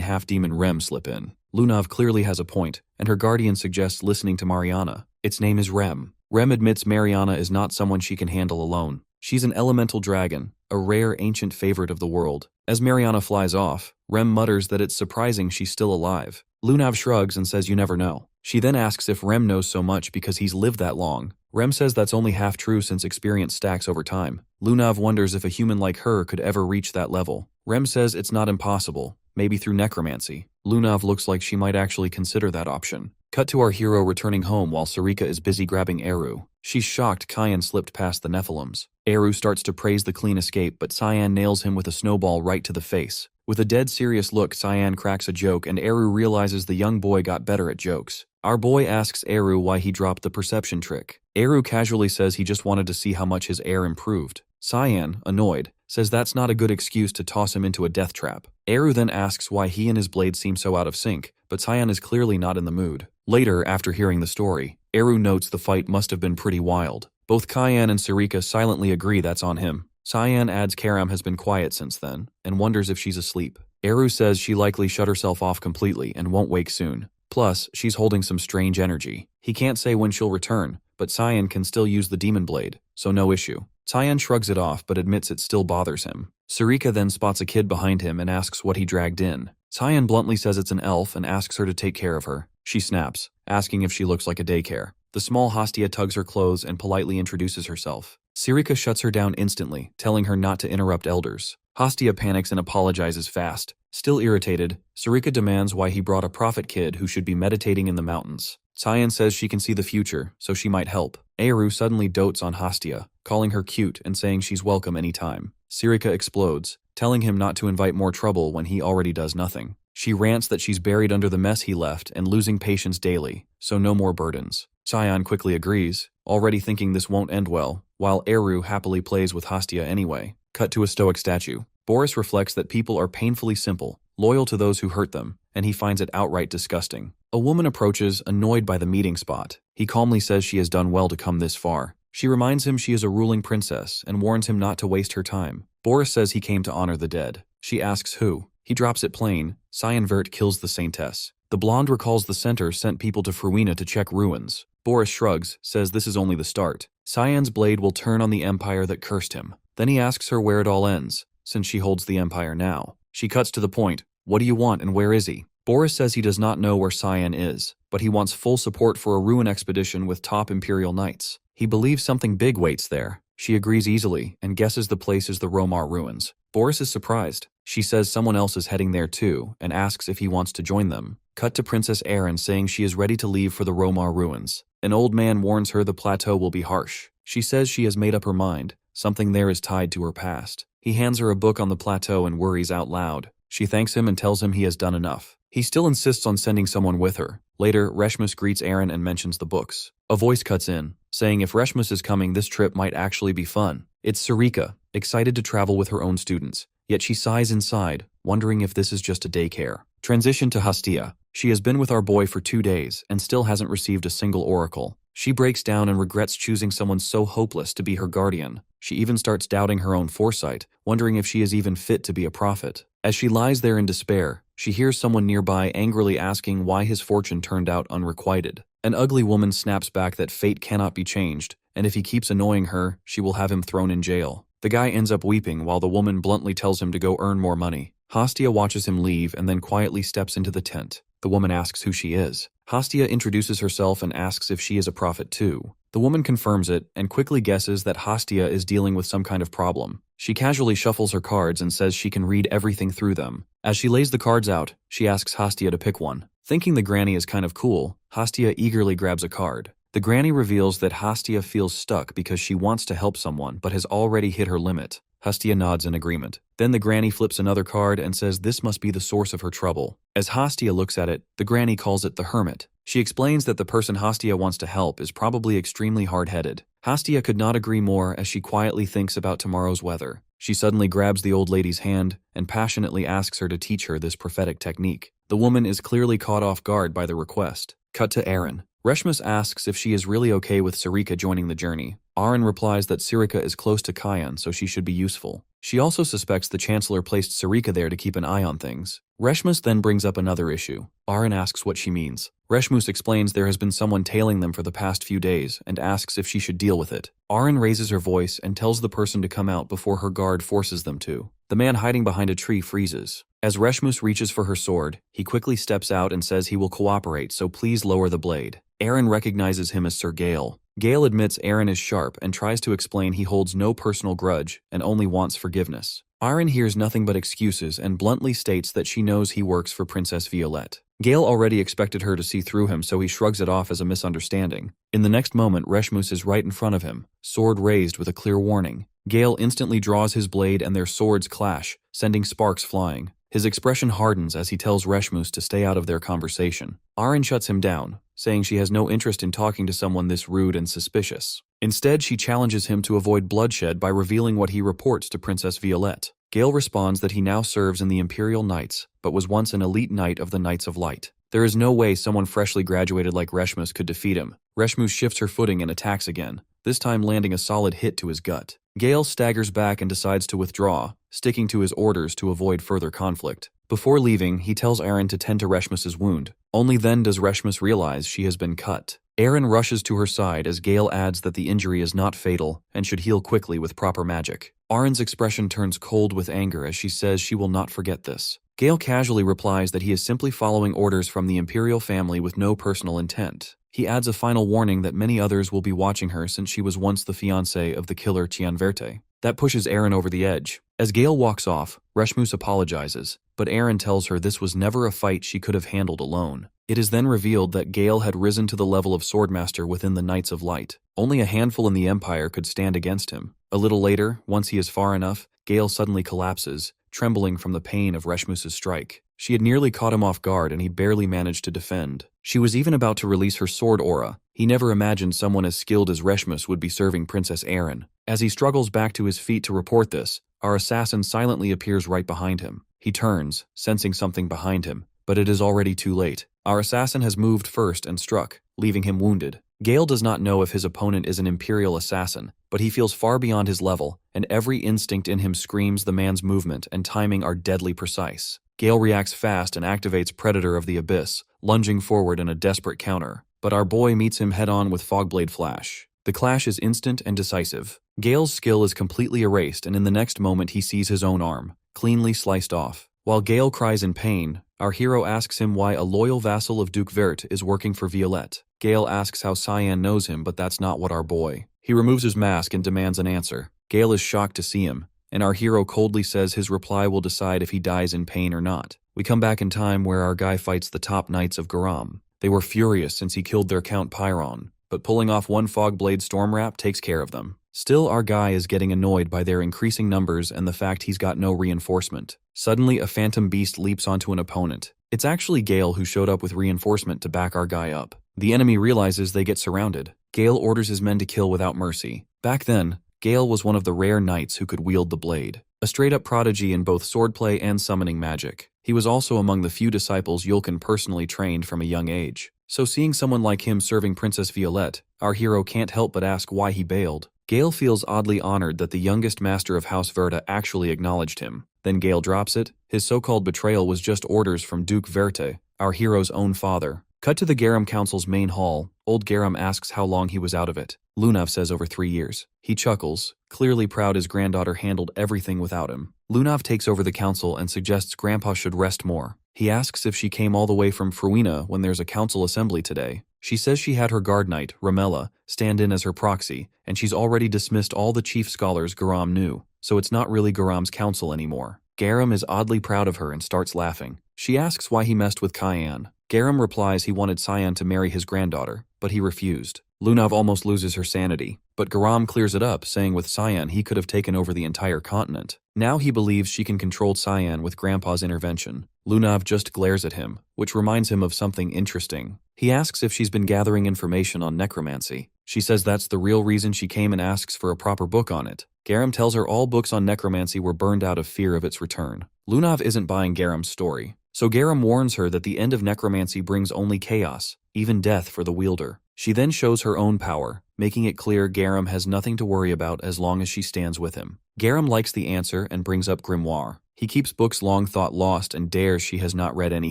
half-demon Rem slip in. Lunav clearly has a point, and her guardian suggests listening to Mariana. Its name is Rem. Rem admits Mariana is not someone she can handle alone. She's an elemental dragon, a rare ancient favorite of the world. As Mariana flies off, Rem mutters that it's surprising she's still alive. Lunav shrugs and says you never know. She then asks if Rem knows so much because he's lived that long. Rem says that's only half true since experience stacks over time. Lunav wonders if a human like her could ever reach that level. Rem says it's not impossible, maybe through necromancy. Lunav looks like she might actually consider that option. Cut to our hero returning home while Sarika is busy grabbing Eru. She's shocked Cyan slipped past the Nephilims. Eru starts to praise the clean escape, but Cyan nails him with a snowball right to the face. With a dead serious look, Cyan cracks a joke and Eru realizes the young boy got better at jokes. Our boy asks Eru why he dropped the perception trick. Eru casually says he just wanted to see how much his air improved. Cyan, annoyed, says that's not a good excuse to toss him into a death trap. Eru then asks why he and his blade seem so out of sync, but Cyan is clearly not in the mood. Later, after hearing the story, Eru notes the fight must have been pretty wild. Both Cyan and Sarika silently agree that's on him. Cyan adds Karam has been quiet since then, and wonders if she's asleep. Eru says she likely shut herself off completely and won't wake soon. Plus, she's holding some strange energy. He can't say when she'll return, but Cyan can still use the demon blade, so no issue. Cyan shrugs it off but admits it still bothers him. Sarika then spots a kid behind him and asks what he dragged in. Cyan bluntly says it's an elf and asks her to take care of her. She snaps, asking if she looks like a daycare. The small Hastia tugs her clothes and politely introduces herself. Sarika shuts her down instantly, telling her not to interrupt elders. Hastia panics and apologizes fast. Still irritated, Sarika demands why he brought a prophet kid who should be meditating in the mountains. Cyan says she can see the future, so she might help. Eru suddenly dotes on Hastia, calling her cute and saying she's welcome anytime. Sarika explodes, telling him not to invite more trouble when he already does nothing. She rants that she's buried under the mess he left and losing patience daily, so no more burdens. Cyan quickly agrees, already thinking this won't end well, while Eru happily plays with Hastia anyway. Cut to a stoic statue. Boris reflects that people are painfully simple, loyal to those who hurt them, and he finds it outright disgusting. A woman approaches, annoyed by the meeting spot. He calmly says she has done well to come this far. She reminds him she is a ruling princess and warns him not to waste her time. Boris says he came to honor the dead. She asks who. He drops it plain. Cyan Vert kills the saintess. The blonde recalls the center sent people to Fruina to check ruins. Boris shrugs, says this is only the start. Cyan's blade will turn on the empire that cursed him. Then he asks her where it all ends, since she holds the empire now. She cuts to the point. What do you want and where is he? Boris says he does not know where Cyan is, but he wants full support for a ruin expedition with top Imperial Knights. He believes something big waits there. She agrees easily and guesses the place is the Romar ruins. Boris is surprised. She says someone else is heading there too and asks if he wants to join them. Cut to Princess Erin saying she is ready to leave for the Romar ruins. An old man warns her the plateau will be harsh. She says she has made up her mind. Something there is tied to her past. He hands her a book on the plateau and worries out loud. She thanks him and tells him he has done enough. He still insists on sending someone with her. Later, Reshmus greets Erin and mentions the books. A voice cuts in, saying if Reshmus is coming, this trip might actually be fun. It's Sarika, excited to travel with her own students. Yet she sighs inside, wondering if this is just a daycare. Transition to Hastia. She has been with our boy for 2 days and still hasn't received a single oracle. She breaks down and regrets choosing someone so hopeless to be her guardian. She even starts doubting her own foresight, wondering if she is even fit to be a prophet. As she lies there in despair, she hears someone nearby angrily asking why his fortune turned out unrequited. An ugly woman snaps back that fate cannot be changed, and if he keeps annoying her, she will have him thrown in jail. The guy ends up weeping while the woman bluntly tells him to go earn more money. Hastia watches him leave and then quietly steps into the tent. The woman asks who she is. Hastia introduces herself and asks if she is a prophet too. The woman confirms it and quickly guesses that Hastia is dealing with some kind of problem. She casually shuffles her cards and says she can read everything through them. As she lays the cards out, she asks Hastia to pick one. Thinking the granny is kind of cool, Hastia eagerly grabs a card. The granny reveals that Hastia feels stuck because she wants to help someone but has already hit her limit. Hastia nods in agreement. Then the granny flips another card and says this must be the source of her trouble. As Hastia looks at it, the granny calls it the hermit. She explains that the person Hastia wants to help is probably extremely hard-headed. Hastia could not agree more as she quietly thinks about tomorrow's weather. She suddenly grabs the old lady's hand and passionately asks her to teach her this prophetic technique. The woman is clearly caught off guard by the request. Cut to Aaron. Reshmus asks if she is really okay with Sarika joining the journey. Aaron replies that Sarika is close to Kayan, so she should be useful. She also suspects the Chancellor placed Sarika there to keep an eye on things. Reshmus then brings up another issue. Aaron asks what she means. Reshmus explains there has been someone tailing them for the past few days and asks if she should deal with it. Aaron raises her voice and tells the person to come out before her guard forces them to. The man hiding behind a tree freezes. As Reshmus reaches for her sword, he quickly steps out and says he will cooperate, so please lower the blade. Aaron recognizes him as Sir Gale. Gale admits Aaron is sharp and tries to explain he holds no personal grudge and only wants forgiveness. Aaron hears nothing but excuses and bluntly states that she knows he works for Princess Violette. Gale already expected her to see through him, so he shrugs it off as a misunderstanding. In the next moment, Reshmus is right in front of him, sword raised with a clear warning. Gale instantly draws his blade and their swords clash, sending sparks flying. His expression hardens as he tells Reshmus to stay out of their conversation. Aaron shuts him down, saying she has no interest in talking to someone this rude and suspicious. Instead, she challenges him to avoid bloodshed by revealing what he reports to Princess Violette. Gale responds that he now serves in the Imperial Knights, but was once an elite knight of the Knights of Light. There is no way someone freshly graduated like Reshmus could defeat him. Reshmus shifts her footing and attacks again, this time landing a solid hit to his gut. Gale staggers back and decides to withdraw, sticking to his orders to avoid further conflict. Before leaving, he tells Aaron to tend to Reshmus's wound. Only then does Reshmus realize she has been cut. Aaron rushes to her side as Gale adds that the injury is not fatal and should heal quickly with proper magic. Aaron's expression turns cold with anger as she says she will not forget this. Gale casually replies that he is simply following orders from the Imperial family with no personal intent. He adds a final warning that many others will be watching her since she was once the fiancée of the killer Cianverte. That pushes Aaron over the edge. As Gale walks off, Reshmus apologizes, but Aaron tells her this was never a fight she could have handled alone. It is then revealed that Gale had risen to the level of swordmaster within the Knights of Light. Only a handful in the Empire could stand against him. A little later, once he is far enough, Gale suddenly collapses, trembling from the pain of Reshmus's strike. She had nearly caught him off guard and he barely managed to defend. She was even about to release her sword aura. He never imagined someone as skilled as Reshmus would be serving Princess Aaron. As he struggles back to his feet to report this, our assassin silently appears right behind him. He turns, sensing something behind him, but it is already too late. Our assassin has moved first and struck, leaving him wounded. Gale does not know if his opponent is an Imperial assassin, but he feels far beyond his level, and every instinct in him screams the man's movement and timing are deadly precise. Gale reacts fast and activates Predator of the Abyss, lunging forward in a desperate counter. But our boy meets him head-on with Fogblade Flash. The clash is instant and decisive. Gale's skill is completely erased, and in the next moment he sees his own arm, cleanly sliced off. While Gale cries in pain, our hero asks him why a loyal vassal of Duke Vert is working for Violette. Gale asks how Cyan knows him, but that's not what our boy. He removes his mask and demands an answer. Gale is shocked to see him, and our hero coldly says his reply will decide if he dies in pain or not. We come back in time where our guy fights the top knights of Garam. They were furious since he killed their Count Pyron, but pulling off one Fogblade Stormwrap takes care of them. Still, our guy is getting annoyed by their increasing numbers and the fact he's got no reinforcement. Suddenly, a phantom beast leaps onto an opponent. It's actually Gale who showed up with reinforcement to back our guy up. The enemy realizes they get surrounded. Gale orders his men to kill without mercy. Back then, Gale was one of the rare knights who could wield the blade, a straight-up prodigy in both swordplay and summoning magic. He was also among the few disciples Yulkin personally trained from a young age. So seeing someone like him serving Princess Violette, our hero can't help but ask why he bailed. Gale feels oddly honored that the youngest master of House Verta actually acknowledged him. Then Gale drops it. His so-called betrayal was just orders from Duke Verte, our hero's own father. Cut to the Garam Council's main hall. Old Garam asks how long he was out of it. Lunav says over 3 years. He chuckles, clearly proud his granddaughter handled everything without him. Lunav takes over the council and suggests Grandpa should rest more. He asks if she came all the way from Fruina when there's a council assembly today. She says she had her guard knight, Ramella, stand in as her proxy, and she's already dismissed all the chief scholars Garam knew, so it's not really Garam's council anymore. Garam is oddly proud of her and starts laughing. She asks why he messed with Cyan. Garam replies he wanted Cyan to marry his granddaughter, but he refused. Lunav almost loses her sanity, but Garam clears it up, saying with Cyan he could have taken over the entire continent. Now he believes she can control Cyan with Grandpa's intervention. Lunav just glares at him, which reminds him of something interesting. He asks if she's been gathering information on necromancy. She says that's the real reason she came and asks for a proper book on it. Garam tells her all books on necromancy were burned out of fear of its return. Lunav isn't buying Garam's story, so Garam warns her that the end of necromancy brings only chaos, even death for the wielder. She then shows her own power, making it clear Garam has nothing to worry about as long as she stands with him. Garam likes the answer and brings up grimoire. He keeps books long thought lost and dares she has not read any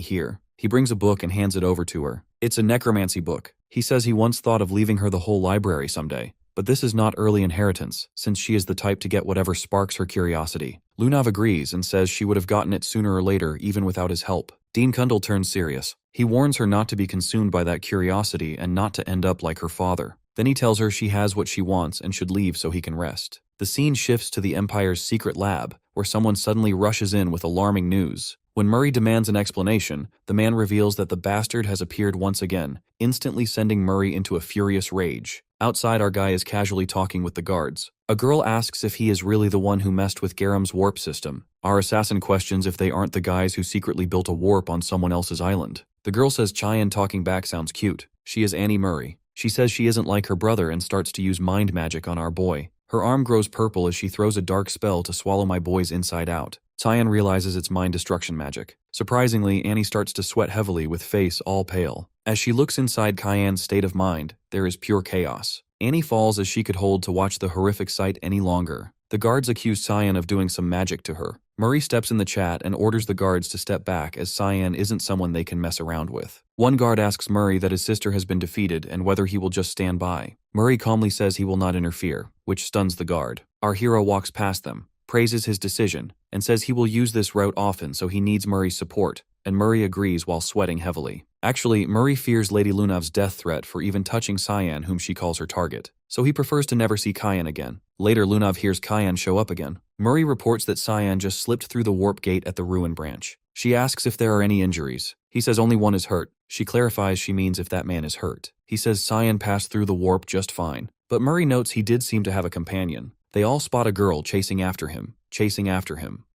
here. He brings a book and hands it over to her. It's a necromancy book. He says he once thought of leaving her the whole library someday, but this is not early inheritance, since she is the type to get whatever sparks her curiosity. Lunav agrees and says she would have gotten it sooner or later even without his help. Dean Kundal turns serious. He warns her not to be consumed by that curiosity and not to end up like her father. Then he tells her she has what she wants and should leave so he can rest. The scene shifts to the Empire's secret lab, where someone suddenly rushes in with alarming news. When Murray demands an explanation, the man reveals that the bastard has appeared once again, instantly sending Murray into a furious rage. Outside, our guy is casually talking with the guards. A girl asks if he is really the one who messed with Garam's warp system. Our assassin questions if they aren't the guys who secretly built a warp on someone else's island. The girl says Chayan talking back sounds cute. She is Annie Murray. She says she isn't like her brother and starts to use mind magic on our boy. Her arm grows purple as she throws a dark spell to swallow my boy's inside out. Chayan realizes it's mind destruction magic. Surprisingly, Annie starts to sweat heavily with face all pale. As she looks inside Cayenn's state of mind, there is pure chaos. Annie falls as she could hold to watch the horrific sight any longer. The guards accuse Cyan of doing some magic to her. Murray steps in the chat and orders the guards to step back as Cyan isn't someone they can mess around with. One guard asks Murray that his sister has been defeated and whether he will just stand by. Murray calmly says he will not interfere, which stuns the guard. Our hero walks past them, praises his decision, and says he will use this route often so he needs Murray's support, and Murray agrees while sweating heavily. Actually, Murray fears Lady Lunav's death threat for even touching Cyan, whom she calls her target, so he prefers to never see Cyan again. Later, Lunav hears Cyan show up again. Murray reports that Cyan just slipped through the warp gate at the ruin branch. She asks if there are any injuries. He says only one is hurt. She clarifies she means if that man is hurt. He says Cyan passed through the warp just fine, but Murray notes he did seem to have a companion. They all spot a girl chasing after him.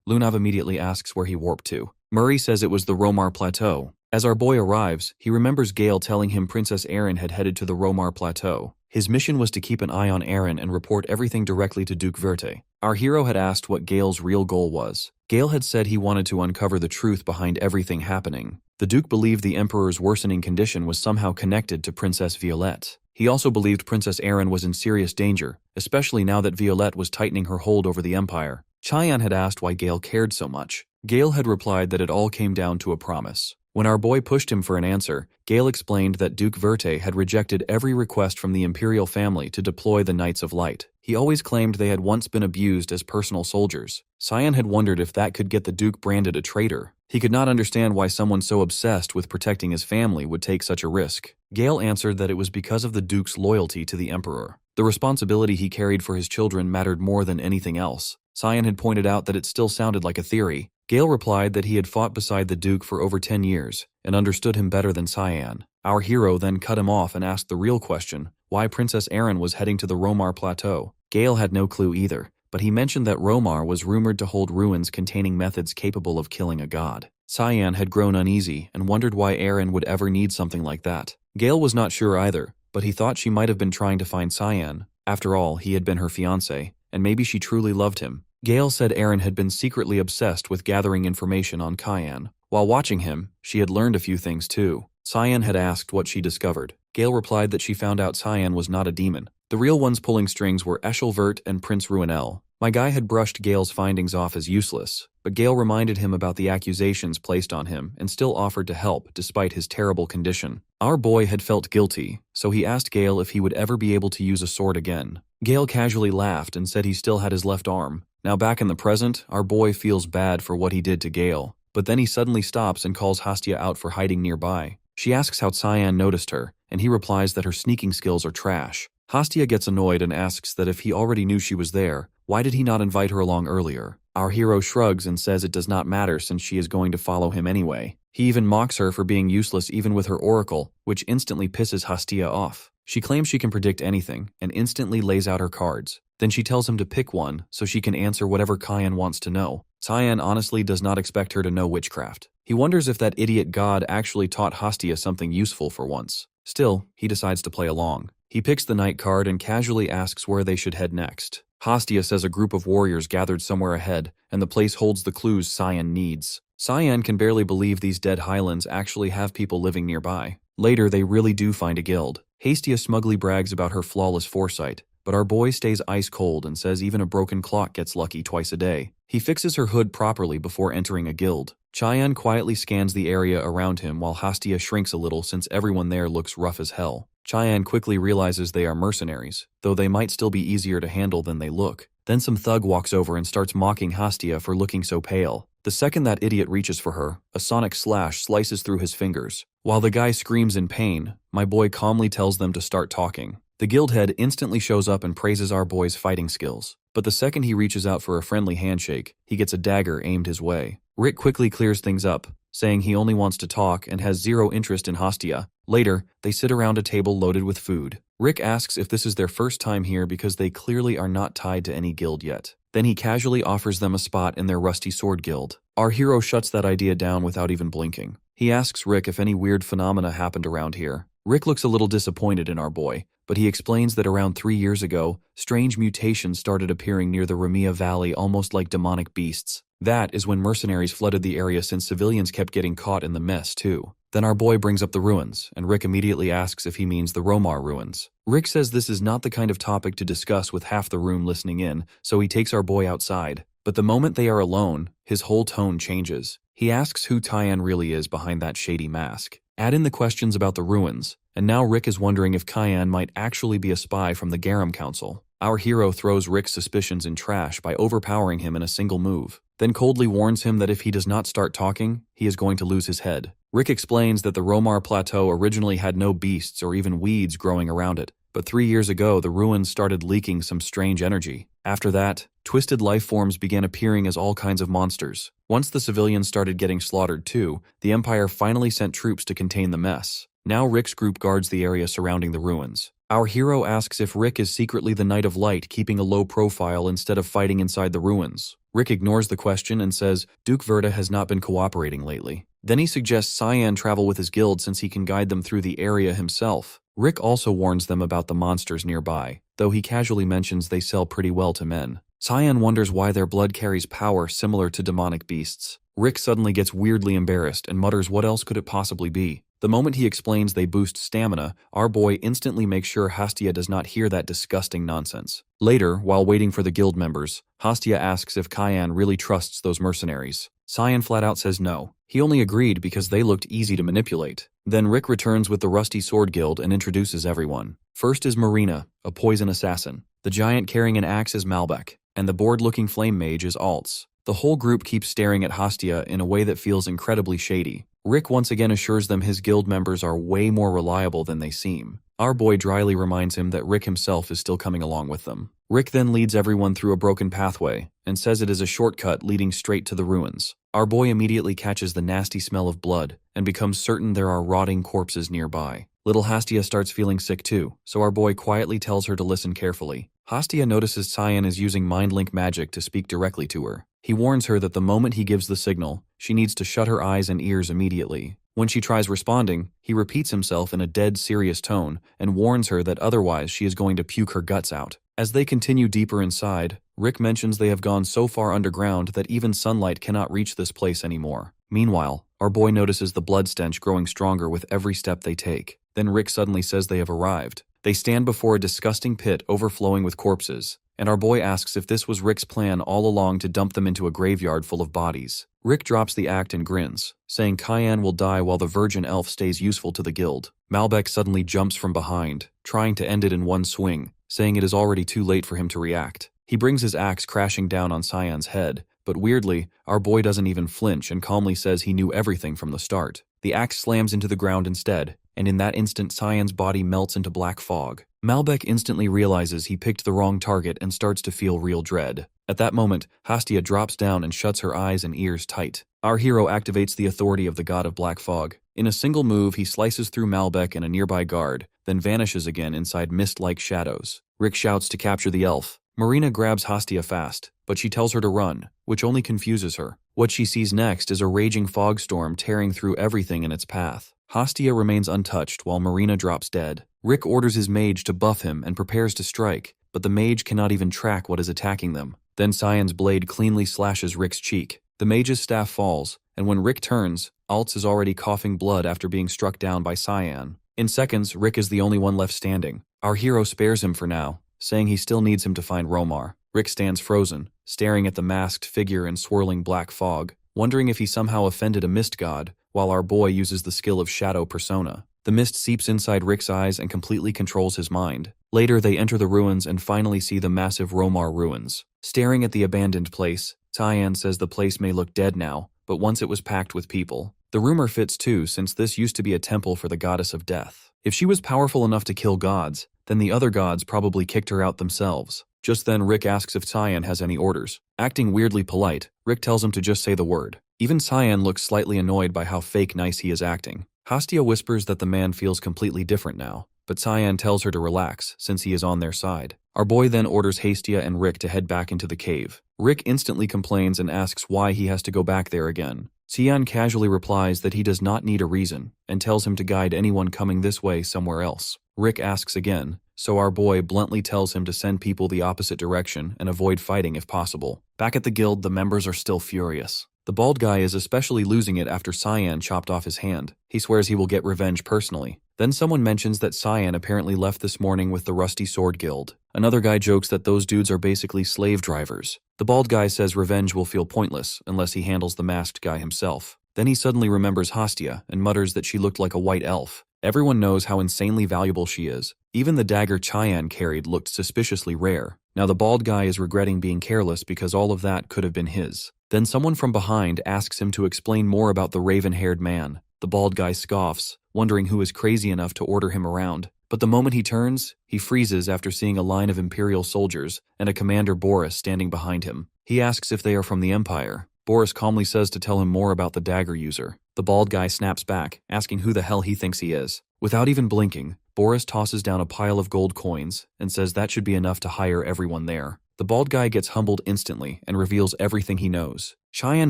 Lunav immediately asks where he warped to. Murray says it was the Romar Plateau. As our boy arrives, he remembers Gale telling him Princess Erin had headed to the Romar Plateau. His mission was to keep an eye on Erin and report everything directly to Duke Verte. Our hero had asked what Gale's real goal was. Gale had said he wanted to uncover the truth behind everything happening. The Duke believed the Emperor's worsening condition was somehow connected to Princess Violette. He also believed Princess Erin was in serious danger, especially now that Violette was tightening her hold over the Empire. Chayan had asked why Gale cared so much. Gale had replied that it all came down to a promise. When our boy pushed him for an answer, Gale explained that Duke Verte had rejected every request from the imperial family to deploy the Knights of Light. He always claimed they had once been abused as personal soldiers. Cyan had wondered if that could get the Duke branded a traitor. He could not understand why someone so obsessed with protecting his family would take such a risk. Gale answered that it was because of the Duke's loyalty to the Emperor. The responsibility he carried for his children mattered more than anything else. Cyan had pointed out that it still sounded like a theory. Gale replied that he had fought beside the Duke for over 10 years and understood him better than Cyan. Our hero then cut him off and asked the real question, why Princess Erin was heading to the Romar Plateau. Gale had no clue either, but he mentioned that Romar was rumored to hold ruins containing methods capable of killing a god. Cyan had grown uneasy and wondered why Erin would ever need something like that. Gale was not sure either, but he thought she might have been trying to find Cyan. After all, he had been her fiancé, and maybe she truly loved him. Gale said Erin had been secretly obsessed with gathering information on Cyan. While watching him, she had learned a few things too. Cyan had asked what she discovered. Gale replied that she found out Cyan was not a demon. The real ones pulling strings were Eshelvert and Prince Ruinel. My guy had brushed Gale's findings off as useless, but Gale reminded him about the accusations placed on him and still offered to help despite his terrible condition. Our boy had felt guilty, so he asked Gale if he would ever be able to use a sword again. Gale casually laughed and said he still had his left arm. Now back in the present, our boy feels bad for what he did to Gale, but then he suddenly stops and calls Hastia out for hiding nearby. She asks how Cyan noticed her, and he replies that her sneaking skills are trash. Hastia gets annoyed and asks that if he already knew she was there, why did he not invite her along earlier? Our hero shrugs and says it does not matter since she is going to follow him anyway. He even mocks her for being useless even with her oracle, which instantly pisses Hastia off. She claims she can predict anything, and instantly lays out her cards. Then she tells him to pick one so she can answer whatever Cyan wants to know. Cyan honestly does not expect her to know witchcraft. He wonders if that idiot god actually taught Hastia something useful for once. Still, he decides to play along. He picks the knight card and casually asks where they should head next. Hastia says a group of warriors gathered somewhere ahead, and the place holds the clues Cyan needs. Cyan can barely believe these dead highlands actually have people living nearby. Later, they really do find a guild. Hastia smugly brags about her flawless foresight, but our boy stays ice cold and says even a broken clock gets lucky twice a day. He fixes her hood properly before entering a guild. Cyan quietly scans the area around him while Hastia shrinks a little since everyone there looks rough as hell. Cyan quickly realizes they are mercenaries, though they might still be easier to handle than they look. Then some thug walks over and starts mocking Hastia for looking so pale. The second that idiot reaches for her, a sonic slash slices through his fingers. While the guy screams in pain, my boy calmly tells them to start talking. The guild head instantly shows up and praises our boy's fighting skills. But the second he reaches out for a friendly handshake, he gets a dagger aimed his way. Rick quickly clears things up, saying he only wants to talk and has zero interest in Hastia. Later, they sit around a table loaded with food. Rick asks if this is their first time here because they clearly are not tied to any guild yet. Then he casually offers them a spot in their rusty sword guild. Our hero shuts that idea down without even blinking. He asks Rick if any weird phenomena happened around here. Rick looks a little disappointed in our boy, but he explains that around 3 years ago, strange mutations started appearing near the Ramia Valley almost like demonic beasts. That is when mercenaries flooded the area since civilians kept getting caught in the mess too. Then our boy brings up the ruins, and Rick immediately asks if he means the Romar ruins. Rick says this is not the kind of topic to discuss with half the room listening in, so he takes our boy outside. But the moment they are alone, his whole tone changes. He asks who Cyan really is behind that shady mask. Add in the questions about the ruins, and now Rick is wondering if Cyan might actually be a spy from the Garum Council. Our hero throws Rick's suspicions in trash by overpowering him in a single move, then coldly warns him that if he does not start talking, he is going to lose his head. Rick explains that the Romar Plateau originally had no beasts or even weeds growing around it, but 3 years ago the ruins started leaking some strange energy. After that, twisted life forms began appearing as all kinds of monsters. Once the civilians started getting slaughtered too, the Empire finally sent troops to contain the mess. Now Rick's group guards the area surrounding the ruins. Our hero asks if Rick is secretly the Knight of Light keeping a low profile instead of fighting inside the ruins. Rick ignores the question and says Duke Verta has not been cooperating lately. Then he suggests Cyan travel with his guild since he can guide them through the area himself. Rick also warns them about the monsters nearby, though he casually mentions they sell pretty well to men. Cyan wonders why their blood carries power similar to demonic beasts. Rick suddenly gets weirdly embarrassed and mutters what else could it possibly be. The moment he explains they boost stamina, our boy instantly makes sure Hastia does not hear that disgusting nonsense. Later, while waiting for the guild members, Hastia asks if Cyan really trusts those mercenaries. Cyan flat out says no. He only agreed because they looked easy to manipulate. Then Rick returns with the Rusty Sword Guild and introduces everyone. First is Marina, a poison assassin. The giant carrying an axe is Malbec, and the bored-looking flame mage is Alts. The whole group keeps staring at Hastia in a way that feels incredibly shady. Rick once again assures them his guild members are way more reliable than they seem. Our boy dryly reminds him that Rick himself is still coming along with them. Rick then leads everyone through a broken pathway and says it is a shortcut leading straight to the ruins. Our boy immediately catches the nasty smell of blood and becomes certain there are rotting corpses nearby. Little Hastia starts feeling sick too, so our boy quietly tells her to listen carefully. Hastia notices Cyan is using mind-link magic to speak directly to her. He warns her that the moment he gives the signal, she needs to shut her eyes and ears immediately. When she tries responding, he repeats himself in a dead serious tone and warns her that otherwise she is going to puke her guts out. As they continue deeper inside, Rick mentions they have gone so far underground that even sunlight cannot reach this place anymore. Meanwhile, Our boy notices the blood stench growing stronger with every step they take. Then Rick suddenly says they have arrived. They stand before a disgusting pit overflowing with corpses, and our boy asks if this was Rick's plan all along to dump them into a graveyard full of bodies. Rick drops the act and grins, saying Cayenne will die while the virgin elf stays useful to the guild. Malbec suddenly jumps from behind, trying to end it in one swing, saying it is already too late for him to react. He brings his axe crashing down on Cyan's head, but weirdly, our boy doesn't even flinch and calmly says he knew everything from the start. The axe slams into the ground instead, and in that instant Cyan's body melts into black fog. Malbec instantly realizes he picked the wrong target and starts to feel real dread. At that moment, Hastia drops down and shuts her eyes and ears tight. Our hero activates the authority of the god of black fog. In a single move, he slices through Malbec and a nearby guard, then vanishes again inside mist-like shadows. Rick shouts to capture the elf. Marina grabs Hastia fast, but she tells her to run, which only confuses her. What she sees next is a raging fog storm tearing through everything in its path. Hastia remains untouched while Marina drops dead. Rick orders his mage to buff him and prepares to strike, but the mage cannot even track what is attacking them. Then Cyan's blade cleanly slashes Rick's cheek. The mage's staff falls, and when Rick turns, Altz is already coughing blood after being struck down by Cyan. In seconds, Rick is the only one left standing. Our hero spares him for now, saying he still needs him to find Romar. Rick stands frozen, staring at the masked figure in swirling black fog, wondering if he somehow offended a mist god, while our boy uses the skill of shadow persona. The mist seeps inside Rick's eyes and completely controls his mind. Later, they enter the ruins and finally see the massive Romar ruins. Staring at the abandoned place, Cyan says the place may look dead now, but once it was packed with people. The rumor fits too, since this used to be a temple for the goddess of death. If she was powerful enough to kill gods, then the other gods probably kicked her out themselves. Just then, Rick asks if Cyan has any orders. Acting weirdly polite, Rick tells him to just say the word. Even Cyan looks slightly annoyed by how fake nice he is acting. Hastia whispers that the man feels completely different now, but Cyan tells her to relax since he is on their side. Our boy then orders Hastia and Rick to head back into the cave. Rick instantly complains and asks why he has to go back there again. Cyan casually replies that he does not need a reason and tells him to guide anyone coming this way somewhere else. Rick asks again, so our boy bluntly tells him to send people the opposite direction and avoid fighting if possible. Back at the guild, the members are still furious. The bald guy is especially losing it after Cyan chopped off his hand. He swears he will get revenge personally. Then someone mentions that Cyan apparently left this morning with the Rusty Sword Guild. Another guy jokes that those dudes are basically slave drivers. The bald guy says revenge will feel pointless unless he handles the masked guy himself. Then he suddenly remembers Hastia and mutters that she looked like a white elf. Everyone knows how insanely valuable she is. Even the dagger Cyan carried looked suspiciously rare. Now the bald guy is regretting being careless because all of that could have been his. Then someone from behind asks him to explain more about the raven-haired man. The bald guy scoffs, wondering who is crazy enough to order him around. But the moment he turns, he freezes after seeing a line of Imperial soldiers and a Commander Boris standing behind him. He asks if they are from the Empire. Boris calmly says to tell him more about the dagger user. The bald guy snaps back, asking who the hell he thinks he is. Without even blinking, Boris tosses down a pile of gold coins and says that should be enough to hire everyone there. The bald guy gets humbled instantly and reveals everything he knows. Cheyenne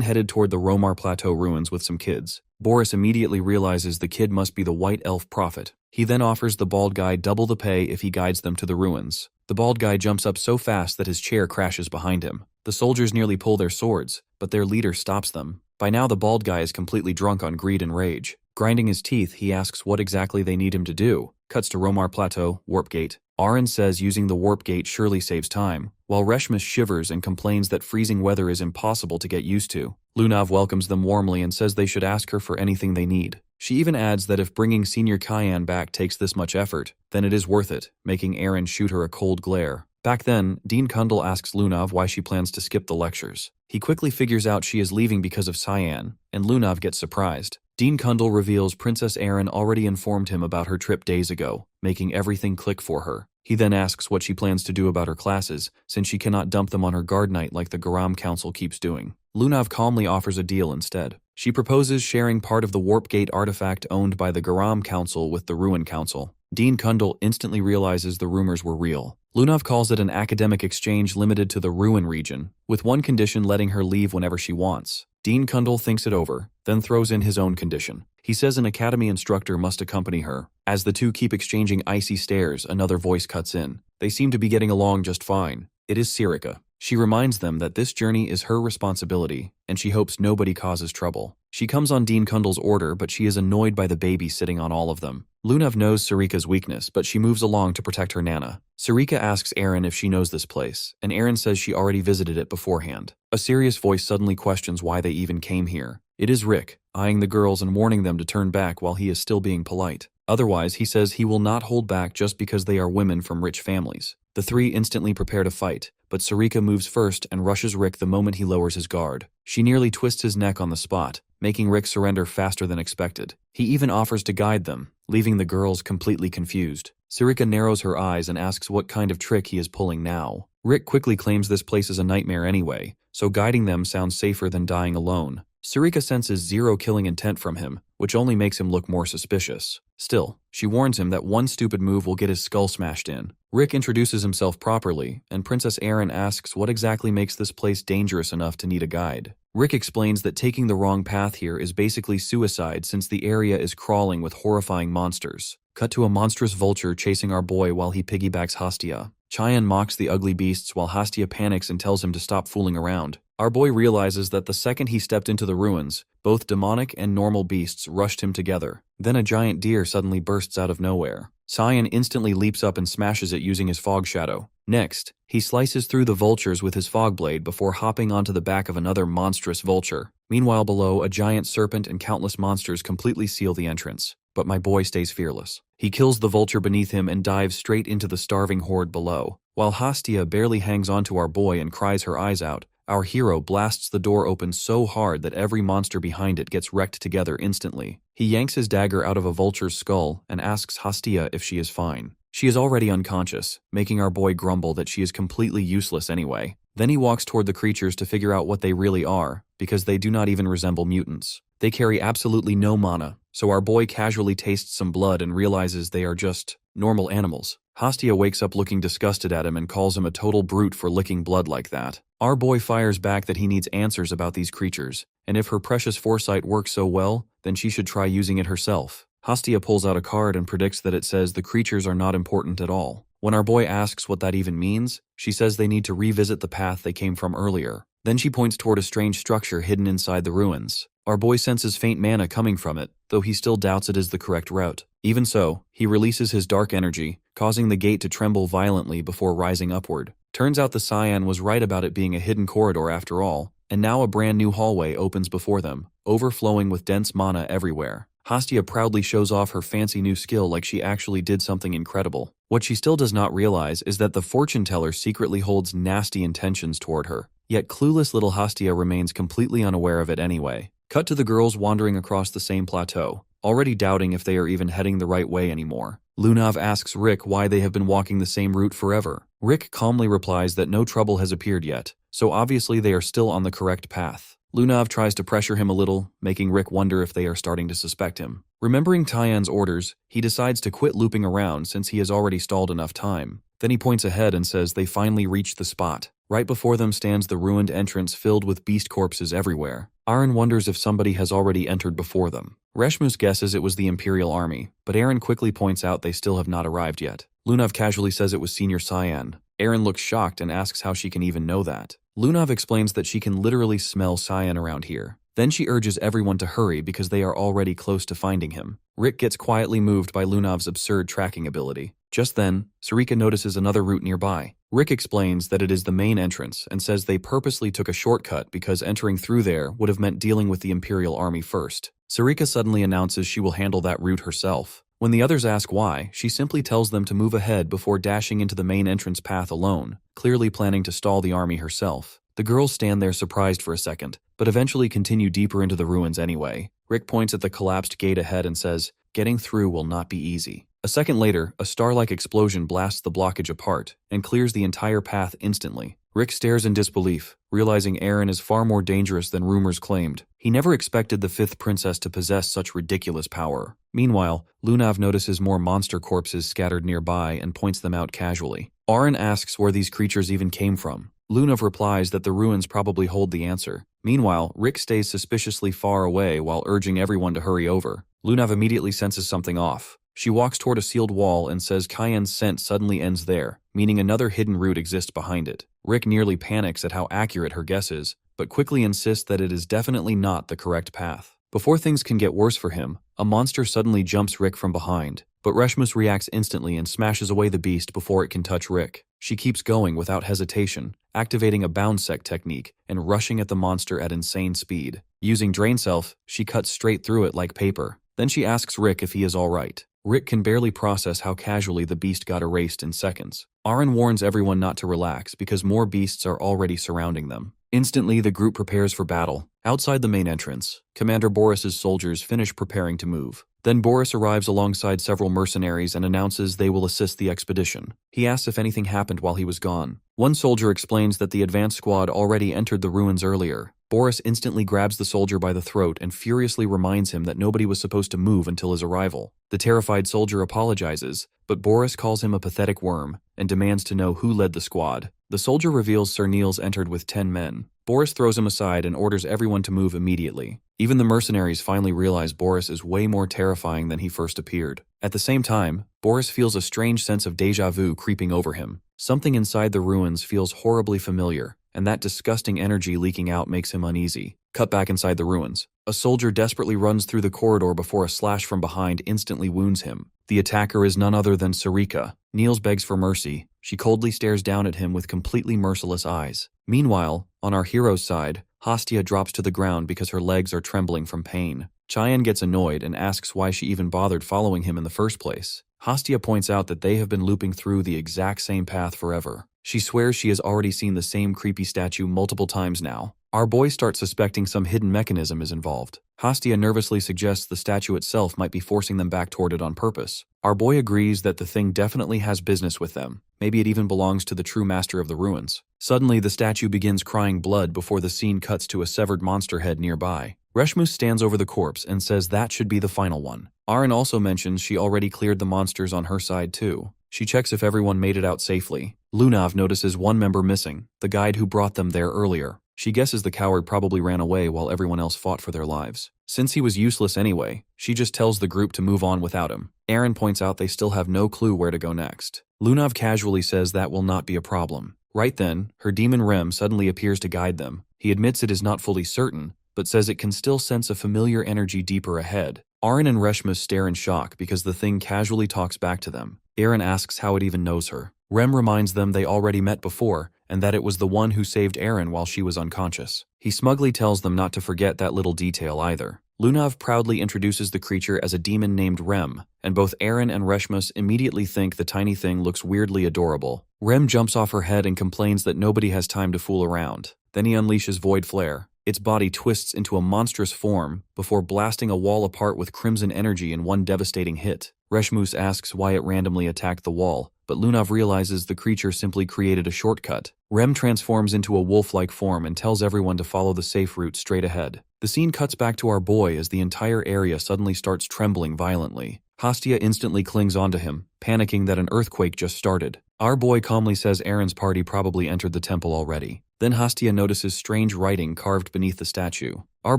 headed toward the Romar Plateau ruins with some kids. Boris immediately realizes the kid must be the white elf prophet. He then offers the bald guy double the pay if he guides them to the ruins. The bald guy jumps up so fast that his chair crashes behind him. The soldiers nearly pull their swords, but their leader stops them. By now the bald guy is completely drunk on greed and rage. Grinding his teeth, he asks what exactly they need him to do. Cuts to Romar Plateau, Warp Gate. Aaron says using the Warp Gate surely saves time, while Reshmus shivers and complains that freezing weather is impossible to get used to. Lunav welcomes them warmly and says they should ask her for anything they need. She even adds that if bringing Senior Cayenne back takes this much effort, then it is worth it, making Aaron shoot her a cold glare. Back then, Dean Kundal asks Lunav why she plans to skip the lectures. He quickly figures out she is leaving because of Cyan, and Lunav gets surprised. Dean Kundal reveals Princess Aaron already informed him about her trip days ago, making everything click for her. He then asks what she plans to do about her classes, since she cannot dump them on her guard knight like the Garam Council keeps doing. Lunav calmly offers a deal instead. She proposes sharing part of the Warp Gate artifact owned by the Garam Council with the Ruin Council. Dean Kundal instantly realizes the rumors were real. Lunav calls it an academic exchange limited to the Ruin region, with one condition letting her leave whenever she wants. Dean Kundal thinks it over, then throws in his own condition. He says an academy instructor must accompany her. As the two keep exchanging icy stares, another voice cuts in. They seem to be getting along just fine. It is Sirika. She reminds them that this journey is her responsibility, and she hopes nobody causes trouble. She comes on Dean Kundal's order, but she is annoyed by the baby sitting on all of them. Lunav knows Sarika's weakness, but she moves along to protect her Nana. Sarika asks Eren if she knows this place, and Eren says she already visited it beforehand. A serious voice suddenly questions why they even came here. It is Rick, eyeing the girls and warning them to turn back while he is still being polite. Otherwise, he says he will not hold back just because they are women from rich families. The three instantly prepare to fight, but Sarika moves first and rushes Rick the moment he lowers his guard. She nearly twists his neck on the spot, making Rick surrender faster than expected. He even offers to guide them, leaving the girls completely confused. Sarika narrows her eyes and asks what kind of trick he is pulling now. Rick quickly claims this place is a nightmare anyway, so guiding them sounds safer than dying alone. Sarika senses zero killing intent from him, which only makes him look more suspicious. Still, she warns him that one stupid move will get his skull smashed in. Rick introduces himself properly, and Princess Eren asks what exactly makes this place dangerous enough to need a guide. Rick explains that taking the wrong path here is basically suicide since the area is crawling with horrifying monsters. Cut to a monstrous vulture chasing our boy while he piggybacks Hastia. Chayan mocks the ugly beasts while Hastia panics and tells him to stop fooling around. Our boy realizes that the second he stepped into the ruins, both demonic and normal beasts rushed him together. Then a giant deer suddenly bursts out of nowhere. Cyan instantly leaps up and smashes it using his fog shadow. Next, he slices through the vultures with his fog blade before hopping onto the back of another monstrous vulture. Meanwhile below, a giant serpent and countless monsters completely seal the entrance. But my boy stays fearless. He kills the vulture beneath him and dives straight into the starving horde below. While Hastia barely hangs onto our boy and cries her eyes out, our hero blasts the door open so hard that every monster behind it gets wrecked together instantly. He yanks his dagger out of a vulture's skull and asks Hastia if she is fine. She is already unconscious, making our boy grumble that she is completely useless anyway. Then he walks toward the creatures to figure out what they really are, because they do not even resemble mutants. They carry absolutely no mana, so our boy casually tastes some blood and realizes they are just normal animals. Hastia wakes up looking disgusted at him and calls him a total brute for licking blood like that. Our boy fires back that he needs answers about these creatures, and if her precious foresight works so well, then she should try using it herself. Hastia pulls out a card and predicts that it says the creatures are not important at all. When our boy asks what that even means, she says they need to revisit the path they came from earlier. Then she points toward a strange structure hidden inside the ruins. Our boy senses faint mana coming from it, though he still doubts it is the correct route. Even so, he releases his dark energy, causing the gate to tremble violently before rising upward. Turns out the Cyan was right about it being a hidden corridor after all, and now a brand new hallway opens before them, overflowing with dense mana everywhere. Hastia proudly shows off her fancy new skill like she actually did something incredible. What she still does not realize is that the fortune teller secretly holds nasty intentions toward her. Yet clueless little Hastia remains completely unaware of it anyway. Cut to the girls wandering across the same plateau, already doubting if they are even heading the right way anymore. Lunav asks Rick why they have been walking the same route forever. Rick calmly replies that no trouble has appeared yet, so obviously they are still on the correct path. Lunav tries to pressure him a little, making Rick wonder if they are starting to suspect him. Remembering Tyan's orders, he decides to quit looping around since he has already stalled enough time. Then he points ahead and says they finally reached the spot. Right before them stands the ruined entrance filled with beast corpses everywhere. Eren wonders if somebody has already entered before them. Reshmus guesses it was the Imperial Army, but Eren quickly points out they still have not arrived yet. Lunav casually says it was Senior Cyan. Eren looks shocked and asks how she can even know that. Lunav explains that she can literally smell Cyan around here. Then she urges everyone to hurry because they are already close to finding him. Rick gets quietly moved by Lunav's absurd tracking ability. Just then, Sarika notices another route nearby. Rick explains that it is the main entrance and says they purposely took a shortcut because entering through there would have meant dealing with the Imperial Army first. Sarika suddenly announces she will handle that route herself. When the others ask why, she simply tells them to move ahead before dashing into the main entrance path alone, clearly planning to stall the army herself. The girls stand there surprised for a second, but eventually continue deeper into the ruins anyway. Rick points at the collapsed gate ahead and says, "Getting through will not be easy." A second later, a star-like explosion blasts the blockage apart and clears the entire path instantly. Rick stares in disbelief, realizing Eren is far more dangerous than rumors claimed. He never expected the fifth princess to possess such ridiculous power. Meanwhile, Lunav notices more monster corpses scattered nearby and points them out casually. Eren asks where these creatures even came from. Lunav replies that the ruins probably hold the answer. Meanwhile, Rick stays suspiciously far away while urging everyone to hurry over. Lunav immediately senses something off. She walks toward a sealed wall and says Cyan's scent suddenly ends there, meaning another hidden route exists behind it. Rick nearly panics at how accurate her guess is, but quickly insists that it is definitely not the correct path. Before things can get worse for him, a monster suddenly jumps Rick from behind, but Reshmus reacts instantly and smashes away the beast before it can touch Rick. She keeps going without hesitation, activating a bound sec technique and rushing at the monster at insane speed. Using Drain Self, she cuts straight through it like paper. Then she asks Rick if he is alright. Rick can barely process how casually the beast got erased in seconds. Aaron warns everyone not to relax because more beasts are already surrounding them. Instantly, the group prepares for battle. Outside the main entrance, Commander Boris's soldiers finish preparing to move. Then Boris arrives alongside several mercenaries and announces they will assist the expedition. He asks if anything happened while he was gone. One soldier explains that the advance squad already entered the ruins earlier. Boris instantly grabs the soldier by the throat and furiously reminds him that nobody was supposed to move until his arrival. The terrified soldier apologizes, but Boris calls him a pathetic worm and demands to know who led the squad. The soldier reveals Sir Niels entered with 10 men. Boris throws him aside and orders everyone to move immediately. Even the mercenaries finally realize Boris is way more terrifying than he first appeared. At the same time, Boris feels a strange sense of déjà vu creeping over him. Something inside the ruins feels horribly familiar, and that disgusting energy leaking out makes him uneasy. Cut back inside the ruins. A soldier desperately runs through the corridor before a slash from behind instantly wounds him. The attacker is none other than Sarika. Niels begs for mercy. She coldly stares down at him with completely merciless eyes. Meanwhile, on our hero's side, Hastia drops to the ground because her legs are trembling from pain. Cheyenne gets annoyed and asks why she even bothered following him in the first place. Hastia points out that they have been looping through the exact same path forever. She swears she has already seen the same creepy statue multiple times now. Our boy starts suspecting some hidden mechanism is involved. Hastia nervously suggests the statue itself might be forcing them back toward it on purpose. Our boy agrees that the thing definitely has business with them. Maybe it even belongs to the true master of the ruins. Suddenly, the statue begins crying blood before the scene cuts to a severed monster head nearby. Reshmus stands over the corpse and says that should be the final one. Aaron also mentions she already cleared the monsters on her side too. She checks if everyone made it out safely. Lunav notices one member missing, the guide who brought them there earlier. She guesses the coward probably ran away while everyone else fought for their lives. Since he was useless anyway, she just tells the group to move on without him. Aaron points out they still have no clue where to go next. Lunav casually says that will not be a problem. Right then, her demon Rem suddenly appears to guide them. He admits it is not fully certain, but says it can still sense a familiar energy deeper ahead. Aaron and Reshmus stare in shock because the thing casually talks back to them. Aaron asks how it even knows her. Rem reminds them they already met before, and that it was the one who saved Aaron while she was unconscious. He smugly tells them not to forget that little detail either. Lunav proudly introduces the creature as a demon named Rem, and both Aaron and Reshmus immediately think the tiny thing looks weirdly adorable. Rem jumps off her head and complains that nobody has time to fool around. Then he unleashes Void Flare. Its body twists into a monstrous form before blasting a wall apart with crimson energy in one devastating hit. Reshmus asks why it randomly attacked the wall, but Lunav realizes the creature simply created a shortcut. Rem transforms into a wolf-like form and tells everyone to follow the safe route straight ahead. The scene cuts back to our boy as the entire area suddenly starts trembling violently. Hastia instantly clings onto him, panicking that an earthquake just started. Our boy calmly says Aaron's party probably entered the temple already. Then Hastia notices strange writing carved beneath the statue. Our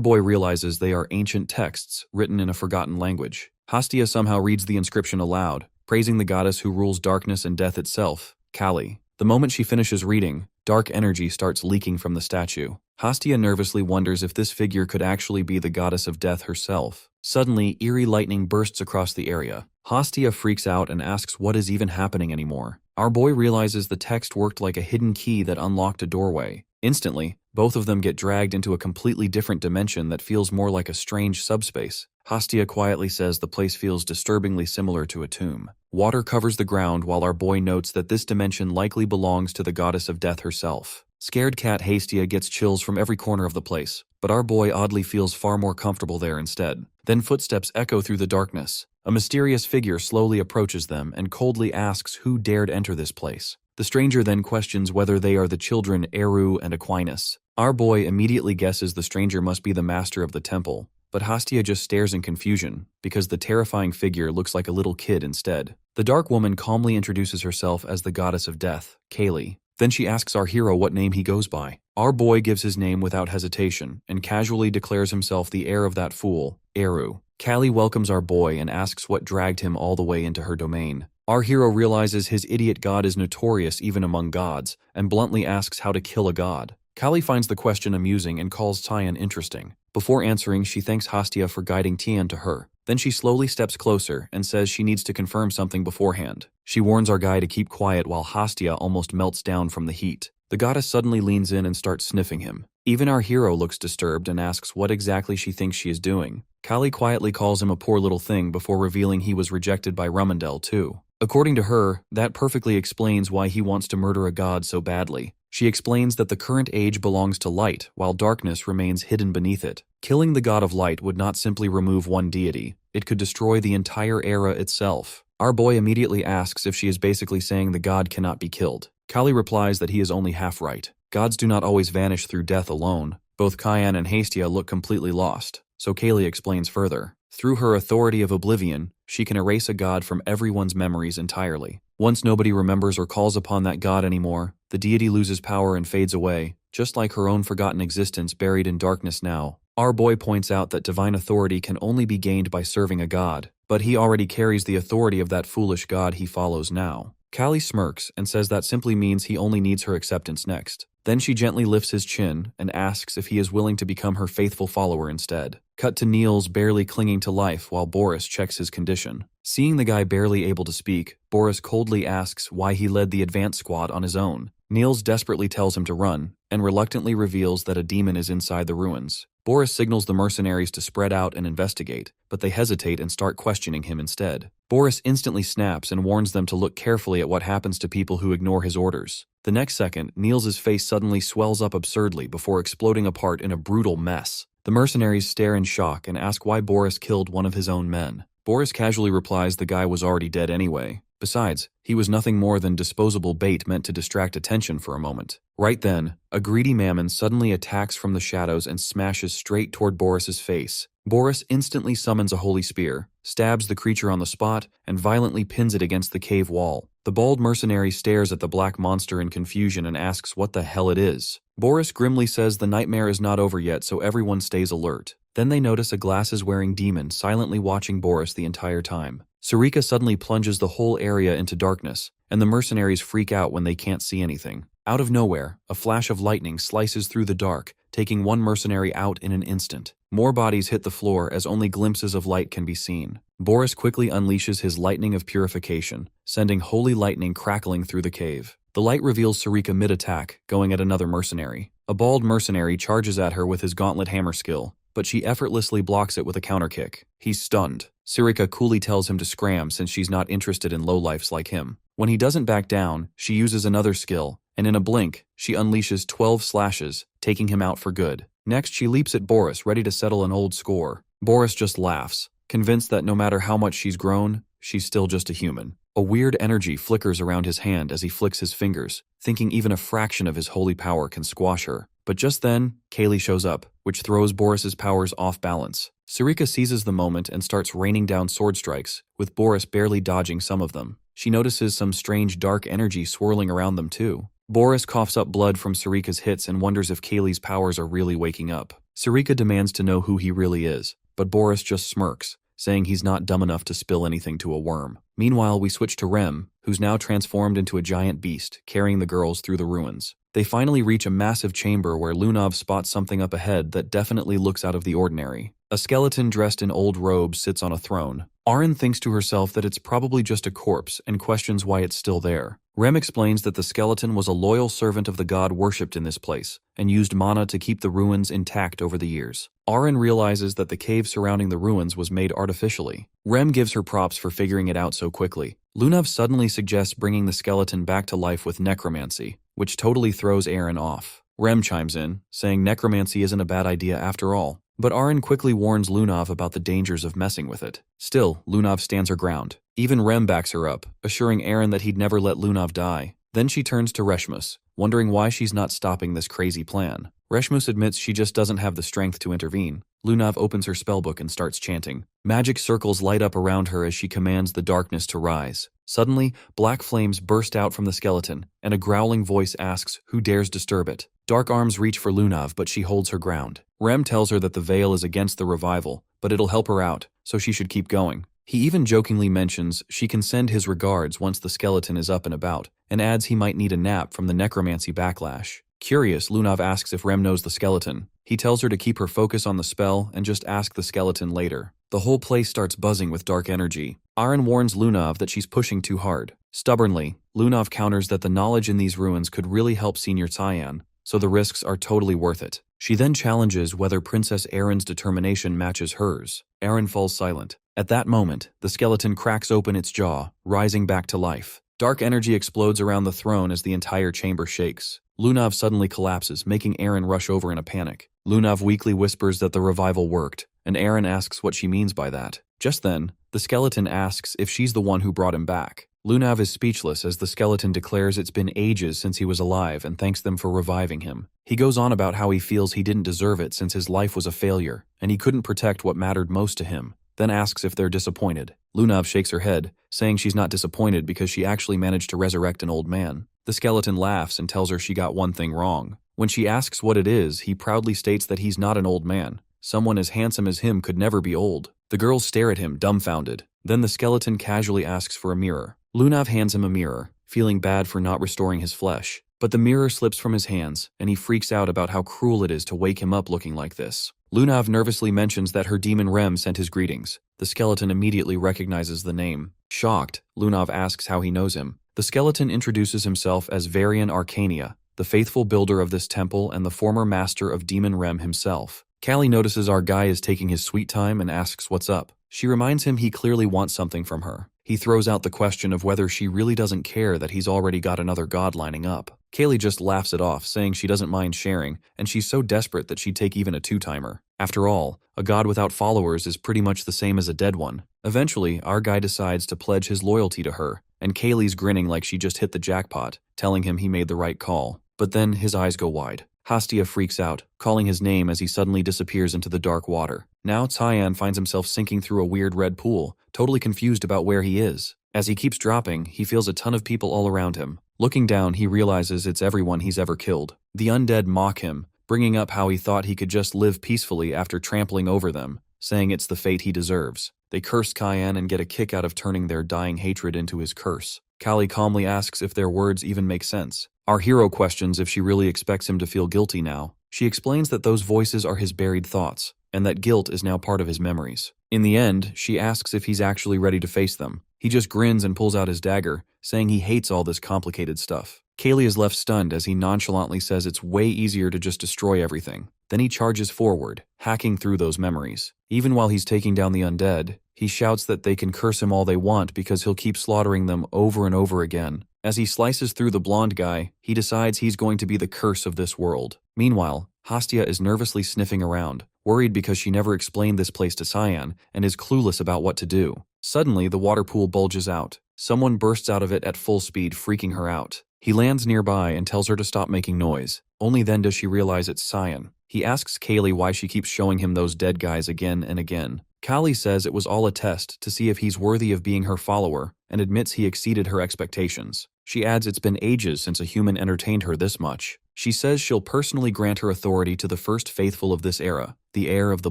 boy realizes they are ancient texts written in a forgotten language. Hastia somehow reads the inscription aloud, praising the goddess who rules darkness and death itself, Kali. The moment she finishes reading, dark energy starts leaking from the statue. Hastia nervously wonders if this figure could actually be the goddess of death herself. Suddenly, eerie lightning bursts across the area. Hastia freaks out and asks what is even happening anymore. Our boy realizes the text worked like a hidden key that unlocked a doorway. Instantly, both of them get dragged into a completely different dimension that feels more like a strange subspace. Hastia quietly says the place feels disturbingly similar to a tomb. Water covers the ground while our boy notes that this dimension likely belongs to the goddess of death herself. Scared cat Hastia gets chills from every corner of the place, but our boy oddly feels far more comfortable there instead. Then footsteps echo through the darkness. A mysterious figure slowly approaches them and coldly asks who dared enter this place. The stranger then questions whether they are the children Eru and Aquinas. Our boy immediately guesses the stranger must be the master of the temple, but Hastia just stares in confusion because the terrifying figure looks like a little kid instead. The dark woman calmly introduces herself as the goddess of death, Kali. Then she asks our hero what name he goes by. Our boy gives his name without hesitation and casually declares himself the heir of that fool, Eru. Kali welcomes our boy and asks what dragged him all the way into her domain. Our hero realizes his idiot god is notorious even among gods and bluntly asks how to kill a god. Kali finds the question amusing and calls Tyan interesting. Before answering, she thanks Hastia for guiding Tian to her. Then she slowly steps closer and says she needs to confirm something beforehand. She warns our guy to keep quiet while Hastia almost melts down from the heat. The goddess suddenly leans in and starts sniffing him. Even our hero looks disturbed and asks what exactly she thinks she is doing. Kali quietly calls him a poor little thing before revealing he was rejected by Rumendel too. According to her, that perfectly explains why he wants to murder a god so badly. She explains that the current age belongs to light, while darkness remains hidden beneath it. Killing the god of light would not simply remove one deity, it could destroy the entire era itself. Our boy immediately asks if she is basically saying the god cannot be killed. Kali replies that he is only half right. Gods do not always vanish through death alone. Both Kyan and Hastia look completely lost, so Kali explains further. Through her authority of oblivion, she can erase a god from everyone's memories entirely. Once nobody remembers or calls upon that god anymore, the deity loses power and fades away, just like her own forgotten existence buried in darkness now. Our boy points out that divine authority can only be gained by serving a god, but he already carries the authority of that foolish god he follows now. Kali smirks and says that simply means he only needs her acceptance next. Then she gently lifts his chin and asks if he is willing to become her faithful follower instead. Cut to Niels barely clinging to life while Boris checks his condition. Seeing the guy barely able to speak, Boris coldly asks why he led the advance squad on his own. Niels desperately tells him to run, and reluctantly reveals that a demon is inside the ruins. Boris signals the mercenaries to spread out and investigate, but they hesitate and start questioning him instead. Boris instantly snaps and warns them to look carefully at what happens to people who ignore his orders. The next second, Niels' face suddenly swells up absurdly before exploding apart in a brutal mess. The mercenaries stare in shock and ask why Boris killed one of his own men. Boris casually replies the guy was already dead anyway. Besides, he was nothing more than disposable bait meant to distract attention for a moment. Right then, a greedy mammon suddenly attacks from the shadows and smashes straight toward Boris's face. Boris instantly summons a holy spear, stabs the creature on the spot, and violently pins it against the cave wall. The bald mercenary stares at the black monster in confusion and asks what the hell it is. Boris grimly says the nightmare is not over yet, so everyone stays alert. Then they notice a glasses-wearing demon silently watching Boris the entire time. Sarika suddenly plunges the whole area into darkness, and the mercenaries freak out when they can't see anything. Out of nowhere, a flash of lightning slices through the dark, taking one mercenary out in an instant. More bodies hit the floor as only glimpses of light can be seen. Boris quickly unleashes his lightning of purification, sending holy lightning crackling through the cave. The light reveals Sarika mid-attack, going at another mercenary. A bald mercenary charges at her with his gauntlet hammer skill, but she effortlessly blocks it with a counterkick. He's stunned. Sarika coolly tells him to scram since she's not interested in lowlifes like him. When he doesn't back down, she uses another skill, and in a blink, she unleashes 12 slashes, taking him out for good. Next, she leaps at Boris, ready to settle an old score. Boris just laughs, convinced that no matter how much she's grown, she's still just a human. A weird energy flickers around his hand as he flicks his fingers, thinking even a fraction of his holy power can squash her. But just then, Kaylee shows up, which throws Boris's powers off balance. Sarika seizes the moment and starts raining down sword strikes, with Boris barely dodging some of them. She notices some strange dark energy swirling around them too. Boris coughs up blood from Sarika's hits and wonders if Kaylee's powers are really waking up. Sarika demands to know who he really is, but Boris just smirks, saying he's not dumb enough to spill anything to a worm. Meanwhile, we switch to Rem, who's now transformed into a giant beast, carrying the girls through the ruins. They finally reach a massive chamber where Lunav spots something up ahead that definitely looks out of the ordinary. A skeleton dressed in old robes sits on a throne. Arin thinks to herself that it's probably just a corpse and questions why it's still there. Rem explains that the skeleton was a loyal servant of the god worshipped in this place and used mana to keep the ruins intact over the years. Arin realizes that the cave surrounding the ruins was made artificially. Rem gives her props for figuring it out so quickly. Lunav suddenly suggests bringing the skeleton back to life with necromancy, which totally throws Arin off. Rem chimes in, saying necromancy isn't a bad idea after all. But Arin quickly warns Lunav about the dangers of messing with it. Still, Lunav stands her ground. Even Rem backs her up, assuring Arin that he'd never let Lunav die. Then she turns to Reshmus, wondering why she's not stopping this crazy plan. Reshmus admits she just doesn't have the strength to intervene. Lunav opens her spellbook and starts chanting. Magic circles light up around her as she commands the darkness to rise. Suddenly, black flames burst out from the skeleton, and a growling voice asks who dares disturb it. Dark arms reach for Lunav, but she holds her ground. Rem tells her that the veil is against the revival, but it'll help her out, so she should keep going. He even jokingly mentions she can send his regards once the skeleton is up and about, and adds he might need a nap from the necromancy backlash. Curious, Lunav asks if Rem knows the skeleton. He tells her to keep her focus on the spell and just ask the skeleton later. The whole place starts buzzing with dark energy. Aaron warns Lunav that she's pushing too hard. Stubbornly, Lunav counters that the knowledge in these ruins could really help Senior Cyan, so the risks are totally worth it. She then challenges whether Princess Erin's determination matches hers. Aaron falls silent. At that moment, the skeleton cracks open its jaw, rising back to life. Dark energy explodes around the throne as the entire chamber shakes. Lunav suddenly collapses, making Aaron rush over in a panic. Lunav weakly whispers that the revival worked, and Aaron asks what she means by that. Just then, the skeleton asks if she's the one who brought him back. Lunav is speechless as the skeleton declares it's been ages since he was alive and thanks them for reviving him. He goes on about how he feels he didn't deserve it since his life was a failure, and he couldn't protect what mattered most to him, then asks if they're disappointed. Lunav shakes her head, saying she's not disappointed because she actually managed to resurrect an old man. The skeleton laughs and tells her she got one thing wrong. When she asks what it is, he proudly states that he's not an old man. Someone as handsome as him could never be old. The girls stare at him, dumbfounded. Then the skeleton casually asks for a mirror. Lunav hands him a mirror, feeling bad for not restoring his flesh. But the mirror slips from his hands, and he freaks out about how cruel it is to wake him up looking like this. Lunav nervously mentions that her demon Rem sent his greetings. The skeleton immediately recognizes the name. Shocked, Lunav asks how he knows him. The skeleton introduces himself as Varian Arcania, the faithful builder of this temple and the former master of Demon Rem himself. Callie notices our guy is taking his sweet time and asks what's up. She reminds him he clearly wants something from her. He throws out the question of whether she really doesn't care that he's already got another god lining up. Kaylee just laughs it off, saying she doesn't mind sharing, and she's so desperate that she'd take even a two-timer. After all, a god without followers is pretty much the same as a dead one. Eventually, our guy decides to pledge his loyalty to her, and Kaylee's grinning like she just hit the jackpot, telling him he made the right call. But then his eyes go wide. Hastia freaks out, calling his name as he suddenly disappears into the dark water. Now Cyan finds himself sinking through a weird red pool, totally confused about where he is. As he keeps dropping, he feels a ton of people all around him. Looking down, he realizes it's everyone he's ever killed. The undead mock him, bringing up how he thought he could just live peacefully after trampling over them, saying it's the fate he deserves. They curse Cyan and get a kick out of turning their dying hatred into his curse. Callie calmly asks if their words even make sense. Our hero questions if she really expects him to feel guilty now. She explains that those voices are his buried thoughts, and that guilt is now part of his memories. In the end, she asks if he's actually ready to face them. He just grins and pulls out his dagger, saying he hates all this complicated stuff. Kaylee is left stunned as he nonchalantly says it's way easier to just destroy everything. Then he charges forward, hacking through those memories. Even while he's taking down the undead, he shouts that they can curse him all they want because he'll keep slaughtering them over and over again. As he slices through the blonde guy, he decides he's going to be the curse of this world. Meanwhile, Hastia is nervously sniffing around, worried because she never explained this place to Cyan and is clueless about what to do. Suddenly, the water pool bulges out. Someone bursts out of it at full speed, freaking her out. He lands nearby and tells her to stop making noise. Only then does she realize it's Cyan. He asks Kaylee why she keeps showing him those dead guys again and again. Callie says it was all a test to see if he's worthy of being her follower and admits he exceeded her expectations. She adds it's been ages since a human entertained her this much. She says she'll personally grant her authority to the first faithful of this era, the heir of the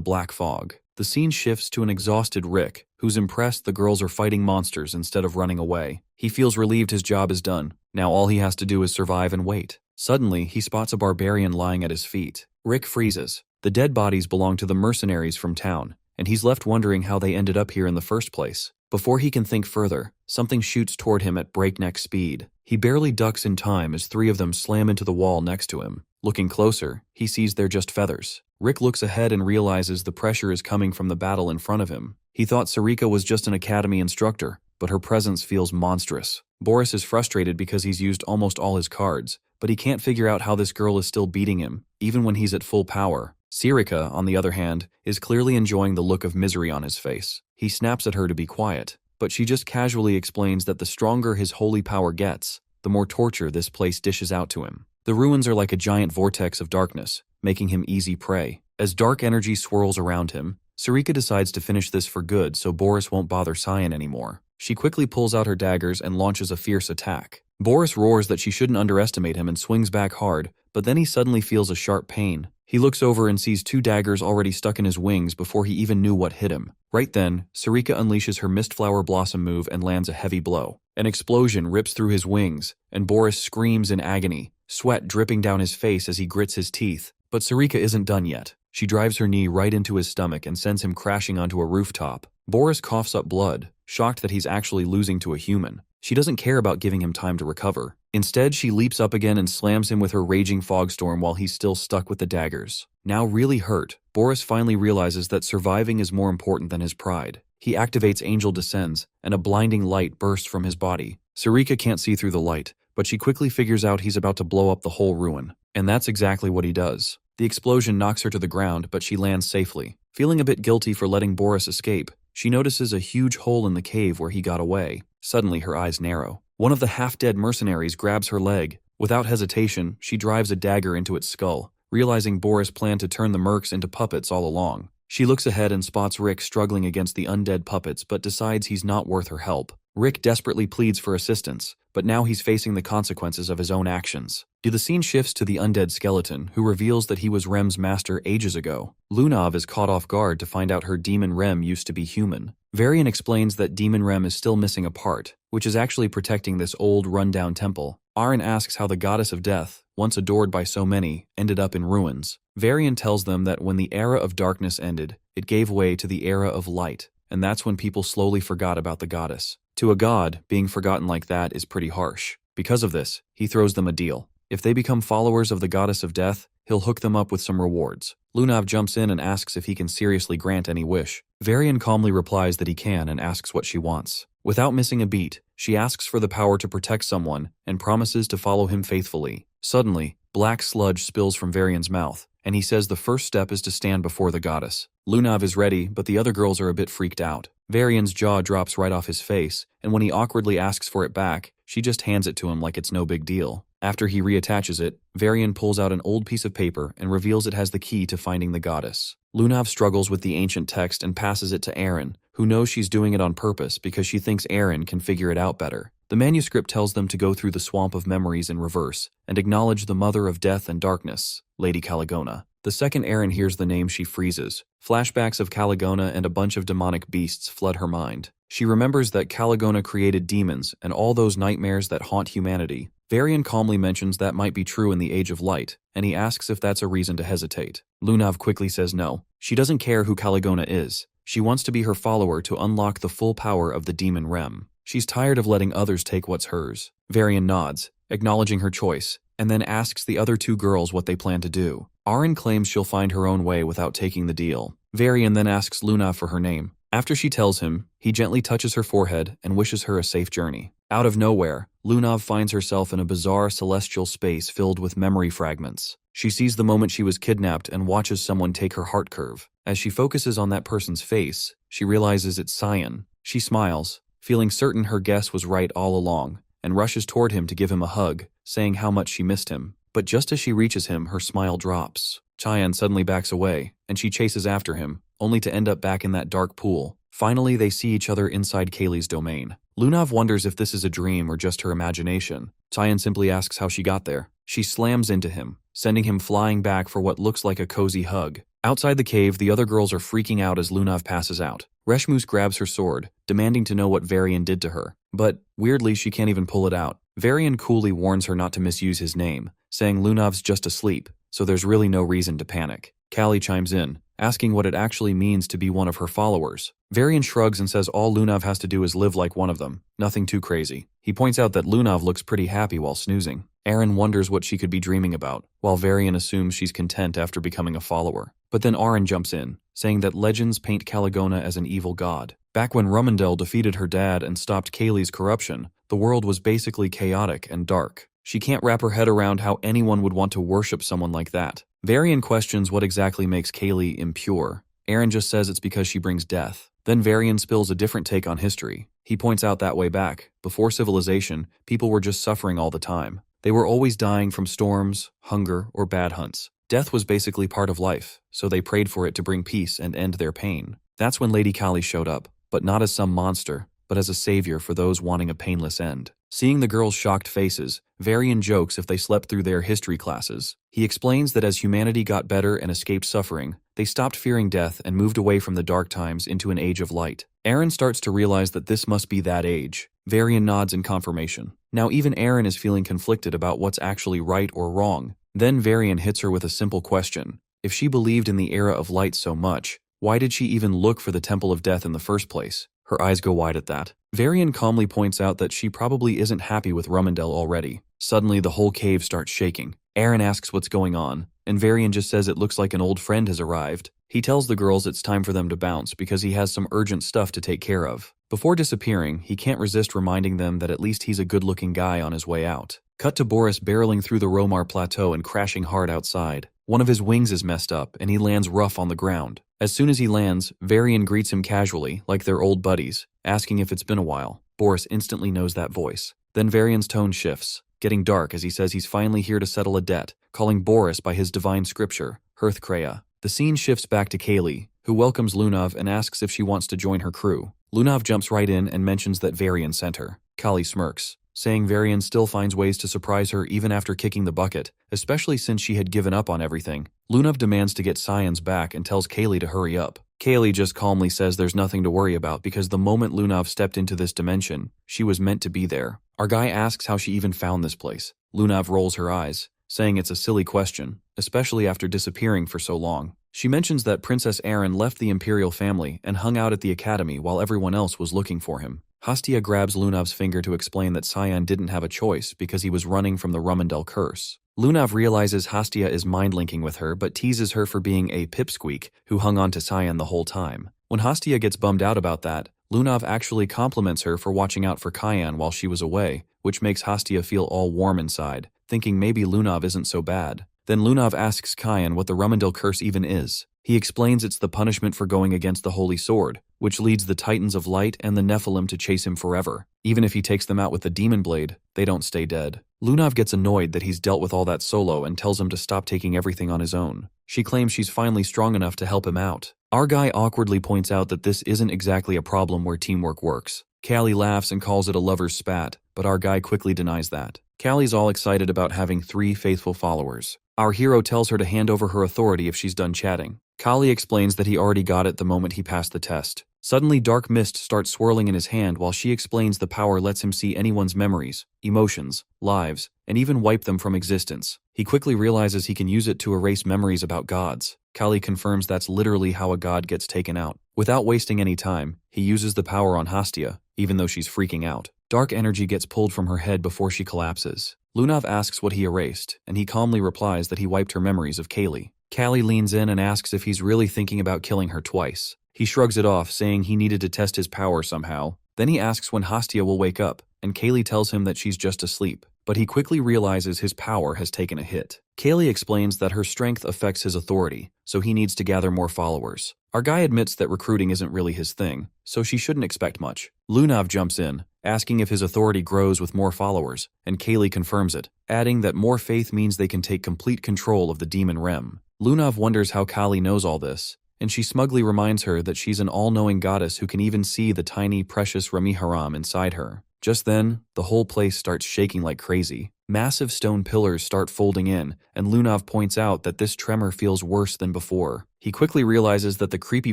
Black Fog. The scene shifts to an exhausted Rick, who's impressed the girls are fighting monsters instead of running away. He feels relieved his job is done. Now all he has to do is survive and wait. Suddenly, he spots a barbarian lying at his feet. Rick freezes. The dead bodies belong to the mercenaries from town, and he's left wondering how they ended up here in the first place. Before he can think further, something shoots toward him at breakneck speed. He barely ducks in time as three of them slam into the wall next to him. Looking closer, he sees they're just feathers. Rick looks ahead and realizes the pressure is coming from the battle in front of him. He thought Sarika was just an academy instructor, but her presence feels monstrous. Boris is frustrated because he's used almost all his cards, but he can't figure out how this girl is still beating him, even when he's at full power. Sarika, on the other hand, is clearly enjoying the look of misery on his face. He snaps at her to be quiet, but she just casually explains that the stronger his holy power gets, the more torture this place dishes out to him. The ruins are like a giant vortex of darkness, making him easy prey. As dark energy swirls around him, Sarika decides to finish this for good so Boris won't bother Cyan anymore. She quickly pulls out her daggers and launches a fierce attack. Boris roars that she shouldn't underestimate him and swings back hard, but then he suddenly feels a sharp pain. He looks over and sees two daggers already stuck in his wings before he even knew what hit him. Right then, Sarika unleashes her Mistflower Blossom move and lands a heavy blow. An explosion rips through his wings, and Boris screams in agony, sweat dripping down his face as he grits his teeth. But Sarika isn't done yet. She drives her knee right into his stomach and sends him crashing onto a rooftop. Boris coughs up blood, shocked that he's actually losing to a human. She doesn't care about giving him time to recover. Instead, she leaps up again and slams him with her raging fogstorm while he's still stuck with the daggers. Now really hurt, Boris finally realizes that surviving is more important than his pride. He activates Angel Descends, and a blinding light bursts from his body. Sarika can't see through the light, but she quickly figures out he's about to blow up the whole ruin. And that's exactly what he does. The explosion knocks her to the ground, but she lands safely. Feeling a bit guilty for letting Boris escape, she notices a huge hole in the cave where he got away. Suddenly, her eyes narrow. One of the half-dead mercenaries grabs her leg. Without hesitation, she drives a dagger into its skull, realizing Boris planned to turn the mercs into puppets all along. She looks ahead and spots Rick struggling against the undead puppets but decides he's not worth her help. Rick desperately pleads for assistance, but now he's facing the consequences of his own actions. The scene shifts to the undead skeleton, who reveals that he was Rem's master ages ago. Lunav is caught off guard to find out her demon Rem used to be human. Varian explains that demon Rem is still missing a part, which is actually protecting this old, run-down temple. Aaron asks how the goddess of death, once adored by so many, ended up in ruins. Varian tells them that when the era of darkness ended, it gave way to the era of light, and that's when people slowly forgot about the goddess. To a god, being forgotten like that is pretty harsh. Because of this, he throws them a deal. If they become followers of the goddess of death, he'll hook them up with some rewards. Lunav jumps in and asks if he can seriously grant any wish. Varian calmly replies that he can and asks what she wants. Without missing a beat, she asks for the power to protect someone and promises to follow him faithfully. Suddenly, black sludge spills from Varian's mouth, and he says the first step is to stand before the goddess. Lunav is ready, but the other girls are a bit freaked out. Varian's jaw drops right off his face, and when he awkwardly asks for it back, she just hands it to him like it's no big deal. After he reattaches it, Varian pulls out an old piece of paper and reveals it has the key to finding the goddess. Lunav struggles with the ancient text and passes it to Aaron, who knows she's doing it on purpose because she thinks Aaron can figure it out better. The manuscript tells them to go through the swamp of memories in reverse and acknowledge the mother of death and darkness, Lady Caligona. The second Aaron hears the name, she freezes. Flashbacks of Caligona and a bunch of demonic beasts flood her mind. She remembers that Caligona created demons and all those nightmares that haunt humanity. Varian calmly mentions that might be true in the Age of Light, and he asks if that's a reason to hesitate. Lunav quickly says no. She doesn't care who Caligona is. She wants to be her follower to unlock the full power of the demon Rem. She's tired of letting others take what's hers. Varian nods, acknowledging her choice, and then asks the other two girls what they plan to do. Aaron claims she'll find her own way without taking the deal. Varian then asks Lunav for her name. After she tells him, he gently touches her forehead and wishes her a safe journey. Out of nowhere, Lunav finds herself in a bizarre celestial space filled with memory fragments. She sees the moment she was kidnapped and watches someone take her heart curve. As she focuses on that person's face, she realizes it's Cyan. She smiles, feeling certain her guess was right all along, and rushes toward him to give him a hug, saying how much she missed him. But just as she reaches him, her smile drops. Cyan suddenly backs away, and she chases after him, only to end up back in that dark pool. Finally, they see each other inside Kaylee's domain. Lunav wonders if this is a dream or just her imagination. Cyan simply asks how she got there. She slams into him, sending him flying back for what looks like a cozy hug. Outside the cave, the other girls are freaking out as Lunav passes out. Reshmus grabs her sword, demanding to know what Varian did to her. But, weirdly, she can't even pull it out. Varian coolly warns her not to misuse his name, saying Lunav's just asleep, so there's really no reason to panic. Callie chimes in, asking what it actually means to be one of her followers. Varian shrugs and says all Lunav has to do is live like one of them, nothing too crazy. He points out that Lunav looks pretty happy while snoozing. Aaron wonders what she could be dreaming about, while Varian assumes she's content after becoming a follower. But then Aaron jumps in, saying that legends paint Caligona as an evil god. Back when Rumendel defeated her dad and stopped Kaylee's corruption, the world was basically chaotic and dark. She can't wrap her head around how anyone would want to worship someone like that. Varian questions what exactly makes Kaylee impure. Aaron just says it's because she brings death. Then Varian spills a different take on history. He points out that way back, before civilization, people were just suffering all the time. They were always dying from storms, hunger, or bad hunts. Death was basically part of life, so they prayed for it to bring peace and end their pain. That's when Lady Kali showed up, but not as some monster, but as a savior for those wanting a painless end. Seeing the girls' shocked faces, Varian jokes if they slept through their history classes. He explains that as humanity got better and escaped suffering, They stopped fearing death and moved away from the dark times into an age of light. Eren starts to realize that this must be that age. Varian nods in confirmation. Now even Eren is feeling conflicted about what's actually right or wrong. Then Varian hits her with a simple question. If she believed in the era of light so much, why did she even look for the Temple of Death in the first place? Her eyes go wide at that. Varian calmly points out that she probably isn't happy with Rumendel already. Suddenly the whole cave starts shaking. Eren asks what's going on, and Varian just says it looks like an old friend has arrived. He tells the girls it's time for them to bounce because he has some urgent stuff to take care of. Before disappearing, he can't resist reminding them that at least he's a good-looking guy on his way out. Cut to Boris barreling through the Romar Plateau and crashing hard outside. One of his wings is messed up, and he lands rough on the ground. As soon as he lands, Varian greets him casually, like they're old buddies, asking if it's been a while. Boris instantly knows that voice. Then Varian's tone shifts, getting dark as he says he's finally here to settle a debt, calling Boris by his divine scripture, Hearthcrea. The scene shifts back to Kaylee, who welcomes Lunav and asks if she wants to join her crew. Lunav jumps right in and mentions that Varian sent her. Kali smirks, saying Varian still finds ways to surprise her even after kicking the bucket, especially since she had given up on everything. Lunav demands to get Cyan's back and tells Kaylee to hurry up. Kaylee just calmly says there's nothing to worry about because the moment Lunav stepped into this dimension, she was meant to be there. Our guy asks how she even found this place. Lunav rolls her eyes, saying it's a silly question, especially after disappearing for so long. She mentions that Princess Eren left the Imperial family and hung out at the academy while everyone else was looking for him. Hastia grabs Lunav's finger to explain that Cyan didn't have a choice because he was running from the Rumendel curse. Lunav realizes Hastia is mind-linking with her but teases her for being a pipsqueak who hung on to Cyan the whole time. When Hastia gets bummed out about that, Lunav actually compliments her for watching out for Cyan while she was away, which makes Hastia feel all warm inside, thinking maybe Lunav isn't so bad. Then Lunav asks Cyan what the Rumendel curse even is. He explains it's the punishment for going against the Holy Sword, which leads the Titans of Light and the Nephilim to chase him forever. Even if he takes them out with the Demon Blade, they don't stay dead. Lunav gets annoyed that he's dealt with all that solo and tells him to stop taking everything on his own. She claims she's finally strong enough to help him out. Our guy awkwardly points out that this isn't exactly a problem where teamwork works. Callie laughs and calls it a lover's spat, but our guy quickly denies that. Callie's all excited about having 3 faithful followers. Our hero tells her to hand over her authority if she's done chatting. Callie explains that he already got it the moment he passed the test. Suddenly dark mist starts swirling in his hand while she explains the power lets him see anyone's memories, emotions, lives, and even wipe them from existence. He quickly realizes he can use it to erase memories about gods. Callie confirms that's literally how a god gets taken out. Without wasting any time, he uses the power on Hastia, even though she's freaking out. Dark energy gets pulled from her head before she collapses. Lunav asks what he erased, and he calmly replies that he wiped her memories of Kaylee. Callie leans in and asks if he's really thinking about killing her twice. He shrugs it off, saying he needed to test his power somehow. Then he asks when Hastia will wake up, and Kaylee tells him that she's just asleep. But he quickly realizes his power has taken a hit. Kaylee explains that her strength affects his authority, so he needs to gather more followers. Our guy admits that recruiting isn't really his thing, so she shouldn't expect much. Lunav jumps in, asking if his authority grows with more followers, and Kaylee confirms it, adding that more faith means they can take complete control of the demon realm. Lunav wonders how Kali knows all this, and she smugly reminds her that she's an all-knowing goddess who can even see the tiny, precious Rami-Haram inside her. Just then, the whole place starts shaking like crazy. Massive stone pillars start folding in, and Lunav points out that this tremor feels worse than before. He quickly realizes that the creepy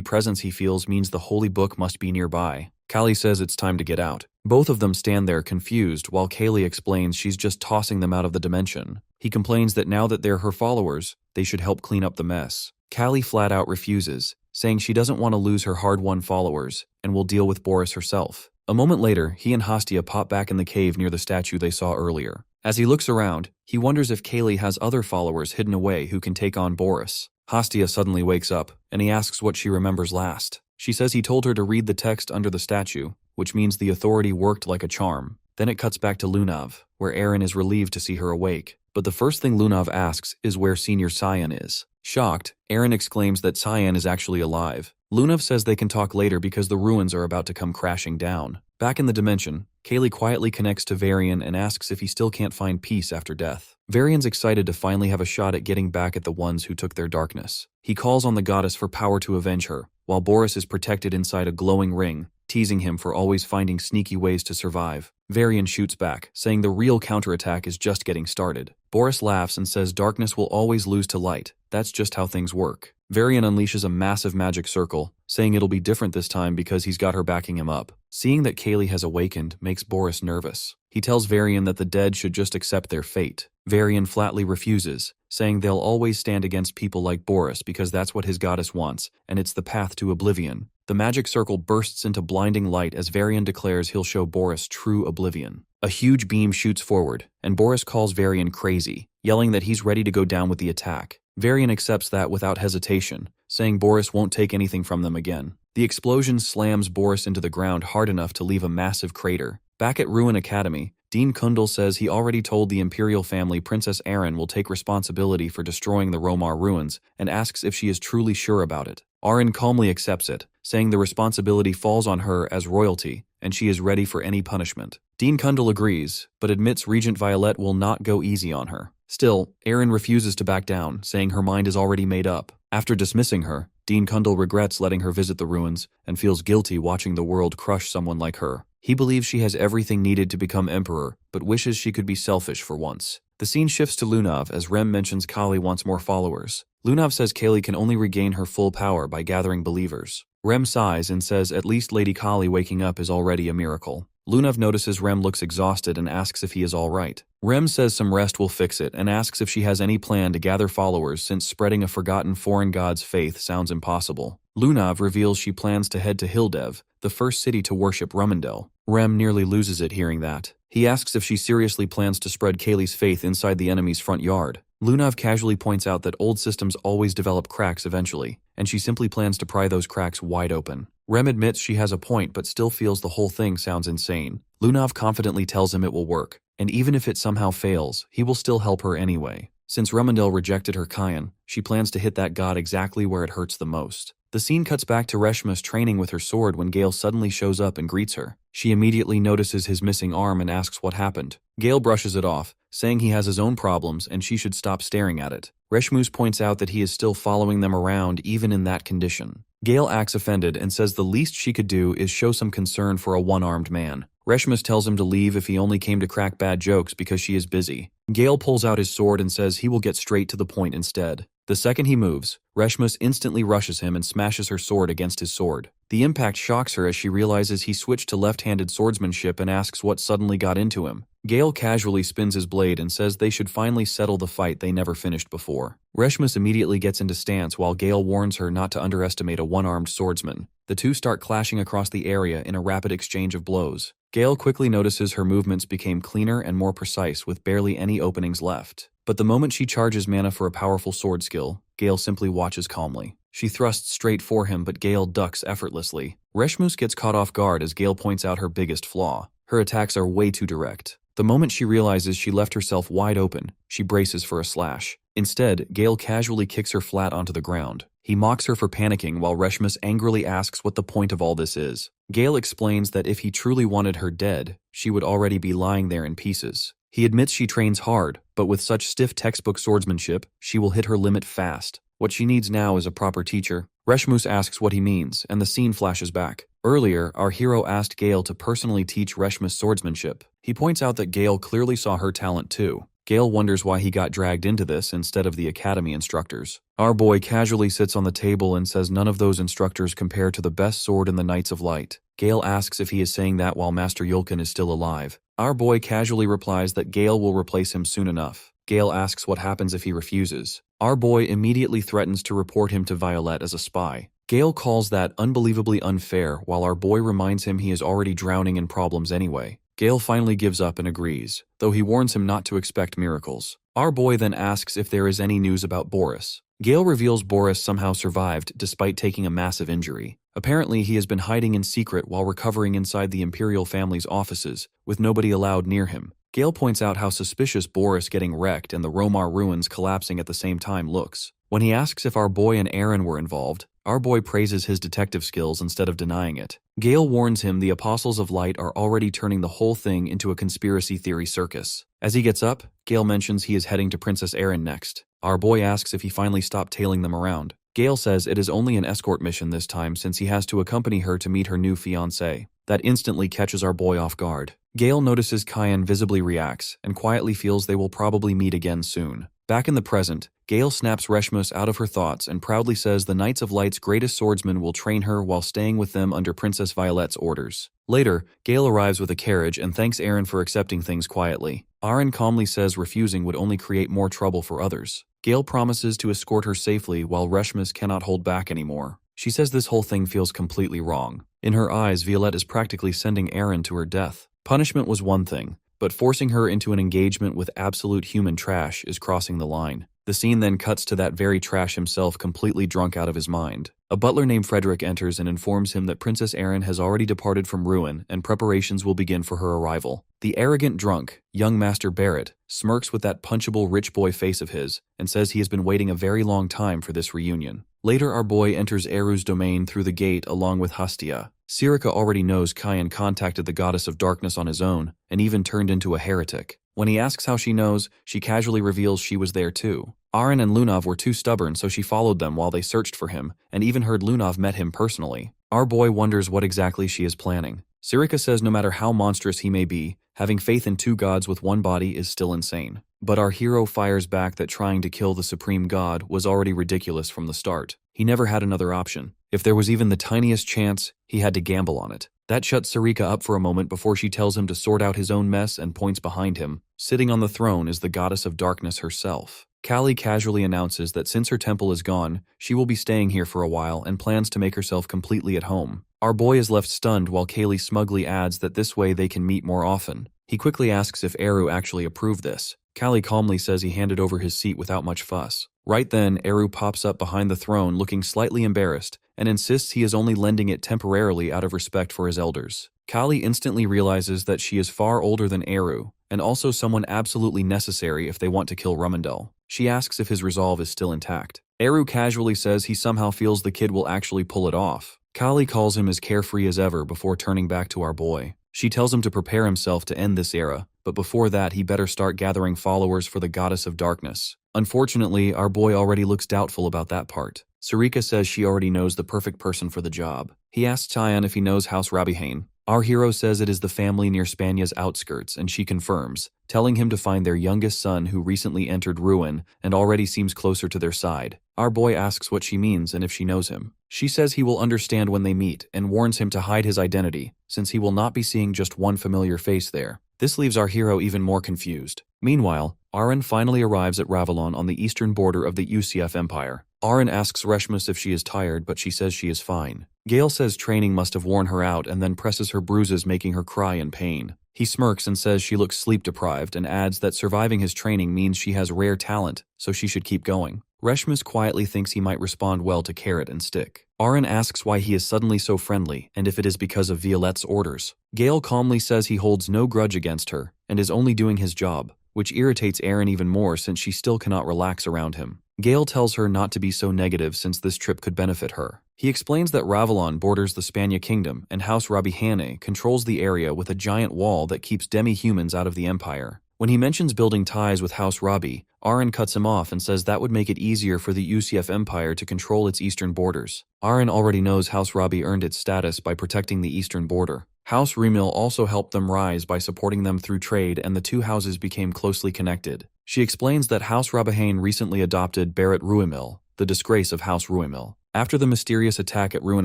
presence he feels means the holy book must be nearby. Kali says it's time to get out. Both of them stand there confused while Kaylee explains she's just tossing them out of the dimension. He complains that now that they're her followers, they should help clean up the mess. Kali flat out refuses, saying she doesn't want to lose her hard-won followers and will deal with Boris herself. A moment later, he and Hastia pop back in the cave near the statue they saw earlier. As he looks around, he wonders if Kaylee has other followers hidden away who can take on Boris. Hastia suddenly wakes up, and he asks what she remembers last. She says he told her to read the text under the statue, which means the authority worked like a charm. Then it cuts back to Lunav, where Eren is relieved to see her awake. But the first thing Lunav asks is where Senior Cyan is. Shocked, Eren exclaims that Cyan is actually alive. Lunav says they can talk later because the ruins are about to come crashing down. Back in the dimension, Kaylee quietly connects to Varian and asks if he still can't find peace after death. Varian's excited to finally have a shot at getting back at the ones who took their darkness. He calls on the goddess for power to avenge her, while Boris is protected inside a glowing ring, teasing him for always finding sneaky ways to survive. Varian shoots back, saying the real counterattack is just getting started. Boris laughs and says darkness will always lose to light. That's just how things work. Varian unleashes a massive magic circle, saying it'll be different this time because he's got her backing him up. Seeing that Kaylee has awakened makes Boris nervous. He tells Varian that the dead should just accept their fate. Varian flatly refuses, saying they'll always stand against people like Boris because that's what his goddess wants, and it's the path to oblivion. The magic circle bursts into blinding light as Varian declares he'll show Boris true oblivion. A huge beam shoots forward, and Boris calls Varian crazy, yelling that he's ready to go down with the attack. Varian accepts that without hesitation, saying Boris won't take anything from them again. The explosion slams Boris into the ground hard enough to leave a massive crater. Back at Ruin Academy, Dean Kundal says he already told the Imperial family Princess Erin will take responsibility for destroying the Romar ruins and asks if she is truly sure about it. Erin calmly accepts it, saying the responsibility falls on her as royalty and she is ready for any punishment. Dean Kundal agrees, but admits Regent Violette will not go easy on her. Still, Erin refuses to back down, saying her mind is already made up. After dismissing her, Dean Kundal regrets letting her visit the ruins and feels guilty watching the world crush someone like her. He believes she has everything needed to become emperor, but wishes she could be selfish for once. The scene shifts to Lunav as Rem mentions Kali wants more followers. Lunav says Kaylee can only regain her full power by gathering believers. Rem sighs and says at least Lady Kali waking up is already a miracle. Lunav notices Rem looks exhausted and asks if he is alright. Rem says some rest will fix it and asks if she has any plan to gather followers since spreading a forgotten foreign god's faith sounds impossible. Lunav reveals she plans to head to Hildev, the first city to worship Rumendel. Rem nearly loses it hearing that. He asks if she seriously plans to spread Kaylee's faith inside the enemy's front yard. Lunav casually points out that old systems always develop cracks eventually, and she simply plans to pry those cracks wide open. Rem admits she has a point but still feels the whole thing sounds insane. Lunav confidently tells him it will work, and even if it somehow fails, he will still help her anyway. Since Rumendel rejected her Kayan, she plans to hit that god exactly where it hurts the most. The scene cuts back to Reshma's training with her sword when Gale suddenly shows up and greets her. She immediately notices his missing arm and asks what happened. Gale brushes it off, saying he has his own problems and she should stop staring at it. Reshmus points out that he is still following them around even in that condition. Gale acts offended and says the least she could do is show some concern for a one-armed man. Reshmus tells him to leave if he only came to crack bad jokes because she is busy. Gale pulls out his sword and says he will get straight to the point instead. The second he moves, Reshmus instantly rushes him and smashes her sword against his sword. The impact shocks her as she realizes he switched to left-handed swordsmanship and asks what suddenly got into him. Gale casually spins his blade and says they should finally settle the fight they never finished before. Reshmus immediately gets into stance while Gale warns her not to underestimate a one-armed swordsman. The two start clashing across the area in a rapid exchange of blows. Gale quickly notices her movements became cleaner and more precise with barely any openings left. But the moment she charges mana for a powerful sword skill, Gale simply watches calmly. She thrusts straight for him but Gale ducks effortlessly. Reshmus gets caught off guard as Gale points out her biggest flaw. Her attacks are way too direct. The moment she realizes she left herself wide open, she braces for a slash. Instead, Gale casually kicks her flat onto the ground. He mocks her for panicking while Reshmus angrily asks what the point of all this is. Gale explains that if he truly wanted her dead, she would already be lying there in pieces. He admits she trains hard, but with such stiff textbook swordsmanship, she will hit her limit fast. What she needs now is a proper teacher. Reshmus asks what he means, and the scene flashes back. Earlier, our hero asked Gale to personally teach Reshmus swordsmanship. He points out that Gale clearly saw her talent too. Gale wonders why he got dragged into this instead of the academy instructors. Our boy casually sits on the table and says none of those instructors compare to the best sword in the Knights of Light. Gale asks if he is saying that while Master Yulkin is still alive. Our boy casually replies that Gale will replace him soon enough. Gale asks what happens if he refuses. Our boy immediately threatens to report him to Violette as a spy. Gale calls that unbelievably unfair while our boy reminds him he is already drowning in problems anyway. Gale finally gives up and agrees, though he warns him not to expect miracles. Our boy then asks if there is any news about Boris. Gale reveals Boris somehow survived despite taking a massive injury. Apparently he has been hiding in secret while recovering inside the Imperial family's offices, with nobody allowed near him. Gale points out how suspicious Boris getting wrecked and the Romar ruins collapsing at the same time looks. When he asks if our boy and Erin were involved, our boy praises his detective skills instead of denying it. Gale warns him the Apostles of Light are already turning the whole thing into a conspiracy theory circus. As he gets up, Gale mentions he is heading to Princess Erin next. Our boy asks if he finally stopped tailing them around. Gale says it is only an escort mission this time since he has to accompany her to meet her new fiancé. That instantly catches our boy off guard. Gale notices Kyan visibly reacts and quietly feels they will probably meet again soon. Back in the present, Gale snaps Reshmus out of her thoughts and proudly says the Knights of Light's greatest swordsman will train her while staying with them under Princess Violette's orders. Later, Gale arrives with a carriage and thanks Aaron for accepting things quietly. Aaron calmly says refusing would only create more trouble for others. Gale promises to escort her safely while Reshmus cannot hold back anymore. She says this whole thing feels completely wrong. In her eyes, Violette is practically sending Aaron to her death. Punishment was one thing, but forcing her into an engagement with absolute human trash is crossing the line. The scene then cuts to that very trash himself completely drunk out of his mind. A butler named Frederick enters and informs him that Princess Erin has already departed from Ruin and preparations will begin for her arrival. The arrogant drunk, young Master Barrett, smirks with that punchable rich boy face of his and says he has been waiting a very long time for this reunion. Later our boy enters Eru's domain through the gate along with Hastia. Sirika already knows Kyan contacted the goddess of darkness on his own and even turned into a heretic. When he asks how she knows, she casually reveals she was there too. Aaron and Lunav were too stubborn, so she followed them while they searched for him, and even heard Lunav met him personally. Our boy wonders what exactly she is planning. Sirika says no matter how monstrous he may be, having faith in two gods with one body is still insane. But our hero fires back that trying to kill the supreme god was already ridiculous from the start. He never had another option. If there was even the tiniest chance, he had to gamble on it. That shuts Sirika up for a moment before she tells him to sort out his own mess and points behind him. Sitting on the throne is the goddess of darkness herself. Callie casually announces that since her temple is gone, she will be staying here for a while and plans to make herself completely at home. Our boy is left stunned while Kaylee smugly adds that this way they can meet more often. He quickly asks if Eru actually approved this. Callie calmly says he handed over his seat without much fuss. Right then, Eru pops up behind the throne looking slightly embarrassed and insists he is only lending it temporarily out of respect for his elders. Callie instantly realizes that she is far older than Eru, and also someone absolutely necessary if they want to kill Rumendel. She asks if his resolve is still intact. Eru casually says he somehow feels the kid will actually pull it off. Callie calls him as carefree as ever before turning back to our boy. She tells him to prepare himself to end this era, but before that he better start gathering followers for the goddess of darkness. Unfortunately, our boy already looks doubtful about that part. Sarika says she already knows the perfect person for the job. He asks Tyan if he knows House Rabihane. Our hero says it is the family near Spanya's outskirts, and she confirms, telling him to find their youngest son who recently entered Ruin and already seems closer to their side. Our boy asks what she means and if she knows him. She says he will understand when they meet and warns him to hide his identity, since he will not be seeing just one familiar face there. This leaves our hero even more confused. Meanwhile, Aaron finally arrives at Ravalon on the eastern border of the UCF Empire. Aaron asks Reshmus if she is tired, but she says she is fine. Gale says training must have worn her out and then presses her bruises, making her cry in pain. He smirks and says she looks sleep-deprived and adds that surviving his training means she has rare talent, so she should keep going. Reshmus quietly thinks he might respond well to Carrot and Stick. Aaron asks why he is suddenly so friendly and if it is because of Violette's orders. Gale calmly says he holds no grudge against her and is only doing his job, which irritates Aaron even more since she still cannot relax around him. Gale tells her not to be so negative since this trip could benefit her. He explains that Ravalon borders the Spania Kingdom and House Rabihane controls the area with a giant wall that keeps demi-humans out of the Empire. When he mentions building ties with House Rabi, Aaron cuts him off and says that would make it easier for the UCF Empire to control its eastern borders. Aaron already knows House Rabi earned its status by protecting the eastern border. House Remil also helped them rise by supporting them through trade, and the two houses became closely connected. She explains that House Rabihane recently adopted Barrett Ruimil, the disgrace of House Ruimil. After the mysterious attack at Ruin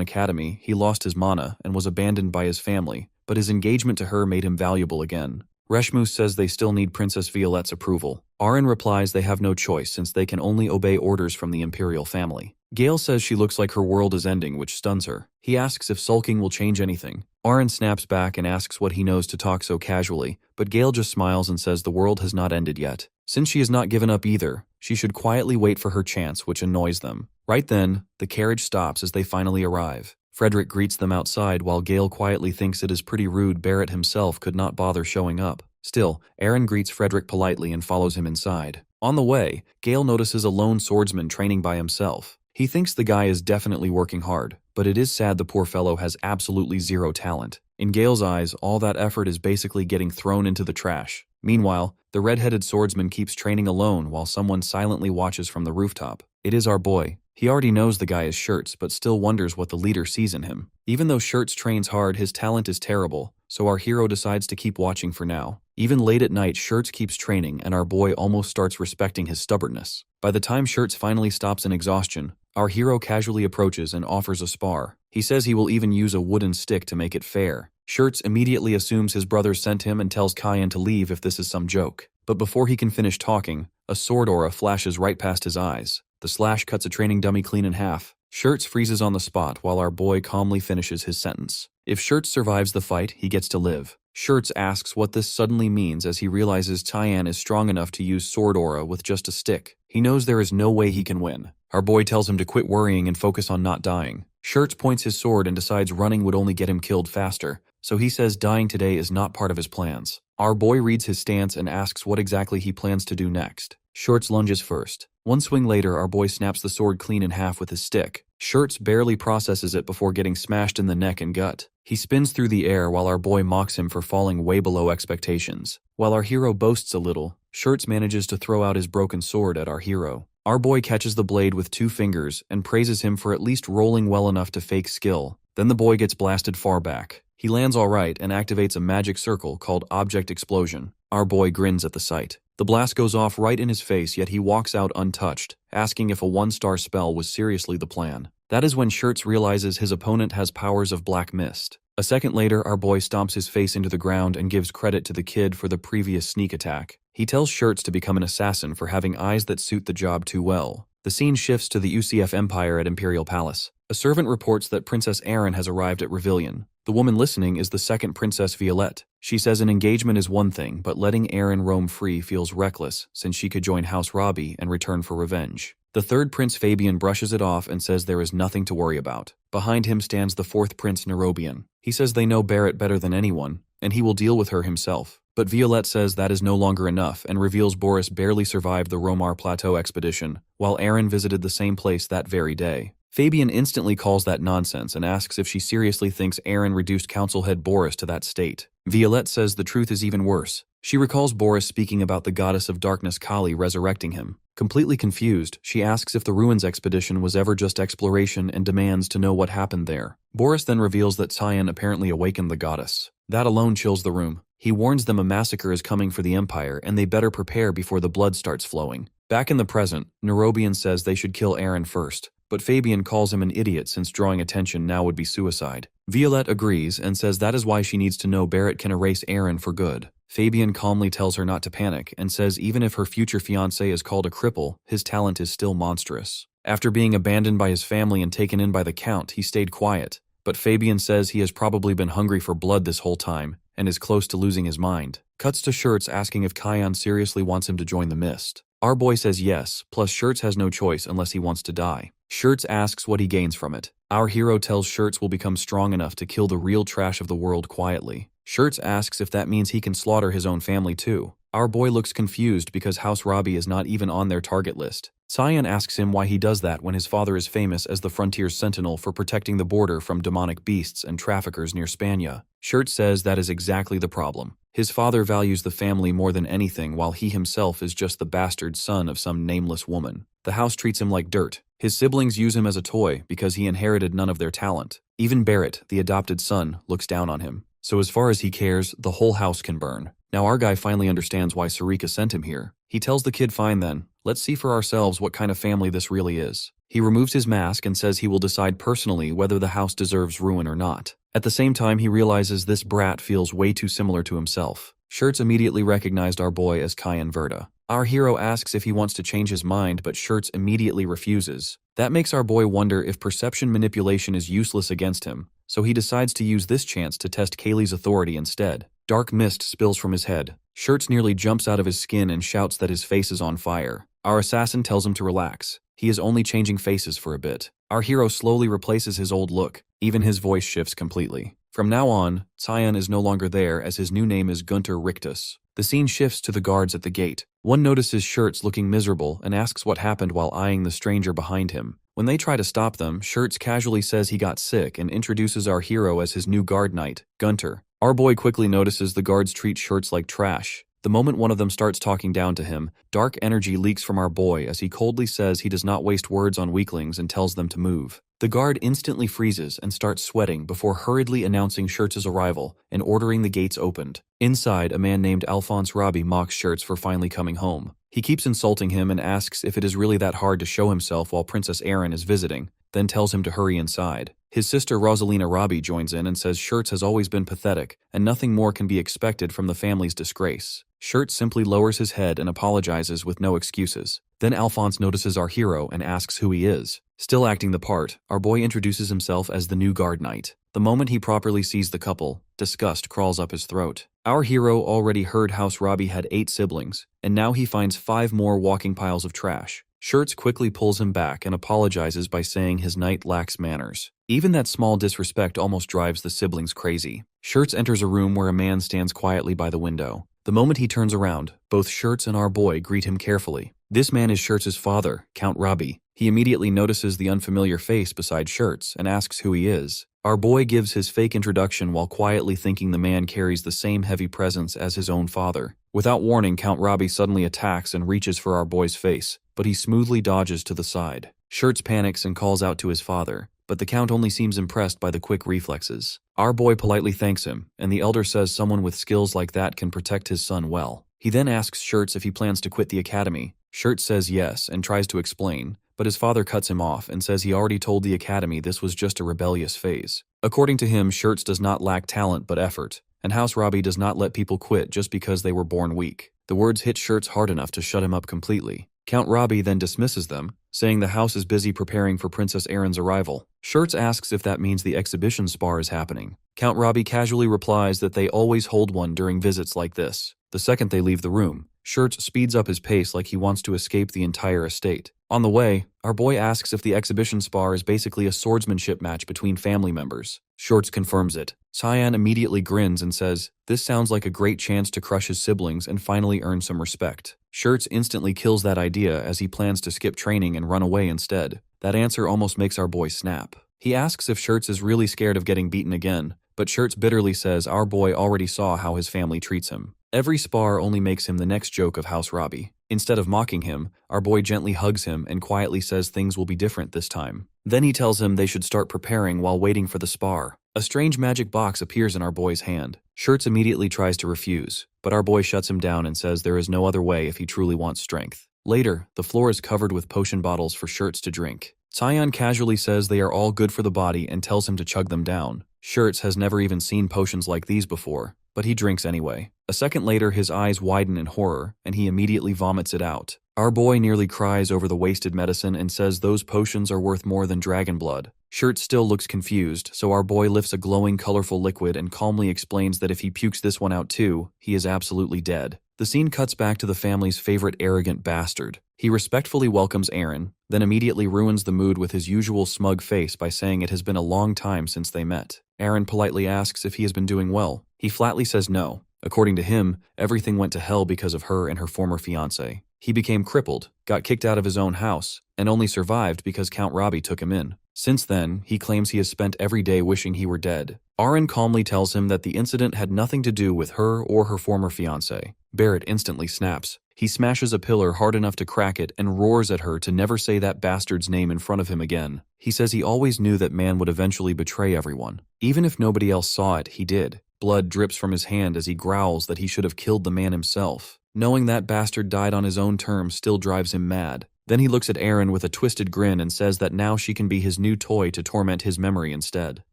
Academy, he lost his mana and was abandoned by his family, but his engagement to her made him valuable again. Reshmus says they still need Princess Violette's approval. Aaron replies they have no choice since they can only obey orders from the Imperial family. Gale says she looks like her world is ending, which stuns her. He asks if sulking will change anything. Aaron snaps back and asks what he knows to talk so casually, but Gale just smiles and says the world has not ended yet. Since she has not given up either, she should quietly wait for her chance, which annoys them. Right then, the carriage stops as they finally arrive. Frederick greets them outside while Gale quietly thinks it is pretty rude Barrett himself could not bother showing up. Still, Aaron greets Frederick politely and follows him inside. On the way, Gale notices a lone swordsman training by himself. He thinks the guy is definitely working hard, but it is sad the poor fellow has absolutely zero talent. In Gale's eyes, all that effort is basically getting thrown into the trash. Meanwhile, the red-headed swordsman keeps training alone while someone silently watches from the rooftop. It is our boy. He already knows the guy is Shirts, but still wonders what the leader sees in him. Even though Shirts trains hard, his talent is terrible, so our hero decides to keep watching for now. Even late at night, Shirts keeps training, and our boy almost starts respecting his stubbornness. By the time Shirts finally stops in exhaustion, our hero casually approaches and offers a spar. He says he will even use a wooden stick to make it fair. Shirts immediately assumes his brother sent him and tells Cayenne to leave if this is some joke. But before he can finish talking, a sword aura flashes right past his eyes. The slash cuts a training dummy clean in half. Shirts freezes on the spot while our boy calmly finishes his sentence. If Shirts survives the fight, he gets to live. Shirts asks what this suddenly means as he realizes Cayenne is strong enough to use sword aura with just a stick. He knows there is no way he can win. Our boy tells him to quit worrying and focus on not dying. Shirts points his sword and decides running would only get him killed faster, so he says dying today is not part of his plans. Our boy reads his stance and asks what exactly he plans to do next. Shirts lunges first. One swing later, our boy snaps the sword clean in half with his stick. Shirts barely processes it before getting smashed in the neck and gut. He spins through the air while our boy mocks him for falling way below expectations. While our hero boasts a little, Shirts manages to throw out his broken sword at our hero. Our boy catches the blade with 2 fingers and praises him for at least rolling well enough to fake skill. Then the boy gets blasted far back. He lands alright and activates a magic circle called Object Explosion. Our boy grins at the sight. The blast goes off right in his face, yet he walks out untouched, asking if a 1-star spell was seriously the plan. That is when Shirts realizes his opponent has powers of black mist. A second later, our boy stomps his face into the ground and gives credit to the kid for the previous sneak attack. He tells Shirts to become an assassin for having eyes that suit the job too well. The scene shifts to the UCF Empire at Imperial Palace. A servant reports that Princess Erin has arrived at Revillion. The woman listening is the second Princess Violette. She says an engagement is one thing, but letting Erin roam free feels reckless since she could join House Robbie and return for revenge. The third Prince Fabian brushes it off and says there is nothing to worry about. Behind him stands the fourth Prince Nerobian. He says they know Barrett better than anyone, and he will deal with her himself. But Violette says that is no longer enough and reveals Boris barely survived the Romar Plateau expedition, while Erin visited the same place that very day. Fabian instantly calls that nonsense and asks if she seriously thinks Erin reduced council head Boris to that state. Violette says the truth is even worse. She recalls Boris speaking about the goddess of darkness Kali resurrecting him. Completely confused, she asks if the Ruins expedition was ever just exploration and demands to know what happened there. Boris then reveals that Cyan apparently awakened the goddess. That alone chills the room. He warns them a massacre is coming for the Empire and they better prepare before the blood starts flowing. Back in the present, Nerobian says they should kill Erin first, but Fabian calls him an idiot since drawing attention now would be suicide. Violette agrees and says that is why she needs to know Barrett can erase Erin for good. Fabian calmly tells her not to panic and says even if her future fiancé is called a cripple, his talent is still monstrous. After being abandoned by his family and taken in by the Count, he stayed quiet, but Fabian says he has probably been hungry for blood this whole time and is close to losing his mind. Cuts to Shirts asking if Kion seriously wants him to join the Mist. Our boy says yes, plus Shirts has no choice unless he wants to die. Shirts asks what he gains from it. Our hero tells Shirts will become strong enough to kill the real trash of the world quietly. Shirts asks if that means he can slaughter his own family too. Our boy looks confused because House Robbie is not even on their target list. Cyan asks him why he does that when his father is famous as the Frontier's Sentinel for protecting the border from demonic beasts and traffickers near Spania. Shirts says that is exactly the problem. His father values the family more than anything while he himself is just the bastard son of some nameless woman. The house treats him like dirt. His siblings use him as a toy because he inherited none of their talent. Even Barrett, the adopted son, looks down on him. So as far as he cares, the whole house can burn. Now our guy finally understands why Sarika sent him here. He tells the kid fine then, let's see for ourselves what kind of family this really is. He removes his mask and says he will decide personally whether the house deserves ruin or not. At the same time, he realizes this brat feels way too similar to himself. Shirts immediately recognized our boy as Cyan Verda. Our hero asks if he wants to change his mind, but Shirts immediately refuses. That makes our boy wonder if perception manipulation is useless against him, so he decides to use this chance to test Kaylee's authority instead. Dark mist spills from his head. Shirts nearly jumps out of his skin and shouts that his face is on fire. Our assassin tells him to relax. He is only changing faces for a bit. Our hero slowly replaces his old look. Even his voice shifts completely. From now on, Cyan is no longer there as his new name is Gunter Rictus. The scene shifts to the guards at the gate. One notices Shirts looking miserable and asks what happened while eyeing the stranger behind him. When they try to stop them, Shirts casually says he got sick and introduces our hero as his new guard knight, Gunter. Our boy quickly notices the guards treat Shirts like trash. The moment one of them starts talking down to him, dark energy leaks from our boy as he coldly says he does not waste words on weaklings and tells them to move. The guard instantly freezes and starts sweating before hurriedly announcing Shirts' arrival and ordering the gates opened. Inside, a man named Alphonse Robbie mocks Shirts for finally coming home. He keeps insulting him and asks if it is really that hard to show himself while Princess Erin is visiting, then tells him to hurry inside. His sister Rosalina Robbie joins in and says Shirts has always been pathetic, and nothing more can be expected from the family's disgrace. Shirts simply lowers his head and apologizes with no excuses. Then Alphonse notices our hero and asks who he is. Still acting the part, our boy introduces himself as the new guard knight. The moment he properly sees the couple, disgust crawls up his throat. Our hero already heard House Robbie had 8 siblings, and now he finds 5 more walking piles of trash. Shirts quickly pulls him back and apologizes by saying his knight lacks manners. Even that small disrespect almost drives the siblings crazy. Shirts enters a room where a man stands quietly by the window. The moment he turns around, both Shirts and our boy greet him carefully. This man is Shirts' father, Count Robbie. He immediately notices the unfamiliar face beside Shirts and asks who he is. Our boy gives his fake introduction while quietly thinking the man carries the same heavy presence as his own father. Without warning, Count Robbie suddenly attacks and reaches for our boy's face, but he smoothly dodges to the side. Shirts panics and calls out to his father, but the Count only seems impressed by the quick reflexes. Our boy politely thanks him, and the elder says someone with skills like that can protect his son well. He then asks Shirts if he plans to quit the academy. Shirts says yes and tries to explain, but his father cuts him off and says he already told the academy this was just a rebellious phase. According to him, Shirts does not lack talent but effort, and House Robbie does not let people quit just because they were born weak. The words hit Shirts hard enough to shut him up completely. Count Robbie then dismisses them, saying the house is busy preparing for Princess Erin's arrival. Shirts asks if that means the exhibition spar is happening. Count Robbie casually replies that they always hold one during visits like this. The second they leave the room, Shirts speeds up his pace like he wants to escape the entire estate. On the way, our boy asks if the exhibition spar is basically a swordsmanship match between family members. Shirts confirms it. Cyan immediately grins and says, this sounds like a great chance to crush his siblings and finally earn some respect. Shirts instantly kills that idea as he plans to skip training and run away instead. That answer almost makes our boy snap. He asks if Shirts is really scared of getting beaten again, but Shirts bitterly says our boy already saw how his family treats him. Every spar only makes him the next joke of House Robbie. Instead of mocking him, our boy gently hugs him and quietly says things will be different this time. Then he tells him they should start preparing while waiting for the spar. A strange magic box appears in our boy's hand. Shirts immediately tries to refuse, but our boy shuts him down and says there is no other way if he truly wants strength. Later, the floor is covered with potion bottles for Shirts to drink. Cyan casually says they are all good for the body and tells him to chug them down. Shirts has never even seen potions like these before, but he drinks anyway. A second later, his eyes widen in horror, and he immediately vomits it out. Our boy nearly cries over the wasted medicine and says those potions are worth more than dragon blood. Shirts still looks confused, so our boy lifts a glowing, colorful liquid and calmly explains that if he pukes this one out too, he is absolutely dead. The scene cuts back to the family's favorite arrogant bastard. He respectfully welcomes Erin, then immediately ruins the mood with his usual smug face by saying it has been a long time since they met. Erin politely asks if he has been doing well. He flatly says no. According to him, everything went to hell because of her and her former fiancé. He became crippled, got kicked out of his own house, and only survived because Count Robbie took him in. Since then, he claims he has spent every day wishing he were dead. Erin calmly tells him that the incident had nothing to do with her or her former fiancé. Barrett instantly snaps. He smashes a pillar hard enough to crack it and roars at her to never say that bastard's name in front of him again. He says he always knew that man would eventually betray everyone. Even if nobody else saw it, he did. Blood drips from his hand as he growls that he should have killed the man himself. Knowing that bastard died on his own terms still drives him mad. Then he looks at Erin with a twisted grin and says that now she can be his new toy to torment his memory instead.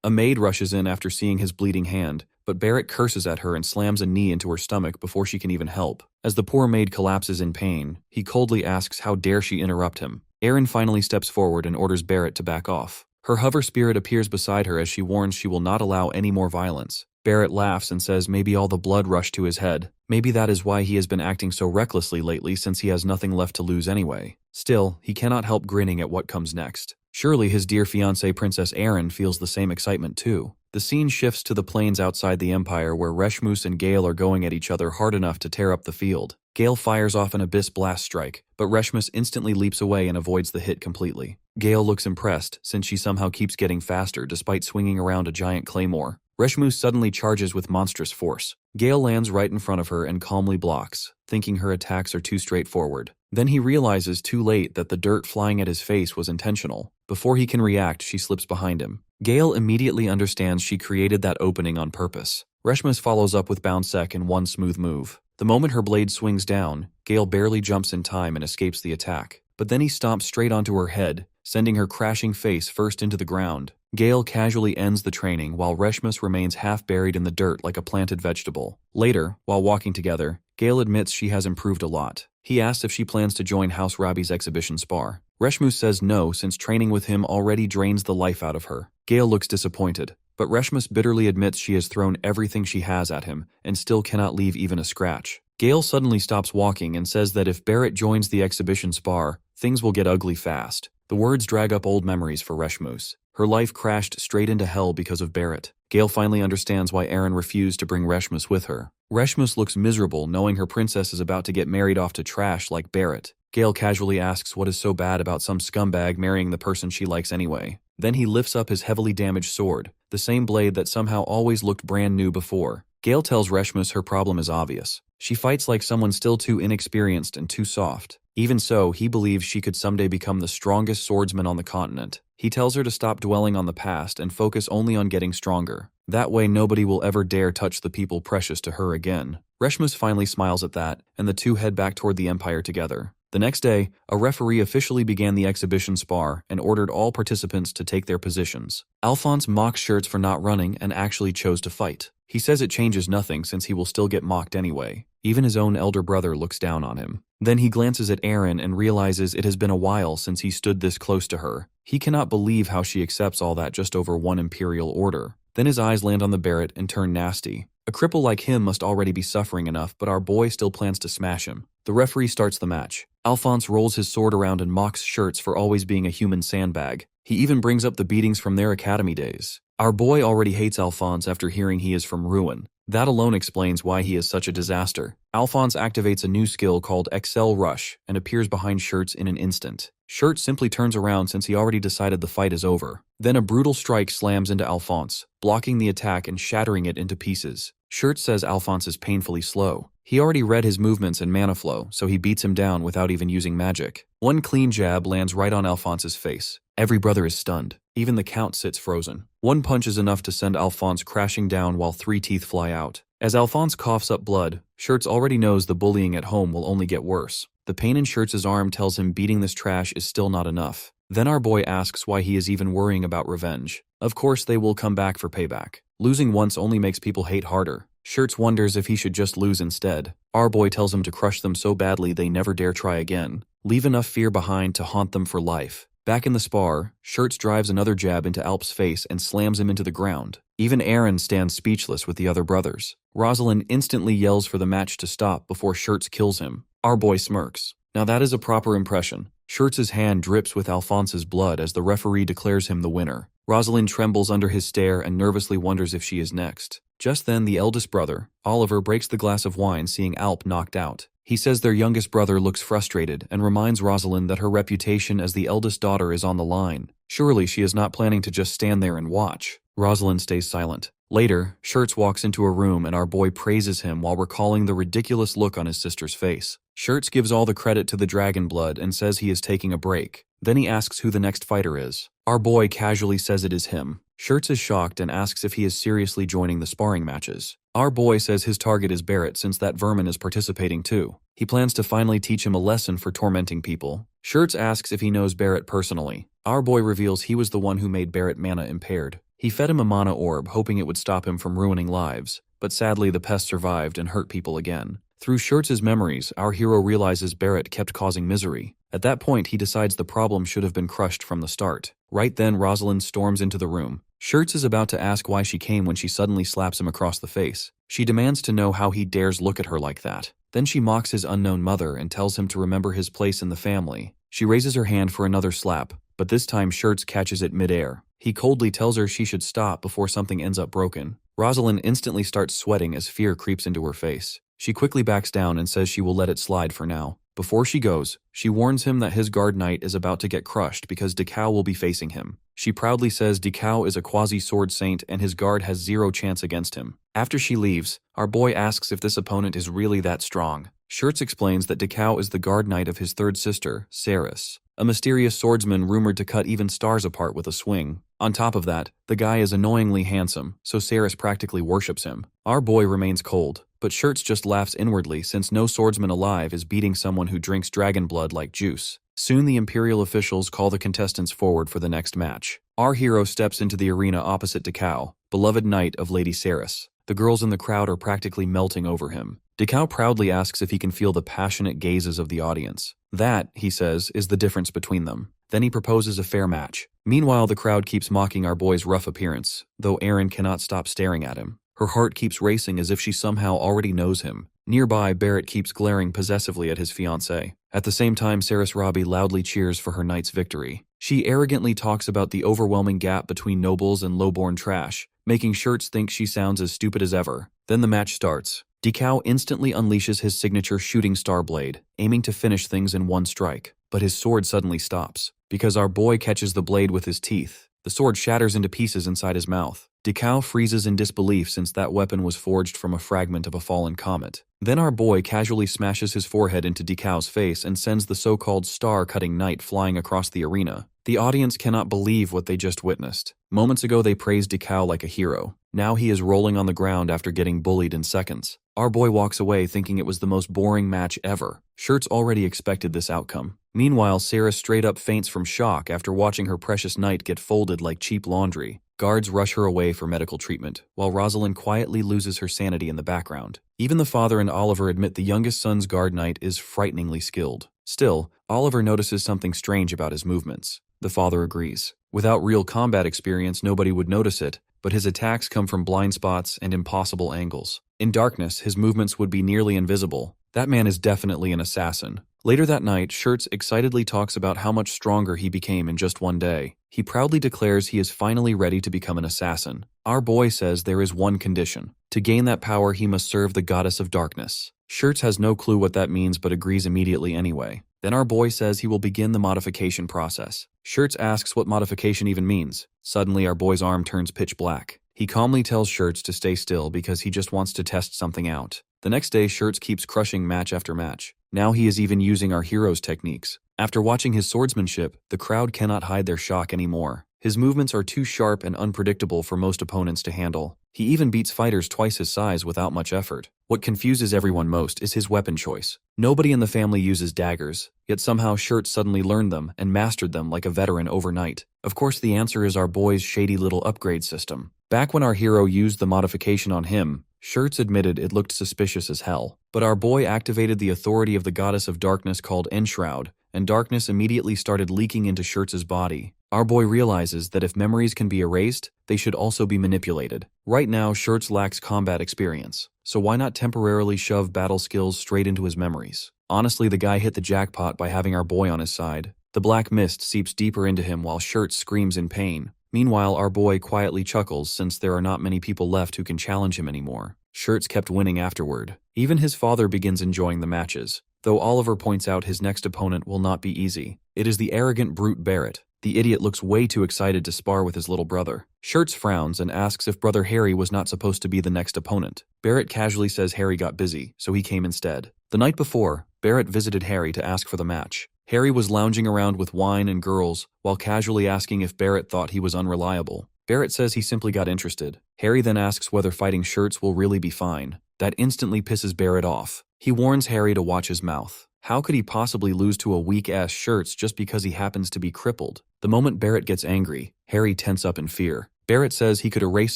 A maid rushes in after seeing his bleeding hand, but Barrett curses at her and slams a knee into her stomach before she can even help. As the poor maid collapses in pain, he coldly asks how dare she interrupt him. Erin finally steps forward and orders Barrett to back off. Her hover spirit appears beside her as she warns she will not allow any more violence. Barrett laughs and says maybe all the blood rushed to his head. Maybe that is why he has been acting so recklessly lately since he has nothing left to lose anyway. Still, he cannot help grinning at what comes next. Surely his dear fiancée Princess Erin feels the same excitement too. The scene shifts to the plains outside the Empire where Reshmus and Gale are going at each other hard enough to tear up the field. Gale fires off an Abyss Blast strike, but Reshmus instantly leaps away and avoids the hit completely. Gale looks impressed since she somehow keeps getting faster despite swinging around a giant claymore. Reshmus suddenly charges with monstrous force. Gale lands right in front of her and calmly blocks, thinking her attacks are too straightforward. Then he realizes too late that the dirt flying at his face was intentional. Before he can react, she slips behind him. Gale immediately understands she created that opening on purpose. Reshmus follows up with bound sec in one smooth move. The moment her blade swings down, Gale barely jumps in time and escapes the attack. But then he stomps straight onto her head, sending her crashing face first into the ground. Gale casually ends the training while Reshmus remains half buried in the dirt like a planted vegetable. Later, while walking together, Gale admits she has improved a lot. He asks if she plans to join House Rabi's exhibition spar. Reshmus says no, since training with him already drains the life out of her. Gale looks disappointed, but Reshmus bitterly admits she has thrown everything she has at him and still cannot leave even a scratch. Gale suddenly stops walking and says that if Barrett joins the exhibition spar, things will get ugly fast. The words drag up old memories for Reshmus. Her life crashed straight into hell because of Barrett. Gale finally understands why Aaron refused to bring Reshmus with her. Reshmus looks miserable knowing her princess is about to get married off to trash like Barrett. Gale casually asks what is so bad about some scumbag marrying the person she likes anyway. Then he lifts up his heavily damaged sword, the same blade that somehow always looked brand new before. Gale tells Reshmus her problem is obvious. She fights like someone still too inexperienced and too soft. Even so, he believes she could someday become the strongest swordsman on the continent. He tells her to stop dwelling on the past and focus only on getting stronger. That way nobody will ever dare touch the people precious to her again. Reshmus finally smiles at that, and the two head back toward the Empire together. The next day, a referee officially began the exhibition spar and ordered all participants to take their positions. Alphonse mocks Shirts for not running and actually chose to fight. He says it changes nothing since he will still get mocked anyway. Even his own elder brother looks down on him. Then he glances at Aaron and realizes it has been a while since he stood this close to her. He cannot believe how she accepts all that just over one imperial order. Then his eyes land on the Barrett and turn nasty. A cripple like him must already be suffering enough, but our boy still plans to smash him. The referee starts the match. Alphonse rolls his sword around and mocks Shirts for always being a human sandbag. He even brings up the beatings from their academy days. Our boy already hates Alphonse after hearing he is from Ruin. That alone explains why he is such a disaster. Alphonse activates a new skill called Excel Rush and appears behind Shirts in an instant. Shirts simply turns around since he already decided the fight is over. Then a brutal strike slams into Alphonse, blocking the attack and shattering it into pieces. Shirts says Alphonse is painfully slow. He already read his movements and mana flow, so he beats him down without even using magic. One clean jab lands right on Alphonse's face. Every brother is stunned. Even the Count sits frozen. One punch is enough to send Alphonse crashing down while 3 teeth fly out. As Alphonse coughs up blood, Shirts already knows the bullying at home will only get worse. The pain in Shirts' arm tells him beating this trash is still not enough. Then our boy asks why he is even worrying about revenge. Of course they will come back for payback. Losing once only makes people hate harder. Shirts wonders if he should just lose instead. Our boy tells him to crush them so badly they never dare try again. Leave enough fear behind to haunt them for life. Back in the spar, Shirts drives another jab into Alp's face and slams him into the ground. Even Aaron stands speechless with the other brothers. Rosalind instantly yells for the match to stop before Shirts kills him. Our boy smirks. Now that is a proper impression. Shirts' hand drips with Alphonse's blood as the referee declares him the winner. Rosalind trembles under his stare and nervously wonders if she is next. Just then, the eldest brother, Oliver, breaks the glass of wine seeing Alp knocked out. He says their youngest brother looks frustrated and reminds Rosalind that her reputation as the eldest daughter is on the line. Surely she is not planning to just stand there and watch. Rosalind stays silent. Later, Shirts walks into a room and our boy praises him while recalling the ridiculous look on his sister's face. Shirts gives all the credit to the Dragon Blood and says he is taking a break. Then he asks who the next fighter is. Our boy casually says it is him. Shirts is shocked and asks if he is seriously joining the sparring matches. Our boy says his target is Barrett since that vermin is participating too. He plans to finally teach him a lesson for tormenting people. Shirts asks if he knows Barrett personally. Our boy reveals he was the one who made Barrett mana impaired. He fed him a mana orb hoping it would stop him from ruining lives, but sadly the pest survived and hurt people again. Through Shirts' memories, our hero realizes Barrett kept causing misery. At that point, he decides the problem should have been crushed from the start. Right then, Rosalind storms into the room. Shirts is about to ask why she came when she suddenly slaps him across the face. She demands to know how he dares look at her like that. Then she mocks his unknown mother and tells him to remember his place in the family. She raises her hand for another slap, but this time Shirts catches it midair. He coldly tells her she should stop before something ends up broken. Rosalind instantly starts sweating as fear creeps into her face. She quickly backs down and says she will let it slide for now. Before she goes, she warns him that his guard knight is about to get crushed because Dekau will be facing him. She proudly says Dekao is a quasi-sword saint and his guard has zero chance against him. After she leaves, our boy asks if this opponent is really that strong. Shirts explains that Dekao is the guard knight of his third sister, Saris, a mysterious swordsman rumored to cut even stars apart with a swing. On top of that, the guy is annoyingly handsome, so Saris practically worships him. Our boy remains cold, but Shirts just laughs inwardly since no swordsman alive is beating someone who drinks dragon blood like juice. Soon the Imperial officials call the contestants forward for the next match. Our hero steps into the arena opposite Dekao, beloved knight of Lady Saris. The girls in the crowd are practically melting over him. Dekao proudly asks if he can feel the passionate gazes of the audience. That, he says, is the difference between them. Then he proposes a fair match. Meanwhile, the crowd keeps mocking our boy's rough appearance, though Erin cannot stop staring at him. Her heart keeps racing as if she somehow already knows him. Nearby, Barrett keeps glaring possessively at his fiancée. At the same time, Saris Robbie loudly cheers for her knight's victory. She arrogantly talks about the overwhelming gap between nobles and lowborn trash, making Shirts think she sounds as stupid as ever. Then the match starts. Dekao instantly unleashes his signature shooting star blade, aiming to finish things in one strike. But his sword suddenly stops, because our boy catches the blade with his teeth. The sword shatters into pieces inside his mouth. Dekao freezes in disbelief since that weapon was forged from a fragment of a fallen comet. Then our boy casually smashes his forehead into Dekao's face and sends the so-called star-cutting knight flying across the arena. The audience cannot believe what they just witnessed. Moments ago they praised Dekao like a hero. Now he is rolling on the ground after getting bullied in seconds. Our boy walks away thinking it was the most boring match ever. Shirts already expected this outcome. Meanwhile, Sarah straight up faints from shock after watching her precious knight get folded like cheap laundry. Guards rush her away for medical treatment, while Rosalind quietly loses her sanity in the background. Even the father and Oliver admit the youngest son's guard knight is frighteningly skilled. Still, Oliver notices something strange about his movements. The father agrees. Without real combat experience, nobody would notice it, but his attacks come from blind spots and impossible angles. In darkness, his movements would be nearly invisible. That man is definitely an assassin. Later that night, Shirts excitedly talks about how much stronger he became in just one day. He proudly declares he is finally ready to become an assassin. Our boy says there is one condition. To gain that power, he must serve the goddess of darkness. Shirts has no clue what that means but agrees immediately anyway. Then our boy says he will begin the modification process. Shirts asks what modification even means. Suddenly, our boy's arm turns pitch black. He calmly tells Shirts to stay still because he just wants to test something out. The next day, Shirts keeps crushing match after match. Now he is even using our hero's techniques. After watching his swordsmanship, the crowd cannot hide their shock anymore. His movements are too sharp and unpredictable for most opponents to handle. He even beats fighters twice his size without much effort. What confuses everyone most is his weapon choice. Nobody in the family uses daggers, yet somehow Shirts suddenly learned them and mastered them like a veteran overnight. Of course, the answer is our boy's shady little upgrade system. Back when our hero used the modification on him, Shirts admitted it looked suspicious as hell. But our boy activated the authority of the goddess of darkness called Enshroud, and darkness immediately started leaking into Shirts' body. Our boy realizes that if memories can be erased, they should also be manipulated. Right now, Shirts lacks combat experience, so why not temporarily shove battle skills straight into his memories? Honestly, the guy hit the jackpot by having our boy on his side. The black mist seeps deeper into him while Shirts screams in pain. Meanwhile, our boy quietly chuckles since there are not many people left who can challenge him anymore. Shirts kept winning afterward. Even his father begins enjoying the matches, though Oliver points out his next opponent will not be easy. It is the arrogant brute Barrett. The idiot looks way too excited to spar with his little brother. Shirts frowns and asks if brother Harry was not supposed to be the next opponent. Barrett casually says Harry got busy, so he came instead. The night before, Barrett visited Harry to ask for the match. Harry was lounging around with wine and girls, while casually asking if Barrett thought he was unreliable. Barrett says he simply got interested. Harry then asks whether fighting Shirts will really be fine. That instantly pisses Barrett off. He warns Harry to watch his mouth. How could he possibly lose to a weak-ass Shirts just because he happens to be crippled? The moment Barrett gets angry, Harry tense up in fear. Barrett says he could erase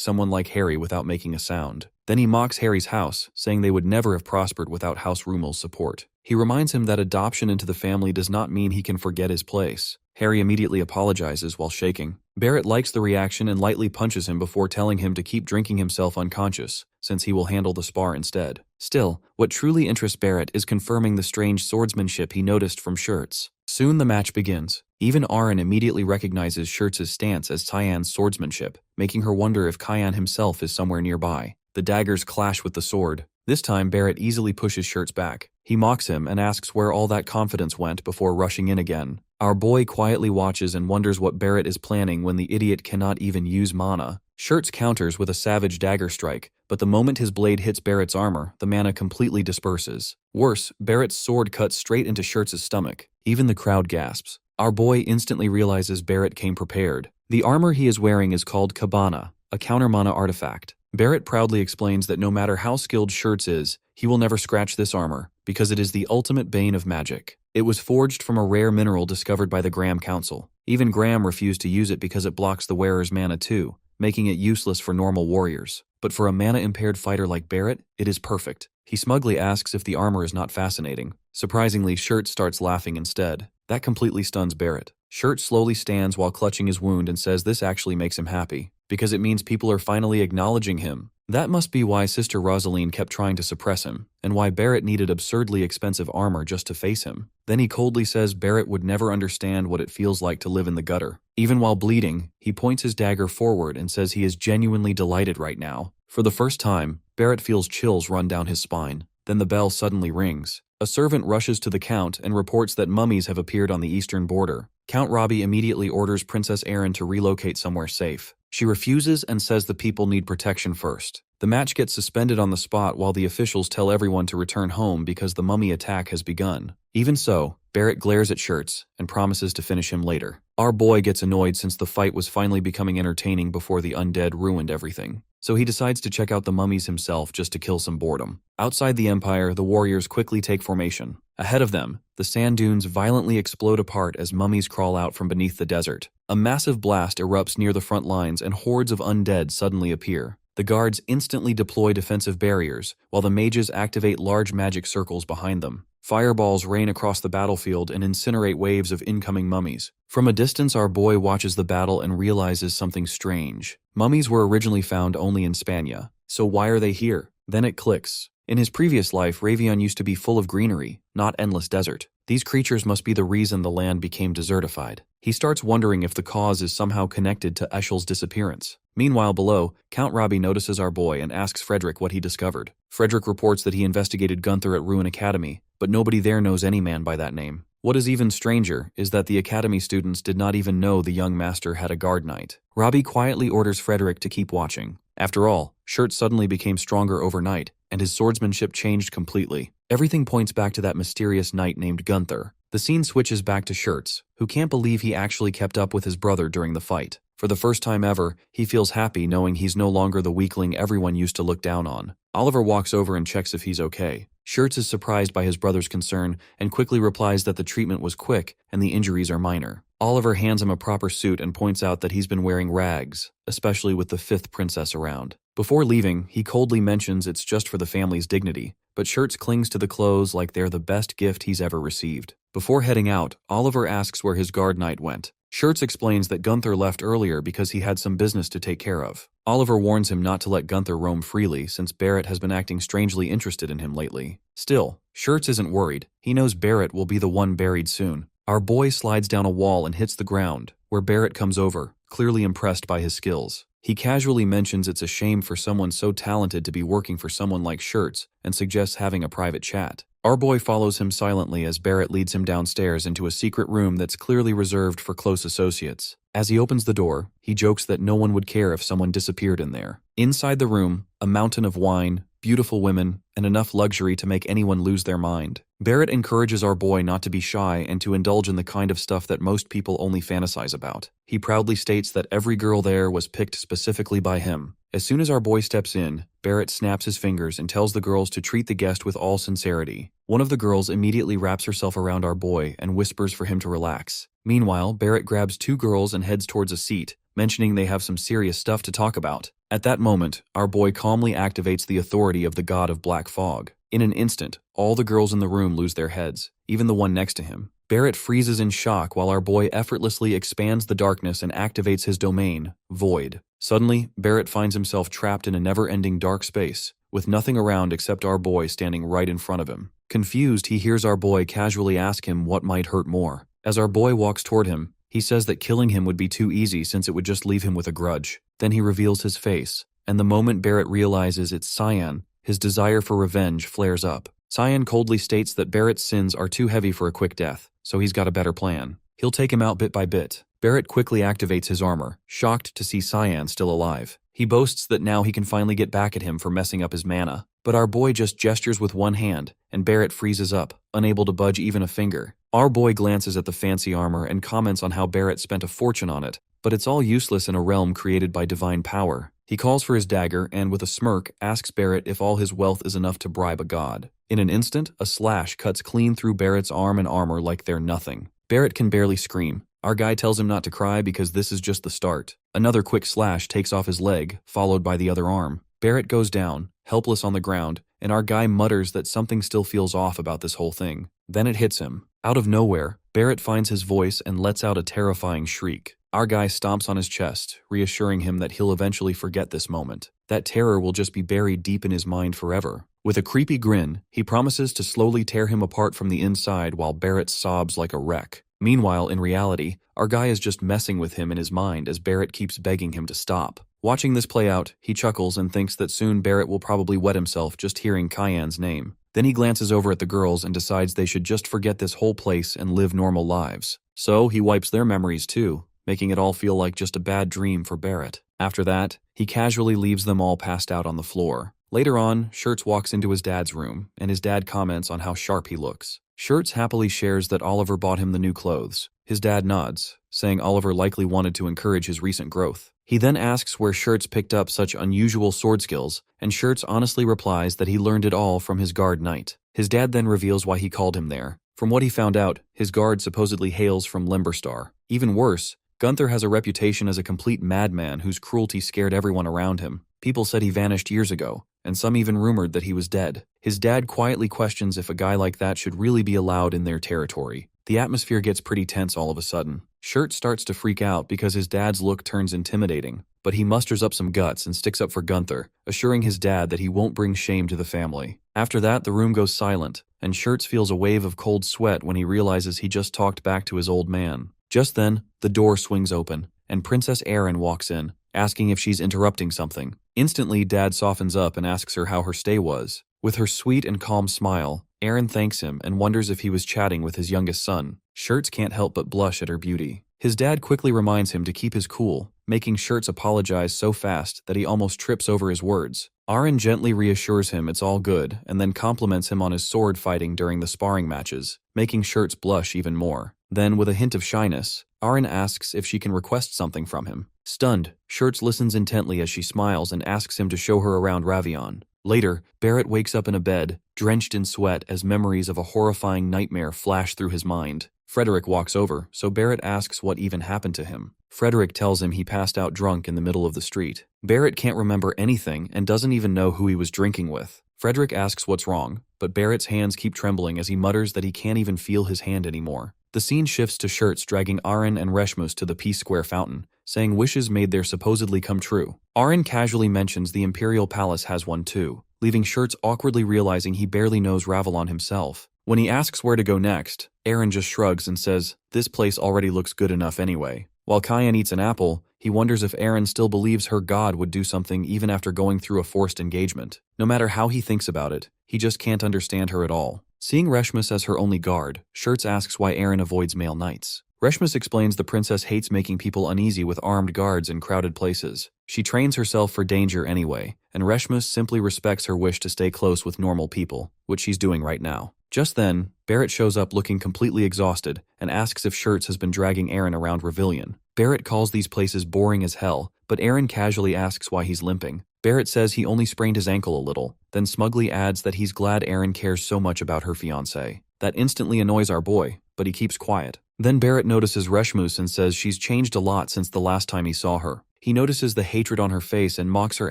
someone like Harry without making a sound. Then he mocks Harry's house, saying they would never have prospered without House Rumel's support. He reminds him that adoption into the family does not mean he can forget his place. Harry immediately apologizes while shaking. Barrett likes the reaction and lightly punches him before telling him to keep drinking himself unconscious, since he will handle the spar instead. Still, what truly interests Barrett is confirming the strange swordsmanship he noticed from Shirts. Soon the match begins. Even Aaron immediately recognizes Shirts' stance as Tyan's swordsmanship, making her wonder if Kyan himself is somewhere nearby. The daggers clash with the sword. This time, Barrett easily pushes Shirts back. He mocks him and asks where all that confidence went before rushing in again. Our boy quietly watches and wonders what Barrett is planning when the idiot cannot even use mana. Shirts counters with a savage dagger strike, but the moment his blade hits Barrett's armor, the mana completely disperses. Worse, Barrett's sword cuts straight into Shirts' stomach. Even the crowd gasps. Our boy instantly realizes Barrett came prepared. The armor he is wearing is called Cabana, a counter mana artifact. Barrett proudly explains that no matter how skilled Shirts is, he will never scratch this armor, because it is the ultimate bane of magic. It was forged from a rare mineral discovered by the Graham Council. Even Graham refused to use it because it blocks the wearer's mana too, making it useless for normal warriors. But for a mana-impaired fighter like Barrett, it is perfect. He smugly asks if the armor is not fascinating. Surprisingly, Shirts starts laughing instead. That completely stuns Barrett. Shirts slowly stands while clutching his wound and says this actually makes him happy, because it means people are finally acknowledging him. That must be why Sister Rosaline kept trying to suppress him, and why Barrett needed absurdly expensive armor just to face him. Then he coldly says Barrett would never understand what it feels like to live in the gutter. Even while bleeding, he points his dagger forward and says he is genuinely delighted right now. For the first time, Barrett feels chills run down his spine. Then the bell suddenly rings. A servant rushes to the Count and reports that mummies have appeared on the eastern border. Count Robbie immediately orders Princess Erin to relocate somewhere safe. She refuses and says the people need protection first. The match gets suspended on the spot while the officials tell everyone to return home because the mummy attack has begun. Even so, Barrett glares at Shirts and promises to finish him later. Our boy gets annoyed since the fight was finally becoming entertaining before the undead ruined everything. So he decides to check out the mummies himself just to kill some boredom. Outside the Empire, the warriors quickly take formation. Ahead of them, the sand dunes violently explode apart as mummies crawl out from beneath the desert. A massive blast erupts near the front lines and hordes of undead suddenly appear. The guards instantly deploy defensive barriers, while the mages activate large magic circles behind them. Fireballs rain across the battlefield and incinerate waves of incoming mummies. From a distance, our boy watches the battle and realizes something strange. Mummies were originally found only in Spania, so why are they here? Then it clicks. In his previous life, Ravion used to be full of greenery, not endless desert. These creatures must be the reason the land became desertified. He starts wondering if the cause is somehow connected to Eshel's disappearance. Meanwhile, below, Count Robbie notices our boy and asks Frederick what he discovered. Frederick reports that he investigated Gunther at Ruin Academy, but nobody there knows any man by that name. What is even stranger is that the Academy students did not even know the young master had a guard knight. Robbie quietly orders Frederick to keep watching. After all, Shirts suddenly became stronger overnight, and his swordsmanship changed completely. Everything points back to that mysterious knight named Gunther. The scene switches back to Shirts, who can't believe he actually kept up with his brother during the fight. For the first time ever, he feels happy knowing he's no longer the weakling everyone used to look down on. Oliver walks over and checks if he's okay. Shirts is surprised by his brother's concern and quickly replies that the treatment was quick and the injuries are minor. Oliver hands him a proper suit and points out that he's been wearing rags, especially with the fifth princess around. Before leaving, he coldly mentions it's just for the family's dignity, but Shirts clings to the clothes like they're the best gift he's ever received. Before heading out, Oliver asks where his guard knight went. Shirts explains that Gunther left earlier because he had some business to take care of. Oliver warns him not to let Gunther roam freely since Barrett has been acting strangely interested in him lately. Still, Shirts isn't worried. He knows Barrett will be the one buried soon. Our boy slides down a wall and hits the ground, where Barrett comes over, clearly impressed by his skills. He casually mentions it's a shame for someone so talented to be working for someone like Shirts and suggests having a private chat. Our boy follows him silently as Barrett leads him downstairs into a secret room that's clearly reserved for close associates. As he opens the door, he jokes that no one would care if someone disappeared in there. Inside the room, a mountain of wine, beautiful women, and enough luxury to make anyone lose their mind. Barrett encourages our boy not to be shy and to indulge in the kind of stuff that most people only fantasize about. He proudly states that every girl there was picked specifically by him. As soon as our boy steps in, Barrett snaps his fingers and tells the girls to treat the guest with all sincerity. One of the girls immediately wraps herself around our boy and whispers for him to relax. Meanwhile, Barrett grabs two girls and heads towards a seat, mentioning they have some serious stuff to talk about. At that moment, our boy calmly activates the authority of the god of black fog. In an instant, all the girls in the room lose their heads, even the one next to him. Barrett freezes in shock while our boy effortlessly expands the darkness and activates his domain, Void. Suddenly, Barrett finds himself trapped in a never-ending dark space, with nothing around except our boy standing right in front of him. Confused, he hears our boy casually ask him what might hurt more. As our boy walks toward him, he says that killing him would be too easy since it would just leave him with a grudge. Then he reveals his face, and the moment Barrett realizes it's Cyan, his desire for revenge flares up. Cyan coldly states that Barrett's sins are too heavy for a quick death, so he's got a better plan. He'll take him out bit by bit. Barrett quickly activates his armor, shocked to see Cyan still alive. He boasts that now he can finally get back at him for messing up his mana. But our boy just gestures with one hand, and Barrett freezes up, unable to budge even a finger. Our boy glances at the fancy armor and comments on how Barrett spent a fortune on it, but it's all useless in a realm created by divine power. He calls for his dagger and, with a smirk, asks Barrett if all his wealth is enough to bribe a god. In an instant, a slash cuts clean through Barrett's arm and armor like they're nothing. Barrett can barely scream. Our guy tells him not to cry because this is just the start. Another quick slash takes off his leg, followed by the other arm. Barrett goes down, helpless on the ground, and our guy mutters that something still feels off about this whole thing. Then it hits him. Out of nowhere, Barrett finds his voice and lets out a terrifying shriek. Our guy stomps on his chest, reassuring him that he'll eventually forget this moment. That terror will just be buried deep in his mind forever. With a creepy grin, he promises to slowly tear him apart from the inside while Barrett sobs like a wreck. Meanwhile, in reality, our guy is just messing with him in his mind as Barrett keeps begging him to stop. Watching this play out, he chuckles and thinks that soon Barrett will probably wet himself just hearing Cyan's name. Then he glances over at the girls and decides they should just forget this whole place and live normal lives. So he wipes their memories too, making it all feel like just a bad dream for Barrett. After that, he casually leaves them all passed out on the floor. Later on, Shirts walks into his dad's room, and his dad comments on how sharp he looks. Shirts happily shares that Oliver bought him the new clothes. His dad nods, saying Oliver likely wanted to encourage his recent growth. He then asks where Shirts picked up such unusual sword skills, and Shirts honestly replies that he learned it all from his guard knight. His dad then reveals why he called him there. From what he found out, his guard supposedly hails from Limberstar. Even worse, Gunther has a reputation as a complete madman whose cruelty scared everyone around him. People said he vanished years ago, and some even rumored that he was dead. His dad quietly questions if a guy like that should really be allowed in their territory. The atmosphere gets pretty tense all of a sudden. Shirt starts to freak out because his dad's look turns intimidating, but he musters up some guts and sticks up for Gunther, assuring his dad that he won't bring shame to the family. After that, the room goes silent, and Shirts feels a wave of cold sweat when he realizes he just talked back to his old man. Just then, the door swings open, and Princess Erin walks in, asking if she's interrupting something. Instantly, Dad softens up and asks her how her stay was. With her sweet and calm smile, Erin thanks him and wonders if he was chatting with his youngest son. Shirts can't help but blush at her beauty. His dad quickly reminds him to keep his cool, making Shirts apologize so fast that he almost trips over his words. Erin gently reassures him it's all good and then compliments him on his sword fighting during the sparring matches, making Shirts blush even more. Then, with a hint of shyness, Erin asks if she can request something from him. Stunned, Shirts listens intently as she smiles and asks him to show her around Ravion. Later, Barrett wakes up in a bed, drenched in sweat as memories of a horrifying nightmare flash through his mind. Frederick walks over, so Barrett asks what even happened to him. Frederick tells him he passed out drunk in the middle of the street. Barrett can't remember anything and doesn't even know who he was drinking with. Frederick asks what's wrong, but Barrett's hands keep trembling as he mutters that he can't even feel his hand anymore. The scene shifts to Shirts dragging Aaron and Reshmus to the Peace Square fountain, saying wishes made there supposedly come true. Aaron casually mentions the Imperial Palace has one too, leaving Shirts awkwardly realizing he barely knows Ravelon himself. When he asks where to go next, Aaron just shrugs and says, this place already looks good enough anyway. While Cyan eats an apple, he wonders if Aaron still believes her god would do something even after going through a forced engagement. No matter how he thinks about it, he just can't understand her at all. Seeing Reshmus as her only guard, Shirts asks why Aaron avoids male knights. Reshmus explains the princess hates making people uneasy with armed guards in crowded places. She trains herself for danger anyway, and Reshmus simply respects her wish to stay close with normal people, which she's doing right now. Just then, Barrett shows up looking completely exhausted and asks if Shirts has been dragging Aaron around Revillion. Barrett calls these places boring as hell, but Aaron casually asks why he's limping. Barrett says he only sprained his ankle a little, then smugly adds that he's glad Aaron cares so much about her fiancé. That instantly annoys our boy, but he keeps quiet. Then Barrett notices Reshmus and says she's changed a lot since the last time he saw her. He notices the hatred on her face and mocks her,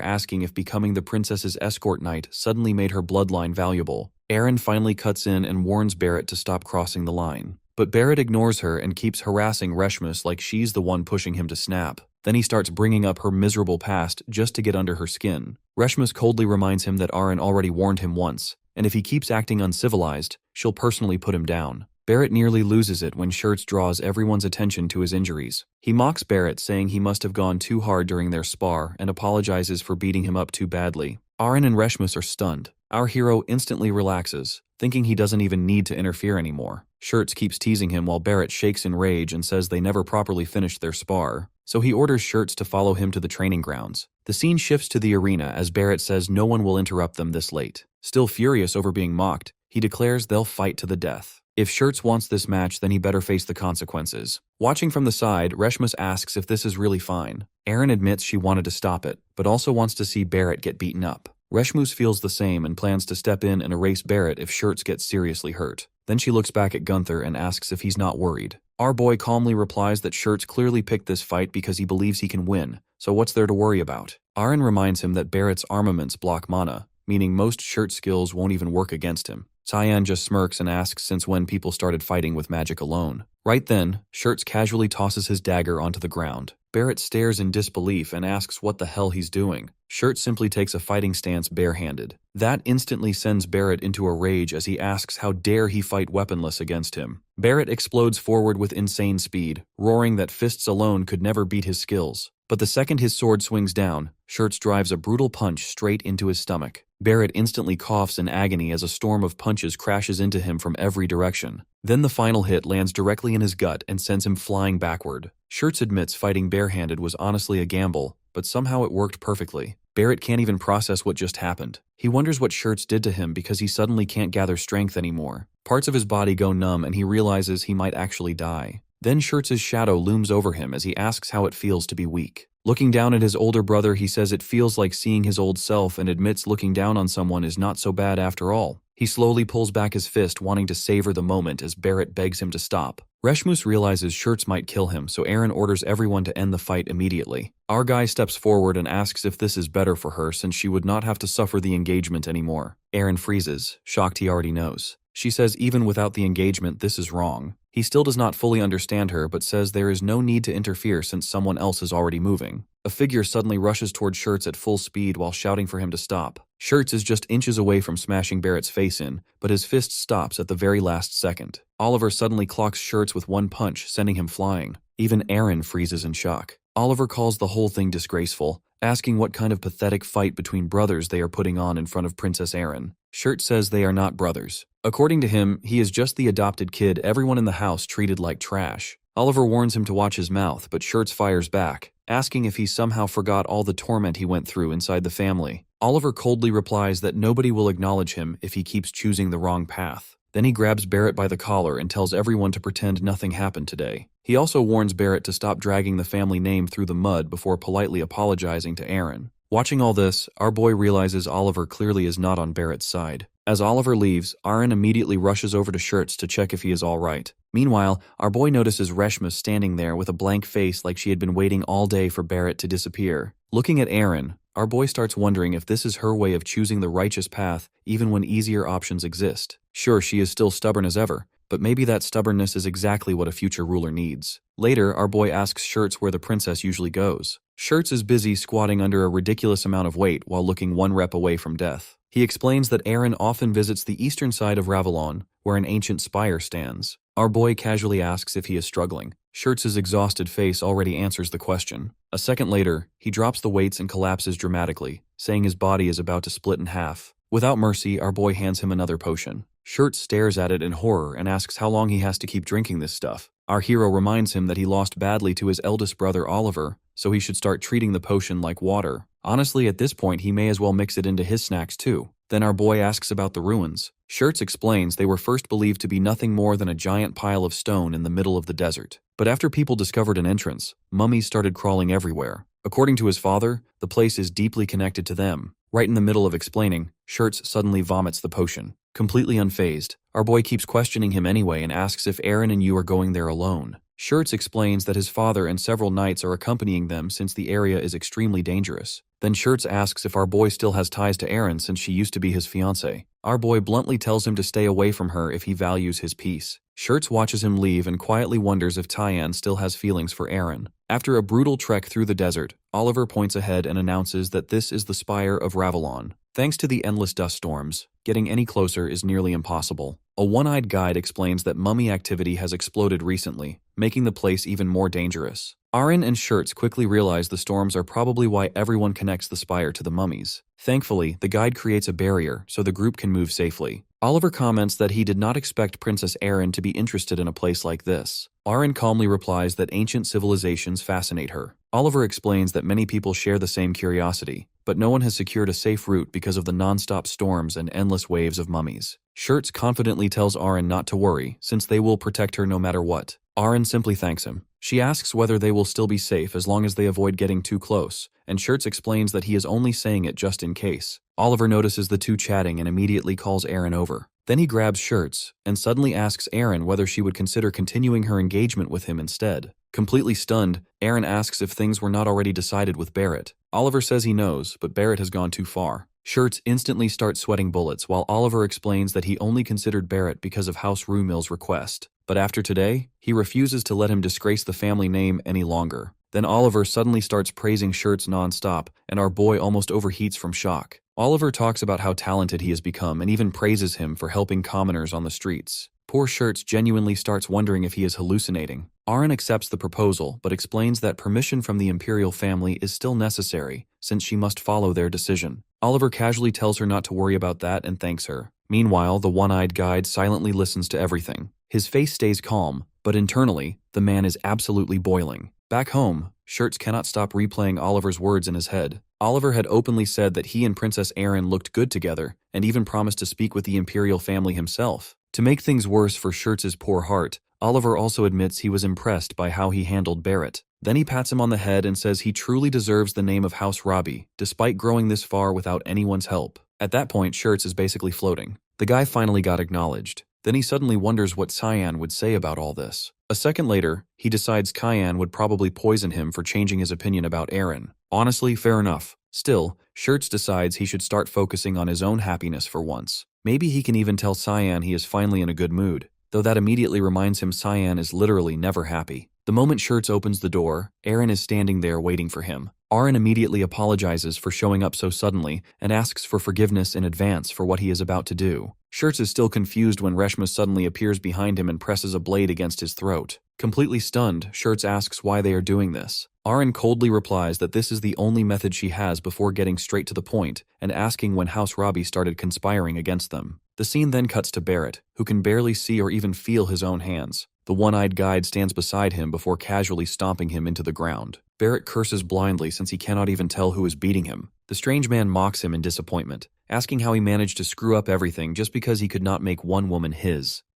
asking if becoming the princess's escort knight suddenly made her bloodline valuable. Aaron finally cuts in and warns Barrett to stop crossing the line. But Barrett ignores her and keeps harassing Reshmus like she's the one pushing him to snap. Then he starts bringing up her miserable past just to get under her skin. Reshmus coldly reminds him that Aaron already warned him once, and if he keeps acting uncivilized, she'll personally put him down. Barrett nearly loses it when Shirts draws everyone's attention to his injuries. He mocks Barrett, saying he must have gone too hard during their spar and apologizes for beating him up too badly. Aaron and Reshmus are stunned. Our hero instantly relaxes, thinking he doesn't even need to interfere anymore. Shirts keeps teasing him while Barrett shakes in rage and says they never properly finished their spar, so he orders Shirts to follow him to the training grounds. The scene shifts to the arena as Barrett says no one will interrupt them this late. Still furious over being mocked, he declares they'll fight to the death. If Shirts wants this match, then he better face the consequences. Watching from the side, Reshmus asks if this is really fine. Aaron admits she wanted to stop it, but also wants to see Barrett get beaten up. Reshmus feels the same and plans to step in and erase Barrett if Shirts gets seriously hurt. Then she looks back at Gunther and asks if he's not worried. Our boy calmly replies that Shirts clearly picked this fight because he believes he can win, so what's there to worry about? Aaron reminds him that Barrett's armaments block mana, meaning most Shirts skills won't even work against him. Tyann just smirks and asks since when people started fighting with magic alone. Right then, Shirts casually tosses his dagger onto the ground. Barrett stares in disbelief and asks what the hell he's doing. Shirts simply takes a fighting stance barehanded. That instantly sends Barrett into a rage as he asks how dare he fight weaponless against him. Barrett explodes forward with insane speed, roaring that fists alone could never beat his skills. But the second his sword swings down, Shirts drives a brutal punch straight into his stomach. Barrett instantly coughs in agony as a storm of punches crashes into him from every direction. Then the final hit lands directly in his gut and sends him flying backward. Shirts admits fighting barehanded was honestly a gamble, but somehow it worked perfectly. Barrett can't even process what just happened. He wonders what Shirts did to him because he suddenly can't gather strength anymore. Parts of his body go numb and he realizes he might actually die. Then Shirts' shadow looms over him as he asks how it feels to be weak. Looking down at his older brother, he says it feels like seeing his old self and admits looking down on someone is not so bad after all. He slowly pulls back his fist, wanting to savor the moment as Barrett begs him to stop. Reshmus realizes Shirts might kill him, so Aaron orders everyone to end the fight immediately. Our guy steps forward and asks if this is better for her since she would not have to suffer the engagement anymore. Aaron freezes, shocked he already knows. She says even without the engagement, this is wrong. He still does not fully understand her but says there is no need to interfere since someone else is already moving. A figure suddenly rushes toward Shirts at full speed while shouting for him to stop. Shirts is just inches away from smashing Barrett's face in, but his fist stops at the very last second. Oliver suddenly clocks Shirts with one punch, sending him flying. Even Aaron freezes in shock. Oliver calls the whole thing disgraceful, asking what kind of pathetic fight between brothers they are putting on in front of Princess Aaron. Shirts says they are not brothers. According to him, he is just the adopted kid everyone in the house treated like trash. Oliver warns him to watch his mouth, but Shirts fires back, asking if he somehow forgot all the torment he went through inside the family. Oliver coldly replies that nobody will acknowledge him if he keeps choosing the wrong path. Then he grabs Barrett by the collar and tells everyone to pretend nothing happened today. He also warns Barrett to stop dragging the family name through the mud before politely apologizing to Aaron. Watching all this, our boy realizes Oliver clearly is not on Barrett's side. As Oliver leaves, Aaron immediately rushes over to Shirts to check if he is all right. Meanwhile, our boy notices Reshmus standing there with a blank face like she had been waiting all day for Barrett to disappear. Looking at Aaron, our boy starts wondering if this is her way of choosing the righteous path even when easier options exist. Sure, she is still stubborn as ever, but maybe that stubbornness is exactly what a future ruler needs. Later, our boy asks Shirts where the princess usually goes. Shirts is busy squatting under a ridiculous amount of weight while looking one rep away from death. He explains that Aaron often visits the eastern side of Ravalon, where an ancient spire stands. Our boy casually asks if he is struggling. Shirts' exhausted face already answers the question. A second later, he drops the weights and collapses dramatically, saying his body is about to split in half. Without mercy, our boy hands him another potion. Shirts stares at it in horror and asks how long he has to keep drinking this stuff. Our hero reminds him that he lost badly to his eldest brother Oliver, so he should start treating the potion like water. Honestly, at this point, he may as well mix it into his snacks too. Then our boy asks about the ruins. Shirts explains they were first believed to be nothing more than a giant pile of stone in the middle of the desert. But after people discovered an entrance, mummies started crawling everywhere. According to his father, the place is deeply connected to them. Right in the middle of explaining, Shirts suddenly vomits the potion. Completely unfazed, our boy keeps questioning him anyway and asks if Aaron and you are going there alone. Shirts explains that his father and several knights are accompanying them since the area is extremely dangerous. Then Shirts asks if our boy still has ties to Aaron since she used to be his fiancée. Our boy bluntly tells him to stay away from her if he values his peace. Shirts watches him leave and quietly wonders if Tyann still has feelings for Aaron. After a brutal trek through the desert, Oliver points ahead and announces that this is the spire of Ravalon. Thanks to the endless dust storms, getting any closer is nearly impossible. A one-eyed guide explains that mummy activity has exploded recently, making the place even more dangerous. Aaron and Shirts quickly realize the storms are probably why everyone connects the spire to the mummies. Thankfully, the guide creates a barrier so the group can move safely. Oliver comments that he did not expect Princess Erin to be interested in a place like this. Aaron calmly replies that ancient civilizations fascinate her. Oliver explains that many people share the same curiosity, but no one has secured a safe route because of the non-stop storms and endless waves of mummies. Shirts confidently tells Aaron not to worry, since they will protect her no matter what. Aaron simply thanks him. She asks whether they will still be safe as long as they avoid getting too close, and Shirts explains that he is only saying it just in case. Oliver notices the two chatting and immediately calls Aaron over. Then he grabs Shirts and suddenly asks Aaron whether she would consider continuing her engagement with him instead. Completely stunned, Aaron asks if things were not already decided with Barrett. Oliver says he knows, but Barrett has gone too far. Shirts instantly starts sweating bullets while Oliver explains that he only considered Barrett because of House Rumill's request. But after today, he refuses to let him disgrace the family name any longer. Then Oliver suddenly starts praising Shirts non-stop, and our boy almost overheats from shock. Oliver talks about how talented he has become and even praises him for helping commoners on the streets. Poor Shirts genuinely starts wondering if he is hallucinating. Aaron accepts the proposal, but explains that permission from the imperial family is still necessary, since she must follow their decision. Oliver casually tells her not to worry about that and thanks her. Meanwhile, the one-eyed guide silently listens to everything. His face stays calm, but internally, the man is absolutely boiling. Back home, Shirts cannot stop replaying Oliver's words in his head. Oliver had openly said that he and Princess Erin looked good together, and even promised to speak with the imperial family himself. To make things worse for Shirts' poor heart, Oliver also admits he was impressed by how he handled Barrett. Then he pats him on the head and says he truly deserves the name of House Robbie, despite growing this far without anyone's help. At that point, Shirts is basically floating. The guy finally got acknowledged. Then he suddenly wonders what Cyan would say about all this. A second later, he decides Cyan would probably poison him for changing his opinion about Aaron. Honestly, fair enough. Still, Shirts decides he should start focusing on his own happiness for once. Maybe he can even tell Cyan he is finally in a good mood, though that immediately reminds him Cyan is literally never happy. The moment Shirts opens the door, Aaron is standing there waiting for him. Aaron immediately apologizes for showing up so suddenly and asks for forgiveness in advance for what he is about to do. Shirts is still confused when Reshma suddenly appears behind him and presses a blade against his throat. Completely stunned, Shirts asks why they are doing this. Aaron coldly replies that this is the only method she has before getting straight to the point and asking when House Robbie started conspiring against them. The scene then cuts to Barrett, who can barely see or even feel his own hands. The one-eyed guide stands beside him before casually stomping him into the ground. Barrett curses blindly since he cannot even tell who is beating him. The strange man mocks him in disappointment, asking how he managed to screw up everything just because he could not make one woman his.